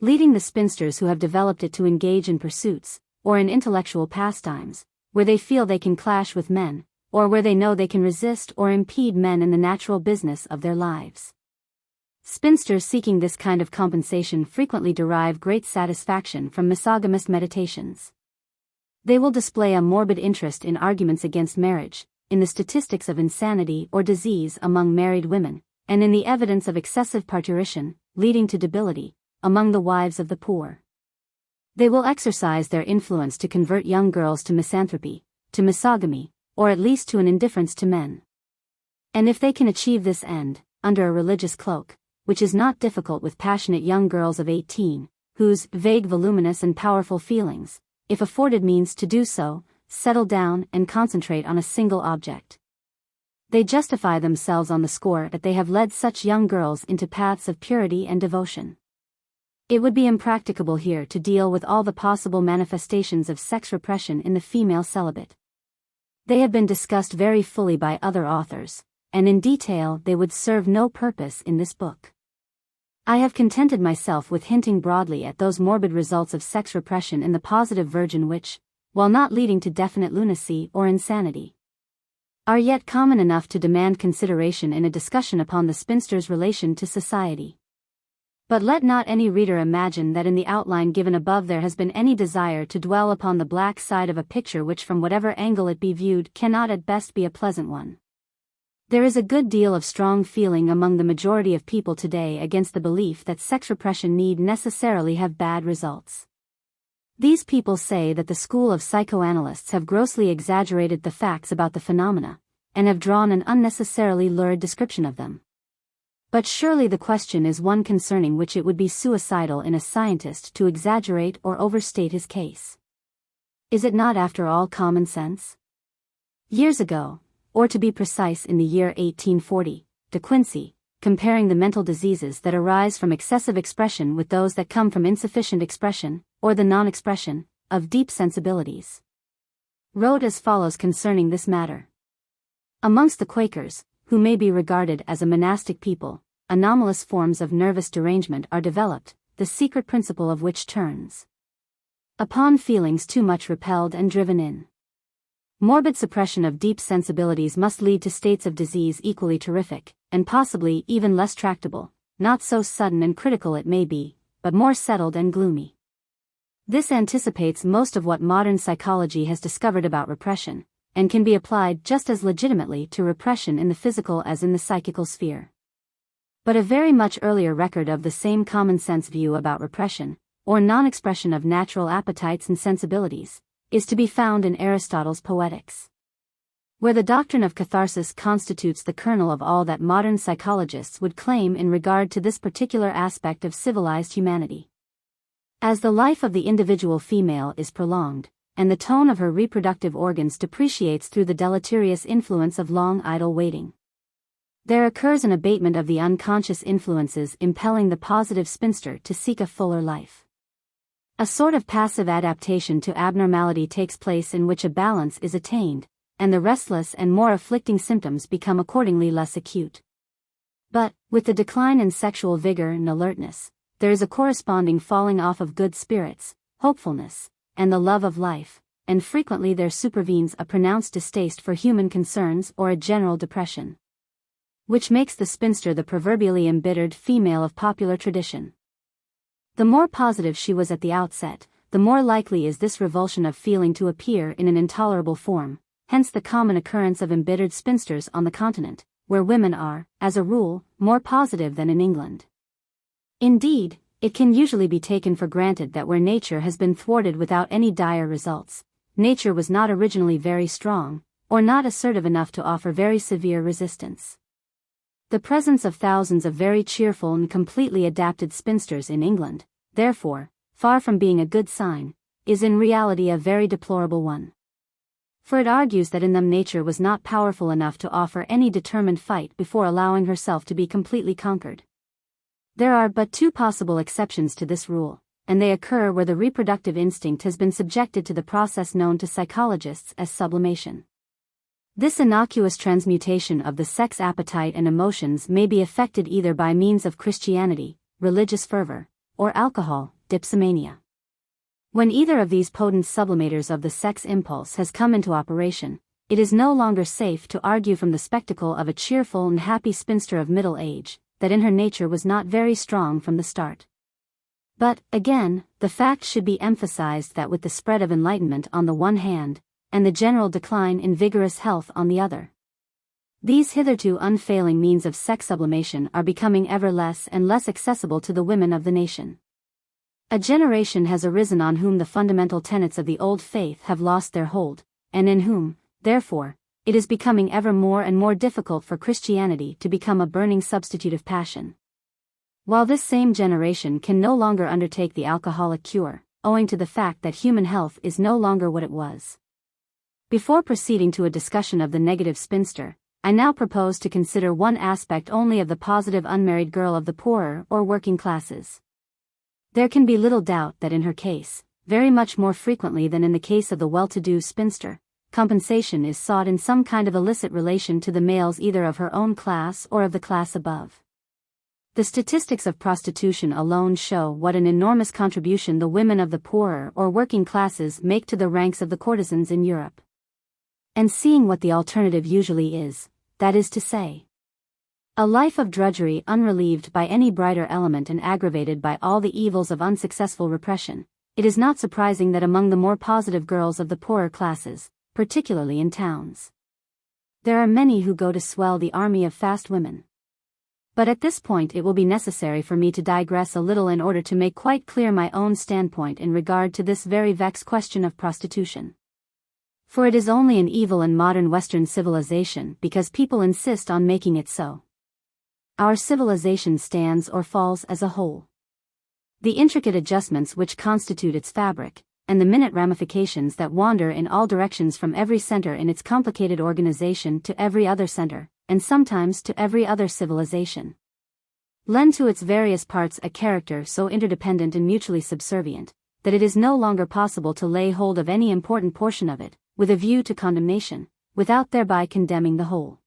leading the spinsters who have developed it to engage in pursuits, or in intellectual pastimes, where they feel they can clash with men, or where they know they can resist or impede men in the natural business of their lives. Spinsters seeking this kind of compensation frequently derive great satisfaction from misogamist meditations. They will display a morbid interest in arguments against marriage, in the statistics of insanity or disease among married women, and in the evidence of excessive parturition, leading to debility, among the wives of the poor. They will exercise their influence to convert young girls to misanthropy, to misogamy, or at least to an indifference to men. And if they can achieve this end, under a religious cloak, which is not difficult with passionate young girls of 18, whose vague, voluminous and powerful feelings, if afforded means to do so, settle down and concentrate on a single object. They justify themselves on the score that they have led such young girls into paths of purity and devotion. It would be impracticable here to deal with all the possible manifestations of sex repression in the female celibate. They have been discussed very fully by other authors, and in detail they would serve no purpose in this book. I have contented myself with hinting broadly at those morbid results of sex repression in the positive virgin which, while not leading to definite lunacy or insanity, are yet common enough to demand consideration in a discussion upon the spinster's relation to society. But let not any reader imagine that in the outline given above there has been any desire to dwell upon the black side of a picture which from whatever angle it be viewed cannot at best be a pleasant one. There is a good deal of strong feeling among the majority of people today against the belief that sex repression need necessarily have bad results. These people say that the school of psychoanalysts have grossly exaggerated the facts about the phenomena, and have drawn an unnecessarily lurid description of them. But surely the question is one concerning which it would be suicidal in a scientist to exaggerate or overstate his case. Is it not after all common sense? Years ago, or to be precise in the year 1840, De Quincey, comparing the mental diseases that arise from excessive expression with those that come from insufficient expression, or the non-expression, of deep sensibilities, wrote as follows concerning this matter. Amongst the Quakers, who may be regarded as a monastic people, anomalous forms of nervous derangement are developed, the secret principle of which turns upon feelings too much repelled and driven in. Morbid suppression of deep sensibilities must lead to states of disease equally terrific, and possibly even less tractable, not so sudden and critical it may be, but more settled and gloomy. This anticipates most of what modern psychology has discovered about repression, and can be applied just as legitimately to repression in the physical as in the psychical sphere. But a very much earlier record of the same common-sense view about repression, or non-expression of natural appetites and sensibilities, is to be found in Aristotle's Poetics, where the doctrine of catharsis constitutes the kernel of all that modern psychologists would claim in regard to this particular aspect of civilized humanity. As the life of the individual female is prolonged, and the tone of her reproductive organs depreciates through the deleterious influence of long idle waiting, there occurs an abatement of the unconscious influences impelling the positive spinster to seek a fuller life. A sort of passive adaptation to abnormality takes place in which a balance is attained, and the restless and more afflicting symptoms become accordingly less acute. But, with the decline in sexual vigor and alertness, there is a corresponding falling off of good spirits, hopefulness, and the love of life, and frequently there supervenes a pronounced distaste for human concerns or a general depression, which makes the spinster the proverbially embittered female of popular tradition. The more positive she was at the outset, the more likely is this revulsion of feeling to appear in an intolerable form, hence the common occurrence of embittered spinsters on the continent, where women are, as a rule, more positive than in England. Indeed, it can usually be taken for granted that where nature has been thwarted without any dire results, nature was not originally very strong, or not assertive enough to offer very severe resistance. The presence of thousands of very cheerful and completely adapted spinsters in England, therefore, far from being a good sign, is in reality a very deplorable one. For it argues that in them nature was not powerful enough to offer any determined fight before allowing herself to be completely conquered. There are but two possible exceptions to this rule, and they occur where the reproductive instinct has been subjected to the process known to psychologists as sublimation. This innocuous transmutation of the sex appetite and emotions may be effected either by means of Christianity, religious fervor, or alcohol, dipsomania. When either of these potent sublimators of the sex impulse has come into operation, it is no longer safe to argue from the spectacle of a cheerful and happy spinster of middle age, that in her nature was not very strong from the start. But, again, the fact should be emphasized that with the spread of enlightenment on the one hand, and the general decline in vigorous health on the other, these hitherto unfailing means of sex sublimation are becoming ever less and less accessible to the women of the nation. A generation has arisen on whom the fundamental tenets of the old faith have lost their hold, and in whom, therefore, it is becoming ever more and more difficult for Christianity to become a burning substitutive passion. While this same generation can no longer undertake the alcoholic cure, owing to the fact that human health is no longer what it was. Before proceeding to a discussion of the negative spinster, I now propose to consider one aspect only of the positive unmarried girl of the poorer or working classes. There can be little doubt that in her case, very much more frequently than in the case of the well-to-do spinster, compensation is sought in some kind of illicit relation to the males either of her own class or of the class above. The statistics of prostitution alone show what an enormous contribution the women of the poorer or working classes make to the ranks of the courtesans in Europe. And seeing what the alternative usually is, that is to say, a life of drudgery unrelieved by any brighter element and aggravated by all the evils of unsuccessful repression, it is not surprising that among the more positive girls of the poorer classes, particularly in towns, there are many who go to swell the army of fast women. But at this point it will be necessary for me to digress a little in order to make quite clear my own standpoint in regard to this very vexed question of prostitution. For it is only an evil in modern Western civilization because people insist on making it so. Our civilization stands or falls as a whole. The intricate adjustments which constitute its fabric, and the minute ramifications that wander in all directions from every center in its complicated organization to every other center, and sometimes to every other civilization, lend to its various parts a character so interdependent and mutually subservient, that it is no longer possible to lay hold of any important portion of it, with a view to condemnation, without thereby condemning the whole.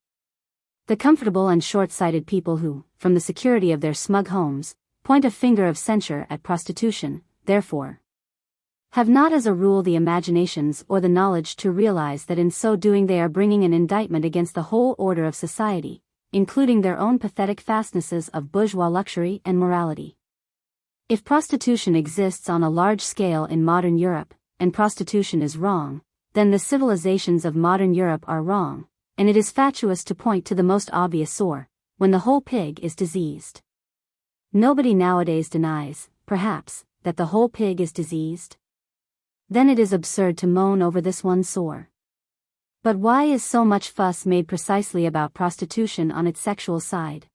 The comfortable and short-sighted people who, from the security of their smug homes, point a finger of censure at prostitution, therefore, have not as a rule the imaginations or the knowledge to realize that in so doing they are bringing an indictment against the whole order of society, including their own pathetic fastnesses of bourgeois luxury and morality. If prostitution exists on a large scale in modern Europe, and prostitution is wrong, then the civilizations of modern Europe are wrong, and it is fatuous to point to the most obvious sore, when the whole pig is diseased. Nobody nowadays denies, perhaps, that the whole pig is diseased. Then it is absurd to moan over this one sore. But why is so much fuss made precisely about prostitution on its sexual side?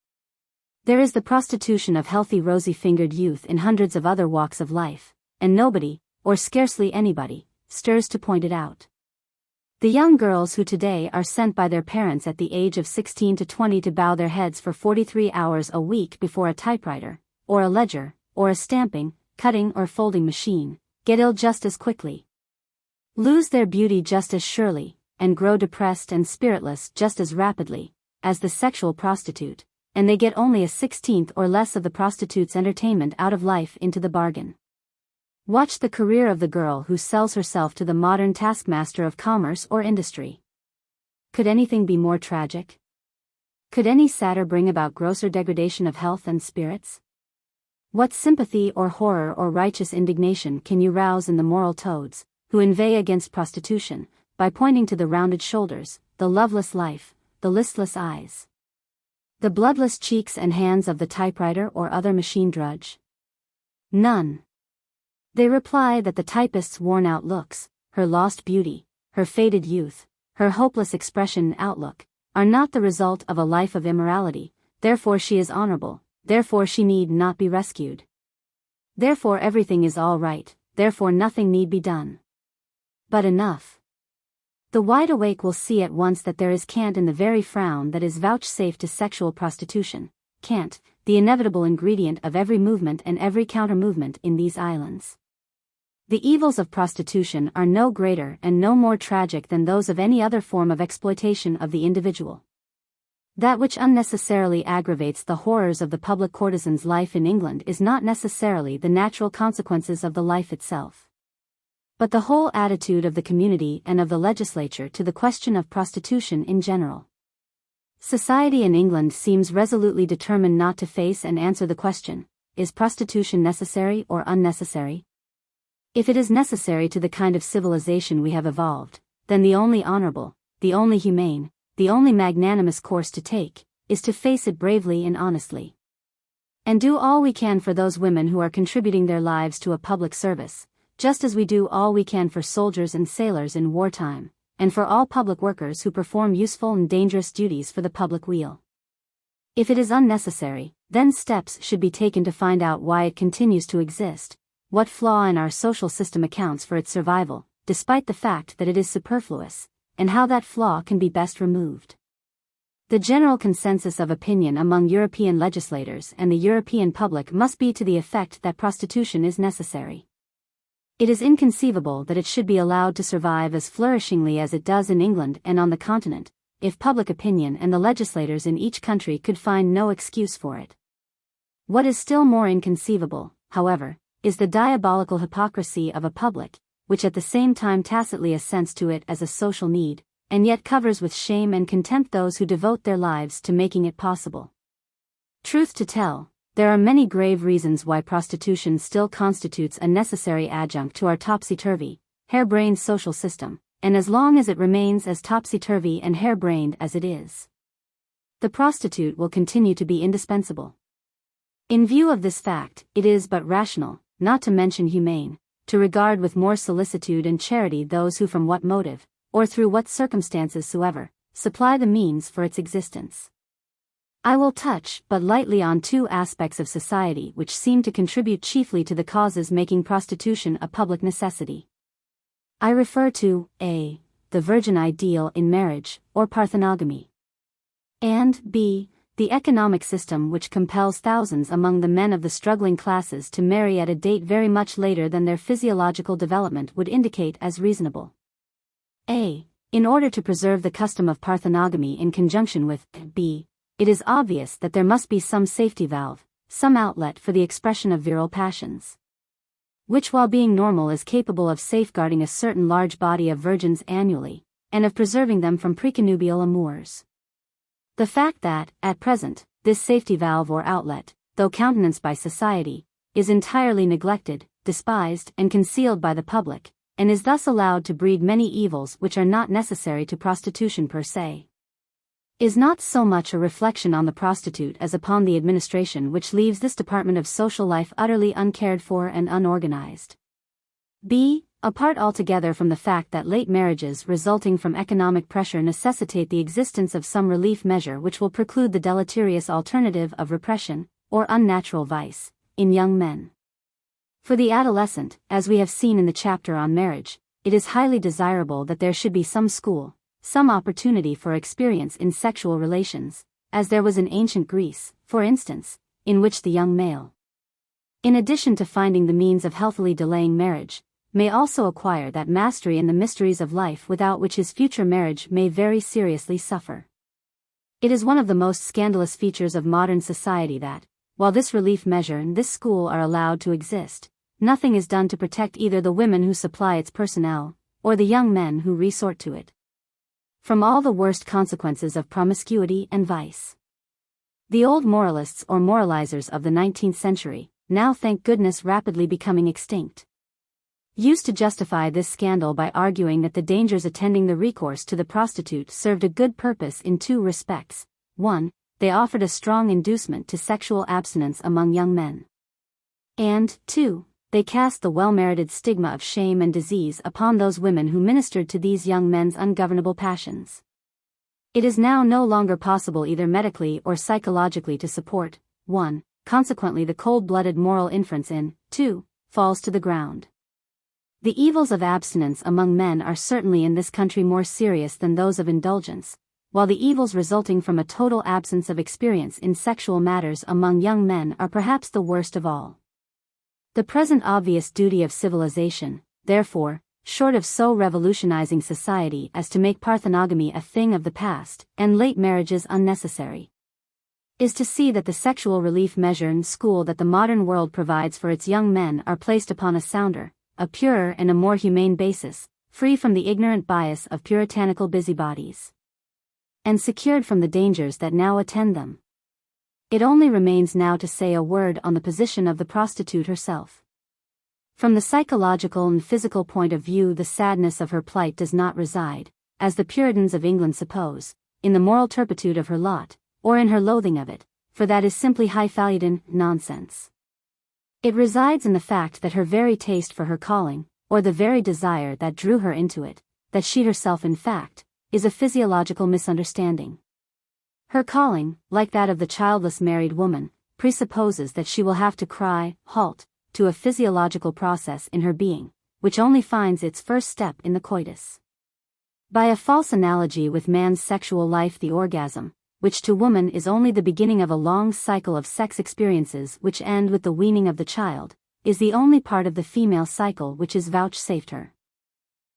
There is the prostitution of healthy rosy-fingered youth in hundreds of other walks of life, and nobody, or scarcely anybody, stirs to point it out. The young girls who today are sent by their parents at the age of 16 to 20 to bow their heads for 43 hours a week before a typewriter, or a ledger, or a stamping, cutting or folding machine, get ill just as quickly, lose their beauty just as surely, and grow depressed and spiritless just as rapidly, as the sexual prostitute, and they get only a 16th or less of the prostitute's entertainment out of life into the bargain. Watch the career of the girl who sells herself to the modern taskmaster of commerce or industry. Could anything be more tragic? Could any sadder bring about grosser degradation of health and spirits? What sympathy or horror or righteous indignation can you rouse in the moral toads, who inveigh against prostitution, by pointing to the rounded shoulders, the loveless life, the listless eyes, the bloodless cheeks and hands of the typewriter or other machine drudge? None. They reply that the typist's worn-out looks, her lost beauty, her faded youth, her hopeless expression and outlook, are not the result of a life of immorality, therefore she is honorable, therefore she need not be rescued. Therefore everything is all right, therefore nothing need be done. But enough. The wide awake will see at once that there is cant in the very frown that is vouchsafed to sexual prostitution, cant, the inevitable ingredient of every movement and every counter-movement in these islands. The evils of prostitution are no greater and no more tragic than those of any other form of exploitation of the individual. That which unnecessarily aggravates the horrors of the public courtesan's life in England is not necessarily the natural consequences of the life itself. but the whole attitude of the community and of the legislature to the question of prostitution in general. Society in England seems resolutely determined not to face and answer the question, is prostitution necessary or unnecessary? If it is necessary to the kind of civilization we have evolved, then the only honorable, the only humane, the only magnanimous course to take, is to face it bravely and honestly. And do all we can for those women who are contributing their lives to a public service, just as we do all we can for soldiers and sailors in wartime, and for all public workers who perform useful and dangerous duties for the public weal. If it is unnecessary, then steps should be taken to find out why it continues to exist, what flaw in our social system accounts for its survival, despite the fact that it is superfluous, and how that flaw can be best removed. The general consensus of opinion among European legislators and the European public must be to the effect that prostitution is necessary. It is inconceivable that it should be allowed to survive as flourishingly as it does in England and on the continent, if public opinion and the legislators in each country could find no excuse for it. What is still more inconceivable, however, is the diabolical hypocrisy of a public, which at the same time tacitly assents to it as a social need, and yet covers with shame and contempt those who devote their lives to making it possible. Truth to tell, there are many grave reasons why prostitution still constitutes a necessary adjunct to our topsy-turvy, harebrained social system, and as long as it remains as topsy-turvy and harebrained as it is, the prostitute will continue to be indispensable. In view of this fact, it is but rational, not to mention humane, to regard with more solicitude and charity those who from what motive, or through what circumstances soever, supply the means for its existence. I will touch but lightly on two aspects of society which seem to contribute chiefly to the causes making prostitution a public necessity. I refer to a. the virgin ideal in marriage, or parthenogamy, and b. the economic system which compels thousands among the men of the struggling classes to marry at a date very much later than their physiological development would indicate as reasonable. A. In order to preserve the custom of parthenogamy in conjunction with b. it is obvious that there must be some safety valve, some outlet for the expression of virile passions, which while being normal is capable of safeguarding a certain large body of virgins annually, and of preserving them from preconnubial amours. The fact that, at present, this safety valve or outlet, though countenanced by society, is entirely neglected, despised and concealed by the public, and is thus allowed to breed many evils which are not necessary to prostitution per se, is not so much a reflection on the prostitute as upon the administration which leaves this department of social life utterly uncared for and unorganized. b. Apart altogether from the fact that late marriages resulting from economic pressure necessitate the existence of some relief measure which will preclude the deleterious alternative of repression, or unnatural vice, in young men. For the adolescent, as we have seen in the chapter on marriage, it is highly desirable that there should be some school, some opportunity for experience in sexual relations, as there was in ancient Greece, for instance, in which the young male, in addition to finding the means of healthily delaying marriage, may also acquire that mastery in the mysteries of life without which his future marriage may very seriously suffer. It is one of the most scandalous features of modern society that, while this relief measure and this school are allowed to exist, nothing is done to protect either the women who supply its personnel, or the young men who resort to it, from all the worst consequences of promiscuity and vice. The old moralists or moralizers of the 19th century, now thank goodness rapidly becoming extinct, used to justify this scandal by arguing that the dangers attending the recourse to the prostitute served a good purpose in two respects. 1. They offered a strong inducement to sexual abstinence among young men. And, 2. They cast the well-merited stigma of shame and disease upon those women who ministered to these young men's ungovernable passions. It is now no longer possible either medically or psychologically to support, 1. Consequently the cold-blooded moral inference in, 2. Falls to the ground. The evils of abstinence among men are certainly in this country more serious than those of indulgence, while the evils resulting from a total absence of experience in sexual matters among young men are perhaps the worst of all. The present obvious duty of civilization, therefore, short of so revolutionizing society as to make parthenogamy a thing of the past, and late marriages unnecessary, is to see that the sexual relief measure and school that the modern world provides for its young men are placed upon a sounder, a purer and a more humane basis, free from the ignorant bias of puritanical busybodies, and secured from the dangers that now attend them. It only remains now to say a word on the position of the prostitute herself. From the psychological and physical point of view, the sadness of her plight does not reside, as the Puritans of England suppose, in the moral turpitude of her lot, or in her loathing of it, for that is simply highfalutin nonsense. It resides in the fact that her very taste for her calling, or the very desire that drew her into it, that she herself in fact, is a physiological misunderstanding. Her calling, like that of the childless married woman, presupposes that she will have to cry, halt, to a physiological process in her being, which only finds its first step in the coitus. By a false analogy with man's sexual life, the orgasm, which to woman is only the beginning of a long cycle of sex experiences which end with the weaning of the child, is the only part of the female cycle which is vouchsafed her.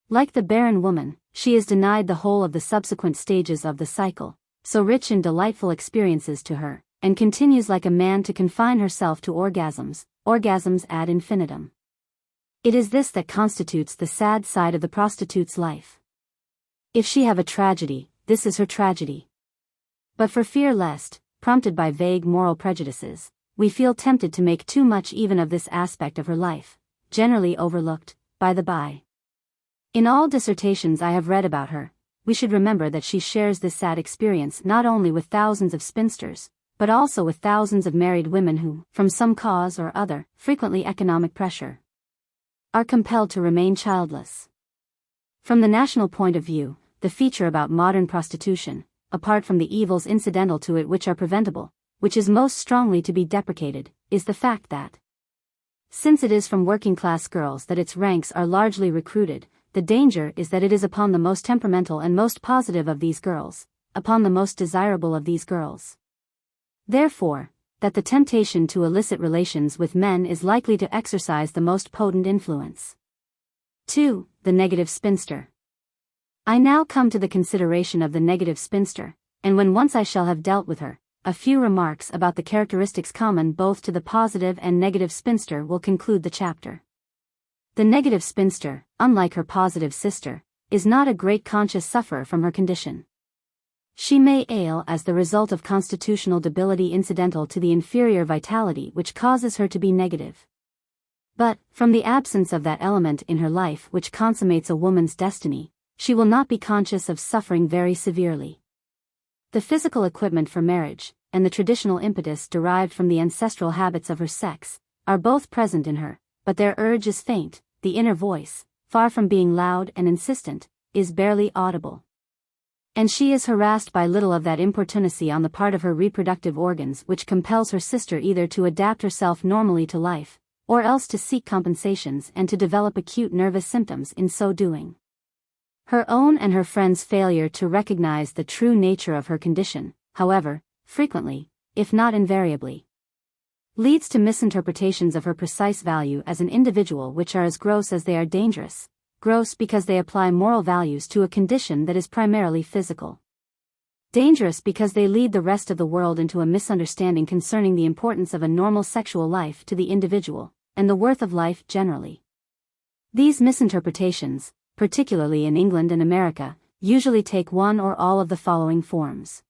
Like the barren woman, she is denied the whole of the subsequent stages of the cycle, so rich in delightful experiences to her, and continues like a man to confine herself to orgasms ad infinitum. It is this that constitutes the sad side of the prostitute's life. If she have a tragedy, this is her tragedy. But for fear lest, prompted by vague moral prejudices, we feel tempted to make too much even of this aspect of her life, generally overlooked, by the by. In all dissertations I have read about her, we should remember that she shares this sad experience not only with thousands of spinsters, but also with thousands of married women who, from some cause or other, frequently economic pressure, are compelled to remain childless. From the national point of view, the feature about modern prostitution, apart from the evils incidental to it which are preventable, which is most strongly to be deprecated, is the fact that, since it is from working-class girls that its ranks are largely recruited, the danger is that it is upon the most temperamental and most positive of these girls, upon the most desirable of these girls. Therefore, that the temptation to illicit relations with men is likely to exercise the most potent influence. 2. The negative spinster. I now come to the consideration of the negative spinster, and when once I shall have dealt with her, a few remarks about the characteristics common both to the positive and negative spinster will conclude the chapter. The negative spinster, unlike her positive sister, is not a great conscious sufferer from her condition. She may ail as the result of constitutional debility incidental to the inferior vitality which causes her to be negative. But, from the absence of that element in her life which consummates a woman's destiny, she will not be conscious of suffering very severely. The physical equipment for marriage, and the traditional impetus derived from the ancestral habits of her sex, are both present in her, but their urge is faint, the inner voice, far from being loud and insistent, is barely audible. And she is harassed by little of that importunacy on the part of her reproductive organs which compels her sister either to adapt herself normally to life, or else to seek compensations and to develop acute nervous symptoms in so doing. Her own and her friends' failure to recognize the true nature of her condition, however, frequently, if not invariably, leads to misinterpretations of her precise value as an individual which are as gross as they are dangerous, gross because they apply moral values to a condition that is primarily physical. Dangerous because they lead the rest of the world into a misunderstanding concerning the importance of a normal sexual life to the individual, and the worth of life generally. These misinterpretations, particularly in England and America, usually take one or all of the following forms.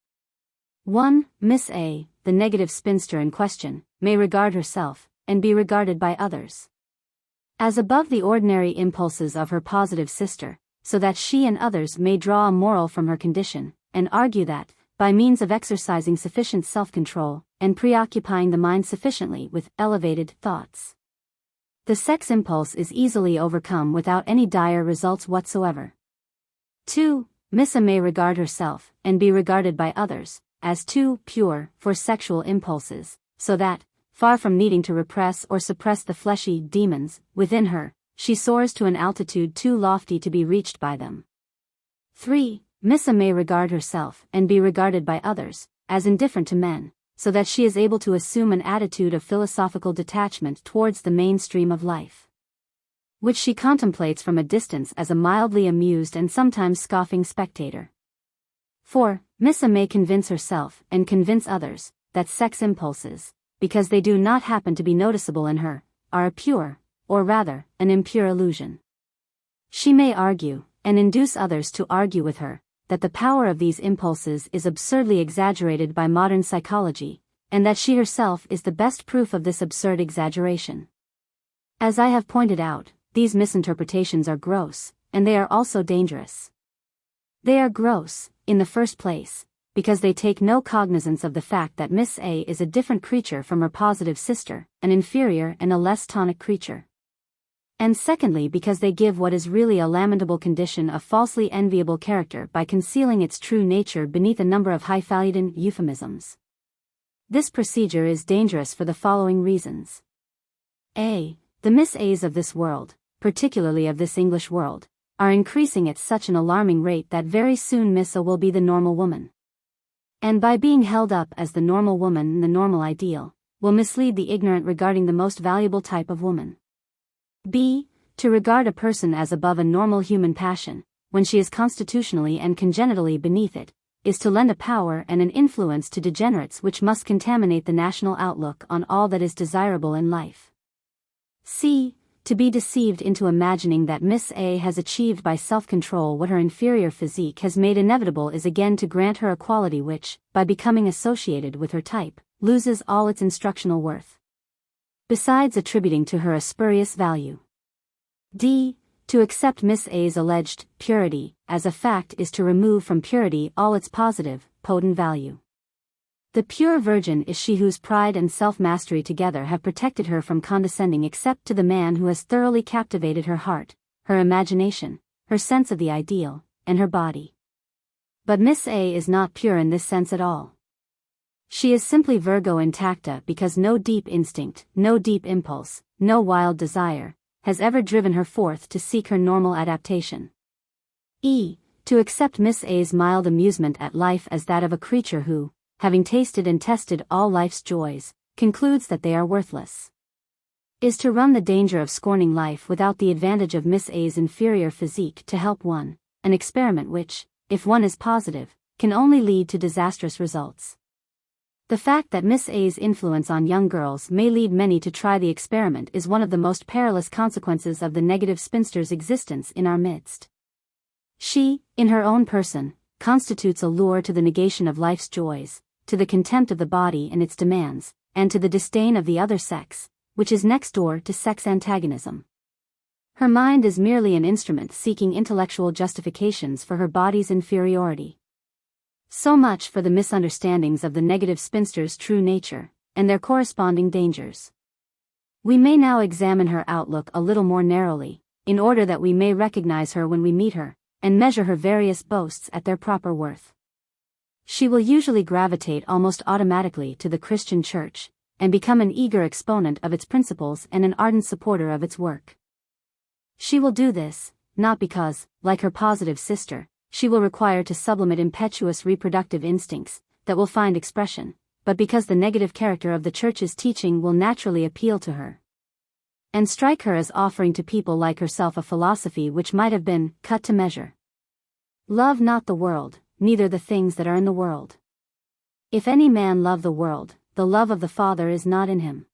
1. Miss A, the negative spinster in question, may regard herself, and be regarded by others, as above the ordinary impulses of her positive sister, so that she and others may draw a moral from her condition, and argue that, by means of exercising sufficient self-control, and preoccupying the mind sufficiently with elevated thoughts, the sex impulse is easily overcome without any dire results whatsoever. 2. Miss A may regard herself, and be regarded by others, as too pure for sexual impulses, so that, far from needing to repress or suppress the fleshy demons within her, she soars to an altitude too lofty to be reached by them. 3. Miss A may regard herself, and be regarded by others, as indifferent to men, so that she is able to assume an attitude of philosophical detachment towards the mainstream of life, which she contemplates from a distance as a mildly amused and sometimes scoffing spectator. 4. Miss A may convince herself, and convince others, that sex impulses, because they do not happen to be noticeable in her, are a pure, or rather, an impure illusion. She may argue, and induce others to argue with her, that the power of these impulses is absurdly exaggerated by modern psychology, and that she herself is the best proof of this absurd exaggeration. As I have pointed out, these misinterpretations are gross, and they are also dangerous. They are gross, in the first place, because they take no cognizance of the fact that Miss A is a different creature from her positive sister, an inferior and a less tonic creature. And secondly, because they give what is really a lamentable condition a falsely enviable character by concealing its true nature beneath a number of highfalutin euphemisms. This procedure is dangerous for the following reasons. A. The Miss A's of this world, particularly of this English world, are increasing at such an alarming rate that very soon Miss A will be the normal woman. And by being held up as the normal woman and the normal ideal, will mislead the ignorant regarding the most valuable type of woman. B. To regard a person as above a normal human passion, when she is constitutionally and congenitally beneath it, is to lend a power and an influence to degenerates which must contaminate the national outlook on all that is desirable in life. C. To be deceived into imagining that Miss A has achieved by self-control what her inferior physique has made inevitable is again to grant her a quality which, by becoming associated with her type, loses all its instructional worth, besides attributing to her a spurious value. D. To accept Miss A's alleged purity as a fact is to remove from purity all its positive, potent value. The pure virgin is she whose pride and self-mastery together have protected her from condescending except to the man who has thoroughly captivated her heart, her imagination, her sense of the ideal, and her body. But Miss A is not pure in this sense at all. She is simply Virgo intacta because no deep instinct, no deep impulse, no wild desire, has ever driven her forth to seek her normal adaptation. E. To accept Miss A's mild amusement at life as that of a creature who, having tasted and tested all life's joys, concludes that they are worthless, is to run the danger of scorning life without the advantage of Miss A's inferior physique to help one, an experiment which, if one is positive, can only lead to disastrous results. The fact that Miss A's influence on young girls may lead many to try the experiment is one of the most perilous consequences of the negative spinster's existence in our midst. She, in her own person, constitutes a lure to the negation of life's joys, to the contempt of the body and its demands, and to the disdain of the other sex, which is next door to sex antagonism. Her mind is merely an instrument seeking intellectual justifications for her body's inferiority. So much for the misunderstandings of the negative spinster's true nature, and their corresponding dangers. We may now examine her outlook a little more narrowly, in order that we may recognize her when we meet her, and measure her various boasts at their proper worth. She will usually gravitate almost automatically to the Christian Church, and become an eager exponent of its principles and an ardent supporter of its work. She will do this, not because, like her positive sister, she will require to sublimate impetuous reproductive instincts that will find expression, but because the negative character of the Church's teaching will naturally appeal to her, and strike her as offering to people like herself a philosophy which might have been cut to measure. Love not the world, neither the things that are in the world. If any man love the world, the love of the Father is not in him.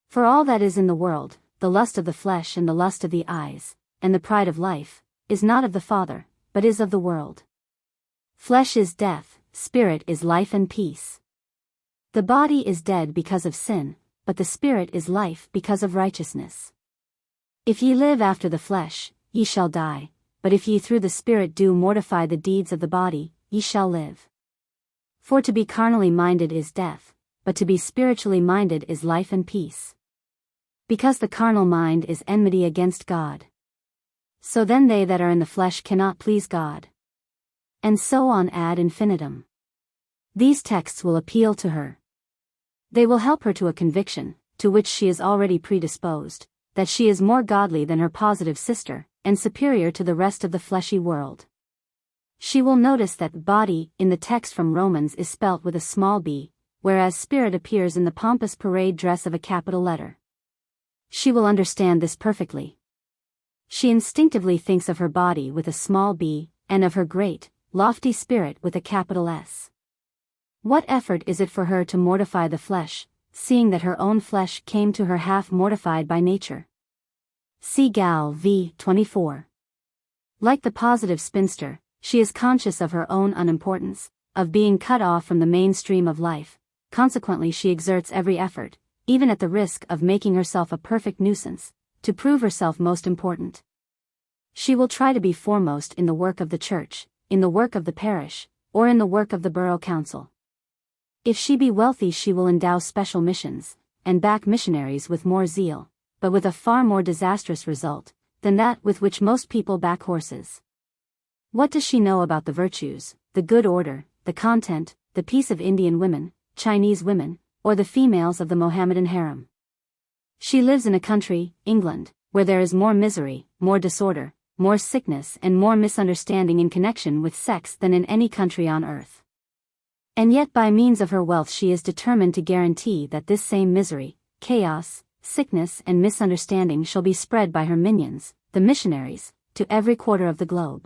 For all that is in the world, the lust of the flesh and the lust of the eyes, and the pride of life, is not of the Father, but is of the world. Flesh is death, spirit is life and peace. The body is dead because of sin, but the spirit is life because of righteousness. If ye live after the flesh, ye shall die, but if ye through the Spirit do mortify the deeds of the body, ye shall live. For to be carnally minded is death, but to be spiritually minded is life and peace. Because the carnal mind is enmity against God. So then they that are in the flesh cannot please God. And so on ad infinitum. These texts will appeal to her. They will help her to a conviction, to which she is already predisposed, that she is more godly than her positive sister, and superior to the rest of the fleshy world. She will notice that body in the text from Romans is spelt with a small b, whereas spirit appears in the pompous parade dress of a capital letter. She will understand this perfectly. She instinctively thinks of her body with a small b, and of her great, lofty spirit with a capital S. What effort is it for her to mortify the flesh, seeing that her own flesh came to her half mortified by nature? See Gal v. 24. Like the positive spinster, she is conscious of her own unimportance, of being cut off from the mainstream of life. Consequently, she exerts every effort, even at the risk of making herself a perfect nuisance, to prove herself most important. She will try to be foremost in the work of the church, in the work of the parish, or in the work of the borough council. If she be wealthy, she will endow special missions, and back missionaries with more zeal, but with a far more disastrous result than that with which most people back horses. What does she know about the virtues, the good order, the content, the peace of Indian women, Chinese women, or the females of the Mohammedan harem? She lives in a country, England, where there is more misery, more disorder, more sickness and more misunderstanding in connection with sex than in any country on earth. And yet by means of her wealth she is determined to guarantee that this same misery, chaos, sickness and misunderstanding shall be spread by her minions, the missionaries, to every quarter of the globe.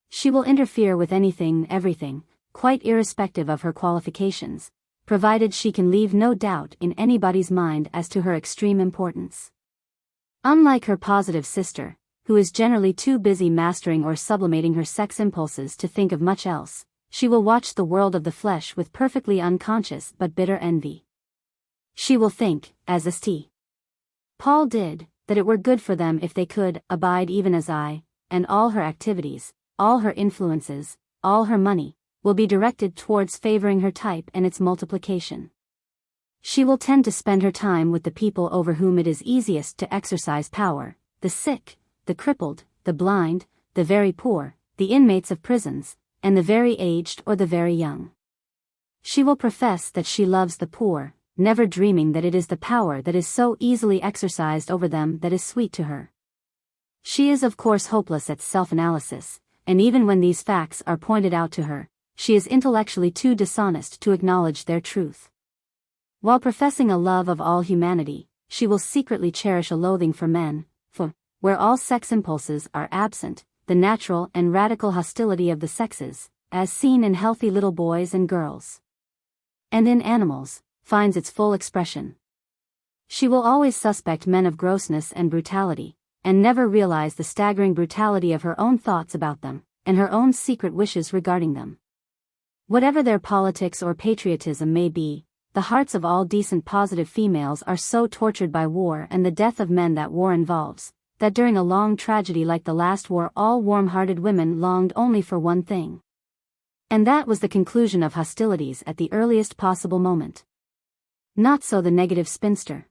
She will interfere with anything, everything, quite irrespective of her qualifications, provided she can leave no doubt in anybody's mind as to her extreme importance. Unlike her positive sister, who is generally too busy mastering or sublimating her sex impulses to think of much else, she will watch the world of the flesh with perfectly unconscious but bitter envy. She will think, as St. Paul did, that it were good for them if they could abide even as I, and all her activities, all her influences, all her money, will be directed towards favoring her type and its multiplication. She will tend to spend her time with the people over whom it is easiest to exercise power, the sick, the crippled, the blind, the very poor, the inmates of prisons, and the very aged or the very young. She will profess that she loves the poor, never dreaming that it is the power that is so easily exercised over them that is sweet to her. She is of course hopeless at self-analysis, and even when these facts are pointed out to her, she is intellectually too dishonest to acknowledge their truth. While professing a love of all humanity, she will secretly cherish a loathing for men, for, where all sex impulses are absent, the natural and radical hostility of the sexes, as seen in healthy little boys and girls, and in animals, finds its full expression. She will always suspect men of grossness and brutality, and never realize the staggering brutality of her own thoughts about them, and her own secret wishes regarding them. Whatever their politics or patriotism may be, the hearts of all decent positive females are so tortured by war and the death of men that war involves, that during a long tragedy like the last war all warm-hearted women longed only for one thing. And that was the conclusion of hostilities at the earliest possible moment. Not so the negative spinster.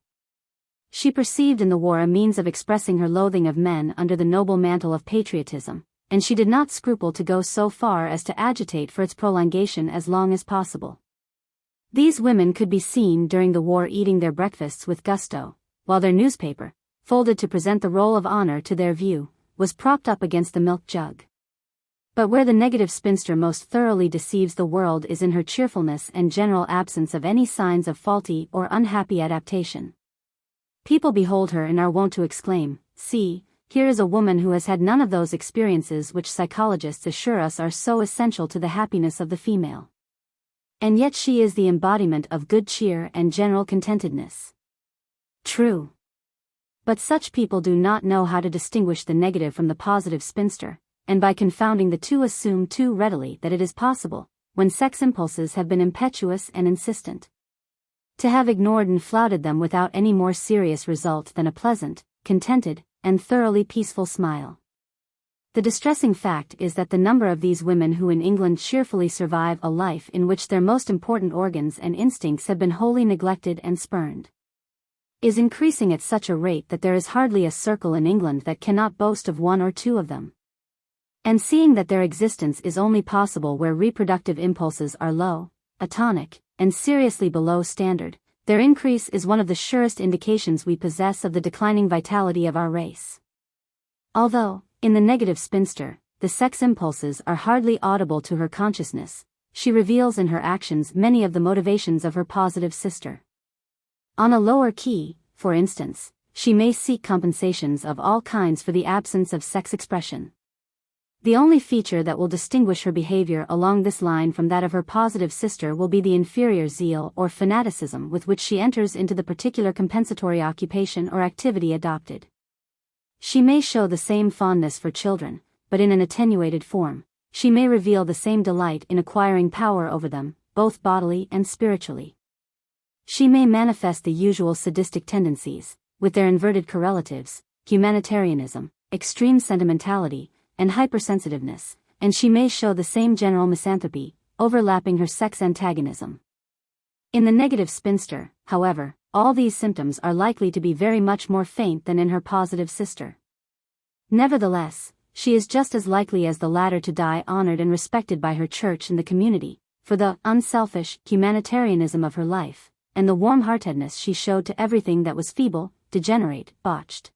She perceived in the war a means of expressing her loathing of men under the noble mantle of patriotism, and she did not scruple to go so far as to agitate for its prolongation as long as possible. These women could be seen during the war eating their breakfasts with gusto, while their newspaper, folded to present the roll of honor to their view, was propped up against the milk jug. But where the negative spinster most thoroughly deceives the world is in her cheerfulness and general absence of any signs of faulty or unhappy adaptation. People behold her and are wont to exclaim, "See, here is a woman who has had none of those experiences which psychologists assure us are so essential to the happiness of the female. And yet she is the embodiment of good cheer and general contentedness." True. But such people do not know how to distinguish the negative from the positive spinster, and by confounding the two assume too readily that it is possible, when sex impulses have been impetuous and insistent, to have ignored and flouted them without any more serious result than a pleasant, contented, and thoroughly peaceful smile. The distressing fact is that the number of these women who in England cheerfully survive a life in which their most important organs and instincts have been wholly neglected and spurned, is increasing at such a rate that there is hardly a circle in England that cannot boast of one or two of them. And seeing that their existence is only possible where reproductive impulses are low, atonic, and seriously below standard, their increase is one of the surest indications we possess of the declining vitality of our race. Although, in the negative spinster, the sex impulses are hardly audible to her consciousness, she reveals in her actions many of the motivations of her positive sister. On a lower key, for instance, she may seek compensations of all kinds for the absence of sex expression. The only feature that will distinguish her behavior along this line from that of her positive sister will be the inferior zeal or fanaticism with which she enters into the particular compensatory occupation or activity adopted. She may show the same fondness for children, but in an attenuated form. She may reveal the same delight in acquiring power over them, both bodily and spiritually. She may manifest the usual sadistic tendencies, with their inverted correlatives, humanitarianism, extreme sentimentality, and hypersensitiveness, and she may show the same general misanthropy, overlapping her sex antagonism. In the negative spinster, however, all these symptoms are likely to be very much more faint than in her positive sister. Nevertheless, she is just as likely as the latter to die honored and respected by her church and the community, for the unselfish humanitarianism of her life, and the warm-heartedness she showed to everything that was feeble, degenerate, botched,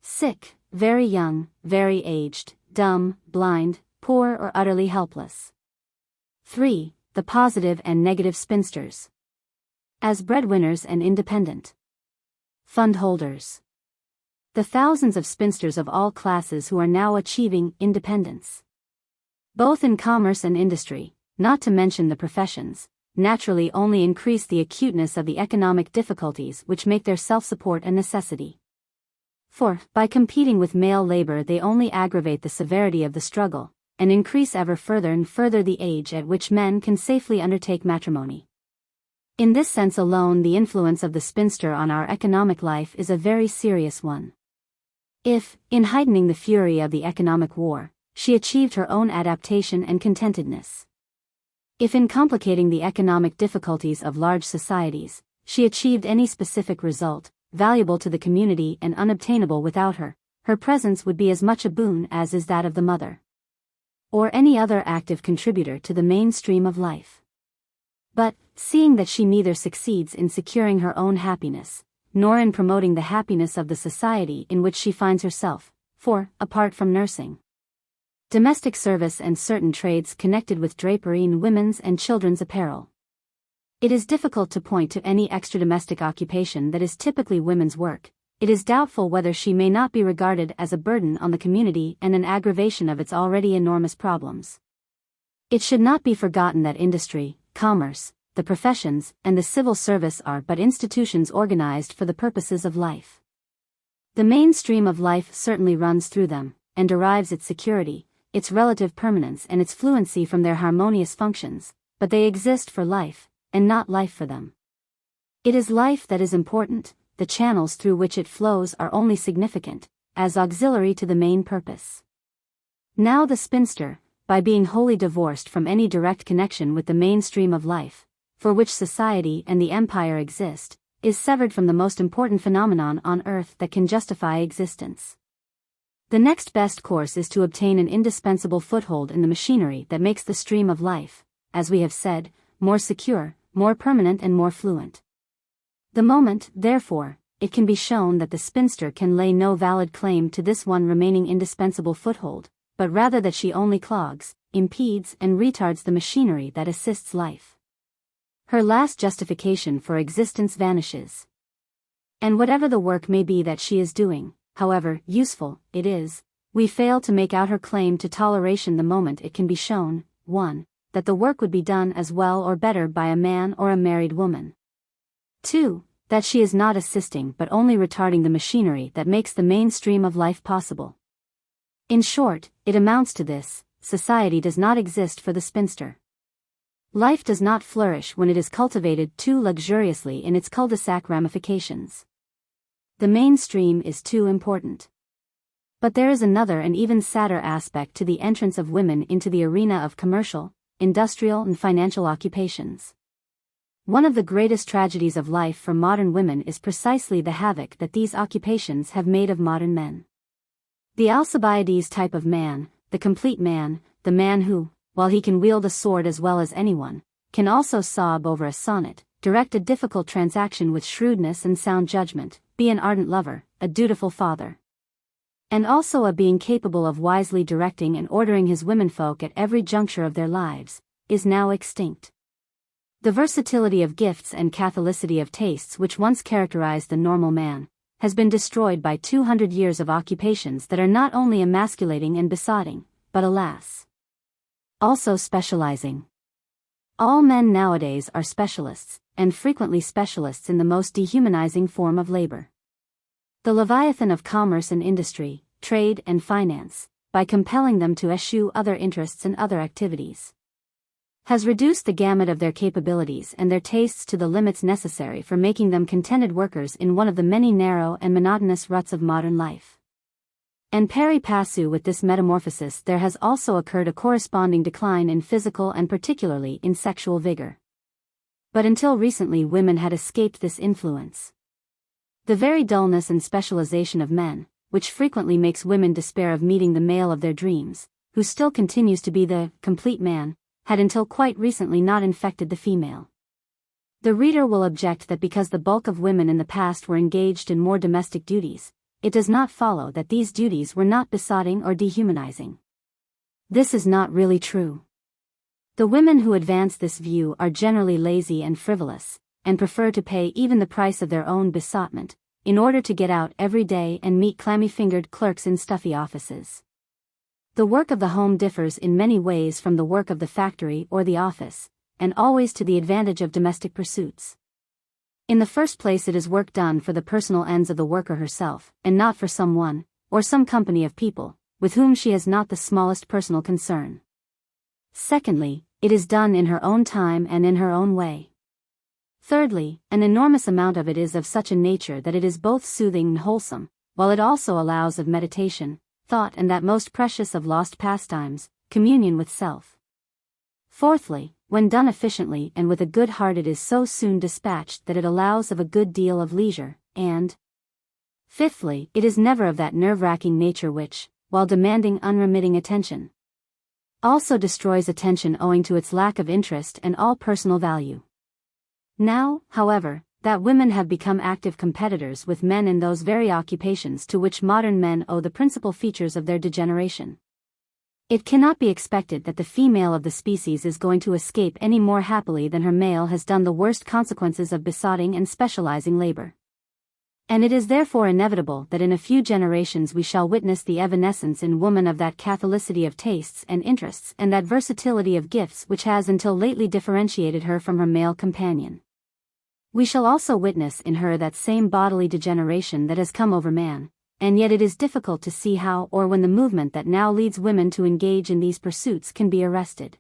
sick, very young, very aged, dumb, blind, poor or utterly helpless. 3. The positive and negative spinsters. As breadwinners and independent fund holders. The thousands of spinsters of all classes who are now achieving independence, both in commerce and industry, not to mention the professions, naturally only increase the acuteness of the economic difficulties which make their self-support a necessity. For, by competing with male labor they only aggravate the severity of the struggle, and increase ever further and further the age at which men can safely undertake matrimony. In this sense alone the influence of the spinster on our economic life is a very serious one. If, in heightening the fury of the economic war, she achieved her own adaptation and contentedness. If in complicating the economic difficulties of large societies, she achieved any specific result, valuable to the community and unobtainable without her, her presence would be as much a boon as is that of the mother, or any other active contributor to the mainstream of life. But, seeing that she neither succeeds in securing her own happiness, nor in promoting the happiness of the society in which she finds herself, for, apart from nursing, domestic service and certain trades connected with drapery in women's and children's apparel, it is difficult to point to any extra-domestic occupation that is typically women's work. It is doubtful whether she may not be regarded as a burden on the community and an aggravation of its already enormous problems. It should not be forgotten that industry, commerce, the professions, and the civil service are but institutions organized for the purposes of life. The mainstream of life certainly runs through them, and derives its security, its relative permanence and its fluency from their harmonious functions, but they exist for life, and not life for them. It is life that is important, the channels through which it flows are only significant, as auxiliary to the main purpose. Now the spinster, by being wholly divorced from any direct connection with the mainstream of life, for which society and the empire exist, is severed from the most important phenomenon on earth that can justify existence. The next best course is to obtain an indispensable foothold in the machinery that makes the stream of life, as we have said, more secure, more permanent and more fluent. The moment, therefore, it can be shown that the spinster can lay no valid claim to this one remaining indispensable foothold, but rather that she only clogs, impedes and retards the machinery that assists life, her last justification for existence vanishes. And whatever the work may be that she is doing, however useful it is, we fail to make out her claim to toleration the moment it can be shown, 1. That the work would be done as well or better by a man or a married woman. 2. That she is not assisting but only retarding the machinery that makes the mainstream of life possible. In short, it amounts to this: society does not exist for the spinster. Life does not flourish when it is cultivated too luxuriously in its cul-de-sac ramifications. The mainstream is too important. But there is another and even sadder aspect to the entrance of women into the arena of commercial, industrial and financial occupations. One of the greatest tragedies of life for modern women is precisely the havoc that these occupations have made of modern men. The Alcibiades type of man, the complete man, the man who, while he can wield a sword as well as anyone, can also sob over a sonnet, direct a difficult transaction with shrewdness and sound judgment, be an ardent lover, a dutiful father, and also a being capable of wisely directing and ordering his womenfolk at every juncture of their lives, is now extinct. The versatility of gifts and catholicity of tastes which once characterized the normal man, has been destroyed by 200 years of occupations that are not only emasculating and besotting, but alas, also specializing. All men nowadays are specialists, and frequently specialists in the most dehumanizing form of labor. The Leviathan of commerce and industry, trade and finance, by compelling them to eschew other interests and other activities, has reduced the gamut of their capabilities and their tastes to the limits necessary for making them contented workers in one of the many narrow and monotonous ruts of modern life. And pari passu with this metamorphosis there has also occurred a corresponding decline in physical and particularly in sexual vigor. But until recently women had escaped this influence. The very dullness and specialization of men, which frequently makes women despair of meeting the male of their dreams, who still continues to be the complete man, had until quite recently not infected the female. The reader will object that because the bulk of women in the past were engaged in more domestic duties, it does not follow that these duties were not besotting or dehumanizing. This is not really true. The women who advance this view are generally lazy and frivolous, and prefer to pay even the price of their own besotment, in order to get out every day and meet clammy-fingered clerks in stuffy offices. The work of the home differs in many ways from the work of the factory or the office, and always to the advantage of domestic pursuits. In the first place, it is work done for the personal ends of the worker herself, and not for someone, or some company of people, with whom she has not the smallest personal concern. Secondly, it is done in her own time and in her own way. Thirdly, an enormous amount of it is of such a nature that it is both soothing and wholesome, while it also allows of meditation, thought and that most precious of lost pastimes, communion with self. Fourthly, when done efficiently and with a good heart it is so soon dispatched that it allows of a good deal of leisure, and fifthly, it is never of that nerve-wracking nature which, while demanding unremitting attention, also destroys attention owing to its lack of interest and all personal value. Now, however, that women have become active competitors with men in those very occupations to which modern men owe the principal features of their degeneration, it cannot be expected that the female of the species is going to escape any more happily than her male has done the worst consequences of besotting and specializing labor. And it is therefore inevitable that in a few generations we shall witness the evanescence in woman of that catholicity of tastes and interests and that versatility of gifts which has until lately differentiated her from her male companion. We shall also witness in her that same bodily degeneration that has come over man, and yet it is difficult to see how or when the movement that now leads women to engage in these pursuits can be arrested.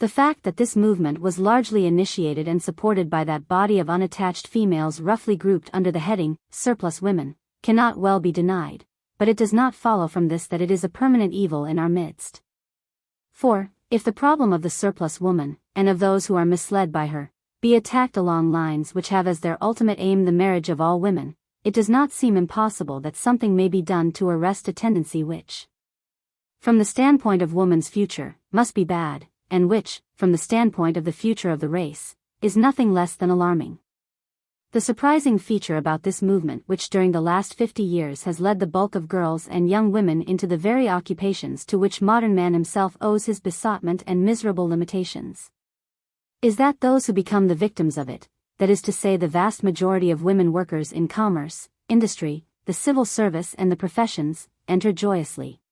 The fact that this movement was largely initiated and supported by that body of unattached females roughly grouped under the heading, surplus women, cannot well be denied, but it does not follow from this that it is a permanent evil in our midst. For, if the problem of the surplus woman, and of those who are misled by her, be attacked along lines which have as their ultimate aim the marriage of all women, it does not seem impossible that something may be done to arrest a tendency which, from the standpoint of woman's future, must be bad, and which, from the standpoint of the future of the race, is nothing less than alarming. The surprising feature about this movement which during the last 50 years has led the bulk of girls and young women into the very occupations to which modern man himself owes his besotment and miserable limitations, is that those who become the victims of it, that is to say the vast majority of women workers in commerce, industry, the civil service and the professions, enter joyously,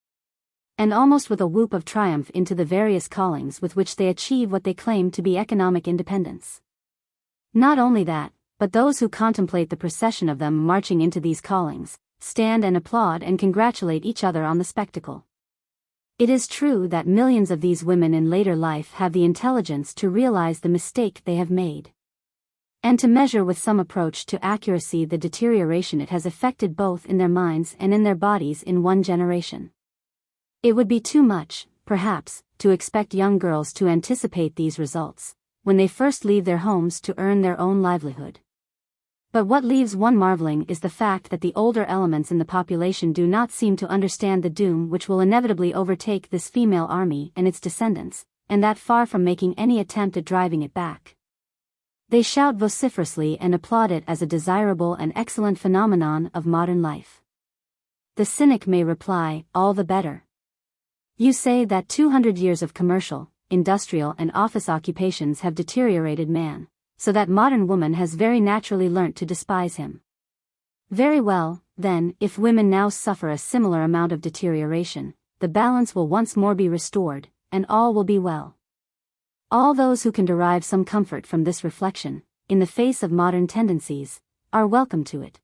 and almost with a whoop of triumph into the various callings with which they achieve what they claim to be economic independence. Not only that, but those who contemplate the procession of them marching into these callings, stand and applaud and congratulate each other on the spectacle. It is true that millions of these women in later life have the intelligence to realize the mistake they have made, and to measure with some approach to accuracy the deterioration it has effected both in their minds and in their bodies in one generation. It would be too much, perhaps, to expect young girls to anticipate these results, when they first leave their homes to earn their own livelihood. But what leaves one marveling is the fact that the older elements in the population do not seem to understand the doom which will inevitably overtake this female army and its descendants, and that far from making any attempt at driving it back, they shout vociferously and applaud it as a desirable and excellent phenomenon of modern life. The cynic may reply, all the better. You say that 200 years of commercial, industrial and office occupations have deteriorated man, so that modern woman has very naturally learnt to despise him. Very well, then, if women now suffer a similar amount of deterioration, the balance will once more be restored, and all will be well. All those who can derive some comfort from this reflection, in the face of modern tendencies, are welcome to it.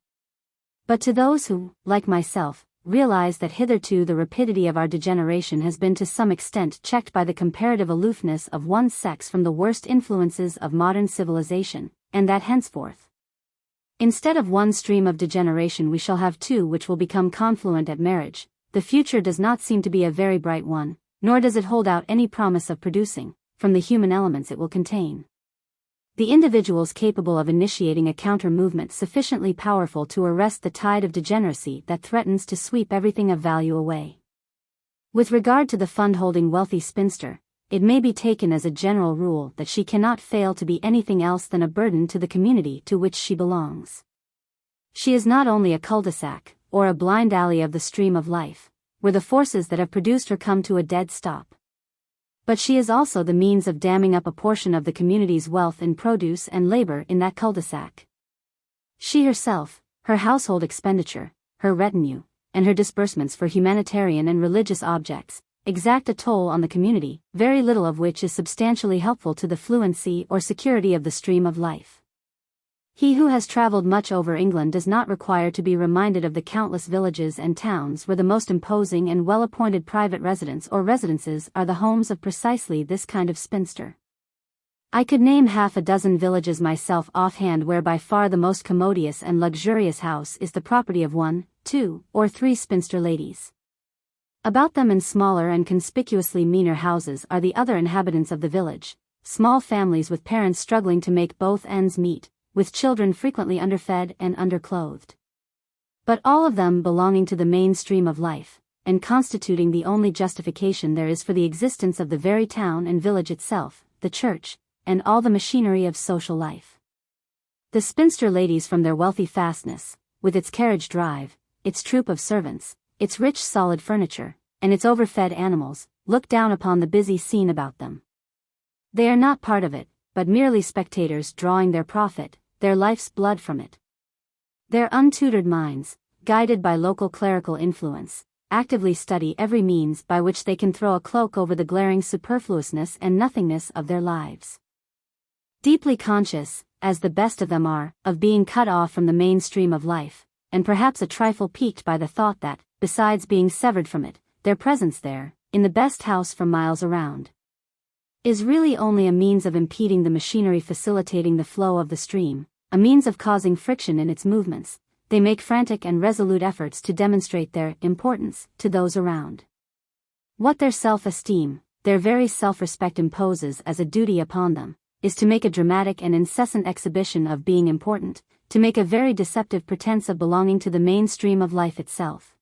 But to those who, like myself, realize that hitherto the rapidity of our degeneration has been to some extent checked by the comparative aloofness of one sex from the worst influences of modern civilization, and that henceforth, instead of one stream of degeneration we shall have two which will become confluent at marriage, the future does not seem to be a very bright one, nor does it hold out any promise of producing, from the human elements it will contain, the individuals capable of initiating a counter-movement sufficiently powerful to arrest the tide of degeneracy that threatens to sweep everything of value away. With regard to the fund-holding wealthy spinster, it may be taken as a general rule that she cannot fail to be anything else than a burden to the community to which she belongs. She is not only a cul-de-sac, or a blind alley of the stream of life, where the forces that have produced her come to a dead stop, but she is also the means of damming up a portion of the community's wealth in produce and labor in that cul-de-sac. She herself, her household expenditure, her retinue, and her disbursements for humanitarian and religious objects, exact a toll on the community, very little of which is substantially helpful to the fluency or security of the stream of life. He who has traveled much over England does not require to be reminded of the countless villages and towns where the most imposing and well-appointed private residence or residences are the homes of precisely this kind of spinster. I could name half a dozen villages myself offhand where by far the most commodious and luxurious house is the property of one, two, or three spinster ladies. About them in smaller and conspicuously meaner houses are the other inhabitants of the village, small families with parents struggling to make both ends meet, with children frequently underfed and underclothed. But all of them belonging to the mainstream of life, and constituting the only justification there is for the existence of the very town and village itself, the church, and all the machinery of social life. The spinster ladies from their wealthy fastness, with its carriage drive, its troop of servants, its rich solid furniture, and its overfed animals, look down upon the busy scene about them. They are not part of it, but merely spectators drawing their profit, their life's blood from it. Their untutored minds, guided by local clerical influence, actively study every means by which they can throw a cloak over the glaring superfluousness and nothingness of their lives. Deeply conscious, as the best of them are, of being cut off from the mainstream of life, and perhaps a trifle piqued by the thought that, besides being severed from it, their presence there, in the best house for miles around, is really only a means of impeding the machinery facilitating the flow of the stream, a means of causing friction in its movements, they make frantic and resolute efforts to demonstrate their importance to those around. What their self-esteem, their very self-respect imposes as a duty upon them, is to make a dramatic and incessant exhibition of being important, to make a very deceptive pretense of belonging to the mainstream of life itself.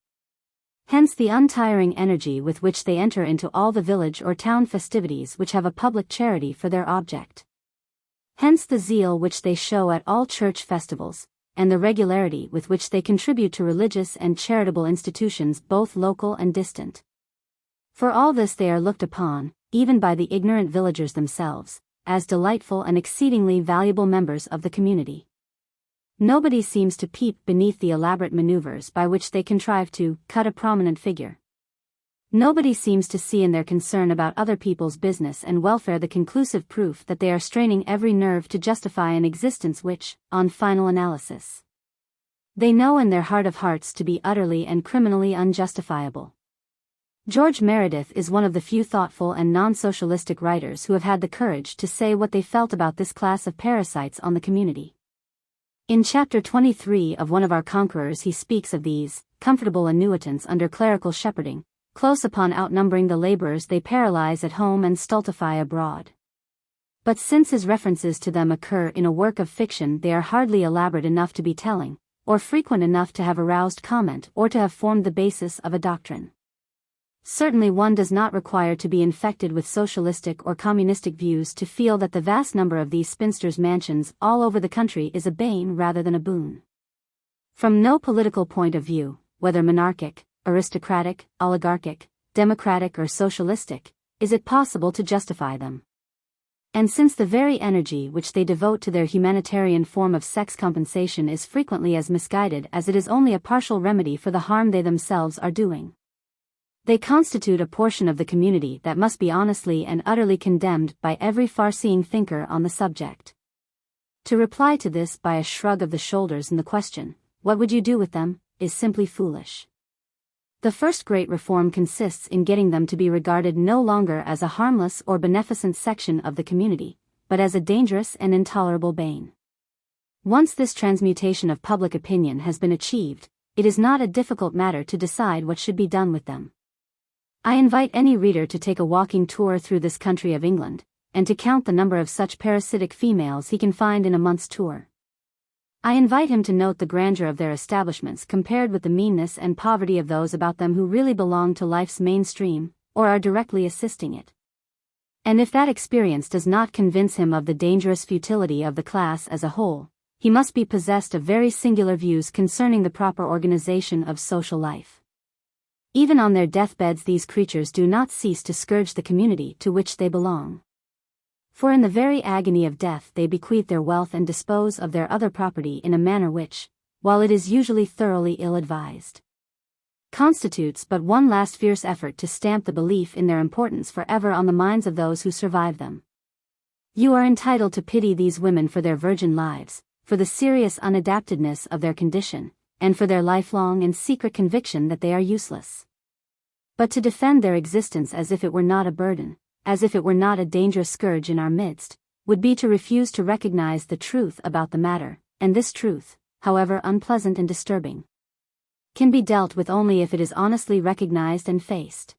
Hence the untiring energy with which they enter into all the village or town festivities which have a public charity for their object. Hence the zeal which they show at all church festivals, and the regularity with which they contribute to religious and charitable institutions both local and distant. For all this they are looked upon, even by the ignorant villagers themselves, as delightful and exceedingly valuable members of the community. Nobody seems to peep beneath the elaborate maneuvers by which they contrive to cut a prominent figure. Nobody seems to see in their concern about other people's business and welfare the conclusive proof that they are straining every nerve to justify an existence which, on final analysis, they know in their heart of hearts to be utterly and criminally unjustifiable. George Meredith is one of the few thoughtful and non-socialistic writers who have had the courage to say what they felt about this class of parasites on the community. In chapter 23 of One of Our Conquerors he speaks of these comfortable annuitants under clerical shepherding, close upon outnumbering the laborers they paralyze at home and stultify abroad. But since his references to them occur in a work of fiction they are hardly elaborate enough to be telling, or frequent enough to have aroused comment or to have formed the basis of a doctrine. Certainly one does not require to be infected with socialistic or communistic views to feel that the vast number of these spinsters' mansions all over the country is a bane rather than a boon. From no political point of view, whether monarchic, aristocratic, oligarchic, democratic or socialistic, is it possible to justify them. And since the very energy which they devote to their humanitarian form of sex compensation is frequently as misguided as it is only a partial remedy for the harm they themselves are doing, they constitute a portion of the community that must be honestly and utterly condemned by every far-seeing thinker on the subject. To reply to this by a shrug of the shoulders and the question, what would you do with them, is simply foolish. The first great reform consists in getting them to be regarded no longer as a harmless or beneficent section of the community, but as a dangerous and intolerable bane. Once this transmutation of public opinion has been achieved, it is not a difficult matter to decide what should be done with them. I invite any reader to take a walking tour through this country of England, and to count the number of such parasitic females he can find in a month's tour. I invite him to note the grandeur of their establishments compared with the meanness and poverty of those about them who really belong to life's mainstream, or are directly assisting it. And if that experience does not convince him of the dangerous futility of the class as a whole, he must be possessed of very singular views concerning the proper organization of social life. Even on their deathbeds these creatures do not cease to scourge the community to which they belong. For in the very agony of death they bequeath their wealth and dispose of their other property in a manner which, while it is usually thoroughly ill-advised, constitutes but one last fierce effort to stamp the belief in their importance forever on the minds of those who survive them. You are entitled to pity these women for their virgin lives, for the serious unadaptedness of their condition, and for their lifelong and secret conviction that they are useless. But to defend their existence as if it were not a burden, as if it were not a dangerous scourge in our midst, would be to refuse to recognize the truth about the matter, and this truth, however unpleasant and disturbing, can be dealt with only if it is honestly recognized and faced.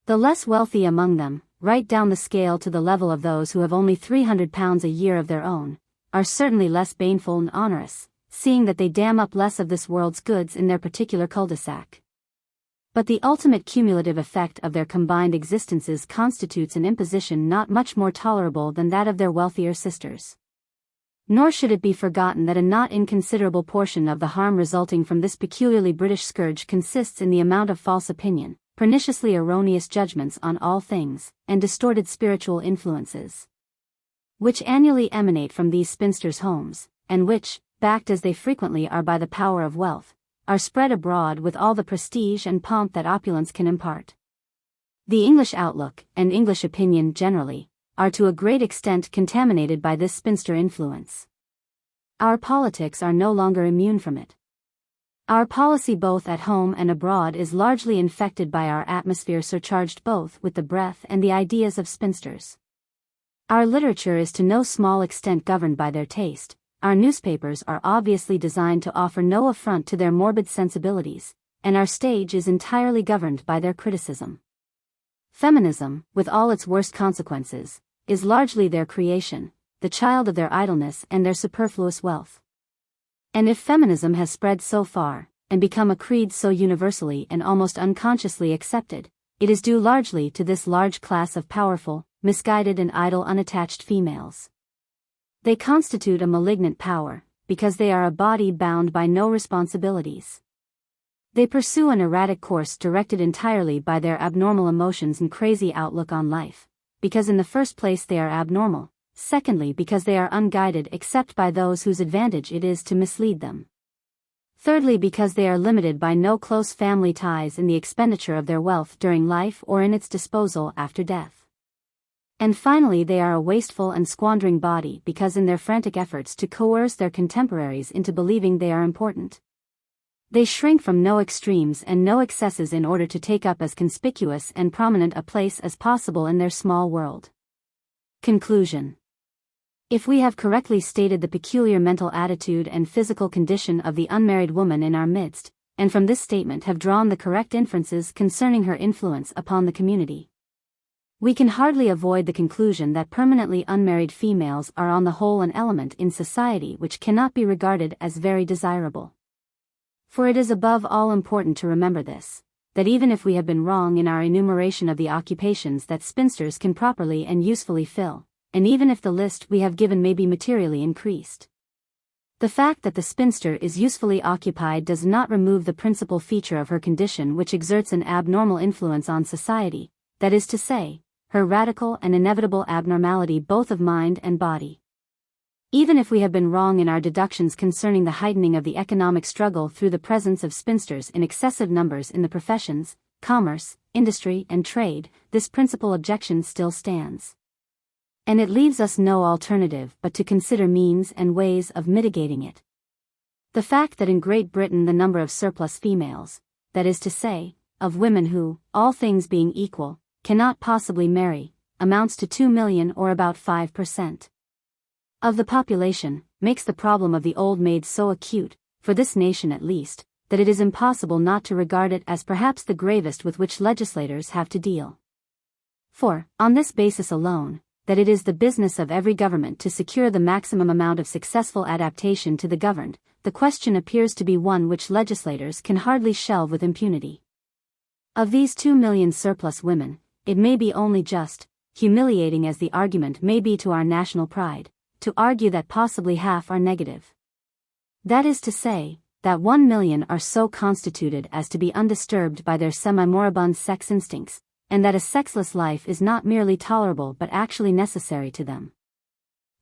The less wealthy among them, right down the scale to the level of those who have only £300 a year of their own, are certainly less baneful and onerous, seeing that they dam up less of this world's goods in their particular cul-de-sac. But the ultimate cumulative effect of their combined existences constitutes an imposition not much more tolerable than that of their wealthier sisters. Nor should it be forgotten that a not inconsiderable portion of the harm resulting from this peculiarly British scourge consists in the amount of false opinion, perniciously erroneous judgments on all things, and distorted spiritual influences, which annually emanate from these spinsters' homes, and which, backed as they frequently are by the power of wealth, are spread abroad with all the prestige and pomp that opulence can impart. The English outlook, and English opinion generally, are to a great extent contaminated by this spinster influence. Our politics are no longer immune from it. Our policy both at home and abroad is largely infected by our atmosphere surcharged both with the breath and the ideas of spinsters. Our literature is to no small extent governed by their taste. Our newspapers are obviously designed to offer no affront to their morbid sensibilities, and our stage is entirely governed by their criticism. Feminism, with all its worst consequences, is largely their creation, the child of their idleness and their superfluous wealth. And if feminism has spread so far, and become a creed so universally and almost unconsciously accepted, it is due largely to this large class of powerful, misguided and idle unattached females. They constitute a malignant power, because they are a body bound by no responsibilities. They pursue an erratic course directed entirely by their abnormal emotions and crazy outlook on life, because in the first place they are abnormal, secondly because they are unguided except by those whose advantage it is to mislead them, thirdly because they are limited by no close family ties in the expenditure of their wealth during life or in its disposal after death. And finally they are a wasteful and squandering body because in their frantic efforts to coerce their contemporaries into believing they are important, they shrink from no extremes and no excesses in order to take up as conspicuous and prominent a place as possible in their small world. Conclusion. If we have correctly stated the peculiar mental attitude and physical condition of the unmarried woman in our midst, and from this statement have drawn the correct inferences concerning her influence upon the community, we can hardly avoid the conclusion that permanently unmarried females are on the whole an element in society which cannot be regarded as very desirable. For it is above all important to remember this, that even if we have been wrong in our enumeration of the occupations that spinsters can properly and usefully fill, and even if the list we have given may be materially increased, the fact that the spinster is usefully occupied does not remove the principal feature of her condition which exerts an abnormal influence on society, that is to say, her radical and inevitable abnormality both of mind and body. Even if we have been wrong in our deductions concerning the heightening of the economic struggle through the presence of spinsters in excessive numbers in the professions, commerce, industry and trade, this principal objection still stands. And it leaves us no alternative but to consider means and ways of mitigating it. The fact that in Great Britain the number of surplus females, that is to say, of women who, all things being equal, cannot possibly marry, amounts to 2 million or about 5% of the population, makes the problem of the old maids so acute, for this nation at least, that it is impossible not to regard it as perhaps the gravest with which legislators have to deal. For, on this basis alone, that it is the business of every government to secure the maximum amount of successful adaptation to the governed, the question appears to be one which legislators can hardly shelve with impunity. Of these 2 million surplus women, it may be only just, humiliating as the argument may be to our national pride, to argue that possibly half are negative. That is to say, that 1 million are so constituted as to be undisturbed by their semi-moribund sex instincts, and that a sexless life is not merely tolerable but actually necessary to them.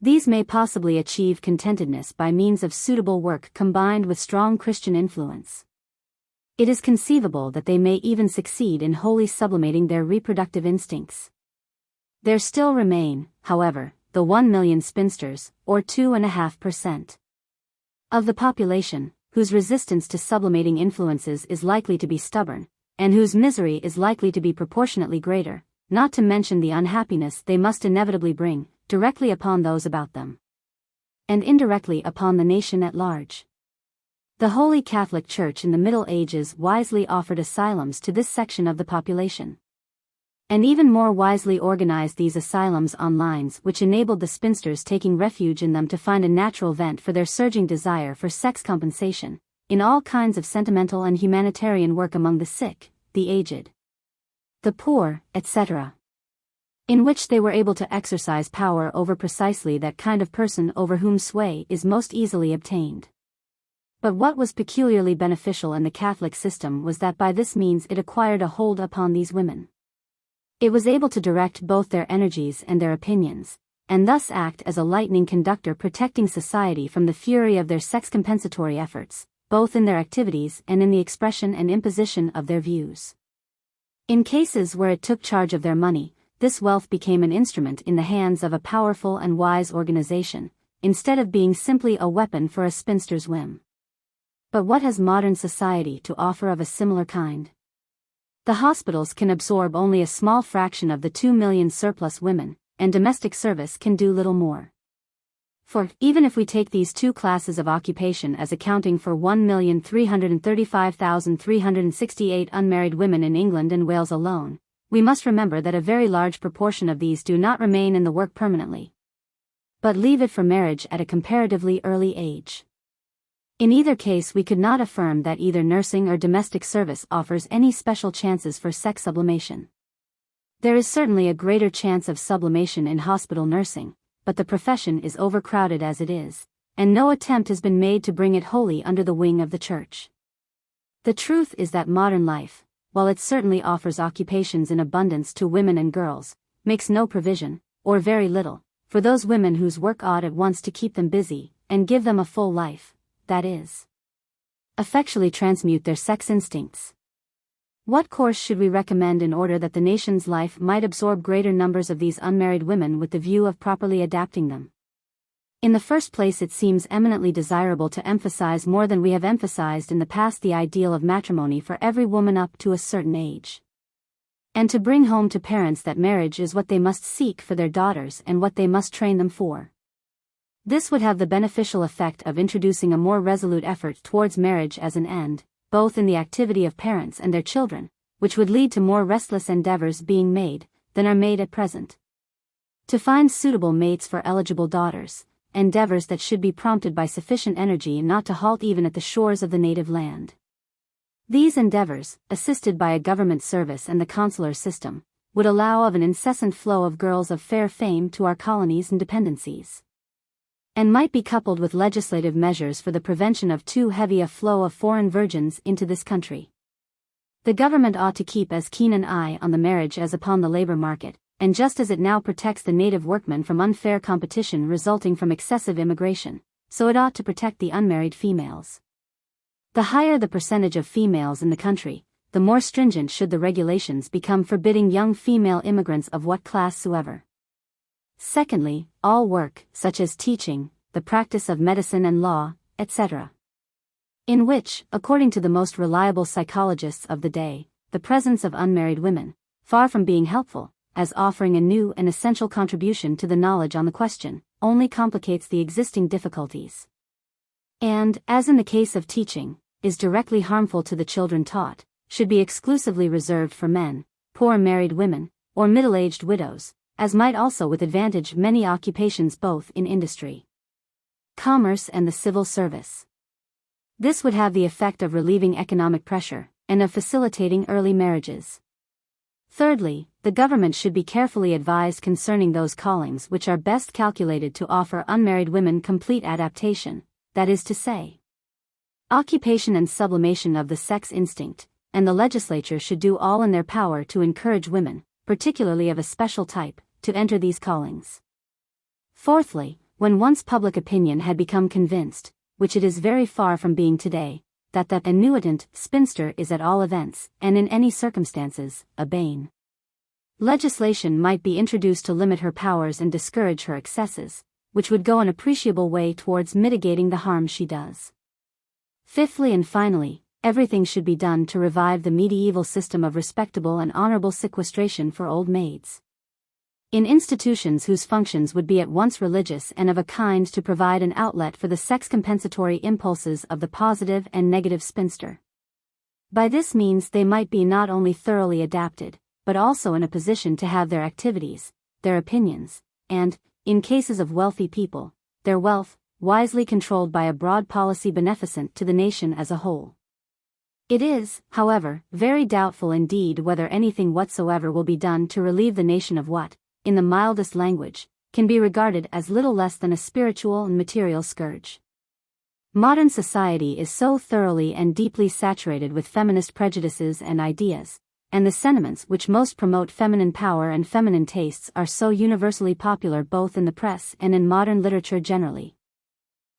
These may possibly achieve contentedness by means of suitable work combined with strong Christian influence. It is conceivable that they may even succeed in wholly sublimating their reproductive instincts. There still remain, however, the 1 million spinsters, or 2.5%, of the population, whose resistance to sublimating influences is likely to be stubborn, and whose misery is likely to be proportionately greater, not to mention the unhappiness they must inevitably bring, directly upon those about them, and indirectly upon the nation at large. The Holy Catholic Church in the Middle Ages wisely offered asylums to this section of the population, and even more wisely organized these asylums on lines which enabled the spinsters taking refuge in them to find a natural vent for their surging desire for sex compensation, in all kinds of sentimental and humanitarian work among the sick, the aged, the poor, etc., in which they were able to exercise power over precisely that kind of person over whom sway is most easily obtained. But what was peculiarly beneficial in the Catholic system was that by this means it acquired a hold upon these women. It was able to direct both their energies and their opinions, and thus act as a lightning conductor protecting society from the fury of their sex-compensatory efforts, both in their activities and in the expression and imposition of their views. In cases where it took charge of their money, this wealth became an instrument in the hands of a powerful and wise organization, instead of being simply a weapon for a spinster's whim. But what has modern society to offer of a similar kind? The hospitals can absorb only a small fraction of the 2 million surplus women, and domestic service can do little more. For, even if we take these two classes of occupation as accounting for 1,335,368 unmarried women in England and Wales alone, we must remember that a very large proportion of these do not remain in the work permanently, but leave it for marriage at a comparatively early age. In either case we could not affirm that either nursing or domestic service offers any special chances for sex sublimation. There is certainly a greater chance of sublimation in hospital nursing, but the profession is overcrowded as it is, and no attempt has been made to bring it wholly under the wing of the Church. The truth is that modern life, while it certainly offers occupations in abundance to women and girls, makes no provision, or very little, for those women whose work ought at once to keep them busy, and give them a full life, that is, effectually transmute their sex instincts. What course should we recommend in order that the nation's life might absorb greater numbers of these unmarried women with the view of properly adapting them? In the first place, it seems eminently desirable to emphasize more than we have emphasized in the past the ideal of matrimony for every woman up to a certain age, and to bring home to parents that marriage is what they must seek for their daughters and what they must train them for. This would have the beneficial effect of introducing a more resolute effort towards marriage as an end, both in the activity of parents and their children, which would lead to more restless endeavors being made, than are made at present, to find suitable mates for eligible daughters, endeavors that should be prompted by sufficient energy and not to halt even at the shores of the native land. These endeavors, assisted by a government service and the consular system, would allow of an incessant flow of girls of fair fame to our colonies and dependencies, and might be coupled with legislative measures for the prevention of too heavy a flow of foreign virgins into this country. The government ought to keep as keen an eye on the marriage as upon the labor market, and just as it now protects the native workmen from unfair competition resulting from excessive immigration, so it ought to protect the unmarried females. The higher the percentage of females in the country, the more stringent should the regulations become forbidding young female immigrants of what class soever. Secondly, all work, such as teaching, the practice of medicine and law, etc., in which, according to the most reliable psychologists of the day, the presence of unmarried women, far from being helpful, as offering a new and essential contribution to the knowledge on the question, only complicates the existing difficulties. And, as in the case of teaching, is directly harmful to the children taught, should be exclusively reserved for men, poor married women, or middle-aged widows, as might also with advantage many occupations both in industry, commerce and the civil service. This would have the effect of relieving economic pressure, and of facilitating early marriages. Thirdly, the government should be carefully advised concerning those callings which are best calculated to offer unmarried women complete adaptation, that is to say, occupation and sublimation of the sex instinct, and the legislature should do all in their power to encourage women, particularly of a special type, to enter these callings. Fourthly, when once public opinion had become convinced, which it is very far from being today, that the annuitant spinster is at all events, and in any circumstances, a bane, legislation might be introduced to limit her powers and discourage her excesses, which would go an appreciable way towards mitigating the harm she does. Fifthly and finally, everything should be done to revive the medieval system of respectable and honorable sequestration for old maids, in institutions whose functions would be at once religious and of a kind to provide an outlet for the sex-compensatory impulses of the positive and negative spinster. By this means they might be not only thoroughly adapted, but also in a position to have their activities, their opinions, and, in cases of wealthy people, their wealth, wisely controlled by a broad policy beneficent to the nation as a whole. It is, however, very doubtful indeed whether anything whatsoever will be done to relieve the nation of what, in the mildest language, can be regarded as little less than a spiritual and material scourge. Modern society is so thoroughly and deeply saturated with feminist prejudices and ideas, and the sentiments which most promote feminine power and feminine tastes are so universally popular both in the press and in modern literature generally,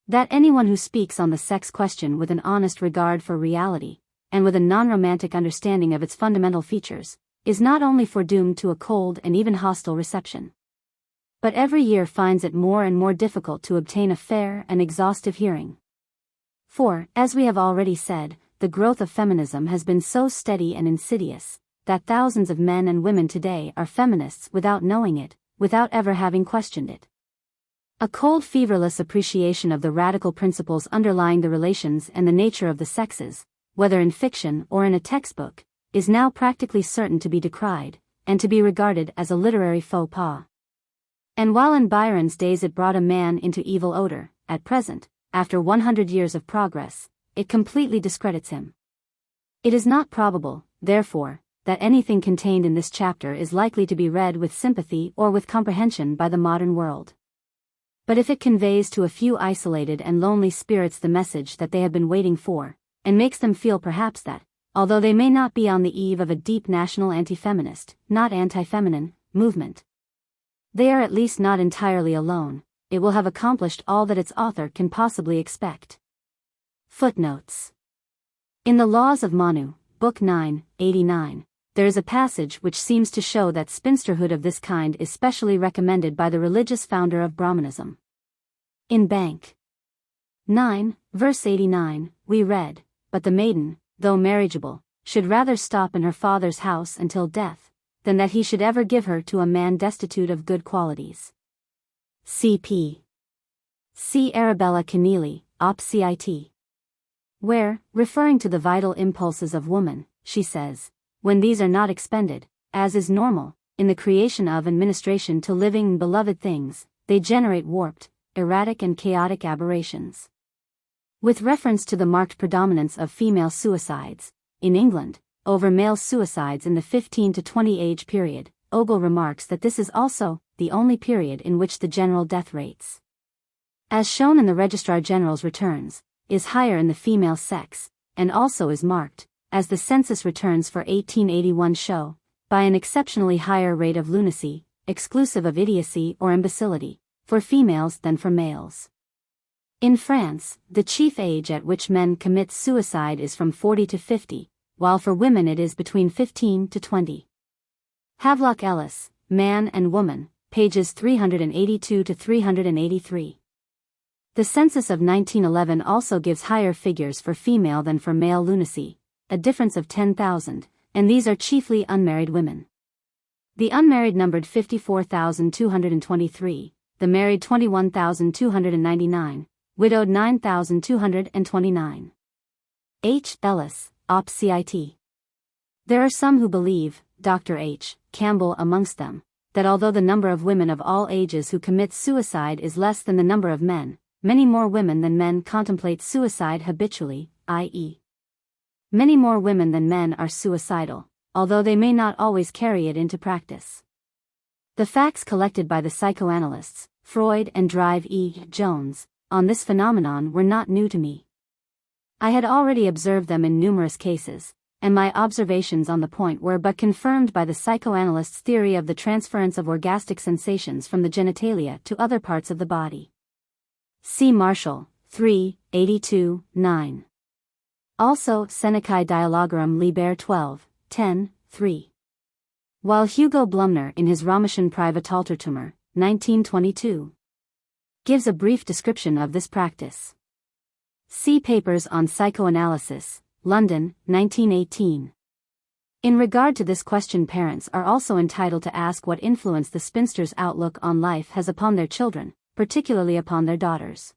that anyone who speaks on the sex question with an honest regard for reality, and with a non-romantic understanding of its fundamental features, is not only foredoomed to a cold and even hostile reception, but every year finds it more and more difficult to obtain a fair and exhaustive hearing. For, as we have already said, the growth of feminism has been so steady and insidious, that thousands of men and women today are feminists without knowing it, without ever having questioned it. A cold feverless appreciation of the radical principles underlying the relations and the nature of the sexes, whether in fiction or in a textbook, is now practically certain to be decried, and to be regarded as a literary faux pas. And while in Byron's days it brought a man into evil odor, at present, after 100 years of progress, it completely discredits him. It is not probable, therefore, that anything contained in this chapter is likely to be read with sympathy or with comprehension by the modern world. But if it conveys to a few isolated and lonely spirits the message that they have been waiting for, and makes them feel perhaps that, although they may not be on the eve of a deep national anti-feminist, not anti-feminine, movement, they are at least not entirely alone, it will have accomplished all that its author can possibly expect. Footnotes. In the Laws of Manu, Book 9, 89, there is a passage which seems to show that spinsterhood of this kind is specially recommended by the religious founder of Brahmanism. In Bank 9, verse 89, we read, "But the maiden, though marriageable, should rather stop in her father's house until death, than that he should ever give her to a man destitute of good qualities." C.P. C. Arabella Keneally, Op. Cit. Where, referring to the vital impulses of woman, she says, when these are not expended, as is normal, in the creation of and ministration to living and beloved things, they generate warped, erratic and chaotic aberrations. With reference to the marked predominance of female suicides, in England, over male suicides in the 15 to 20 age period, Ogle remarks that this is also the only period in which the general death rates, as shown in the Registrar General's returns, is higher in the female sex, and also is marked, as the census returns for 1881 show, by an exceptionally higher rate of lunacy, exclusive of idiocy or imbecility, for females than for males. In France, the chief age at which men commit suicide is from 40 to 50, while for women it is between 15 to 20. Havelock Ellis, Man and Woman, pages 382 to 383. The census of 1911 also gives higher figures for female than for male lunacy, a difference of 10,000, and these are chiefly unmarried women. The unmarried numbered 54,223, the married 21,299, widowed 9,229. H. Ellis, Op. Cit. There are some who believe, Dr. H. Campbell amongst them, that although the number of women of all ages who commit suicide is less than the number of men, many more women than men contemplate suicide habitually, i.e., many more women than men are suicidal, although they may not always carry it into practice. The facts collected by the psychoanalysts, Freud and Drive E. Jones, on this phenomenon were not new to me. I had already observed them in numerous cases, and my observations on the point were but confirmed by the psychoanalyst's theory of the transference of orgastic sensations from the genitalia to other parts of the body. See Marshall, 3, 82, 9. Also Senecae Dialogorum Liber 12, 10, 3. While Hugo Blumner in his Römischen Privataltertummer, 1922, gives a brief description of this practice. See Papers on Psychoanalysis, London, 1918. In regard to this question, parents are also entitled to ask what influence the spinster's outlook on life has upon their children, particularly upon their daughters.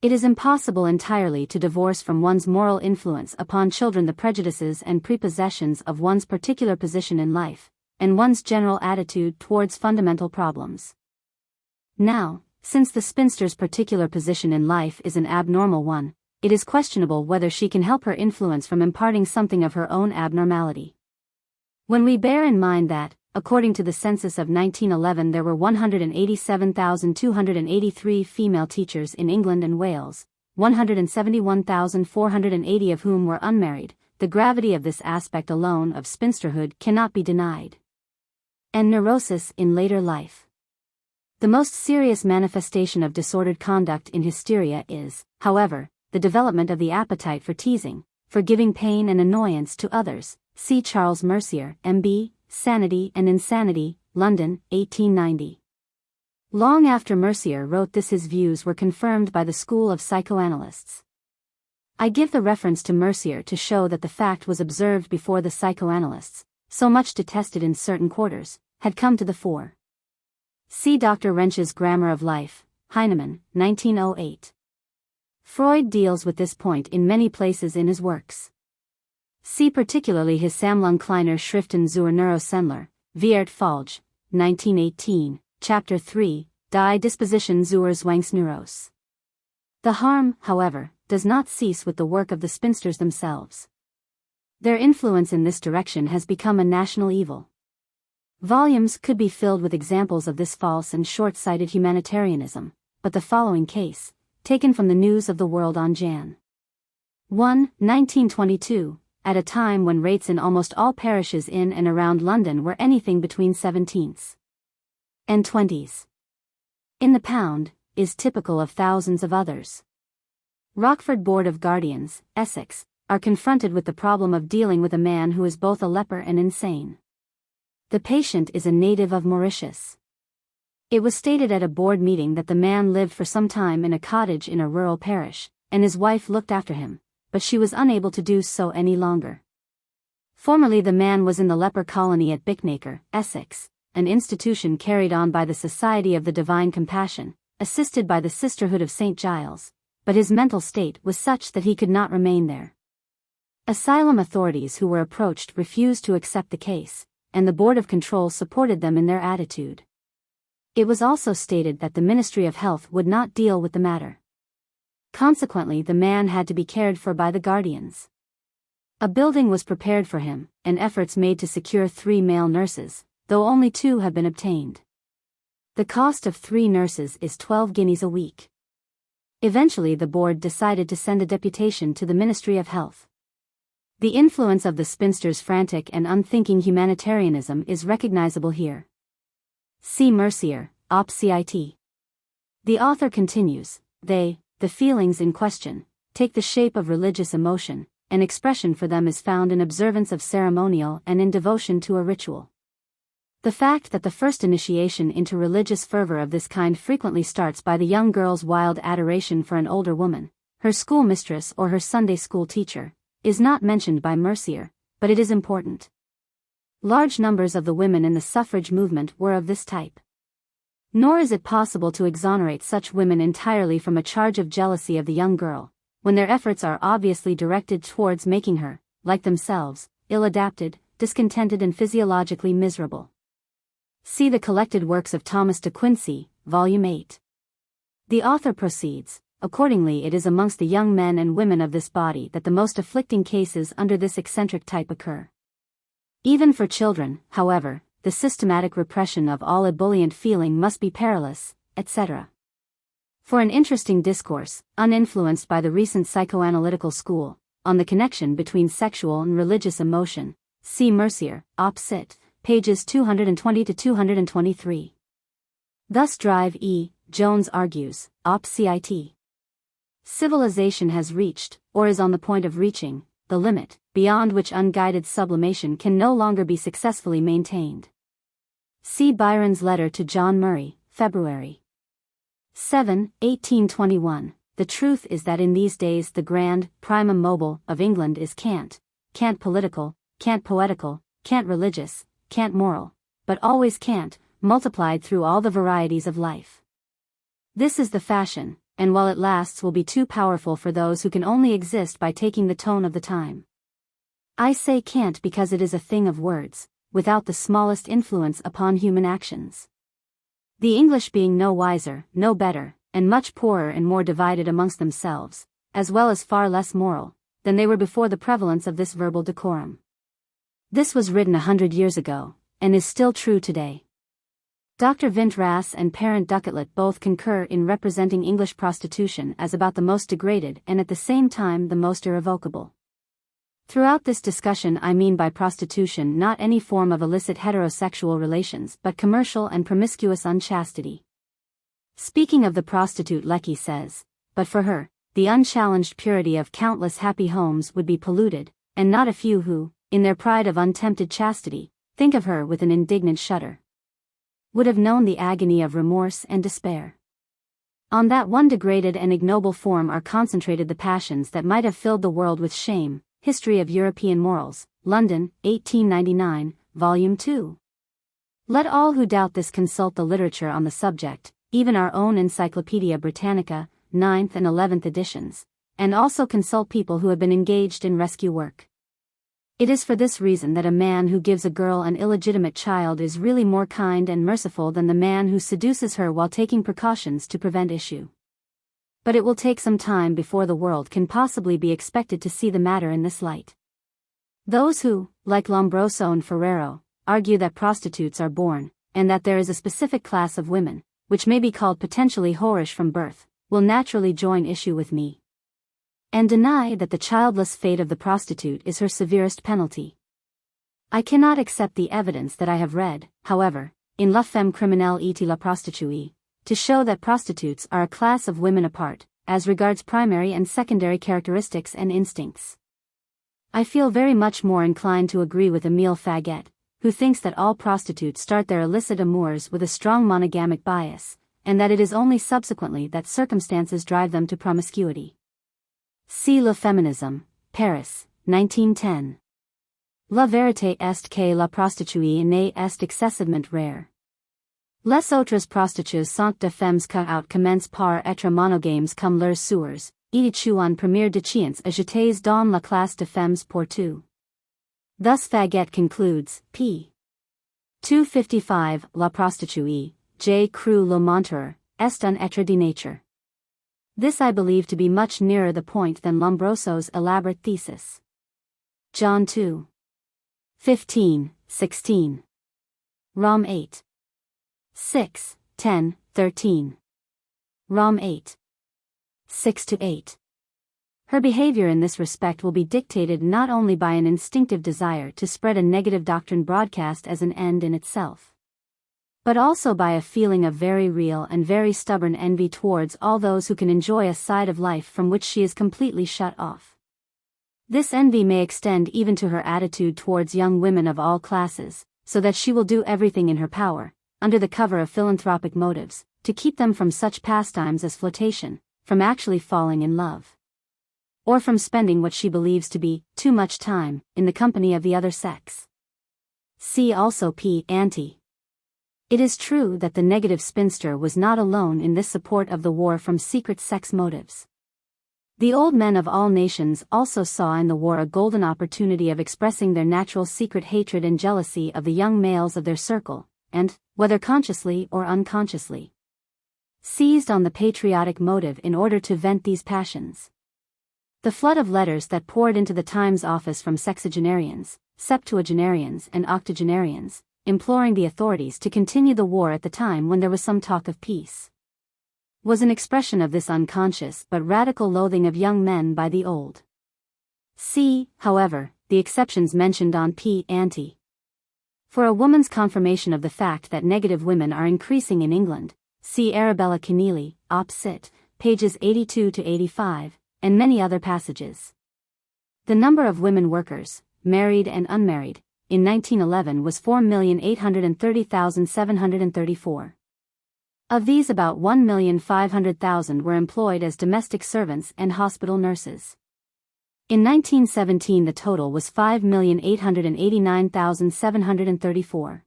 It is impossible entirely to divorce from one's moral influence upon children the prejudices and prepossessions of one's particular position in life, and one's general attitude towards fundamental problems. Now, since the spinster's particular position in life is an abnormal one, it is questionable whether she can help her influence from imparting something of her own abnormality. When we bear in mind that, according to the census of 1911, there were 187,283 female teachers in England and Wales, 171,480 of whom were unmarried, the gravity of this aspect alone of spinsterhood cannot be denied. And neurosis in later life. The most serious manifestation of disordered conduct in hysteria is, however, the development of the appetite for teasing, for giving pain and annoyance to others. See Charles Mercier, M.B., Sanity and Insanity, London, 1890. Long after Mercier wrote this, his views were confirmed by the school of psychoanalysts. I give the reference to Mercier to show that the fact was observed before the psychoanalysts, so much detested in certain quarters, had come to the fore. See Dr. Wrench's Grammar of Life, Heinemann, 1908. Freud deals with this point in many places in his works. See particularly his Sammlung kleiner Schriften zur Neurosendler, Viertfolge, 1918, Chapter 3, Die Disposition zur Zwangsneuros. The harm, however, does not cease with the work of the spinsters themselves. Their influence in this direction has become a national evil. Volumes could be filled with examples of this false and short-sighted humanitarianism, but the following case, taken from the News of the World on Jan. 1, 1922, at a time when rates in almost all parishes in and around London were anything between 17s and 20s in the pound, is typical of thousands of others. Rockford Board of Guardians, Essex, are confronted with the problem of dealing with a man who is both a leper and insane. The patient is a native of Mauritius. It was stated at a board meeting that the man lived for some time in a cottage in a rural parish, and his wife looked after him, but she was unable to do so any longer. Formerly the man was in the leper colony at Bicknaker, Essex, an institution carried on by the Society of the Divine Compassion, assisted by the Sisterhood of St. Giles, but his mental state was such that he could not remain there. Asylum authorities who were approached refused to accept the case, and the Board of Control supported them in their attitude. It was also stated that the Ministry of Health would not deal with the matter. Consequently, the man had to be cared for by the guardians. A building was prepared for him, and efforts made to secure 3 male nurses, though only 2 have been obtained. The cost of 3 nurses is 12 guineas a week. Eventually the board decided to send a deputation to the Ministry of Health. The influence of the spinster's frantic and unthinking humanitarianism is recognizable here. See Mercier, Op. Cit. The author continues, the feelings in question, take the shape of religious emotion, and expression for them is found in observance of ceremonial and in devotion to a ritual. The fact that the first initiation into religious fervor of this kind frequently starts by the young girl's wild adoration for an older woman, her schoolmistress or her Sunday school teacher, is not mentioned by Mercier, but it is important. Large numbers of the women in the suffrage movement were of this type. Nor is it possible to exonerate such women entirely from a charge of jealousy of the young girl, when their efforts are obviously directed towards making her, like themselves, ill-adapted, discontented and physiologically miserable. See the collected works of Thomas de Quincey, Volume 8. The author proceeds, accordingly it is amongst the young men and women of this body that the most afflicting cases under this eccentric type occur. Even for children, however, the systematic repression of all ebullient feeling must be perilous, etc. For an interesting discourse, uninfluenced by the recent psychoanalytical school, on the connection between sexual and religious emotion, see Mercier, Op. Cit., pages 220 to 223. Thus Drive E. Jones argues, Op. Cit. Civilization has reached, or is on the point of reaching, the limit, beyond which unguided sublimation can no longer be successfully maintained. See Byron's letter to John Murray, February 7, 1821. The truth is that in these days the grand primum mobile of England is cant political, cant poetical, cant religious, cant moral, but always cant, multiplied through all the varieties of life. This is the fashion, and while it lasts will be too powerful for those who can only exist by taking the tone of the time. I say cant because it is a thing of words, without the smallest influence upon human actions. The English being no wiser, no better, and much poorer and more divided amongst themselves, as well as far less moral, than they were before the prevalence of this verbal decorum. This was written 100 years ago, and is still true today. Dr. Vintras and Parent Ducatlet both concur in representing English prostitution as about the most degraded and at the same time the most irrevocable. Throughout this discussion I mean by prostitution not any form of illicit heterosexual relations but commercial and promiscuous unchastity. Speaking of the prostitute Lecky says, but for her, the unchallenged purity of countless happy homes would be polluted, and not a few who, in their pride of untempted chastity, think of her with an indignant shudder, would have known the agony of remorse and despair. On that one degraded and ignoble form are concentrated the passions that might have filled the world with shame. History of European Morals, London, 1899, Volume 2. Let all who doubt this consult the literature on the subject, even our own Encyclopaedia Britannica, 9th and 11th editions, and also consult people who have been engaged in rescue work. It is for this reason that a man who gives a girl an illegitimate child is really more kind and merciful than the man who seduces her while taking precautions to prevent issue. But it will take some time before the world can possibly be expected to see the matter in this light. Those who, like Lombroso and Ferrero, argue that prostitutes are born, and that there is a specific class of women, which may be called potentially whorish from birth, will naturally join issue with me, and deny that the childless fate of the prostitute is her severest penalty. I cannot accept the evidence that I have read, however, in La Femme Criminelle et la Prostituée, to show that prostitutes are a class of women apart, as regards primary and secondary characteristics and instincts. I feel very much more inclined to agree with Émile Faguet, who thinks that all prostitutes start their illicit amours with a strong monogamic bias, and that it is only subsequently that circumstances drive them to promiscuity. See Le Feminism, Paris, 1910. La vérité est que la prostituée n'est est excessivement rare. Les autres prostituées sont des femmes qui out commencent par être monogames comme leurs sœurs, et qui en première déchéance ajoutées dans la classe de femmes pour tout. Thus Faguet concludes, p. 255, La prostituée, J. Cru le menteur, est un être de nature. This I believe to be much nearer the point than Lombroso's elaborate thesis. John 2. 15, 16. Rom 8. 6, 10, 13. Rom 8. 6-8. Her behavior in this respect will be dictated not only by an instinctive desire to spread a negative doctrine broadcast as an end in itself, but also by a feeling of very real and very stubborn envy towards all those who can enjoy a side of life from which she is completely shut off. This envy may extend even to her attitude towards young women of all classes, so that she will do everything in her power, under the cover of philanthropic motives, to keep them from such pastimes as flirtation, from actually falling in love, or from spending what she believes to be too much time in the company of the other sex. See also P. Anti. It is true that the negative spinster was not alone in this support of the war from secret sex motives. The old men of all nations also saw in the war a golden opportunity of expressing their natural secret hatred and jealousy of the young males of their circle, and, whether consciously or unconsciously, seized on the patriotic motive in order to vent these passions. The flood of letters that poured into the Times office from sexagenarians, septuagenarians and octogenarians, imploring the authorities to continue the war at the time when there was some talk of peace, was an expression of this unconscious but radical loathing of young men by the old. See, however, the exceptions mentioned on P. Anti. For a woman's confirmation of the fact that negative women are increasing in England, see Arabella Keneally, Op. Cit., pages 82 to 85, and many other passages. The number of women workers, married and unmarried, in 1911 was 4,830,734. Of these about 1,500,000 were employed as domestic servants and hospital nurses. In 1917 the total was 5,889,734.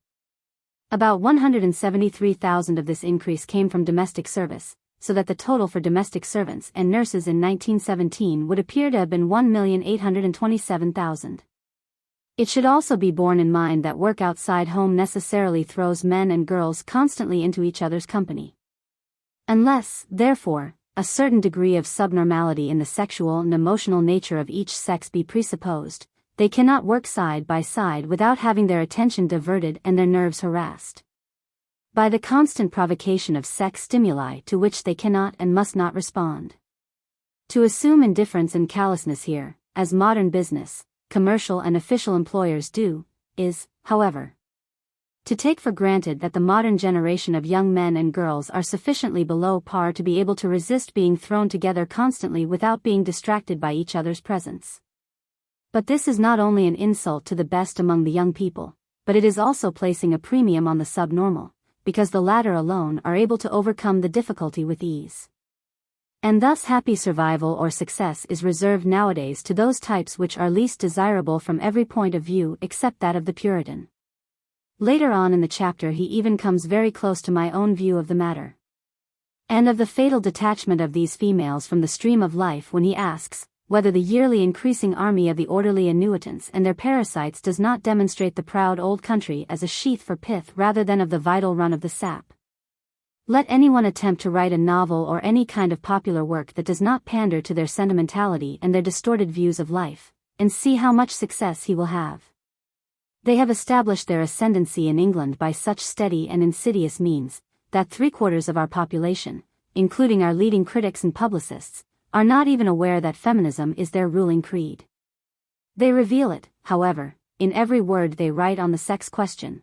About 173,000 of this increase came from domestic service, so that the total for domestic servants and nurses in 1917 would appear to have been 1,827,000. It should also be borne in mind that work outside home necessarily throws men and girls constantly into each other's company. Unless, therefore, a certain degree of subnormality in the sexual and emotional nature of each sex be presupposed, they cannot work side by side without having their attention diverted and their nerves harassed by the constant provocation of sex stimuli to which they cannot and must not respond. To assume indifference and callousness here, as modern business, commercial and official employers do, is, however, to take for granted that the modern generation of young men and girls are sufficiently below par to be able to resist being thrown together constantly without being distracted by each other's presence. But this is not only an insult to the best among the young people, but it is also placing a premium on the subnormal, because the latter alone are able to overcome the difficulty with ease. And thus happy survival or success is reserved nowadays to those types which are least desirable from every point of view except that of the Puritan. Later on in the chapter he even comes very close to my own view of the matter, and of the fatal detachment of these females from the stream of life when he asks, whether the yearly increasing army of the orderly annuitants and their parasites does not demonstrate the proud old country as a sheath for pith rather than of the vital run of the sap. Let anyone attempt to write a novel or any kind of popular work that does not pander to their sentimentality and their distorted views of life, and see how much success he will have. They have established their ascendancy in England by such steady and insidious means, that 3/4 of our population, including our leading critics and publicists, are not even aware that feminism is their ruling creed. They reveal it, however, in every word they write on the sex question.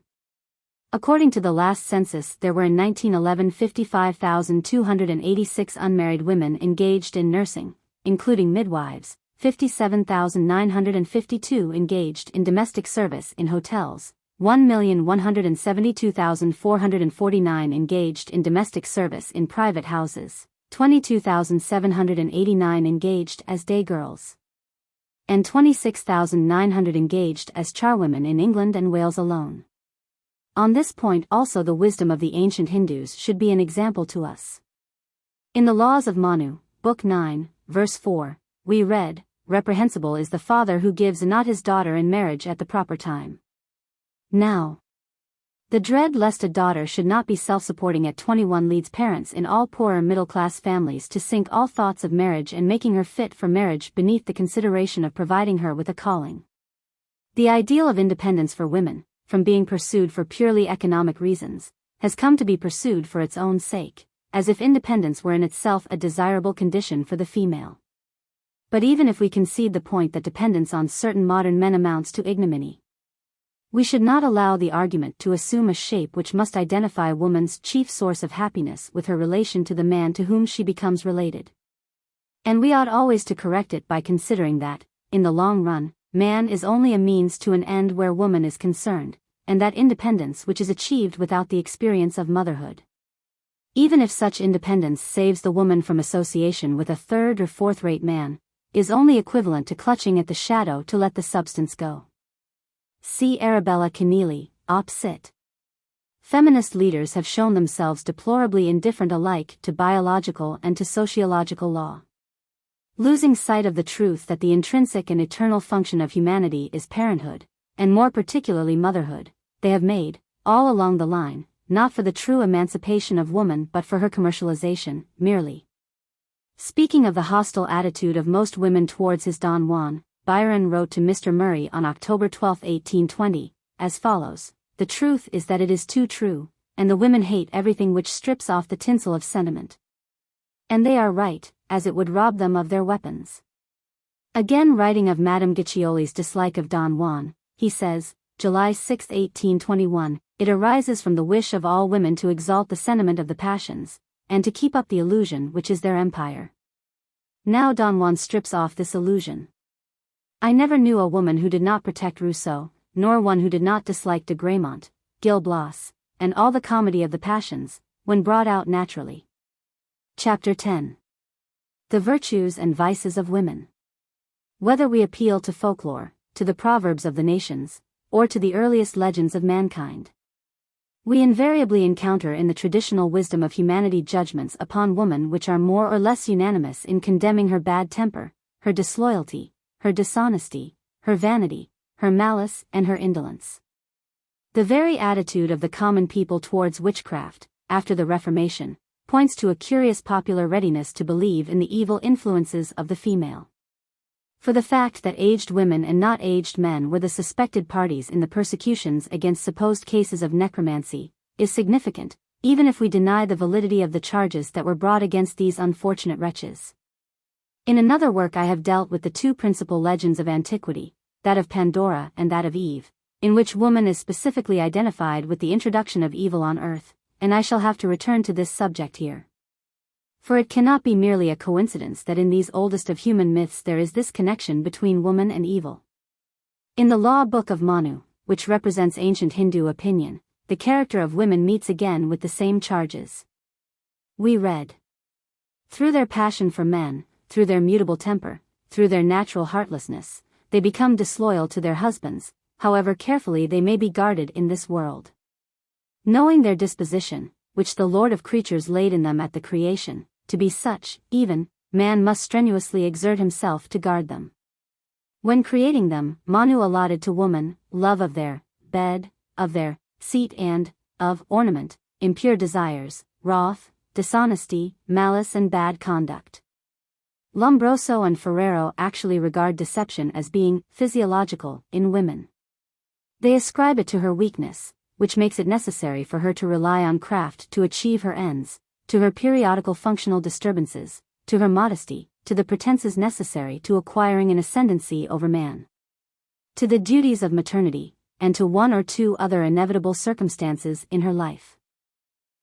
According to the last census, there were in 1911 55,286 unmarried women engaged in nursing, including midwives, 57,952 engaged in domestic service in hotels, 1,172,449 engaged in domestic service in private houses, 22,789 engaged as day girls, and 26,900 engaged as charwomen in England and Wales alone. On this point also the wisdom of the ancient Hindus should be an example to us. In the Laws of Manu, Book 9, verse 4, we read, "Reprehensible is the father who gives not his daughter in marriage at the proper time." Now, the dread lest a daughter should not be self-supporting at 21 leads parents in all poorer middle-class families to sink all thoughts of marriage and making her fit for marriage beneath the consideration of providing her with a calling. The ideal of independence for women, from being pursued for purely economic reasons, has come to be pursued for its own sake, as if independence were in itself a desirable condition for the female. But even if we concede the point that dependence on certain modern men amounts to ignominy, we should not allow the argument to assume a shape which must identify woman's chief source of happiness with her relation to the man to whom she becomes related. And we ought always to correct it by considering that, in the long run, man is only a means to an end where woman is concerned, and that independence which is achieved without the experience of motherhood. Even if such independence saves the woman from association with a third or fourth-rate man, is only equivalent to clutching at the shadow to let the substance go. See Arabella Keneally, Op. Cit. Feminist leaders have shown themselves deplorably indifferent alike to biological and to sociological law. Losing sight of the truth that the intrinsic and eternal function of humanity is parenthood, and more particularly motherhood, they have made, all along the line, not for the true emancipation of woman but for her commercialization, merely. Speaking of the hostile attitude of most women towards his Don Juan, Byron wrote to Mr. Murray on October 12, 1820, as follows: "The truth is that it is too true, and the women hate everything which strips off the tinsel of sentiment. And they are right, as it would rob them of their weapons." Again, writing of Madame Guiccioli's dislike of Don Juan, he says, July 6, 1821, "It arises from the wish of all women to exalt the sentiment of the passions, and to keep up the illusion which is their empire." Now Don Juan strips off this illusion. I never knew a woman who did not protect Rousseau, nor one who did not dislike de Gramont, Gil Blas, and all the comedy of the passions, when brought out naturally. Chapter 10. The Virtues and Vices of Women. Whether we appeal to folklore, to the proverbs of the nations, or to the earliest legends of mankind, we invariably encounter in the traditional wisdom of humanity judgments upon woman which are more or less unanimous in condemning her bad temper, her disloyalty, her dishonesty, her vanity, her malice, and her indolence. The very attitude of the common people towards witchcraft, after the Reformation, points to a curious popular readiness to believe in the evil influences of the female. For the fact that aged women and not aged men were the suspected parties in the persecutions against supposed cases of necromancy, is significant, even if we deny the validity of the charges that were brought against these unfortunate wretches. In another work I have dealt with the two principal legends of antiquity, that of Pandora and that of Eve, in which woman is specifically identified with the introduction of evil on earth, and I shall have to return to this subject here. For it cannot be merely a coincidence that in these oldest of human myths there is this connection between woman and evil. In the Law Book of Manu, which represents ancient Hindu opinion, the character of women meets again with the same charges. We read, "Through their passion for men, through their mutable temper, through their natural heartlessness, they become disloyal to their husbands, however carefully they may be guarded in this world. Knowing their disposition, which the Lord of creatures laid in them at the creation, to be such, even, man must strenuously exert himself to guard them. When creating them, Manu allotted to woman, love of their bed, of their seat and, of ornament, impure desires, wrath, dishonesty, malice and bad conduct." Lombroso and Ferrero actually regard deception as being physiological in women. They ascribe it to her weakness, which makes it necessary for her to rely on craft to achieve her ends, to her periodical functional disturbances, to her modesty, to the pretenses necessary to acquiring an ascendancy over man, to the duties of maternity, and to one or two other inevitable circumstances in her life.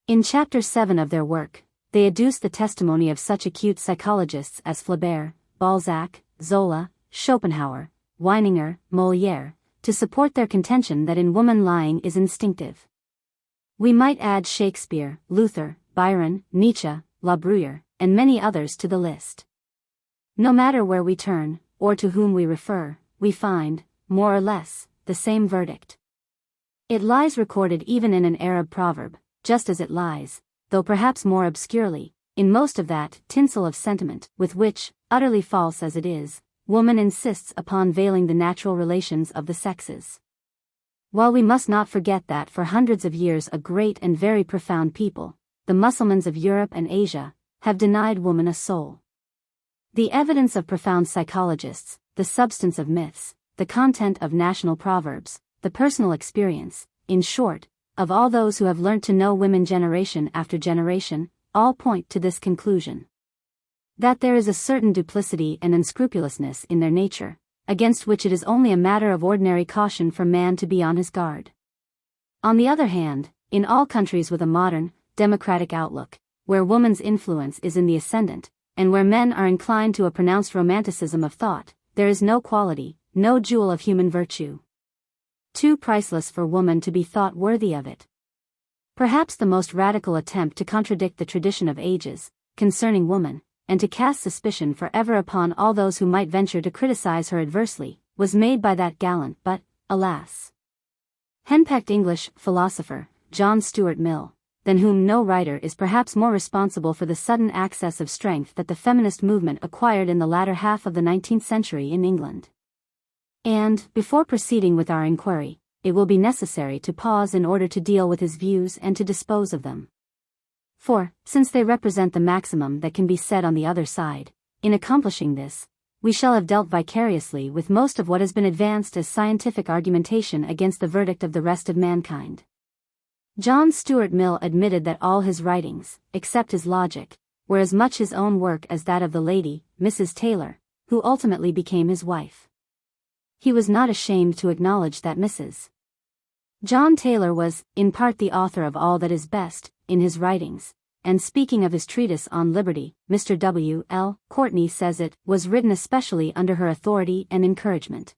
In Chapter 7 of their work, they adduce the testimony of such acute psychologists as Flaubert, Balzac, Zola, Schopenhauer, Weininger, Molière, to support their contention that in woman lying is instinctive. We might add Shakespeare, Luther, Byron, Nietzsche, La Bruyere, and many others to the list. No matter where we turn, or to whom we refer, we find, more or less, the same verdict. It lies recorded even in an Arab proverb, just as it lies, though perhaps more obscurely, in most of that tinsel of sentiment with which, utterly false as it is, woman insists upon veiling the natural relations of the sexes. While we must not forget that for hundreds of years a great and very profound people, the Mussulmans of Europe and Asia, have denied woman a soul. The evidence of profound psychologists, the substance of myths, the content of national proverbs, the personal experience, in short, of all those who have learnt to know women generation after generation, all point to this conclusion. That there is a certain duplicity and unscrupulousness in their nature, against which it is only a matter of ordinary caution for man to be on his guard. On the other hand, in all countries with a modern, democratic outlook, where woman's influence is in the ascendant, and where men are inclined to a pronounced romanticism of thought, there is no quality, no jewel of human virtue. too priceless for woman to be thought worthy of it. Perhaps the most radical attempt to contradict the tradition of ages, concerning woman, and to cast suspicion forever upon all those who might venture to criticize her adversely, was made by that gallant but, alas, henpecked English philosopher, John Stuart Mill, than whom no writer is perhaps more responsible for the sudden access of strength that the feminist movement acquired in the latter half of the 19th century in England. And, before proceeding with our inquiry, it will be necessary to pause in order to deal with his views and to dispose of them. For, since they represent the maximum that can be said on the other side, in accomplishing this, we shall have dealt vicariously with most of what has been advanced as scientific argumentation against the verdict of the rest of mankind. John Stuart Mill admitted that all his writings, except his Logic, were as much his own work as that of the lady, Mrs. Taylor, who ultimately became his wife. He was not ashamed to acknowledge that Mrs. John Taylor was, in part, the author of all that is best in his writings, and speaking of his treatise on liberty, Mr. W. L. Courtney says it was written especially under her authority and encouragement.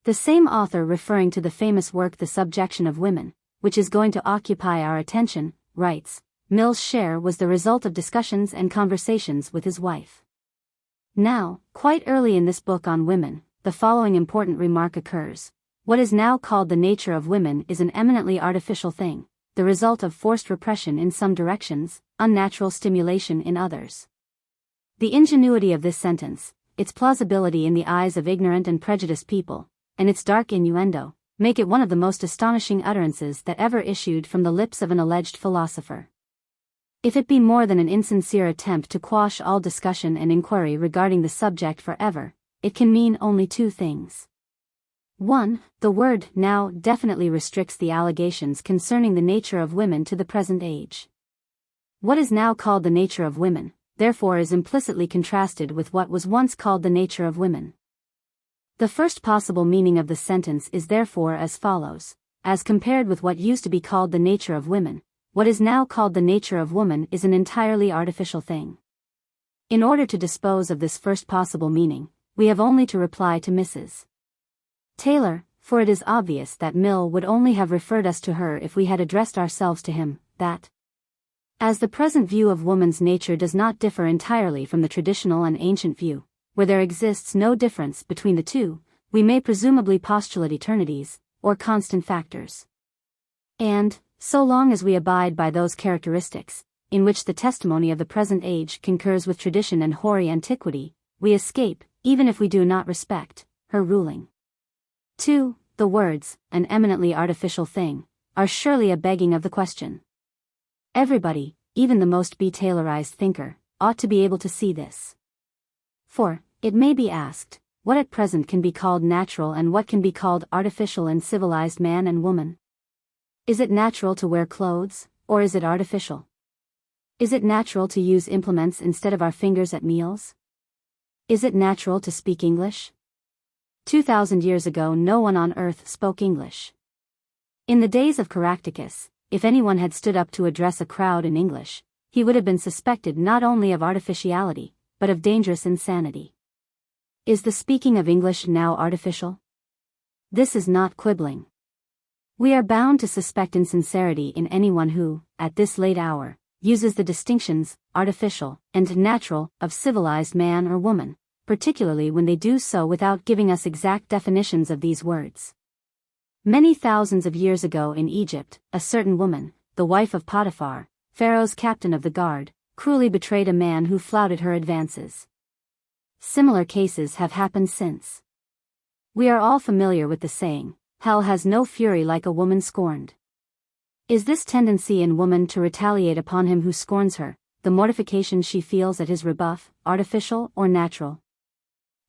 The same author, referring to the famous work The Subjection of Women, which is going to occupy our attention, writes, Mill's share was the result of discussions and conversations with his wife. Now, quite early in this book on women, the following important remark occurs. What is now called the nature of women is an eminently artificial thing, the result of forced repression in some directions, unnatural stimulation in others. The ingenuity of this sentence, its plausibility in the eyes of ignorant and prejudiced people, and its dark innuendo, make it one of the most astonishing utterances that ever issued from the lips of an alleged philosopher. If it be more than an insincere attempt to quash all discussion and inquiry regarding the subject forever, it can mean only two things. 1. The word now definitely restricts the allegations concerning the nature of women to the present age. What is now called the nature of women, therefore, is implicitly contrasted with what was once called the nature of women. The first possible meaning of the sentence is therefore as follows: as compared with what used to be called the nature of women, what is now called the nature of woman is an entirely artificial thing. In order to dispose of this first possible meaning, we have only to reply to Mrs. Taylor, for it is obvious that Mill would only have referred us to her if we had addressed ourselves to him, that as the present view of woman's nature does not differ entirely from the traditional and ancient view, where there exists no difference between the two, we may presumably postulate eternities, or constant factors. And, so long as we abide by those characteristics, in which the testimony of the present age concurs with tradition and hoary antiquity, we escape, even if we do not respect, her ruling. 2. The words, an eminently artificial thing, are surely a begging of the question. Everybody, even the most Taylorized thinker, ought to be able to see this. For, it may be asked, what at present can be called natural and what can be called artificial in civilized man and woman? Is it natural to wear clothes, or is it artificial? Is it natural to use implements instead of our fingers at meals? Is it natural to speak English? 2,000 years ago no one on earth spoke English. In the days of Caractacus, if anyone had stood up to address a crowd in English, he would have been suspected not only of artificiality, but of dangerous insanity. Is the speaking of English now artificial? This is not quibbling. We are bound to suspect insincerity in anyone who, at this late hour, uses the distinctions, artificial and natural, of civilized man or woman, particularly when they do so without giving us exact definitions of these words. Many thousands of years ago in Egypt, a certain woman, the wife of Potiphar, Pharaoh's captain of the guard, cruelly betrayed a man who flouted her advances. Similar cases have happened since. We are all familiar with the saying, "Hell has no fury like a woman scorned." Is this tendency in woman to retaliate upon him who scorns her, the mortification she feels at his rebuff, artificial or natural?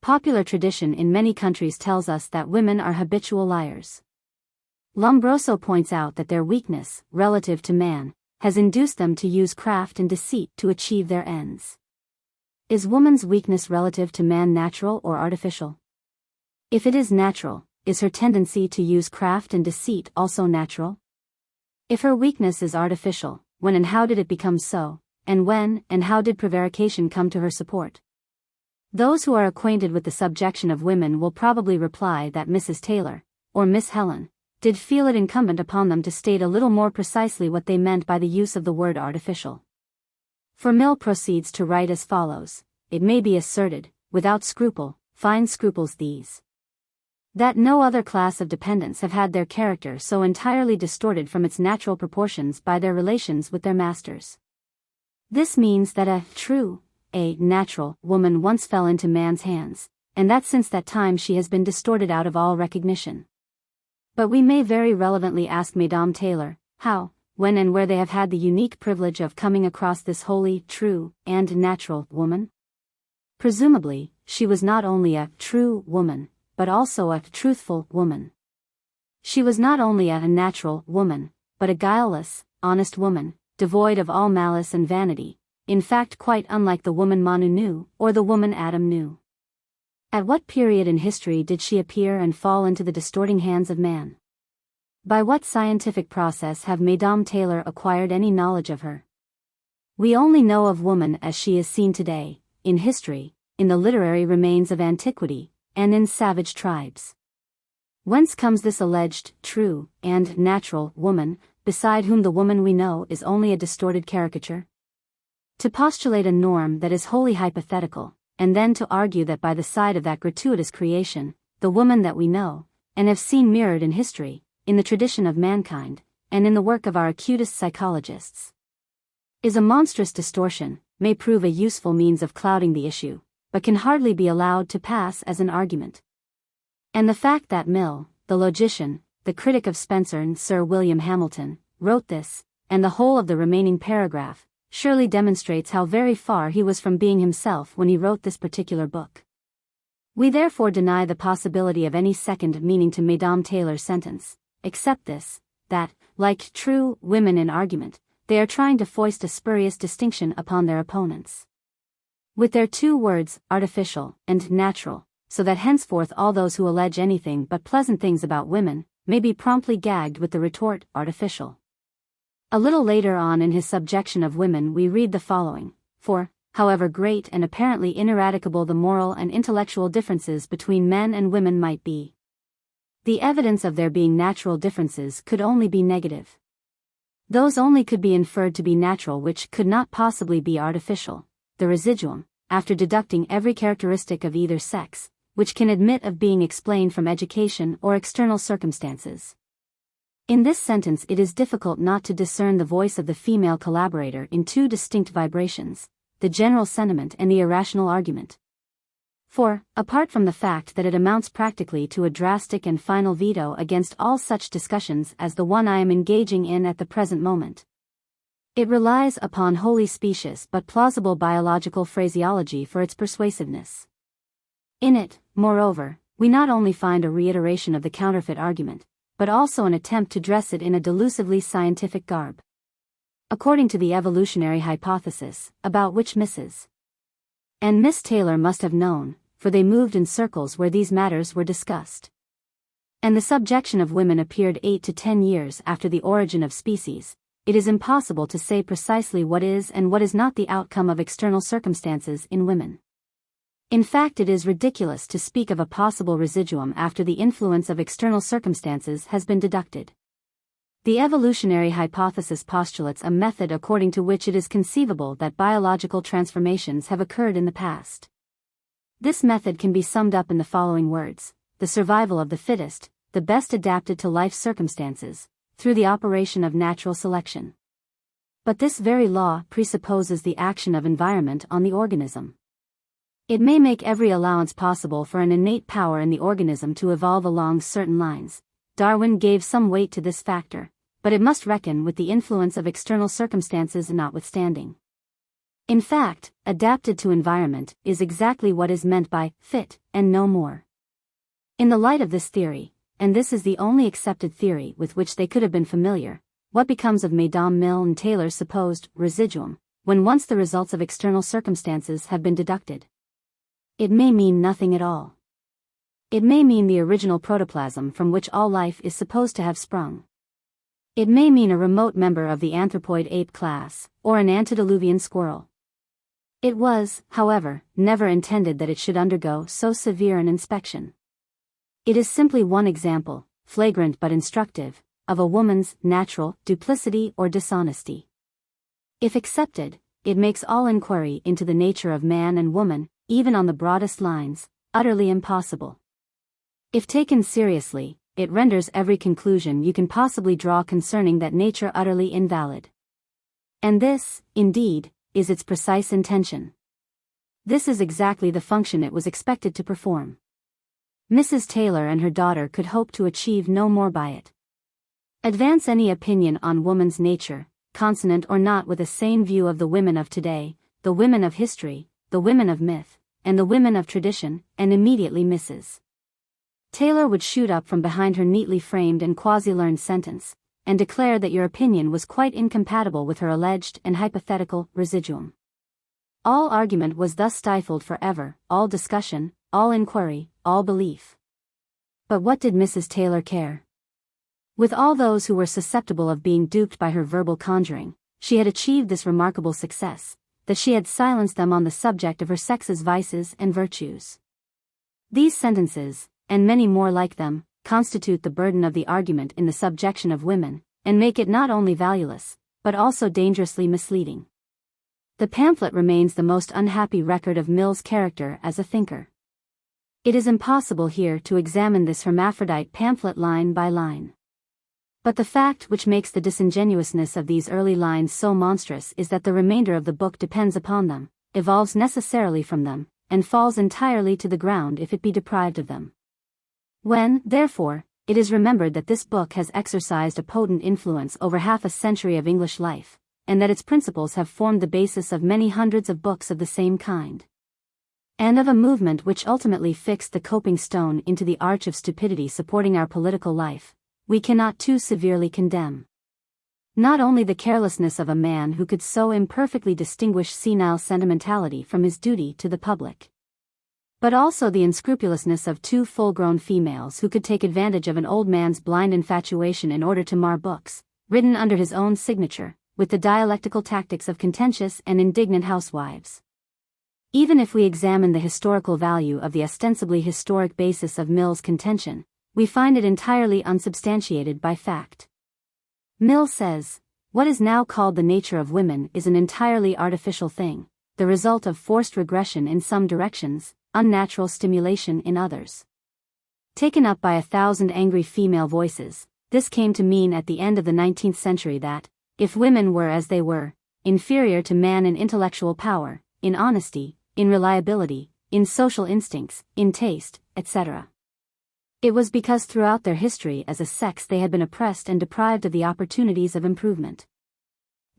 Popular tradition in many countries tells us that women are habitual liars. Lombroso points out that their weakness, relative to man, has induced them to use craft and deceit to achieve their ends. Is woman's weakness relative to man natural or artificial? If it is natural, is her tendency to use craft and deceit also natural? If her weakness is artificial, when and how did it become so, and when and how did prevarication come to her support? Those who are acquainted with the subjection of women will probably reply that Mrs. Taylor, or Miss Helen, did feel it incumbent upon them to state a little more precisely what they meant by the use of the word artificial. For Mill proceeds to write as follows: "It may be asserted, without scruple, fine scruples these, that no other class of dependents have had their character so entirely distorted from its natural proportions by their relations with their masters. This means that a natural woman once fell into man's hands, and that since that time she has been distorted out of all recognition." But we may very relevantly ask Mesdames Taylor, how, when and where they have had the unique privilege of coming across this wholly true and natural woman? Presumably, she was not only a true woman, but also a truthful woman. She was not only a natural woman, but a guileless, honest woman, devoid of all malice and vanity, in fact quite unlike the woman Manu knew, or the woman Adam knew. At what period in history did she appear and fall into the distorting hands of man? By what scientific process have Mesdames Taylor acquired any knowledge of her? We only know of woman as she is seen today, in history, in the literary remains of antiquity, and in savage tribes. Whence comes this alleged, true, and natural woman, beside whom the woman we know is only a distorted caricature? To postulate a norm that is wholly hypothetical, and then to argue that by the side of that gratuitous creation, the woman that we know, and have seen mirrored in history, in the tradition of mankind, and in the work of our acutest psychologists, is a monstrous distortion, may prove a useful means of clouding the issue, but can hardly be allowed to pass as an argument. And the fact that Mill, the logician, the critic of Spencer and Sir William Hamilton, wrote this, and the whole of the remaining paragraph, surely demonstrates how very far he was from being himself when he wrote this particular book. We therefore deny the possibility of any second meaning to Mesdames Taylor's sentence, except this, that, like true women in argument, they are trying to foist a spurious distinction upon their opponents with their two words, artificial and natural, so that henceforth all those who allege anything but pleasant things about women may be promptly gagged with the retort, artificial. A little later on in his subjection of women we read the following: "For, however great and apparently ineradicable the moral and intellectual differences between men and women might be, the evidence of there being natural differences could only be negative. Those only could be inferred to be natural which could not possibly be artificial, the residuum, after deducting every characteristic of either sex, which can admit of being explained from education or external circumstances." In this sentence it is difficult not to discern the voice of the female collaborator in two distinct vibrations, the general sentiment and the irrational argument. For, apart from the fact that it amounts practically to a drastic and final veto against all such discussions as the one I am engaging in at the present moment, it relies upon wholly specious but plausible biological phraseology for its persuasiveness. In it, moreover, we not only find a reiteration of the counterfeit argument, but also an attempt to dress it in a delusively scientific garb. According to the evolutionary hypothesis, about which Mrs. and Miss Taylor must have known, for they moved in circles where these matters were discussed, and the subjection of women appeared 8 to 10 years after the origin of species, it is impossible to say precisely what is and what is not the outcome of external circumstances in women. In fact, it is ridiculous to speak of a possible residuum after the influence of external circumstances has been deducted. The evolutionary hypothesis postulates a method according to which it is conceivable that biological transformations have occurred in the past. This method can be summed up in the following words: the survival of the fittest, the best adapted to life's circumstances, through the operation of natural selection. But this very law presupposes the action of environment on the organism. It may make every allowance possible for an innate power in the organism to evolve along certain lines. Darwin gave some weight to this factor, but it must reckon with the influence of external circumstances notwithstanding. In fact, adapted to environment is exactly what is meant by fit, and no more. In the light of this theory, and this is the only accepted theory with which they could have been familiar, what becomes of Mesdames Mill and Taylor's supposed residuum, when once the results of external circumstances have been deducted? It may mean nothing at all. It may mean the original protoplasm from which all life is supposed to have sprung. It may mean a remote member of the anthropoid ape class, or an antediluvian squirrel. It was, however, never intended that it should undergo so severe an inspection. It is simply one example, flagrant but instructive, of a woman's natural duplicity or dishonesty. If accepted, it makes all inquiry into the nature of man and woman, even on the broadest lines, utterly impossible. If taken seriously, it renders every conclusion you can possibly draw concerning that nature utterly invalid. And this, indeed, is its precise intention. This is exactly the function it was expected to perform. Mrs. Taylor and her daughter could hope to achieve no more by it. Advance any opinion on woman's nature, consonant or not with a sane view of the women of today, the women of history, the women of myth, and the women of tradition, and immediately Mrs. Taylor would shoot up from behind her neatly framed and quasi-learned sentence, and declare that your opinion was quite incompatible with her alleged and hypothetical residuum. All argument was thus stifled forever, all discussion, all inquiry, all belief. But what did Mrs. Taylor care? With all those who were susceptible of being duped by her verbal conjuring, she had achieved this remarkable success, that she had silenced them on the subject of her sex's vices and virtues. These sentences, and many more like them, constitute the burden of the argument in the subjection of women, and make it not only valueless, but also dangerously misleading. The pamphlet remains the most unhappy record of Mill's character as a thinker. It is impossible here to examine this hermaphrodite pamphlet line by line. But the fact which makes the disingenuousness of these early lines so monstrous is that the remainder of the book depends upon them, evolves necessarily from them, and falls entirely to the ground if it be deprived of them. When, therefore, it is remembered that this book has exercised a potent influence over half a century of English life, and that its principles have formed the basis of many hundreds of books of the same kind, and of a movement which ultimately fixed the coping stone into the arch of stupidity supporting our political life, we cannot too severely condemn not only the carelessness of a man who could so imperfectly distinguish senile sentimentality from his duty to the public, but also the unscrupulousness of two full-grown females who could take advantage of an old man's blind infatuation in order to mar books, written under his own signature, with the dialectical tactics of contentious and indignant housewives. Even if we examine the historical value of the ostensibly historic basis of Mill's contention, we find it entirely unsubstantiated by fact. Mill says, "What is now called the nature of women is an entirely artificial thing, the result of forced regression in some directions, unnatural stimulation in others." Taken up by 1,000 angry female voices, this came to mean at the end of the 19th century that, if women were as they were, inferior to man in intellectual power, in honesty, in reliability, in social instincts, in taste, etc., it was because throughout their history as a sex they had been oppressed and deprived of the opportunities of improvement.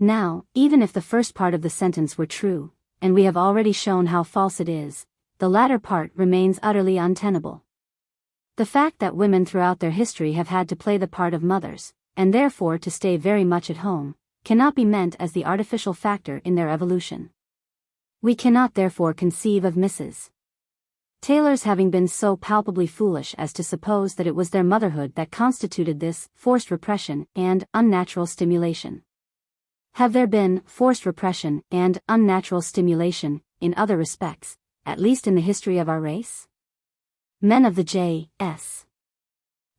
Now, even if the first part of the sentence were true, and we have already shown how false it is, the latter part remains utterly untenable. The fact that women throughout their history have had to play the part of mothers, and therefore to stay very much at home, cannot be meant as the artificial factor in their evolution. We cannot therefore conceive of Mrs. Taylor's having been so palpably foolish as to suppose that it was their motherhood that constituted this forced repression and unnatural stimulation. Have there been forced repression and unnatural stimulation, in other respects, at least in the history of our race? Men of the J.S.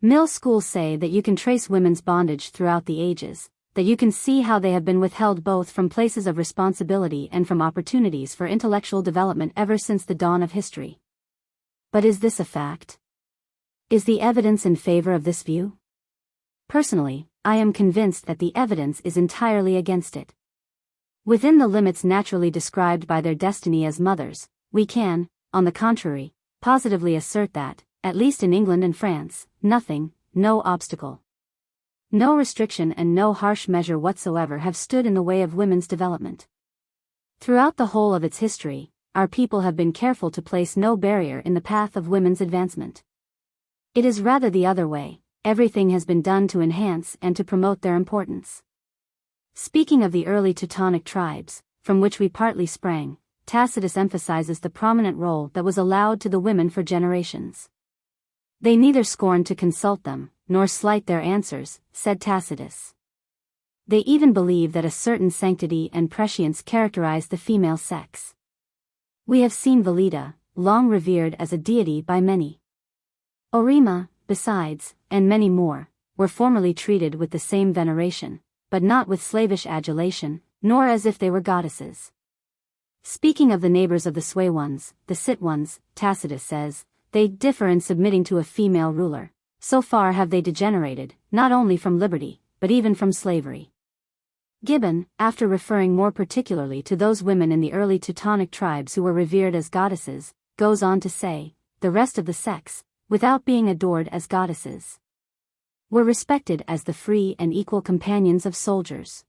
Mill schools say that you can trace women's bondage throughout the ages, that you can see how they have been withheld both from places of responsibility and from opportunities for intellectual development ever since the dawn of history. But is this a fact? Is the evidence in favor of this view? Personally, I am convinced that the evidence is entirely against it. Within the limits naturally described by their destiny as mothers, we can, on the contrary, positively assert that, at least in England and France, nothing, no obstacle, no restriction and no harsh measure whatsoever have stood in the way of women's development. Throughout the whole of its history, our people have been careful to place no barrier in the path of women's advancement. It is rather the other way, everything has been done to enhance and to promote their importance. Speaking of the early Teutonic tribes, from which we partly sprang, Tacitus emphasizes the prominent role that was allowed to the women for generations. They neither scorned to consult them, nor slight their answers, said Tacitus. They even believed that a certain sanctity and prescience characterized the female sex. We have seen Velida, long revered as a deity by many. Orima, besides, and many more, were formerly treated with the same veneration, but not with slavish adulation, nor as if they were goddesses. Speaking of the neighbors of the sway ones, the sit ones, Tacitus says, they differ in submitting to a female ruler. So far have they degenerated, not only from liberty, but even from slavery. Gibbon, after referring more particularly to those women in the early Teutonic tribes who were revered as goddesses, goes on to say, the rest of the sex, without being adored as goddesses, were respected as the free and equal companions of soldiers,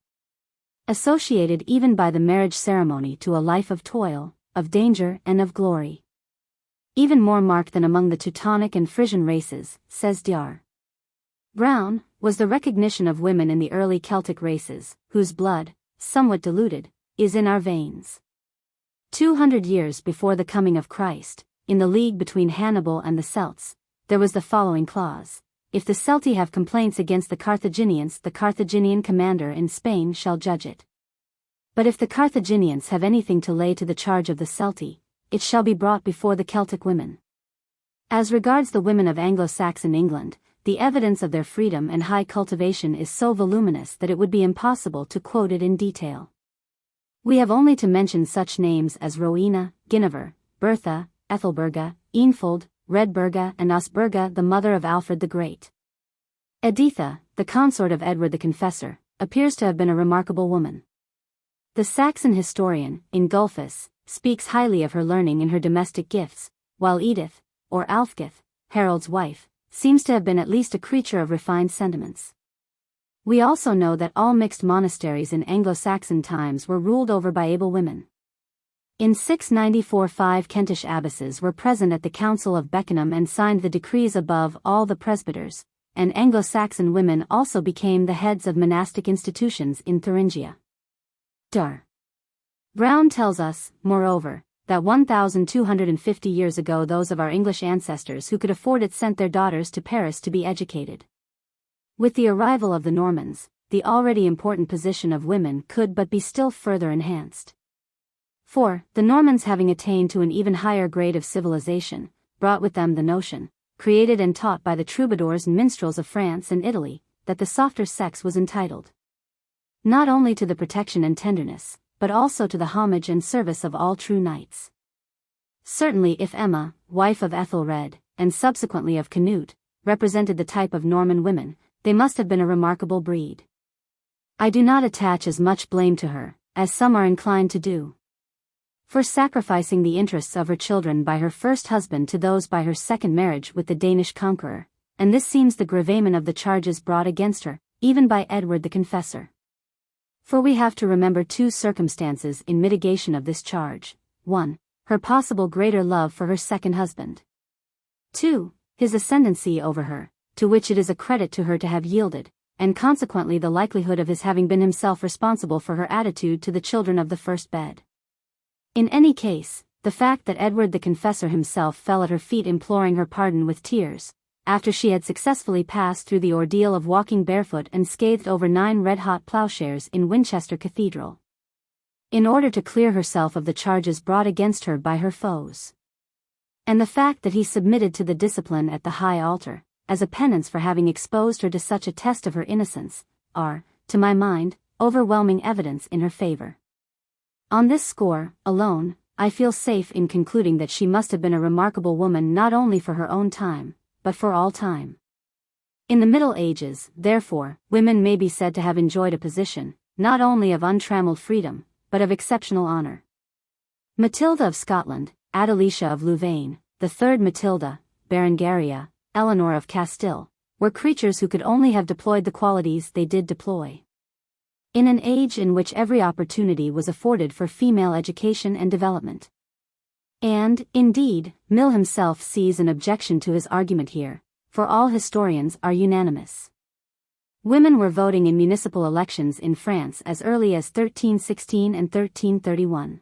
associated even by the marriage ceremony to a life of toil, of danger and of glory. Even more marked than among the Teutonic and Frisian races, says Dr. Brown, was the recognition of women in the early Celtic races, whose blood, somewhat diluted, is in our veins. 200 years before the coming of Christ, in the league between Hannibal and the Celts, there was the following clause: if the Celti have complaints against the Carthaginians, the Carthaginian commander in Spain shall judge it. But if the Carthaginians have anything to lay to the charge of the Celti, it shall be brought before the Celtic women. As regards the women of Anglo-Saxon England, the evidence of their freedom and high cultivation is so voluminous that it would be impossible to quote it in detail. We have only to mention such names as Rowena, Guinevere, Bertha, Ethelberga, Eanfold, Redberga and Osberga, the mother of Alfred the Great. Editha, the consort of Edward the Confessor, appears to have been a remarkable woman. The Saxon historian, Ingulphus, speaks highly of her learning and her domestic gifts, while Edith, or Alfgith, Harold's wife, seems to have been at least a creature of refined sentiments. We also know that all mixed monasteries in Anglo-Saxon times were ruled over by able women. In 694 5 Kentish abbesses were present at the Council of Beckenham and signed the decrees above all the presbyters, and Anglo-Saxon women also became the heads of monastic institutions in Thuringia. Dr. Brown tells us, moreover, that 1,250 years ago those of our English ancestors who could afford it sent their daughters to Paris to be educated. With the arrival of the Normans, the already important position of women could but be still further enhanced. For, the Normans having attained to an even higher grade of civilization, brought with them the notion, created and taught by the troubadours and minstrels of France and Italy, that the softer sex was entitled not only to the protection and tenderness, but also to the homage and service of all true knights. Certainly if Emma, wife of Ethelred, and subsequently of Canute, represented the type of Norman women, they must have been a remarkable breed. I do not attach as much blame to her, as some are inclined to do, for sacrificing the interests of her children by her first husband to those by her second marriage with the Danish conqueror, and this seems the gravamen of the charges brought against her, even by Edward the Confessor. For we have to remember two circumstances in mitigation of this charge: 1. Her possible greater love for her second husband. 2. His ascendancy over her, to which it is a credit to her to have yielded, and consequently the likelihood of his having been himself responsible for her attitude to the children of the first bed. In any case, the fact that Edward the Confessor himself fell at her feet imploring her pardon with tears, after she had successfully passed through the ordeal of walking barefoot and scathed over 9 red-hot plowshares in Winchester Cathedral, in order to clear herself of the charges brought against her by her foes, and the fact that he submitted to the discipline at the high altar, as a penance for having exposed her to such a test of her innocence, are, to my mind, overwhelming evidence in her favor. On this score, alone, I feel safe in concluding that she must have been a remarkable woman not only for her own time, but for all time. In the Middle Ages, therefore, women may be said to have enjoyed a position, not only of untrammeled freedom, but of exceptional honor. Matilda of Scotland, Adelicia of Louvain, the third Matilda, Berengaria, Eleanor of Castile, were creatures who could only have deployed the qualities they did deploy, in an age in which every opportunity was afforded for female education and development. And, indeed, Mill himself sees an objection to his argument here, for all historians are unanimous. Women were voting in municipal elections in France as early as 1316 and 1331.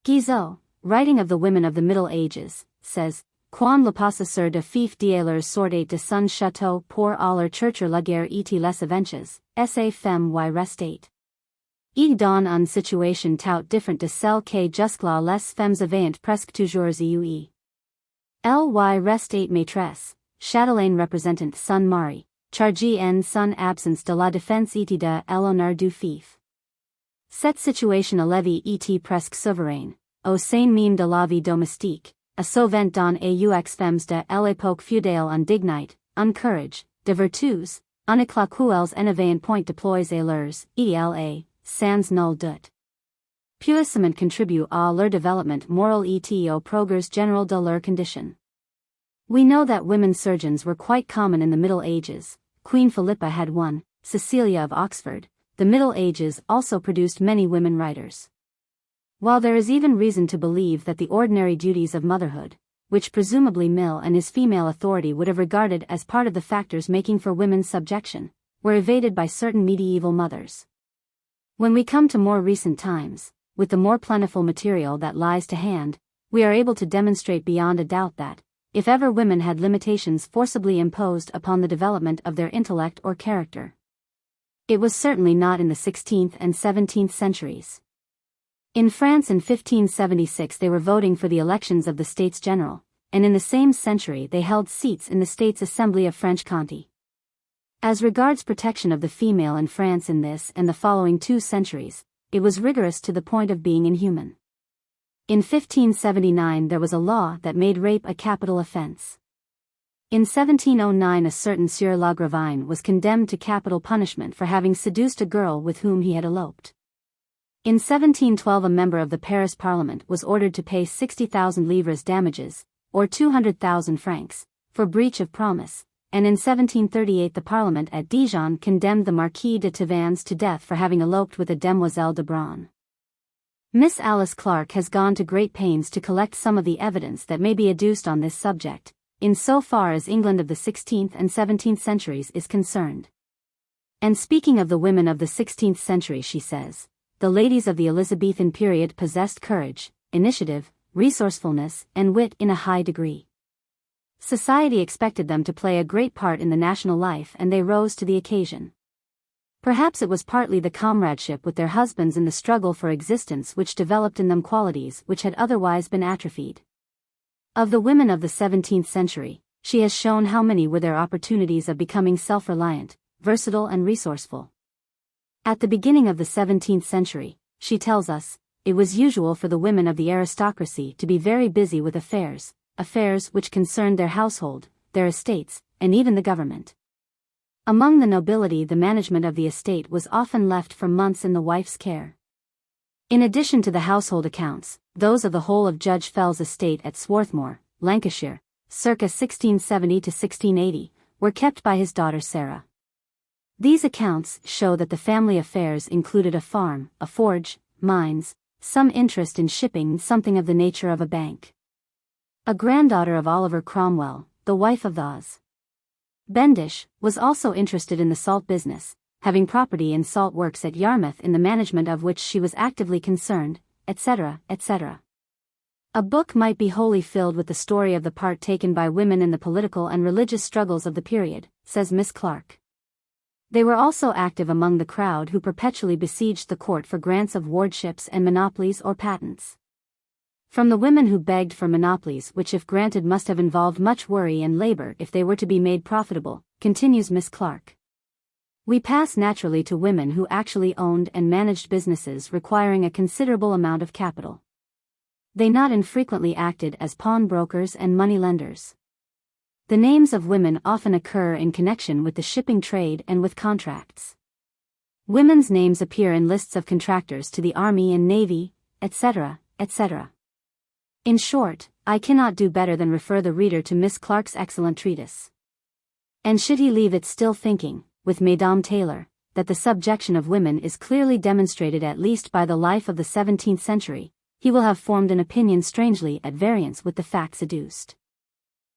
Guizot, writing of the women of the Middle Ages, says, Quan le possesseur de fief d'alers sortait de son château pour aller chercher la guerre et les avenches, sa femme y restait. Et dans une situation tout différente de celle que jusque-là les femmes avaient presque toujours eue. Elle y restait maîtresse, Chatelaine représentant son mari, chargé en son absence de la défense et de l'honneur du fief. Cette situation élevée était presque souveraine, au sein même de la vie domestique, à souvent dans aux femmes de l'époque feudale en dignité, en courage, de vertus, en éclat qu'elles en avaient un point déployés et leurs, ELA, sans nul doute. Puissamment contribue à leur développement moral et au progrès général de leur condition. We know that women surgeons were quite common in the Middle Ages. Queen Philippa had one, Cecilia of Oxford. The Middle Ages also produced many women writers. While there is even reason to believe that the ordinary duties of motherhood, which presumably Mill and his female authority would have regarded as part of the factors making for women's subjection, were evaded by certain medieval mothers. When we come to more recent times, with the more plentiful material that lies to hand, we are able to demonstrate beyond a doubt that, if ever women had limitations forcibly imposed upon the development of their intellect or character, it was certainly not in the 16th and 17th centuries. In France in 1576 they were voting for the elections of the States General, and in the same century they held seats in the States Assembly of Franche-Comté. As regards protection of the female in France in this and the following 2 centuries, it was rigorous to the point of being inhuman. In 1579 there was a law that made rape a capital offense. In 1709 a certain Sieur Lagravine was condemned to capital punishment for having seduced a girl with whom he had eloped. In 1712 a member of the Paris Parliament was ordered to pay 60,000 livres damages, or 200,000 francs, for breach of promise, and in 1738 the Parliament at Dijon condemned the Marquis de Tavannes to death for having eloped with a demoiselle de Braun. Miss Alice Clark has gone to great pains to collect some of the evidence that may be adduced on this subject, in so far as England of the 16th and 17th centuries is concerned. And speaking of the women of the 16th century she says, the ladies of the Elizabethan period possessed courage, initiative, resourcefulness, and wit in a high degree. Society expected them to play a great part in the national life and they rose to the occasion. Perhaps it was partly the comradeship with their husbands in the struggle for existence which developed in them qualities which had otherwise been atrophied. Of the women of the 17th century, she has shown how many were their opportunities of becoming self-reliant, versatile and resourceful. At the beginning of the 17th century, she tells us, it was usual for the women of the aristocracy to be very busy with affairs which concerned their household, their estates, and even the government. Among the nobility the management of the estate was often left for months in the wife's care. In addition to the household accounts, those of the whole of Judge Fell's estate at Swarthmore, Lancashire, circa 1670 to 1680, were kept by his daughter Sarah. These accounts show that the family affairs included a farm, a forge, mines, some interest in shipping, something of the nature of a bank. A granddaughter of Oliver Cromwell, the wife of Thos Bendish, was also interested in the salt business, having property in salt works at Yarmouth in the management of which she was actively concerned, etc., etc. A book might be wholly filled with the story of the part taken by women in the political and religious struggles of the period, says Miss Clark. They were also active among the crowd who perpetually besieged the court for grants of wardships and monopolies or patents. From the women who begged for monopolies which if granted must have involved much worry and labor if they were to be made profitable, continues Miss Clark. We pass naturally to women who actually owned and managed businesses requiring a considerable amount of capital. They not infrequently acted as pawnbrokers and money-lenders. The names of women often occur in connection with the shipping trade and with contracts. Women's names appear in lists of contractors to the Army and Navy, etc., etc. In short, I cannot do better than refer the reader to Miss Clark's excellent treatise. And should he leave it still thinking, with Mesdames Taylor, that the subjection of women is clearly demonstrated at least by the life of the 17th century, he will have formed an opinion strangely at variance with the facts adduced.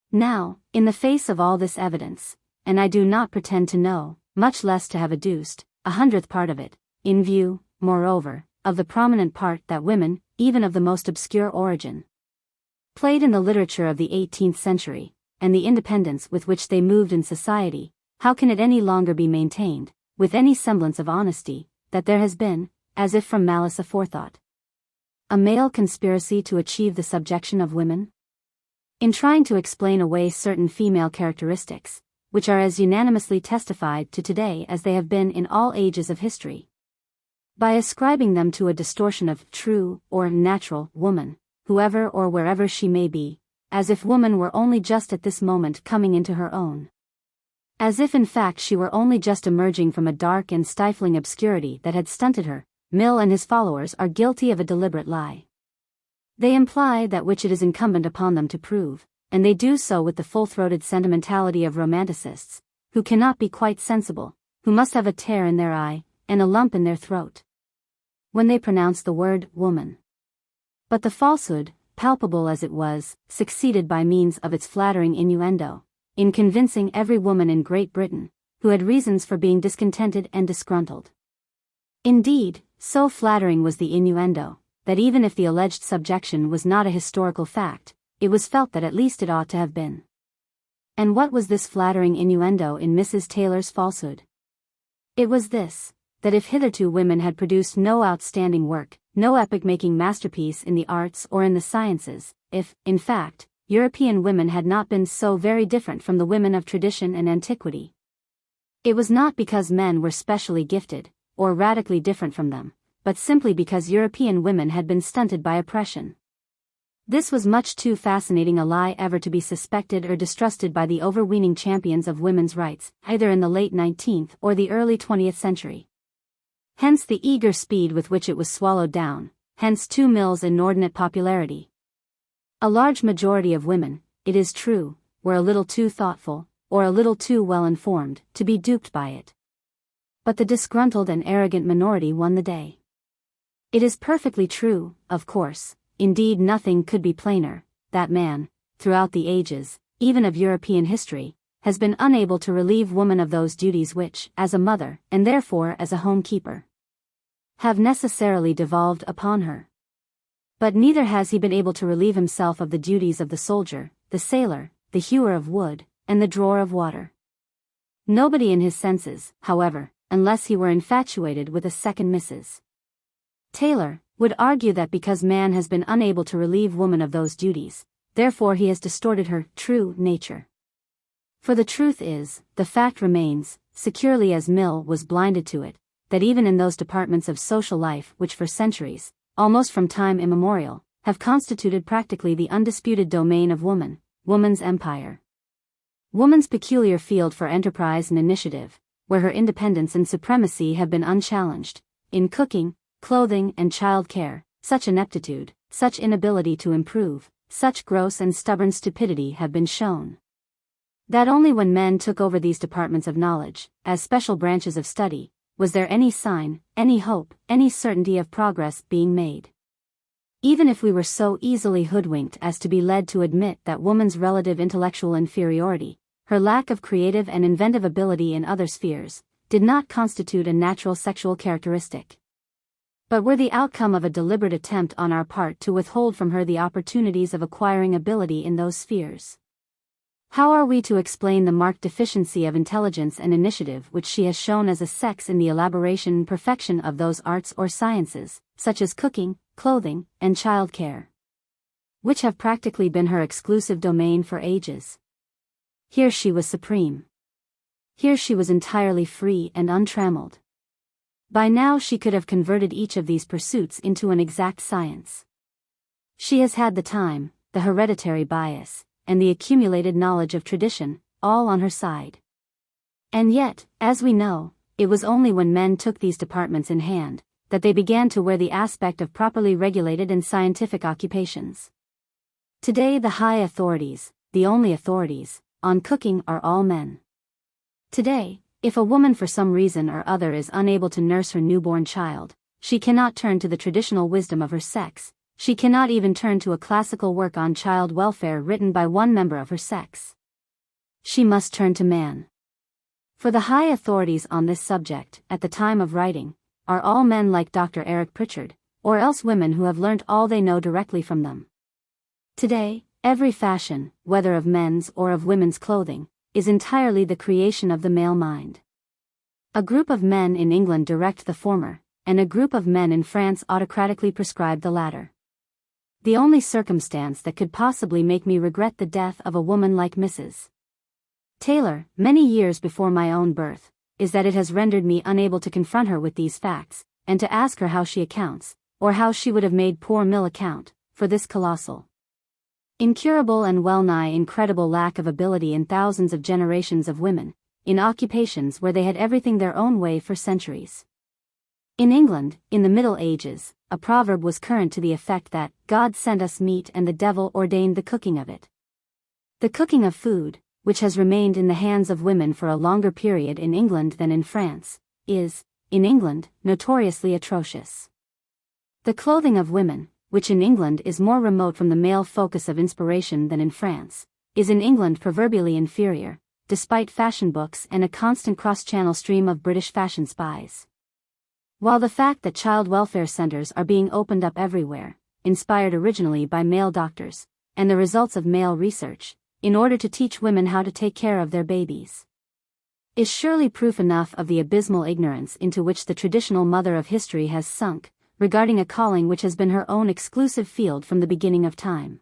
Now, in the face of all this evidence, and I do not pretend to know, much less to have adduced, 100th part of it, in view, moreover, of the prominent part that women, even of the most obscure origin, played in the literature of the 18th century, and the independence with which they moved in society, how can it any longer be maintained, with any semblance of honesty, that there has been, as if from malice aforethought, a male conspiracy to achieve the subjection of women? In trying to explain away certain female characteristics, which are as unanimously testified to today as they have been in all ages of history. By ascribing them to a distortion of true or natural woman, whoever or wherever she may be, as if woman were only just at this moment coming into her own. As if in fact she were only just emerging from a dark and stifling obscurity that had stunted her, Mill and his followers are guilty of a deliberate lie. They imply that which it is incumbent upon them to prove, and they do so with the full-throated sentimentality of romanticists, who cannot be quite sensible, who must have a tear in their eye, and a lump in their throat, when they pronounce the word woman. But the falsehood, palpable as it was, succeeded by means of its flattering innuendo, in convincing every woman in Great Britain, who had reasons for being discontented and disgruntled. Indeed, so flattering was the innuendo, that even if the alleged subjection was not a historical fact, it was felt that at least it ought to have been. And what was this flattering innuendo in Mrs. Taylor's falsehood? It was this, that if hitherto women had produced no outstanding work, no epoch-making masterpiece in the arts or in the sciences, if, in fact, European women had not been so very different from the women of tradition and antiquity, it was not because men were specially gifted, or radically different from them, but simply because European women had been stunted by oppression. This was much too fascinating a lie ever to be suspected or distrusted by the overweening champions of women's rights, either in the late 19th or the early 20th century. Hence the eager speed with which it was swallowed down, hence too Mill's inordinate popularity. A large majority of women, it is true, were a little too thoughtful, or a little too well-informed, to be duped by it. But the disgruntled and arrogant minority won the day. It is perfectly true, of course, indeed nothing could be plainer, that man, throughout the ages, even of European history, has been unable to relieve woman of those duties which, as a mother, and therefore as a home-keeper, have necessarily devolved upon her. But neither has he been able to relieve himself of the duties of the soldier, the sailor, the hewer of wood, and the drawer of water. Nobody in his senses, however, unless he were infatuated with a second Mrs. Taylor, would argue that because man has been unable to relieve woman of those duties, therefore he has distorted her true nature. For the truth is, the fact remains, securely as Mill was blinded to it, that even in those departments of social life which for centuries, almost from time immemorial, have constituted practically the undisputed domain of woman, woman's empire, woman's peculiar field for enterprise and initiative, where her independence and supremacy have been unchallenged, in cooking, clothing and child care, such ineptitude, such inability to improve, such gross and stubborn stupidity have been shown, that only when men took over these departments of knowledge, as special branches of study, was there any sign, any hope, any certainty of progress being made. Even if we were so easily hoodwinked as to be led to admit that woman's relative intellectual inferiority, her lack of creative and inventive ability in other spheres, did not constitute a natural sexual characteristic, but were the outcome of a deliberate attempt on our part to withhold from her the opportunities of acquiring ability in those spheres. How are we to explain the marked deficiency of intelligence and initiative which she has shown as a sex in the elaboration and perfection of those arts or sciences, such as cooking, clothing, and child care, which have practically been her exclusive domain for ages? Here she was supreme. Here she was entirely free and untrammeled. By now she could have converted each of these pursuits into an exact science. She has had the time, the hereditary bias, and the accumulated knowledge of tradition, all on her side. And yet, as we know, it was only when men took these departments in hand, that they began to wear the aspect of properly regulated and scientific occupations. Today the high authorities, the only authorities, on cooking are all men. Today, if a woman for some reason or other is unable to nurse her newborn child, she cannot turn to the traditional wisdom of her sex, she cannot even turn to a classical work on child welfare written by one member of her sex. She must turn to man. For the high authorities on this subject, at the time of writing, are all men like Dr. Eric Pritchard, or else women who have learnt all they know directly from them. Today, every fashion, whether of men's or of women's clothing, is entirely the creation of the male mind. A group of men in England direct the former, and a group of men in France autocratically prescribe the latter. the only circumstance that could possibly make me regret the death of a woman like Mrs. Taylor, many years before my own birth, is that it has rendered me unable to confront her with these facts, and to ask her how she accounts, or how she would have made poor Mill account, for this colossal, incurable and well-nigh incredible lack of ability in thousands of generations of women, in occupations where they had everything their own way for centuries. In England, in the Middle Ages, a proverb was current to the effect that God sent us meat and the devil ordained the cooking of it. The cooking of food, which has remained in the hands of women for a longer period in England than in France, is, in England, notoriously atrocious. The clothing of women, which in England is more remote from the male focus of inspiration than in France, is in England proverbially inferior, despite fashion books and a constant cross-channel stream of British fashion spies. While the fact that child welfare centers are being opened up everywhere, inspired originally by male doctors, and the results of male research, in order to teach women how to take care of their babies, is surely proof enough of the abysmal ignorance into which the traditional mother of history has sunk, regarding a calling which has been her own exclusive field from the beginning of time,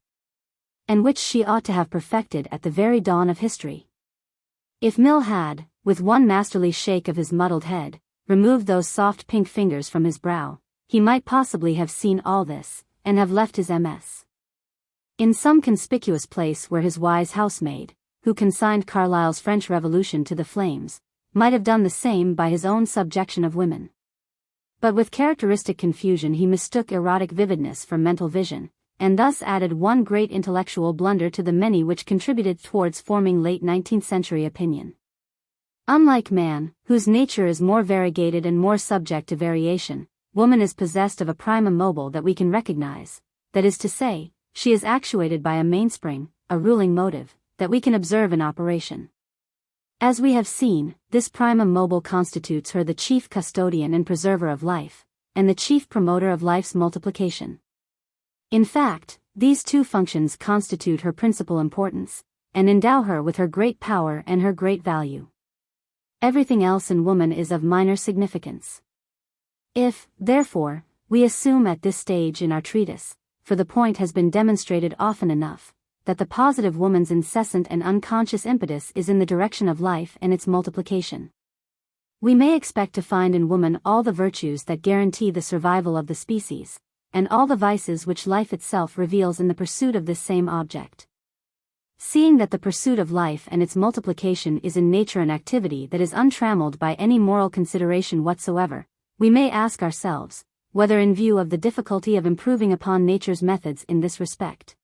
and which she ought to have perfected at the very dawn of history. If Mill had, with one masterly shake of his muddled head, removed those soft pink fingers from his brow, he might possibly have seen all this, and have left his MS in some conspicuous place where his wise housemaid, who consigned Carlyle's French Revolution to the flames, might have done the same by his own subjection of women. But with characteristic confusion he mistook erotic vividness for mental vision, and thus added one great intellectual blunder to the many which contributed towards forming late 19th century opinion. Unlike man, whose nature is more variegated and more subject to variation, woman is possessed of a primum mobile that we can recognize, that is to say, she is actuated by a mainspring, a ruling motive, that we can observe in operation. As we have seen, this primum mobile constitutes her the chief custodian and preserver of life, and the chief promoter of life's multiplication. In fact, these two functions constitute her principal importance, and endow her with her great power and her great value. Everything else in woman is of minor significance. If, therefore, we assume at this stage in our treatise, for the point has been demonstrated often enough, that the positive woman's incessant and unconscious impetus is in the direction of life and its multiplication, we may expect to find in woman all the virtues that guarantee the survival of the species, and all the vices which life itself reveals in the pursuit of this same object. Seeing that the pursuit of life and its multiplication is in nature an activity that is untrammeled by any moral consideration whatsoever, we may ask ourselves, whether in view of the difficulty of improving upon nature's methods in this respect,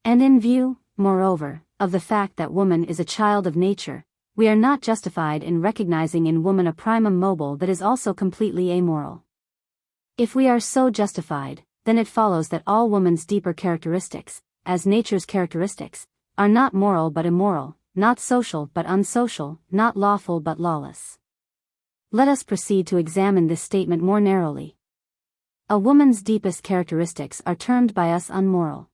and in view, moreover, of the fact that woman is a child of nature, we are not justified in recognizing in woman a primum mobile that is also completely amoral. If we are so justified, then it follows that all woman's deeper characteristics, as nature's characteristics, are not moral but immoral, not social but unsocial, not lawful but lawless. Let us proceed to examine this statement more narrowly. A woman's deepest characteristics are termed by us unmoral.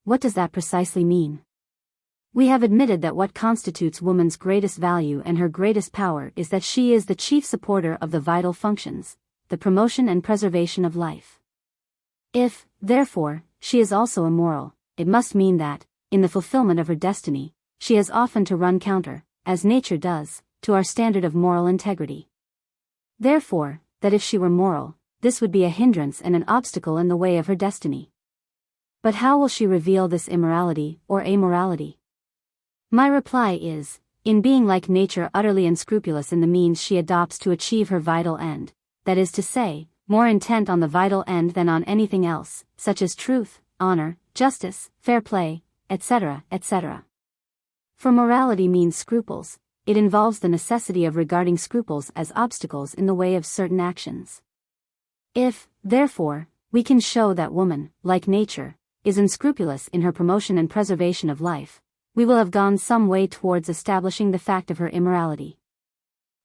What does that precisely mean? We have admitted that what constitutes woman's greatest value and her greatest power is that she is the chief supporter of the vital functions, the promotion and preservation of life. If, therefore, she is also immoral, it must mean that, in the fulfillment of her destiny, she has often to run counter, as nature does, to our standard of moral integrity. Therefore, that if she were moral, this would be a hindrance and an obstacle in the way of her destiny. But how will she reveal this immorality or amorality? My reply is, in being like nature utterly unscrupulous in the means she adopts to achieve her vital end, that is to say, more intent on the vital end than on anything else, such as truth, honor, justice, fair play, etc., etc. For morality means scruples, it involves the necessity of regarding scruples as obstacles in the way of certain actions. If, therefore, we can show that woman, like nature, is unscrupulous in her promotion and preservation of life, we will have gone some way towards establishing the fact of her immorality.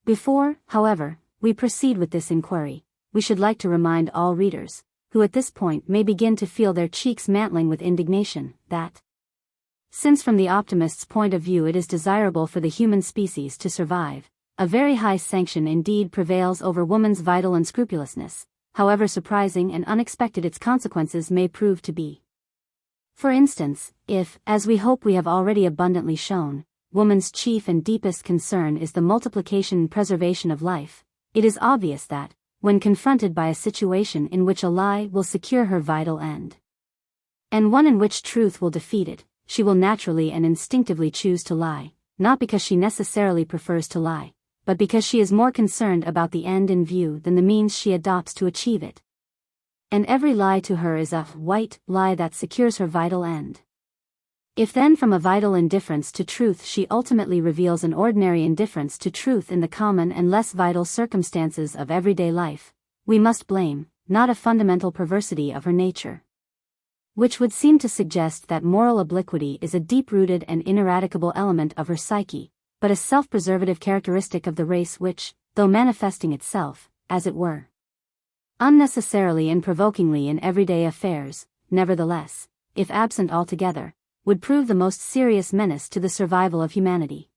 Before, however, we proceed with this inquiry, we should like to remind all readers, who at this point may begin to feel their cheeks mantling with indignation, that, since from the optimist's point of view it is desirable for the human species to survive, a very high sanction indeed prevails over woman's vital unscrupulousness, however surprising and unexpected its consequences may prove to be. For instance, if, as we hope we have already abundantly shown, woman's chief and deepest concern is the multiplication and preservation of life, it is obvious that, when confronted by a situation in which a lie will secure her vital end, and one in which truth will defeat it, she will naturally and instinctively choose to lie, not because she necessarily prefers to lie, but because she is more concerned about the end in view than the means she adopts to achieve it. And every lie to her is a white lie that secures her vital end. If then from a vital indifference to truth she ultimately reveals an ordinary indifference to truth in the common and less vital circumstances of everyday life, we must blame, not a fundamental perversity of her nature, which would seem to suggest that moral obliquity is a deep-rooted and ineradicable element of her psyche, but a self-preservative characteristic of the race which, though manifesting itself, as it were, unnecessarily and provokingly in everyday affairs, nevertheless, if absent altogether, would prove the most serious menace to the survival of humanity.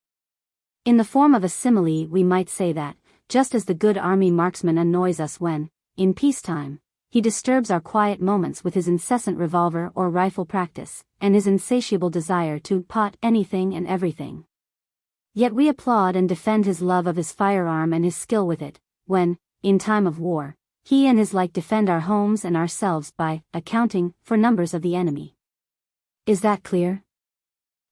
In the form of a simile we might say that, just as the good army marksman annoys us when, in peacetime, he disturbs our quiet moments with his incessant revolver or rifle practice, and his insatiable desire to pot anything and everything, yet we applaud and defend his love of his firearm and his skill with it, when, in time of war, he and his like defend our homes and ourselves by accounting for numbers of the enemy. Is that clear?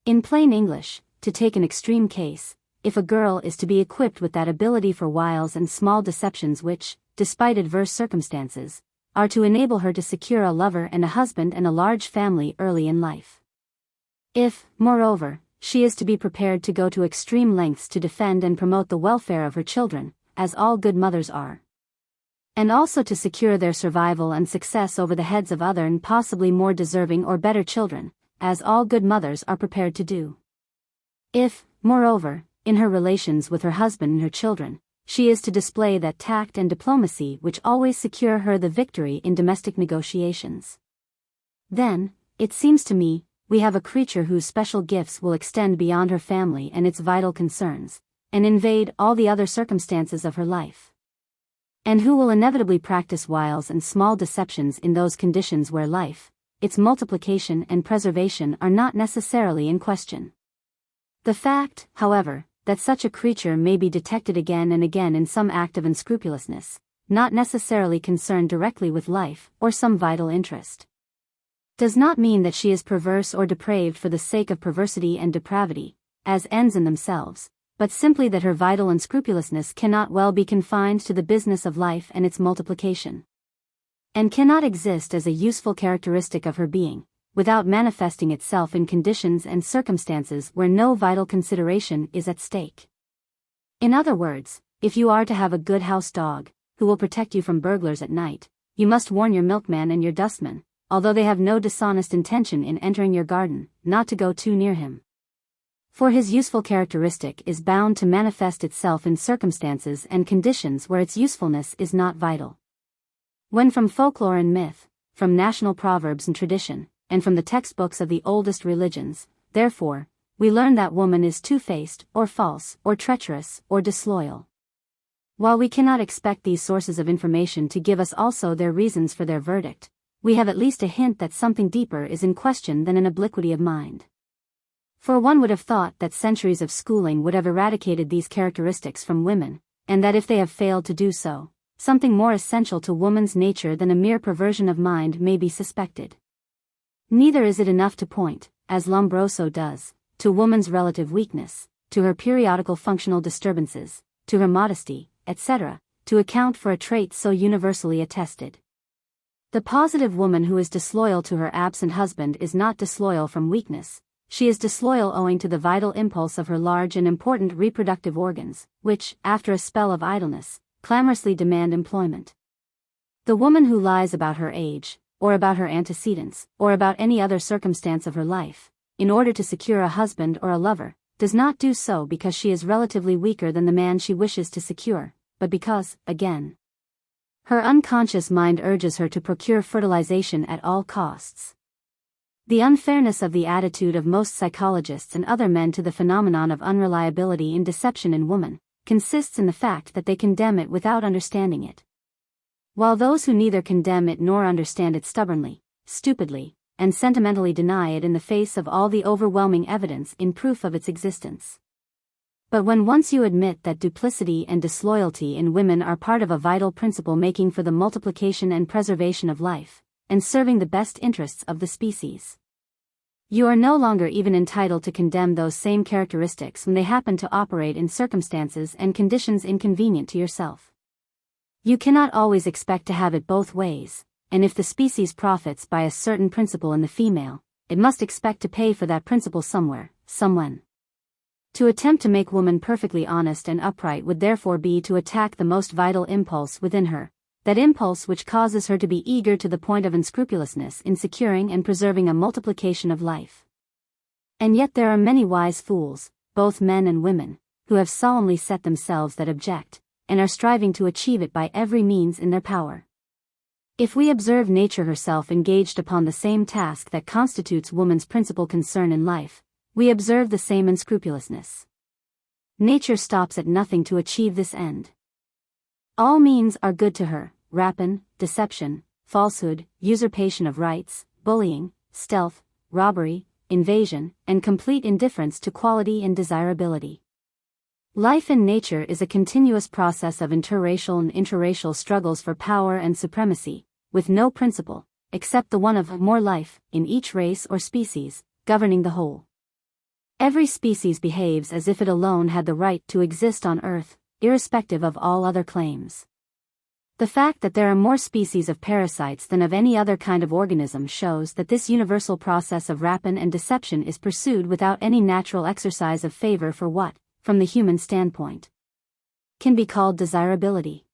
In plain English, to take an extreme case, if a girl is to be equipped with that ability for wiles and small deceptions which, despite adverse circumstances, are to enable her to secure a lover and a husband and a large family early in life. If, moreover, she is to be prepared to go to extreme lengths to defend and promote the welfare of her children, as all good mothers are, and also to secure their survival and success over the heads of other and possibly more deserving or better children, as all good mothers are prepared to do. If, moreover, in her relations with her husband and her children, she is to display that tact and diplomacy which always secure her the victory in domestic negotiations, then, it seems to me, we have a creature whose special gifts will extend beyond her family and its vital concerns, and invade all the other circumstances of her life, and who will inevitably practice wiles and small deceptions in those conditions where life, its multiplication and preservation are not necessarily in question. The fact, however, that such a creature may be detected again and again in some act of unscrupulousness, not necessarily concerned directly with life or some vital interest, does not mean that she is perverse or depraved for the sake of perversity and depravity, as ends in themselves, but simply that her vital unscrupulousness cannot well be confined to the business of life and its multiplication, and cannot exist as a useful characteristic of her being, without manifesting itself in conditions and circumstances where no vital consideration is at stake. In other words, if you are to have a good house dog, who will protect you from burglars at night, you must warn your milkman and your dustman, although they have no dishonest intention in entering your garden, not to go too near him. For his useful characteristic is bound to manifest itself in circumstances and conditions where its usefulness is not vital. When from folklore and myth, from national proverbs and tradition, and from the textbooks of the oldest religions, therefore, we learn that woman is two-faced, or false, or treacherous, or disloyal. While we cannot expect these sources of information to give us also their reasons for their verdict, we have at least a hint that something deeper is in question than an obliquity of mind. For one would have thought that centuries of schooling would have eradicated these characteristics from women, and that if they have failed to do so, something more essential to woman's nature than a mere perversion of mind may be suspected. Neither is it enough to point, as Lombroso does, to woman's relative weakness, to her periodical functional disturbances, to her modesty, etc., to account for a trait so universally attested. The positive woman who is disloyal to her absent husband is not disloyal from weakness, she is disloyal owing to the vital impulse of her large and important reproductive organs, which, after a spell of idleness, clamorously demand employment. The woman who lies about her age, or about her antecedents, or about any other circumstance of her life, in order to secure a husband or a lover, does not do so because she is relatively weaker than the man she wishes to secure, but because, again, her unconscious mind urges her to procure fertilization at all costs. The unfairness of the attitude of most psychologists and other men to the phenomenon of unreliability in deception in woman consists in the fact that they condemn it without understanding it. while those who neither condemn it nor understand it stubbornly, stupidly, and sentimentally deny it in the face of all the overwhelming evidence in proof of its existence. But when once you admit that duplicity and disloyalty in women are part of a vital principle making for the multiplication and preservation of life, and serving the best interests of the species, you are no longer even entitled to condemn those same characteristics when they happen to operate in circumstances and conditions inconvenient to yourself. You cannot always expect to have it both ways, and if the species profits by a certain principle in the female, it must expect to pay for that principle somewhere, somewhen. To attempt to make woman perfectly honest and upright would therefore be to attack the most vital impulse within her, that impulse which causes her to be eager to the point of unscrupulousness in securing and preserving a multiplication of life. And yet there are many wise fools, both men and women, who have solemnly set themselves that object, and are striving to achieve it by every means in their power. If we observe nature herself engaged upon the same task that constitutes woman's principal concern in life, we observe the same unscrupulousness. Nature stops at nothing to achieve this end. All means are good to her: rapine, deception, falsehood, usurpation of rights, bullying, stealth, robbery, invasion, and complete indifference to quality and desirability. Life in nature is a continuous process of interracial and intraracial struggles for power and supremacy, with no principle, except the one of more life, in each race or species, governing the whole. Every species behaves as if it alone had the right to exist on Earth, irrespective of all other claims. The fact that there are more species of parasites than of any other kind of organism shows that this universal process of rapine and deception is pursued without any natural exercise of favor for what, from the human standpoint, can be called desirability.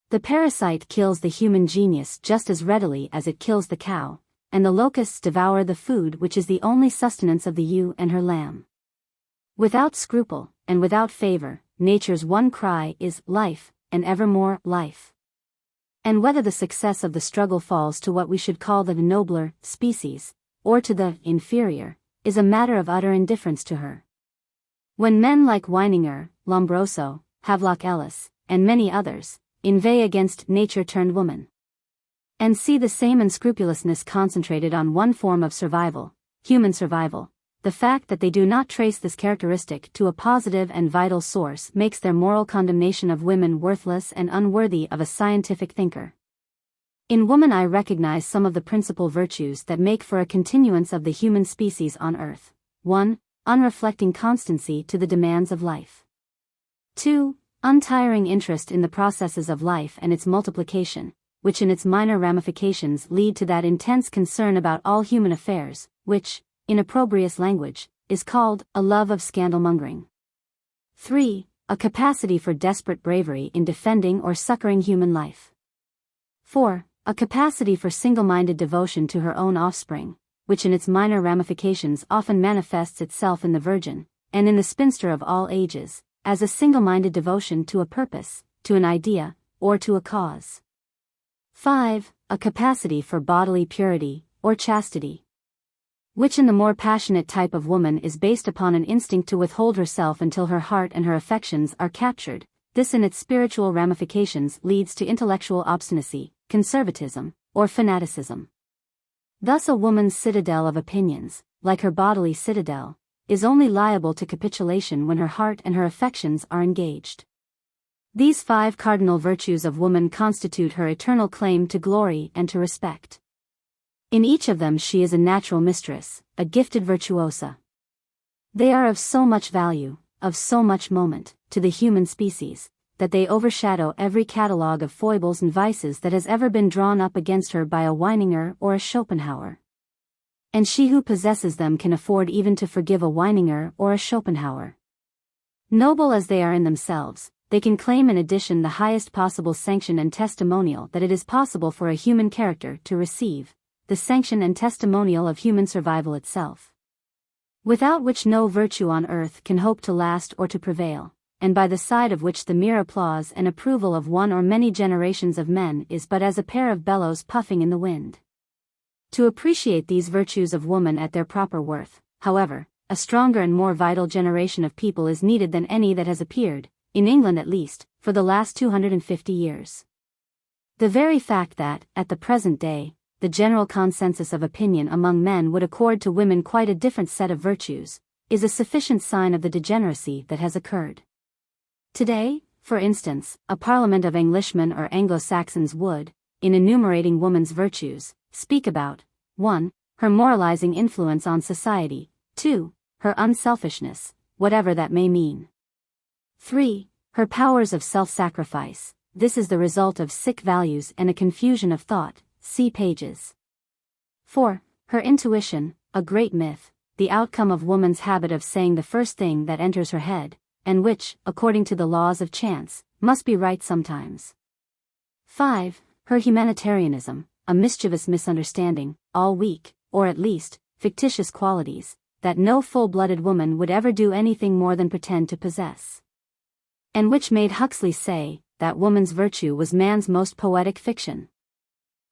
The parasite kills the human genius just as readily as it kills the cow, and the locusts devour the food which is the only sustenance of the ewe and her lamb. Without scruple, and without favor, nature's one cry is life, and evermore life. And whether the success of the struggle falls to what we should call the nobler species, or to the inferior, is a matter of utter indifference to her. When men like Weininger, Lombroso, Havelock Ellis, and many others, inveigh against nature-turned-woman, and see the same unscrupulousness concentrated on one form of survival, human survival, the fact that they do not trace this characteristic to a positive and vital source makes their moral condemnation of women worthless and unworthy of a scientific thinker. In woman I recognize some of the principal virtues that make for a continuance of the human species on Earth. 1. Unreflecting constancy to the demands of life. 2. Untiring interest in the processes of life and its multiplication, which in its minor ramifications lead to that intense concern about all human affairs, which, in opprobrious language, is called a love of scandalmongering. 3. A capacity for desperate bravery in defending or succoring human life. 4. A capacity for single-minded devotion to her own offspring, which in its minor ramifications often manifests itself in the virgin, and in the spinster of all ages, as a single-minded devotion to a purpose, to an idea, or to a cause. 5. A capacity for bodily purity, or chastity, which in the more passionate type of woman is based upon an instinct to withhold herself until her heart and her affections are captured. This in its spiritual ramifications leads to intellectual obstinacy, conservatism, or fanaticism. Thus a woman's citadel of opinions, like her bodily citadel, is only liable to capitulation when her heart and her affections are engaged. These 5 cardinal virtues of woman constitute her eternal claim to glory and to respect. In each of them she is a natural mistress, a gifted virtuosa. They are of so much value, of so much moment, to the human species, that they overshadow every catalogue of foibles and vices that has ever been drawn up against her by a Weininger or a Schopenhauer. And she who possesses them can afford even to forgive a Weininger or a Schopenhauer. Noble as they are in themselves, they can claim in addition the highest possible sanction and testimonial that it is possible for a human character to receive, the sanction and testimonial of human survival itself, without which no virtue on earth can hope to last or to prevail, and by the side of which the mere applause and approval of one or many generations of men is but as a pair of bellows puffing in the wind. To appreciate these virtues of woman at their proper worth, however, a stronger and more vital generation of people is needed than any that has appeared, in England at least, for the last 250 years. The very fact that, at the present day, the general consensus of opinion among men would accord to women quite a different set of virtues, is a sufficient sign of the degeneracy that has occurred. Today, for instance, a parliament of Englishmen or Anglo-Saxons would, in enumerating woman's virtues, speak about 1. Her moralizing influence on society, 2. Her unselfishness, whatever that may mean. 3. Her powers of self-sacrifice. This is the result of sick values and a confusion of thought, see pages. 4. Her intuition, a great myth, the outcome of woman's habit of saying the first thing that enters her head, and which, according to the laws of chance, must be right sometimes. 5. Her humanitarianism, a mischievous misunderstanding, all weak, or at least, fictitious qualities, that no full-blooded woman would ever do anything more than pretend to possess. And which made Huxley say, that woman's virtue was man's most poetic fiction.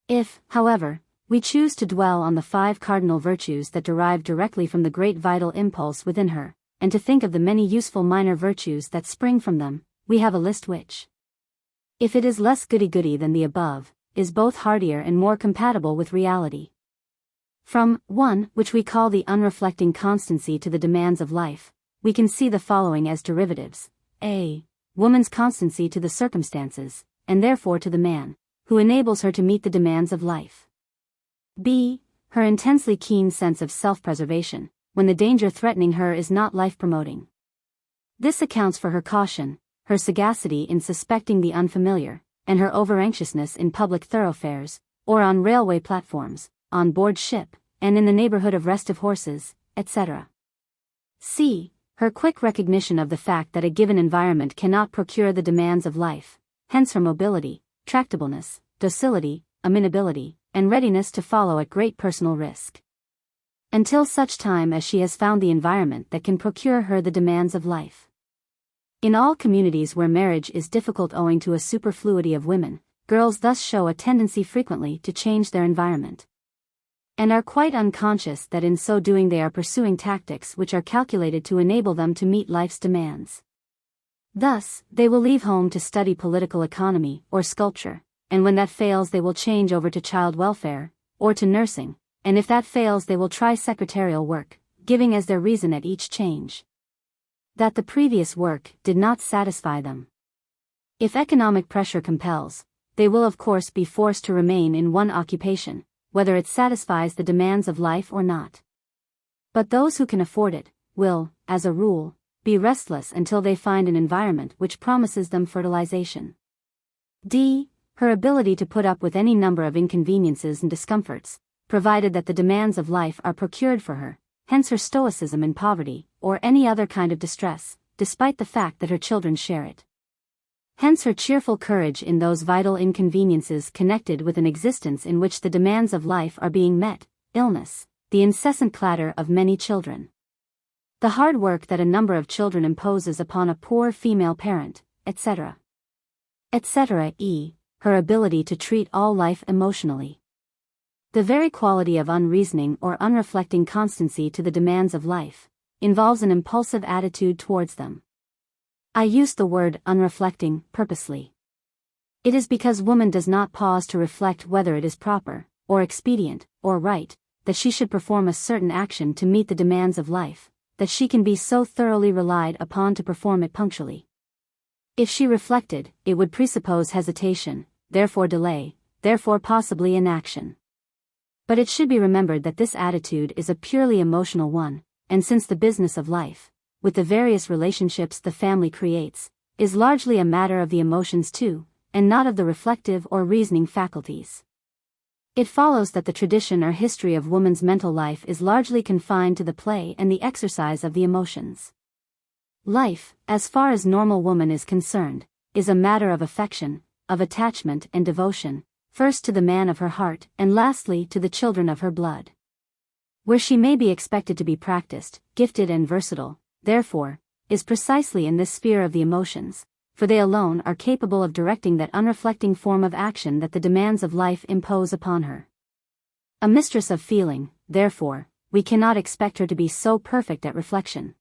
If, however, we choose to dwell on the 5 cardinal virtues that derive directly from the great vital impulse within her, and to think of the many useful minor virtues that spring from them, we have a list which, if it is less goody-goody than the above, is both heartier and more compatible with reality. From 1, which we call the unreflecting constancy to the demands of life, we can see the following as derivatives. A. Woman's constancy to the circumstances, and therefore to the man, who enables her to meet the demands of life. B. Her intensely keen sense of self-preservation, when the danger threatening her is not life-promoting. This accounts for her caution, her sagacity in suspecting the unfamiliar, and her over-anxiousness in public thoroughfares, or on railway platforms, on board ship, and in the neighborhood of restive horses, etc. C. Her quick recognition of the fact that a given environment cannot procure the demands of life, hence her mobility, tractableness, docility, amenability, and readiness to follow at great personal risk. Until such time as she has found the environment that can procure her the demands of life. In all communities where marriage is difficult owing to a superfluity of women, girls thus show a tendency frequently to change their environment, and are quite unconscious that in so doing they are pursuing tactics which are calculated to enable them to meet life's demands. Thus, they will leave home to study political economy or sculpture, and when that fails they will change over to child welfare, or to nursing, and if that fails they will try secretarial work, giving as their reason at each change that the previous work did not satisfy them. If economic pressure compels, they will of course be forced to remain in one occupation, whether it satisfies the demands of life or not. But those who can afford it, will, as a rule, be restless until they find an environment which promises them fertilization. D. Her ability to put up with any number of inconveniences and discomforts, provided that the demands of life are procured for her, hence her stoicism in poverty, or any other kind of distress, despite the fact that her children share it. Hence her cheerful courage in those vital inconveniences connected with an existence in which the demands of life are being met, illness, the incessant clatter of many children, the hard work that a number of children imposes upon a poor female parent, etc. etc. E. Her ability to treat all life emotionally. The very quality of unreasoning or unreflecting constancy to the demands of life involves an impulsive attitude towards them. I use the word unreflecting purposely. It is because woman does not pause to reflect whether it is proper, or expedient, or right, that she should perform a certain action to meet the demands of life, that she can be so thoroughly relied upon to perform it punctually. If she reflected, it would presuppose hesitation, therefore delay, therefore possibly inaction. But it should be remembered that this attitude is a purely emotional one, and since the business of life, with the various relationships the family creates, is largely a matter of the emotions too, and not of the reflective or reasoning faculties, it follows that the tradition or history of woman's mental life is largely confined to the play and the exercise of the emotions. Life, as far as normal woman is concerned, is a matter of affection, of attachment and devotion, first to the man of her heart and lastly to the children of her blood. Where she may be expected to be practiced, gifted and versatile, therefore, is precisely in this sphere of the emotions, for they alone are capable of directing that unreflecting form of action that the demands of life impose upon her. A mistress of feeling, therefore, we cannot expect her to be so perfect at reflection.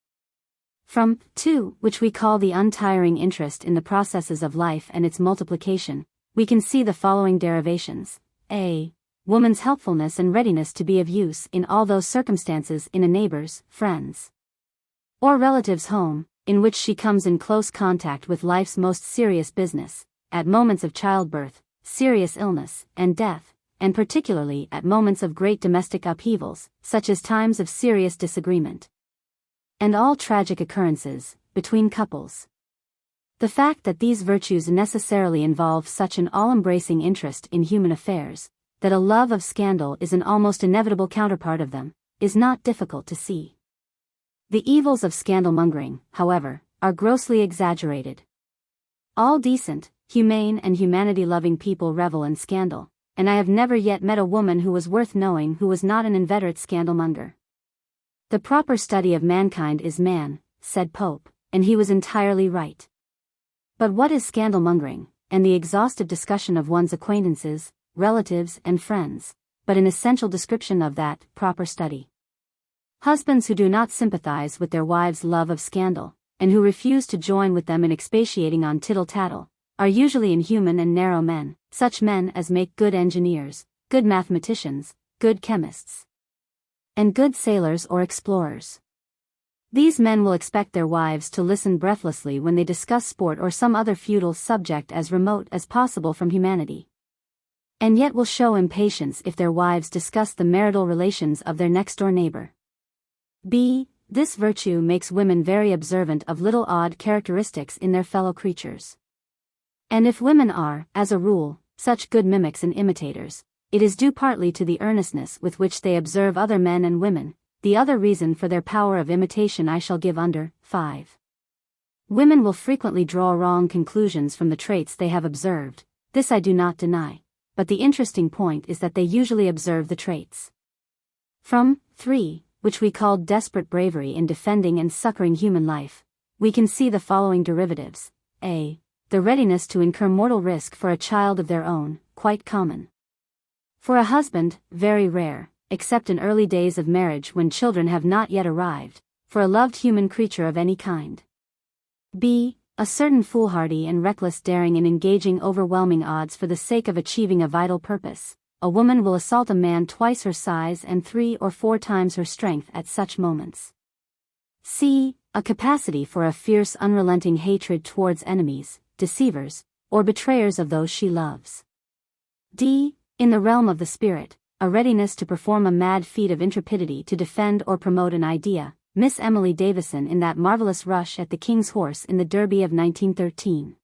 From 2, which we call the untiring interest in the processes of life and its multiplication, we can see the following derivations. A. Woman's helpfulness and readiness to be of use in all those circumstances in a neighbor's, friend's, or relative's home, in which she comes in close contact with life's most serious business, at moments of childbirth, serious illness, and death, and particularly at moments of great domestic upheavals, such as times of serious disagreement, and all tragic occurrences, between couples. The fact that these virtues necessarily involve such an all-embracing interest in human affairs, that a love of scandal is an almost inevitable counterpart of them, is not difficult to see. The evils of scandal-mongering, however, are grossly exaggerated. All decent, humane and humanity-loving people revel in scandal, and I have never yet met a woman who was worth knowing who was not an inveterate scandal-monger. The proper study of mankind is man, said Pope, and he was entirely right. But what is scandal-mongering, and the exhaustive discussion of one's acquaintances, relatives and friends, but an essential description of that proper study? Husbands who do not sympathize with their wives' love of scandal, and who refuse to join with them in expatiating on tittle-tattle, are usually inhuman and narrow men, such men as make good engineers, good mathematicians, good chemists, and good sailors or explorers. These men will expect their wives to listen breathlessly when they discuss sport or some other futile subject as remote as possible from humanity, and yet will show impatience if their wives discuss the marital relations of their next-door neighbor. B. This virtue makes women very observant of little odd characteristics in their fellow creatures. And if women are, as a rule, such good mimics and imitators, it is due partly to the earnestness with which they observe other men and women. The other reason for their power of imitation I shall give under 5. Women will frequently draw wrong conclusions from the traits they have observed, this I do not deny, but the interesting point is that they usually observe the traits. From 3. Which we call desperate bravery in defending and succoring human life, we can see the following derivatives. A. The readiness to incur mortal risk for a child of their own, quite common. For a husband, very rare, except in early days of marriage when children have not yet arrived, for a loved human creature of any kind. B. A certain foolhardy and reckless daring in engaging overwhelming odds for the sake of achieving a vital purpose. A woman will assault a man twice her size and 3 or 4 times her strength at such moments. C. A capacity for a fierce unrelenting hatred towards enemies, deceivers, or betrayers of those she loves. D. In the realm of the spirit, a readiness to perform a mad feat of intrepidity to defend or promote an idea. Miss Emily Davison in that marvelous rush at the King's Horse in the Derby of 1913.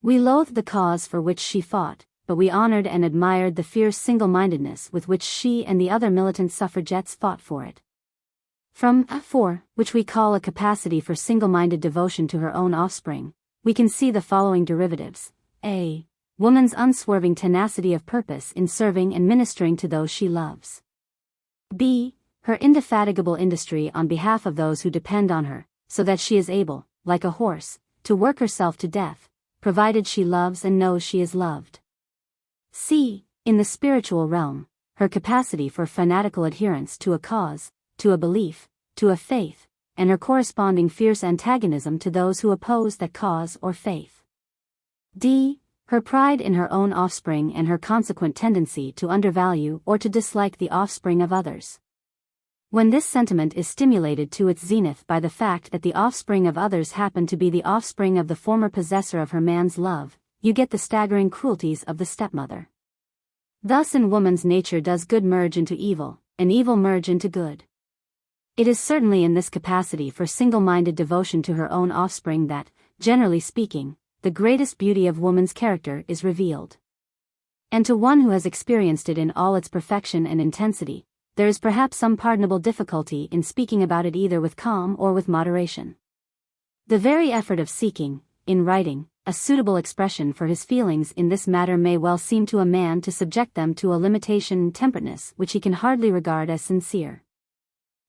We loathed the cause for which she fought, but we honored and admired the fierce single-mindedness with which she and the other militant suffragettes fought for it. From 4, which we call a capacity for single-minded devotion to her own offspring, we can see the following derivatives. A. Woman's unswerving tenacity of purpose in serving and ministering to those she loves. B. Her indefatigable industry on behalf of those who depend on her, so that she is able, like a horse, to work herself to death, provided she loves and knows she is loved. C. In the spiritual realm, her capacity for fanatical adherence to a cause, to a belief, to a faith, and her corresponding fierce antagonism to those who oppose that cause or faith. D. Her pride in her own offspring and her consequent tendency to undervalue or to dislike the offspring of others. When this sentiment is stimulated to its zenith by the fact that the offspring of others happen to be the offspring of the former possessor of her man's love, you get the staggering cruelties of the stepmother. Thus in woman's nature does good merge into evil, and evil merge into good. It is certainly in this capacity for single-minded devotion to her own offspring that, generally speaking, the greatest beauty of woman's character is revealed. And to one who has experienced it in all its perfection and intensity, there is perhaps some pardonable difficulty in speaking about it either with calm or with moderation. The very effort of seeking, in writing, a suitable expression for his feelings in this matter may well seem to a man to subject them to a limitation and temperateness which he can hardly regard as sincere.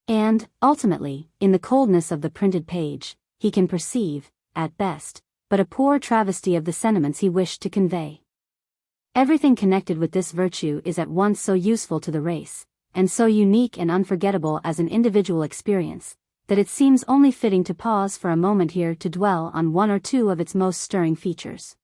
And, ultimately, in the coldness of the printed page, he can perceive, at best, but a poor travesty of the sentiments he wished to convey. Everything connected with this virtue is at once so useful to the race, and so unique and unforgettable as an individual experience, that it seems only fitting to pause for a moment here to dwell on one or two of its most stirring features.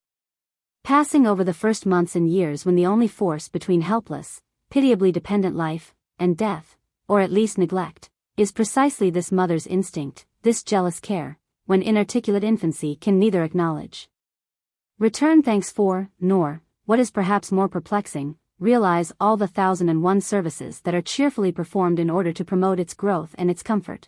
Passing over the first months and years when the only force between helpless, pitiably dependent life, and death, or at least neglect, is precisely this mother's instinct, this jealous care, when inarticulate infancy can neither acknowledge, return thanks for, nor, what is perhaps more perplexing, realize all the 1,001 services that are cheerfully performed in order to promote its growth and its comfort.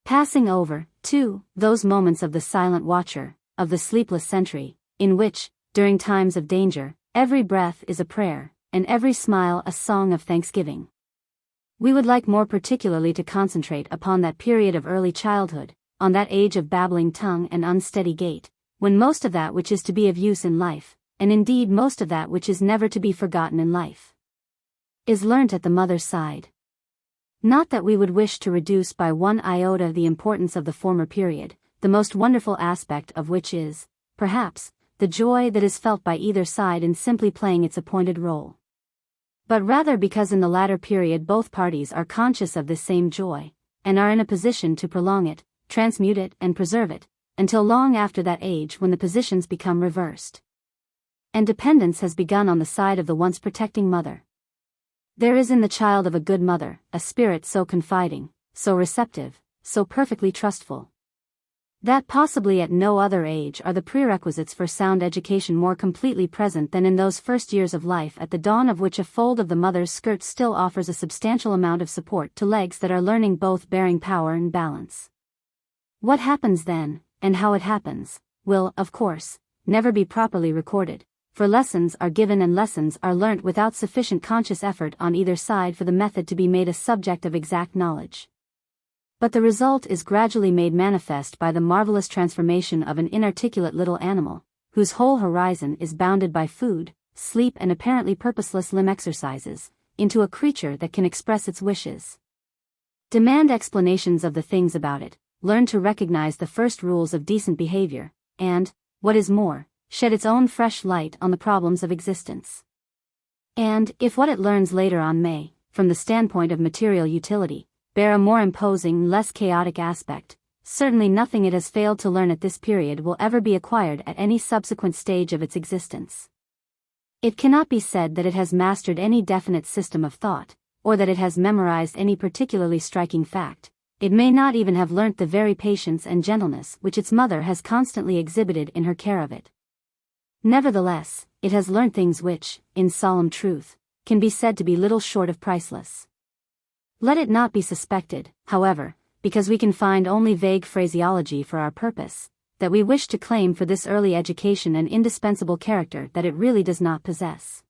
Passing over, too, those moments of the silent watcher, of the sleepless sentry, in which, during times of danger, every breath is a prayer, and every smile a song of thanksgiving. We would like more particularly to concentrate upon that period of early childhood, on that age of babbling tongue and unsteady gait, when most of that which is to be of use in life, and indeed most of that which is never to be forgotten in life, is learnt at the mother's side. Not that we would wish to reduce by one iota the importance of the former period, the most wonderful aspect of which is, perhaps, the joy that is felt by either side in simply playing its appointed role. But rather because in the latter period both parties are conscious of this same joy, and are in a position to prolong it, transmute it and preserve it, until long after that age when the positions become reversed, and dependence has begun on the side of the once protecting mother. There is in the child of a good mother, a spirit so confiding, so receptive, so perfectly trustful, that possibly at no other age are the prerequisites for sound education more completely present than in those first years of life, at the dawn of which a fold of the mother's skirt still offers a substantial amount of support to legs that are learning both bearing power and balance. What happens then, and how it happens, will, of course, never be properly recorded, for lessons are given and lessons are learnt without sufficient conscious effort on either side for the method to be made a subject of exact knowledge. But the result is gradually made manifest by the marvelous transformation of an inarticulate little animal, whose whole horizon is bounded by food, sleep and apparently purposeless limb exercises, into a creature that can express its wishes, demand explanations of the things about it, learn to recognize the first rules of decent behavior, and, what is more, shed its own fresh light on the problems of existence. And, if what it learns later on may, from the standpoint of material utility, bear a more imposing, less chaotic aspect, certainly nothing it has failed to learn at this period will ever be acquired at any subsequent stage of its existence. It cannot be said that it has mastered any definite system of thought, or that it has memorized any particularly striking fact. It may not even have learnt the very patience and gentleness which its mother has constantly exhibited in her care of it. Nevertheless, it has learnt things which, in solemn truth, can be said to be little short of priceless. Let it not be suspected, however, because we can find only vague phraseology for our purpose, that we wish to claim for this early education an indispensable character that it really does not possess.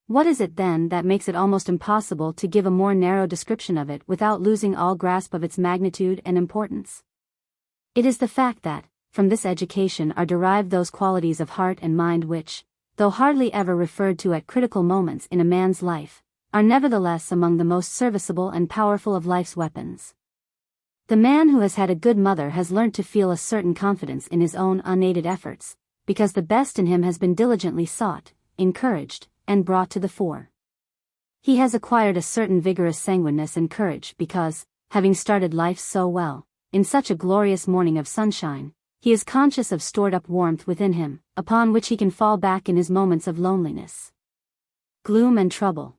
What is it then that makes it almost impossible to give a more narrow description of it without losing all grasp of its magnitude and importance? It is the fact that, from this education are derived those qualities of heart and mind which, though hardly ever referred to at critical moments in a man's life, are nevertheless among the most serviceable and powerful of life's weapons. The man who has had a good mother has learnt to feel a certain confidence in his own unaided efforts, because the best in him has been diligently sought, encouraged, and brought to the fore. He has acquired a certain vigorous sanguineness and courage because, having started life so well, in such a glorious morning of sunshine, he is conscious of stored-up warmth within him, upon which he can fall back in his moments of loneliness, gloom and trouble.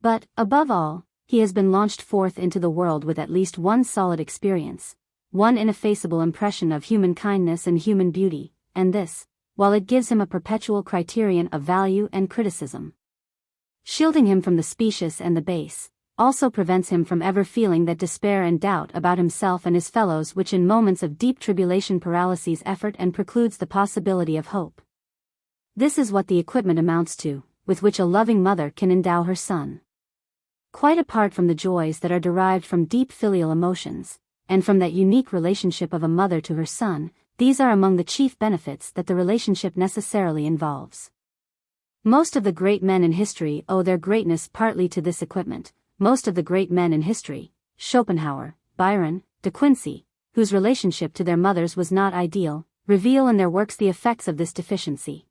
But, above all, he has been launched forth into the world with at least one solid experience, one ineffaceable impression of human kindness and human beauty, and this, while it gives him a perpetual criterion of value and criticism, shielding him from the specious and the base, also prevents him from ever feeling that despair and doubt about himself and his fellows which in moments of deep tribulation paralyses effort and precludes the possibility of hope. This is what the equipment amounts to, with which a loving mother can endow her son. Quite apart from the joys that are derived from deep filial emotions, and from that unique relationship of a mother to her son, these are among the chief benefits that the relationship necessarily involves. Most of the great men in history owe their greatness partly to this equipment. Most of the great men in history, Schopenhauer, Byron, De Quincey, whose relationship to their mothers was not ideal, reveal in their works the effects of this deficiency.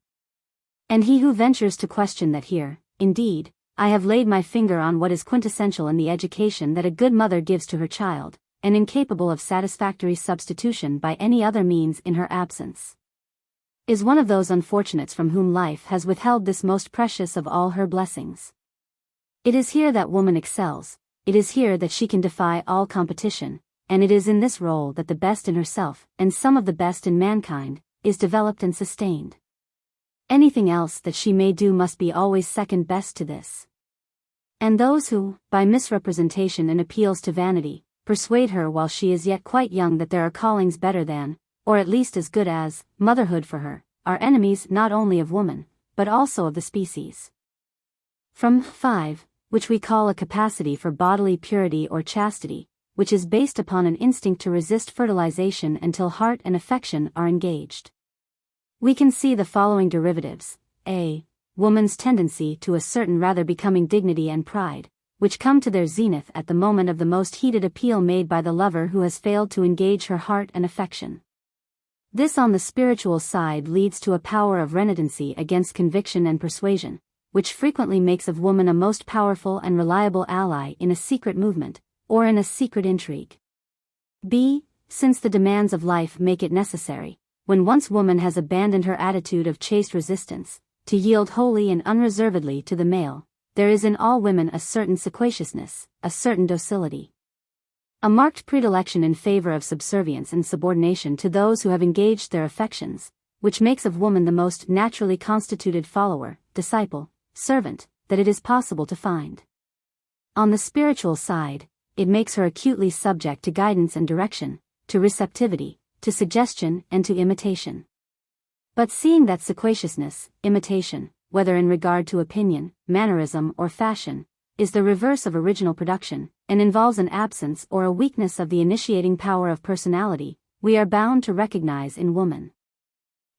And he who ventures to question that here, indeed, I have laid my finger on what is quintessential in the education that a good mother gives to her child, and incapable of satisfactory substitution by any other means in her absence, is one of those unfortunates from whom life has withheld this most precious of all her blessings. It is here that woman excels, it is here that she can defy all competition, and it is in this role that the best in herself, and some of the best in mankind, is developed and sustained. Anything else that she may do must be always second best to this. And those who, by misrepresentation and appeals to vanity, persuade her while she is yet quite young that there are callings better than, or at least as good as, motherhood for her, are enemies not only of woman, but also of the species. From V, which we call a capacity for bodily purity or chastity, which is based upon an instinct to resist fertilization until heart and affection are engaged. We can see the following derivatives: a. Woman's tendency to a certain rather becoming dignity and pride, which come to their zenith at the moment of the most heated appeal made by the lover who has failed to engage her heart and affection. This on the spiritual side leads to a power of renitency against conviction and persuasion, which frequently makes of woman a most powerful and reliable ally in a secret movement, or in a secret intrigue. b. Since the demands of life make it necessary, when once woman has abandoned her attitude of chaste resistance, to yield wholly and unreservedly to the male, there is in all women a certain sequaciousness, a certain docility, a marked predilection in favor of subservience and subordination to those who have engaged their affections, which makes of woman the most naturally constituted follower, disciple, servant, that it is possible to find. On the spiritual side, it makes her acutely subject to guidance and direction, to receptivity, to suggestion and to imitation. But seeing that sequaciousness, imitation, whether in regard to opinion, mannerism or fashion, is the reverse of original production, and involves an absence or a weakness of the initiating power of personality, we are bound to recognize in woman,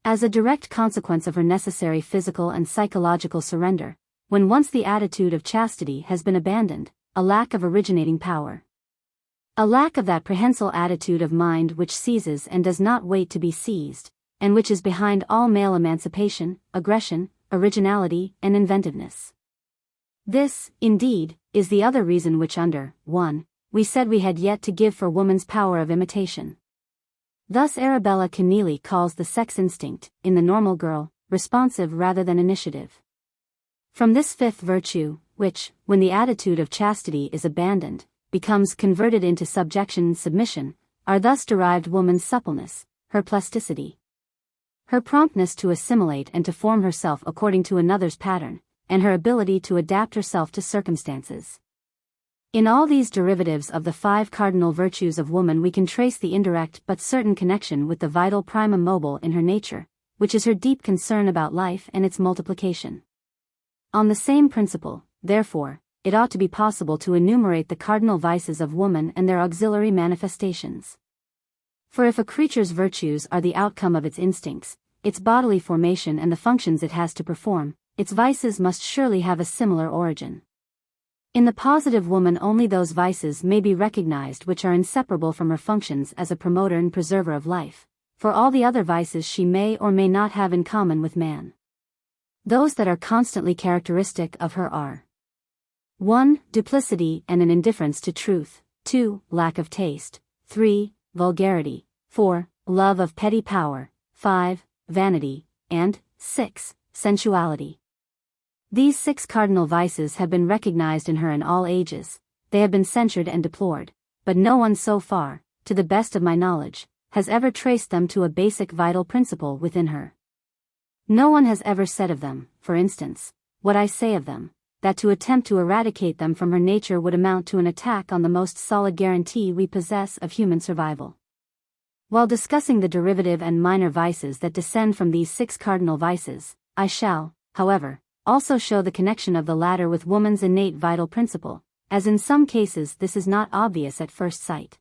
as a direct consequence of her necessary physical and psychological surrender, when once the attitude of chastity has been abandoned, a lack of originating power. A lack of that prehensile attitude of mind which seizes and does not wait to be seized, and which is behind all male emancipation, aggression, originality, and inventiveness. This, indeed, is the other reason which under 1, we said we had yet to give for woman's power of imitation. Thus Arabella Keneally calls the sex instinct, in the normal girl, responsive rather than initiative. From this fifth virtue, which, when the attitude of chastity is abandoned, becomes converted into subjection and submission, are thus derived woman's suppleness, her plasticity, her promptness to assimilate and to form herself according to another's pattern, and her ability to adapt herself to circumstances. In all these derivatives of the 5 cardinal virtues of woman we can trace the indirect but certain connection with the vital primum mobile in her nature, which is her deep concern about life and its multiplication. On the same principle, therefore, it ought to be possible to enumerate the cardinal vices of woman and their auxiliary manifestations. For if a creature's virtues are the outcome of its instincts, its bodily formation and the functions it has to perform, its vices must surely have a similar origin. In the positive woman only those vices may be recognized which are inseparable from her functions as a promoter and preserver of life, for all the other vices she may or may not have in common with man. Those that are constantly characteristic of her are: 1. Duplicity and an indifference to truth, 2. Lack of taste, 3. Vulgarity, 4. Love of petty power, 5. Vanity, and 6. Sensuality. These 6 cardinal vices have been recognized in her in all ages, they have been censured and deplored, but no one so far, to the best of my knowledge, has ever traced them to a basic vital principle within her. No one has ever said of them, for instance, what I say of them, that to attempt to eradicate them from her nature would amount to an attack on the most solid guarantee we possess of human survival. While discussing the derivative and minor vices that descend from these 6 cardinal vices, I shall, however, also show the connection of the latter with woman's innate vital principle, as in some cases this is not obvious at first sight.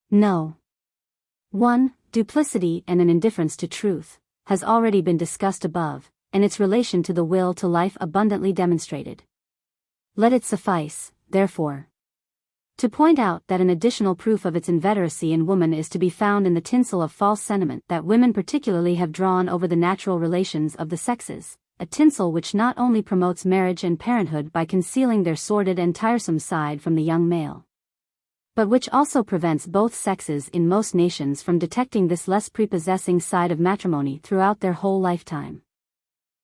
No. 1. Duplicity and an indifference to truth has already been discussed above, and its relation to the will to life abundantly demonstrated. Let it suffice, therefore, to point out that an additional proof of its inveteracy in woman is to be found in the tinsel of false sentiment that women particularly have drawn over the natural relations of the sexes, a tinsel which not only promotes marriage and parenthood by concealing their sordid and tiresome side from the young male, but which also prevents both sexes in most nations from detecting this less prepossessing side of matrimony throughout their whole lifetime.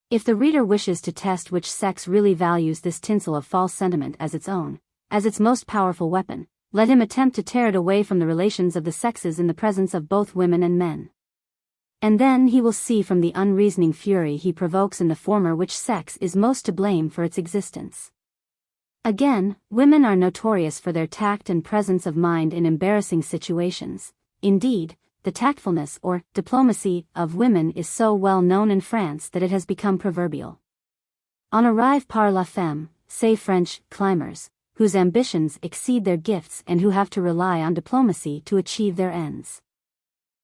If the reader wishes to test which sex really values this tinsel of false sentiment as its own, as its most powerful weapon, let him attempt to tear it away from the relations of the sexes in the presence of both women and men. And then he will see from the unreasoning fury he provokes in the former which sex is most to blame for its existence. Again, women are notorious for their tact and presence of mind in embarrassing situations. Indeed, the tactfulness or diplomacy of women is so well known in France that it has become proverbial. On arrive par la femme, say French climbers, whose ambitions exceed their gifts and who have to rely on diplomacy to achieve their ends.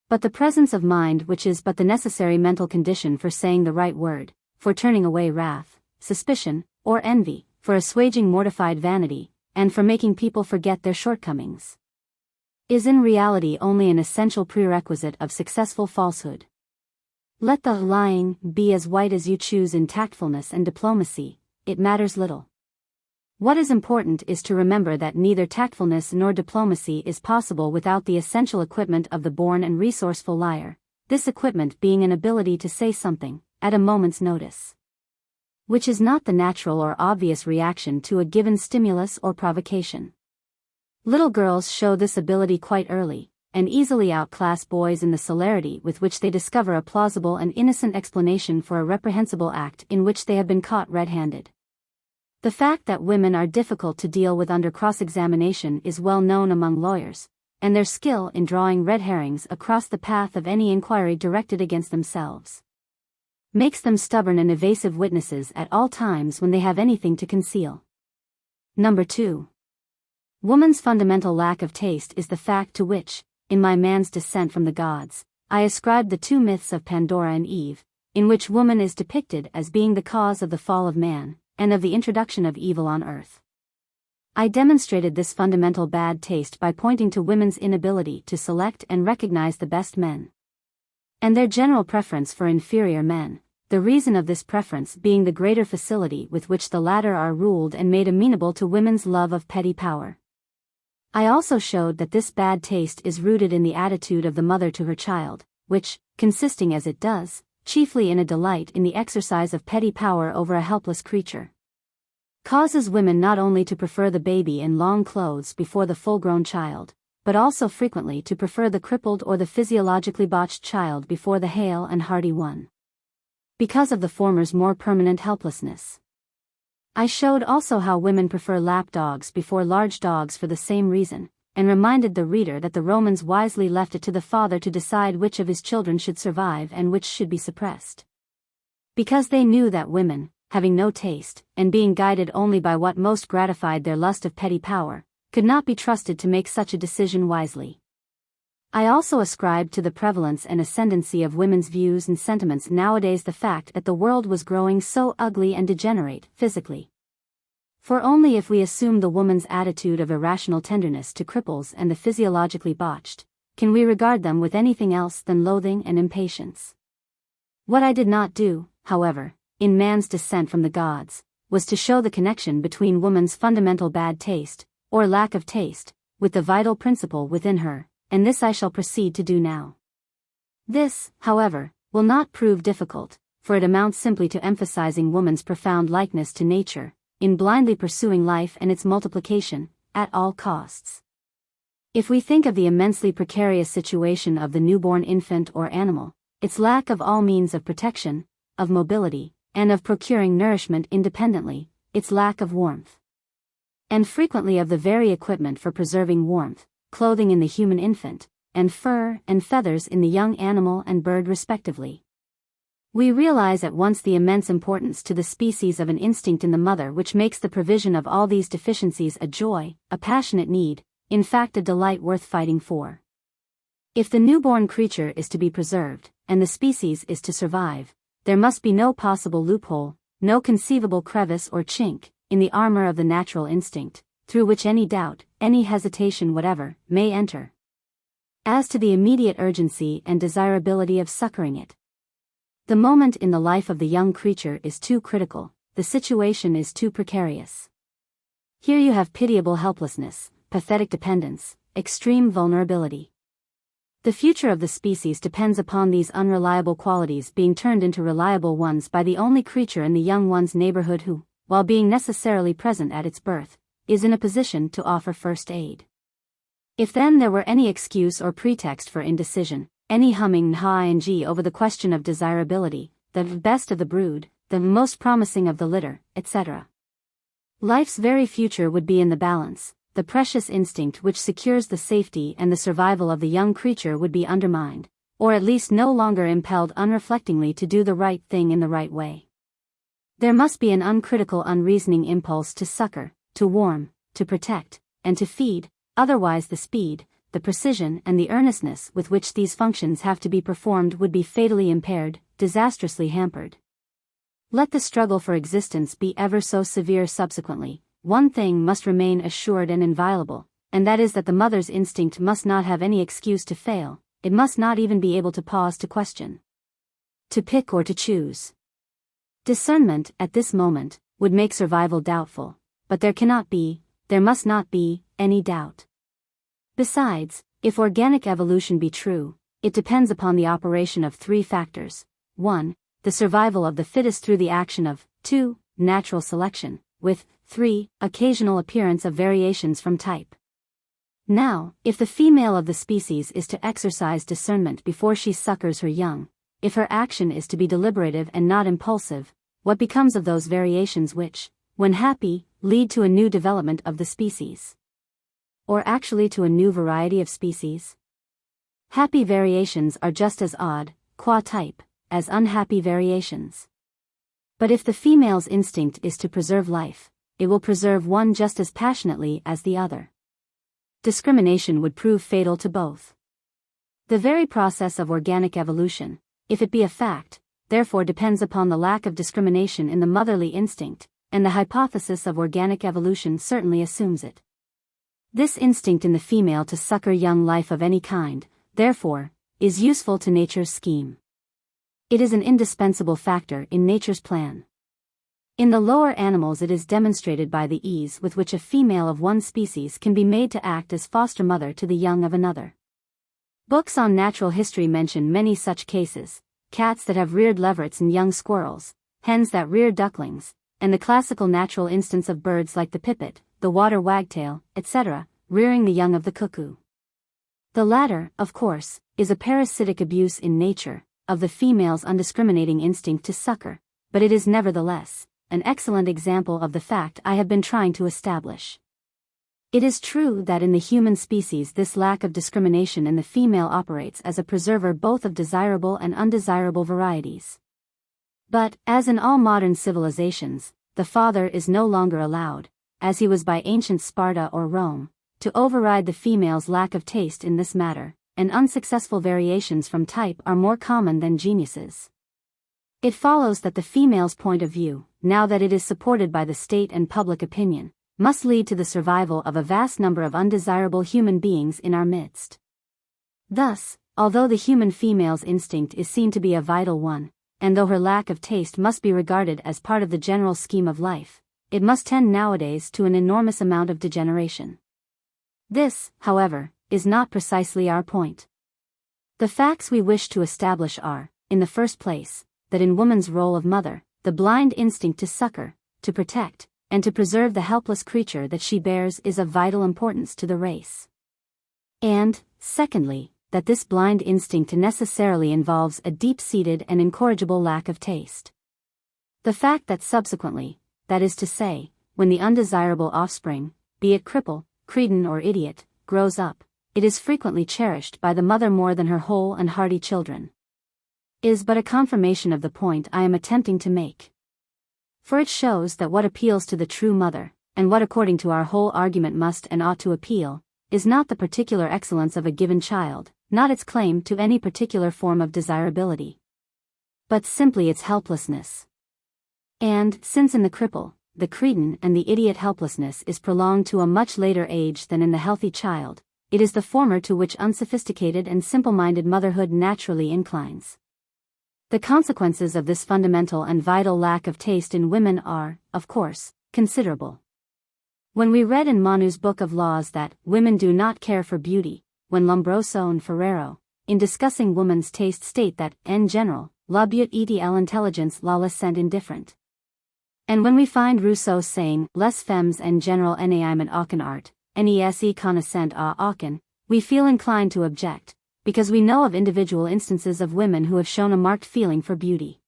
But the presence of mind, which is but the necessary mental condition for saying the right word, for turning away wrath, suspicion, or envy, for assuaging mortified vanity, and for making people forget their shortcomings, is in reality only an essential prerequisite of successful falsehood. Let the lying be as white as you choose in tactfulness and diplomacy, it matters little. What is important is to remember that neither tactfulness nor diplomacy is possible without the essential equipment of the born and resourceful liar, this equipment being an ability to say something, at a moment's notice, which is not the natural or obvious reaction to a given stimulus or provocation. Little girls show this ability quite early, and easily outclass boys in the celerity with which they discover a plausible and innocent explanation for a reprehensible act in which they have been caught red-handed. The fact that women are difficult to deal with under cross-examination is well known among lawyers, and their skill in drawing red herrings across the path of any inquiry directed against themselves makes them stubborn and evasive witnesses at all times when they have anything to conceal. Number 2. Woman's fundamental lack of taste is the fact to which, in my Man's Descent from the Gods, I ascribed the two myths of Pandora and Eve, in which woman is depicted as being the cause of the fall of man, and of the introduction of evil on earth. I demonstrated this fundamental bad taste by pointing to women's inability to select and recognize the best men, and their general preference for inferior men, the reason of this preference being the greater facility with which the latter are ruled and made amenable to women's love of petty power. I also showed that this bad taste is rooted in the attitude of the mother to her child, which, consisting as it does, chiefly in a delight in the exercise of petty power over a helpless creature, causes women not only to prefer the baby in long clothes before the full-grown child, but also frequently to prefer the crippled or the physiologically botched child before the hale and hearty one, because of the former's more permanent helplessness. I showed also how women prefer lap dogs before large dogs for the same reason, and reminded the reader that the Romans wisely left it to the father to decide which of his children should survive and which should be suppressed, because they knew that women, having no taste, and being guided only by what most gratified their lust of petty power, could not be trusted to make such a decision wisely. I also ascribed to the prevalence and ascendancy of women's views and sentiments nowadays the fact that the world was growing so ugly and degenerate physically. For only if we assume the woman's attitude of irrational tenderness to cripples and the physiologically botched, can we regard them with anything else than loathing and impatience. What I did not do, however, in Man's Descent from the Gods, was to show the connection between woman's fundamental bad taste, or lack of taste, with the vital principle within her, and this I shall proceed to do now. This, however, will not prove difficult, for it amounts simply to emphasizing woman's profound likeness to nature, in blindly pursuing life and its multiplication, at all costs. If we think of the immensely precarious situation of the newborn infant or animal, its lack of all means of protection, of mobility, and of procuring nourishment independently, its lack of warmth, and frequently of the very equipment for preserving warmth, clothing in the human infant, and fur and feathers in the young animal and bird respectively, we realize at once the immense importance to the species of an instinct in the mother which makes the provision of all these deficiencies a joy, a passionate need, in fact a delight worth fighting for. If the newborn creature is to be preserved, and the species is to survive, there must be no possible loophole, no conceivable crevice or chink, in the armor of the natural instinct, through which any doubt, any hesitation whatever, may enter, as to the immediate urgency and desirability of succoring it. The moment in the life of the young creature is too critical, the situation is too precarious. Here you have pitiable helplessness, pathetic dependence, extreme vulnerability. The future of the species depends upon these unreliable qualities being turned into reliable ones by the only creature in the young one's neighborhood who, while being necessarily present at its birth, is in a position to offer first aid. If then there were any excuse or pretext for indecision, any humming ha-ing over the question of desirability, the best of the brood, the most promising of the litter, etc., life's very future would be in the balance. The precious instinct which secures the safety and the survival of the young creature would be undermined, or at least no longer impelled unreflectingly to do the right thing in the right way. There must be an uncritical, unreasoning impulse to succor, to warm, to protect, and to feed, otherwise the speed, the precision and the earnestness with which these functions have to be performed would be fatally impaired, disastrously hampered. Let the struggle for existence be ever so severe subsequently, one thing must remain assured and inviolable, and that is that the mother's instinct must not have any excuse to fail, it must not even be able to pause to question, to pick or to choose. Discernment, at this moment, would make survival doubtful, but there must not be, any doubt. Besides, if organic evolution be true, it depends upon the operation of three factors: 1. The survival of the fittest through the action of 2. Natural selection, with 3. Occasional appearance of variations from type. Now, if the female of the species is to exercise discernment before she succors her young, if her action is to be deliberative and not impulsive, what becomes of those variations which, when happy, lead to a new development of the species? Or actually to a new variety of species? Happy variations are just as odd, qua type, as unhappy variations. But if the female's instinct is to preserve life, it will preserve one just as passionately as the other. Discrimination would prove fatal to both. The very process of organic evolution, if it be a fact, therefore depends upon the lack of discrimination in the motherly instinct, and the hypothesis of organic evolution certainly assumes it. This instinct in the female to succor young life of any kind, therefore, is useful to nature's scheme. It is an indispensable factor in nature's plan. In the lower animals it is demonstrated by the ease with which a female of one species can be made to act as foster mother to the young of another. Books on natural history mention many such cases: cats that have reared leverets and young squirrels, hens that rear ducklings, and the classical natural instance of birds like the pipit, the water wagtail, etc., rearing the young of the cuckoo. The latter, of course, is a parasitic abuse in nature of the female's undiscriminating instinct to succor, but it is nevertheless an excellent example of the fact I have been trying to establish. It is true that in the human species this lack of discrimination in the female operates as a preserver both of desirable and undesirable varieties. But, as in all modern civilizations, the father is no longer allowed, as he was by ancient Sparta or Rome, to override the female's lack of taste in this matter, and unsuccessful variations from type are more common than geniuses. It follows that the female's point of view, now that it is supported by the state and public opinion, must lead to the survival of a vast number of undesirable human beings in our midst. Thus, although the human female's instinct is seen to be a vital one, and though her lack of taste must be regarded as part of the general scheme of life, it must tend nowadays to an enormous amount of degeneration. This, however, is not precisely our point. The facts we wish to establish are, in the first place, that in woman's role of mother, the blind instinct to succor, to protect, and to preserve the helpless creature that she bears is of vital importance to the race. And, secondly, that this blind instinct necessarily involves a deep-seated and incorrigible lack of taste. The fact that subsequently, that is to say, when the undesirable offspring, be it cripple, cretin or idiot, grows up, it is frequently cherished by the mother more than her whole and hearty children, is but a confirmation of the point I am attempting to make. For it shows that what appeals to the true mother, and what according to our whole argument must and ought to appeal, is not the particular excellence of a given child, not its claim to any particular form of desirability, but simply its helplessness. And, since in the cripple, the cretin and the idiot helplessness is prolonged to a much later age than in the healthy child, it is the former to which unsophisticated and simple-minded motherhood naturally inclines. The consequences of this fundamental and vital lack of taste in women are, of course, considerable. When we read in Manu's Book of Laws that women do not care for beauty, when Lombroso and Ferrero, in discussing woman's taste, state that, en general, la beauté et l'intelligence la laissent indifferent. And when we find Rousseau saying, les femmes en general n'aiment aucun art, ne connaissent à aucun, we feel inclined to object, because we know of individual instances of women who have shown a marked feeling for beauty.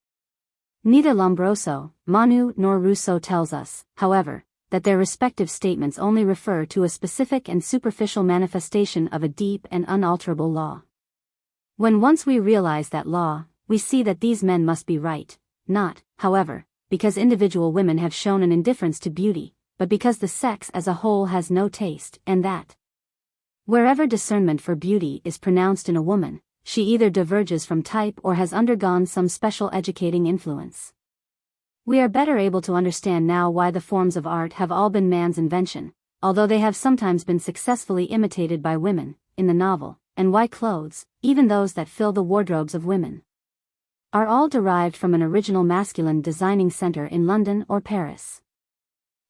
Neither Lombroso, Manu nor Rousseau tells us, however, that their respective statements only refer to a specific and superficial manifestation of a deep and unalterable law. When once we realize that law, we see that these men must be right, not, however, because individual women have shown an indifference to beauty, but because the sex as a whole has no taste, and that wherever discernment for beauty is pronounced in a woman, she either diverges from type or has undergone some special educating influence. We are better able to understand now why the forms of art have all been man's invention, although they have sometimes been successfully imitated by women, in the novel, and why clothes, even those that fill the wardrobes of women, are all derived from an original masculine designing center in London or Paris.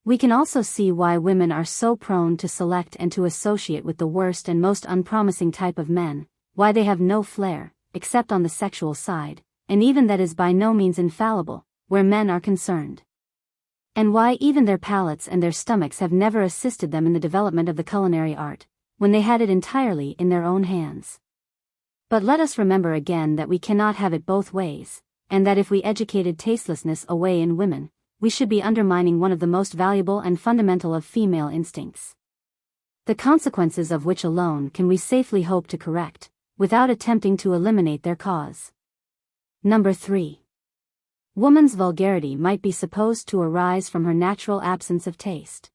We can also see why women are so prone to select and to associate with the worst and most unpromising type of men, why they have no flair, except on the sexual side, and even that is by no means infallible, where men are concerned. And why even their palates and their stomachs have never assisted them in the development of the culinary art, when they had it entirely in their own hands. But let us remember again that we cannot have it both ways, and that if we educated tastelessness away in women, we should be undermining one of the most valuable and fundamental of female instincts, the consequences of which alone can we safely hope to correct, without attempting to eliminate their cause. Number 3. Woman's vulgarity might be supposed to arise from her natural absence of taste.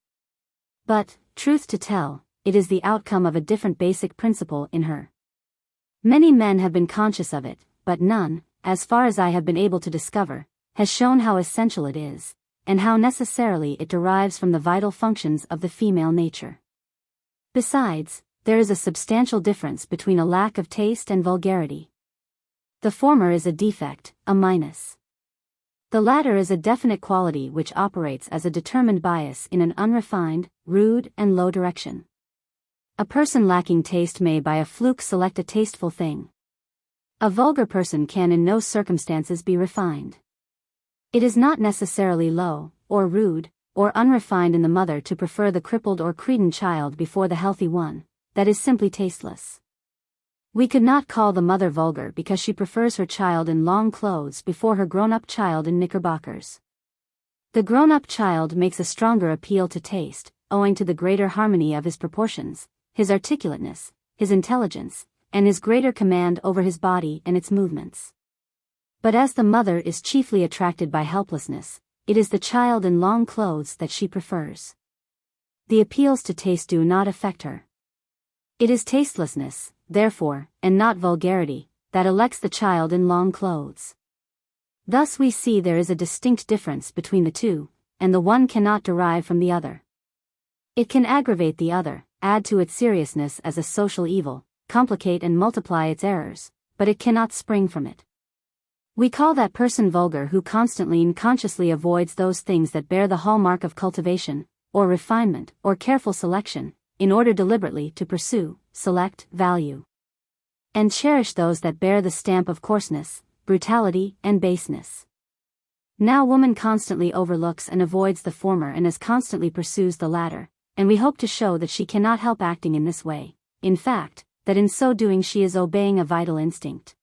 But, truth to tell, it is the outcome of a different basic principle in her. Many men have been conscious of it, but none, as far as I have been able to discover, has shown how essential it is, and how necessarily it derives from the vital functions of the female nature. Besides, there is a substantial difference between a lack of taste and vulgarity. The former is a defect, a minus. The latter is a definite quality which operates as a determined bias in an unrefined, rude, and low direction. A person lacking taste may by a fluke select a tasteful thing. A vulgar person can in no circumstances be refined. It is not necessarily low, or rude, or unrefined in the mother to prefer the crippled or cretin child before the healthy one, that is simply tasteless. We could not call the mother vulgar because she prefers her child in long clothes before her grown-up child in knickerbockers. The grown-up child makes a stronger appeal to taste, owing to the greater harmony of his proportions, his articulateness, his intelligence, and his greater command over his body and its movements. But as the mother is chiefly attracted by helplessness, it is the child in long clothes that she prefers. The appeals to taste do not affect her. It is tastelessness, therefore, and not vulgarity, that elects the child in long clothes. Thus we see there is a distinct difference between the two, and the one cannot derive from the other. It can aggravate the other, add to its seriousness as a social evil, complicate and multiply its errors, but it cannot spring from it. We call that person vulgar who constantly and consciously avoids those things that bear the hallmark of cultivation, or refinement, or careful selection, in order deliberately to pursue, select, value, and cherish those that bear the stamp of coarseness, brutality, and baseness. Now woman constantly overlooks and avoids the former and as constantly pursues the latter, and we hope to show that she cannot help acting in this way, in fact, that in so doing she is obeying a vital instinct.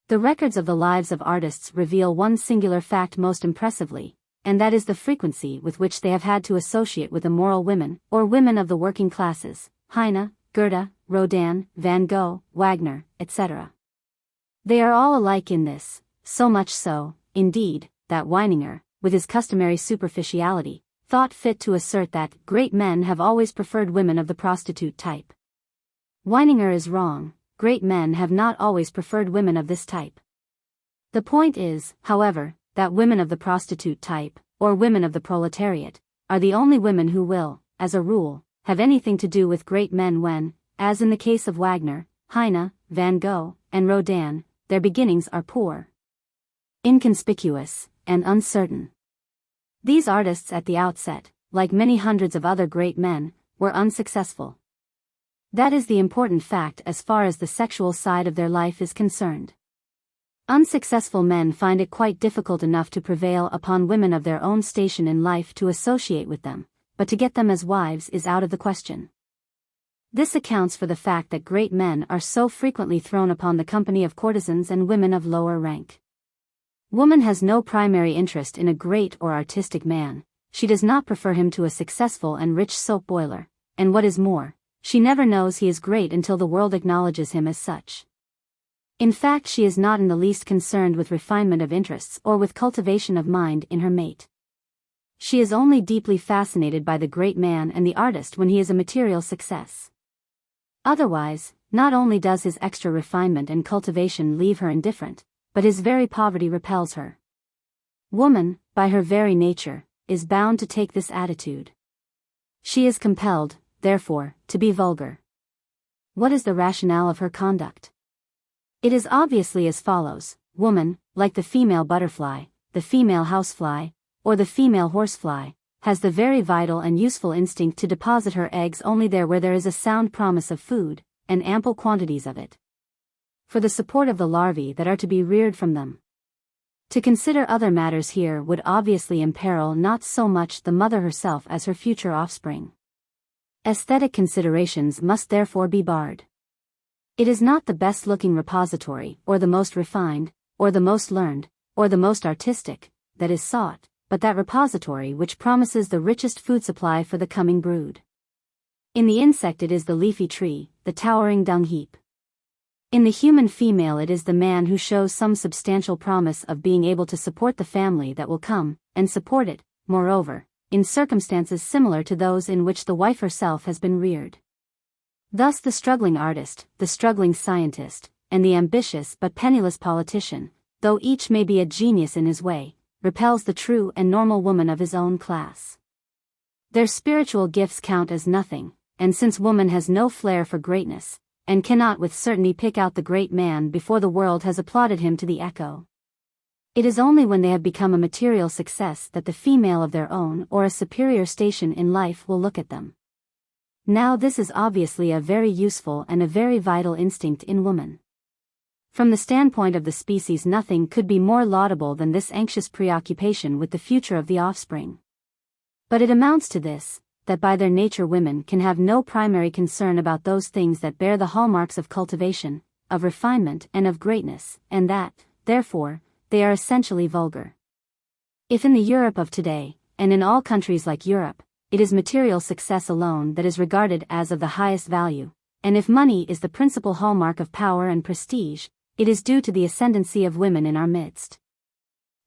The records of the lives of artists reveal one singular fact most impressively, and that is the frequency with which they have had to associate with immoral women, or women of the working classes, Heine, Goethe, Rodin, Van Gogh, Wagner, etc. They are all alike in this, so much so, indeed, that Weininger, with his customary superficiality, thought fit to assert that great men have always preferred women of the prostitute type. Weininger is wrong. Great men have not always preferred women of this type. The point is, however, that women of the prostitute type, or women of the proletariat, are the only women who will, as a rule, have anything to do with great men when, as in the case of Wagner, Heine, Van Gogh, and Rodin, their beginnings are poor, inconspicuous, and uncertain. These artists at the outset, like many hundreds of other great men, were unsuccessful. That is the important fact as far as the sexual side of their life is concerned. Unsuccessful men find it quite difficult enough to prevail upon women of their own station in life to associate with them, but to get them as wives is out of the question. This accounts for the fact that great men are so frequently thrown upon the company of courtesans and women of lower rank. Woman has no primary interest in a great or artistic man, she does not prefer him to a successful and rich soap boiler, and what is more, she never knows he is great until the world acknowledges him as such. In fact, she is not in the least concerned with refinement of interests or with cultivation of mind in her mate. She is only deeply fascinated by the great man and the artist when he is a material success. Otherwise, not only does his extra refinement and cultivation leave her indifferent, but his very poverty repels her. Woman, by her very nature, is bound to take this attitude. She is compelled, therefore, to be vulgar. What is the rationale of her conduct? It is obviously as follows: woman, like the female butterfly, the female housefly, or the female horsefly, has the very vital and useful instinct to deposit her eggs only there where there is a sound promise of food, and ample quantities of it, for the support of the larvae that are to be reared from them. To consider other matters here would obviously imperil not so much the mother herself as her future offspring. Aesthetic considerations must therefore be barred. It is not the best-looking repository, or the most refined, or the most learned, or the most artistic, that is sought, but that repository which promises the richest food supply for the coming brood. In the insect it is the leafy tree, the towering dung heap. In the human female it is the man who shows some substantial promise of being able to support the family that will come, and support it, moreover, in circumstances similar to those in which the wife herself has been reared. Thus the struggling artist, the struggling scientist, and the ambitious but penniless politician, though each may be a genius in his way, repels the true and normal woman of his own class. Their spiritual gifts count as nothing, and since woman has no flair for greatness, and cannot with certainty pick out the great man before the world has applauded him to the echo, it is only when they have become a material success that the female of their own or a superior station in life will look at them. Now this is obviously a very useful and a very vital instinct in woman. From the standpoint of the species, nothing could be more laudable than this anxious preoccupation with the future of the offspring. But it amounts to this, that by their nature women can have no primary concern about those things that bear the hallmarks of cultivation, of refinement and of greatness, and that, therefore, they are essentially vulgar. If in the Europe of today, and in all countries like Europe, it is material success alone that is regarded as of the highest value, and if money is the principal hallmark of power and prestige, it is due to the ascendancy of women in our midst.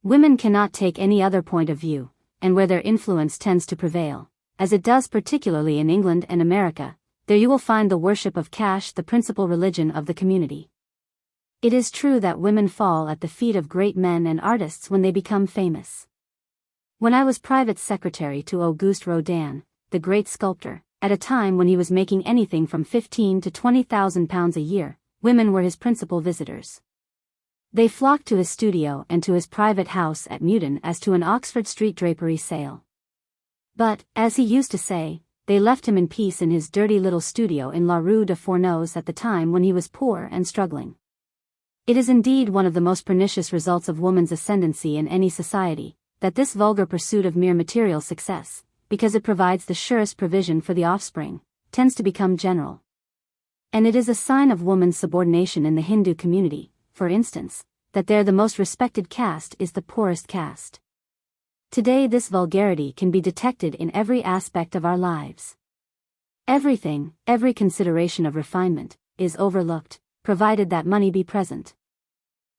Women cannot take any other point of view, and where their influence tends to prevail, as it does particularly in England and America, there you will find the worship of cash the principal religion of the community. It is true that women fall at the feet of great men and artists when they become famous. When I was private secretary to Auguste Rodin, the great sculptor, at a time when he was making anything from 15 to 20,000 pounds a year, women were his principal visitors. They flocked to his studio and to his private house at Mewden as to an Oxford Street drapery sale. But, as he used to say, they left him in peace in his dirty little studio in La Rue de Fourneaux at the time when he was poor and struggling. It is indeed one of the most pernicious results of woman's ascendancy in any society, that this vulgar pursuit of mere material success, because it provides the surest provision for the offspring, tends to become general. And it is a sign of woman's subordination in the Hindu community, for instance, that there the most respected caste is the poorest caste. Today this vulgarity can be detected in every aspect of our lives. Everything, every consideration of refinement, is overlooked, provided that money be present.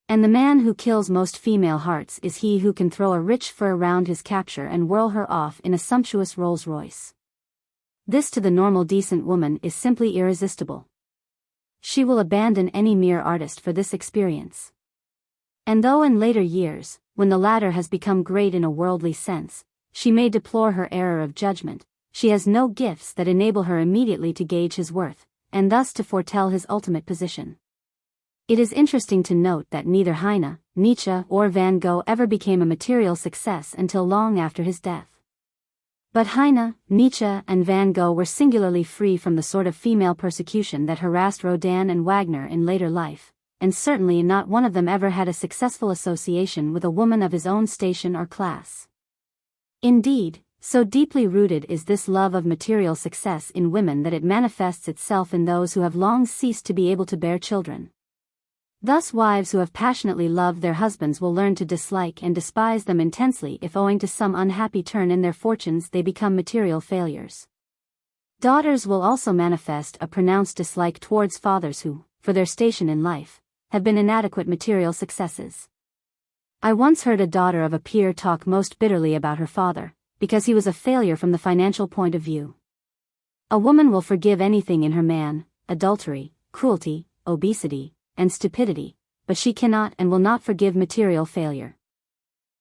And the man who kills most female hearts is he who can throw a rich fur round his capture and whirl her off in a sumptuous Rolls-Royce. This to the normal decent woman is simply irresistible. She will abandon any mere artist for this experience. And though in later years, when the latter has become great in a worldly sense, she may deplore her error of judgment, she has no gifts that enable her immediately to gauge his worth, and thus to foretell his ultimate position. It is interesting to note that neither Heine, Nietzsche or Van Gogh ever became a material success until long after his death. But Heine, Nietzsche and Van Gogh were singularly free from the sort of female persecution that harassed Rodin and Wagner in later life, and certainly not one of them ever had a successful association with a woman of his own station or class. Indeed, so deeply rooted is this love of material success in women that it manifests itself in those who have long ceased to be able to bear children. Thus wives who have passionately loved their husbands will learn to dislike and despise them intensely if owing to some unhappy turn in their fortunes they become material failures. Daughters will also manifest a pronounced dislike towards fathers who, for their station in life, have been inadequate material successes. I once heard a daughter of a peer talk most bitterly about her father, because he was a failure from the financial point of view. A woman will forgive anything in her man, adultery, cruelty, obesity, and stupidity, but she cannot and will not forgive material failure.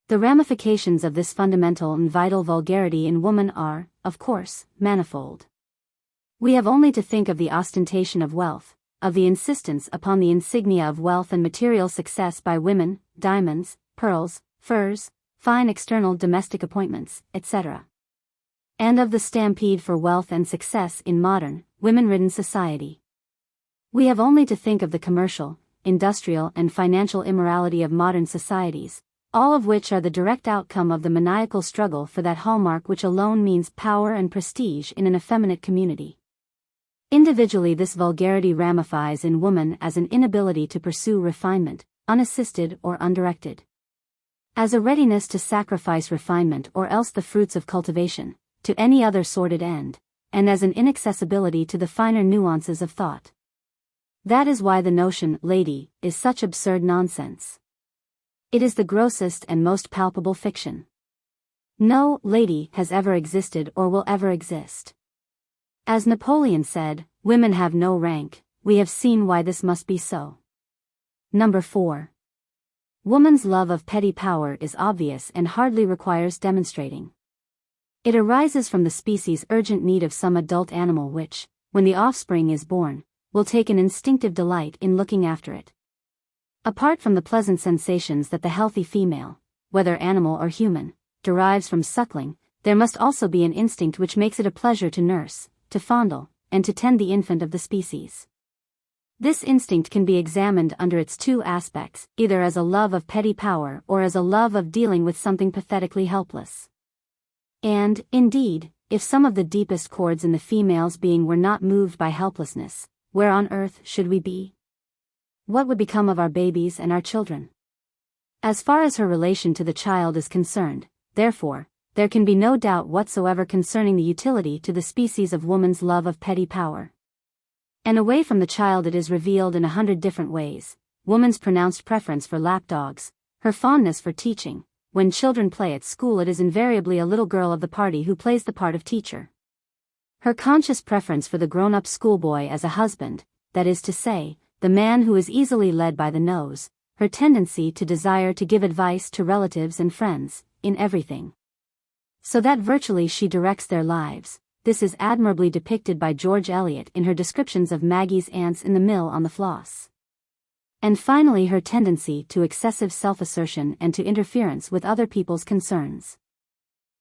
The ramifications of this fundamental and vital vulgarity in woman are, of course, manifold. We have only to think of the ostentation of wealth, of the insistence upon the insignia of wealth and material success by women, diamonds, pearls, furs, fine external domestic appointments, etc. And of the stampede for wealth and success in modern, women-ridden society. We have only to think of the commercial, industrial and financial immorality of modern societies, all of which are the direct outcome of the maniacal struggle for that hallmark which alone means power and prestige in an effeminate community. Individually, this vulgarity ramifies in woman as an inability to pursue refinement, unassisted or undirected. As a readiness to sacrifice refinement or else the fruits of cultivation, to any other sordid end, and as an inaccessibility to the finer nuances of thought. That is why the notion, lady, is such absurd nonsense. It is the grossest and most palpable fiction. No lady has ever existed or will ever exist. As Napoleon said, women have no rank. We have seen why this must be so. Number 4. Woman's love of petty power is obvious and hardly requires demonstrating. It arises from the species' urgent need of some adult animal which, when the offspring is born, will take an instinctive delight in looking after it. Apart from the pleasant sensations that the healthy female, whether animal or human, derives from suckling, there must also be an instinct which makes it a pleasure to nurse, to fondle, and to tend the infant of the species. This instinct can be examined under its two aspects, either as a love of petty power or as a love of dealing with something pathetically helpless. And, indeed, if some of the deepest chords in the female's being were not moved by helplessness, where on earth should we be? What would become of our babies and our children? As far as her relation to the child is concerned, therefore, there can be no doubt whatsoever concerning the utility to the species of woman's love of petty power. And away from the child it is revealed in 100 different ways: woman's pronounced preference for lapdogs, her fondness for teaching. When children play at school, it is invariably a little girl of the party who plays the part of teacher. Her conscious preference for the grown-up schoolboy as a husband, that is to say, the man who is easily led by the nose, her tendency to desire to give advice to relatives and friends, in everything, so that virtually she directs their lives. This is admirably depicted by George Eliot in her descriptions of Maggie's aunts in the mill on the Floss. And finally, her tendency to excessive self-assertion and to interference with other people's concerns.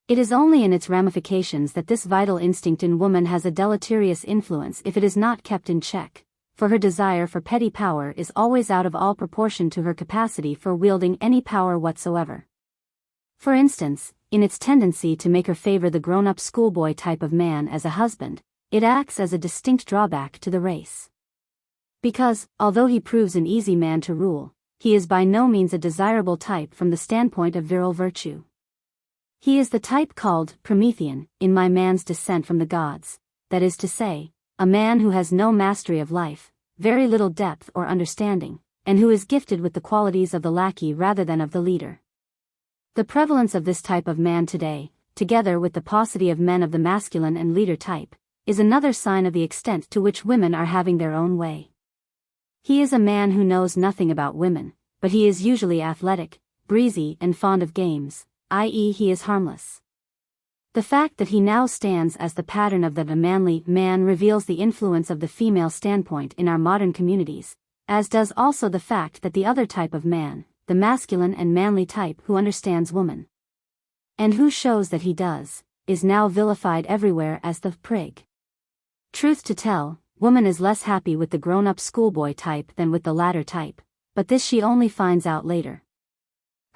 It is only in its ramifications that this vital instinct in woman has a deleterious influence if it is not kept in check, for her desire for petty power is always out of all proportion to her capacity for wielding any power whatsoever. For instance, in its tendency to make her favor the grown-up schoolboy type of man as a husband, it acts as a distinct drawback to the race. Because, although he proves an easy man to rule, he is by no means a desirable type from the standpoint of virile virtue. He is the type called Promethean in My Man's Descent from the Gods, that is to say, a man who has no mastery of life, very little depth or understanding, and who is gifted with the qualities of the lackey rather than of the leader. The prevalence of this type of man today, together with the paucity of men of the masculine and leader type, is another sign of the extent to which women are having their own way. He is a man who knows nothing about women, but he is usually athletic, breezy and fond of games, i.e. he is harmless. The fact that he now stands as the pattern of the manly man reveals the influence of the female standpoint in our modern communities, as does also the fact that the other type of man, the masculine and manly type who understands woman, and who shows that he does, is now vilified everywhere as the prig. Truth to tell, woman is less happy with the grown-up schoolboy type than with the latter type, but this she only finds out later.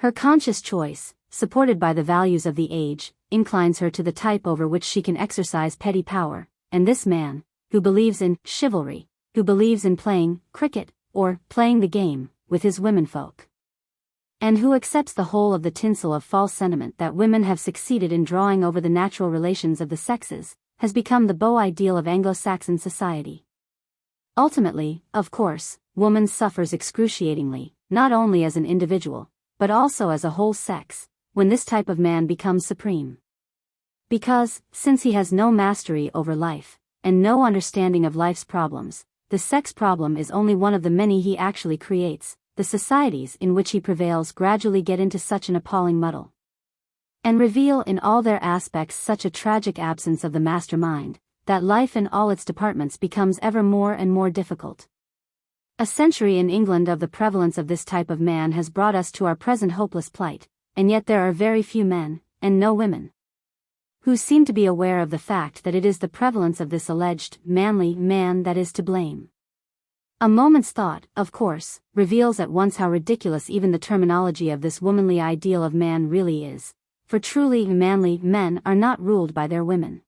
Her conscious choice, supported by the values of the age, inclines her to the type over which she can exercise petty power, and this man, who believes in chivalry, who believes in playing cricket, or playing the game, with his womenfolk, and who accepts the whole of the tinsel of false sentiment that women have succeeded in drawing over the natural relations of the sexes, has become the beau ideal of Anglo-Saxon society. Ultimately, of course, woman suffers excruciatingly, not only as an individual, but also as a whole sex, when this type of man becomes supreme. Because, since he has no mastery over life, and no understanding of life's problems, the sex problem is only one of the many he actually creates. The societies in which he prevails gradually get into such an appalling muddle, and reveal in all their aspects such a tragic absence of the mastermind, that life in all its departments becomes ever more and more difficult. A century in England of the prevalence of this type of man has brought us to our present hopeless plight, and yet there are very few men, and no women, who seem to be aware of the fact that it is the prevalence of this alleged manly man that is to blame. A moment's thought, of course, reveals at once how ridiculous even the terminology of this womanly ideal of man really is, for truly manly men are not ruled by their women.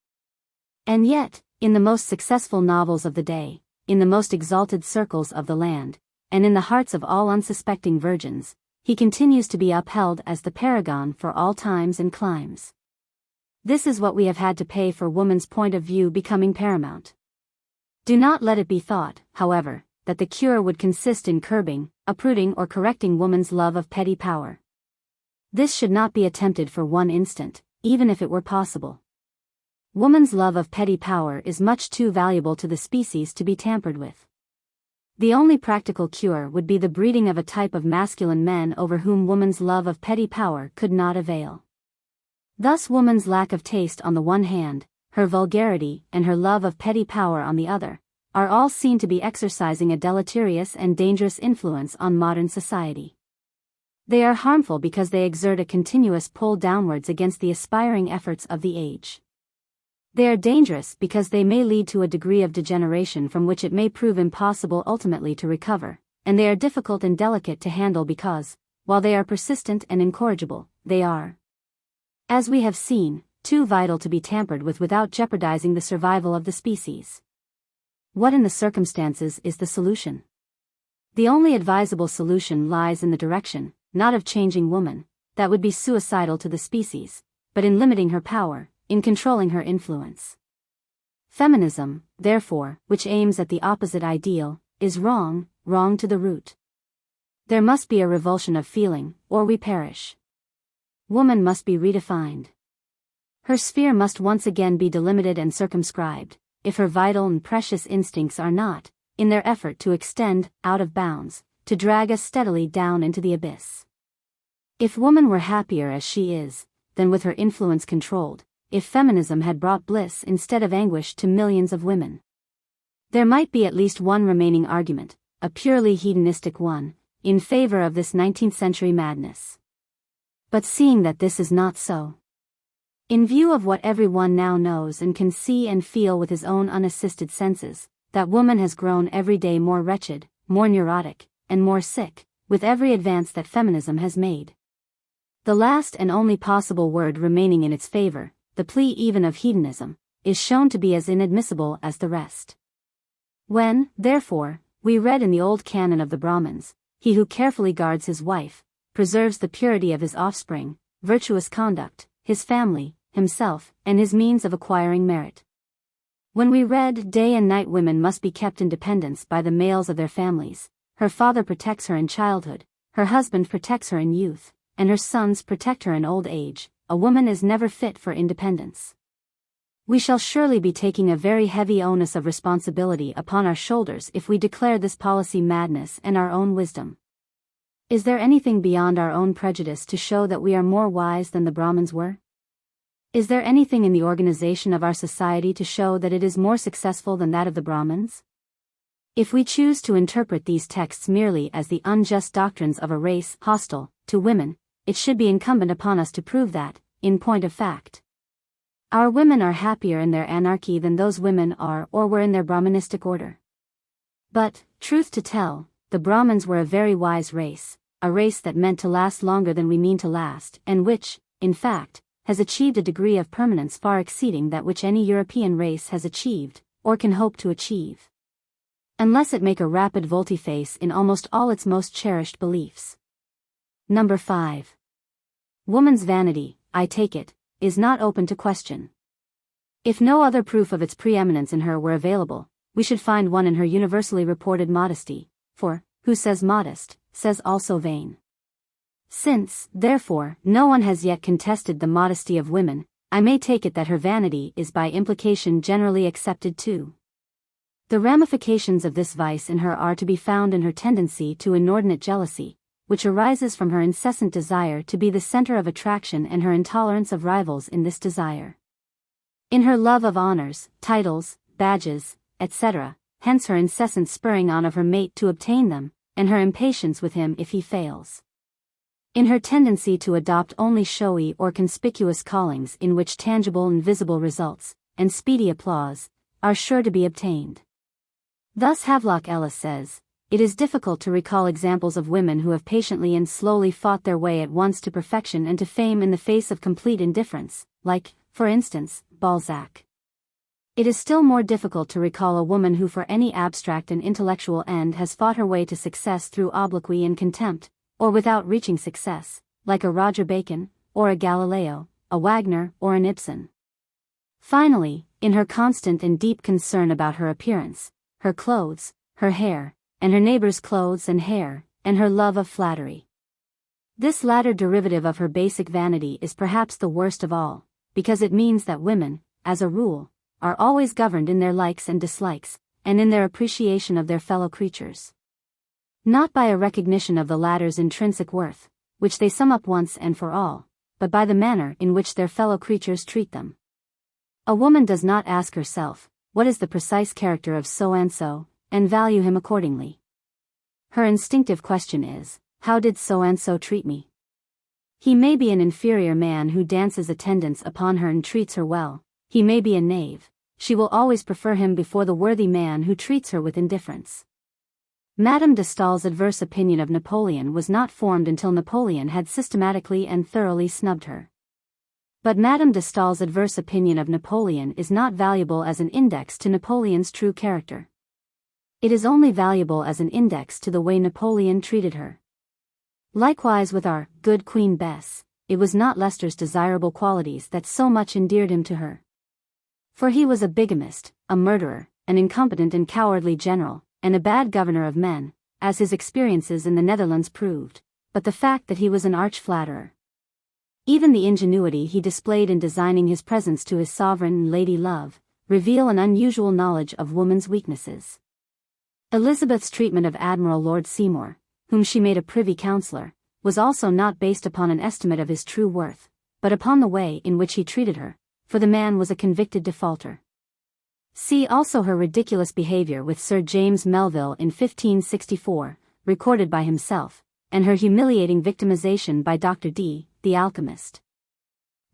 And yet, in the most successful novels of the day, in the most exalted circles of the land, and in the hearts of all unsuspecting virgins, he continues to be upheld as the paragon for all times and climes. This is what we have had to pay for woman's point of view becoming paramount. Do not let it be thought, however, that the cure would consist in curbing, uprooting or correcting woman's love of petty power. This should not be attempted for one instant, even if it were possible. Woman's love of petty power is much too valuable to the species to be tampered with. The only practical cure would be the breeding of a type of masculine men over whom woman's love of petty power could not avail. Thus woman's lack of taste on the one hand, her vulgarity and her love of petty power on the other, are all seen to be exercising a deleterious and dangerous influence on modern society. They are harmful because they exert a continuous pull downwards against the aspiring efforts of the age. They are dangerous because they may lead to a degree of degeneration from which it may prove impossible ultimately to recover, and they are difficult and delicate to handle because, while they are persistent and incorrigible, they are, as we have seen, too vital to be tampered with without jeopardizing the survival of the species. What in the circumstances is the solution? The only advisable solution lies in the direction, not of changing woman, that would be suicidal to the species, but in limiting her power, in controlling her influence. Feminism, therefore, which aims at the opposite ideal, is wrong, wrong to the root. There must be a revulsion of feeling, or we perish. Woman must be redefined. Her sphere must once again be delimited and circumscribed, if her vital and precious instincts are not, in their effort to extend, out of bounds, to drag us steadily down into the abyss. If woman were happier as she is, than with her influence controlled, if feminism had brought bliss instead of anguish to millions of women, there might be at least one remaining argument, a purely hedonistic one, in favor of this 19th century madness. But seeing that this is not so, in view of what everyone now knows and can see and feel with his own unassisted senses, that woman has grown every day more wretched, more neurotic, and more sick, with every advance that feminism has made. The last and only possible word remaining in its favor, the plea even of hedonism, is shown to be as inadmissible as the rest. When, therefore, we read in the old canon of the Brahmins, he who carefully guards his wife, preserves the purity of his offspring, virtuous conduct, his family, himself, and his means of acquiring merit. When we read day and night women must be kept in dependence by the males of their families, her father protects her in childhood, her husband protects her in youth, and her sons protect her in old age, a woman is never fit for independence. We shall surely be taking a very heavy onus of responsibility upon our shoulders if we declare this policy madness and our own wisdom. Is there anything beyond our own prejudice to show that we are more wise than the Brahmins were? Is there anything in the organization of our society to show that it is more successful than that of the Brahmins? If we choose to interpret these texts merely as the unjust doctrines of a race hostile to women, it should be incumbent upon us to prove that, in point of fact, Our women are happier in their anarchy than those women are or were in their Brahmanistic order. But, truth to tell, the Brahmins were a very wise race, a race that meant to last longer than we mean to last, and which, in fact, has achieved a degree of permanence far exceeding that which any European race has achieved, or can hope to achieve. Unless it make a rapid volte-face in almost all its most cherished beliefs. Number 5. Woman's vanity, I take it, is not open to question. If no other proof of its preeminence in her were available, we should find one in her universally reported modesty, for, who says modest, says also vain. Since, therefore, no one has yet contested the modesty of women, I may take it that her vanity is by implication generally accepted too. The ramifications of this vice in her are to be found in her tendency to inordinate jealousy, which arises from her incessant desire to be the center of attraction and her intolerance of rivals in this desire. In her love of honors, titles, badges, etc., hence her incessant spurring on of her mate to obtain them, and her impatience with him if he fails. In her tendency to adopt only showy or conspicuous callings in which tangible and visible results, and speedy applause, are sure to be obtained. Thus Havelock Ellis says, it is difficult to recall examples of women who have patiently and slowly fought their way at once to perfection and to fame in the face of complete indifference, like, for instance, Balzac. It is still more difficult to recall a woman who for any abstract and intellectual end has fought her way to success through obloquy and contempt, or without reaching success, like a Roger Bacon, or a Galileo, a Wagner, or an Ibsen. Finally, in her constant and deep concern about her appearance, her clothes, her hair, and her neighbors' clothes and hair, and her love of flattery. This latter derivative of her basic vanity is perhaps the worst of all, because it means that women, as a rule, are always governed in their likes and dislikes, and in their appreciation of their fellow creatures. Not by a recognition of the latter's intrinsic worth, which they sum up once and for all, but by the manner in which their fellow creatures treat them. A woman does not ask herself, what is the precise character of so-and-so, and value him accordingly. Her instinctive question is, how did so-and-so treat me? He may be an inferior man who dances attendance upon her and treats her well, he may be a knave, she will always prefer him before the worthy man who treats her with indifference. Madame de Staël's adverse opinion of Napoleon was not formed until Napoleon had systematically and thoroughly snubbed her. But Madame de Staël's adverse opinion of Napoleon is not valuable as an index to Napoleon's true character. It is only valuable as an index to the way Napoleon treated her. Likewise with our good Queen Bess, it was not Leicester's desirable qualities that so much endeared him to her. For he was a bigamist, a murderer, an incompetent and cowardly general, and a bad governor of men, as his experiences in the Netherlands proved, but the fact that he was an arch-flatterer. Even the ingenuity he displayed in designing his presents to his sovereign and lady love, reveal an unusual knowledge of woman's weaknesses. Elizabeth's treatment of Admiral Lord Seymour, whom she made a privy councillor, was also not based upon an estimate of his true worth, but upon the way in which he treated her, for the man was a convicted defaulter. See also her ridiculous behavior with Sir James Melville in 1564, recorded by himself, and her humiliating victimization by Dr. D, the alchemist.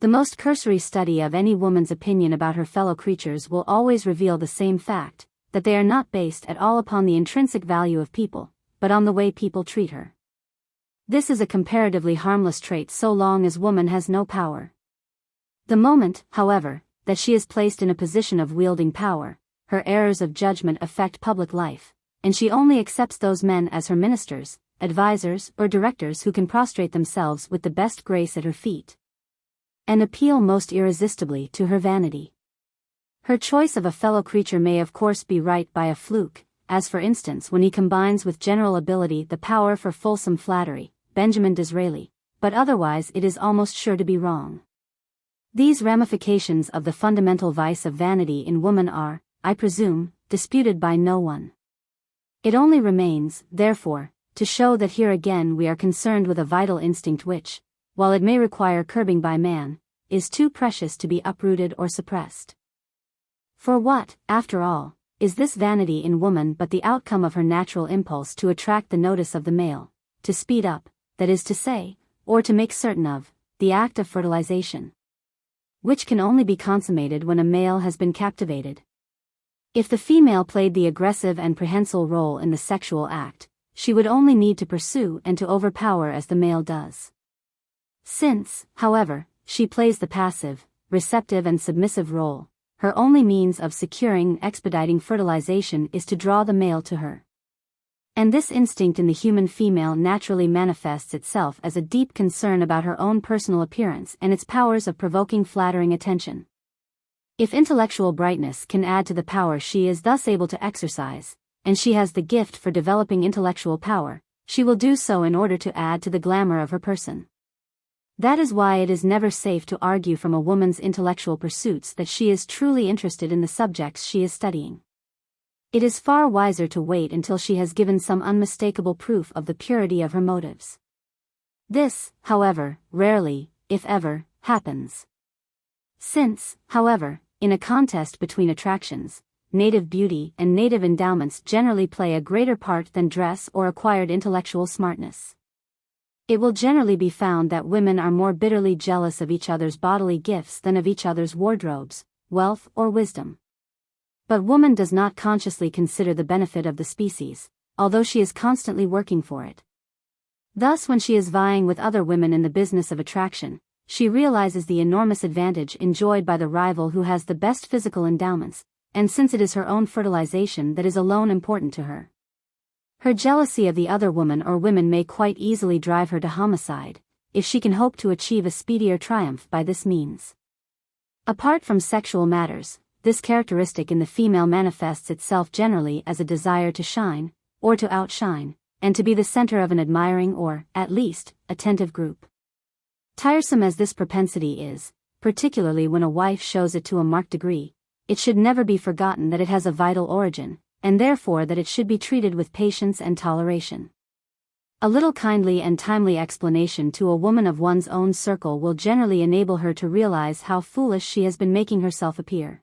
The most cursory study of any woman's opinion about her fellow creatures will always reveal the same fact, that they are not based at all upon the intrinsic value of people, but on the way people treat her. This is a comparatively harmless trait so long as woman has no power. The moment, however, that she is placed in a position of wielding power, her errors of judgment affect public life, and she only accepts those men as her ministers, advisers, or directors who can prostrate themselves with the best grace at her feet, and appeal most irresistibly to her vanity. Her choice of a fellow creature may of course be right by a fluke, as for instance when he combines with general ability the power for fulsome flattery, Benjamin Disraeli, but otherwise it is almost sure to be wrong. These ramifications of the fundamental vice of vanity in woman are, I presume, disputed by no one. It only remains, therefore, to show that here again we are concerned with a vital instinct which, while it may require curbing by man, is too precious to be uprooted or suppressed. For what, after all, is this vanity in woman but the outcome of her natural impulse to attract the notice of the male, to speed up, that is to say, or to make certain of, the act of fertilization? which can only be consummated when a male has been captivated. If the female played the aggressive and prehensile role in the sexual act, she would only need to pursue and to overpower as the male does. Since, however, she plays the passive, receptive and submissive role, her only means of securing and expediting fertilization is to draw the male to her. And this instinct in the human female naturally manifests itself as a deep concern about her own personal appearance and its powers of provoking flattering attention. If intellectual brightness can add to the power she is thus able to exercise, and she has the gift for developing intellectual power, she will do so in order to add to the glamour of her person. That is why it is never safe to argue from a woman's intellectual pursuits that she is truly interested in the subjects she is studying. It is far wiser to wait until she has given some unmistakable proof of the purity of her motives. This, however, rarely, if ever, happens. Since, however, in a contest between attractions, native beauty and native endowments generally play a greater part than dress or acquired intellectual smartness. It will generally be found that women are more bitterly jealous of each other's bodily gifts than of each other's wardrobes, wealth or wisdom. But woman does not consciously consider the benefit of the species, although she is constantly working for it. Thus when she is vying with other women in the business of attraction, she realizes the enormous advantage enjoyed by the rival who has the best physical endowments, and since it is her own fertilization that is alone important to her. Her jealousy of the other woman or women may quite easily drive her to homicide, if she can hope to achieve a speedier triumph by this means. Apart from sexual matters, this characteristic in the female manifests itself generally as a desire to shine, or to outshine, and to be the center of an admiring or, at least, attentive group. Tiresome as this propensity is, particularly when a wife shows it to a marked degree, it should never be forgotten that it has a vital origin, and therefore that it should be treated with patience and toleration. A little kindly and timely explanation to a woman of one's own circle will generally enable her to realize how foolish she has been making herself appear.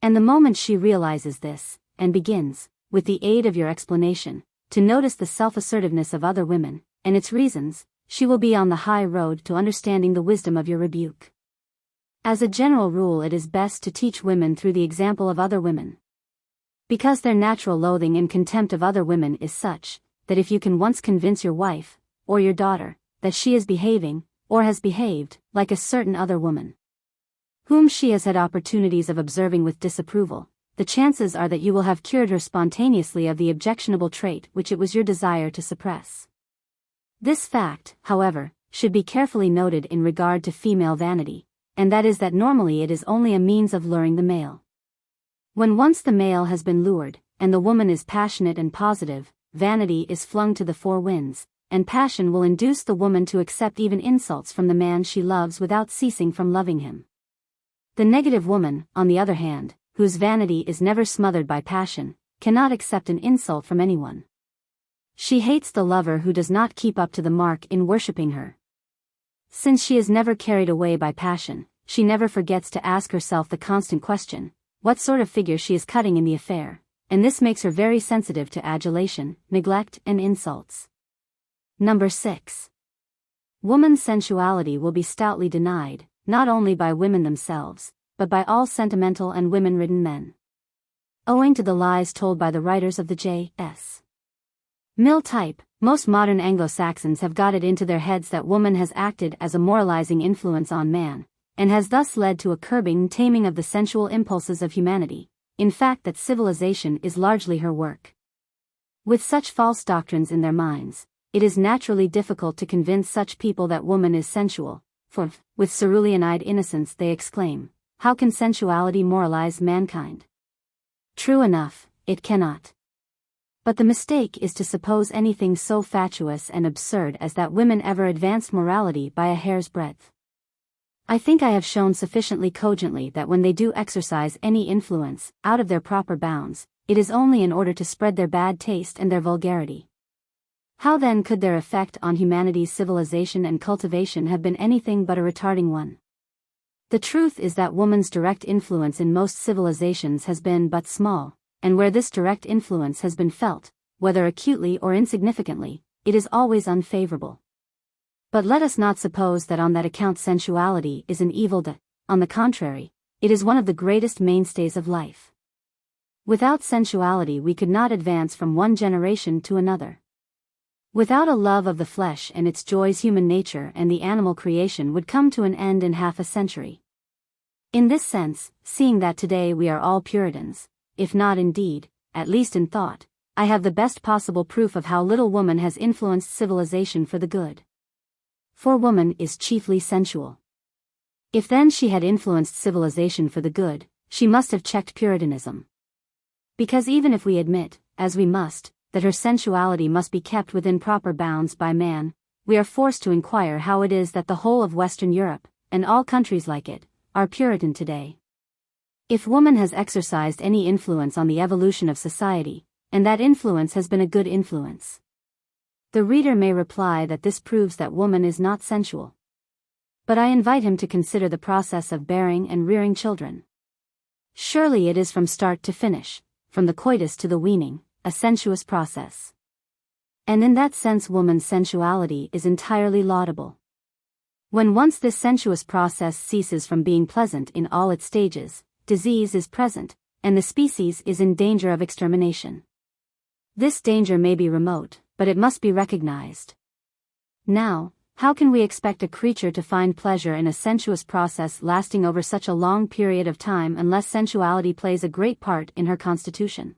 And the moment she realizes this, and begins, with the aid of your explanation, to notice the self-assertiveness of other women, and its reasons, she will be on the high road to understanding the wisdom of your rebuke. As a general rule, it is best to teach women through the example of other women. Because their natural loathing and contempt of other women is such, that if you can once convince your wife, or your daughter, that she is behaving, or has behaved, like a certain other woman, whom she has had opportunities of observing with disapproval, the chances are that you will have cured her spontaneously of the objectionable trait which it was your desire to suppress. This fact, however, should be carefully noted in regard to female vanity, and that is that normally it is only a means of luring the male. When once the male has been lured, and the woman is passionate and positive, vanity is flung to the four winds, and passion will induce the woman to accept even insults from the man she loves without ceasing from loving him. The negative woman, on the other hand, whose vanity is never smothered by passion, cannot accept an insult from anyone. She hates the lover who does not keep up to the mark in worshipping her. Since she is never carried away by passion, she never forgets to ask herself the constant question, what sort of figure she is cutting in the affair, and this makes her very sensitive to adulation, neglect, and insults. Number 6. Woman's sensuality will be stoutly denied, not only by women themselves, but by all sentimental and women-ridden men. Owing to the lies told by the writers of the J.S. Mill type, most modern Anglo-Saxons have got it into their heads that woman has acted as a moralizing influence on man, and has thus led to a curbing and taming of the sensual impulses of humanity, in fact that civilization is largely her work. With such false doctrines in their minds, it is naturally difficult to convince such people that woman is sensual, for, with cerulean-eyed innocence they exclaim, how can sensuality moralize mankind? True enough, it cannot. But the mistake is to suppose anything so fatuous and absurd as that women ever advanced morality by a hair's breadth. I think I have shown sufficiently cogently that when they do exercise any influence, out of their proper bounds, it is only in order to spread their bad taste and their vulgarity. How then could their effect on humanity's civilization and cultivation have been anything but a retarding one? The truth is that woman's direct influence in most civilizations has been but small, and where this direct influence has been felt, whether acutely or insignificantly, it is always unfavorable. But let us not suppose that on that account sensuality is an evil that, on the contrary, it is one of the greatest mainstays of life. Without sensuality we could not advance from one generation to another. Without a love of the flesh and its joys, human nature and the animal creation would come to an end in half a century. In this sense, seeing that today we are all Puritans, if not in deed, at least in thought, I have the best possible proof of how little woman has influenced civilization for the good. For woman is chiefly sensual. If then she had influenced civilization for the good, she must have checked Puritanism. Because even if we admit, as we must, that her sensuality must be kept within proper bounds by man, we are forced to inquire how it is that the whole of Western Europe, and all countries like it, are Puritan today. If woman has exercised any influence on the evolution of society, and that influence has been a good influence, the reader may reply that this proves that woman is not sensual. But I invite him to consider the process of bearing and rearing children. Surely it is from start to finish, from the coitus to the weaning, a sensuous process. And in that sense woman's sensuality is entirely laudable. When once this sensuous process ceases from being pleasant in all its stages, disease is present, and the species is in danger of extermination. This danger may be remote, but it must be recognized. Now, how can we expect a creature to find pleasure in a sensuous process lasting over such a long period of time unless sensuality plays a great part in her constitution?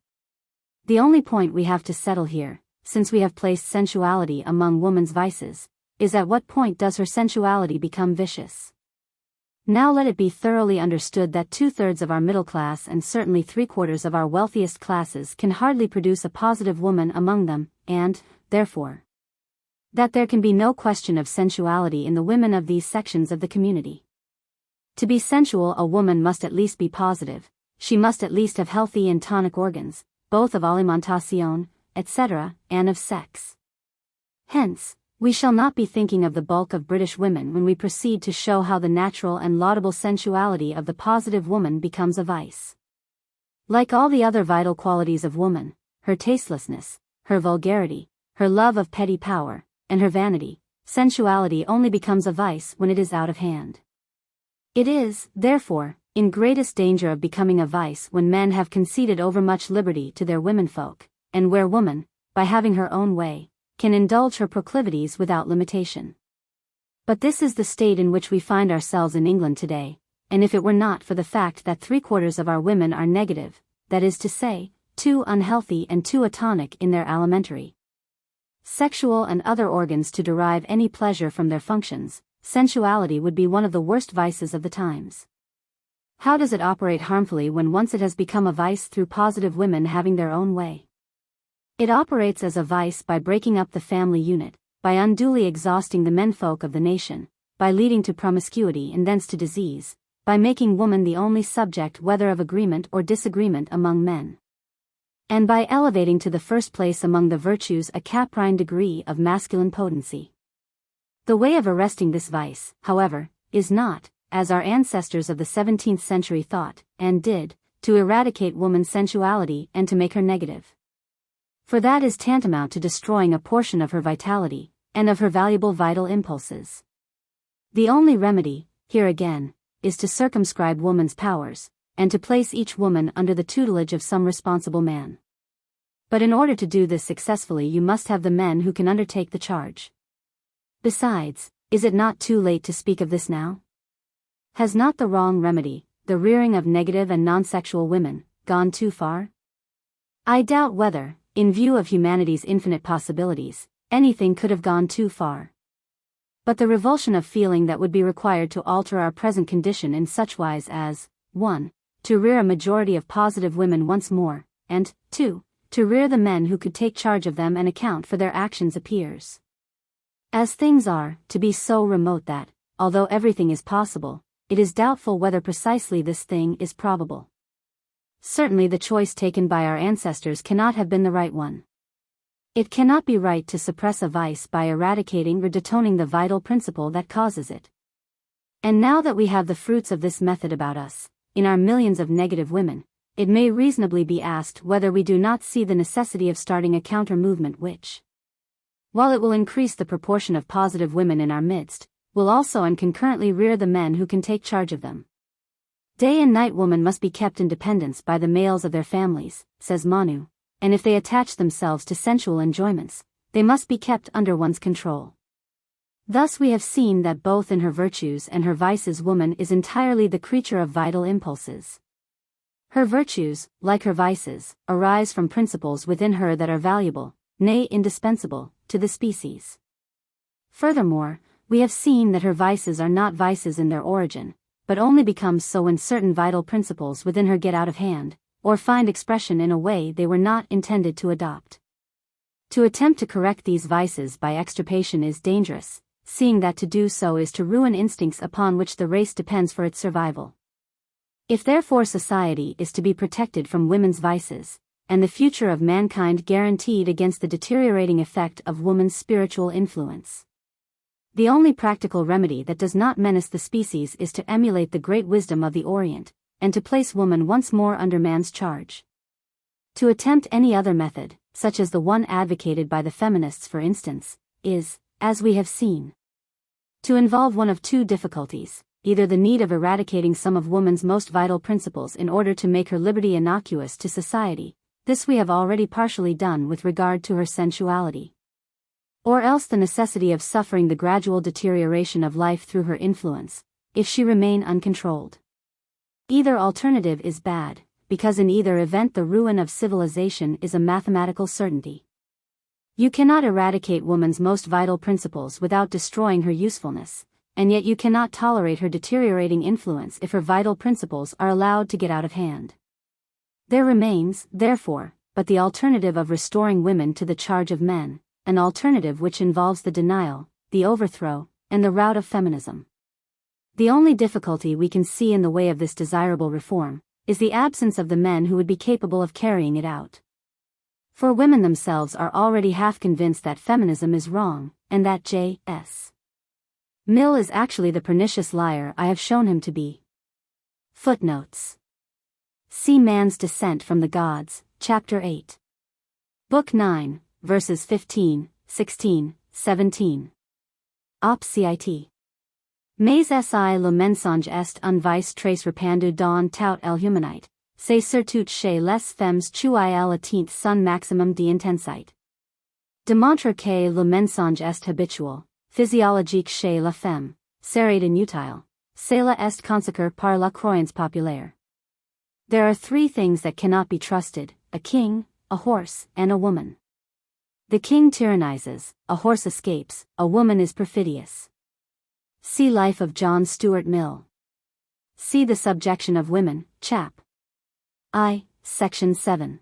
The only point we have to settle here, since we have placed sensuality among woman's vices, is at what point does her sensuality become vicious? Now let it be thoroughly understood that 2/3 of our middle class and certainly 3/4 of our wealthiest classes can hardly produce a positive woman among them, and, therefore, that there can be no question of sensuality in the women of these sections of the community. To be sensual a woman must at least be positive, she must at least have healthy and tonic organs, both of alimentation, etc., and of sex. Hence, we shall not be thinking of the bulk of British women when we proceed to show how the natural and laudable sensuality of the positive woman becomes a vice. Like all the other vital qualities of woman, her tastelessness, her vulgarity, her love of petty power, and her vanity, sensuality only becomes a vice when it is out of hand. It is, therefore, in greatest danger of becoming a vice when men have conceded overmuch liberty to their womenfolk, and where woman, by having her own way, can indulge her proclivities without limitation. But this is the state in which we find ourselves in England today, and if it were not for the fact that 3/4 of our women are negative, that is to say, too unhealthy and too atonic in their alimentary, sexual and other organs to derive any pleasure from their functions, sensuality would be one of the worst vices of the times. How does it operate harmfully when once it has become a vice through positive women having their own way? It operates as a vice by breaking up the family unit, by unduly exhausting the menfolk of the nation, by leading to promiscuity and thence to disease, by making woman the only subject whether of agreement or disagreement among men, and by elevating to the first place among the virtues a caprine degree of masculine potency. The way of arresting this vice, however, is not, as our ancestors of the 17th century thought, and did, to eradicate woman's sensuality and to make her negative. For that is tantamount to destroying a portion of her vitality, and of her valuable vital impulses. The only remedy, here again, is to circumscribe woman's powers, and to place each woman under the tutelage of some responsible man. But in order to do this successfully you must have the men who can undertake the charge. Besides, is it not too late to speak of this now? Has not the wrong remedy, the rearing of negative and non-sexual women, gone too far? I doubt whether, in view of humanity's infinite possibilities, anything could have gone too far. But the revulsion of feeling that would be required to alter our present condition in such wise as, 1. To rear a majority of positive women once more, and, 2. To rear the men who could take charge of them and account for their actions appears, as things are, to be so remote that, although everything is possible, it is doubtful whether precisely this thing is probable. Certainly the choice taken by our ancestors cannot have been the right one. It cannot be right to suppress a vice by eradicating or detoning the vital principle that causes it. And now that we have the fruits of this method about us, in our millions of negative women, it may reasonably be asked whether we do not see the necessity of starting a counter-movement which, while it will increase the proportion of positive women in our midst, will also and concurrently rear the men who can take charge of them. Day and night women must be kept in dependence by the males of their families, says Manu, and if they attach themselves to sensual enjoyments, they must be kept under one's control. Thus we have seen that both in her virtues and her vices woman is entirely the creature of vital impulses. Her virtues, like her vices, arise from principles within her that are valuable, nay indispensable, to the species. Furthermore, we have seen that her vices are not vices in their origin, but only become so when certain vital principles within her get out of hand, or find expression in a way they were not intended to adopt. To attempt to correct these vices by extirpation is dangerous, seeing that to do so is to ruin instincts upon which the race depends for its survival. If therefore society is to be protected from women's vices, and the future of mankind guaranteed against the deteriorating effect of woman's spiritual influence, the only practical remedy that does not menace the species is to emulate the great wisdom of the Orient, and to place woman once more under man's charge. To attempt any other method, such as the one advocated by the feminists for instance, is, as we have seen, to involve one of two difficulties, either the need of eradicating some of woman's most vital principles in order to make her liberty innocuous to society, this we have already partially done with regard to her sensuality, or else the necessity of suffering the gradual deterioration of life through her influence, if she remain uncontrolled. Either alternative is bad, because in either event the ruin of civilization is a mathematical certainty. You cannot eradicate woman's most vital principles without destroying her usefulness, and yet you cannot tolerate her deteriorating influence if her vital principles are allowed to get out of hand. There remains, therefore, but the alternative of restoring women to the charge of men, an alternative which involves the denial, the overthrow, and the rout of feminism. The only difficulty we can see in the way of this desirable reform is the absence of the men who would be capable of carrying it out. For women themselves are already half convinced that feminism is wrong, and that J.S. Mill is actually the pernicious liar I have shown him to be. Footnotes. See Man's Descent from the Gods, Chapter 8. Book 9, verses 15, 16, 17. Op. Cit. Mais si le mensonge est un vice très répandu dans tout el humanite, c'est surtout chez les femmes qui ont atteint son maximum d'intensité. Démontre que le mensonge est habituel, physiologique chez la femme, serait inutile, cela est consacré par la croyance populaire. There are three things that cannot be trusted: a king, a horse, and a woman. The king tyrannizes, a horse escapes, a woman is perfidious. See Life of John Stuart Mill. See The Subjection of Women, Chap. I, Section 7.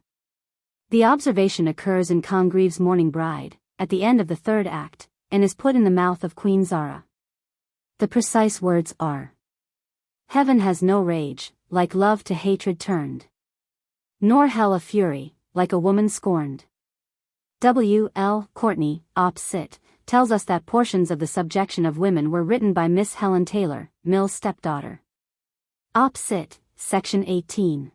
The observation occurs in Congreve's Mourning Bride, at the end of the third act, and is put in the mouth of Queen Zara. The precise words are: Heaven has no rage, like love to hatred turned. Nor hell a fury, like a woman scorned. W. L. Courtney, Op. Cit., tells us that portions of The Subjection of Women were written by Miss Helen Taylor, Mill's stepdaughter. Op. Cit., Section 18.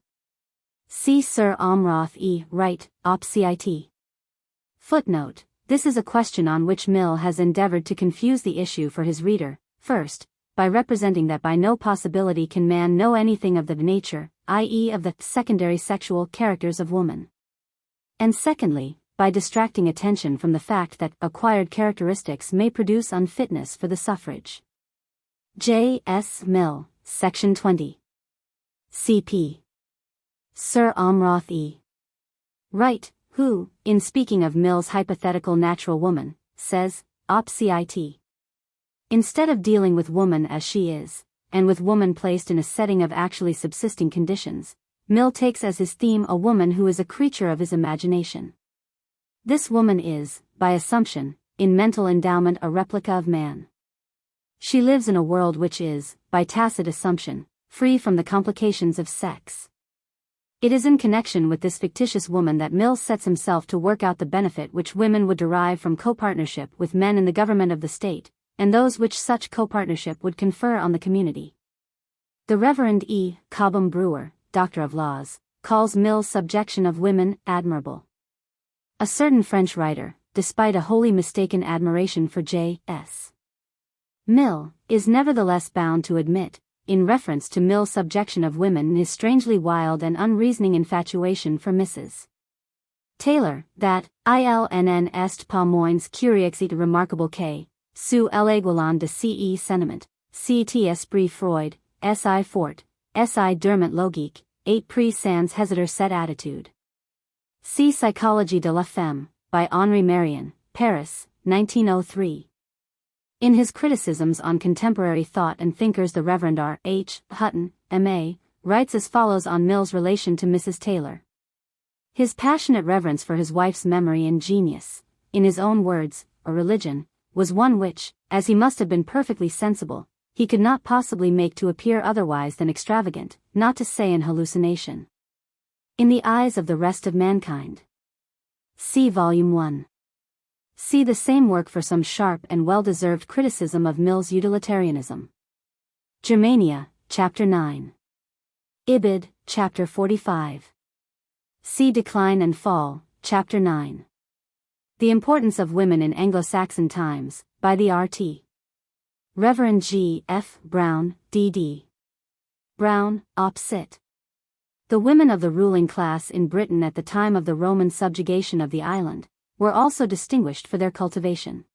See Sir Amroth E. Wright, Op. Cit. Footnote: This is a question on which Mill has endeavored to confuse the issue for his reader, first, by representing that by no possibility can man know anything of the nature, i.e. of the secondary sexual characters of woman. And secondly, by distracting attention from the fact that acquired characteristics may produce unfitness for the suffrage. J. S. Mill, Section 20. C.P. Sir Amroth E. Wright, who, in speaking of Mill's hypothetical natural woman, says, Op. Cit. Instead of dealing with woman as she is, and with woman placed in a setting of actually subsisting conditions, Mill takes as his theme a woman who is a creature of his imagination. This woman is, by assumption, in mental endowment a replica of man. She lives in a world which is, by tacit assumption, free from the complications of sex. It is in connection with this fictitious woman that Mill sets himself to work out the benefit which women would derive from copartnership with men in the government of the state, and those which such copartnership would confer on the community. The Reverend E. Cobham Brewer, Doctor of Laws, calls Mill's subjection of women admirable. A certain French writer, despite a wholly mistaken admiration for J.S. Mill, is nevertheless bound to admit, in reference to Mill's subjection of women and his strangely wild and unreasoning infatuation for Mrs. Taylor, that ilnn est pas moins curieux remarquable que, sous l'éguilant de ce sentiment, cet esprit Freud, si fort, si durement logique, et pris sans hésiter cette attitude. See Psychologie de la Femme, by Henri Marion, Paris, 1903. In his criticisms on contemporary thought and thinkers, the Reverend R. H. Hutton, M.A., writes as follows on Mill's relation to Mrs. Taylor. His passionate reverence for his wife's memory and genius, in his own words, or religion, was one which, as he must have been perfectly sensible, he could not possibly make to appear otherwise than extravagant, not to say an hallucination. In the eyes of the rest of mankind. See Volume 1. See the same work for some sharp and well-deserved criticism of Mill's utilitarianism. Germania, Chapter 9. Ibid, Chapter 45. See Decline and Fall, Chapter 9. The Importance of Women in Anglo-Saxon Times, by the R.T. Reverend G. F. Brown, D.D. Brown, Op. Cit. The women of the ruling class in Britain at the time of the Roman subjugation of the island, were also distinguished for their cultivation.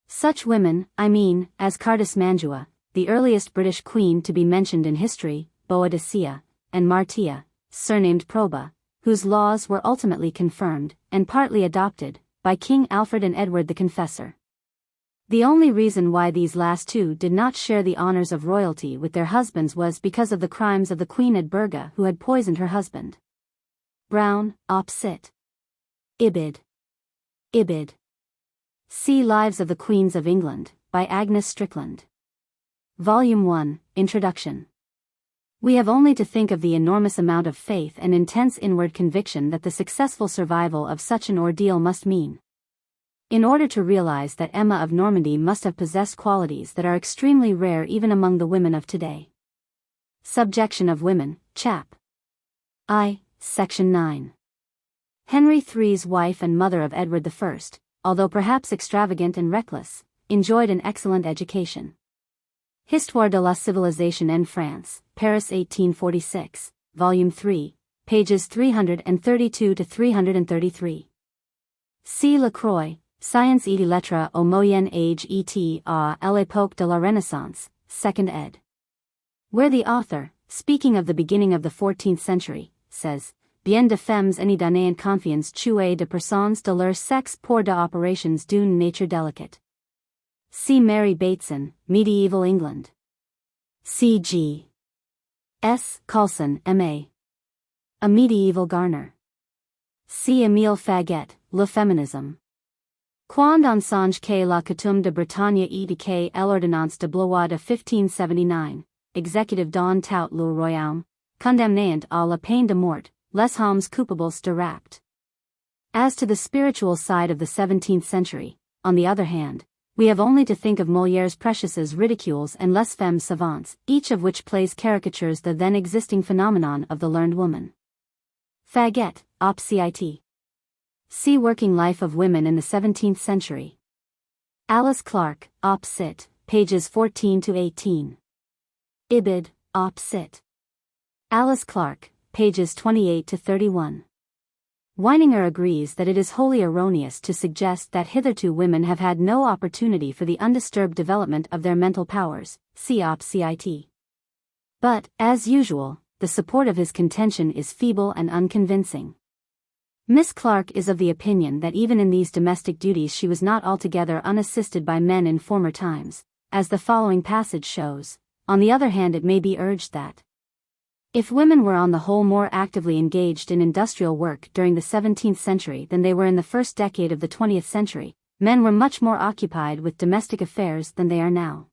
Such women, as Cardus Mantua, the earliest British queen to be mentioned in history, Boadicea, and Martia, surnamed Proba, whose laws were ultimately confirmed, and partly adopted, by King Alfred and Edward the Confessor. The only reason why these last two did not share the honors of royalty with their husbands was because of the crimes of the Queen Edburga, who had poisoned her husband. Brown, Op. Cit. Ibid. Ibid. See Lives of the Queens of England, by Agnes Strickland. Volume 1, Introduction. We have only to think of the enormous amount of faith and intense inward conviction that the successful survival of such an ordeal must mean, in order to realize that Emma of Normandy must have possessed qualities that are extremely rare even among the women of today. Subjection of Women, Chap. I, Section 9. Henry III's wife and mother of Edward I, although perhaps extravagant and reckless, enjoyed an excellent education. Histoire de la Civilisation en France, Paris 1846, Volume 3, pages 332 to 333. See Lacroix, Science et lettres au Moyen Âge et à l'époque de la Renaissance, 2nd ed. Where the author, speaking of the beginning of the 14th century, says, Bien de femmes et données en confiance tuées de personnes de leur sexe pour des opérations d'une nature délicate. See Mary Bateson, Medieval England. C. G. S. Coulson, M.A. A Medieval Garner. See Émile Faguet, Le Feminism. Quand on songe que la coutume de Bretagne et que l'ordonnance de Blois de 1579, exécutive don tout le royaume, condamnant à la peine de mort, les hommes coupables de rapt. As to the spiritual side of the 17th century, on the other hand, we have only to think of Molière's Précieuses Ridicules and Les Femmes Savantes, each of which plays caricatures the then existing phenomenon of the learned woman. Faguet, Op. Cit. See Working Life of Women in the 17th Century. Alice Clark, Op. Cit., pages 14 to 18. Ibid, Op. Cit. Alice Clark, pages 28 to 31. Weininger agrees that it is wholly erroneous to suggest that hitherto women have had no opportunity for the undisturbed development of their mental powers, see Op. Cit. But, as usual, the support of his contention is feeble and unconvincing. Miss Clark is of the opinion that even in these domestic duties she was not altogether unassisted by men in former times, as the following passage shows. On the other hand, it may be urged that if women were on the whole more actively engaged in industrial work during the 17th century than they were in the first decade of the 20th century, men were much more occupied with domestic affairs than they are now.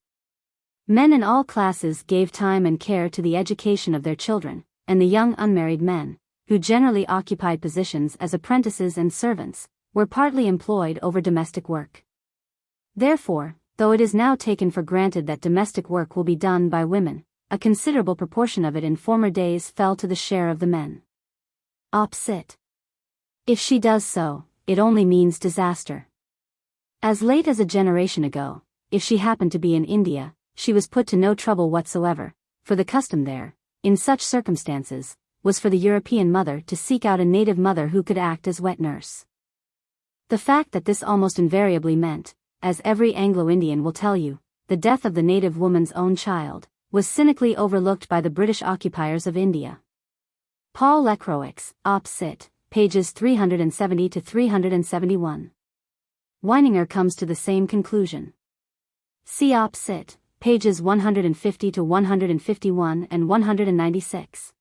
Men in all classes gave time and care to the education of their children, and the young unmarried men, who generally occupied positions as apprentices and servants, were partly employed over domestic work. Therefore, though it is now taken for granted that domestic work will be done by women, a considerable proportion of it in former days fell to the share of the men. Op. Cit. If she does so, it only means disaster. As late as a generation ago, if she happened to be in India, she was put to no trouble whatsoever, for the custom there, in such circumstances, was for the European mother to seek out a native mother who could act as wet nurse. The fact that this almost invariably meant, as every Anglo-Indian will tell you, the death of the native woman's own child, was cynically overlooked by the British occupiers of India. Paul Lecroix, Op. Cit., pages 370 to 371. Weininger comes to the same conclusion. See Op. Cit., pages 150 to 151 and 196.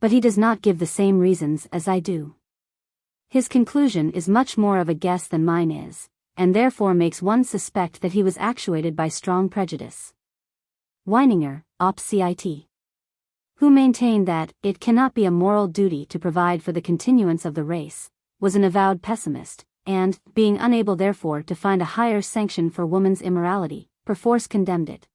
But he does not give the same reasons as I do. His conclusion is much more of a guess than mine is, and therefore makes one suspect that he was actuated by strong prejudice. Weininger, Op. Cit., who maintained that it cannot be a moral duty to provide for the continuance of the race, was an avowed pessimist, and, being unable therefore to find a higher sanction for woman's immorality, perforce condemned it.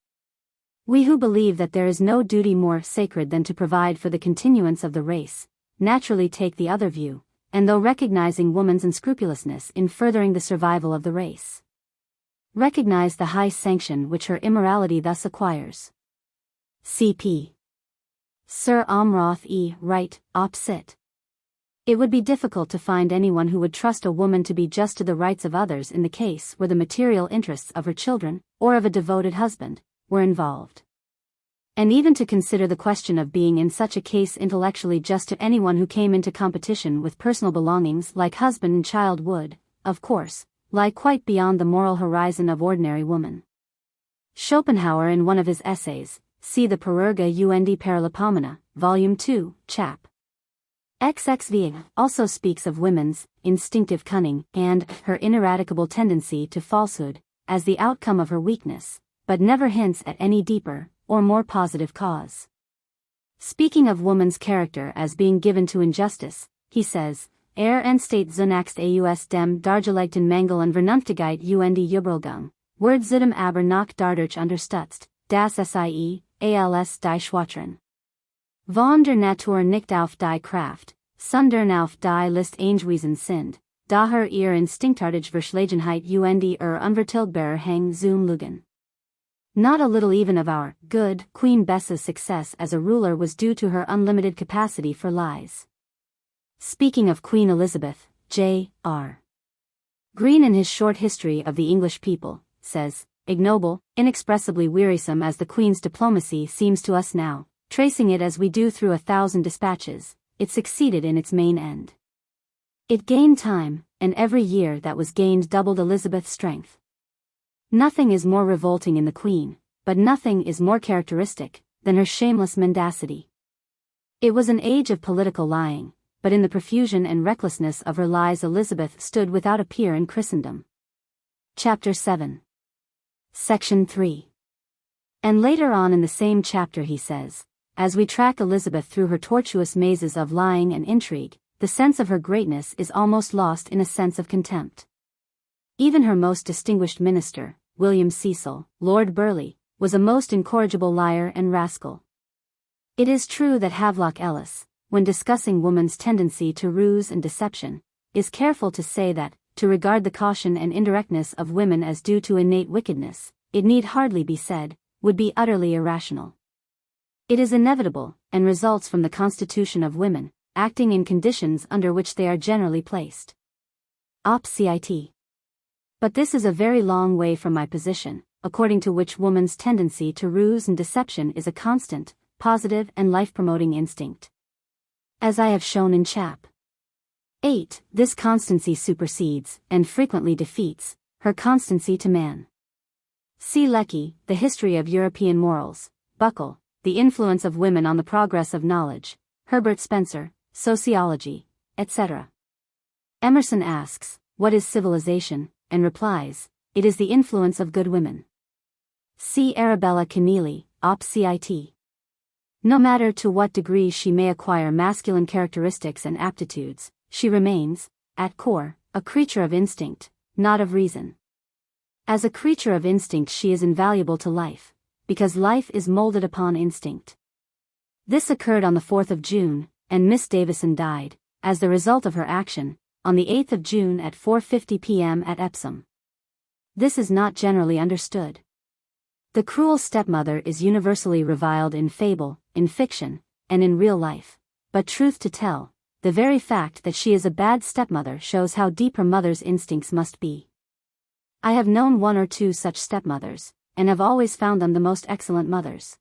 We who believe that there is no duty more sacred than to provide for the continuance of the race, naturally take the other view, and though recognizing woman's unscrupulousness in furthering the survival of the race, recognize the high sanction which her immorality thus acquires. C.P. Sir Amroth E. Wright, Op. Cit. It would be difficult to find anyone who would trust a woman to be just to the rights of others in the case where the material interests of her children, or of a devoted husband, were involved. And even to consider the question of being in such a case intellectually just to anyone who came into competition with personal belongings like husband and child would, of course, lie quite beyond the moral horizon of ordinary woman. Schopenhauer in one of his essays, see the Perurga und Paralipomena, Volume 2, Chap. XXV, also speaks of women's instinctive cunning and her ineradicable tendency to falsehood as the outcome of her weakness, but never hints at any deeper, or more positive cause. Speaking of woman's character as being given to injustice, he says, Entsteht zunächst aus dem dargelegten Mangel und Vernunftigkeit und Überlegung, wird zudem aber noch dadurch unterstützt, dass sie, als die Schwacheren von der Natur nicht auf die Kraft, sondern auf die List angewiesen sind, daher ihre instinktartige Verschlagenheit und unvertilgbare Hang zum Lügen. Not a little even of our good Queen Bess's success as a ruler was due to her unlimited capacity for lies. Speaking of Queen Elizabeth, J.R. Green in his short history of the English people, says, ignoble, inexpressibly wearisome as the Queen's diplomacy seems to us now, tracing it as we do through 1,000 dispatches, it succeeded in its main end. It gained time, and every year that was gained doubled Elizabeth's strength. Nothing is more revolting in the Queen, but nothing is more characteristic than her shameless mendacity. It was an age of political lying, but in the profusion and recklessness of her lies Elizabeth stood without a peer in Christendom. Chapter 7. Section 3. And later on in the same chapter he says, as we track Elizabeth through her tortuous mazes of lying and intrigue, the sense of her greatness is almost lost in a sense of contempt. Even her most distinguished minister, William Cecil, Lord Burleigh, was a most incorrigible liar and rascal. It is true that Havelock Ellis, when discussing woman's tendency to ruse and deception, is careful to say that, to regard the caution and indirectness of women as due to innate wickedness, it need hardly be said, would be utterly irrational. It is inevitable, and results from the constitution of women, acting in conditions under which they are generally placed. Op. Cit. But this is a very long way from my position, according to which woman's tendency to ruse and deception is a constant, positive and life-promoting instinct. As I have shown in Chap. 8, this constancy supersedes, and frequently defeats, her constancy to man. See Lecky, The History of European Morals, Buckle, The Influence of Women on the Progress of Knowledge, Herbert Spencer, Sociology, etc. Emerson asks, what is civilization, and replies, it is the influence of good women. See Arabella Keneally, Op. Cit. No matter to what degree she may acquire masculine characteristics and aptitudes, she remains, at core, a creature of instinct, not of reason. As a creature of instinct she is invaluable to life, because life is molded upon instinct. This occurred on the 4th of June, and Miss Davison died, as the result of her action, on the 8th of June at 4:50 p.m. at Epsom. This is not generally understood. The cruel stepmother is universally reviled in fable, in fiction, and in real life, but truth to tell, the very fact that she is a bad stepmother shows how deep her mother's instincts must be. I have known one or two such stepmothers, and have always found them the most excellent mothers.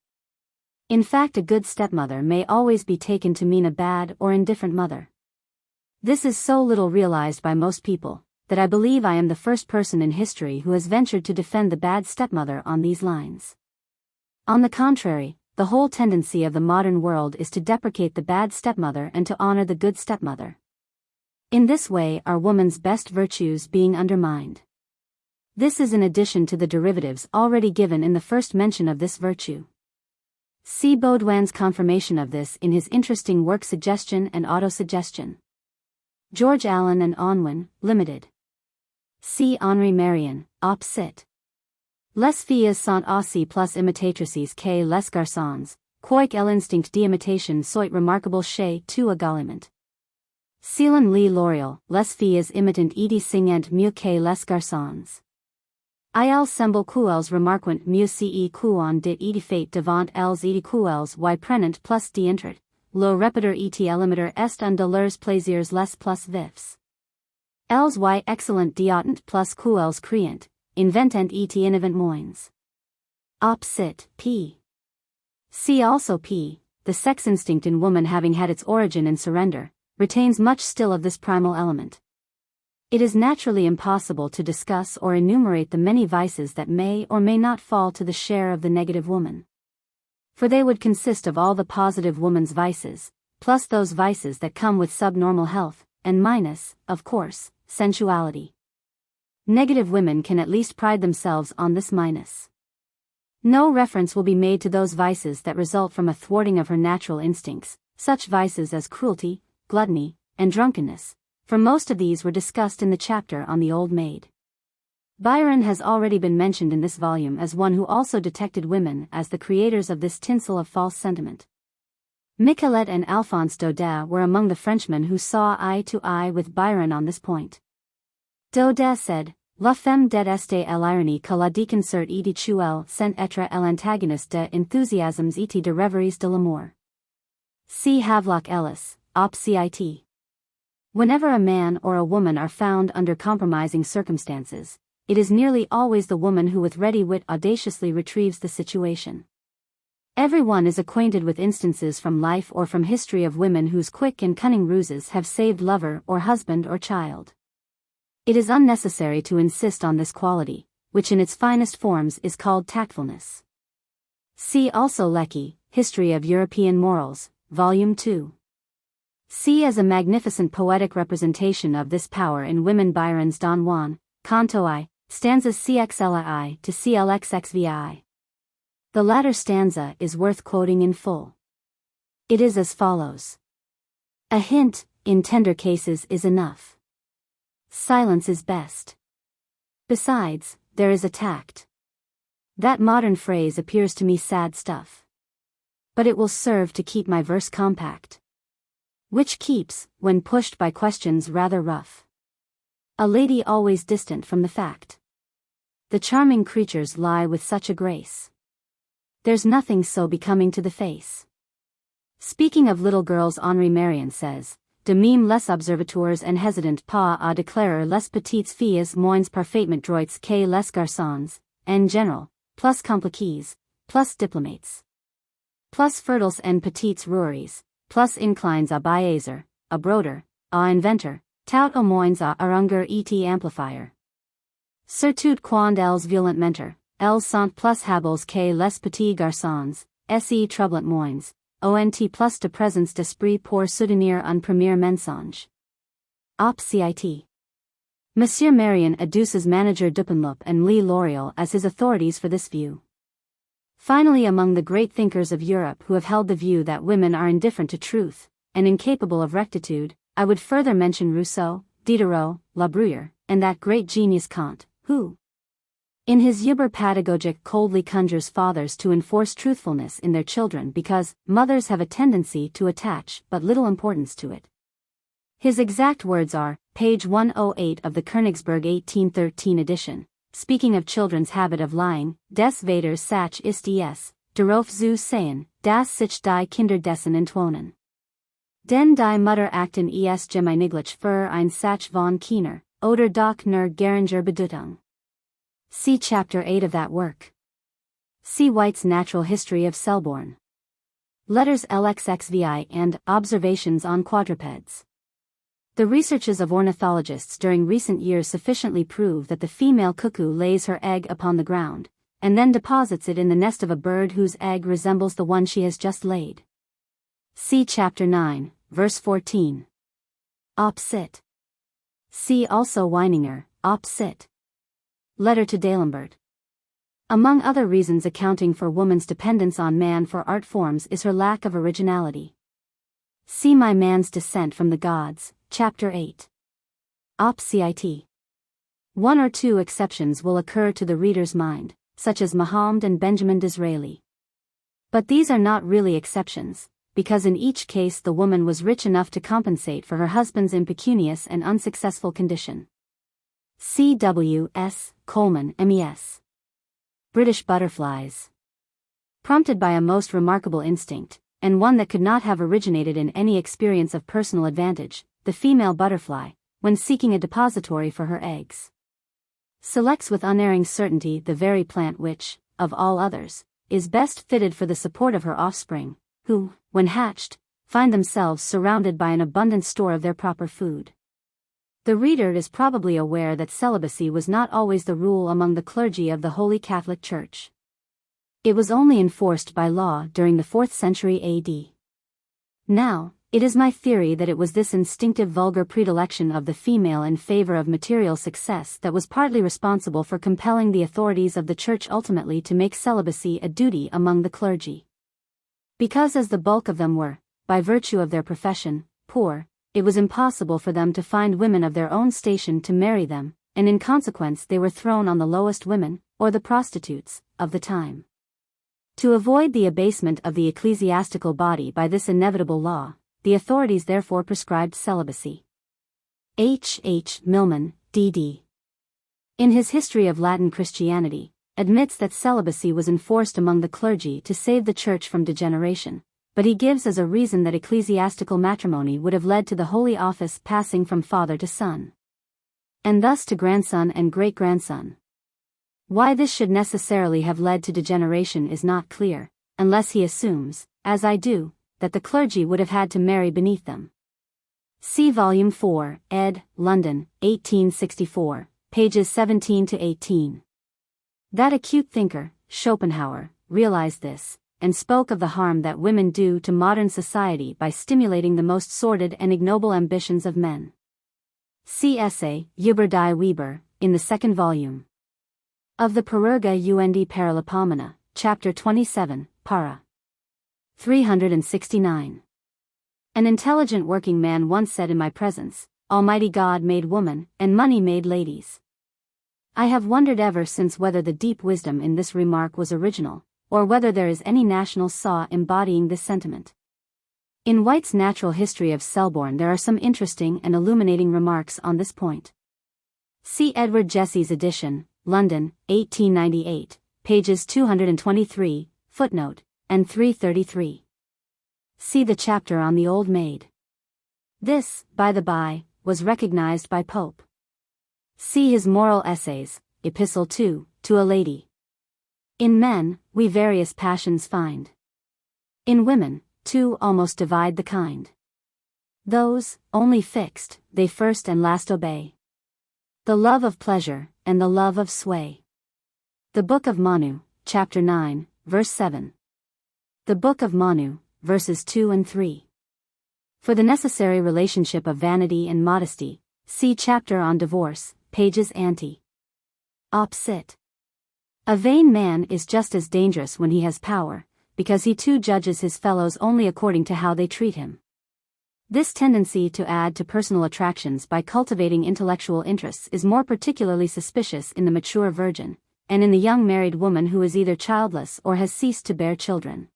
In fact, a good stepmother may always be taken to mean a bad or indifferent mother. This is so little realized by most people, that I believe I am the first person in history who has ventured to defend the bad stepmother on these lines. On the contrary, the whole tendency of the modern world is to deprecate the bad stepmother and to honor the good stepmother. In this way are woman's best virtues being undermined. This is in addition to the derivatives already given in the first mention of this virtue. See Baudouin's confirmation of this in his interesting work Suggestion and Autosuggestion. George Allen and Unwin, Limited. See Henri Marion, Op. Cit. Les filles sont aussi plus imitatrices que les garçons, quoique l'instinct d'imitation soit remarquable chez tout également. Selon Lee L'Oreal, les filles imitant et singent mieux que les garçons. Il semble qu'elles remarquent mieux ce qu'on dit et fait devant elles et qu'elles y prennent plus d'intérêt. Le répéter et élimiter est un de leurs plaisirs les plus vifs. Elles y excellent d'autant plus qu'elles créent, inventent et innovent moins. Op. Cit. P. See also P. The sex instinct in woman, having had its origin in surrender, retains much still of this primal element. It is naturally impossible to discuss or enumerate the many vices that may or may not fall to the share of the negative woman. For they would consist of all the positive woman's vices, plus those vices that come with subnormal health, and minus, of course, sensuality. Negative women can at least pride themselves on this minus. No reference will be made to those vices that result from a thwarting of her natural instincts, such vices as cruelty, gluttony, and drunkenness, for most of these were discussed in the chapter on the Old Maid. Byron has already been mentioned in this volume as one who also detected women as the creators of this tinsel of false sentiment. Michelet and Alphonse Daudet were among the Frenchmen who saw eye to eye with Byron on this point. Daudet said, La femme déteste l'ironie que la déconcerte et de tuelle sans être l'antagoniste de enthousiasmes et de rêveries de l'amour. See Havelock Ellis, Op. Cit. Whenever a man or a woman are found under compromising circumstances, it is nearly always the woman who with ready wit audaciously retrieves the situation. Everyone is acquainted with instances from life or from history of women whose quick and cunning ruses have saved lover or husband or child. It is unnecessary to insist on this quality, which in its finest forms is called tactfulness. See also Lecky, History of European Morals, Volume 2. See as a magnificent poetic representation of this power in women Byron's Don Juan, Canto I, stanzas CXLI to CLXXVI. The latter stanza is worth quoting in full. It is as follows. A hint, in tender cases, is enough. Silence is best. Besides, there is a tact. That modern phrase appears to me sad stuff. But it will serve to keep my verse compact. Which keeps, when pushed by questions rather rough. A lady always distant from the fact. The charming creatures lie with such a grace. There's nothing so becoming to the face. Speaking of little girls, Henri Marion says, De même les observateurs and hesitant pas à déclarer les petites filles moins parfaitement droits que les garçons, en général, plus compliqués, plus diplomates. Plus fertiles en petites roueries, plus inclines à baiser, à broder, à inventor, tout au moins à arranger et amplifier. Surtout quand elles violent mentor, elles sont plus habiles que les petits garçons, se troublant moins. Ont plus de présence d'esprit pour soutenir un premier mensonge. Op. Cit. Monsieur Marion adduces Manager Dupanloup and Lee L'Oreal as his authorities for this view. Finally, among the great thinkers of Europe who have held the view that women are indifferent to truth, and incapable of rectitude, I would further mention Rousseau, Diderot, La Bruyère, and that great genius Kant, who, in his Uber Pedagogic, coldly conjures fathers to enforce truthfulness in their children because mothers have a tendency to attach but little importance to it. His exact words are, page 108 of the Königsberg 1813 edition, speaking of children's habit of lying, des Vaters Sach ist es, darauf zu sehen, dass sich die Kinder dessen entwohnen. Den die Mutter achten es gemeiniglich für ein Sach von Kiener, oder doch nur geringer Bedeutung. See Chapter 8 of that work. See White's Natural History of Selborne. Letters LXXVI and Observations on Quadrupeds. The researches of ornithologists during recent years sufficiently prove that the female cuckoo lays her egg upon the ground, and then deposits it in the nest of a bird whose egg resembles the one she has just laid. See Chapter 9, verse 14. Op cit. See also Weininger, op cit. Letter to D'Alembert. Among other reasons accounting for woman's dependence on man for art forms is her lack of originality. See My Man's Descent from the Gods, Chapter 8. Op cit. One or two exceptions will occur to the reader's mind, such as Muhammad and Benjamin Disraeli. But these are not really exceptions, because in each case the woman was rich enough to compensate for her husband's impecunious and unsuccessful condition. C. W. S. Coleman, M.E.S. British Butterflies. Prompted by a most remarkable instinct, and one that could not have originated in any experience of personal advantage, the female butterfly, when seeking a depository for her eggs, selects with unerring certainty the very plant which, of all others, is best fitted for the support of her offspring, who, when hatched, find themselves surrounded by an abundant store of their proper food. The reader is probably aware that celibacy was not always the rule among the clergy of the Holy Catholic Church. It was only enforced by law during the 4th century A.D. Now, it is my theory that it was this instinctive vulgar predilection of the female in favor of material success that was partly responsible for compelling the authorities of the Church ultimately to make celibacy a duty among the clergy. Because as the bulk of them were, by virtue of their profession, poor, it was impossible for them to find women of their own station to marry them, and in consequence they were thrown on the lowest women, or the prostitutes, of the time. To avoid the abasement of the ecclesiastical body by this inevitable law, the authorities therefore prescribed celibacy. H. H. Milman, D.D. in his History of Latin Christianity, admits that celibacy was enforced among the clergy to save the Church from degeneration, but he gives as a reason that ecclesiastical matrimony would have led to the holy office passing from father to son, and thus to grandson and great-grandson. Why this should necessarily have led to degeneration is not clear, unless he assumes, as I do, that the clergy would have had to marry beneath them. See Volume 4, ed., London, 1864, pages 17 to 18. That acute thinker, Schopenhauer, realized this, and spoke of the harm that women do to modern society by stimulating the most sordid and ignoble ambitions of men. See essay, Über die Weber, in the 2nd volume. Of the Perurga und Paralipomena, Chapter 27, Para. 369. An intelligent working man once said in my presence, Almighty God made woman, and money made ladies. I have wondered ever since whether the deep wisdom in this remark was original, or whether there is any national saw embodying this sentiment. In White's Natural History of Selborne there are some interesting and illuminating remarks on this point. See Edward Jesse's edition, London, 1898, pages 223, footnote, and 333. See the chapter on the Old Maid. This, by the by, was recognized by Pope. See his Moral Essays, Epistle 2, to a Lady. In men, we various passions find. In women, two almost divide the kind. Those, only fixed, they first and last obey. The love of pleasure, and the love of sway. The Book of Manu, chapter 9, verse 7. The Book of Manu, verses 2 and 3. For the necessary relationship of vanity and modesty, see chapter on divorce, pages ante. Op cit. A vain man is just as dangerous when he has power, because he too judges his fellows only according to how they treat him. This tendency to add to personal attractions by cultivating intellectual interests is more particularly suspicious in the mature virgin, and in the young married woman who is either childless or has ceased to bear children.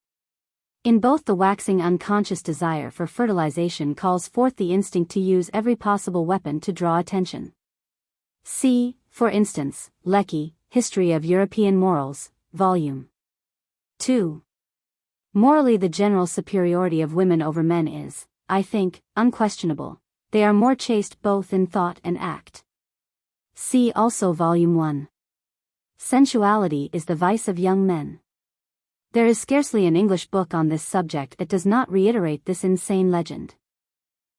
In both the waxing unconscious desire for fertilization calls forth the instinct to use every possible weapon to draw attention. See For instance, Lecky, History of European Morals, Volume 2. Morally, the general superiority of women over men is, I think, unquestionable. They are more chaste both in thought and act. See also Volume 1. Sensuality is the vice of young men. There is scarcely an English book on this subject that does not reiterate this insane legend.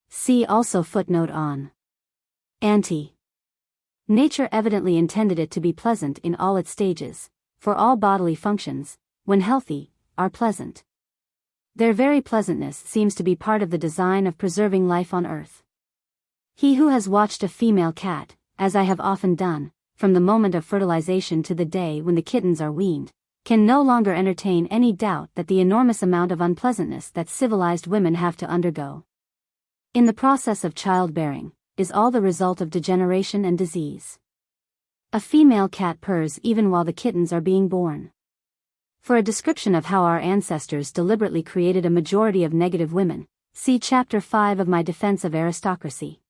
See also footnote on Anti. Nature evidently intended it to be pleasant in all its stages, for all bodily functions, when healthy, are pleasant. Their very pleasantness seems to be part of the design of preserving life on earth. He who has watched a female cat, as I have often done, from the moment of fertilization to the day when the kittens are weaned, can no longer entertain any doubt that the enormous amount of unpleasantness that civilized women have to undergo in the process of childbearing is all the result of degeneration and disease. A female cat purrs even while the kittens are being born. For a description of how our ancestors deliberately created a majority of negative women, see Chapter 5 of my Defense of Aristocracy.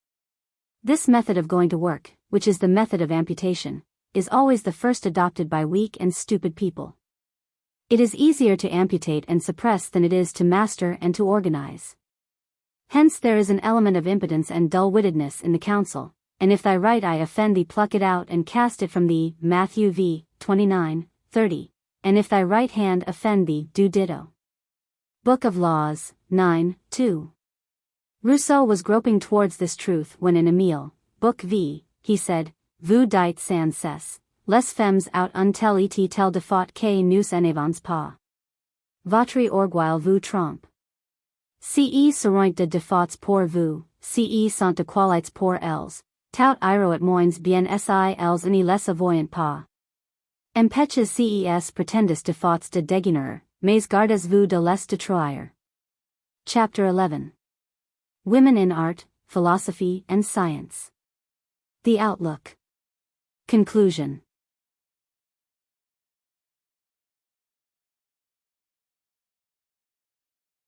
This method of going to work, which is the method of amputation, is always the first adopted by weak and stupid people. It is easier to amputate and suppress than it is to master and to organize. Hence there is an element of impotence and dull-wittedness in the counsel, and if thy right eye offend thee pluck it out and cast it from thee, Matthew v. 29:30, and if thy right hand offend thee do ditto. Book of Laws, 9:2. Rousseau was groping towards this truth when in Emile, Book V, he said, Vous dites sans cesse, les femmes out un tel et tel de faute que nous en avons pas. Votre orgueil vous trompe. Ce seront de défauts pour vous, ce sont de qualités pour elles, tout iro et moins bien si elles ne les avoyant pas. Empêches ces pretendus défauts de dégénérer, mais gardez-vous de les détruire. Chapter 11. Women in Art, Philosophy and Science. The Outlook. Conclusion.